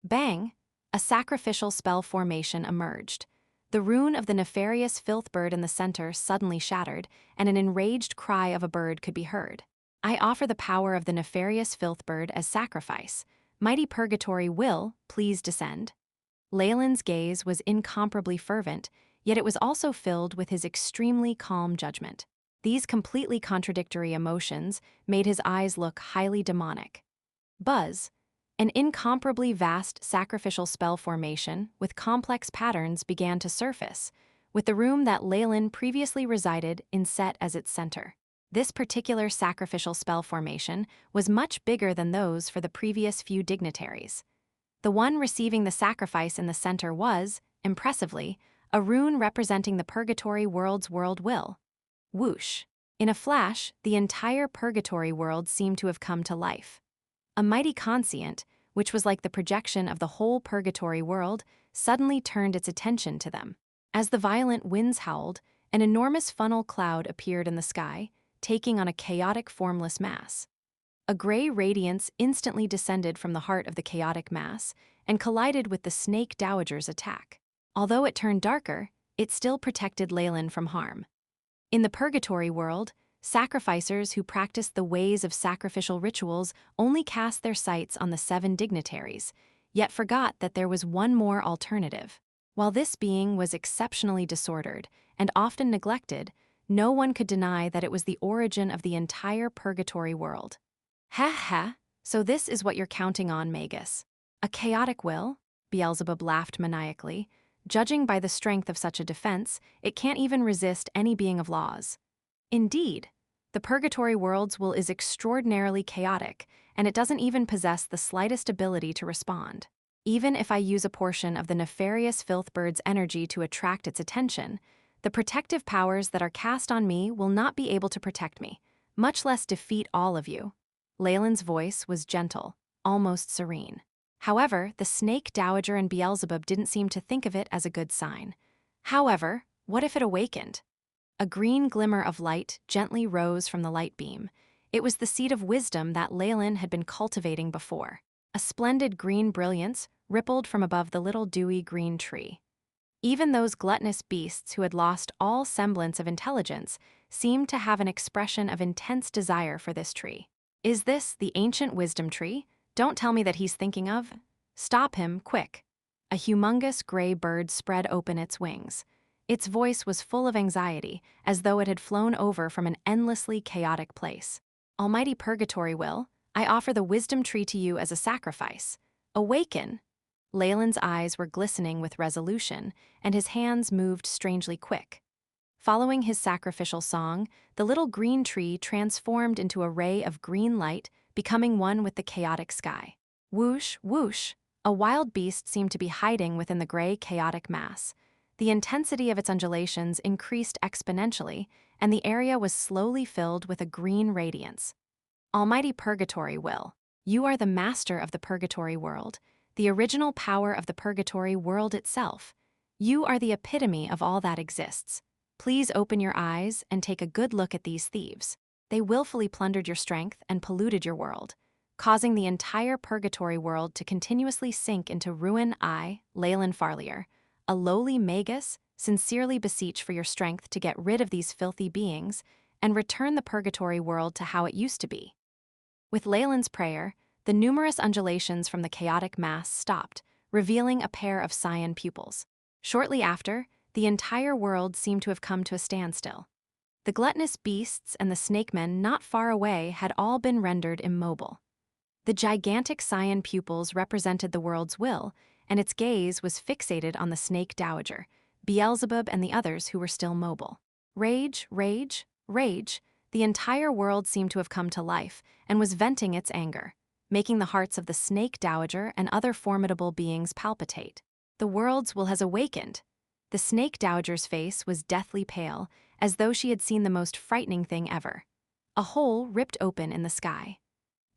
Bang! A sacrificial spell formation emerged. The rune of the nefarious filth bird in the center suddenly shattered, and an enraged cry of a bird could be heard. I offer the power of the nefarious filth bird as sacrifice. Mighty purgatory will please descend. Leylin's gaze was incomparably fervent, yet it was also filled with his extremely calm judgment. These completely contradictory emotions made his eyes look highly demonic. Buzz, an incomparably vast sacrificial spell formation with complex patterns began to surface, with the room that Leylin previously resided in set as its center. This particular sacrificial spell formation was much bigger than those for the previous few dignitaries. The one receiving the sacrifice in the center was, impressively, a rune representing the Purgatory World's world will. Whoosh! In a flash, the entire Purgatory World seemed to have come to life. A mighty conscient, which was like the projection of the whole Purgatory World, suddenly turned its attention to them. As the violent winds howled, an enormous funnel cloud appeared in the sky, taking on a chaotic formless mass. A gray radiance instantly descended from the heart of the chaotic mass and collided with the Snake Dowager's attack. Although it turned darker, it still protected Leylin from harm. In the Purgatory World, sacrificers who practiced the ways of sacrificial rituals only cast their sights on the 7 dignitaries, yet forgot that there was one more alternative. While this being was exceptionally disordered and often neglected, no one could deny that it was the origin of the entire Purgatory World. Ha ha, so this is what you're counting on, Magus. A chaotic will? Beelzebub laughed maniacally. Judging by the strength of such a defense, it can't even resist any being of laws. Indeed, the Purgatory World's will is extraordinarily chaotic, and it doesn't even possess the slightest ability to respond. Even if I use a portion of the nefarious filth bird's energy to attract its attention, the protective powers that are cast on me will not be able to protect me, much less defeat all of you. Leylin's voice was gentle, almost serene. However, the Snake Dowager and Beelzebub didn't seem to think of it as a good sign. However, what if it awakened? A green glimmer of light gently rose from the light beam. It was the seed of wisdom that Leylin had been cultivating before. A splendid green brilliance rippled from above the little dewy green tree. Even those gluttonous beasts who had lost all semblance of intelligence seemed to have an expression of intense desire for this tree. Is this the ancient wisdom tree? Don't tell me that he's thinking of. Stop him, quick. A humongous gray bird spread open its wings. Its voice was full of anxiety, as though it had flown over from an endlessly chaotic place. Almighty Purgatory will, I offer the wisdom tree to you as a sacrifice. Awaken! Leylin's eyes were glistening with resolution, and his hands moved strangely quick. Following his sacrificial song, the little green tree transformed into a ray of green light, becoming one with the chaotic sky. Whoosh, whoosh! A wild beast seemed to be hiding within the gray, chaotic mass. The intensity of its undulations increased exponentially, and the area was slowly filled with a green radiance. Almighty Purgatory will, you are the master of the Purgatory World, the original power of the Purgatory World itself. You are the epitome of all that exists. Please open your eyes and take a good look at these thieves. They willfully plundered your strength and polluted your world, causing the entire Purgatory World to continuously sink into ruin. I, Leylin Farlier, a lowly Magus, sincerely beseech for your strength to get rid of these filthy beings and return the Purgatory World to how it used to be. With Leylin's prayer, the numerous undulations from the chaotic mass stopped, revealing a pair of cyan pupils. Shortly after, the entire world seemed to have come to a standstill. The gluttonous beasts and the snake men not far away had all been rendered immobile. The gigantic cyan pupils represented the world's will, and its gaze was fixated on the Snake Dowager, Beelzebub and the others who were still mobile. Rage, rage, rage, the entire world seemed to have come to life and was venting its anger. making the hearts of the Snake Dowager and other formidable beings palpitate. The world's will has awakened. The Snake Dowager's face was deathly pale, as though she had seen the most frightening thing ever. A hole ripped open in the sky.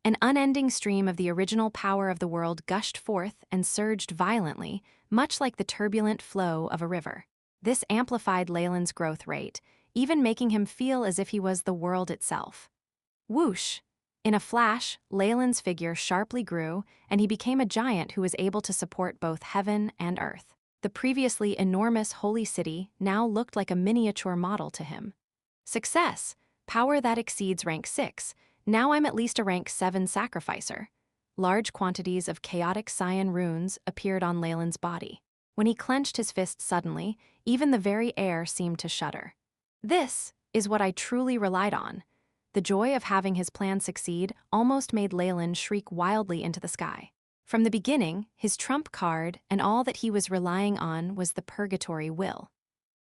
An unending stream of the original power of the world gushed forth and surged violently, much like the turbulent flow of a river. This amplified Leylin's growth rate, even making him feel as if he was the world itself. Whoosh! In a flash, Leylin's figure sharply grew, and he became a giant who was able to support both heaven and earth. The previously enormous holy city now looked like a miniature model to him. Success! Power that exceeds rank 6. Now I'm at least a rank 7 sacrificer. Large quantities of chaotic cyan runes appeared on Leylin's body. When he clenched his fist suddenly, even the very air seemed to shudder. This is what I truly relied on. The joy of having his plan succeed almost made Leylin shriek wildly into the sky. From the beginning, his trump card and all that he was relying on was the purgatory will.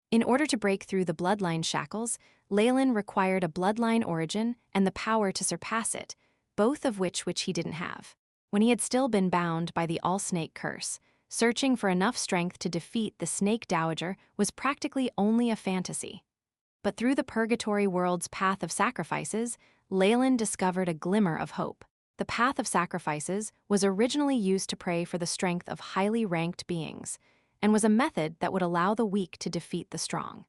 In order to break through the bloodline shackles, Leylin required a bloodline origin and the power to surpass it, both of which he didn't have. When he had still been bound by the all-snake curse, searching for enough strength to defeat the Snake Dowager was practically only a fantasy. But through the purgatory world's path of sacrifices, Leylin discovered a glimmer of hope. The path of sacrifices was originally used to pray for the strength of highly ranked beings, and was a method that would allow the weak to defeat the strong.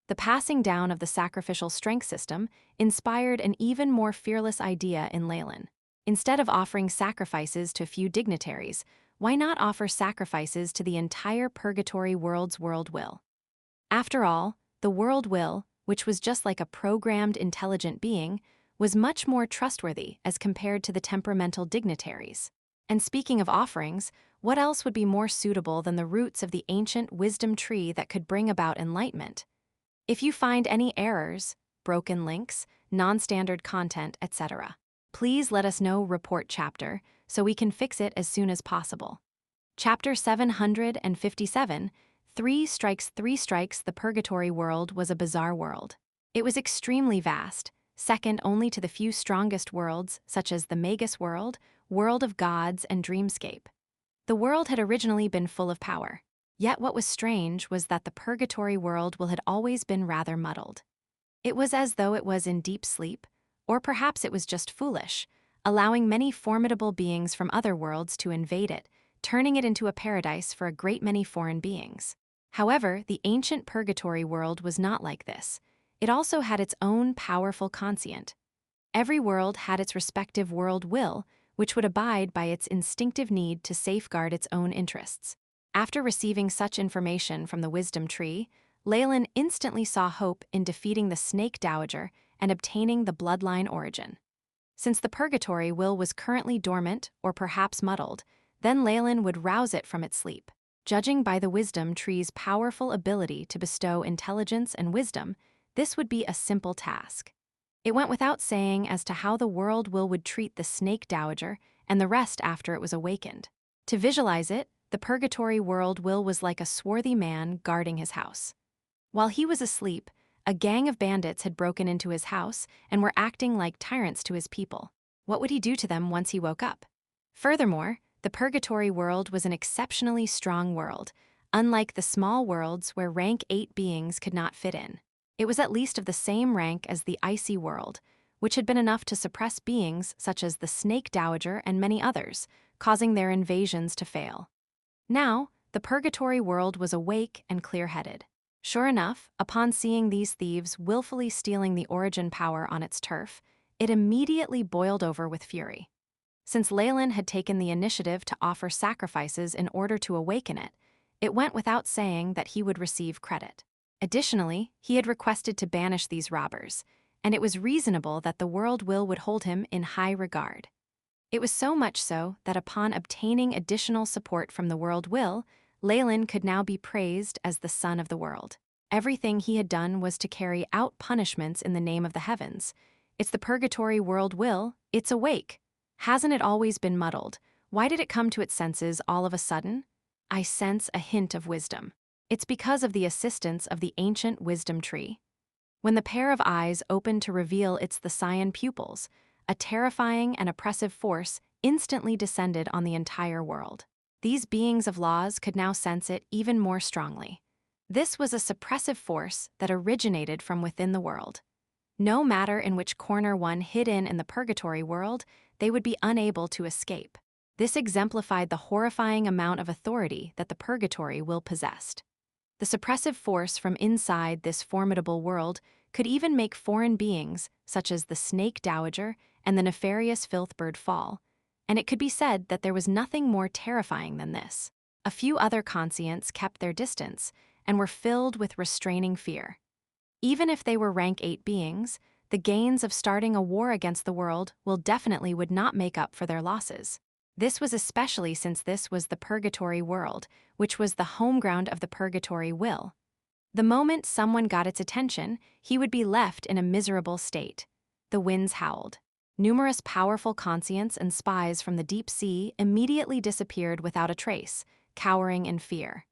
The passing down of the sacrificial strength system inspired an even more fearless idea in Leylin. Instead of offering sacrifices to a few dignitaries, why not offer sacrifices to the entire purgatory world's world will? After all, the world will, which was just like a programmed intelligent being, was much more trustworthy as compared to the temperamental dignitaries. And speaking of offerings, what else would be more suitable than the roots of the ancient wisdom tree that could bring about enlightenment? If you find any errors, broken links, non-standard content, etc., please let us know. Report chapter so we can fix it as soon as possible. Chapter 757, 3 Strikes. The purgatory world was a bizarre world. It was extremely vast, second only to the few strongest worlds such as the Magus World, World of Gods, and Dreamscape. The world had originally been full of power. Yet what was strange was that the purgatory world had always been rather muddled. It was as though it was in deep sleep, or perhaps it was just foolish, allowing many formidable beings from other worlds to invade it, turning it into a paradise for a great many foreign beings. However, the ancient purgatory world was not like this. It also had its own powerful conscient. Every world had its respective world will, which would abide by its instinctive need to safeguard its own interests. After receiving such information from the wisdom tree, Leylin instantly saw hope in defeating the Snake Dowager and obtaining the bloodline origin. Since the purgatory will was currently dormant or perhaps muddled, then Leylin would rouse it from its sleep. Judging by the wisdom tree's powerful ability to bestow intelligence and wisdom, this would be a simple task. It went without saying as to how the world will would treat the Snake Dowager and the rest after it was awakened. To visualize it, the purgatory world will was like a swarthy man guarding his house. While he was asleep, a gang of bandits had broken into his house and were acting like tyrants to his people. What would he do to them once he woke up? Furthermore, the purgatory world was an exceptionally strong world, unlike the small worlds where rank 8 beings could not fit in. It was at least of the same rank as the icy world, which had been enough to suppress beings such as the Snake Dowager and many others, causing their invasions to fail. Now, the purgatory world was awake and clear-headed. Sure enough, upon seeing these thieves willfully stealing the origin power on its turf, it immediately boiled over with fury. Since Leylin had taken the initiative to offer sacrifices in order to awaken it, it went without saying that he would receive credit. Additionally, he had requested to banish these robbers, and it was reasonable that the world will would hold him in high regard. It was so much so that upon obtaining additional support from the world will, Leylin could now be praised as the son of the world. Everything he had done was to carry out punishments in the name of the heavens. It's the purgatory world will, it's awake. Hasn't it always been muddled? Why did it come to its senses all of a sudden? I sense a hint of wisdom. It's because of the assistance of the ancient wisdom tree. When the pair of eyes opened to reveal the cyan pupils, a terrifying and oppressive force instantly descended on the entire world. These beings of laws could now sense it even more strongly. This was a suppressive force that originated from within the world. No matter in which corner one hid in the purgatory world, they would be unable to escape. This exemplified the horrifying amount of authority that the purgatory will possessed. The suppressive force from inside this formidable world could even make foreign beings, such as the Snake Dowager and the nefarious Filthbird, fall, and it could be said that there was nothing more terrifying than this. A few other conscients kept their distance and were filled with restraining fear. Even if they were rank 8 beings, the gains of starting a war against the world would not make up for their losses. This was especially since this was the purgatory world, which was the home ground of the purgatory will. The moment someone got its attention, he would be left in a miserable state. The winds howled. Numerous powerful conscients and spies from the deep sea immediately disappeared without a trace, cowering in fear.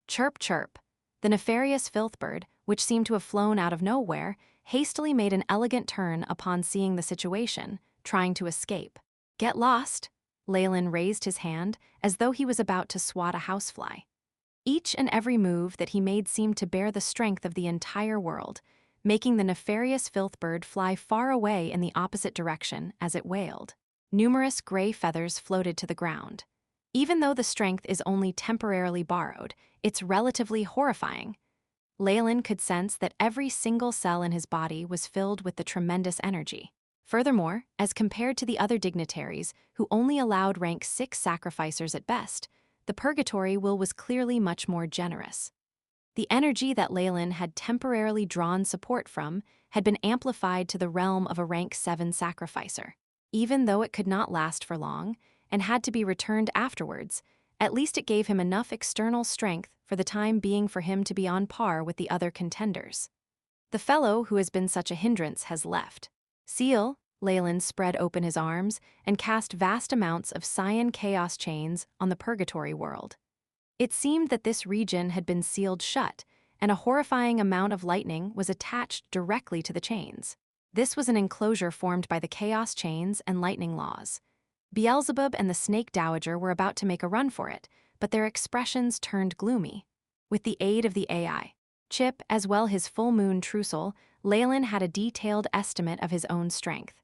Chirp, chirp. The nefarious Filthbird, which seemed to have flown out of nowhere, hastily made an elegant turn upon seeing the situation, trying to escape. Get lost! Leylin raised his hand as though he was about to swat a housefly. Each and every move that he made seemed to bear the strength of the entire world, making the nefarious Filthbird fly far away in the opposite direction as it wailed. Numerous gray feathers floated to the ground. Even though the strength is only temporarily borrowed, it's relatively horrifying. Leylin could sense that every single cell in his body was filled with the tremendous energy. Furthermore, as compared to the other dignitaries, who only allowed rank 6 sacrificers at best, the purgatory will was clearly much more generous. The energy that Leylin had temporarily drawn support from had been amplified to the realm of a rank 7 sacrificer. Even though it could not last for long, and had to be returned afterwards, at least it gave him enough external strength for the time being for him to be on par with the other contenders. The fellow who has been such a hindrance has left. Seal, Leylin spread open his arms and cast vast amounts of cyan chaos chains on the purgatory world. It seemed that this region had been sealed shut, and a horrifying amount of lightning was attached directly to the chains. This was an enclosure formed by the chaos chains and lightning laws. Beelzebub and the Snake Dowager were about to make a run for it, but their expressions turned gloomy. With the aid of the AI chip as well his full moon trussel, Leylin had a detailed estimate of his own strength.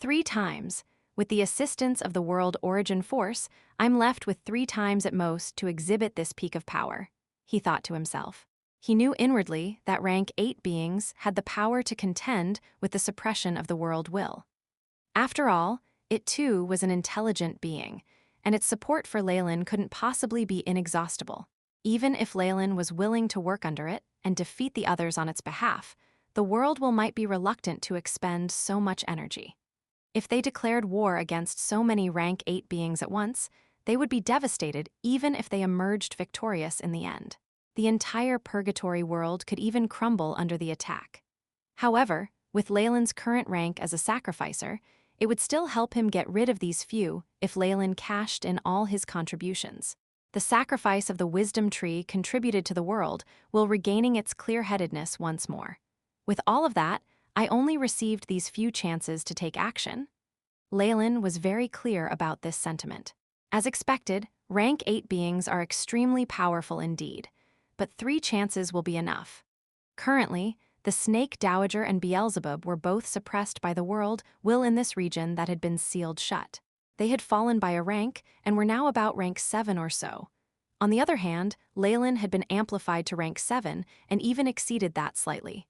3 times. With the assistance of the World Origin Force, I'm left with 3 times at most to exhibit this peak of power, he thought to himself. He knew inwardly that rank 8 beings had the power to contend with the suppression of the world will. After all, it too was an intelligent being, and its support for Leylin couldn't possibly be inexhaustible. Even if Leylin was willing to work under it and defeat the others on its behalf, the world will might be reluctant to expend so much energy. If they declared war against so many rank 8 beings at once, they would be devastated even if they emerged victorious in the end. The entire purgatory world could even crumble under the attack. However, with Leylin's current rank as a sacrificer, it would still help him get rid of these few if Leylin cashed in all his contributions. The sacrifice of the wisdom tree contributed to the world while regaining its clear-headedness once more. With all of that, I only received these few chances to take action. Leylin was very clear about this sentiment. As expected, rank 8 beings are extremely powerful indeed, but 3 chances will be enough. Currently, the Snake Dowager and Beelzebub were both suppressed by the world will in this region that had been sealed shut. They had fallen by a rank and were now about rank 7 or so. On the other hand, Leylin had been amplified to rank 7 and even exceeded that slightly.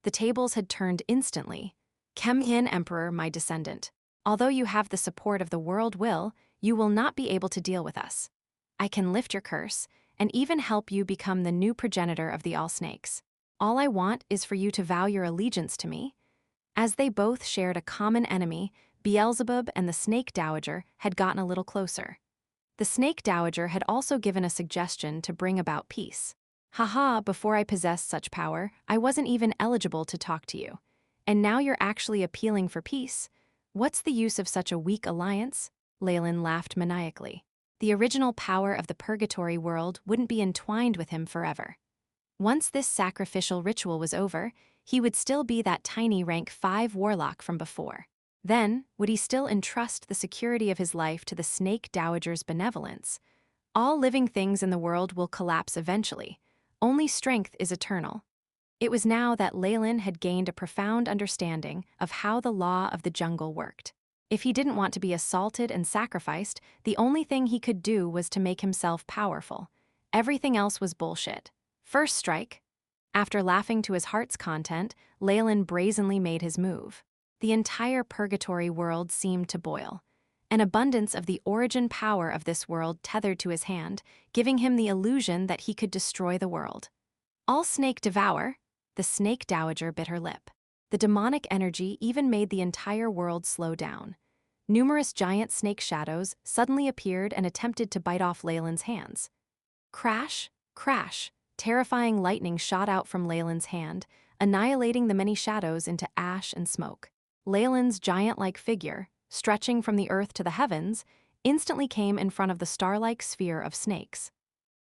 The tables had turned instantly. Kemhin Emperor, my descendant, although you have the support of the world will, you will not be able to deal with us. I can lift your curse and even help you become the new progenitor of the All Snakes. All I want is for you to vow your allegiance to me. As they both shared a common enemy, Beelzebub and the Snake Dowager had gotten a little closer. The Snake Dowager had also given a suggestion to bring about peace. Haha, before I possessed such power, I wasn't even eligible to talk to you. And now you're actually appealing for peace? What's the use of such a weak alliance? Leylin laughed maniacally. The original power of the purgatory world wouldn't be entwined with him forever. Once this sacrificial ritual was over, he would still be that tiny rank 5 warlock from before. Then, would he still entrust the security of his life to the snake dowager's benevolence? All living things in the world will collapse eventually. Only strength is eternal. It was now that Leylin had gained a profound understanding of how the law of the jungle worked. If he didn't want to be assaulted and sacrificed, the only thing he could do was to make himself powerful. Everything else was bullshit. First strike. After laughing to his heart's content, Leylin brazenly made his move. The entire purgatory world seemed to boil. An abundance of the origin power of this world tethered to his hand, giving him the illusion that he could destroy the world. All snake devour. The snake dowager bit her lip. The demonic energy even made the entire world slow down. Numerous giant snake shadows suddenly appeared and attempted to bite off Leylin's hands. Crash, crash, terrifying lightning shot out from Leylin's hand, annihilating the many shadows into ash and smoke. Leylin's giant-like figure, stretching from the earth to the heavens, instantly came in front of the star-like sphere of snakes.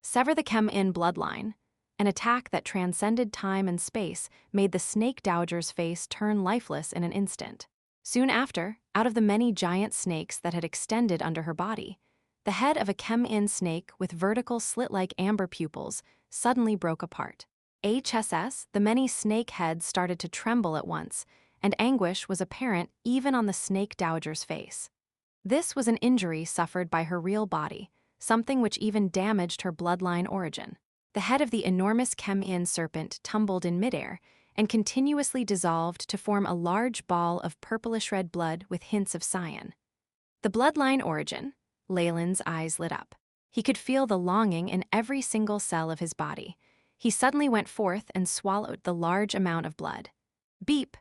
Sever the Chem-In bloodline. An attack that transcended time and space made the snake dowager's face turn lifeless in an instant. Soon after, out of the many giant snakes that had extended under her body, the head of a Chem-In snake with vertical slit-like amber pupils suddenly broke apart. HSS, the many snake heads started to tremble at once, and anguish was apparent even on the snake dowager's face. This was an injury suffered by her real body, something which even damaged her bloodline origin. The head of the enormous Chem-In serpent tumbled in midair and continuously dissolved to form a large ball of purplish-red blood with hints of cyan. The bloodline origin. Leylin's eyes lit up. He could feel the longing in every single cell of his body. He suddenly went forth and swallowed the large amount of blood. Beep!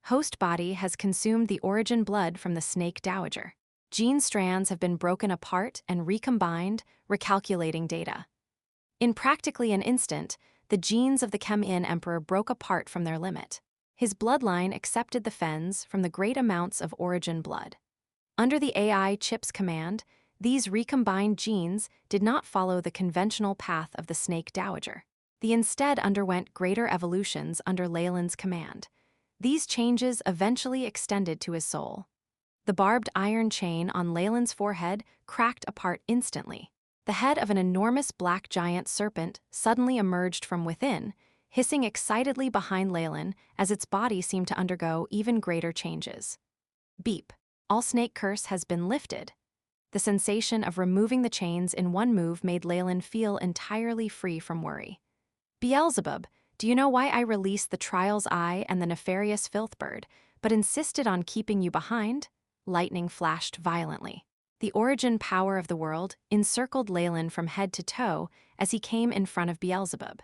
Host body has consumed the origin blood from the snake dowager. Gene strands have been broken apart and recombined, recalculating data. In practically an instant, the genes of the Chem-In Emperor broke apart from their limit. His bloodline accepted the fens from the great amounts of origin blood. Under the AI chip's command, these recombined genes did not follow the conventional path of the snake dowager. They instead underwent greater evolutions under Leylin's command. These changes eventually extended to his soul. The barbed iron chain on Leylin's forehead cracked apart instantly. The head of an enormous black giant serpent suddenly emerged from within, hissing excitedly behind Leylin as its body seemed to undergo even greater changes. Beep. All snake curse has been lifted. The sensation of removing the chains in one move made Leylin feel entirely free from worry. Beelzebub, do you know why I released the Trial's Eye and the nefarious Filthbird, but insisted on keeping you behind? Lightning flashed violently. The origin power of the world encircled Leylin from head to toe as he came in front of Beelzebub.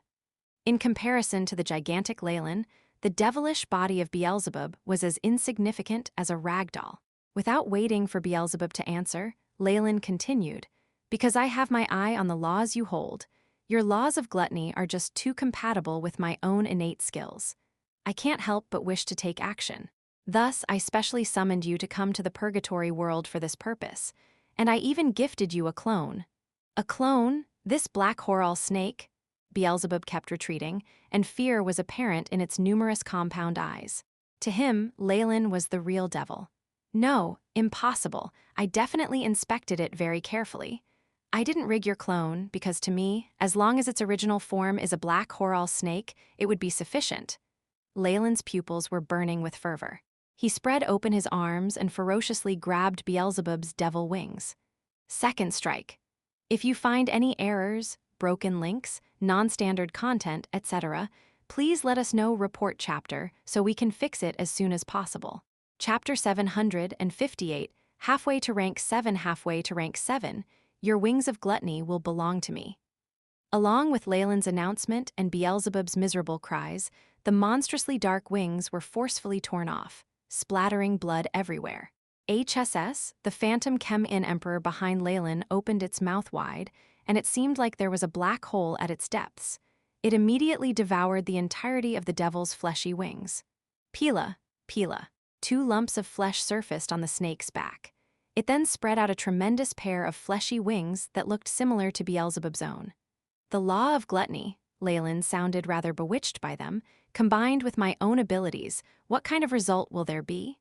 In comparison to the gigantic Leylin, the devilish body of Beelzebub was as insignificant as a rag doll. Without waiting for Beelzebub to answer, Leylin continued, "Because I have my eye on the laws you hold. Your laws of gluttony are just too compatible with my own innate skills. I can't help but wish to take action. Thus, I specially summoned you to come to the purgatory world for this purpose, and I even gifted you a clone." A clone? This black Horal snake? Beelzebub kept retreating, and fear was apparent in its numerous compound eyes. To him, Leylin was the real devil. "No, impossible. I definitely inspected it very carefully. I didn't rig your clone because to me, as long as its original form is a black Horal snake, it would be sufficient." Leylin's pupils were burning with fervor. He spread open his arms and ferociously grabbed Beelzebub's devil wings. Second strike. If you find any errors, broken links, non-standard content, etc., please let us know. Report chapter so we can fix it as soon as possible. Chapter 758, halfway to rank 7. Halfway to rank 7, your wings of gluttony will belong to me. Along with Leylin's announcement and Beelzebub's miserable cries, the monstrously dark wings were forcefully torn off, splattering blood everywhere. HSS, the phantom Chem-In Emperor behind Leylin, opened its mouth wide, and it seemed like there was a black hole at its depths. It immediately devoured the entirety of the devil's fleshy wings. Pila, pila. 2 lumps of flesh surfaced on the snake's back. It then spread out a tremendous pair of fleshy wings that looked similar to Beelzebub's own. The law of gluttony, Leylin sounded rather bewitched by them, combined with my own abilities, what kind of result will there be?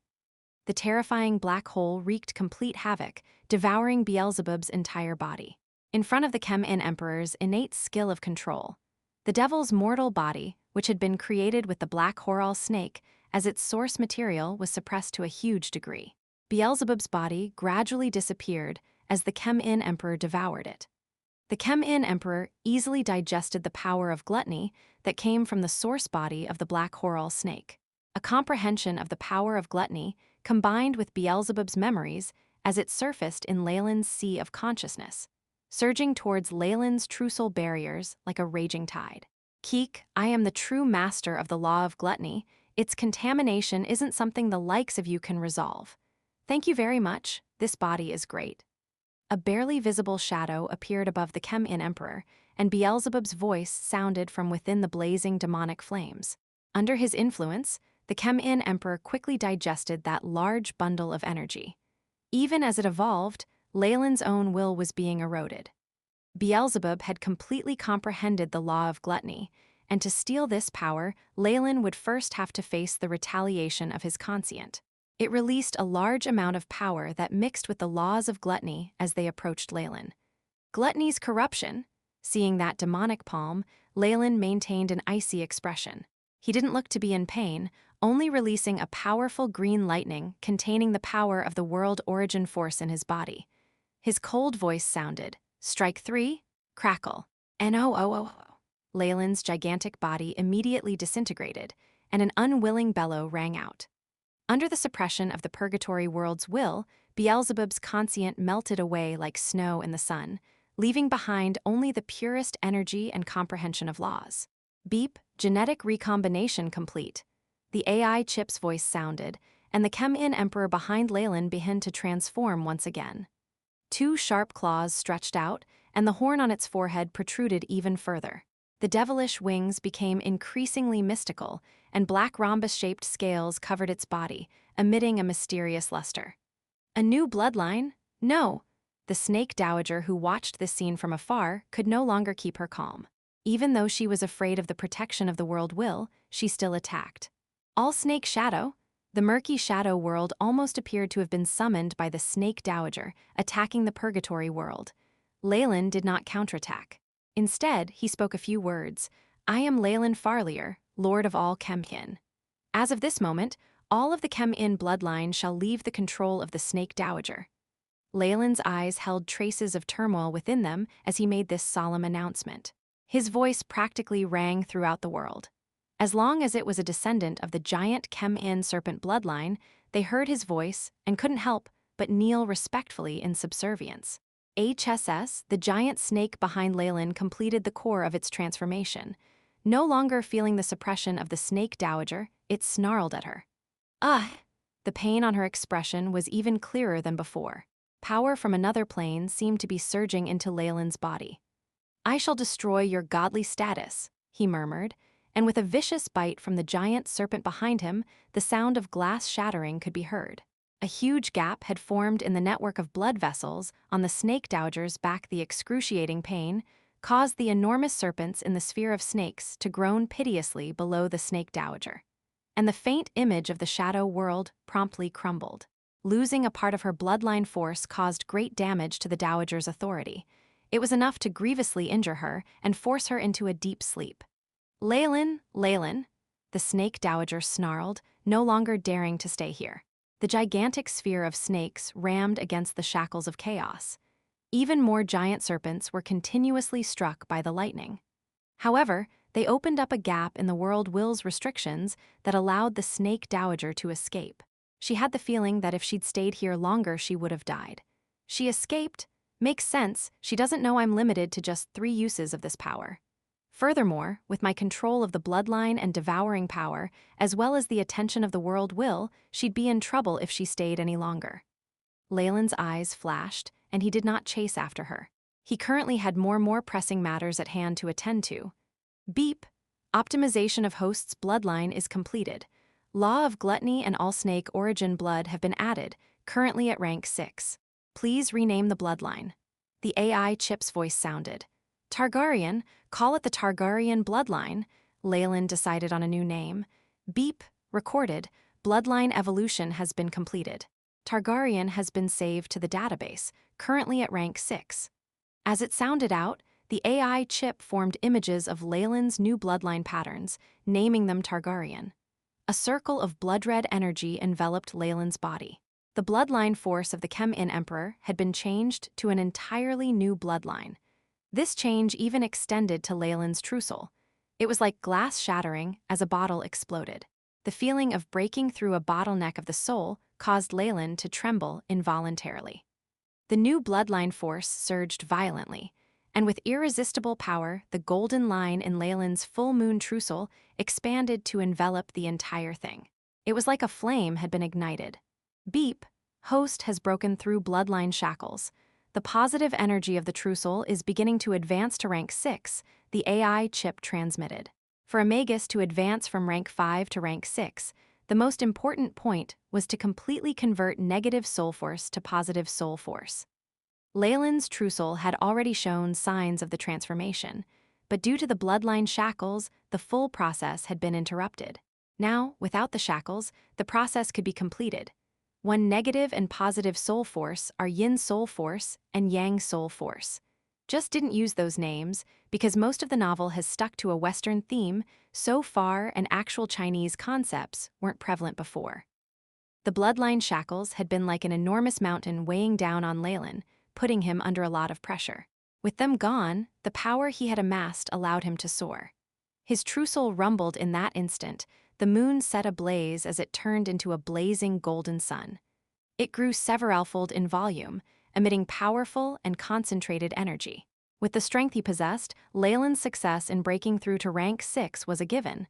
the terrifying black hole wreaked complete havoc, devouring Beelzebub's entire body. In front of the Chem-In Emperor's innate skill of control, the devil's mortal body, which had been created with the black Horal snake as its source material, was suppressed to a huge degree. Beelzebub's body gradually disappeared as the Chem-In Emperor devoured it. The Chem-In Emperor easily digested the power of gluttony that came from the source body of the black Horal snake. A comprehension of the power of gluttony combined with Beelzebub's memories as it surfaced in Leylin's sea of consciousness, surging towards Leylin's true soul barriers like a raging tide. Keek, I am the true master of the law of gluttony. Its contamination isn't something the likes of you can resolve. Thank you very much. This body is great. A barely visible shadow appeared above the Chem-In Emperor, and Beelzebub's voice sounded from within the blazing demonic flames. Under his influence, the Chem-In Emperor quickly digested that large bundle of energy. Even as it evolved, Leylin's own will was being eroded. Beelzebub had completely comprehended the law of gluttony, and to steal this power, Leylin would first have to face the retaliation of his conscient. It released a large amount of power that mixed with the laws of gluttony as they approached Leylin. Gluttony's corruption. Seeing that demonic palm, Leylin maintained an icy expression. He didn't look to be in pain, only releasing a powerful green lightning containing the power of the world origin force in his body. His cold voice sounded, "Strike 3, crackle." "No." Leylin's gigantic body immediately disintegrated, and an unwilling bellow rang out. Under the suppression of the purgatory world's will, Beelzebub's conscient melted away like snow in the sun, leaving behind only the purest energy and comprehension of laws. Beep, genetic recombination complete. The AI chip's voice sounded, and the Chem-In Emperor behind Leylin began to transform once again. Two sharp claws stretched out, and the horn on its forehead protruded even further. The devilish wings became increasingly mystical, and black rhombus-shaped scales covered its body, emitting a mysterious luster. A new bloodline? No! The snake dowager who watched this scene from afar could no longer keep her calm. Even though she was afraid of the protection of the world will, she still attacked. All snake shadow? The murky shadow world almost appeared to have been summoned by the snake dowager, attacking the purgatory world. Leylin did not counterattack. Instead, he spoke a few words. I am Leylin Farlier, Lord of all Chem-In. As of this moment, all of the Chem-In bloodline shall leave the control of the snake dowager. Leylin's eyes held traces of turmoil within them as he made this solemn announcement. His voice practically rang throughout the world. As long as it was a descendant of the giant Chem-In serpent bloodline, they heard his voice and couldn't help but kneel respectfully in subservience. HSS, the giant snake behind Leylin, completed the core of its transformation. No longer feeling the suppression of the snake dowager, it snarled at her. Ugh! The pain on her expression was even clearer than before. Power from another plane seemed to be surging into Leylin's body. I shall destroy your godly status, he murmured, and with a vicious bite from the giant serpent behind him, the sound of glass shattering could be heard. A huge gap had formed in the network of blood vessels on the snake dowager's back. The excruciating pain caused the enormous serpents in the sphere of snakes to groan piteously below the snake dowager. And the faint image of the shadow world promptly crumbled. Losing a part of her bloodline force caused great damage to the dowager's authority. It was enough to grievously injure her and force her into a deep sleep. Leylin, the snake dowager snarled, no longer daring to stay here. The gigantic sphere of snakes rammed against the shackles of chaos. Even more giant serpents were continuously struck by the lightning. However, they opened up a gap in the world will's restrictions that allowed the snake dowager to escape. She had the feeling that if she'd stayed here longer, she would have died. She escaped? Makes sense, she doesn't know I'm limited to just 3 uses of this power. Furthermore, with my control of the bloodline and devouring power, as well as the attention of the world will, she'd be in trouble if she stayed any longer. Leylin's eyes flashed, and he did not chase after her. He currently had more pressing matters at hand to attend to. Beep! Optimization of host's bloodline is completed. Law of gluttony and all snake origin blood have been added, currently at rank 6. Please rename the bloodline. The AI chip's voice sounded. Targaryen, call it the Targaryen bloodline. Leylin decided on a new name. Beep, recorded. bloodline evolution has been completed. Targaryen has been saved to the database, currently at rank 6. As it sounded out, the AI chip formed images of Leylin's new bloodline patterns, naming them Targaryen. A circle of blood-red energy enveloped Leylin's body. The bloodline force of the Chem-In Emperor had been changed to an entirely new bloodline. This change even extended to Leylin's true soul. It was like glass shattering as a bottle exploded. The feeling of breaking through a bottleneck of the soul caused Leylin to tremble involuntarily. The new bloodline force surged violently, and with irresistible power, the golden line in Leylin's full moon true soul expanded to envelop the entire thing. It was like a flame had been ignited. Beep, host has broken through bloodline shackles. The positive energy of the true soul is beginning to advance to rank 6, the AI chip transmitted. For a Magus to advance from rank 5 to rank 6, the most important point was to completely convert negative soul force to positive soul force. Leylin's true soul had already shown signs of the transformation, but due to the bloodline shackles, the full process had been interrupted. Now, without the shackles, the process could be completed. One negative and positive soul force are yin soul force and yang soul force. Just didn't use those names because most of the novel has stuck to a Western theme so far and actual Chinese concepts weren't prevalent before. The bloodline shackles had been like an enormous mountain weighing down on Leylin, putting him under a lot of pressure. With them gone, the power he had amassed allowed him to soar. His true soul rumbled in that instant, the moon set ablaze as it turned into a blazing golden sun. It grew severalfold in volume, emitting powerful and concentrated energy. With the strength he possessed, Leylin's success in breaking through to rank 6 was a given.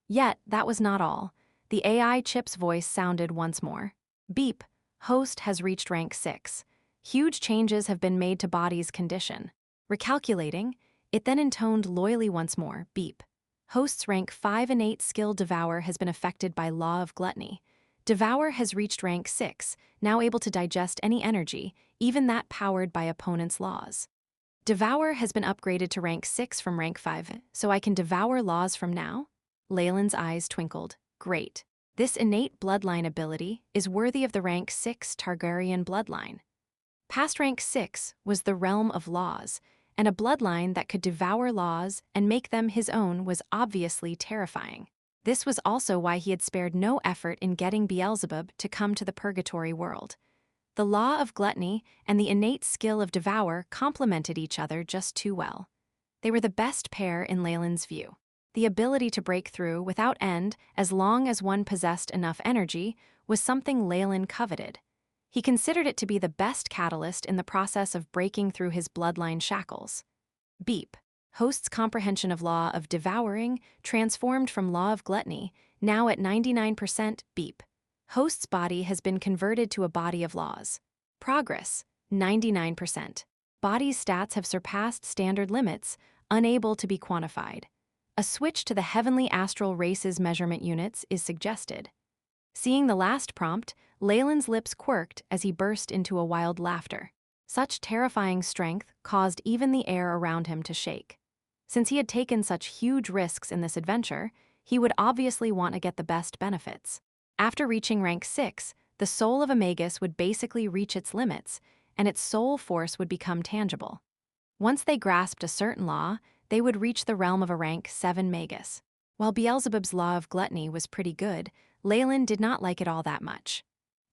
Yet, that was not all. The AI chip's voice sounded once more. Beep, host has reached rank 6. Huge changes have been made to body's condition. Recalculating, it then intoned loyally once more, beep. Host's rank 5 innate skill Devour has been affected by law of gluttony. Devour has reached rank 6, now able to digest any energy, even that powered by opponent's laws. Devour has been upgraded to rank 6 from rank 5, so I can devour laws from now? Leylin's eyes twinkled. Great. This innate bloodline ability is worthy of the rank 6 Targaryen bloodline. Past rank 6 was the realm of laws, and a bloodline that could devour laws and make them his own was obviously terrifying. This was also why he had spared no effort in getting Beelzebub to come to the purgatory world. The law of gluttony and the innate skill of Devour complemented each other just too well. They were the best pair in Leylin's view. The ability to break through without end as long as one possessed enough energy was something Leylin coveted. He considered it to be the best catalyst in the process of breaking through his bloodline shackles. Beep. Host's comprehension of law of devouring transformed from law of gluttony, now at 99% beep. Host's body has been converted to a body of laws. Progress, 99%. Body's stats have surpassed standard limits, unable to be quantified. A switch to the heavenly astral races measurement units is suggested. Seeing the last prompt, Leylin's lips quirked as he burst into a wild laughter. Such terrifying strength caused even the air around him to shake. Since he had taken such huge risks in this adventure, he would obviously want to get the best benefits. After reaching rank 6, the soul of a Magus would basically reach its limits, and its soul force would become tangible. Once they grasped a certain law, they would reach the realm of a rank 7 Magus. While Beelzebub's law of gluttony was pretty good, Leylin did not like it all that much.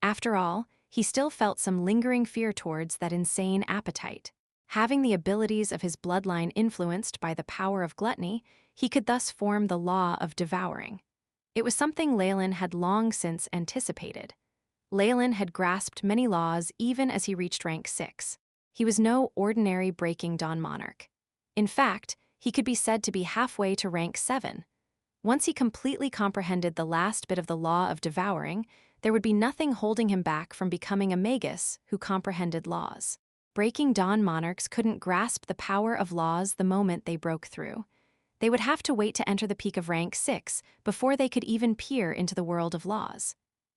After all, he still felt some lingering fear towards that insane appetite. Having the abilities of his bloodline influenced by the power of gluttony, he could thus form the law of devouring. It was something Leylin had long since anticipated. Leylin had grasped many laws even as he reached rank 6. He was no ordinary Breaking Dawn monarch. In fact, he could be said to be halfway to rank 7. Once he completely comprehended the last bit of the law of devouring, there would be nothing holding him back from becoming a Magus who comprehended laws. Breaking Dawn monarchs couldn't grasp the power of laws the moment they broke through. They would have to wait to enter the peak of rank 6 before they could even peer into the world of laws.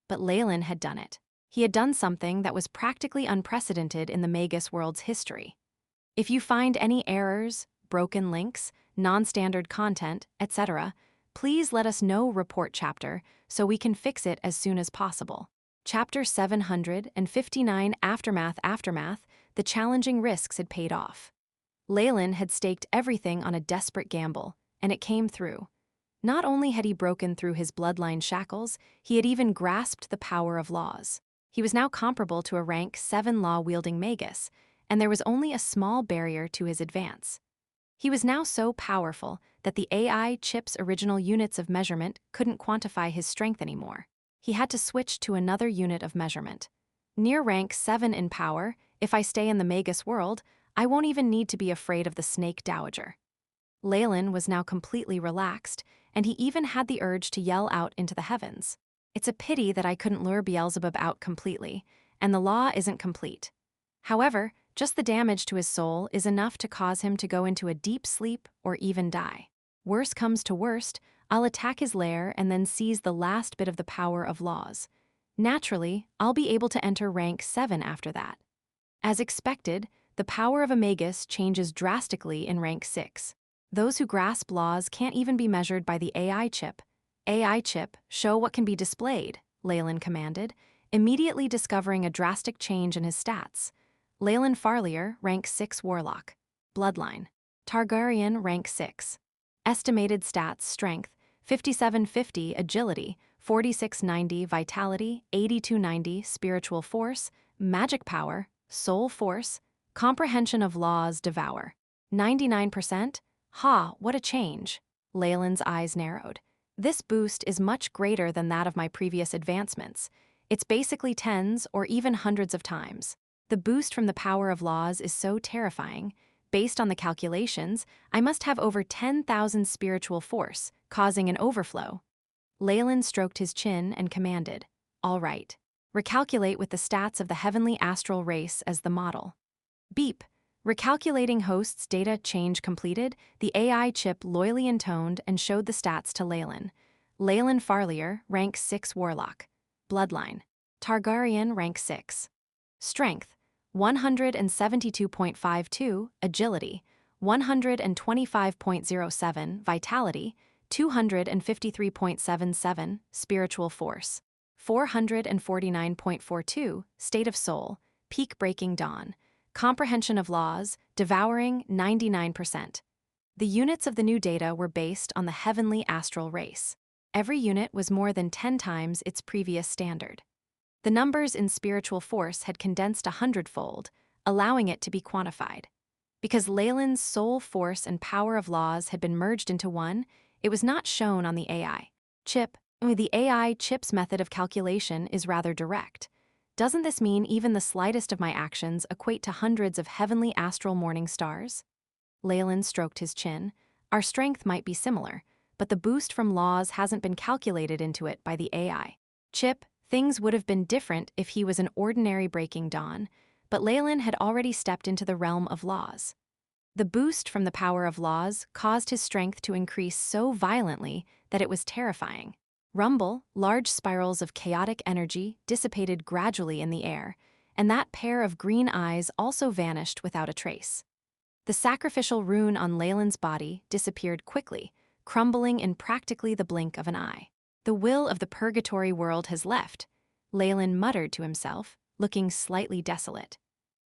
But Leylin had done it. He had done something that was practically unprecedented in the Magus World's history. If you find any errors, broken links, non-standard content, etc., Please let us know report chapter so we can fix it as soon as possible. Chapter 759 Aftermath, the challenging risks had paid off. Leylin had staked everything on a desperate gamble, and it came through. Not only had he broken through his bloodline shackles, he had even grasped the power of laws. He was now comparable to a rank 7 law-wielding Magus, and there was only a small barrier to his advance. He was now so powerful that the AI chip's original units of measurement couldn't quantify his strength anymore. He had to switch to another unit of measurement. Near rank 7 in power, if I stay in the Magus World, I won't even need to be afraid of the Snake Dowager. Leylin was now completely relaxed, and he even had the urge to yell out into the heavens. It's a pity that I couldn't lure Beelzebub out completely, and the law isn't complete. However, just the damage to his soul is enough to cause him to go into a deep sleep or even die. Worst comes to worst, I'll attack his lair and then seize the last bit of the power of laws. Naturally, I'll be able to enter rank 7 after that. As expected, the power of a Magus changes drastically in rank 6. Those who grasp laws can't even be measured by the AI chip. AI chip, show what can be displayed, Leylin commanded, immediately discovering a drastic change in his stats. Leylin Farlier, rank 6 Warlock. Bloodline. Targaryen, rank 6. Estimated stats: strength, 5750, agility, 4690, vitality, 8290, spiritual force, magic power, soul force, comprehension of laws, devour. 99%? Ha, what a change. Leylin's eyes narrowed. This boost is much greater than that of my previous advancements. It's basically tens or even hundreds of times. The boost from the power of laws is so terrifying. Based on the calculations, I must have over 10,000 spiritual force, causing an overflow. Leylin stroked his chin and commanded, "All right. Recalculate with the stats of the heavenly astral race as the model." Beep. Recalculating host's data change completed, the AI chip loyally intoned and showed the stats to Leylin. Leylin Farlier, rank 6 Warlock. Bloodline. Targaryen, rank 6. Strength, 172.52, agility, 125.07, vitality, 253.77, spiritual force, 449.42, state of soul, peak-breaking dawn, comprehension of laws, devouring, 99%. The units of the new data were based on the heavenly astral race. Every unit was more than 10 times its previous standard. The numbers in spiritual force had condensed 100-fold, allowing it to be quantified. Because Leylin's soul force and power of laws had been merged into one, it was not shown on the AI chip. The AI chip's method of calculation is rather direct. Doesn't this mean even the slightest of my actions equate to hundreds of heavenly astral morning stars? Leylin stroked his chin. Our strength might be similar, but the boost from laws hasn't been calculated into it by the AI chip. Things would have been different if he was an ordinary breaking dawn, but Leylin had already stepped into the realm of laws. The boost from the power of laws caused his strength to increase so violently that it was terrifying. Rumble, large spirals of chaotic energy dissipated gradually in the air, and that pair of green eyes also vanished without a trace. The sacrificial rune on Leylin's body disappeared quickly, crumbling in practically the blink of an eye. The will of the purgatory world has left, Leylin muttered to himself, looking slightly desolate.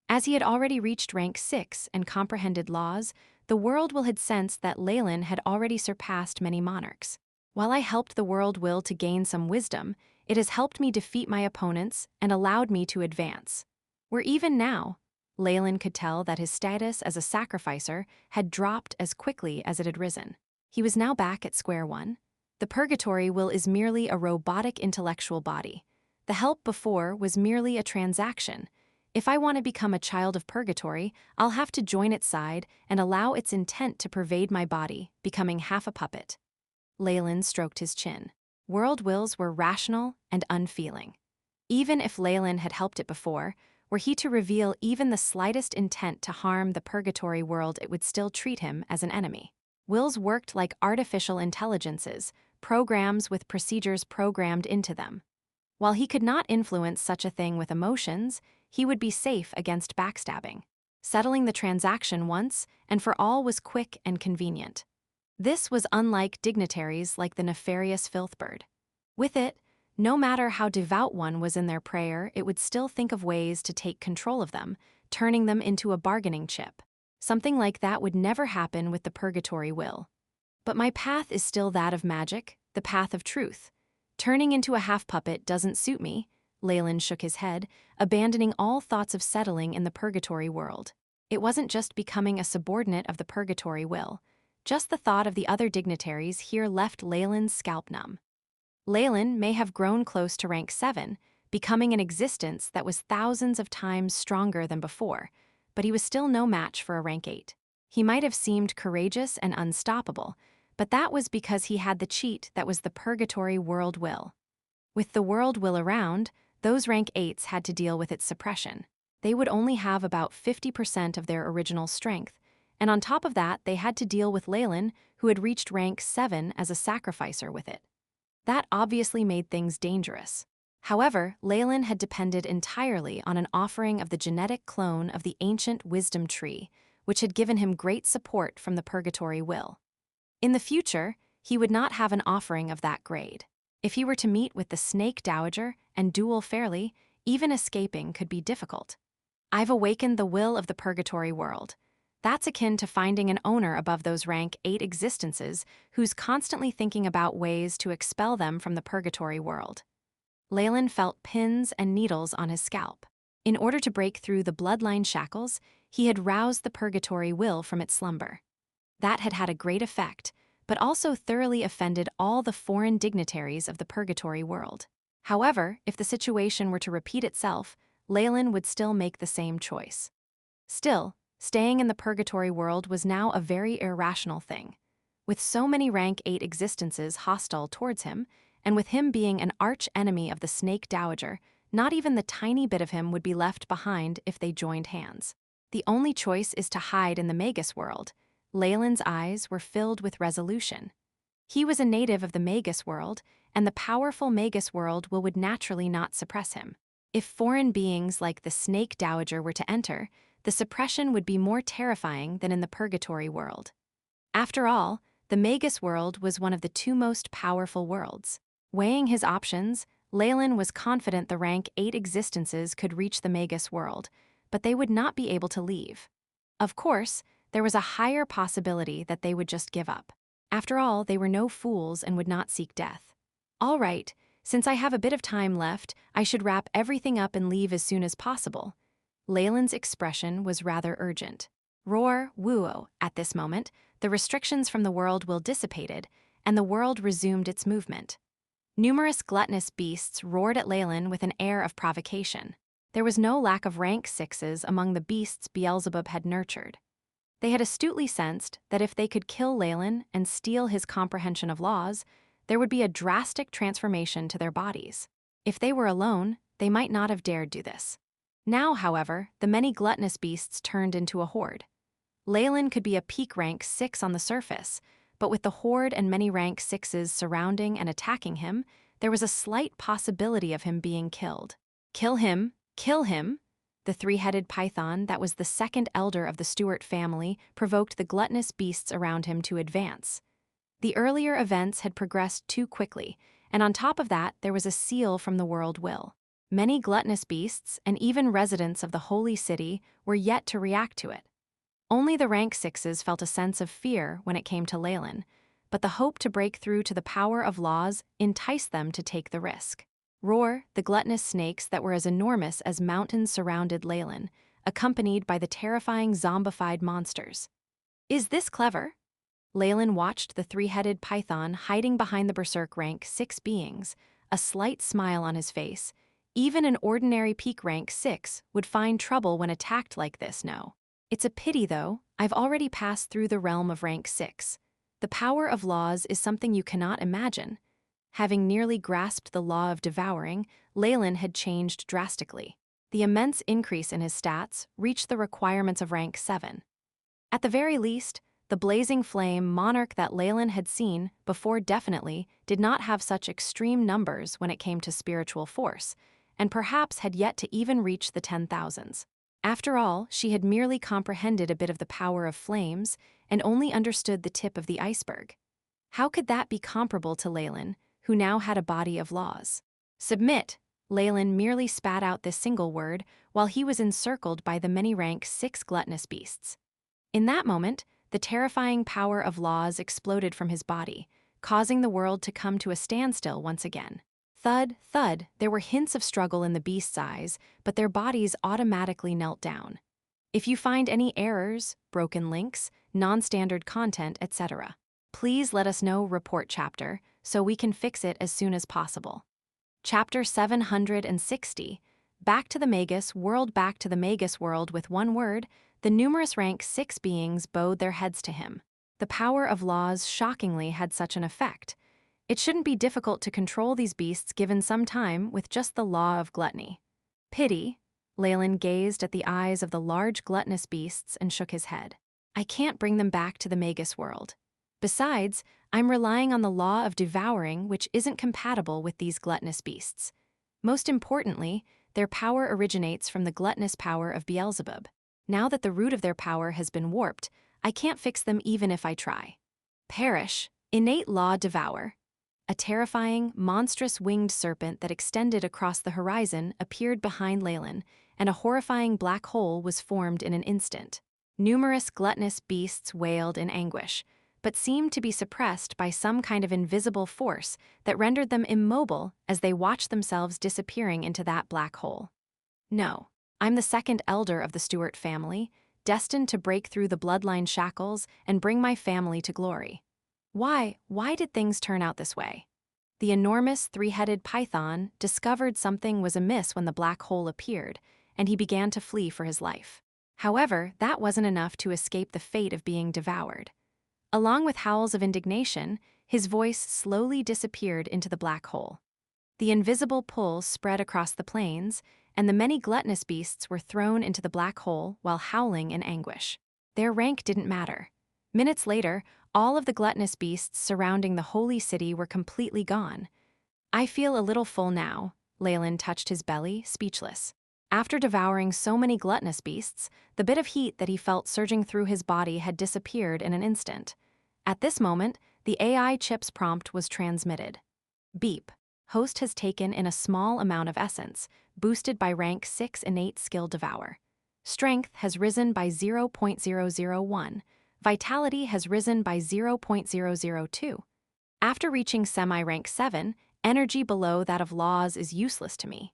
As he had already reached rank 6 and comprehended laws, the world will had sensed that Leylin had already surpassed many monarchs. While I helped the world will to gain some wisdom, it has helped me defeat my opponents and allowed me to advance. Where even now, Leylin could tell that his status as a sacrificer had dropped as quickly as it had risen. He was now back at square one. The purgatory will is merely a robotic intellectual body. The help before was merely a transaction. If I want to become a child of purgatory, I'll have to join its side and allow its intent to pervade my body, becoming half a puppet. Leylin stroked his chin. World wills were rational and unfeeling. Even if Leylin had helped it before, were he to reveal even the slightest intent to harm the purgatory world, it would still treat him as an enemy. Wills worked like artificial intelligences, programs with procedures programmed into them. While he could not influence such a thing with emotions, he would be safe against backstabbing. Settling the transaction once and for all was quick and convenient. This was unlike dignitaries like the nefarious Filthbird. With it, no matter how devout one was in their prayer, it would still think of ways to take control of them, turning them into a bargaining chip. Something like that would never happen with the Purgatory Will. But my path is still that of magic, the path of truth. Turning into a half-puppet doesn't suit me, Leylin shook his head, abandoning all thoughts of settling in the Purgatory World. It wasn't just becoming a subordinate of the Purgatory Will. Just the thought of the other dignitaries here left Leylin's scalp numb. Leylin may have grown close to rank 7, becoming an existence that was thousands of times stronger than before, but he was still no match for a rank 8. He might have seemed courageous and unstoppable, but that was because he had the cheat that was the Purgatory World Will. With the World Will around, those rank 8s had to deal with its suppression. They would only have about 50% of their original strength, and on top of that, they had to deal with Leylin, who had reached rank 7 as a sacrificer with it. That obviously made things dangerous. However, Leylin had depended entirely on an offering of the genetic clone of the ancient wisdom tree, which had given him great support from the Purgatory Will. In the future, he would not have an offering of that grade. If he were to meet with the Snake Dowager and duel fairly, even escaping could be difficult. I've awakened the will of the Purgatory World. That's akin to finding an owner above those rank 8 existences who's constantly thinking about ways to expel them from the Purgatory World. Leylin felt pins and needles on his scalp. In order to break through the bloodline shackles, he had roused the Purgatory Will from its slumber. That had had a great effect, but also thoroughly offended all the foreign dignitaries of the Purgatory World. However, if the situation were to repeat itself, Leylin would still make the same choice. Still, staying in the Purgatory World was now a very irrational thing. With so many rank 8 existences hostile towards him, and with him being an arch-enemy of the Snake Dowager, not even the tiny bit of him would be left behind if they joined hands. The only choice is to hide in the Magus World. Leylin's eyes were filled with resolution. He was a native of the Magus World, and the powerful Magus World would naturally not suppress him. If foreign beings like the Snake Dowager were to enter, the suppression would be more terrifying than in the Purgatory World. After all, the Magus World was one of the 2 most powerful worlds. Weighing his options, Leylin was confident the rank 8 existences could reach the Magus World, but they would not be able to leave. Of course, there was a higher possibility that they would just give up. After all, they were no fools and would not seek death. All right, since I have a bit of time left, I should wrap everything up and leave as soon as possible. Leylin's expression was rather urgent. Roar, woo-oh, at this moment, the restrictions from the world will dissipated, and the world resumed its movement. Numerous gluttonous beasts roared at Leylin with an air of provocation. There was no lack of rank 6s among the beasts Beelzebub had nurtured. They had astutely sensed that if they could kill Leylin and steal his comprehension of laws, there would be a drastic transformation to their bodies. If they were alone, they might not have dared do this. Now, however, the many gluttonous beasts turned into a horde. Leylin could be a peak rank 6 on the surface, but with the horde and many rank 6s surrounding and attacking him, there was a slight possibility of him being killed. Kill him! Kill him! The 3-headed python that was the second elder of the Stewart family provoked the gluttonous beasts around him to advance. The earlier events had progressed too quickly, and on top of that there was a seal from the World Will. Many gluttonous beasts, and even residents of the Holy City, were yet to react to it. Only the rank 6s felt a sense of fear when it came to Leylin, but the hope to break through to the power of laws enticed them to take the risk. Roar, the gluttonous snakes that were as enormous as mountains surrounded Leylin, accompanied by the terrifying zombified monsters. Is this clever? Leylin watched the 3-headed python hiding behind the berserk rank 6 beings, a slight smile on his face. Even an ordinary peak rank 6 would find trouble when attacked like this, no. It's a pity, though, I've already passed through the realm of rank 6. The power of laws is something you cannot imagine. Having nearly grasped the law of devouring, Leylin had changed drastically. The immense increase in his stats reached the requirements of rank 7. At the very least, the blazing flame monarch that Leylin had seen before definitely did not have such extreme numbers when it came to spiritual force, and perhaps had yet to even reach the 10,000s. After all, she had merely comprehended a bit of the power of flames and only understood the tip of the iceberg. How could that be comparable to Leylin, who now had a body of laws? Submit. Leylin merely spat out this single word while he was encircled by the many-rank 6 gluttonous beasts. In that moment, the terrifying power of laws exploded from his body, causing the world to come to a standstill once again. Thud, thud, there were hints of struggle in the beast's eyes, but their bodies automatically knelt down. If you find any errors, broken links, non-standard content, etc., please let us know. Report chapter, so we can fix it as soon as possible. Chapter 760, Back to the Magus World. Back to the Magus World. With one word, the numerous rank 6 beings bowed their heads to him. The power of laws shockingly had such an effect. It shouldn't be difficult to control these beasts given some time with just the law of gluttony. Pity. Leylin gazed at the eyes of the large gluttonous beasts and shook his head. I can't bring them back to the Magus World. Besides, I'm relying on the law of devouring, which isn't compatible with these gluttonous beasts. Most importantly, their power originates from the gluttonous power of Beelzebub. Now that the root of their power has been warped, I can't fix them even if I try. Perish. Innate law devour. A terrifying, monstrous winged serpent that extended across the horizon appeared behind Leylin, and a horrifying black hole was formed in an instant. Numerous gluttonous beasts wailed in anguish, but seemed to be suppressed by some kind of invisible force that rendered them immobile as they watched themselves disappearing into that black hole. No, I'm the second elder of the Stewart family, destined to break through the bloodline shackles and bring my family to glory. Why did things turn out this way? The enormous 3-headed python discovered something was amiss when the black hole appeared, and he began to flee for his life. However, that wasn't enough to escape the fate of being devoured. Along with howls of indignation, his voice slowly disappeared into the black hole. The invisible pull spread across the plains, and the many gluttonous beasts were thrown into the black hole while howling in anguish. Their rank didn't matter. Minutes later, all of the gluttonous beasts surrounding the holy city were completely gone. I feel a little full now. Leylin touched his belly, speechless. After devouring so many gluttonous beasts, the bit of heat that he felt surging through his body had disappeared in an instant. At this moment, the AI chip's prompt was transmitted. Beep. Host has taken in a small amount of essence, boosted by rank 6 innate skill devour. Strength has risen by 0.001. Vitality has risen by 0.002. After reaching semi-rank 7, energy below that of laws is useless to me.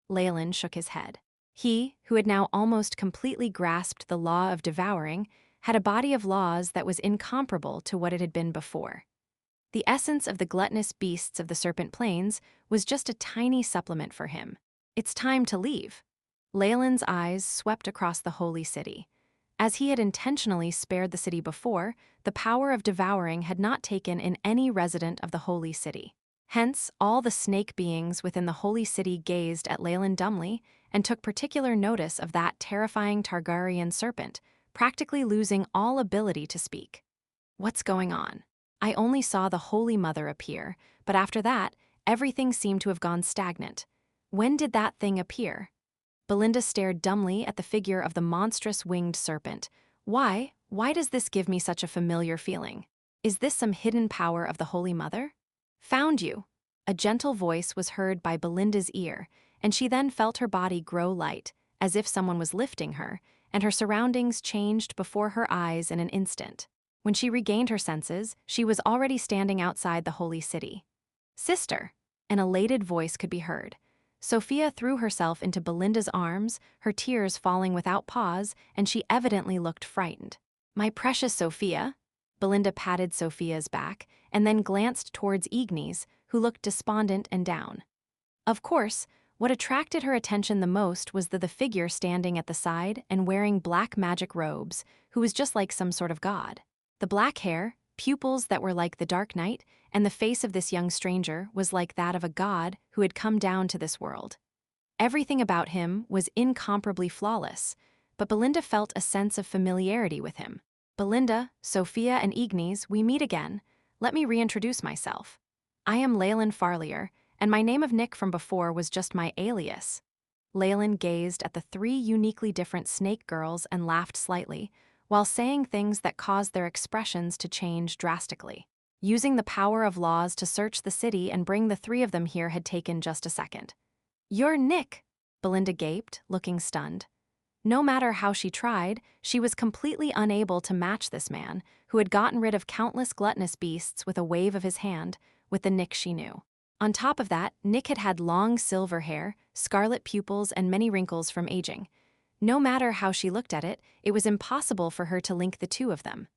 Leylin shook his head. He, who had now almost completely grasped the law of devouring, had a body of laws that was incomparable to what it had been before. The essence of the gluttonous beasts of the Serpent Plains was just a tiny supplement for him. It's time to leave. Leylin's eyes swept across the holy city. As he had intentionally spared the city before, the power of devouring had not taken in any resident of the holy city. Hence, all the snake beings within the holy city gazed at Leylin dumbly and took particular notice of that terrifying Targaryen serpent, practically losing all ability to speak. What's going on? I only saw the Holy Mother appear, but after that, everything seemed to have gone stagnant. When did that thing appear? Belinda stared dumbly at the figure of the monstrous winged serpent. Why does this give me such a familiar feeling? Is this some hidden power of the Holy Mother? Found you. A gentle voice was heard by Belinda's ear, and she then felt her body grow light, as if someone was lifting her, and her surroundings changed before her eyes in an instant. When she regained her senses, she was already standing outside the holy city. Sister! An elated voice could be heard. Sophia threw herself into Belinda's arms, her tears falling without pause, and she evidently looked frightened. My precious Sophia! Belinda patted Sophia's back, and then glanced towards Ignis, who looked despondent and down. Of course, what attracted her attention the most was the figure standing at the side and wearing black magic robes, who was just like some sort of god. The black hair, pupils that were like the dark night, and the face of this young stranger was like that of a god who had come down to this world. Everything about him was incomparably flawless, but Belinda felt a sense of familiarity with him. Belinda, Sophia, and Ignis, we meet again. Let me reintroduce myself. I am Leylin Farlier, and my name of Nick from before was just my alias. Leylin gazed at the three uniquely different snake girls and laughed slightly, while saying things that caused their expressions to change drastically. Using the power of laws to search the city and bring the three of them here had taken just a second. "You're Nick," Belinda gaped, looking stunned. No matter how she tried, she was completely unable to match this man, who had gotten rid of countless gluttonous beasts with a wave of his hand, with the Nick she knew. On top of that, Nick had had long silver hair, scarlet pupils, and many wrinkles from aging. No matter how she looked at it, it was impossible for her to link the two of them.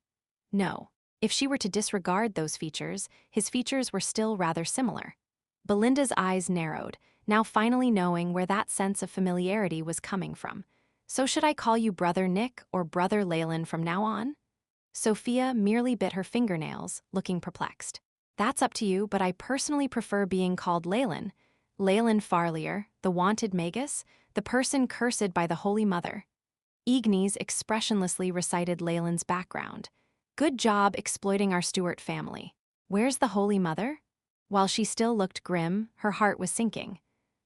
No. If she were to disregard those features, his features were still rather similar. Belinda's eyes narrowed, now finally knowing where that sense of familiarity was coming from. "So should I call you Brother Nick or Brother Leylin from now on?" Sophia merely bit her fingernails, looking perplexed. "That's up to you, but I personally prefer being called Leylin. Leylin Farlier, the wanted Magus, the person cursed by the Holy Mother." Ignis expressionlessly recited Leylin's background. "Good job exploiting our Stuart family. Where's the Holy Mother?" While she still looked grim, her heart was sinking.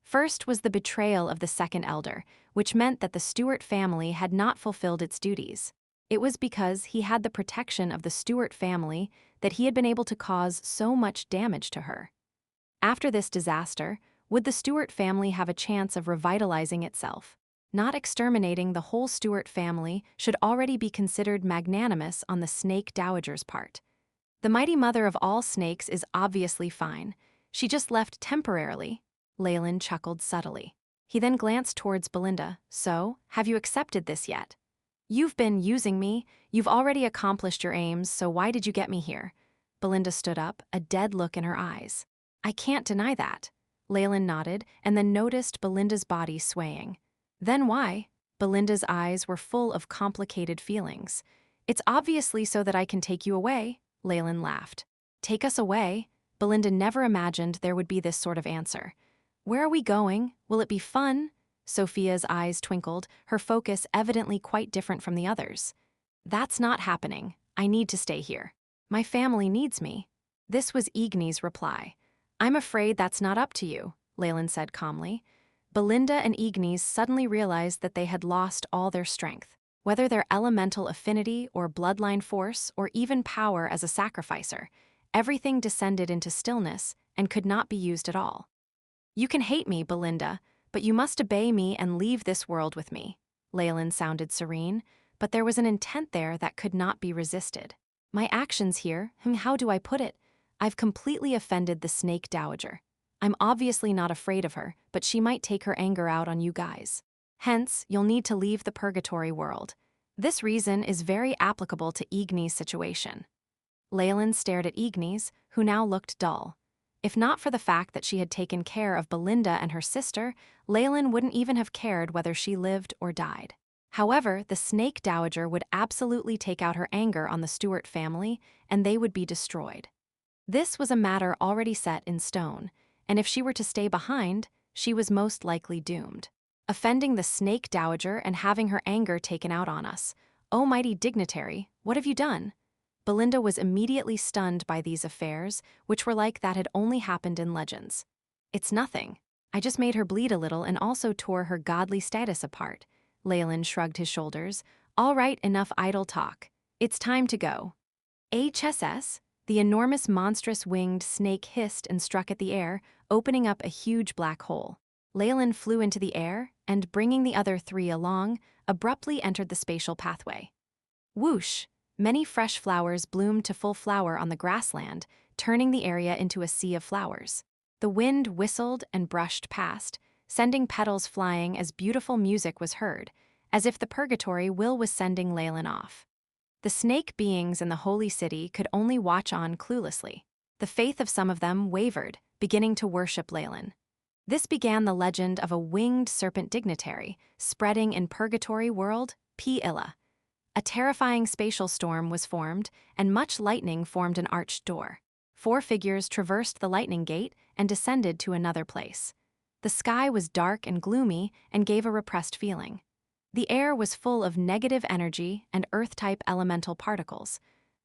First was the betrayal of the second elder, which meant that the Stuart family had not fulfilled its duties. It was because he had the protection of the Stuart family that he had been able to cause so much damage to her. After this disaster, would the Stuart family have a chance of revitalizing itself? Not exterminating the whole Stuart family should already be considered magnanimous on the Snake Dowager's part. The mighty mother of all snakes is obviously fine. She just left temporarily. Leylin chuckled subtly. He then glanced towards Belinda. "So, have you accepted this yet? You've been using me. You've already accomplished your aims, so why did you get me here?" Belinda stood up, a dead look in her eyes. "I can't deny that." Leylin nodded and then noticed Belinda's body swaying. "Then why?" Belinda's eyes were full of complicated feelings. "It's obviously so that I can take you away," Leylin laughed. "Take us away?" Belinda never imagined there would be this sort of answer. "Where are we going? Will it be fun?" Sophia's eyes twinkled, her focus evidently quite different from the others. "That's not happening. I need to stay here. My family needs me." This was Ignis' reply. "I'm afraid that's not up to you," Leylin said calmly. Belinda and Ignis suddenly realized that they had lost all their strength. Whether their elemental affinity or bloodline force or even power as a sacrificer, everything descended into stillness and could not be used at all. "You can hate me, Belinda, but you must obey me and leave this world with me." Leylin sounded serene, but there was an intent there that could not be resisted. "My actions here, how do I put it? I've completely offended the Snake Dowager. I'm obviously not afraid of her, but she might take her anger out on you guys. Hence, you'll need to leave the purgatory world. This reason is very applicable to Ignis' situation." Leylin stared at Ignis, who now looked dull. If not for the fact that she had taken care of Belinda and her sister, Leylin wouldn't even have cared whether she lived or died. However, the Snake Dowager would absolutely take out her anger on the Stuart family, and they would be destroyed. This was a matter already set in stone, and if she were to stay behind, she was most likely doomed. Offending the Snake Dowager and having her anger taken out on us. "Oh, mighty dignitary, what have you done?" Belinda was immediately stunned by these affairs, which were like that had only happened in legends. "It's nothing. I just made her bleed a little and also tore her godly status apart." Leylin shrugged his shoulders. "All right, enough idle talk. It's time to go." HSS? The enormous monstrous winged snake hissed and struck at the air, opening up a huge black hole. Leylin flew into the air and, bringing the other three along, abruptly entered the spatial pathway. Whoosh! Many fresh flowers bloomed to full flower on the grassland, turning the area into a sea of flowers. The wind whistled and brushed past, sending petals flying as beautiful music was heard, as if the purgatory will was sending Leylin off. The snake beings in the holy city could only watch on cluelessly. The faith of some of them wavered, beginning to worship Leylin. This began the legend of a winged serpent dignitary, spreading in purgatory world, Illa. A terrifying spatial storm was formed, and much lightning formed an arched door. 4 figures traversed the lightning gate and descended to another place. The sky was dark and gloomy and gave a repressed feeling. The air was full of negative energy and earth-type elemental particles.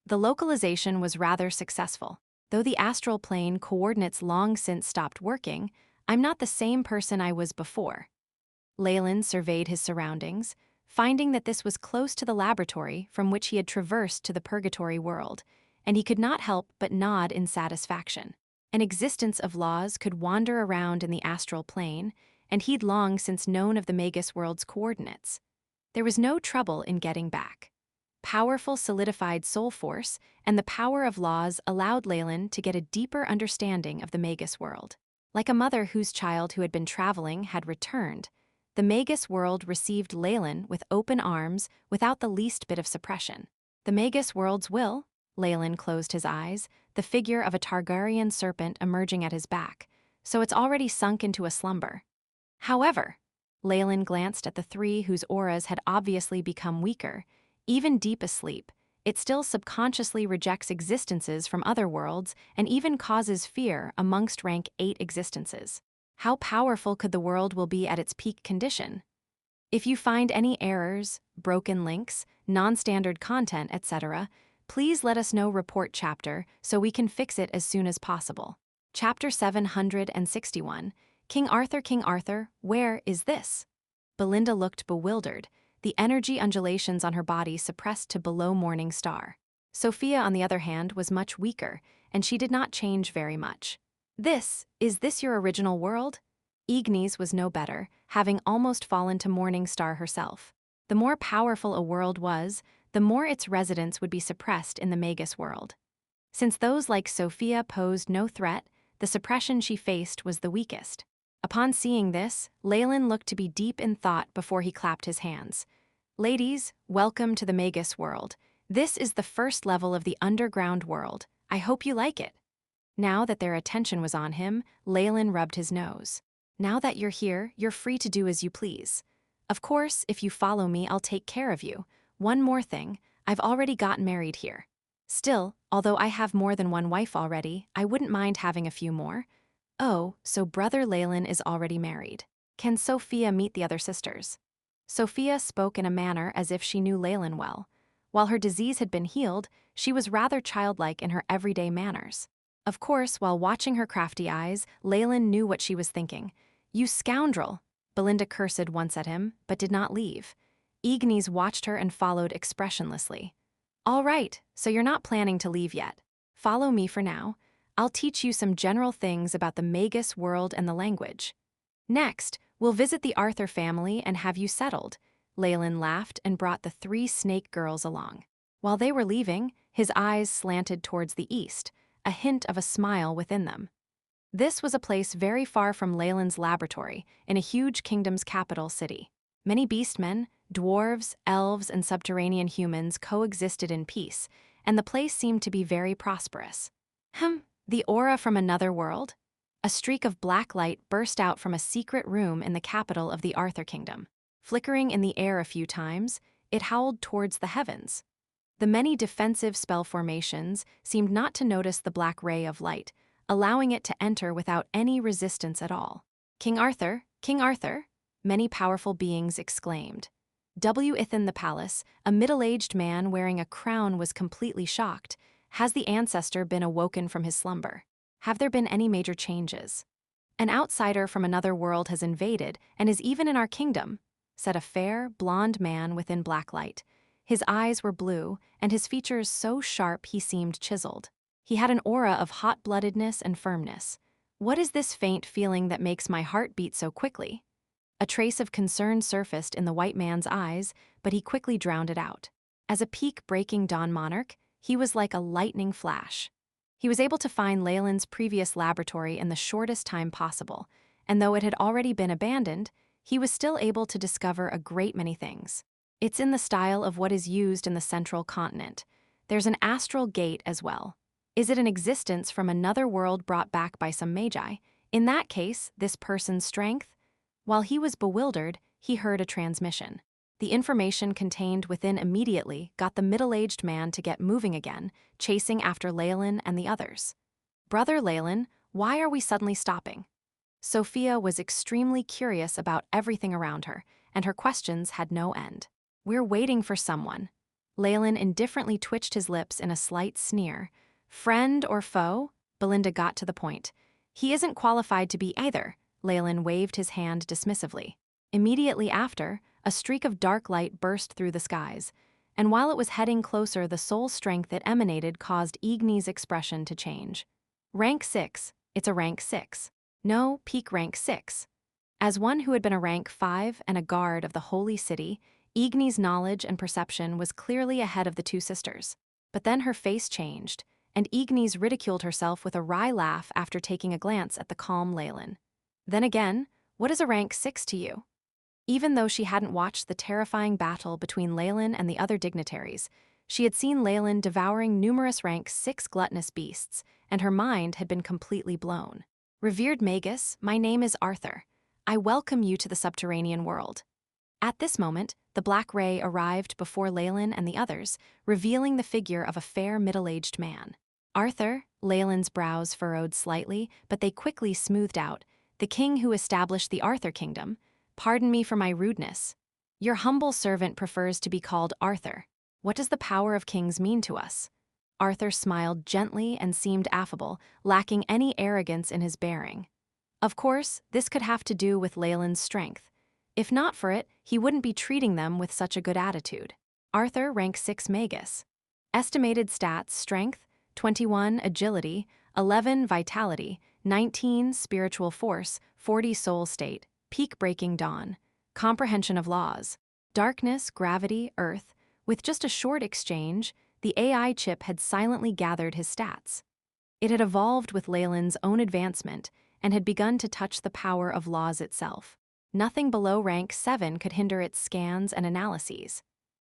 The localization was rather successful. Though the astral plane coordinates long since stopped working, I'm not the same person I was before. Leylin surveyed his surroundings, finding that this was close to the laboratory from which he had traversed to the purgatory world, and he could not help but nod in satisfaction. An existence of laws could wander around in the astral plane, and he'd long since known of the Magus World's coordinates. There was no trouble in getting back. Powerful solidified soul force and the power of laws allowed Leylin to get a deeper understanding of the Magus World. Like a mother whose child who had been traveling had returned, the Magus World received Leylin with open arms without the least bit of suppression. The Magus World's will? Leylin closed his eyes, the figure of a Targaryen serpent emerging at his back, so it's already sunk into a slumber. However, Leylin glanced at the three whose auras had obviously become weaker. Even deep asleep, it still subconsciously rejects existences from other worlds and even causes fear amongst rank 8 existences. How powerful could the world will be at its peak condition? If you find any errors, broken links, non-standard content, etc., please let us know. Report chapter so we can fix it as soon as possible. Chapter 761, King Arthur, where is this? Belinda looked bewildered, the energy undulations on her body suppressed to below morning star. Sophia, on the other hand, was much weaker, and she did not change very much. Is this your original world? Ignis was no better, having almost fallen to morning star herself. The more powerful a world was, the more its residents would be suppressed in the Magus World. Since those like Sophia posed no threat, the suppression she faced was the weakest. Upon seeing this, Leylin looked to be deep in thought before he clapped his hands. Ladies, welcome to the Magus World. This is the first level of the underground world. I hope you like it. Now that their attention was on him, Leylin rubbed his nose. Now that you're here, you're free to do as you please. Of course, if you follow me, I'll take care of you. One more thing, I've already gotten married here. Still, although I have more than one wife already, I wouldn't mind having a few more. Oh, so brother Leylin is already married. Can Sophia meet the other sisters? Sophia spoke in a manner as if she knew Leylin well. While her disease had been healed, she was rather childlike in her everyday manners. Of course, while watching her crafty eyes, Leylin knew what she was thinking. You scoundrel! Belinda cursed once at him, but did not leave. Ignis watched her and followed expressionlessly. All right, so you're not planning to leave yet. Follow me for now. I'll teach you some general things about the Magus World and the language. Next, we'll visit the Arthur family and have you settled. Leylin laughed and brought the 3 snake girls along. While they were leaving, his eyes slanted towards the east, a hint of a smile within them. This was a place very far from Leylin's laboratory, in a huge kingdom's capital city. Many beastmen, dwarves, elves, and subterranean humans coexisted in peace, and the place seemed to be very prosperous. The aura from another world? A streak of black light burst out from a secret room in the capital of the Arthur Kingdom. Flickering in the air a few times, it howled towards the heavens. The many defensive spell formations seemed not to notice the black ray of light, allowing it to enter without any resistance at all. King Arthur, many powerful beings exclaimed. Within the palace, a middle-aged man wearing a crown was completely shocked. Has the ancestor been awoken from his slumber? Have there been any major changes? An outsider from another world has invaded and is even in our kingdom, said a fair, blonde man within black light. His eyes were blue, and his features so sharp he seemed chiseled. He had an aura of hot-bloodedness and firmness. What is this faint feeling that makes my heart beat so quickly? A trace of concern surfaced in the white man's eyes, but he quickly drowned it out. As a peak-breaking dawn monarch, he was like a lightning flash. He was able to find Leylin's previous laboratory in the shortest time possible, and though it had already been abandoned, he was still able to discover a great many things. It's in the style of what is used in the central continent. There's an astral gate as well. Is it an existence from another world brought back by some magi? In that case, this person's strength? While he was bewildered, he heard a transmission. The information contained within immediately got the middle-aged man to get moving again, chasing after Leylin and the others. Brother Leylin, why are we suddenly stopping? Sophia was extremely curious about everything around her, and her questions had no end. We're waiting for someone. Leylin indifferently twitched his lips in a slight sneer. Friend or foe? Belinda got to the point. He isn't qualified to be either. Leylin waved his hand dismissively. Immediately after, a streak of dark light burst through the skies, and while it was heading closer, the soul strength it emanated caused Igni's expression to change. Rank 6, it's a rank 6. No, peak rank 6. As one who had been a rank 5 and a guard of the holy city, Igni's knowledge and perception was clearly ahead of the two sisters. But then her face changed, and Ignis ridiculed herself with a wry laugh after taking a glance at the calm Leylin. Then again, what is a rank 6 to you? Even though she hadn't watched the terrifying battle between Leylin and the other dignitaries, she had seen Leylin devouring numerous rank 6 gluttonous beasts, and her mind had been completely blown. Revered Magus, my name is Arthur. I welcome you to the subterranean world. At this moment, the black ray arrived before Leylin and the others, revealing the figure of a fair middle-aged man. Arthur, Leylin's brows furrowed slightly, but they quickly smoothed out. The king who established the Arthur kingdom. Pardon me for my rudeness. Your humble servant prefers to be called Arthur. What does the power of kings mean to us? Arthur smiled gently and seemed affable, lacking any arrogance in his bearing. Of course, this could have to do with Leylin's strength. If not for it, he wouldn't be treating them with such a good attitude. Arthur, rank 6 Magus. Estimated stats: strength, 21 agility, 11 vitality, 19 spiritual force, 40 soul state, peak breaking dawn, comprehension of laws, darkness, gravity, earth. With just a short exchange, the AI chip had silently gathered his stats. It had evolved with Leylin's own advancement and had begun to touch the power of laws itself. Nothing below rank 7 could hinder its scans and analyses.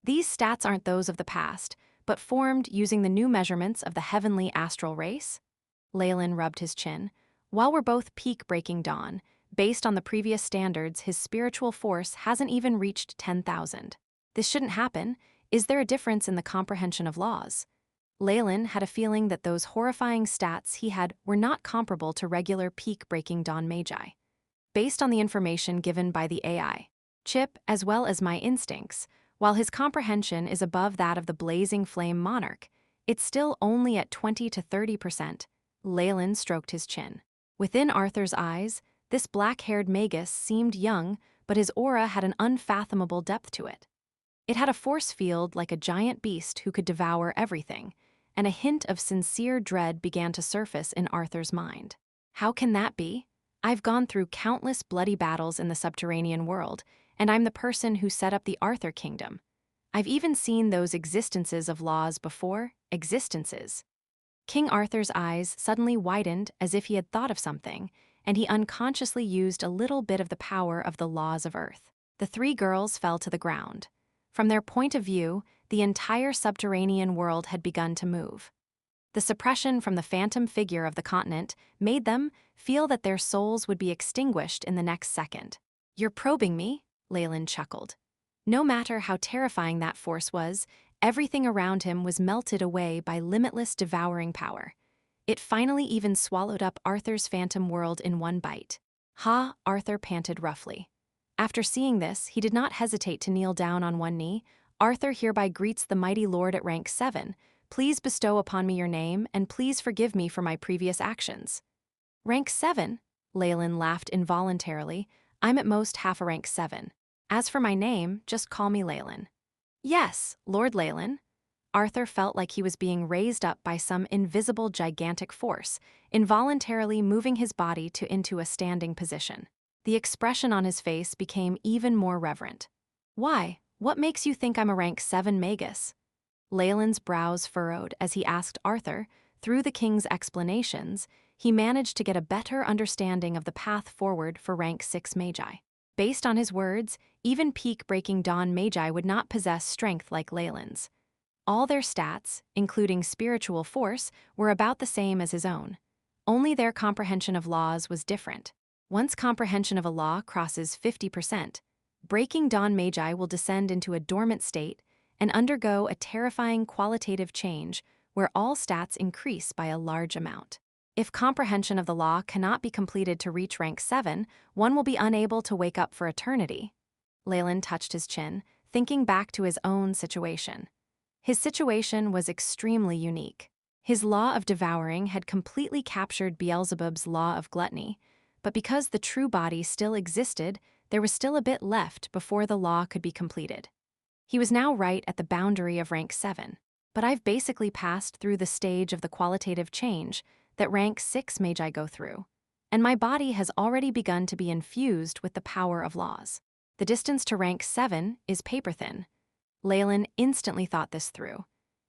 These stats aren't those of the past, but formed using the new measurements of the heavenly astral race? Leylin rubbed his chin. While we're both peak breaking dawn, based on the previous standards, his spiritual force hasn't even reached 10,000. This shouldn't happen. Is there a difference in the comprehension of laws? Leylin had a feeling that those horrifying stats he had were not comparable to regular peak-breaking dawn magi. Based on the information given by the AI chip as well as my instincts, while his comprehension is above that of the blazing flame monarch, it's still only at 20 to 30%. Leylin stroked his chin. Within Arthur's eyes, this black-haired Magus seemed young, but his aura had an unfathomable depth to it. It had a force field like a giant beast who could devour everything, and a hint of sincere dread began to surface in Arthur's mind. How can that be? I've gone through countless bloody battles in the subterranean world, and I'm the person who set up the Arthur kingdom. I've even seen those existences of laws before. Existences. King Arthur's eyes suddenly widened as if he had thought of something, and he unconsciously used a little bit of the power of the laws of Earth. The three girls fell to the ground. From their point of view, the entire subterranean world had begun to move. The suppression from the phantom figure of the continent made them feel that their souls would be extinguished in the next second. You're probing me? Leylin chuckled. No matter how terrifying that force was, everything around him was melted away by limitless devouring power. It finally even swallowed up Arthur's phantom world in one bite. Ha, Arthur panted roughly. After seeing this, he did not hesitate to kneel down on one knee. Arthur hereby greets the mighty lord at rank 7. Please bestow upon me your name, and please forgive me for my previous actions. Rank 7? Leylin laughed involuntarily. I'm at most half a rank 7. As for my name, just call me Leylin. Yes, Lord Leylin. Arthur felt like he was being raised up by some invisible gigantic force, involuntarily moving his body into a standing position. The expression on his face became even more reverent. Why? What makes you think I'm a rank 7 Magus? Leylin's brows furrowed as he asked Arthur. Through the king's explanations, he managed to get a better understanding of the path forward for rank 6 Magi. Based on his words, even peak-breaking dawn Magi would not possess strength like Leylin's. All their stats, including spiritual force, were about the same as his own. Only their comprehension of laws was different. Once comprehension of a law crosses 50%, breaking dawn Magi will descend into a dormant state and undergo a terrifying qualitative change where all stats increase by a large amount. If comprehension of the law cannot be completed to reach rank 7, one will be unable to wake up for eternity. Leylin touched his chin, thinking back to his own situation. His situation was extremely unique. His law of devouring had completely captured Beelzebub's law of gluttony, but because the true body still existed, there was still a bit left before the law could be completed. He was now right at the boundary of rank 7, but I've basically passed through the stage of the qualitative change that rank 6 magi go through, and my body has already begun to be infused with the power of laws. The distance to rank 7 is paper-thin. Leylin instantly thought this through.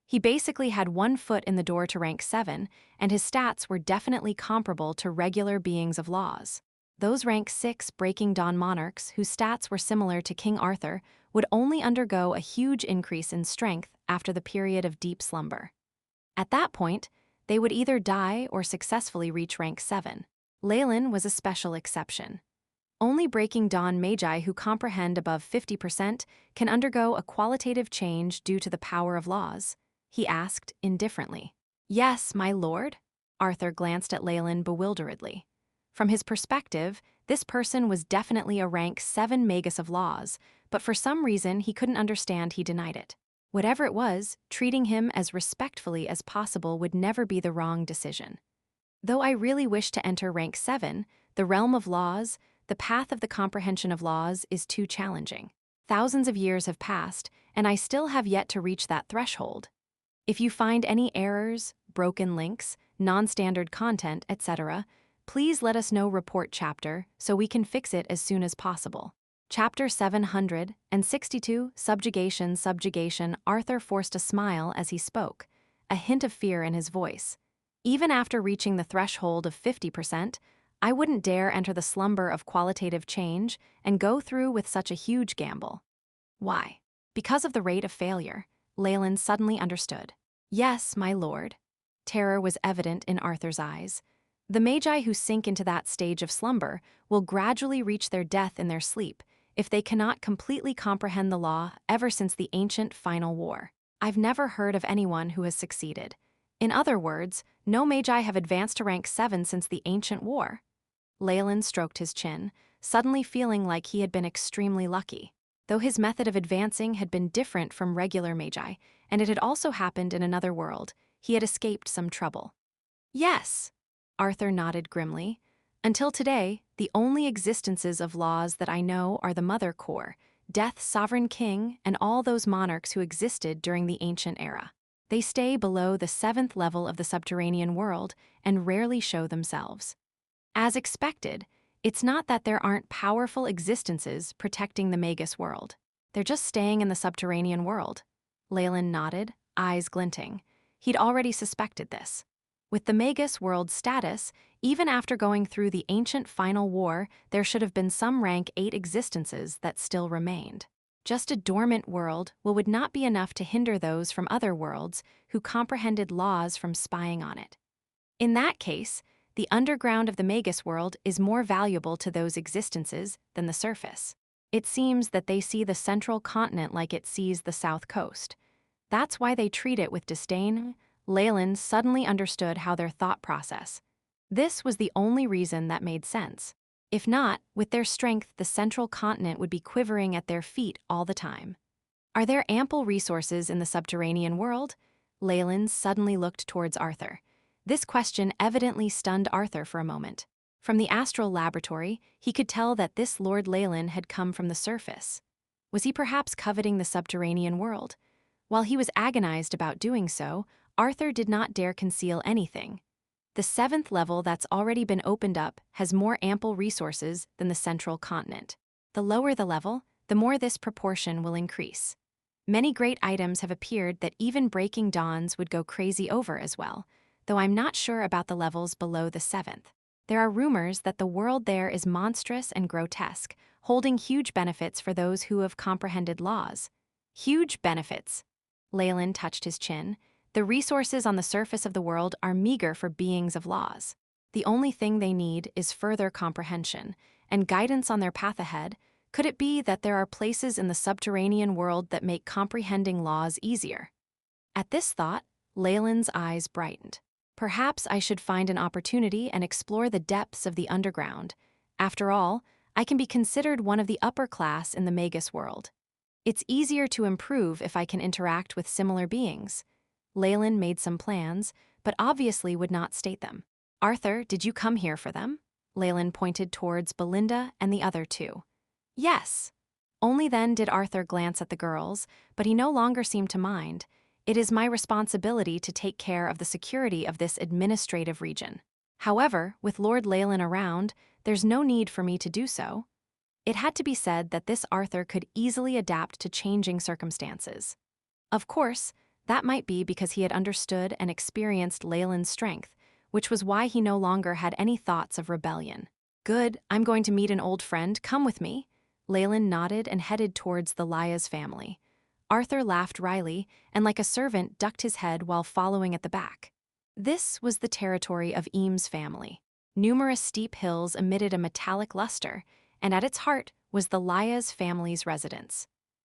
He basically had 1 foot in the door to rank 7, and his stats were definitely comparable to regular beings of laws. Those rank 6 Breaking Dawn monarchs, whose stats were similar to King Arthur, would only undergo a huge increase in strength after the period of deep slumber. At that point, they would either die or successfully reach rank 7. Leylin was a special exception. Only Breaking Dawn magi who comprehend above 50% can undergo a qualitative change due to the power of laws, he asked indifferently. Yes, my lord? Arthur glanced at Leylin bewilderedly. From his perspective, this person was definitely a rank 7 Magus of laws, but for some reason he couldn't understand he denied it. Whatever it was, treating him as respectfully as possible would never be the wrong decision. Though I really wish to enter rank 7, the realm of laws, the path of the comprehension of laws is too challenging. Thousands of years have passed, and I still have yet to reach that threshold. If you find any errors, broken links, non-standard content, etc., please let us know. Report chapter so we can fix it as soon as possible. Chapter 762, Subjugation. Arthur forced a smile as he spoke, a hint of fear in his voice. Even after reaching the threshold of 50%, I wouldn't dare enter the slumber of qualitative change and go through with such a huge gamble. Why? Because of the rate of failure. Leylin suddenly understood. Yes, my lord. Terror was evident in Arthur's eyes. The magi who sink into that stage of slumber will gradually reach their death in their sleep if they cannot completely comprehend the law ever since the ancient final war. I've never heard of anyone who has succeeded. In other words, no magi have advanced to rank 7 since the ancient war. Leylin stroked his chin, suddenly feeling like he had been extremely lucky. Though his method of advancing had been different from regular magi, and it had also happened in another world, he had escaped some trouble. Yes, Arthur nodded grimly. Until today, the only existences of laws that I know are the Mother Core, Death's sovereign king, and all those monarchs who existed during the ancient era. They stay below the 7th level of the subterranean world and rarely show themselves. As expected, it's not that there aren't powerful existences protecting the Magus World. They're just staying in the subterranean world. Leylin nodded, eyes glinting. He'd already suspected this. With the Magus World's status, even after going through the ancient final war, there should have been some rank 8 existences that still remained. Just a dormant world would not be enough to hinder those from other worlds who comprehended laws from spying on it. In that case, the underground of the Magus World is more valuable to those existences than the surface. It seems that they see the central continent like it sees the south coast. That's why they treat it with disdain. Leylin suddenly understood how their thought process. This was the only reason that made sense. If not, with their strength, the central continent would be quivering at their feet all the time. Are there ample resources in the subterranean world? Leylin suddenly looked towards Arthur. This question evidently stunned Arthur for a moment. From the astral laboratory, he could tell that this Lord Leylin had come from the surface. Was he perhaps coveting the subterranean world? While he was agonized about doing so, Arthur did not dare conceal anything. The 7th level that's already been opened up has more ample resources than the central continent. The lower the level, the more this proportion will increase. Many great items have appeared that even Breaking Dawns would go crazy over as well, though I'm not sure about the levels below the 7th. There are rumors that the world there is monstrous and grotesque, holding huge benefits for those who have comprehended laws. Huge benefits. Leylin touched his chin. The resources on the surface of the world are meager for beings of laws. The only thing they need is further comprehension and guidance on their path ahead. Could it be that there are places in the subterranean world that make comprehending laws easier? At this thought, Leylin's eyes brightened. Perhaps I should find an opportunity and explore the depths of the underground. After all, I can be considered one of the upper class in the Magus World. It's easier to improve if I can interact with similar beings. Leylin made some plans, but obviously would not state them. Arthur, did you come here for them? Leylin pointed towards Belinda and the other two. Yes. Only then did Arthur glance at the girls, but he no longer seemed to mind. It is my responsibility to take care of the security of this administrative region. However, with Lord Leylin around, there's no need for me to do so. It had to be said that this Arthur could easily adapt to changing circumstances. Of course, that might be because he had understood and experienced Leylin's strength, which was why he no longer had any thoughts of rebellion. Good, I'm going to meet an old friend, come with me. Leylin nodded and headed towards the Laya's family. Arthur laughed wryly and like a servant ducked his head while following at the back. This was the territory of Eames' family. Numerous steep hills emitted a metallic luster, and at its heart was the Laya's family's residence.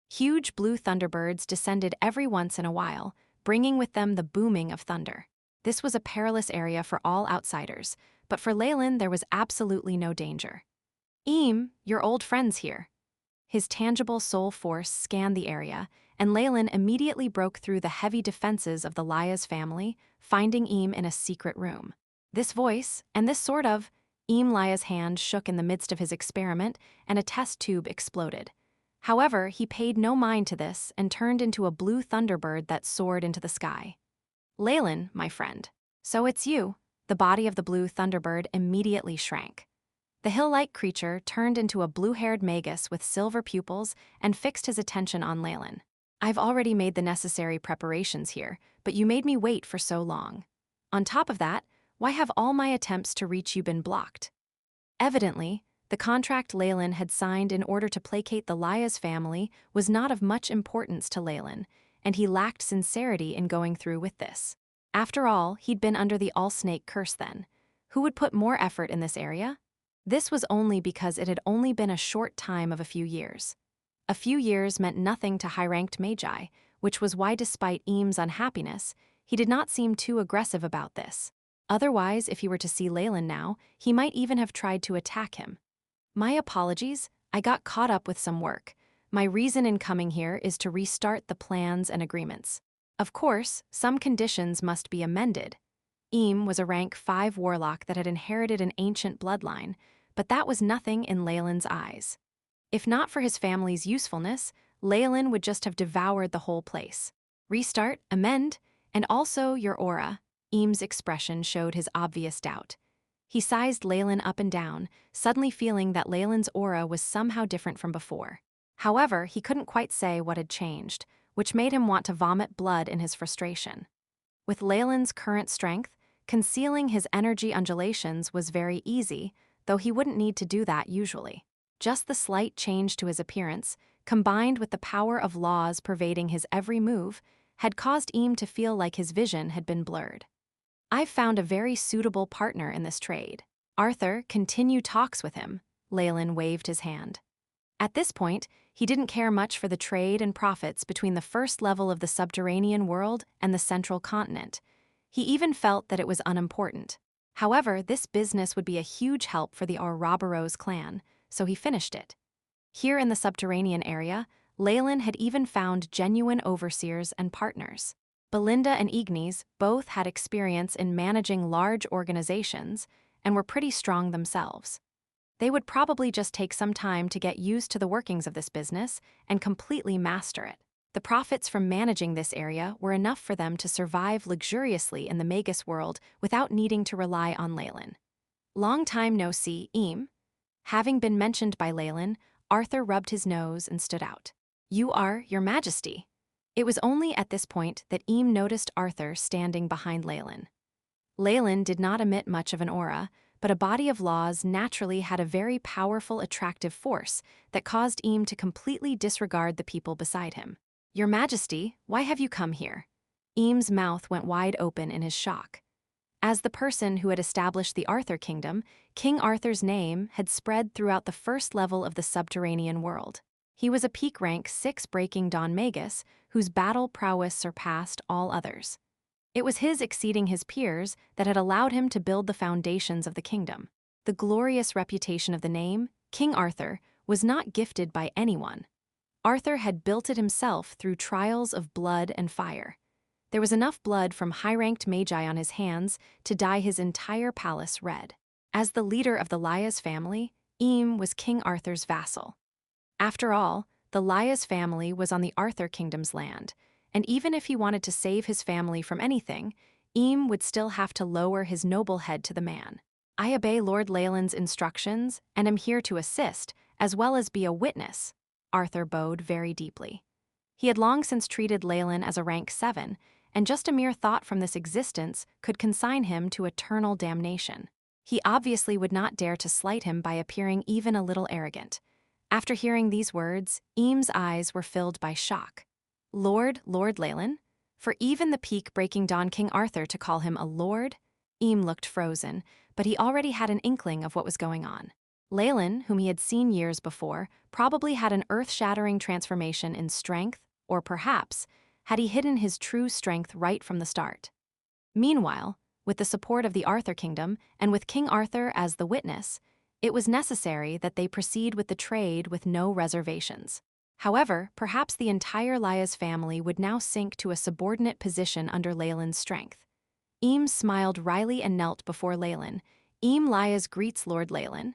Huge blue thunderbirds descended every once in a while, bringing with them the booming of thunder. This was a perilous area for all outsiders, but for Leylin there was absolutely no danger. Eam, your old friend's here. His tangible soul force scanned the area, and Leylin immediately broke through the heavy defenses of the Laya's family, finding Eam in a secret room. This voice, and this sort of, Eam Laya's hand shook in the midst of his experiment, and a test tube exploded. However, he paid no mind to this and turned into a blue thunderbird that soared into the sky. Leylin, my friend. So it's you. The body of the blue thunderbird immediately shrank. The hill-like creature turned into a blue-haired magus with silver pupils and fixed his attention on Leylin. I've already made the necessary preparations here, but you made me wait for so long. On top of that, why have all my attempts to reach you been blocked? Evidently, the contract Leylin had signed in order to placate the Laya's family was not of much importance to Leylin, and he lacked sincerity in going through with this. After all, he'd been under the all-snake curse then. Who would put more effort in this area? This was only because it had only been a short time of a few years. A few years meant nothing to high-ranked Magi, which was why despite Eames' unhappiness, he did not seem too aggressive about this. Otherwise, if he were to see Leylin now, he might even have tried to attack him. My apologies, I got caught up with some work. My reason in coming here is to restart the plans and agreements. Of course, some conditions must be amended. Eam was a rank 5 warlock that had inherited an ancient bloodline, but that was nothing in Leylin's eyes. If not for his family's usefulness, Leylin would just have devoured the whole place. Restart, amend, and also your aura. Eam's expression showed his obvious doubt. He sized Leylin up and down, suddenly feeling that Leylin's aura was somehow different from before. However, he couldn't quite say what had changed, which made him want to vomit blood in his frustration. With Leylin's current strength, concealing his energy undulations was very easy, though he wouldn't need to do that usually. Just the slight change to his appearance, combined with the power of laws pervading his every move, had caused Eam to feel like his vision had been blurred. I've found a very suitable partner in this trade. Arthur, continue talks with him. Leylin waved his hand. At this point, he didn't care much for the trade and profits between the first level of the subterranean world and the central continent. He even felt that it was unimportant. However, this business would be a huge help for the Ouroboros clan, so he finished it. Here in the subterranean area, Leylin had even found genuine overseers and partners. Belinda and Ignis both had experience in managing large organizations and were pretty strong themselves. They would probably just take some time to get used to the workings of this business and completely master it. The profits from managing this area were enough for them to survive luxuriously in the Magus World without needing to rely on Leylin. Long time no see, Eam. Having been mentioned by Leylin, Arthur rubbed his nose and stood out. You are, Your Majesty. It was only at this point that Eam noticed Arthur standing behind Leylin. Leylin did not emit much of an aura, but a body of laws naturally had a very powerful attractive force that caused Eam to completely disregard the people beside him. Your Majesty, why have you come here? Eam's mouth went wide open in his shock. As the person who had established the Arthur Kingdom, King Arthur's name had spread throughout the first level of the subterranean world. He was a peak rank 6 Breaking Dawn Magus, whose battle prowess surpassed all others. It was his exceeding his peers that had allowed him to build the foundations of the kingdom. The glorious reputation of the name, King Arthur, was not gifted by anyone. Arthur had built it himself through trials of blood and fire. There was enough blood from high-ranked Magi on his hands to dye his entire palace red. As the leader of the Laya's family, Eam was King Arthur's vassal. After all, the Laia's family was on the Arthur Kingdom's land, and even if he wanted to save his family from anything, Eam would still have to lower his noble head to the man. "I obey Lord Leylin's instructions and am here to assist, as well as be a witness," Arthur bowed very deeply. He had long since treated Leylin as a rank 7, and just a mere thought from this existence could consign him to eternal damnation. He obviously would not dare to slight him by appearing even a little arrogant. After hearing these words, Eam's eyes were filled by shock. Lord Leylin? For even the peak-breaking Don King Arthur to call him a lord? Eam looked frozen, but he already had an inkling of what was going on. Leylin, whom he had seen years before, probably had an earth-shattering transformation in strength, or perhaps, had he hidden his true strength right from the start. Meanwhile, with the support of the Arthur Kingdom, and with King Arthur as the witness, it was necessary that they proceed with the trade with no reservations. However, perhaps the entire Laia's family would now sink to a subordinate position under Leylin's strength. Eam smiled wryly and knelt before Leylin. "Eam Laia's greets Lord Leylin.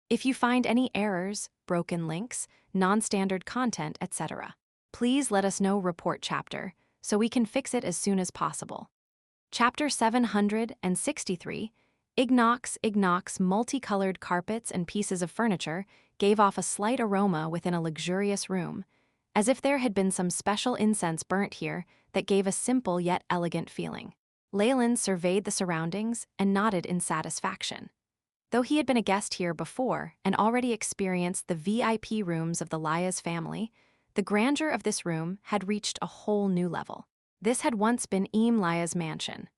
If you find any errors, broken links, non-standard content, etc., please let us know. Report chapter, so we can fix it as soon as possible." Chapter 763, Ignox multicolored carpets and pieces of furniture gave off a slight aroma within a luxurious room, as if there had been some special incense burnt here that gave a simple yet elegant feeling. Leylin surveyed the surroundings and nodded in satisfaction. Though he had been a guest here before and already experienced the VIP rooms of the Laia's family, the grandeur of this room had reached a whole new level. This had once been Eam Laia's mansion.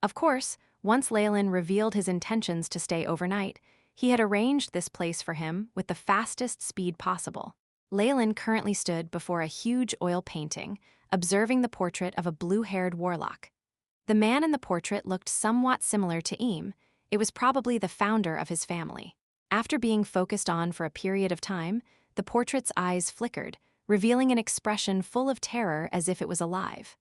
Of course, once Leylin revealed his intentions to stay overnight, he had arranged this place for him with the fastest speed possible. Leylin currently stood before a huge oil painting, observing the portrait of a blue-haired warlock. The man in the portrait looked somewhat similar to Eam. It was probably the founder of his family. After being focused on for a period of time, the portrait's eyes flickered, revealing an expression full of terror as if it was alive.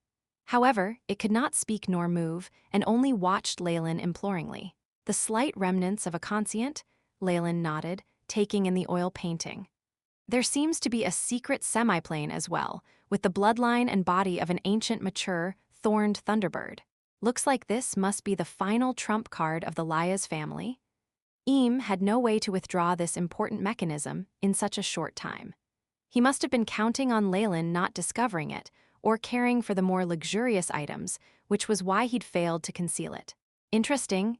However, it could not speak nor move, and only watched Leylin imploringly. "The slight remnants of a conscient?" Leylin nodded, taking in the oil painting. "There seems to be a secret semiplane as well, with the bloodline and body of an ancient mature, thorned thunderbird. Looks like this must be the final trump card of the Laia's family." Eam had no way to withdraw this important mechanism in such a short time. He must have been counting on Leylin not discovering it, or caring for the more luxurious items, which was why he'd failed to conceal it. Interesting.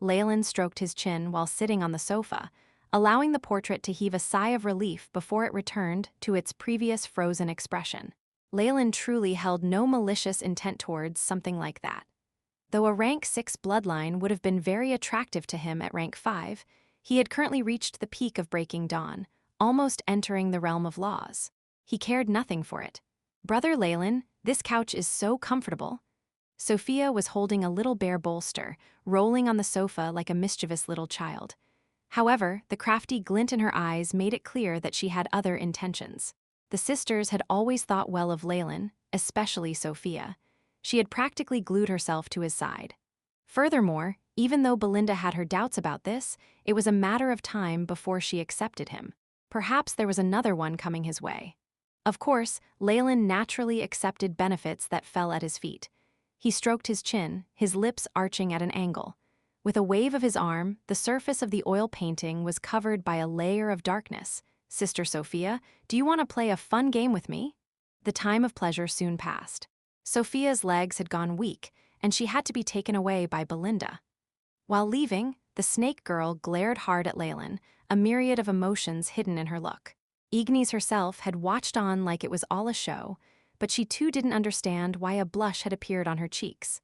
Leylin stroked his chin while sitting on the sofa, allowing the portrait to heave a sigh of relief before it returned to its previous frozen expression. Leylin truly held no malicious intent towards something like that. Though a rank 6 bloodline would have been very attractive to him at rank 5, he had currently reached the peak of Breaking Dawn, almost entering the realm of laws. He cared nothing for it. "Brother Leylin, this couch is so comfortable." Sophia was holding a little bare bolster, rolling on the sofa like a mischievous little child. However, the crafty glint in her eyes made it clear that she had other intentions. The sisters had always thought well of Leylin, especially Sophia. She had practically glued herself to his side. Furthermore, even though Belinda had her doubts about this, it was a matter of time before she accepted him. Perhaps there was another one coming his way. Of course, Leylin naturally accepted benefits that fell at his feet. He stroked his chin, his lips arching at an angle. With a wave of his arm, the surface of the oil painting was covered by a layer of darkness. "Sister Sophia, do you want to play a fun game with me?" The time of pleasure soon passed. Sophia's legs had gone weak, and she had to be taken away by Belinda. While leaving, the snake girl glared hard at Leylin, a myriad of emotions hidden in her look. Ignis herself had watched on like it was all a show, but she too didn't understand why a blush had appeared on her cheeks.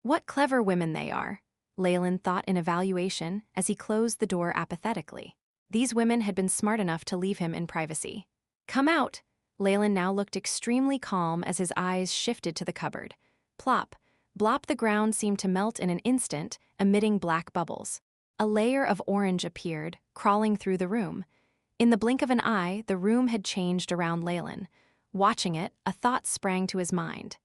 "What clever women they are," Leylin thought in evaluation as he closed the door apathetically. These women had been smart enough to leave him in privacy. "Come out." Leylin now looked extremely calm as his eyes shifted to the cupboard. Plop, blop, the ground seemed to melt in an instant, emitting black bubbles. A layer of orange appeared, crawling through the room. In the blink of an eye, the room had changed around Leylin. Watching it, a thought sprang to his mind.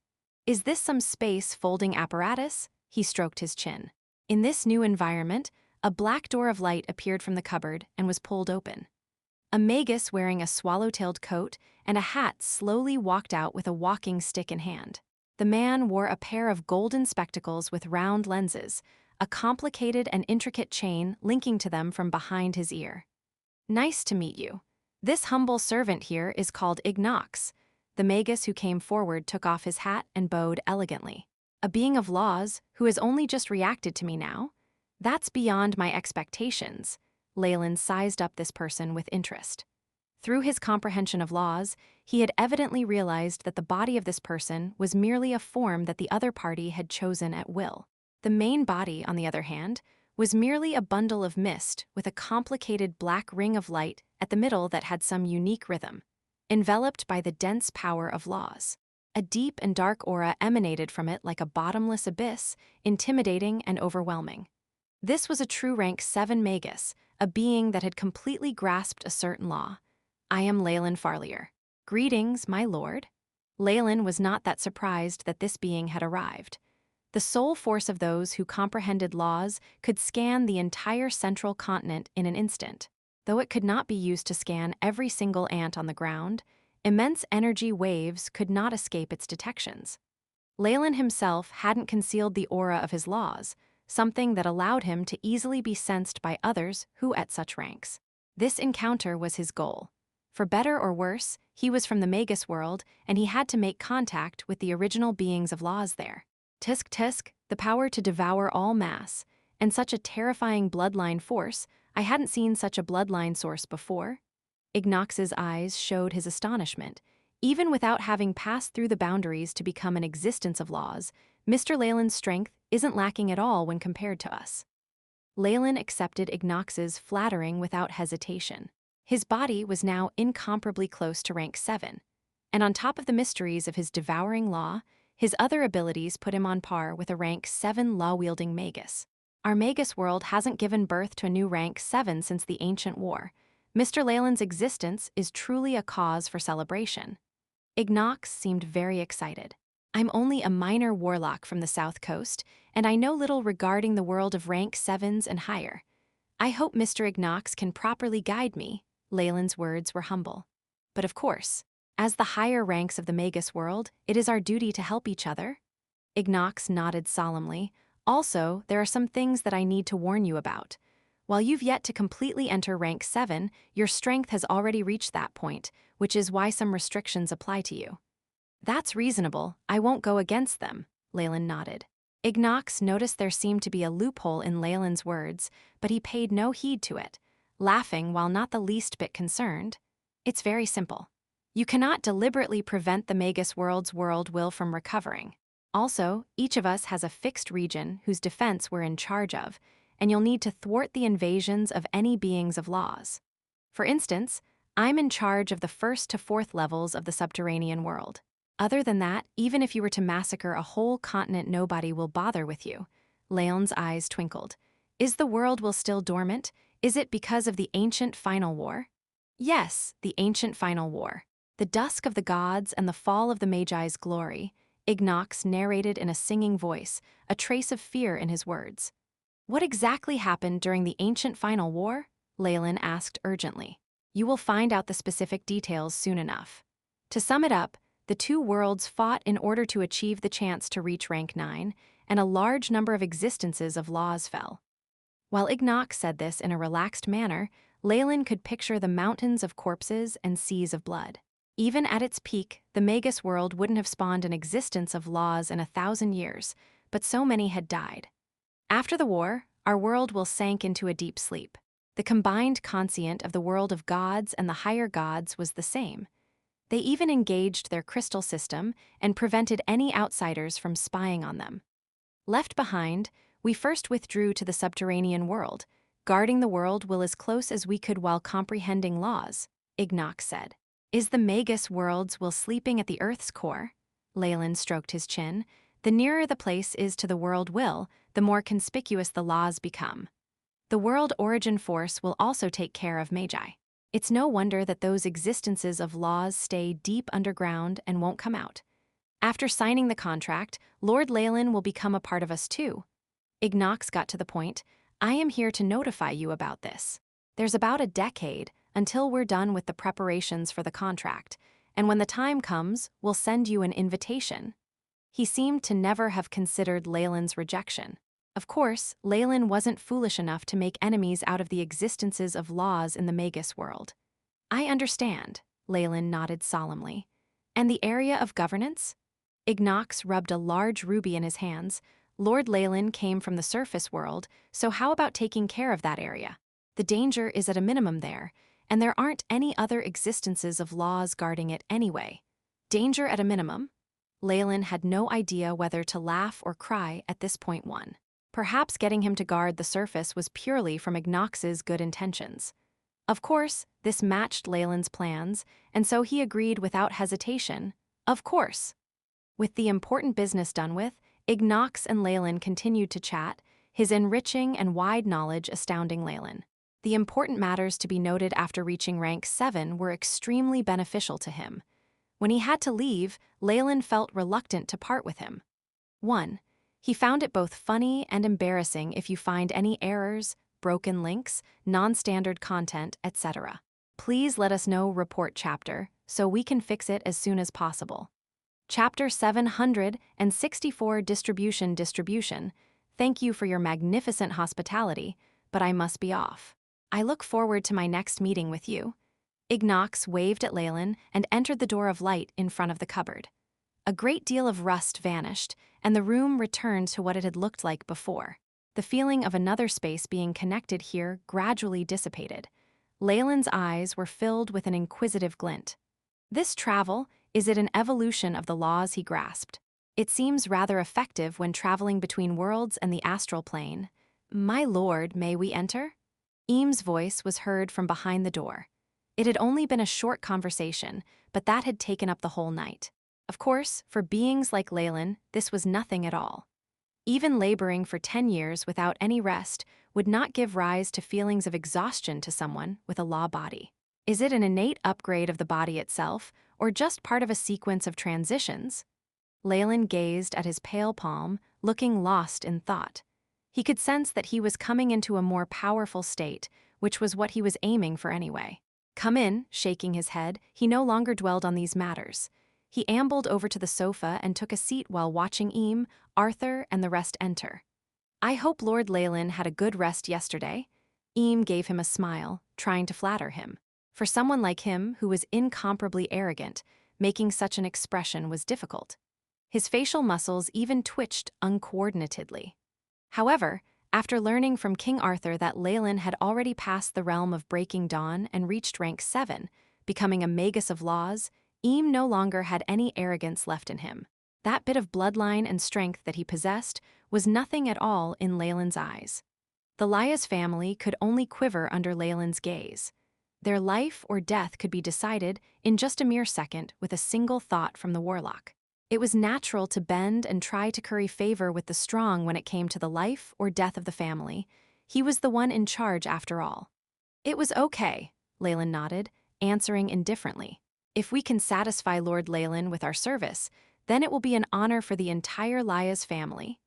"Is this some space folding apparatus?" He stroked his chin. In this new environment, a black door of light appeared from the cupboard and was pulled open. A magus wearing a swallow-tailed coat and a hat slowly walked out with a walking stick in hand. The man wore a pair of golden spectacles with round lenses, a complicated and intricate chain linking to them from behind his ear. "Nice to meet you. This humble servant here is called Ignox." The magus who came forward took off his hat and bowed elegantly. "A being of laws who has only just reacted to me now? That's beyond my expectations." Leylin sized up this person with interest. Through his comprehension of laws, he had evidently realized that the body of this person was merely a form that the other party had chosen at will. The main body, on the other hand, was merely a bundle of mist with a complicated black ring of light at the middle that had some unique rhythm, enveloped by the dense power of laws. A deep and dark aura emanated from it like a bottomless abyss, intimidating and overwhelming. This was a true rank 7 magus, a being that had completely grasped a certain law. "I am Leylin Farlier. Greetings, my lord." Leylin was not that surprised that this being had arrived. The sole force of those who comprehended laws could scan the entire central continent in an instant. Though it could not be used to scan every single ant on the ground, immense energy waves could not escape its detections. Leylin himself hadn't concealed the aura of his laws, something that allowed him to easily be sensed by others who at such ranks. This encounter was his goal. For better or worse, he was from the Magus World, and he had to make contact with the original beings of laws there. Tisk tisk, the power to devour all mass, and such a terrifying bloodline force. I hadn't seen such a bloodline source before. Ignox's eyes showed his astonishment. Even without having passed through the boundaries to become an existence of laws, Mr. Leylin's strength isn't lacking at all when compared to us. Leylin accepted Ignox's flattering without hesitation. His body was now incomparably close to rank 7, and on top of the mysteries of his devouring law, his other abilities put him on par with a rank 7 law-wielding magus. Our Magus World hasn't given birth to a new rank 7 since the ancient war. Mr. Leylin's existence is truly a cause for celebration. Ignox seemed very excited. "I'm only a minor warlock from the south coast, and I know little regarding the world of rank 7s and higher. I hope Mr. Ignox can properly guide me." Leylin's words were humble. "But of course, as the higher ranks of the Magus World, it is our duty to help each other." Ignox nodded solemnly. "Also, there are some things that I need to warn you about. While you've yet to completely enter rank 7, your strength has already reached that point, which is why some restrictions apply to you." "That's reasonable. I won't go against them," Leylin nodded. Ignox noticed there seemed to be a loophole in Leylin's words, but he paid no heed to it, laughing while not the least bit concerned. "It's very simple. You cannot deliberately prevent the Magus World's world will from recovering. Also, each of us has a fixed region whose defense we're in charge of, and you'll need to thwart the invasions of any beings of laws. For instance, I'm in charge of the 1st to 4th levels of the subterranean world. Other than that, even if you were to massacre a whole continent, nobody will bother with you." Leon's eyes twinkled. "Is the world will still dormant? Is it because of the ancient final war?" "Yes, the ancient final war. The dusk of the gods and the fall of the Magi's glory," Ignox narrated in a singing voice, a trace of fear in his words. "What exactly happened during the ancient final war?" Leylin asked urgently. "You will find out the specific details soon enough. To sum it up, the two worlds fought in order to achieve the chance to reach rank 9, and a large number of existences of laws fell." While Ignox said this in a relaxed manner, Leylin could picture the mountains of corpses and seas of blood. Even at its peak, the Magus World wouldn't have spawned an existence of laws in 1,000 years, but so many had died. After the war, our world will sank into a deep sleep. The combined conscient of the world of gods and the higher gods was the same. They even engaged their crystal system and prevented any outsiders from spying on them. Left behind, we first withdrew to the subterranean world, guarding the world will as close as we could while comprehending laws, Ignox said. "Is the Magus World's will sleeping at the Earth's core?" Leylin stroked his chin. "The nearer the place is to the world will, the more conspicuous the laws become. The world origin force will also take care of Magi. It's no wonder that those existences of laws stay deep underground and won't come out. After signing the contract, Lord Leylin will become a part of us too." Ignox got to the point. "I am here to notify you about this. There's about a decade, until we're done with the preparations for the contract, and when the time comes, we'll send you an invitation." He seemed to never have considered Leylin's rejection. Of course, Leylin wasn't foolish enough to make enemies out of the existences of laws in the Magus World. "I understand," Leylin nodded solemnly. "And the area of governance?" Ignox rubbed a large ruby in his hands. "Lord Leylin came from the surface world, so how about taking care of that area? The danger is at a minimum there, and there aren't any other existences of laws guarding it anyway." Danger at a minimum? Leylin had no idea whether to laugh or cry at this point. Perhaps getting him to guard the surface was purely from Ignox's good intentions. Of course, this matched Leylin's plans, and so he agreed without hesitation. Of course. With the important business done with, Ignox and Leylin continued to chat, his enriching and wide knowledge astounding Leylin. The important matters to be noted after reaching rank 7 were extremely beneficial to him. When he had to leave, Leylin felt reluctant to part with him. 1. He found it both funny and embarrassing if you find any errors, broken links, non-standard content, etc. Please let us know report chapter, so we can fix it as soon as possible. Chapter 764 Distribution. Thank you for your magnificent hospitality, but I must be off. I look forward to my next meeting with you. Ignox waved at Leylin and entered the door of light in front of the cupboard. A great deal of rust vanished, and the room returned to what it had looked like before. The feeling of another space being connected here gradually dissipated. Leylin's eyes were filled with an inquisitive glint. This travel, is it an evolution of the laws he grasped? It seems rather effective when traveling between worlds and the astral plane. "My lord, may we enter?" Eames' voice was heard from behind the door. It had only been a short conversation, but that had taken up the whole night. Of course, for beings like Leylin, this was nothing at all. Even laboring for 10 years without any rest would not give rise to feelings of exhaustion to someone with a law body. Is it an innate upgrade of the body itself, or just part of a sequence of transitions? Leylin gazed at his pale palm, looking lost in thought. He could sense that he was coming into a more powerful state, which was what he was aiming for anyway. "Come in," shaking his head, he no longer dwelled on these matters. He ambled over to the sofa and took a seat while watching Eam, Arthur, and the rest enter. "I hope Lord Leylin had a good rest yesterday." Eam gave him a smile, trying to flatter him. For someone like him, who was incomparably arrogant, making such an expression was difficult. His facial muscles even twitched uncoordinatedly. However, after learning from King Arthur that Leylin had already passed the realm of Breaking Dawn and reached rank 7, becoming a Magus of Laws, Eam no longer had any arrogance left in him. That bit of bloodline and strength that he possessed was nothing at all in Leylin's eyes. The Lyas family could only quiver under Leylin's gaze. Their life or death could be decided in just a mere second with a single thought from the Warlock. It was natural to bend and try to curry favor with the strong when it came to the life or death of the family. He was the one in charge after all. "It was okay," Leylin nodded, answering indifferently. "If we can satisfy Lord Leylin with our service, then it will be an honor for the entire Lyas family,"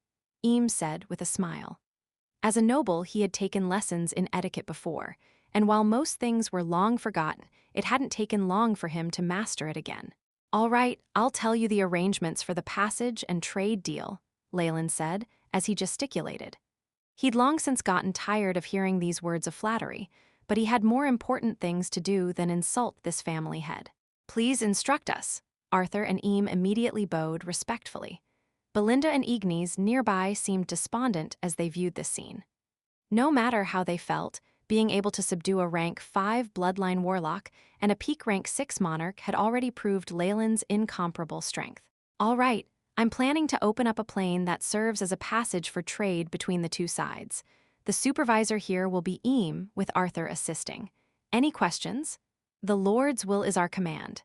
Eam said with a smile. As a noble, he had taken lessons in etiquette before, and while most things were long forgotten, it hadn't taken long for him to master it again. "All right, I'll tell you the arrangements for the passage and trade deal," Leylin said, as he gesticulated. He'd long since gotten tired of hearing these words of flattery, but he had more important things to do than insult this family head. "Please instruct us." Arthur and Eam immediately bowed respectfully. Belinda and Ignis nearby seemed despondent as they viewed this scene. No matter how they felt, being able to subdue a rank 5 bloodline warlock and a peak rank 6 monarch had already proved Leylin's incomparable strength. "All right, I'm planning to open up a plane that serves as a passage for trade between the two sides. The supervisor here will be Eam, with Arthur assisting. Any questions?" "The Lord's will is our command."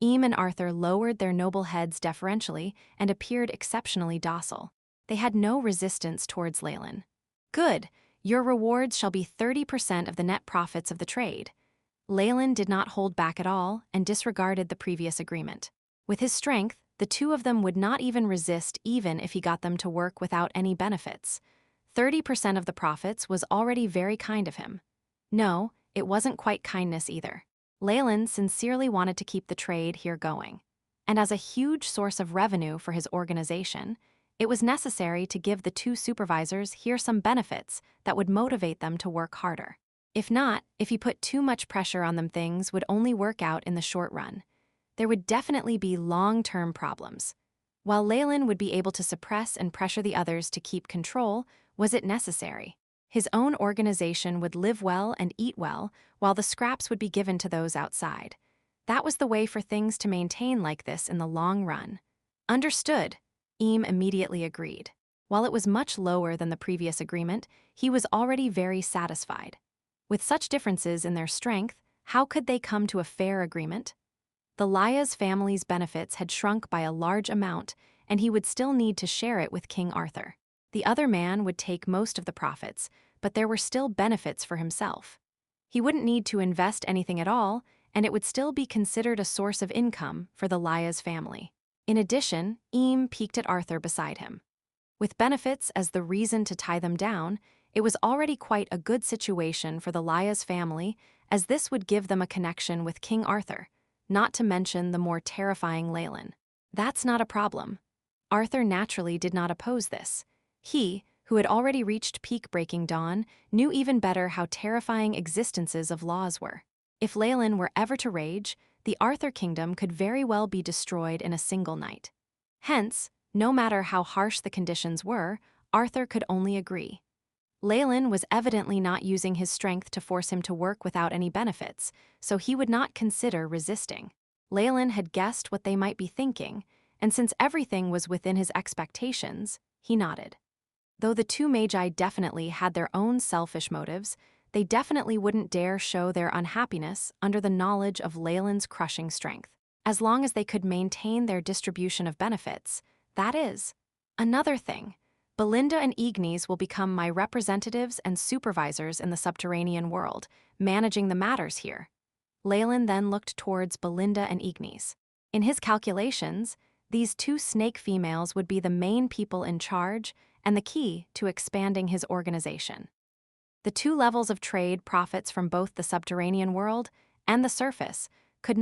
Eam and Arthur lowered their noble heads deferentially and appeared exceptionally docile. They had no resistance towards Leylin. "Good. Your rewards shall be 30% of the net profits of the trade." Leylin did not hold back at all and disregarded the previous agreement. With his strength, the two of them would not even resist even if he got them to work without any benefits. 30% of the profits was already very kind of him. No, it wasn't quite kindness either. Leylin sincerely wanted to keep the trade here going. And as a huge source of revenue for his organization, it was necessary to give the two supervisors here some benefits that would motivate them to work harder. If not, if he put too much pressure on them, things would only work out in the short run. There would definitely be long-term problems. While Leylin would be able to suppress and pressure the others to keep control, was it necessary? His own organization would live well and eat well, while the scraps would be given to those outside. That was the way for things to maintain like this in the long run. Understood, Eam immediately agreed. While it was much lower than the previous agreement, he was already very satisfied. With such differences in their strength, how could they come to a fair agreement? The Laya's family's benefits had shrunk by a large amount, and he would still need to share it with King Arthur. The other man would take most of the profits, but there were still benefits for himself. He wouldn't need to invest anything at all, and it would still be considered a source of income for the Laya's family. In addition, Eam peeked at Arthur beside him. With benefits as the reason to tie them down, it was already quite a good situation for the Laya's family, as this would give them a connection with King Arthur, not to mention the more terrifying Leylin. That's not a problem. Arthur naturally did not oppose this. He, who had already reached peak Breaking Dawn, knew even better how terrifying existences of laws were. If Leylin were ever to rage, the Arthur kingdom could very well be destroyed in a single night. Hence, no matter how harsh the conditions were, Arthur could only agree. Leylin was evidently not using his strength to force him to work without any benefits, so he would not consider resisting. Leylin had guessed what they might be thinking, and since everything was within his expectations, he nodded. Though the two Magi definitely had their own selfish motives, they definitely wouldn't dare show their unhappiness under the knowledge of Leylin's crushing strength. As long as they could maintain their distribution of benefits, that is. Another thing, Belinda and Ignis will become my representatives and supervisors in the subterranean world, managing the matters here. Leylin then looked towards Belinda and Ignis. In his calculations, these two snake females would be the main people in charge and the key to expanding his organization. The two levels of trade profits from both the subterranean world and the surface could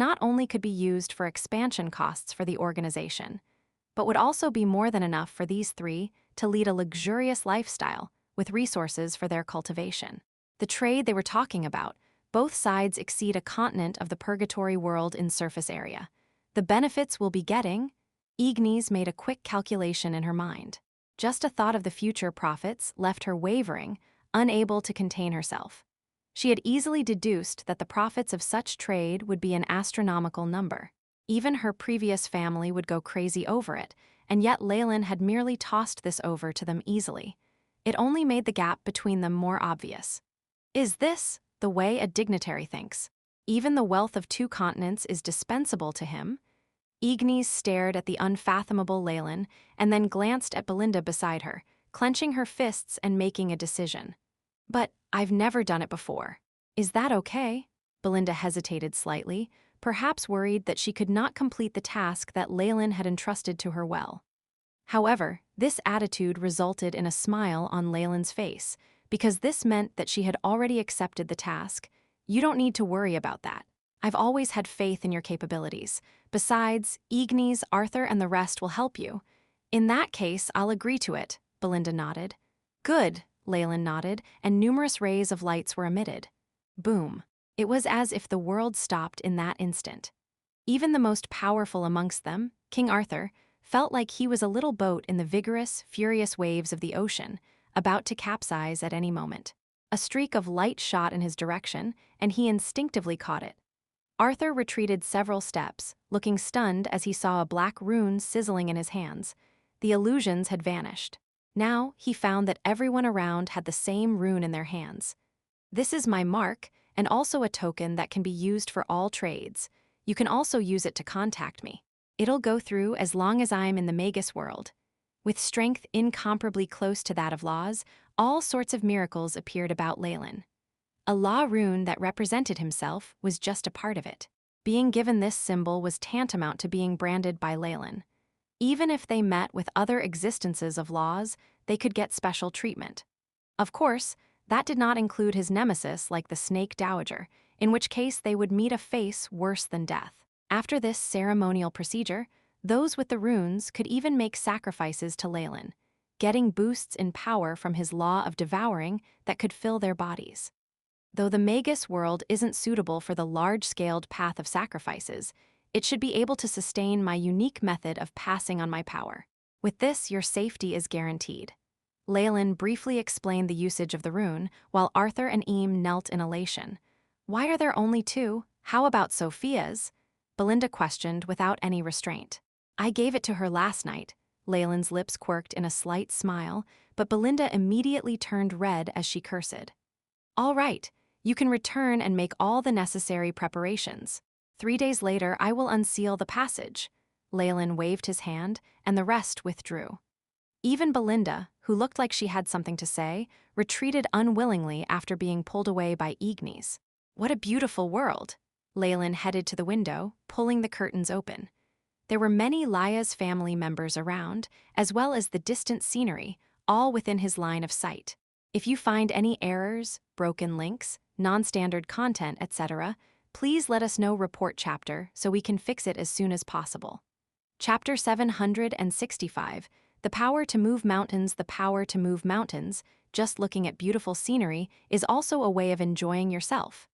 be used for expansion costs for the organization, but would also be more than enough for these three to lead a luxurious lifestyle with resources for their cultivation. The trade they were talking about, both sides exceed a continent of the purgatory world in surface area. The benefits we'll be getting? Ignis made a quick calculation in her mind. Just a thought of the future profits left her wavering, unable to contain herself. She had easily deduced that the profits of such trade would be an astronomical number. Even her previous family would go crazy over it, and yet Leylin had merely tossed this over to them easily. It only made the gap between them more obvious. Is this the way a dignitary thinks? Even the wealth of 2 continents is dispensable to him? Ignis stared at the unfathomable Leylin and then glanced at Belinda beside her, clenching her fists and making a decision. But I've never done it before. Is that okay? Belinda hesitated slightly, perhaps worried that she could not complete the task that Leylin had entrusted to her well. However, this attitude resulted in a smile on Leylin's face, because this meant that she had already accepted the task. You don't need to worry about that. I've always had faith in your capabilities. Besides, Ignis, Arthur, and the rest will help you. In that case, I'll agree to it, Belinda nodded. Good, Leylin nodded, and numerous rays of lights were emitted. Boom. It was as if the world stopped in that instant. Even the most powerful amongst them, King Arthur, felt like he was a little boat in the vigorous, furious waves of the ocean, about to capsize at any moment. A streak of light shot in his direction, and he instinctively caught it. Arthur retreated several steps, looking stunned as he saw a black rune sizzling in his hands. The illusions had vanished. Now, he found that everyone around had the same rune in their hands. This is my mark, and also a token that can be used for all trades. You can also use it to contact me. It'll go through as long as I'm in the Magus World. With strength incomparably close to that of Law's, all sorts of miracles appeared about Leylin. A Law rune that represented himself was just a part of it. Being given this symbol was tantamount to being branded by Leylin. Even if they met with other existences of Laws, they could get special treatment. Of course, That did not include his nemesis like the Snake Dowager, in which case they would meet a fate worse than death. After this ceremonial procedure, those with the runes could even make sacrifices to Leylin, getting boosts in power from his law of devouring that could fill their bodies. Though the Magus World isn't suitable for the large-scaled path of sacrifices, it should be able to sustain my unique method of passing on my power. With this, your safety is guaranteed. Leylin briefly explained the usage of the rune, while Arthur and Eam knelt in elation. Why are there only two? How about Sophia's? Belinda questioned without any restraint. I gave it to her last night. Leylin's lips quirked in a slight smile, but Belinda immediately turned red as she cursed. All right, you can return and make all the necessary preparations. 3 days later, I will unseal the passage. Leylin waved his hand, and the rest withdrew. Even Belinda, who looked like she had something to say, retreated unwillingly after being pulled away by Ignis. What a beautiful world! Leylin headed to the window, pulling the curtains open. There were many Laya's family members around, as well as the distant scenery, all within his line of sight. If you find any errors, broken links, non-standard content, etc., please let us know report chapter so we can fix it as soon as possible. Chapter 765, The Power to Move Mountains. The power to move mountains, just looking at beautiful scenery, is also a way of enjoying yourself.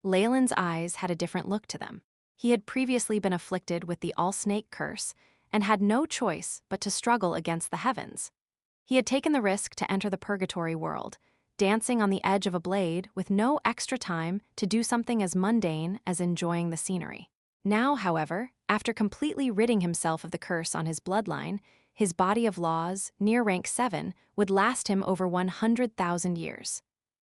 Leylin's eyes had a different look to them. He had previously been afflicted with the all-snake curse and had no choice but to struggle against the heavens. He had taken the risk to enter the purgatory world, dancing on the edge of a blade with no extra time to do something as mundane as enjoying the scenery. Now, however, after completely ridding himself of the curse on his bloodline, his body of laws, near rank 7, would last him over 100,000 years.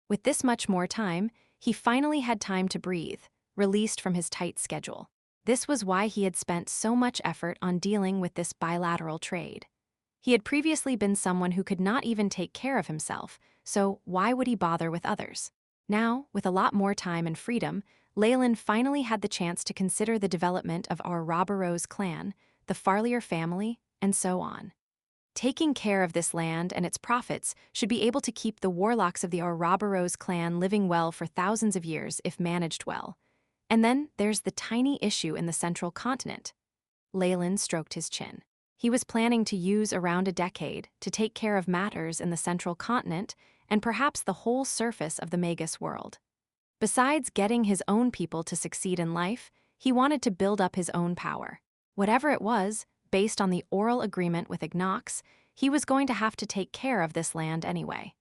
With this much more time, he finally had time to breathe, released from his tight schedule. This was why he had spent so much effort on dealing with this bilateral trade. He had previously been someone who could not even take care of himself, so why would he bother with others? Now, with a lot more time and freedom, Leylin finally had the chance to consider the development of our Ouroboros clan, the Farlier family, and so on. Taking care of this land and its profits should be able to keep the Warlocks of the Ouroboros clan living well for thousands of years if managed well. And then there's the tiny issue in the central continent. Leylin stroked his chin. He was planning to use around a decade to take care of matters in the central continent and perhaps the whole surface of the Magus World. Besides getting his own people to succeed in life, he wanted to build up his own power. Whatever it was, based on the oral agreement with Ignox, he was going to have to take care of this land anyway.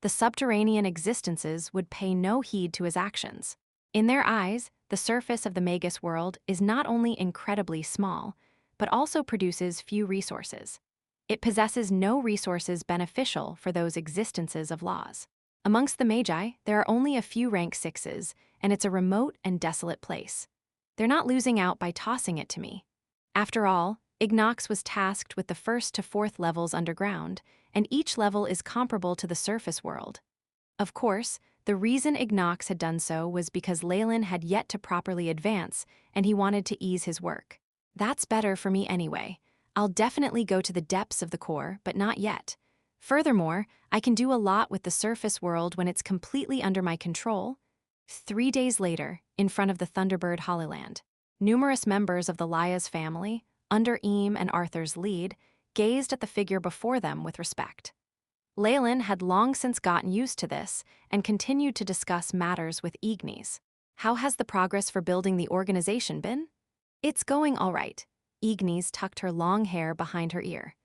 The subterranean existences would pay no heed to his actions. In their eyes, the surface of the Magus World is not only incredibly small, but also produces few resources. It possesses no resources beneficial for those existences of laws. Amongst the Magi, there are only a few rank 6s, and it's a remote and desolate place. They're not losing out by tossing it to me. After all, Ignox was tasked with the 1st to 4th levels underground, and each level is comparable to the surface world. Of course, the reason Ignox had done so was because Leylin had yet to properly advance, and he wanted to ease his work. That's better for me anyway. I'll definitely go to the depths of the core, but not yet. Furthermore, I can do a lot with the surface world when it's completely under my control. 3 days later, in front of the Thunderbird Hollyland, numerous members of the Laya's family, under Eam and Arthur's lead, gazed at the figure before them with respect. Leylin had long since gotten used to this and continued to discuss matters with Ignis. How has the progress for building the organization been? It's going all right. Ignis tucked her long hair behind her ear.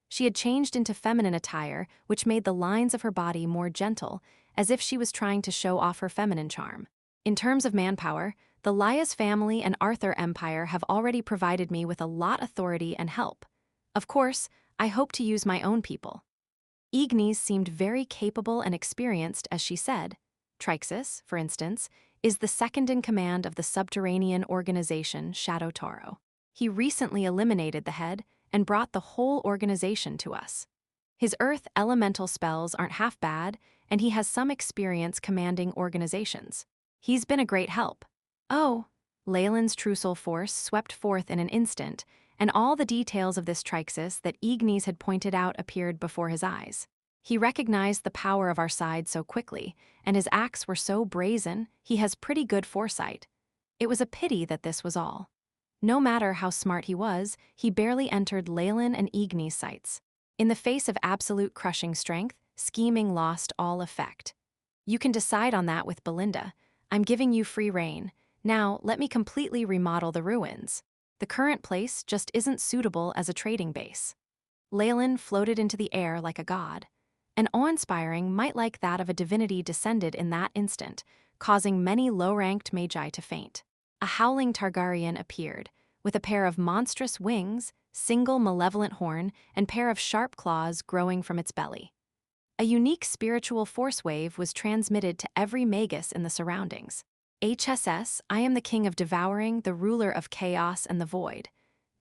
She had changed into feminine attire, which made the lines of her body more gentle, as if she was trying to show off her feminine charm. In terms of manpower, the Laya's family and Arthur Empire have already provided me with a lot of authority and help. Of course, I hope to use my own people. Ignis seemed very capable and experienced as she said. Trixis, for instance, is the second in command of the subterranean organization Shadow Toro. He recently eliminated the head and brought the whole organization to us. His earth elemental spells aren't half bad, and he has some experience commanding organizations. He's been a great help. Oh, Leylin's Trussel force swept forth in an instant, and all the details of this Trixis that Ignis had pointed out appeared before his eyes. He recognized the power of our side so quickly, and his acts were so brazen, he has pretty good foresight. It was a pity that this was all. No matter how smart he was, he barely entered Leylin and Igni's sights. In the face of absolute crushing strength, scheming lost all effect. You can decide on that with Belinda. I'm giving you free rein. Now, let me completely remodel the ruins. The current place just isn't suitable as a trading base. Leylin floated into the air like a god. An awe-inspiring might like that of a divinity descended in that instant, causing many low-ranked magi to faint. A howling Targaryen appeared, with a pair of monstrous wings, single malevolent horn, and pair of sharp claws growing from its belly. A unique spiritual force wave was transmitted to every Magus in the surroundings. HSS, I am the king of devouring, the ruler of chaos and the void.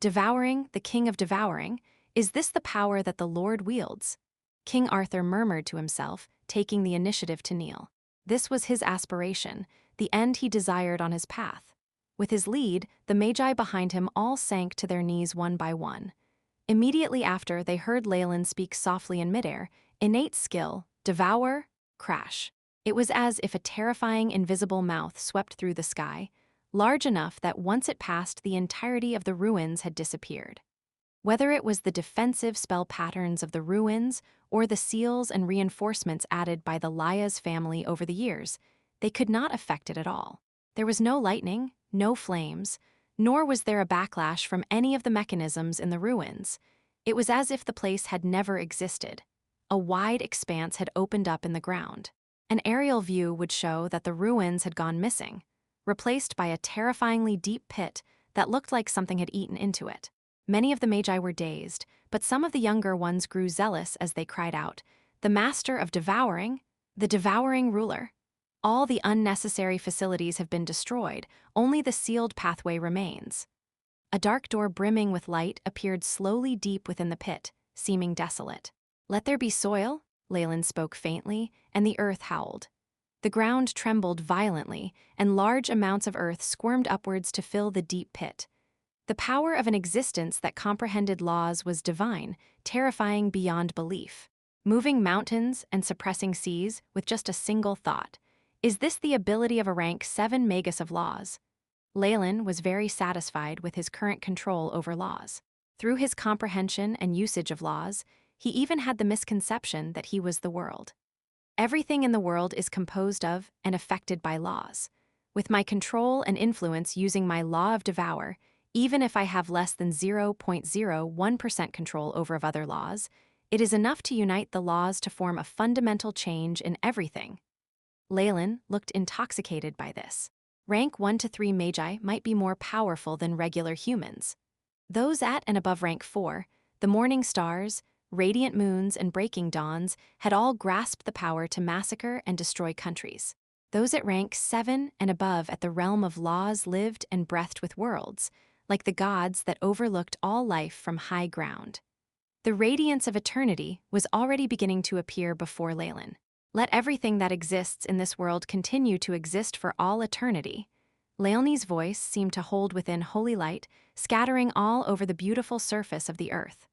Devouring, the king of devouring, is this the power that the Lord wields? King Arthur murmured to himself, taking the initiative to kneel. This was his aspiration, the end he desired on his path. With his lead, the magi behind him all sank to their knees one by one. Immediately after, they heard Leylin speak softly in midair, innate skill, devour, crash. It was as if a terrifying invisible mouth swept through the sky, large enough that once it passed, the entirety of the ruins had disappeared. Whether it was the defensive spell patterns of the ruins or the seals and reinforcements added by the Laya's family over the years, they could not affect it at all. There was no lightning, no flames, nor was there a backlash from any of the mechanisms in the ruins. It was as if the place had never existed. A wide expanse had opened up in the ground. An aerial view would show that the ruins had gone missing, replaced by a terrifyingly deep pit that looked like something had eaten into it. Many of the magi were dazed, but some of the younger ones grew zealous as they cried out, "The master of devouring, the devouring ruler." All the unnecessary facilities have been destroyed, only the sealed pathway remains. A dark door brimming with light appeared slowly deep within the pit, seeming desolate. "Let there be soil," Leylin spoke faintly, and the earth howled. The ground trembled violently, and large amounts of earth squirmed upwards to fill the deep pit. The power of an existence that comprehended laws was divine, terrifying beyond belief. Moving mountains and suppressing seas with just a single thought. Is this the ability of a rank 7 Magus of laws? Leylin was very satisfied with his current control over laws. Through his comprehension and usage of laws, he even had the misconception that he was the world. Everything in the world is composed of and affected by laws. With my control and influence using my law of devour, even if I have less than 0.01% control over of other laws, it is enough to unite the laws to form a fundamental change in everything. Leylin looked intoxicated by this. Rank 1 to 3 magi might be more powerful than regular humans. Those at and above rank 4, the morning stars, radiant moons, and breaking dawns, had all grasped the power to massacre and destroy countries. Those at rank 7 and above at the realm of laws lived and breathed with worlds, like the gods that overlooked all life from high ground. The radiance of eternity was already beginning to appear before Leylin. Let everything that exists in this world continue to exist for all eternity. Leylini's voice seemed to hold within holy light, scattering all over the beautiful surface of the earth.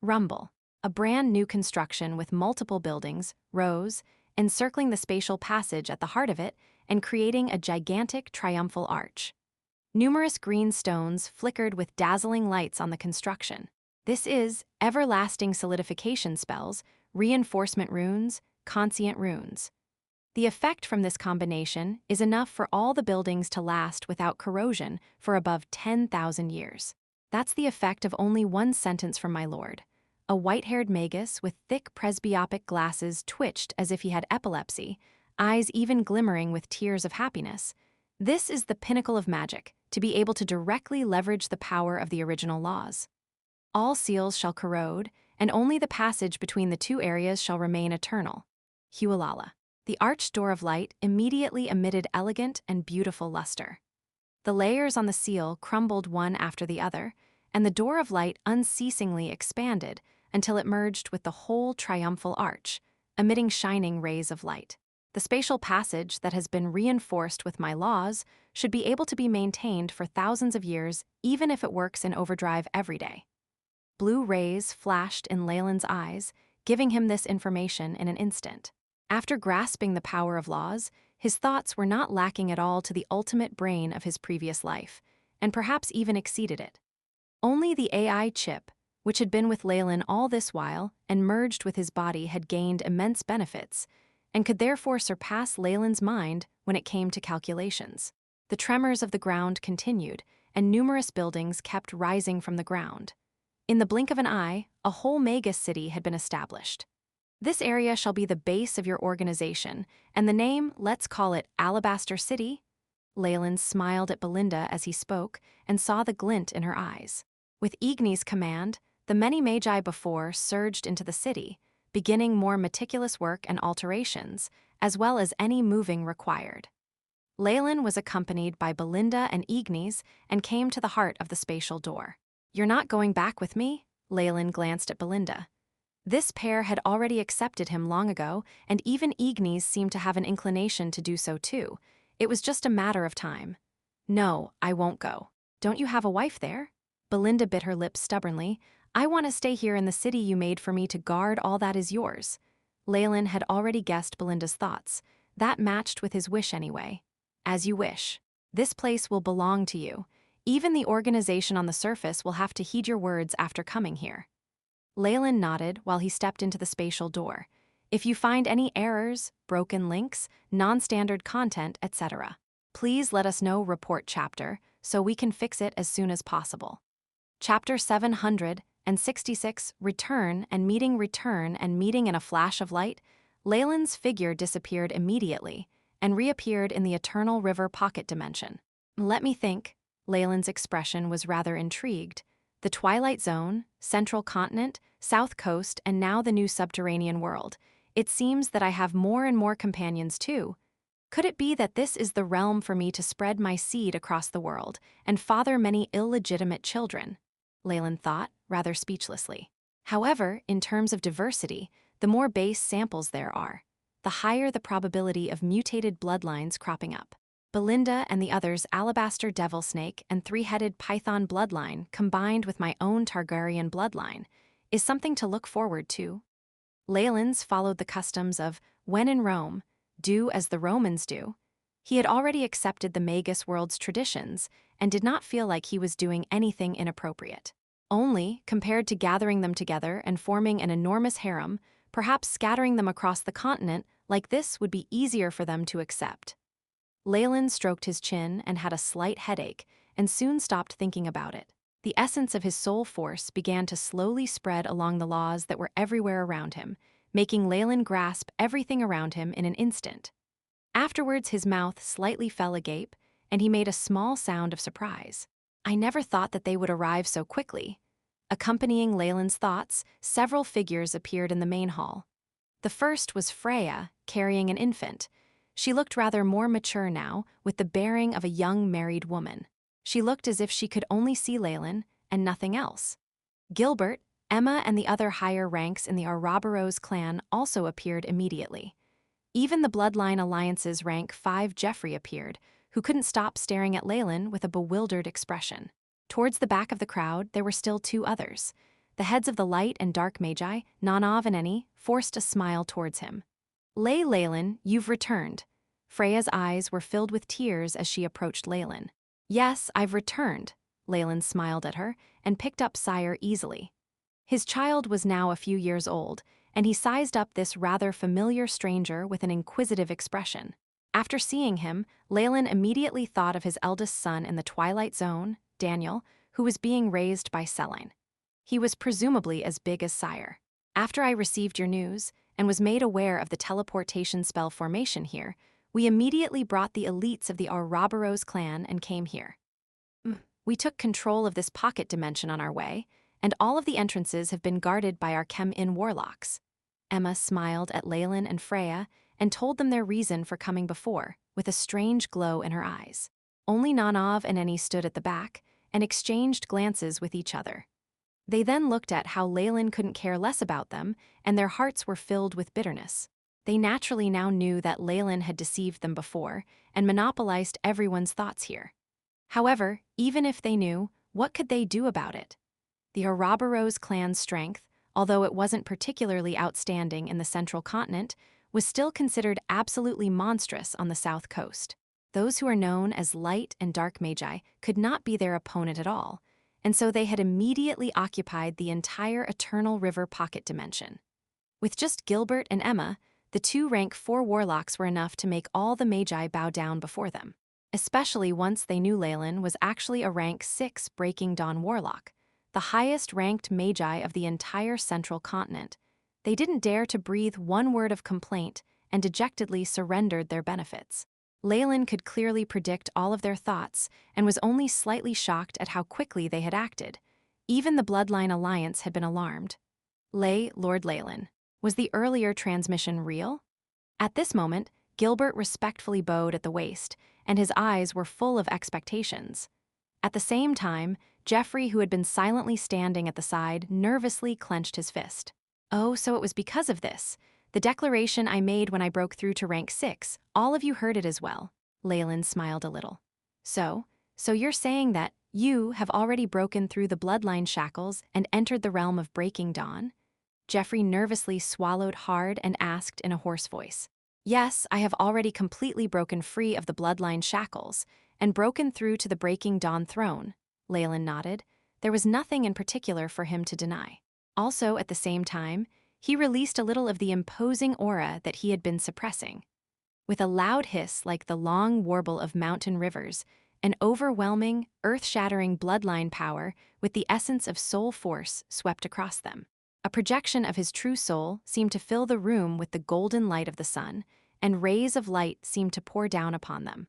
Rumble, a brand new construction with multiple buildings, rose, encircling the spatial passage at the heart of it and creating a gigantic triumphal arch. Numerous green stones flickered with dazzling lights on the construction. This is everlasting solidification spells, reinforcement runes, conscient runes. The effect from this combination is enough for all the buildings to last without corrosion for above 10,000 years. That's the effect of only one sentence from my lord. A white-haired magus with thick presbyopic glasses twitched as if he had epilepsy, eyes even glimmering with tears of happiness. This is the pinnacle of magic, to be able to directly leverage the power of the original laws. All seals shall corrode, and only the passage between the two areas shall remain eternal. Hualala. The arched door of light immediately emitted elegant and beautiful luster. The layers on the seal crumbled one after the other, and the door of light unceasingly expanded until it merged with the whole triumphal arch, emitting shining rays of light. The spatial passage that has been reinforced with my laws should be able to be maintained for thousands of years, even if it works in overdrive every day. Blue rays flashed in Leylin's eyes, giving him this information in an instant. After grasping the power of laws, his thoughts were not lacking at all to the ultimate brain of his previous life, and perhaps even exceeded it. Only the AI chip, which had been with Leylin all this while and merged with his body, had gained immense benefits, and could therefore surpass Leylin's mind when it came to calculations. The tremors of the ground continued, and numerous buildings kept rising from the ground. In the blink of an eye, a whole Magus city had been established. This area shall be the base of your organization, and the name, let's call it Alabaster City. Leylin smiled at Belinda as he spoke and saw the glint in her eyes. With Igni's command, the many Magi before surged into the city, beginning more meticulous work and alterations, as well as any moving required. Leylin was accompanied by Belinda and Ignis and came to the heart of the spatial door. "You're not going back with me?" Leylin glanced at Belinda. This pair had already accepted him long ago, and even Ignis seemed to have an inclination to do so too. It was just a matter of time. "No, I won't go." "Don't you have a wife there?" Belinda bit her lips stubbornly. "I want to stay here in the city you made for me to guard all that is yours." Leylin had already guessed Belinda's thoughts. That matched with his wish anyway. "As you wish. This place will belong to you. Even the organization on the surface will have to heed your words after coming here." Leylin nodded while he stepped into the spatial door. "If you find any errors, broken links, non-standard content, etc., please let us know. Report chapter, so we can fix it as soon as possible." Chapter 766, Return and Meeting in a flash of light, Leylin's figure disappeared immediately and reappeared in the Eternal River pocket dimension. "Let me think." Leylin's expression was rather intrigued. "The Twilight Zone, Central Continent, South Coast, and now the new subterranean world. It seems that I have more and more companions too. Could it be that this is the realm for me to spread my seed across the world and father many illegitimate children?" Leylin thought, rather speechlessly. However, in terms of diversity, the more base samples there are, the higher the probability of mutated bloodlines cropping up. Belinda and the others' alabaster devil snake and three-headed python bloodline combined with my own Targaryen bloodline is something to look forward to. Leylin's followed the customs of, when in Rome, do as the Romans do. He had already accepted the Magus World's traditions and did not feel like he was doing anything inappropriate. Only, compared to gathering them together and forming an enormous harem, perhaps scattering them across the continent like this would be easier for them to accept. Leylin stroked his chin and had a slight headache, and soon stopped thinking about it. The essence of his soul force began to slowly spread along the laws that were everywhere around him, making Leylin grasp everything around him in an instant. Afterwards, his mouth slightly fell agape, and he made a small sound of surprise. "I never thought that they would arrive so quickly." Accompanying Leylin's thoughts, several figures appeared in the main hall. The first was Freya, carrying an infant. She looked rather more mature now, with the bearing of a young married woman. She looked as if she could only see Leylin and nothing else. Gilbert, Emma, and the other higher ranks in the Ouroboros clan also appeared immediately. Even the Bloodline Alliance's rank 5 Geoffrey appeared, who couldn't stop staring at Leylin with a bewildered expression. Towards the back of the crowd, there were still 2 others. The heads of the light and dark magi, Nanov and Eni, forced a smile towards him. "Leylin, you've returned." Freya's eyes were filled with tears as she approached Leylin. "Yes, I've returned." Leylin smiled at her and picked up Sire easily. His child was now a few years old, and he sized up this rather familiar stranger with an inquisitive expression. After seeing him, Leylin immediately thought of his eldest son in the Twilight Zone, Daniel, who was being raised by Selene. He was presumably as big as Sire. "After I received your news and was made aware of the teleportation spell formation here, we immediately brought the elites of the Ouroboros clan and came here. We took control of this pocket dimension on our way, and all of the entrances have been guarded by our Chem-In Warlocks." Emma smiled at Leylin and Freya and told them their reason for coming before, with a strange glow in her eyes. Only Nanov and Eni stood at the back and exchanged glances with each other. They then looked at how Leylin couldn't care less about them, and their hearts were filled with bitterness. They naturally now knew that Leylin had deceived them before and monopolized everyone's thoughts here. However, even if they knew, what could they do about it? The Ouroboros clan's strength, although it wasn't particularly outstanding in the central continent, was still considered absolutely monstrous on the south coast. Those who are known as light and dark magi could not be their opponent at all, and so they had immediately occupied the entire Eternal River pocket dimension. With just Gilbert and Emma, the two rank 4 warlocks were enough to make all the magi bow down before them, especially once they knew Leylin was actually a rank 6 Breaking Dawn warlock, the highest-ranked magi of the entire central continent. They didn't dare to breathe one word of complaint and dejectedly surrendered their benefits. Leylin could clearly predict all of their thoughts and was only slightly shocked at how quickly they had acted. Even the Bloodline Alliance had been alarmed. Lord Leylin. Was the earlier transmission real? At this moment, Gilbert respectfully bowed at the waist, and his eyes were full of expectations. At the same time, Geoffrey, who had been silently standing at the side, nervously clenched his fist. Oh, so it was because of this. The declaration I made when I broke through to rank 6, all of you heard it as well. Leylin smiled a little. So you're saying that you have already broken through the bloodline shackles and entered the realm of Breaking Dawn? Geoffrey nervously swallowed hard and asked in a hoarse voice. Yes, I have already completely broken free of the bloodline shackles and broken through to the Breaking Dawn throne. Leylin nodded. There was nothing in particular for him to deny. Also, at the same time, he released a little of the imposing aura that he had been suppressing. With a loud hiss like the long warble of mountain rivers, an overwhelming, earth-shattering bloodline power with the essence of soul force swept across them. A projection of his true soul seemed to fill the room with the golden light of the sun, and rays of light seemed to pour down upon them.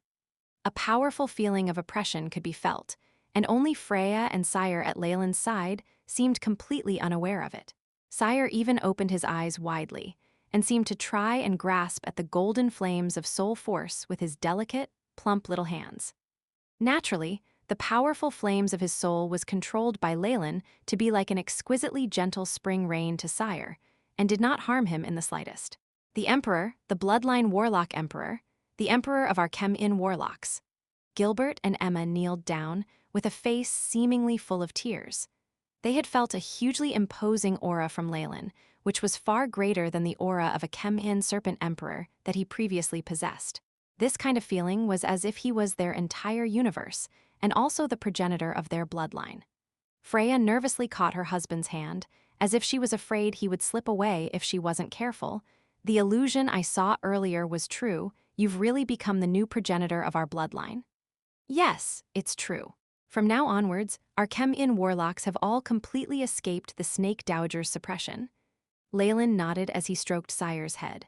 A powerful feeling of oppression could be felt, and only Freya and Sire at Leylin's side seemed completely unaware of it. Sire even opened his eyes widely, and seemed to try and grasp at the golden flames of soul force with his delicate, plump little hands. Naturally, the powerful flames of his soul was controlled by Leylin to be like an exquisitely gentle spring rain to Sire, and did not harm him in the slightest. The Emperor, the Bloodline Warlock Emperor, the Emperor of our Chem-In Warlocks. Gilbert and Emma kneeled down, with a face seemingly full of tears. They had felt a hugely imposing aura from Leylin, which was far greater than the aura of a Chem-In Serpent Emperor that he previously possessed. This kind of feeling was as if he was their entire universe, and also the progenitor of their bloodline. Freya nervously caught her husband's hand, as if she was afraid he would slip away if she wasn't careful. The illusion I saw earlier was true. You've really become the new progenitor of our bloodline. Yes, it's true. From now onwards, our Chem-In warlocks have all completely escaped the Snake Dowager's suppression. Leylin nodded as he stroked Sire's head.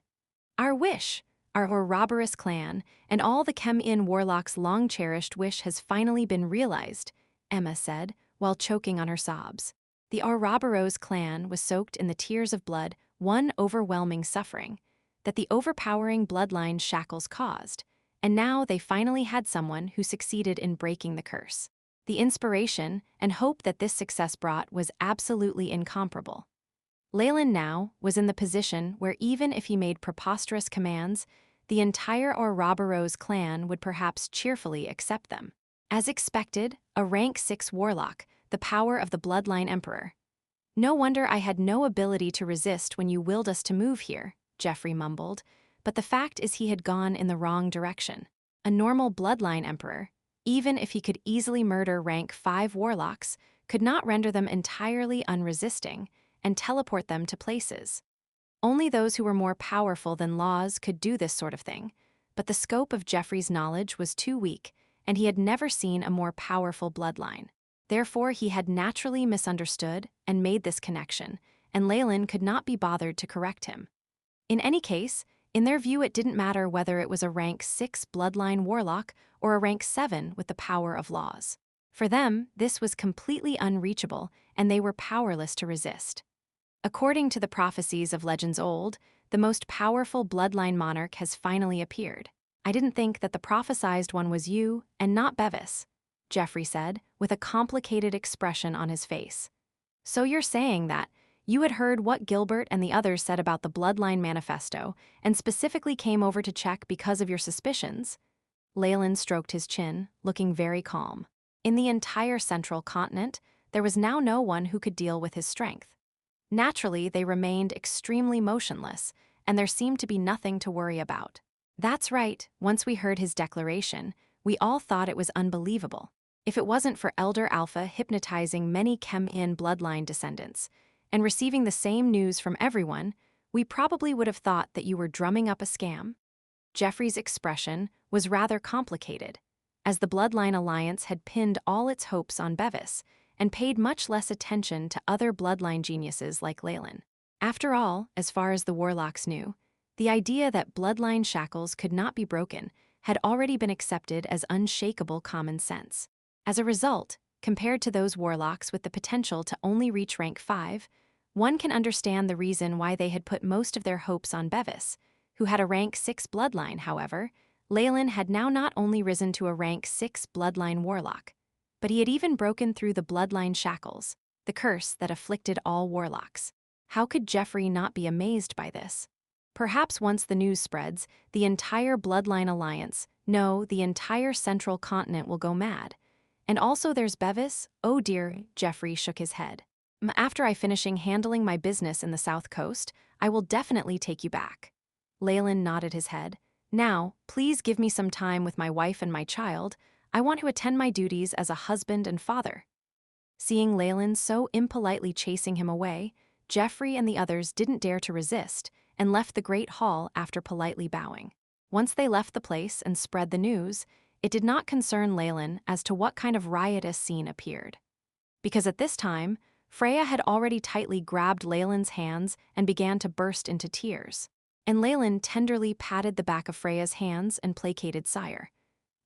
Our wish, our Ouroboros clan, and all the Chem-In warlocks' long-cherished wish has finally been realized, Emma said, while choking on her sobs. The Ouroboros clan was soaked in the tears of blood, one overwhelming suffering, that the overpowering bloodline shackles caused, and now they finally had someone who succeeded in breaking the curse. The inspiration and hope that this success brought was absolutely incomparable. Leylin now was in the position where even if he made preposterous commands, the entire Ouroboros clan would perhaps cheerfully accept them. As expected, a rank 6 warlock, the power of the Bloodline Emperor. No wonder I had no ability to resist when you willed us to move here, Geoffrey mumbled, but the fact is he had gone in the wrong direction. A normal Bloodline Emperor, even if he could easily murder rank 5 warlocks, could not render them entirely unresisting and teleport them to places. Only those who were more powerful than laws could do this sort of thing, but the scope of Geoffrey's knowledge was too weak, and he had never seen a more powerful bloodline. Therefore, he had naturally misunderstood and made this connection, and Leylin could not be bothered to correct him. In any case, in their view it didn't matter whether it was a rank 6 bloodline warlock or a rank 7 with the power of laws. For them, this was completely unreachable, and they were powerless to resist. According to the prophecies of legends old, the most powerful bloodline monarch has finally appeared. I didn't think that the prophesized one was you, and not Bevis, Geoffrey said, with a complicated expression on his face. So you're saying that you had heard what Gilbert and the others said about the Bloodline Manifesto, and specifically came over to check because of your suspicions? Leylin stroked his chin, looking very calm. In the entire central continent, there was now no one who could deal with his strength. Naturally, they remained extremely motionless, and there seemed to be nothing to worry about. That's right, once we heard his declaration, we all thought it was unbelievable. If it wasn't for Elder Alpha hypnotizing many Chem-In bloodline descendants, and receiving the same news from everyone, we probably would have thought that you were drumming up a scam. Jeffrey's expression was rather complicated, as the Bloodline Alliance had pinned all its hopes on Bevis and paid much less attention to other bloodline geniuses like Leylin. After all, as far as the Warlocks knew, the idea that bloodline shackles could not be broken had already been accepted as unshakable common sense. As a result, compared to those Warlocks with the potential to only reach rank 5, one can understand the reason why they had put most of their hopes on Bevis, who had a rank 6 bloodline. However, Leylin had now not only risen to a rank 6 bloodline warlock, but he had even broken through the bloodline shackles, the curse that afflicted all warlocks. How could Jeffrey not be amazed by this? Perhaps once the news spreads, the entire Bloodline Alliance, no, the entire central continent will go mad. And also there's Bevis. Oh dear, Jeffrey shook his head. After I finishing handling my business in the South Coast, I will definitely take you back. Leylin nodded his head. Now, please give me some time with my wife and my child. I want to attend my duties as a husband and father. Seeing Leylin so impolitely chasing him away, Jeffrey and the others didn't dare to resist and left the great hall after politely bowing. Once they left the place and spread the news, it did not concern Leylin as to what kind of riotous scene appeared. Because at this time, Freya had already tightly grabbed Leylin's hands and began to burst into tears. And Leylin tenderly patted the back of Freya's hands and placated Sire.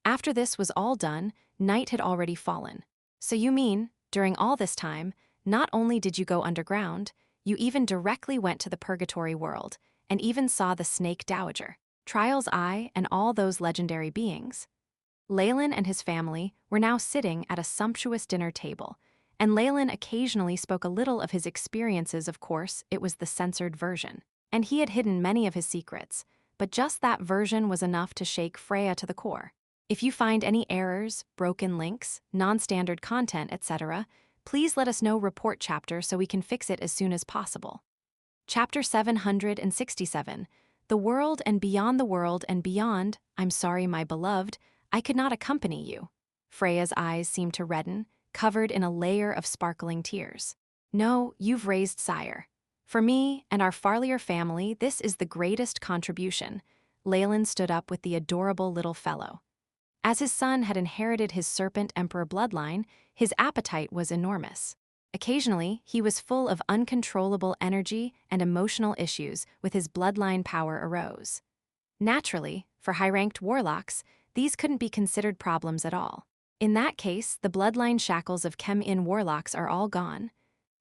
After this was all done, night had already fallen. So you mean, during all this time, not only did you go underground, you even directly went to the Purgatory World, and even saw the Snake Dowager, Trial's Eye, and all those legendary beings. Leylin and his family were now sitting at a sumptuous dinner table, and Leylin occasionally spoke a little of his experiences. Of course, it was the censored version, and he had hidden many of his secrets, but just that version was enough to shake Freya to the core. If you find any errors, broken links, non-standard content, etc., please let us know. Report chapter so we can fix it as soon as possible. Chapter 767, The World and Beyond the World and Beyond. I'm sorry, my beloved, I could not accompany you. Freya's eyes seemed to redden, covered in a layer of sparkling tears. No, you've raised Sire. For me and our Farlier family, this is the greatest contribution. Leylin stood up with the adorable little fellow. As his son had inherited his Serpent Emperor bloodline, his appetite was enormous. Occasionally, he was full of uncontrollable energy, and emotional issues with his bloodline power arose. Naturally, for high-ranked warlocks, these couldn't be considered problems at all. In that case, the bloodline shackles of Chem-In warlocks are all gone.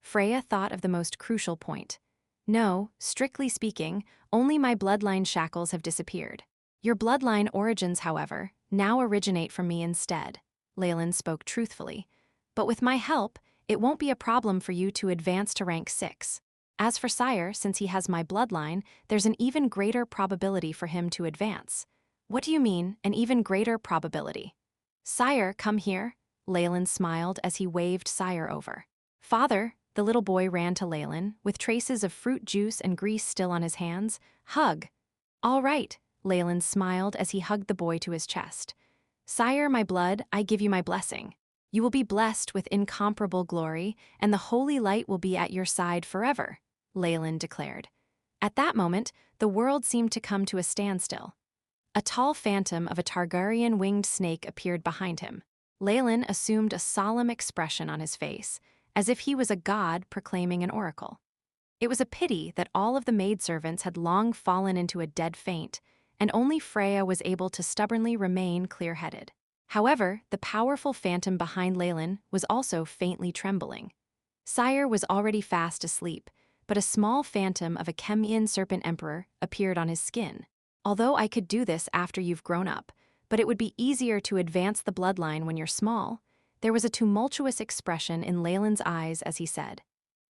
Freya thought of the most crucial point. No, strictly speaking, only my bloodline shackles have disappeared. Your bloodline origins, however, now originate from me instead. Leylin spoke truthfully. But with my help, it won't be a problem for you to advance to rank 6. As for Sire, since he has my bloodline, there's an even greater probability for him to advance. What do you mean, an even greater probability? Sire, come here. Leylin smiled as he waved Sire over. Father, the little boy ran to Leylin, with traces of fruit juice and grease still on his hands. Hug. All right. Leylin smiled as he hugged the boy to his chest. Sire, my blood, I give you my blessing. You will be blessed with incomparable glory, and the holy light will be at your side forever, Leylin declared. At that moment, the world seemed to come to a standstill. A tall phantom of a Targaryen winged snake appeared behind him. Leylin assumed a solemn expression on his face, as if he was a god proclaiming an oracle. It was a pity that all of the maidservants had long fallen into a dead faint, and only Freya was able to stubbornly remain clear-headed. However, the powerful phantom behind Leylin was also faintly trembling. Sire was already fast asleep, but a small phantom of a Chem-In Serpent Emperor appeared on his skin. Although I could do this after you've grown up, but it would be easier to advance the bloodline when you're small, there was a tumultuous expression in Leylin's eyes as he said,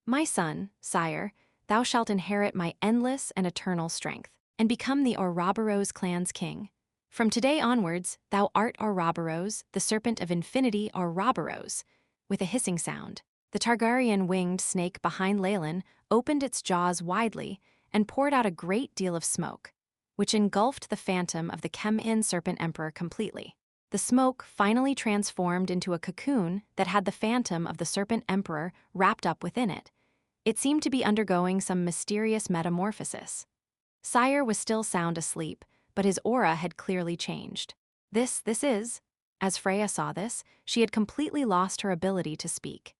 My son, Sire, thou shalt inherit my endless and eternal strength, and become the Ouroboros clan's king. From today onwards, thou art Ouroboros, the serpent of infinity Ouroboros, with a hissing sound. The Targaryen winged snake behind Leylin opened its jaws widely and poured out a great deal of smoke, which engulfed the phantom of the Chem-In Serpent Emperor completely. The smoke finally transformed into a cocoon that had the phantom of the Serpent Emperor wrapped up within it. It seemed to be undergoing some mysterious metamorphosis. Sire was still sound asleep, but his aura had clearly changed. This is... As Freya saw this, she had completely lost her ability to speak.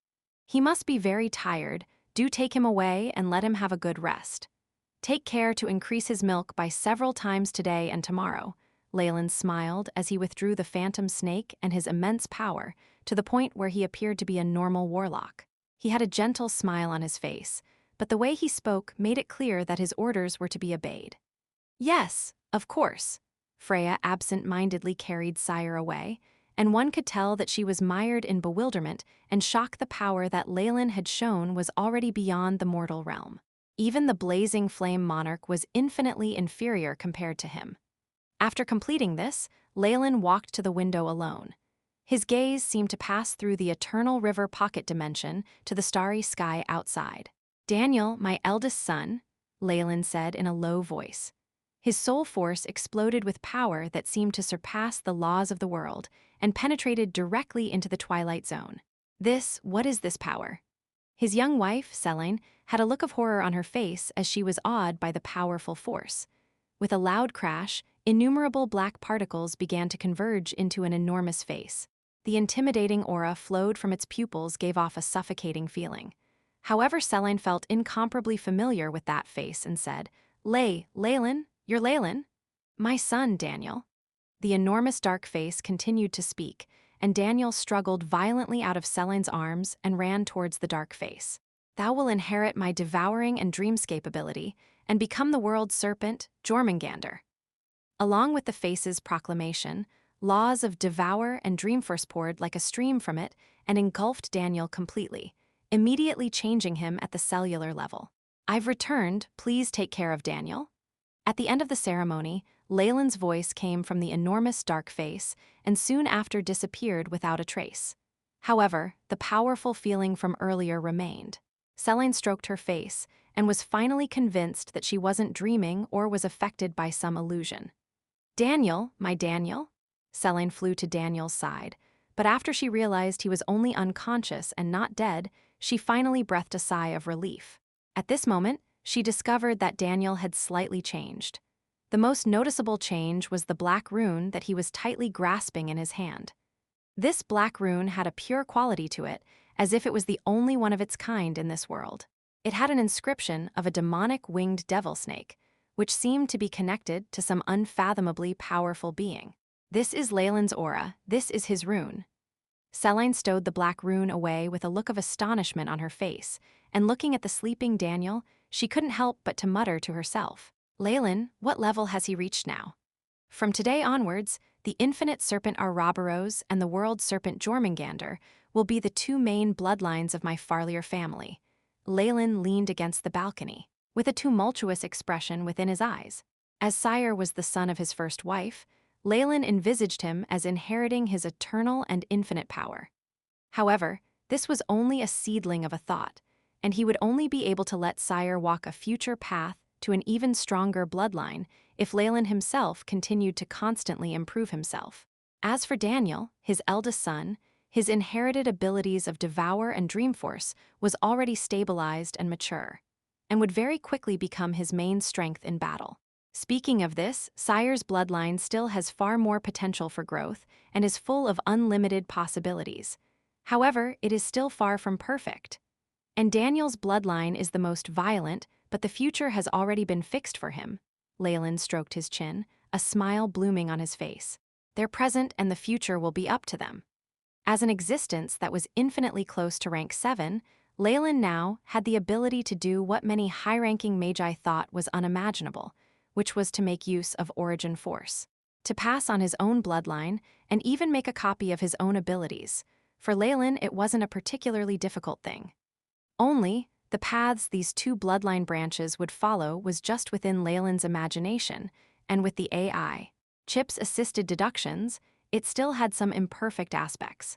He must be very tired. Do take him away and let him have a good rest. Take care to increase his milk by several times today and tomorrow. Leylin smiled as he withdrew the phantom snake and his immense power to the point where he appeared to be a normal warlock. He had a gentle smile on his face, but the way he spoke made it clear that his orders were to be obeyed. Yes, of course. Freya absent-mindedly carried Sire away, and one could tell that she was mired in bewilderment and shock. The power that Leylin had shown was already beyond the mortal realm. Even the blazing flame monarch was infinitely inferior compared to him. After completing this, Leylin walked to the window alone. His gaze seemed to pass through the eternal river pocket dimension to the starry sky outside. Daniel, my eldest son, Leylin said in a low voice. His soul force exploded with power that seemed to surpass the laws of the world and penetrated directly into the Twilight Zone. What is this power? His young wife, Selene, had a look of horror on her face as she was awed by the powerful force. With a loud crash, innumerable black particles began to converge into an enormous face. The intimidating aura flowed from its pupils gave off a suffocating feeling. However, Selene felt incomparably familiar with that face and said, Leylin, you're Leylin? My son, Daniel. The enormous dark face continued to speak, and Daniel struggled violently out of Selene's arms and ran towards the dark face. Thou will inherit my devouring and dreamscape ability and become the world's serpent, Jormungandr. Along with the face's proclamation, laws of devour and dreamforce poured like a stream from it and engulfed Daniel completely, immediately changing him at the cellular level. I've returned, please take care of Daniel. At the end of the ceremony, Leylin's voice came from the enormous dark face and soon after disappeared without a trace. However, the powerful feeling from earlier remained. Selene stroked her face and was finally convinced that she wasn't dreaming or was affected by some illusion. Daniel, my Daniel? Selene flew to Daniel's side, but after she realized he was only unconscious and not dead, she finally breathed a sigh of relief. At this moment, she discovered that Daniel had slightly changed. The most noticeable change was the black rune that he was tightly grasping in his hand. This black rune had a pure quality to it, as if it was the only one of its kind in this world. It had an inscription of a demonic winged devil snake, which seemed to be connected to some unfathomably powerful being. This is Leylin's aura, this is his rune. Selene stowed the black rune away with a look of astonishment on her face, and looking at the sleeping Daniel, she couldn't help but to mutter to herself, Leylin, what level has he reached now? From today onwards, the infinite serpent Ouroboros and the world serpent Jormungandr will be the two main bloodlines of my Farlier family. Leylin leaned against the balcony, with a tumultuous expression within his eyes. As Sire was the son of his first wife, Leylin envisaged him as inheriting his eternal and infinite power. However, this was only a seedling of a thought, and he would only be able to let Sire walk a future path to an even stronger bloodline if Leylin himself continued to constantly improve himself. As for Daniel, his eldest son, his inherited abilities of Devour and Dreamforce was already stabilized and mature, and would very quickly become his main strength in battle. Speaking of this, Sire's bloodline still has far more potential for growth and is full of unlimited possibilities. However, it is still far from perfect. And Daniel's bloodline is the most violent, but the future has already been fixed for him. Leylin stroked his chin, a smile blooming on his face. Their present and the future will be up to them. As an existence that was infinitely close to rank 7, Leylin now had the ability to do what many high-ranking Magi thought was unimaginable, which was to make use of Origin Force, to pass on his own bloodline, and even make a copy of his own abilities. For Leylin, it wasn't a particularly difficult thing. Only, the paths these two bloodline branches would follow was just within Leylin's imagination, and with the AI chip's assisted deductions, it still had some imperfect aspects.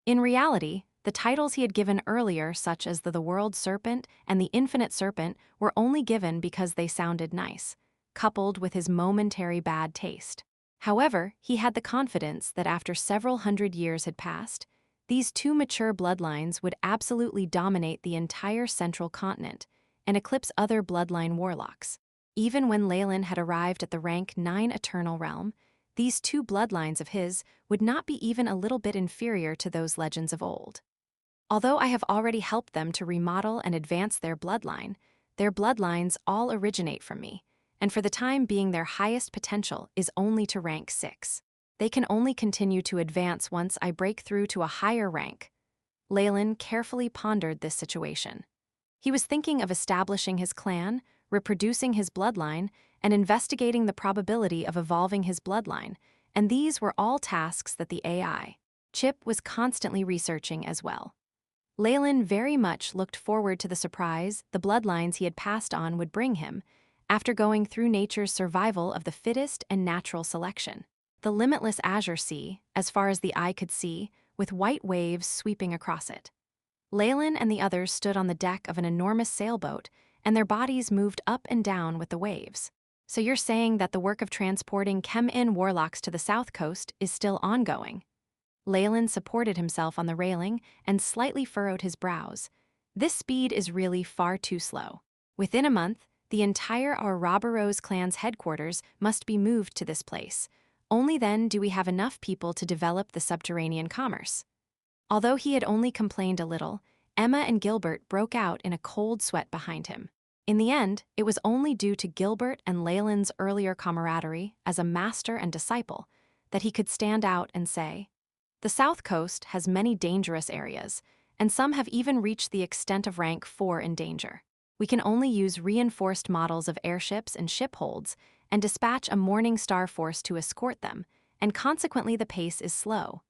In reality, The titles he had given earlier, such as the World Serpent and the Infinite Serpent, were only given because they sounded nice, coupled with his momentary bad taste. However, he had the confidence that after several hundred years had passed, these two mature bloodlines would absolutely dominate the entire central continent and eclipse other bloodline warlocks. Even when Leylin had arrived at the rank 9 Eternal Realm, these two bloodlines of his would not be even a little bit inferior to those legends of old. Although I have already helped them to remodel and advance their bloodlines all originate from me, and for the time being their highest potential is only to rank 6. They can only continue to advance once I break through to a higher rank. Leylin carefully pondered this situation. He was thinking of establishing his clan, reproducing his bloodline, and investigating the probability of evolving his bloodline, and these were all tasks that the AI chip was constantly researching as well. Leylin very much looked forward to the surprise the bloodlines he had passed on would bring him, after going through nature's survival of the fittest and natural selection. The limitless azure sea, as far as the eye could see, with white waves sweeping across it. Leylin and the others stood on the deck of an enormous sailboat, and their bodies moved up and down with the waves. So you're saying that the work of transporting Chem-In warlocks to the south coast is still ongoing? Leylin supported himself on the railing and slightly furrowed his brows. This speed is really far too slow. Within a month, the entire Ouroboros clan's headquarters must be moved to this place. Only then do we have enough people to develop the subterranean commerce. Although he had only complained a little, Emma and Gilbert broke out in a cold sweat behind him. In the end, it was only due to Gilbert and Leylin's earlier camaraderie as a master and disciple that he could stand out and say, "The South Coast has many dangerous areas, and some have even reached the extent of rank 4 in danger. We can only use reinforced models of airships and shipholds and dispatch a Morning Star force to escort them, and consequently the pace is slow."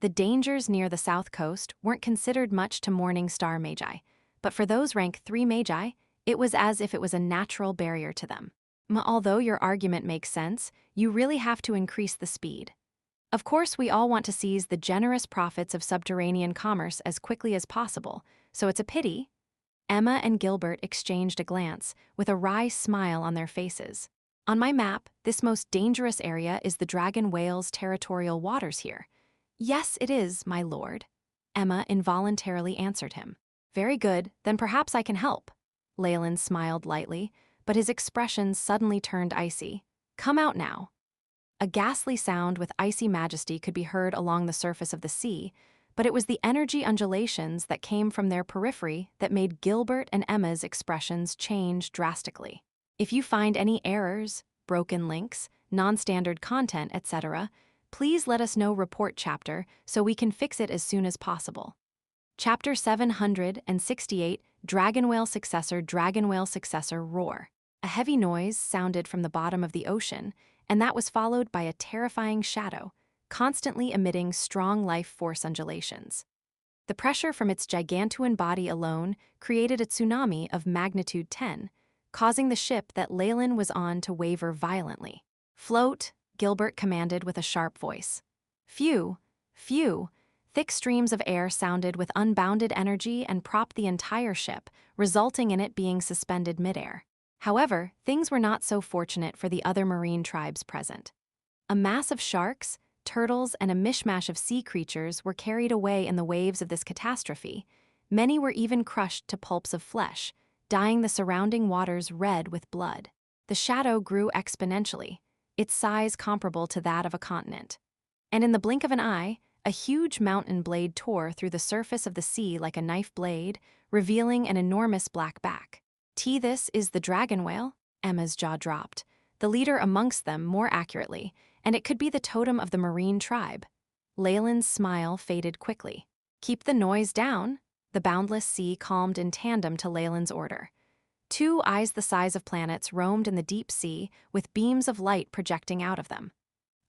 The dangers near the South Coast weren't considered much to Morning Star Magi, but for those rank 3 Magi, it was as if it was a natural barrier to them. Although your argument makes sense, you really have to increase the speed. Of course, we all want to seize the generous profits of subterranean commerce as quickly as possible, so it's a pity. Emma and Gilbert exchanged a glance, with a wry smile on their faces. On my map, this most dangerous area is the Dragon Whale's territorial waters here. Yes, it is, my lord. Emma involuntarily answered him. Very good, then perhaps I can help. Leylin smiled lightly, but his expression suddenly turned icy. Come out now. A ghastly sound with icy majesty could be heard along the surface of the sea, but it was the energy undulations that came from their periphery that made Gilbert and Emma's expressions change drastically. If you find any errors, broken links, non-standard content, etc., please let us know report chapter so we can fix it as soon as possible. Chapter 768, Dragonwhale Successor Roar. A heavy noise sounded from the bottom of the ocean, and that was followed by a terrifying shadow, constantly emitting strong life force undulations. The pressure from its gigantuan body alone created a tsunami of magnitude 10, causing the ship that Leylin was on to waver violently. Float, Gilbert commanded with a sharp voice. Phew, phew. Thick streams of air sounded with unbounded energy and propped the entire ship, resulting in it being suspended midair. However, things were not so fortunate for the other marine tribes present. A mass of sharks, turtles, and a mishmash of sea creatures were carried away in the waves of this catastrophe. Many were even crushed to pulps of flesh, dyeing the surrounding waters red with blood. The shadow grew exponentially, its size comparable to that of a continent. And in the blink of an eye, a huge mountain blade tore through the surface of the sea like a knife blade, revealing an enormous black back. This is the dragon whale? Emma's jaw dropped. The leader amongst them, more accurately, and it could be the totem of the marine tribe. Leylin's smile faded quickly. Keep the noise down. The boundless sea calmed in tandem to Leylin's order. Two eyes the size of planets roamed in the deep sea, with beams of light projecting out of them.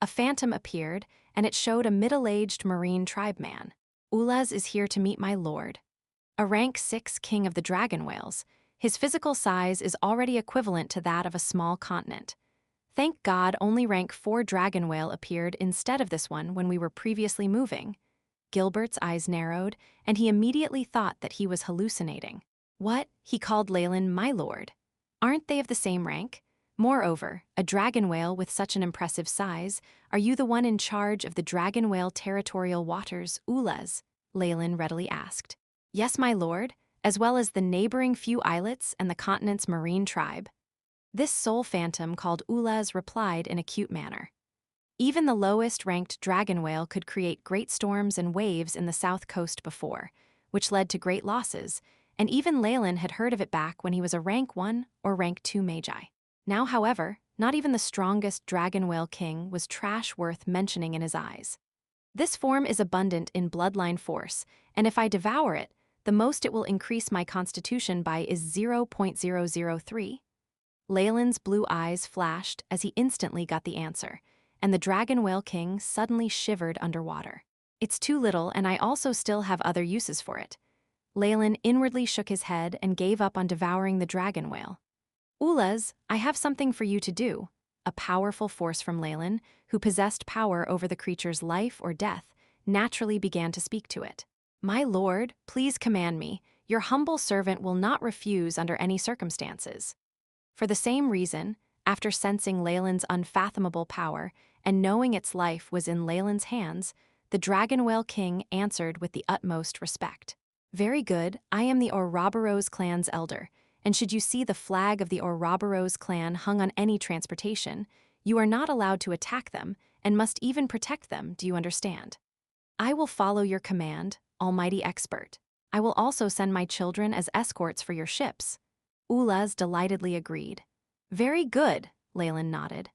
A phantom appeared, and it showed a middle-aged marine tribeman. Ulaz is here to meet my lord. A rank 6 king of the dragon whales, his physical size is already equivalent to that of a small continent. Thank God only rank 4 dragon whale appeared instead of this one when we were previously moving. Gilbert's eyes narrowed, and he immediately thought that he was hallucinating. What? He called Leylin my lord. Aren't they of the same rank? Moreover, a dragon whale with such an impressive size, are you the one in charge of the dragon whale territorial waters, Ulas? Leylin readily asked. Yes, my lord, as well as the neighboring few islets and the continent's marine tribe. This soul phantom called Ulas replied in a cute manner. Even the lowest-ranked dragon whale could create great storms and waves in the south coast before, which led to great losses, and even Leylin had heard of it back when he was a rank 1 or rank 2 Magi. Now, however, not even the strongest dragon whale king was trash worth mentioning in his eyes. This form is abundant in bloodline force, and if I devour it, the most it will increase my constitution by is 0.003. Leylin's blue eyes flashed as he instantly got the answer, and the dragon whale king suddenly shivered underwater. It's too little, and I also still have other uses for it. Leylin inwardly shook his head and gave up on devouring the dragon whale. Ulas, I have something for you to do. A powerful force from Leylin, who possessed power over the creature's life or death, naturally began to speak to it. My lord, please command me. Your humble servant will not refuse under any circumstances. For the same reason, after sensing Leylin's unfathomable power and knowing its life was in Leylin's hands, the dragon whale king answered with the utmost respect. Very good, I am the Ouroboros clan's elder, and should you see the flag of the Ouroboros clan hung on any transportation, you are not allowed to attack them and must even protect them, do you understand? I will follow your command, almighty expert. I will also send my children as escorts for your ships. Ulas delightedly agreed. Very good, Leylin nodded.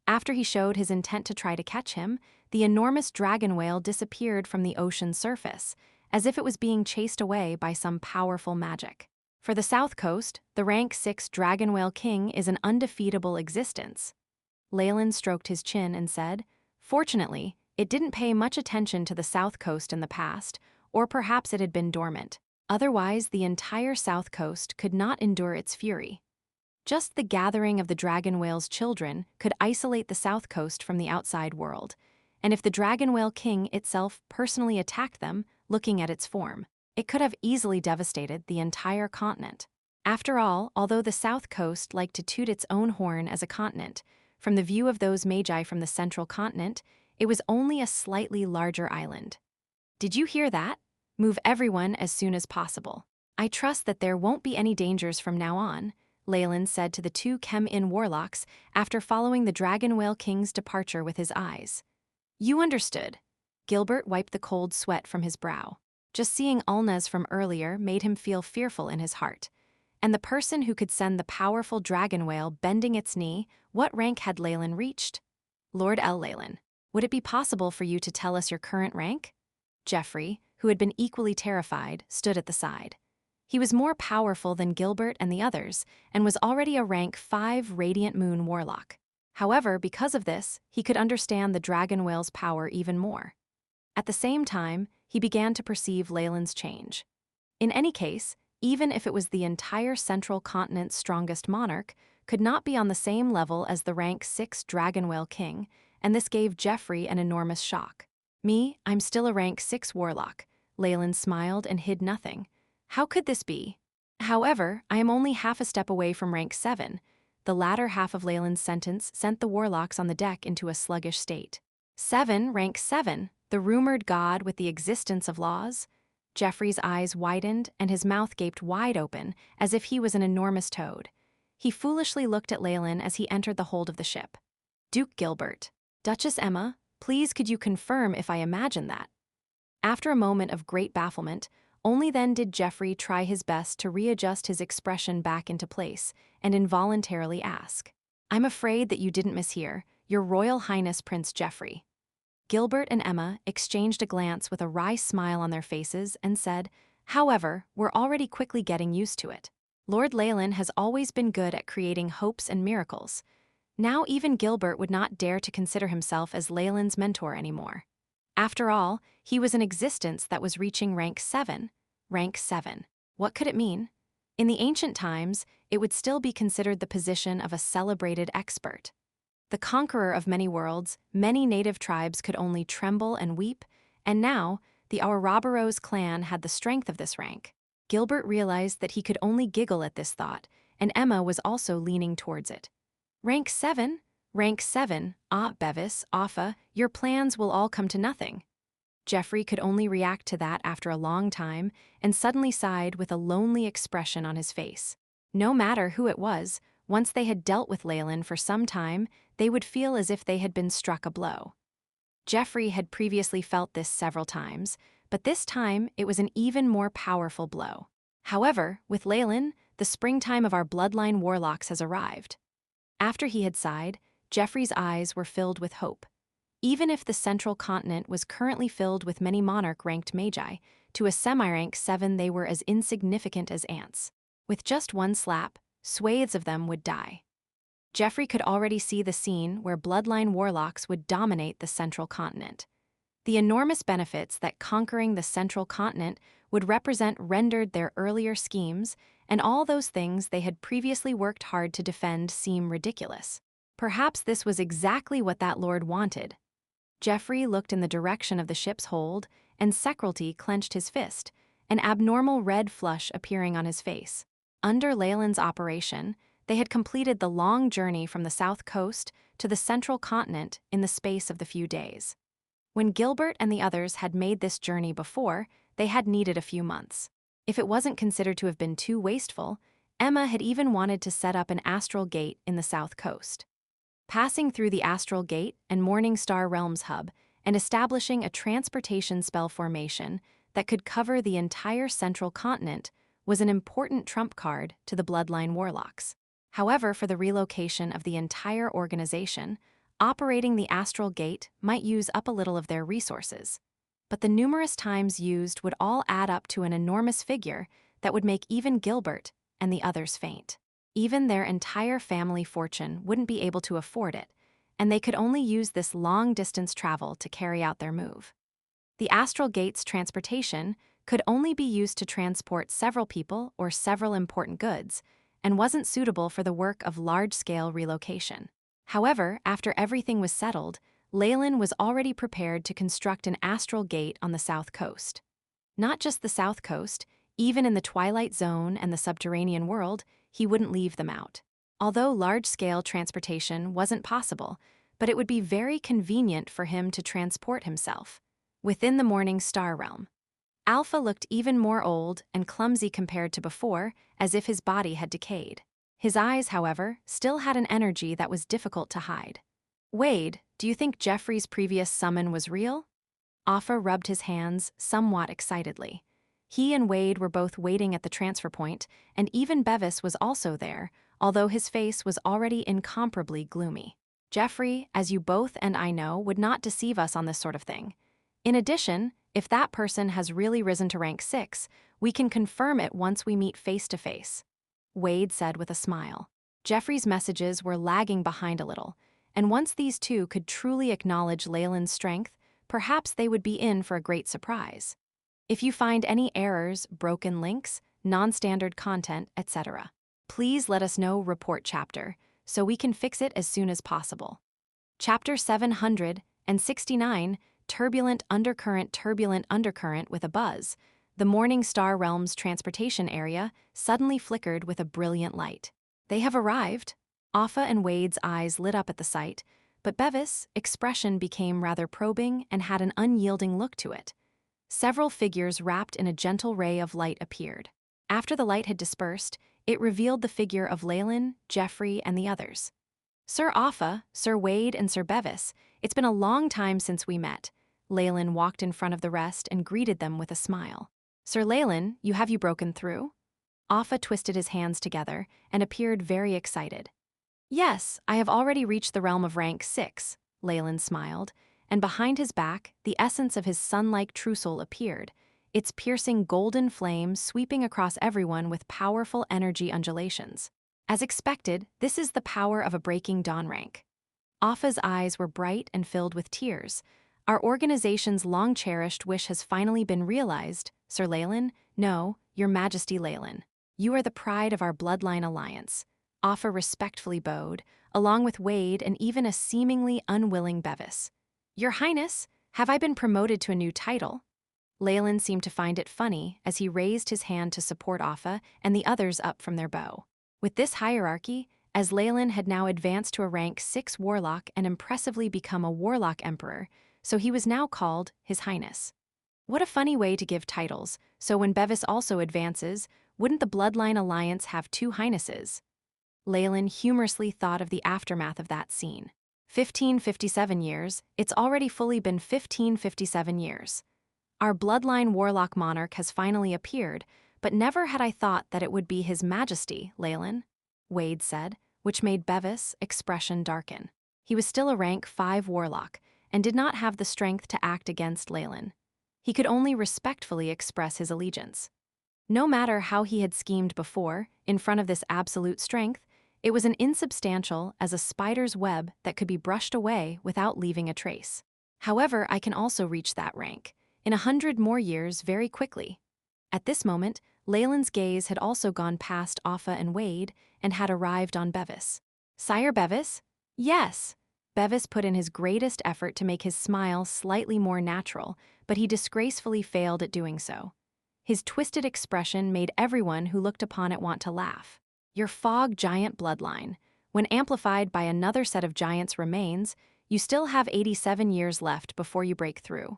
After he showed his intent to try to catch him, the enormous dragon whale disappeared from the ocean's surface, as if it was being chased away by some powerful magic. For the south coast, the rank 6 dragon whale king is an undefeatable existence. Leylin stroked his chin and said, Fortunately, it didn't pay much attention to the south coast in the past, or perhaps it had been dormant. Otherwise, the entire south coast could not endure its fury. Just the gathering of the dragon whale's children could isolate the south coast from the outside world, and if the dragon whale king itself personally attacked them, looking at its form, it could have easily devastated the entire continent. After all, although the south coast liked to toot its own horn as a continent, from the view of those magi from the central continent, it was only a slightly larger island. Did you hear that? Move everyone as soon as possible. I trust that there won't be any dangers from now on, Leylin said to the 2 Chem-In warlocks after following the dragon whale king's departure with his eyes. You understood. Gilbert wiped the cold sweat from his brow. Just seeing Ulnez from earlier made him feel fearful in his heart. And the person who could send the powerful dragon whale bending its knee, what rank had Leylin reached? Lord Leylin, would it be possible for you to tell us your current rank? Geoffrey, who had been equally terrified, stood at the side. He was more powerful than Gilbert and the others, and was already a rank 5 Radiant Moon Warlock. However, because of this, he could understand the dragon whale's power even more. At the same time, he began to perceive Leylin's change. In any case, even if it was the entire central continent's strongest monarch, could not be on the same level as the rank 6 dragon whale king, and this gave Geoffrey an enormous shock. Me, I'm still a rank 6 warlock. Leylin smiled and hid nothing. How could this be? However, I am only half a step away from rank 7. The latter half of Leylin's sentence sent the warlocks on the deck into a sluggish state. 7, rank 7, the rumored god with the existence of laws? Geoffrey's eyes widened and his mouth gaped wide open, as if he was an enormous toad. He foolishly looked at Leylin as he entered the hold of the ship. Duke Gilbert. Duchess Emma, please could you confirm if I imagine that? After a moment of great bafflement, only then did Geoffrey try his best to readjust his expression back into place and involuntarily ask, I'm afraid that you didn't mishear, Your Royal Highness Prince Geoffrey. Gilbert and Emma exchanged a glance with a wry smile on their faces and said, However, we're already quickly getting used to it. Lord Leylin has always been good at creating hopes and miracles. Now even Gilbert would not dare to consider himself as Leylin's mentor anymore. After all, he was an existence that was reaching rank 7. Rank 7. What could it mean? In the ancient times, it would still be considered the position of a celebrated expert. The conqueror of many worlds, many native tribes could only tremble and weep, and now, the Ouroboros clan had the strength of this rank. Gilbert realized that he could only giggle at this thought, and Emma was also leaning towards it. Rank 7? Rank 7, Bevis, Offa, your plans will all come to nothing. Geoffrey could only react to that after a long time and suddenly sighed with a lonely expression on his face. No matter who it was, once they had dealt with Leylin for some time, they would feel as if they had been struck a blow. Geoffrey had previously felt this several times, but this time it was an even more powerful blow. However, with Leylin, the springtime of our bloodline Warlocks has arrived. After he had sighed, Geoffrey's eyes were filled with hope. Even if the central continent was currently filled with many monarch-ranked magi, to a semi-rank 7 they were as insignificant as ants. With just one slap, swathes of them would die. Geoffrey could already see the scene where bloodline warlocks would dominate the central continent. The enormous benefits that conquering the central continent would represent rendered their earlier schemes, and all those things they had previously worked hard to defend seem ridiculous. Perhaps this was exactly what that lord wanted. Geoffrey looked in the direction of the ship's hold, and Secrelty clenched his fist, an abnormal red flush appearing on his face. Under Leylin's operation, they had completed the long journey from the south coast to the central continent in the space of the few days. When Gilbert and the others had made this journey before, they had needed a few months. If it wasn't considered to have been too wasteful, Emma had even wanted to set up an astral gate in the south coast. Passing through the astral gate and Morning Star Realms hub and establishing a transportation spell formation that could cover the entire central continent was an important trump card to the bloodline warlocks. However, for the relocation of the entire organization, operating the astral gate might use up a little of their resources. But the numerous times used would all add up to an enormous figure that would make even Gilbert and the others faint. Even their entire family fortune wouldn't be able to afford it, and they could only use this long-distance travel to carry out their move. The astral gate's transportation could only be used to transport several people or several important goods, and wasn't suitable for the work of large-scale relocation. However, after everything was settled, Leylin was already prepared to construct an astral gate on the south coast. Not just the south coast, even in the Twilight Zone and the subterranean world, he wouldn't leave them out. Although large-scale transportation wasn't possible, but it would be very convenient for him to transport himself. Within the Morning Star realm, Alpha looked even more old and clumsy compared to before, as if his body had decayed. His eyes, however, still had an energy that was difficult to hide. Wade, do you think Geoffrey's previous summon was real? Offa rubbed his hands somewhat excitedly. He and Wade were both waiting at the transfer point, and even Bevis was also there, although his face was already incomparably gloomy. Geoffrey, as you both and I know, would not deceive us on this sort of thing. In addition, if that person has really risen to rank 6, we can confirm it once we meet face to face. Wade said with a smile. Geoffrey's messages were lagging behind a little, and once these two could truly acknowledge Leylin's strength, perhaps they would be in for a great surprise. If you find any errors, broken links, non-standard content, etc., please let us know. Report chapter, so we can fix it as soon as possible. Chapter 769, Turbulent Undercurrent with a buzz. The Morning Star Realm's transportation area suddenly flickered with a brilliant light. They have arrived. Offa and Wade's eyes lit up at the sight, but Bevis' expression became rather probing and had an unyielding look to it. Several figures wrapped in a gentle ray of light appeared. After the light had dispersed, it revealed the figure of Leylin, Geoffrey, and the others. Sir Offa, Sir Wade, and Sir Bevis, it's been a long time since we met. Leylin walked in front of the rest and greeted them with a smile. Sir Leylin, have you broken through? Offa twisted his hands together and appeared very excited. Yes, I have already reached the realm of rank 6, Leylin smiled, and behind his back, the essence of his sun-like trussel appeared, its piercing golden flame sweeping across everyone with powerful energy undulations. As expected, this is the power of a breaking dawn rank. Offa's eyes were bright and filled with tears. Our organization's long-cherished wish has finally been realized, Sir Leylin. No, Your Majesty Leylin. You are the pride of our bloodline alliance. Offa respectfully bowed, along with Wade and even a seemingly unwilling Bevis. Your Highness, have I been promoted to a new title? Leylin seemed to find it funny as he raised his hand to support Offa and the others up from their bow. With this hierarchy, as Leylin had now advanced to a rank 6 Warlock and impressively become a Warlock Emperor, so he was now called His Highness. What a funny way to give titles, so when Bevis also advances, wouldn't the Bloodline Alliance have 2 Highnesses? Leylin humorously thought of the aftermath of that scene. 1557 years, it's already fully been 1557 years. Our Bloodline Warlock monarch has finally appeared, but never had I thought that it would be His Majesty, Leylin, Wade said, which made Bevis' expression darken. He was still a rank 5 Warlock, and did not have the strength to act against Leylin. He could only respectfully express his allegiance. No matter how he had schemed before, in front of this absolute strength, it was an insubstantial as a spider's web that could be brushed away without leaving a trace. However, I can also reach that rank, in 100 more years very quickly. At this moment, Leylin's gaze had also gone past Offa and Wade and had arrived on Bevis. Sire Bevis? Yes. Bevis put in his greatest effort to make his smile slightly more natural, but he disgracefully failed at doing so. His twisted expression made everyone who looked upon it want to laugh. Your fog giant bloodline, when amplified by another set of giants' remains, you still have 87 years left before you break through.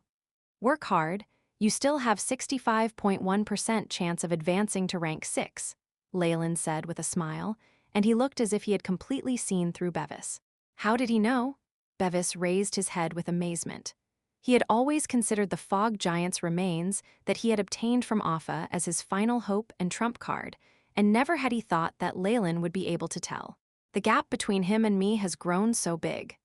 Work hard, you still have 65.1% chance of advancing to rank 6, Leylin said with a smile, and he looked as if he had completely seen through Bevis. How did he know? Bevis raised his head with amazement. He had always considered the fog giant's remains that he had obtained from Offa as his final hope and trump card, and never had he thought that Leylin would be able to tell. The gap between him and me has grown so big.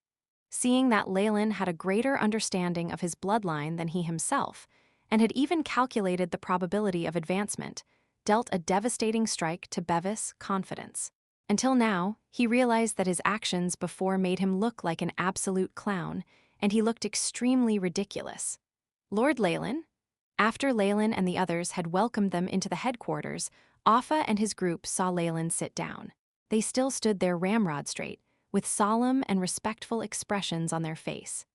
Seeing that Leylin had a greater understanding of his bloodline than he himself, and had even calculated the probability of advancement, dealt a devastating strike to Bevis' confidence. Until now, he realized that his actions before made him look like an absolute clown, and he looked extremely ridiculous. Lord Leylin? After Leylin and the others had welcomed them into the headquarters, Offa and his group saw Leylin sit down. They still stood there ramrod straight, with solemn and respectful expressions on their face.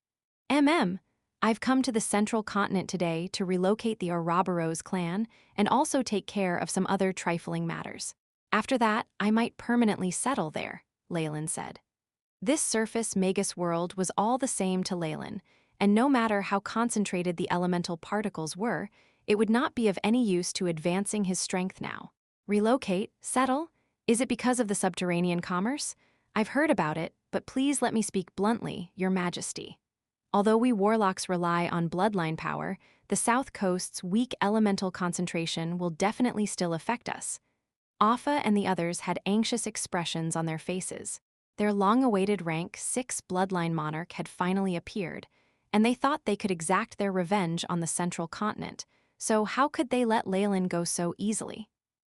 I've come to the Central Continent today to relocate the Ouroboros clan and also take care of some other trifling matters. After that, I might permanently settle there, Leylin said. This surface Magus World was all the same to Leylin, and no matter how concentrated the elemental particles were, it would not be of any use to advancing his strength now. Relocate? Settle? Is it because of the subterranean commerce? I've heard about it, but please let me speak bluntly, Your Majesty. Although we Warlocks rely on bloodline power, the South Coast's weak elemental concentration will definitely still affect us. Offa and the others had anxious expressions on their faces. Their long-awaited rank 6 bloodline monarch had finally appeared, and they thought they could exact their revenge on the Central Continent, so how could they let Leylin go so easily?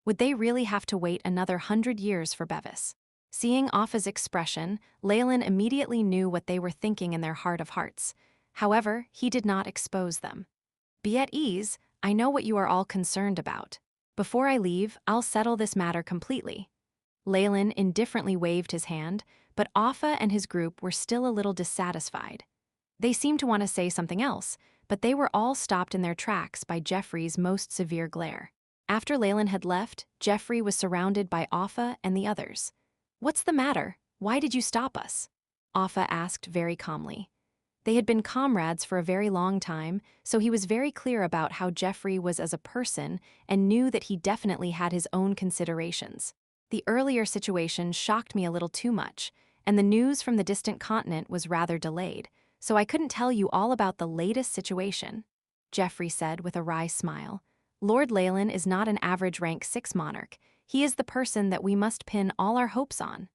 Would they really have to wait another 100 years for Bevis? Seeing Offa's expression, Leylin immediately knew what they were thinking in their heart of hearts. However, he did not expose them. Be at ease, I know what you are all concerned about. Before I leave, I'll settle this matter completely. Leylin indifferently waved his hand, but Offa and his group were still a little dissatisfied. They seemed to want to say something else, but they were all stopped in their tracks by Geoffrey's most severe glare. After Leylin had left, Geoffrey was surrounded by Offa and the others. What's the matter? Why did you stop us? Offa asked very calmly. They had been comrades for a very long time, so he was very clear about how Geoffrey was as a person and knew that he definitely had his own considerations. The earlier situation shocked me a little too much, and the news from the distant continent was rather delayed, so I couldn't tell you all about the latest situation, Geoffrey said with a wry smile. Lord Leylin is not an average rank 6 monarch. He is the person that we must pin all our hopes on.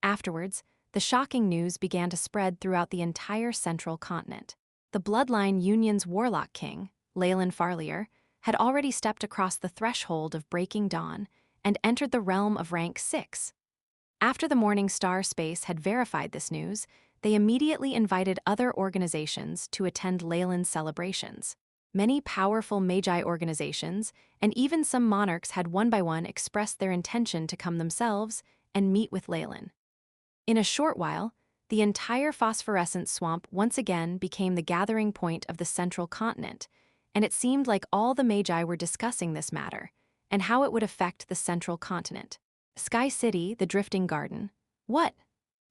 Afterwards, the shocking news began to spread throughout the entire Central Continent. The Bloodline Union's Warlock King, Leylin Farlier, had already stepped across the threshold of breaking dawn and entered the realm of rank 6. After the Morning Star Space had verified this news, they immediately invited other organizations to attend Leylin's celebrations. Many powerful Magi organizations, and even some monarchs had one by one expressed their intention to come themselves and meet with Leylin. In a short while, the entire phosphorescent swamp once again became the gathering point of the Central Continent, and it seemed like all the Magi were discussing this matter, and how it would affect the central continent. Sky City, the drifting garden. What?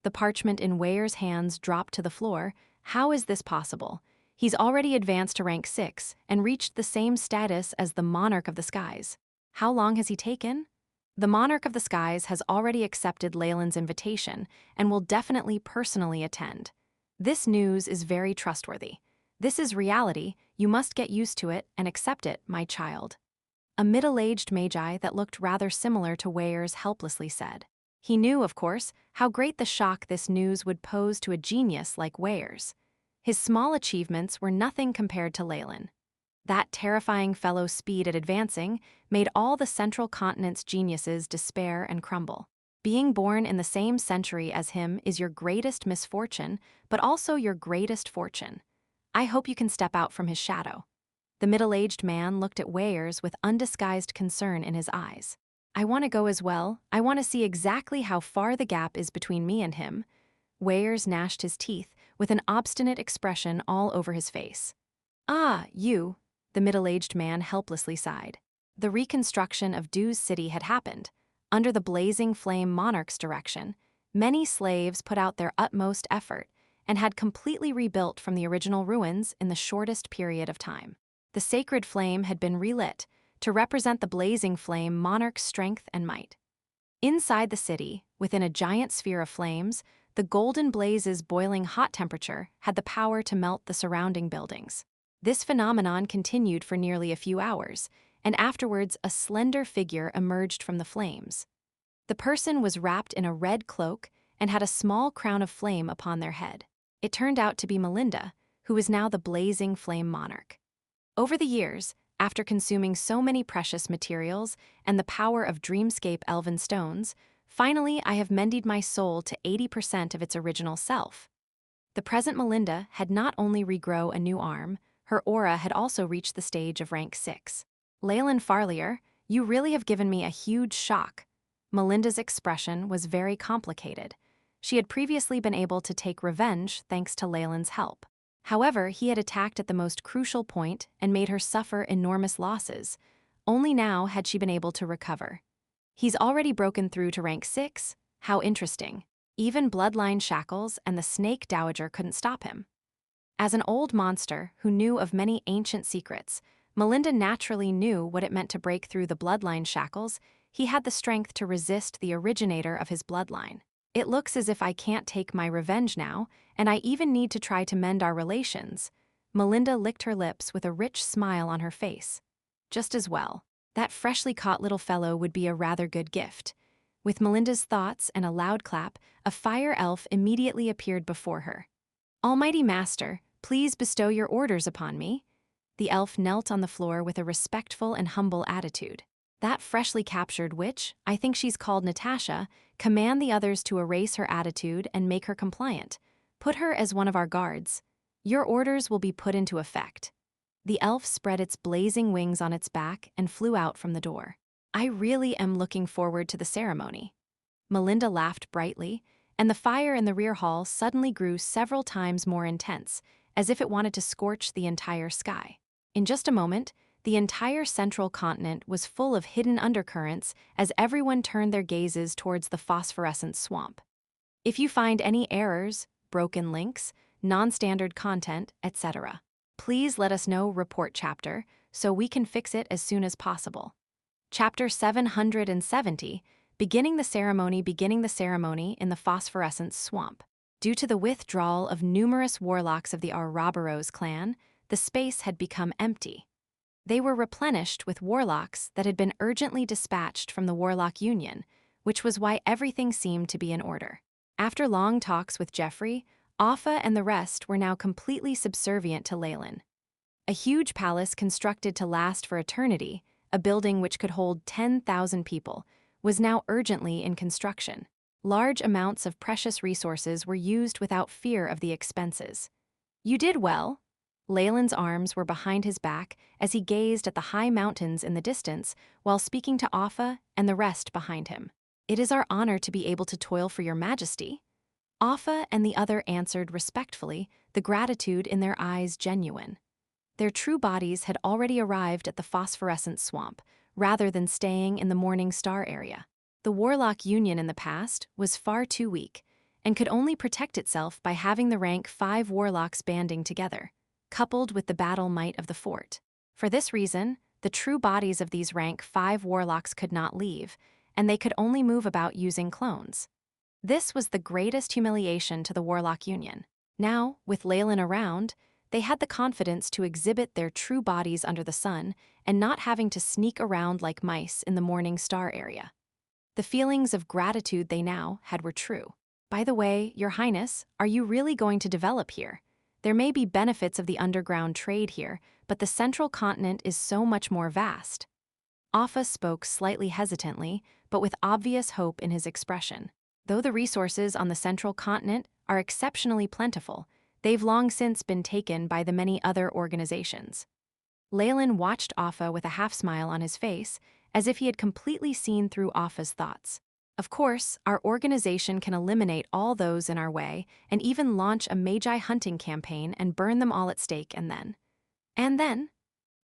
The parchment in Weir's hands dropped to the floor. How is this possible? He's already advanced to rank 6 and reached the same status as the Monarch of the Skies. How long has he taken? The Monarch of the Skies has already accepted Leylin's invitation and will definitely personally attend. This news is very trustworthy. This is reality. You must get used to it and accept it, my child. A middle-aged Magi that looked rather similar to Weir's helplessly said. He knew, of course, how great the shock this news would pose to a genius like Weir's. His small achievements were nothing compared to Leylin. That terrifying fellow's speed at advancing made all the central continent's geniuses despair and crumble. Being born in the same century as him is your greatest misfortune, but also your greatest fortune. I hope you can step out from his shadow. The middle-aged man looked at Weir's with undisguised concern in his eyes. I want to go as well. I want to see exactly how far the gap is between me and him. Weir's gnashed his teeth with an obstinate expression all over his face. Ah, you, the middle-aged man helplessly sighed. The reconstruction of Dew's city had happened. Under the blazing flame monarch's direction, many slaves put out their utmost effort and had completely rebuilt from the original ruins in the shortest period of time. The sacred flame had been relit to represent the blazing flame monarch's strength and might. Inside the city, within a giant sphere of flames, the golden blaze's boiling hot temperature had the power to melt the surrounding buildings. This phenomenon continued for nearly a few hours, and afterwards a slender figure emerged from the flames. The person was wrapped in a red cloak and had a small crown of flame upon their head. It turned out to be Melinda, who was now the blazing flame monarch. Over the years, after consuming so many precious materials and the power of dreamscape elven stones, finally I have mended my soul to 80% of its original self. The present Melinda had not only regrow a new arm, her aura had also reached the stage of rank 6. Leylin Farlier, you really have given me a huge shock. Melinda's expression was very complicated. She had previously been able to take revenge thanks to Leylin's help. However, he had attacked at the most crucial point and made her suffer enormous losses. Only now had she been able to recover. He's already broken through to rank 6? How interesting. Even bloodline shackles and the snake dowager couldn't stop him. As an old monster who knew of many ancient secrets, Melinda naturally knew what it meant to break through the bloodline shackles. He had the strength to resist the originator of his bloodline. It looks as if I can't take my revenge now, and I even need to try to mend our relations. Melinda licked her lips with a rich smile on her face. Just as well. That freshly caught little fellow would be a rather good gift. With Melinda's thoughts and a loud clap, a fire elf immediately appeared before her. Almighty Master, please bestow your orders upon me. The elf knelt on the floor with a respectful and humble attitude. That freshly captured witch, I think she's called Natasha, command the others to erase her attitude and make her compliant. Put her as one of our guards. Your orders will be put into effect. The elf spread its blazing wings on its back and flew out from the door. I really am looking forward to the ceremony. Melinda laughed brightly, and the fire in the rear hall suddenly grew several times more intense, as if it wanted to scorch the entire sky. In just a moment, the entire central continent was full of hidden undercurrents as everyone turned their gazes towards the phosphorescent swamp. If you find any errors, broken links, non-standard content, etc., please let us know. Report chapter, so we can fix it as soon as possible. Chapter 770, Beginning the ceremony in the phosphorescent swamp. Due to the withdrawal of numerous warlocks of the Ouroboros clan, the space had become empty. They were replenished with warlocks that had been urgently dispatched from the Warlock Union, which was why everything seemed to be in order. After long talks with Jeffrey, Offa and the rest were now completely subservient to Leylin. A huge palace constructed to last for eternity, a building which could hold 10,000 people, was now urgently in construction. Large amounts of precious resources were used without fear of the expenses. You did well. Leylin's arms were behind his back as he gazed at the high mountains in the distance while speaking to Offa and the rest behind him. It is our honor to be able to toil for your majesty. Offa and the other answered respectfully, the gratitude in their eyes genuine. Their true bodies had already arrived at the phosphorescent swamp, rather than staying in the Morning Star area. The Warlock Union in the past was far too weak, and could only protect itself by having the rank 5 Warlocks banding together, coupled with the battle might of the fort. For this reason, the true bodies of these rank 5 Warlocks could not leave, and they could only move about using clones. This was the greatest humiliation to the Warlock Union. Now, with Leylin around, they had the confidence to exhibit their true bodies under the sun and not having to sneak around like mice in the Morning Star area. The feelings of gratitude they now had were true. By the way, Your Highness, are you really going to develop here? There may be benefits of the underground trade here, but the central continent is so much more vast. Offa spoke slightly hesitantly, but with obvious hope in his expression. Though the resources on the central continent are exceptionally plentiful, they've long since been taken by the many other organizations. Leylin watched Offa with a half-smile on his face, as if he had completely seen through Offa's thoughts. Of course, our organization can eliminate all those in our way and even launch a Magi hunting campaign and burn them all at stake and then?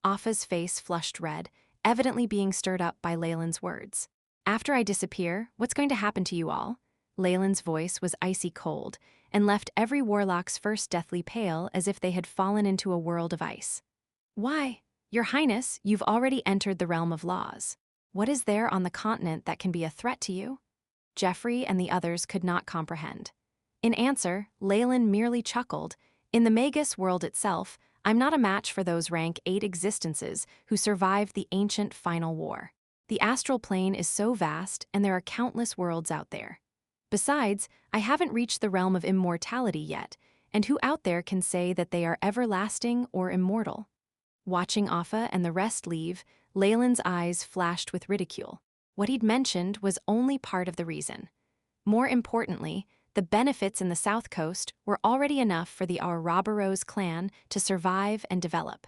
Offa's face flushed red, evidently being stirred up by Leylin's words. After I disappear, what's going to happen to you all? Leylin's voice was icy cold, and left every Warlock's first deathly pale as if they had fallen into a world of ice. Why, Your Highness, you've already entered the realm of laws. What is there on the continent that can be a threat to you? Jeffrey and the others could not comprehend. In answer, Leylin merely chuckled. In the Magus World itself, I'm not a match for those rank 8 existences who survived the ancient final war. The astral plane is so vast, and there are countless worlds out there. Besides, I haven't reached the realm of immortality yet, and who out there can say that they are everlasting or immortal? Watching Offa and the rest leave, Leylin's eyes flashed with ridicule. What he'd mentioned was only part of the reason. More importantly, the benefits in the South Coast were already enough for the Ouroboros clan to survive and develop.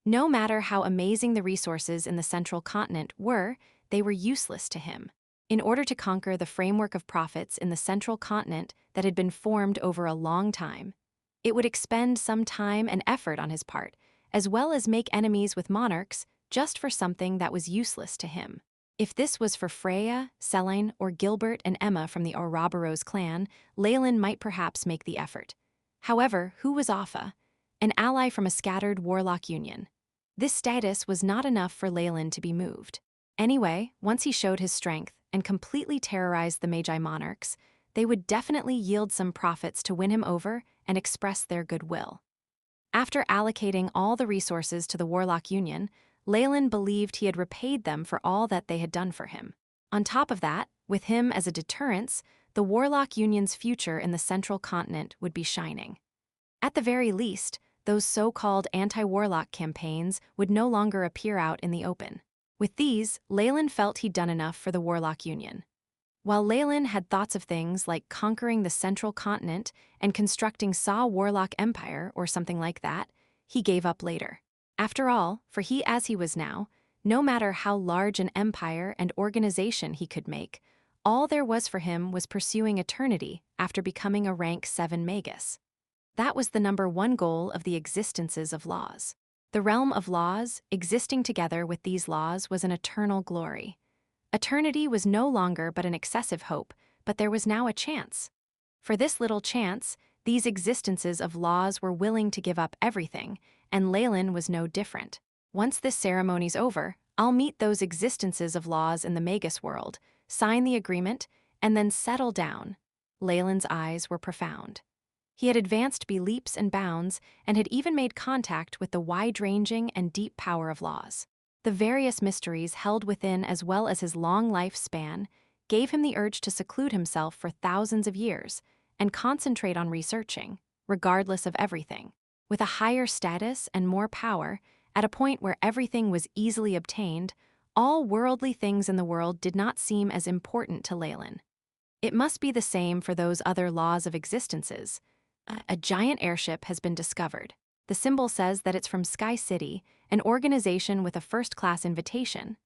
No matter how amazing the resources in the central continent were, they were useless to him. In order to conquer the framework of profits in the central continent that had been formed over a long time, it would expend some time and effort on his part, as well as make enemies with monarchs just for something that was useless to him. If this was for Freya, Selene, or Gilbert and Emma from the Ouroboros clan, Leylin might perhaps make the effort. However, who was Offa? An ally from a scattered Warlock union. This status was not enough for Leylin to be moved. Anyway, once he showed his strength and completely terrorized the Magi monarchs, they would definitely yield some profits to win him over and express their goodwill. After allocating all the resources to the Warlock Union, Leylin believed he had repaid them for all that they had done for him. On top of that, with him as a deterrence, the Warlock Union's future in the central continent would be shining. At the very least, those so-called anti-Warlock campaigns would no longer appear out in the open. With these, Leylin felt he'd done enough for the Warlock Union. While Leylin had thoughts of things like conquering the central continent and constructing Saw Warlock Empire or something like that, he gave up later. After all, for he as he was now, no matter how large an empire and organization he could make, all there was for him was pursuing eternity after becoming a rank 7 Magus. That was the #1 goal of the existences of laws. The realm of laws, existing together with these laws, was an eternal glory. Eternity was no longer but an excessive hope, but there was now a chance. For this little chance, these existences of laws were willing to give up everything, and Leylin was no different. Once this ceremony's over, I'll meet those existences of laws in the Magus World, sign the agreement, and then settle down. Leylin's eyes were profound. He had advanced by leaps and bounds and had even made contact with the wide-ranging and deep power of laws. The various mysteries held within as well as his long lifespan gave him the urge to seclude himself for thousands of years and concentrate on researching, regardless of everything. With a higher status and more power, at a point where everything was easily obtained, all worldly things in the world did not seem as important to Leylin. It must be the same for those other laws of existences. A giant airship has been discovered. The symbol says that it's from Sky City, an organization with a first-class invitation.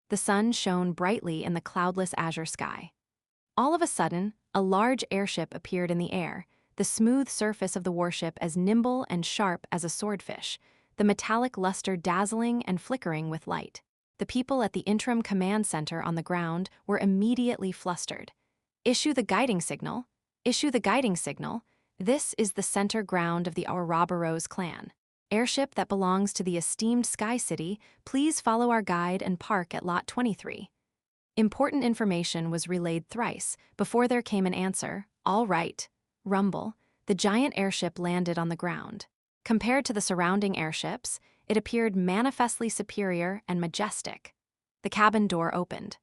The sun shone brightly in the cloudless azure sky. All of a sudden, a large airship appeared in the air, the smooth surface of the warship as nimble and sharp as a swordfish, the metallic luster dazzling and flickering with light. The people at the interim command center on the ground were immediately flustered. Issue the guiding signal. Issue the guiding signal. This is the center ground of the Ouroboros clan. Airship that belongs to the esteemed Sky City, please follow our guide and park at Lot 23. Important information was relayed thrice before there came an answer. All right. Rumble. The giant airship landed on the ground. Compared to the surrounding airships, it appeared manifestly superior and majestic. The cabin door opened.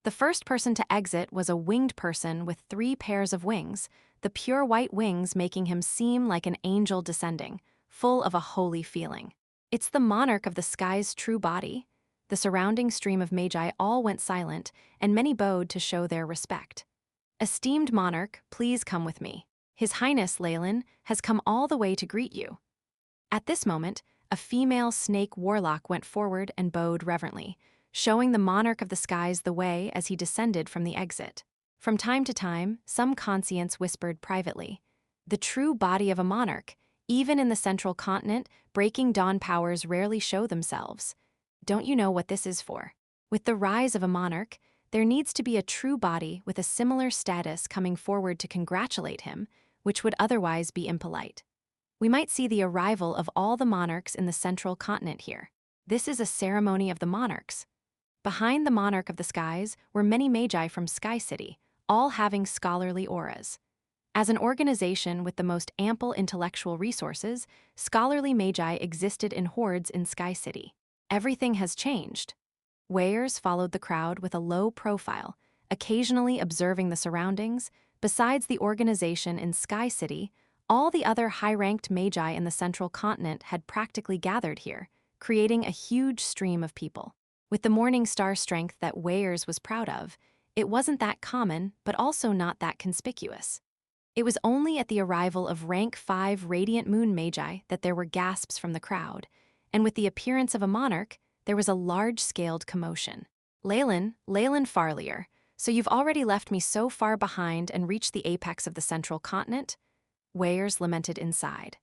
The first person to exit was a winged person with 3 pairs of wings, the pure white wings making him seem like an angel descending, full of a holy feeling. It's the monarch of the sky's true body. The surrounding stream of magi all went silent, and many bowed to show their respect. Esteemed monarch, please come with me. His Highness Leylin has come all the way to greet you. At this moment, a female snake warlock went forward and bowed reverently, showing the monarch of the skies the way as he descended from the exit. From time to time, some conscience whispered privately, "The true body of a monarch, even in the central continent, breaking dawn powers rarely show themselves. Don't you know what this is for? With the rise of a monarch, there needs to be a true body with a similar status coming forward to congratulate him, which would otherwise be impolite. We might see the arrival of all the monarchs in the central continent here. This is a ceremony of the monarchs." Behind the monarch of the skies were many magi from Sky City, all having scholarly auras. As an organization with the most ample intellectual resources, scholarly magi existed in hordes in Sky City. Everything has changed. Weyers followed the crowd with a low profile, occasionally observing the surroundings. Besides the organization in Sky City, all the other high-ranked magi in the central continent had practically gathered here, creating a huge stream of people. With the morning star strength that Weyers was proud of, it wasn't that common, but also not that conspicuous. It was only at the arrival of rank 5 Radiant Moon Magi that there were gasps from the crowd, and with the appearance of a monarch, there was a large-scaled commotion. Leylin Farlier, so you've already left me so far behind and reached the apex of the central continent? Weyers lamented inside.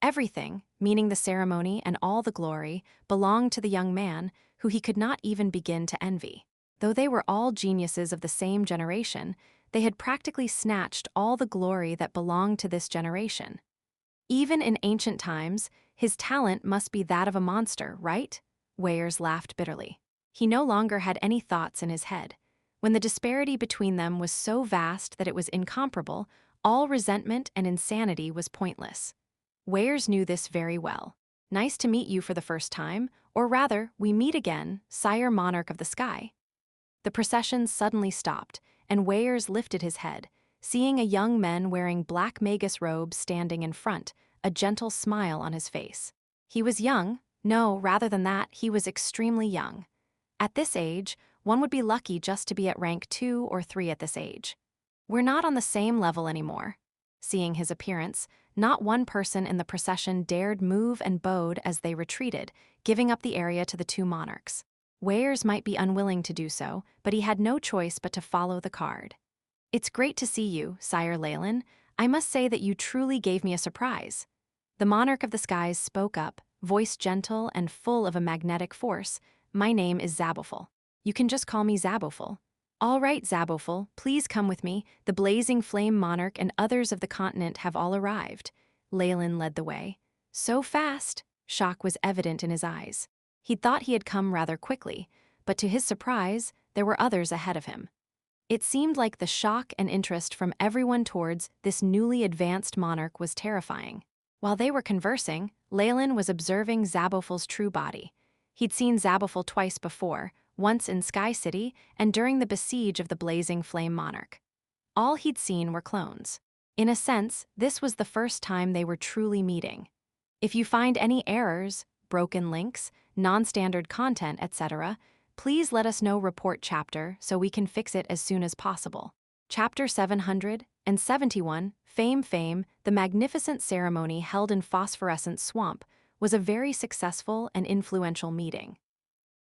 Everything, meaning the ceremony and all the glory, belonged to the young man, who he could not even begin to envy. Though they were all geniuses of the same generation, they had practically snatched all the glory that belonged to this generation. Even in ancient times, his talent must be that of a monster, right? Weyers laughed bitterly. He no longer had any thoughts in his head. When the disparity between them was so vast that it was incomparable, all resentment and insanity was pointless. Weyers knew this very well. Nice to meet you for the first time, or rather, we meet again, Sire Monarch of the Sky. The procession suddenly stopped, and Weyers lifted his head, seeing a young man wearing black Magus robes standing in front, a gentle smile on his face. He was young. No, rather than that, he was extremely young. At this age, one would be lucky just to be at rank 2 or 3 at this age. We're not on the same level anymore. Seeing his appearance, not one person in the procession dared move and bowed as they retreated, giving up the area to the 2 monarchs. Weyers might be unwilling to do so, but he had no choice but to follow the card. "It's great to see you, Sire Leylin. I must say that you truly gave me a surprise." The monarch of the skies spoke up, voice gentle and full of a magnetic force. "My name is Zaboful. You can just call me Zaboful." "All right, Zaboful, please come with me. The blazing flame monarch and others of the continent have all arrived." Leylin led the way. So fast! Shock was evident in his eyes. He'd thought he had come rather quickly, but to his surprise, there were others ahead of him. It seemed like the shock and interest from everyone towards this newly advanced monarch was terrifying. While they were conversing, Leylin was observing Zaboful's true body. He'd seen Zaboful twice before, once in Sky City and during the besiege of the blazing flame monarch. All he'd seen were clones. In a sense, this was the first time they were truly meeting. If you find any errors, broken links, non-standard content, etc., please let us know report chapter so we can fix it as soon as possible. Chapter 771, Fame, the magnificent ceremony held in Phosphorescent Swamp was a very successful and influential meeting.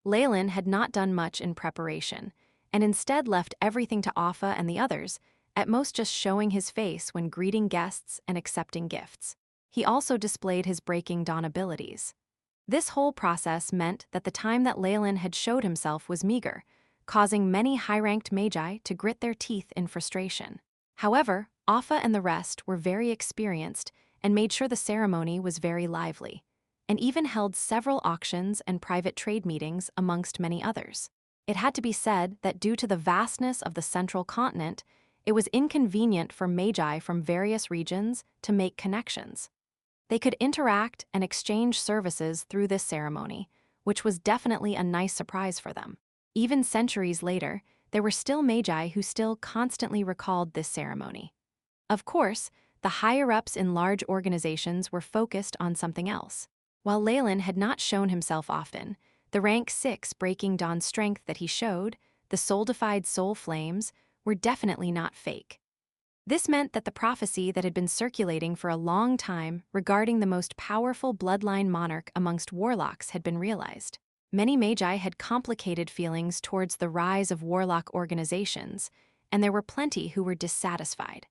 Leylin had not done much in preparation, and instead left everything to Afa and the others, at most just showing his face when greeting guests and accepting gifts. He also displayed his Breaking Dawn abilities. This whole process meant that the time that Leylin had showed himself was meager, causing many high-ranked magi to grit their teeth in frustration. However, Offa and the rest were very experienced and made sure the ceremony was very lively, and even held several auctions and private trade meetings amongst many others. It had to be said that due to the vastness of the central continent, it was inconvenient for magi from various regions to make connections. They could interact and exchange services through this ceremony, which was definitely a nice surprise for them. Even centuries later, there were still magi who still constantly recalled this ceremony. Of course, the higher-ups in large organizations were focused on something else. While Leylin had not shown himself often, the rank 6 Breaking Dawn strength that he showed, the soul-defied soul flames, were definitely not fake. This meant that the prophecy that had been circulating for a long time regarding the most powerful bloodline monarch amongst warlocks had been realized. Many magi had complicated feelings towards the rise of warlock organizations, and there were plenty who were dissatisfied.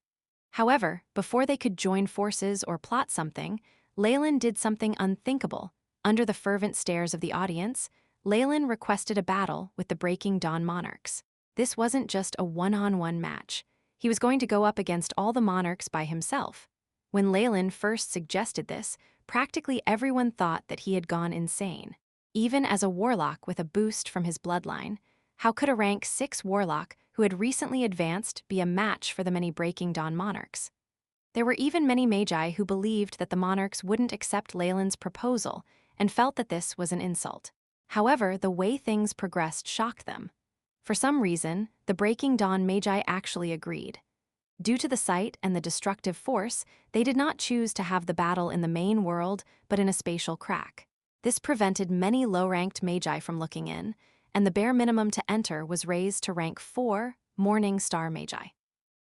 However, before they could join forces or plot something, Leylin did something unthinkable. Under the fervent stares of the audience, Leylin requested a battle with the Breaking Dawn monarchs. This wasn't just a one-on-one match. He was going to go up against all the monarchs by himself. When Leylin first suggested this, practically everyone thought that he had gone insane. Even as a warlock with a boost from his bloodline, how could a rank 6 warlock who had recently advanced be a match for the many Breaking Dawn monarchs? There were even many magi who believed that the monarchs wouldn't accept Leylin's proposal and felt that this was an insult. However, the way things progressed shocked them. For some reason, the Breaking Dawn magi actually agreed. Due to the sight and the destructive force, they did not choose to have the battle in the main world, but in a spatial crack. This prevented many low-ranked magi from looking in, and the bare minimum to enter was raised to rank 4 Morning Star magi.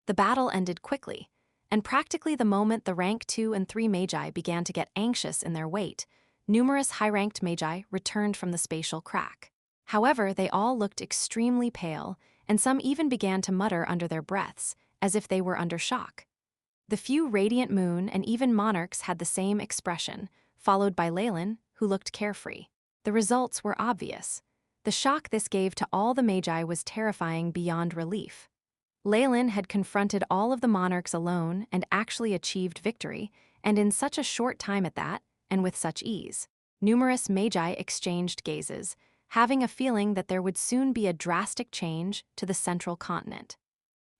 The battle ended quickly, and practically the moment the rank 2 and 3 magi began to get anxious in their wait, numerous high-ranked magi returned from the spatial crack. However, they all looked extremely pale, and some even began to mutter under their breaths, as if they were under shock. The few Radiant Moon and even monarchs had the same expression, followed by Leylin, who looked carefree. The results were obvious. The shock this gave to all the magi was terrifying beyond relief. Leylin had confronted all of the monarchs alone and actually achieved victory, and in such a short time at that, and with such ease. Numerous magi exchanged gazes, having a feeling that there would soon be a drastic change to the central continent.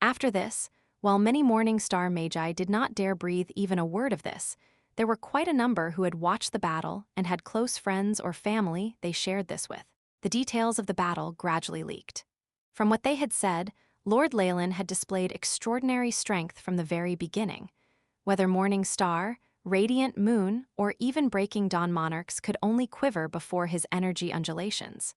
After this, while many Morning Star magi did not dare breathe even a word of this, there were quite a number who had watched the battle and had close friends or family they shared this with. The details of the battle gradually leaked. From what they had said, Lord Leylin had displayed extraordinary strength from the very beginning. Whether Morning Star, Radiant Moon, or even Breaking Dawn monarchs could only quiver before his energy undulations.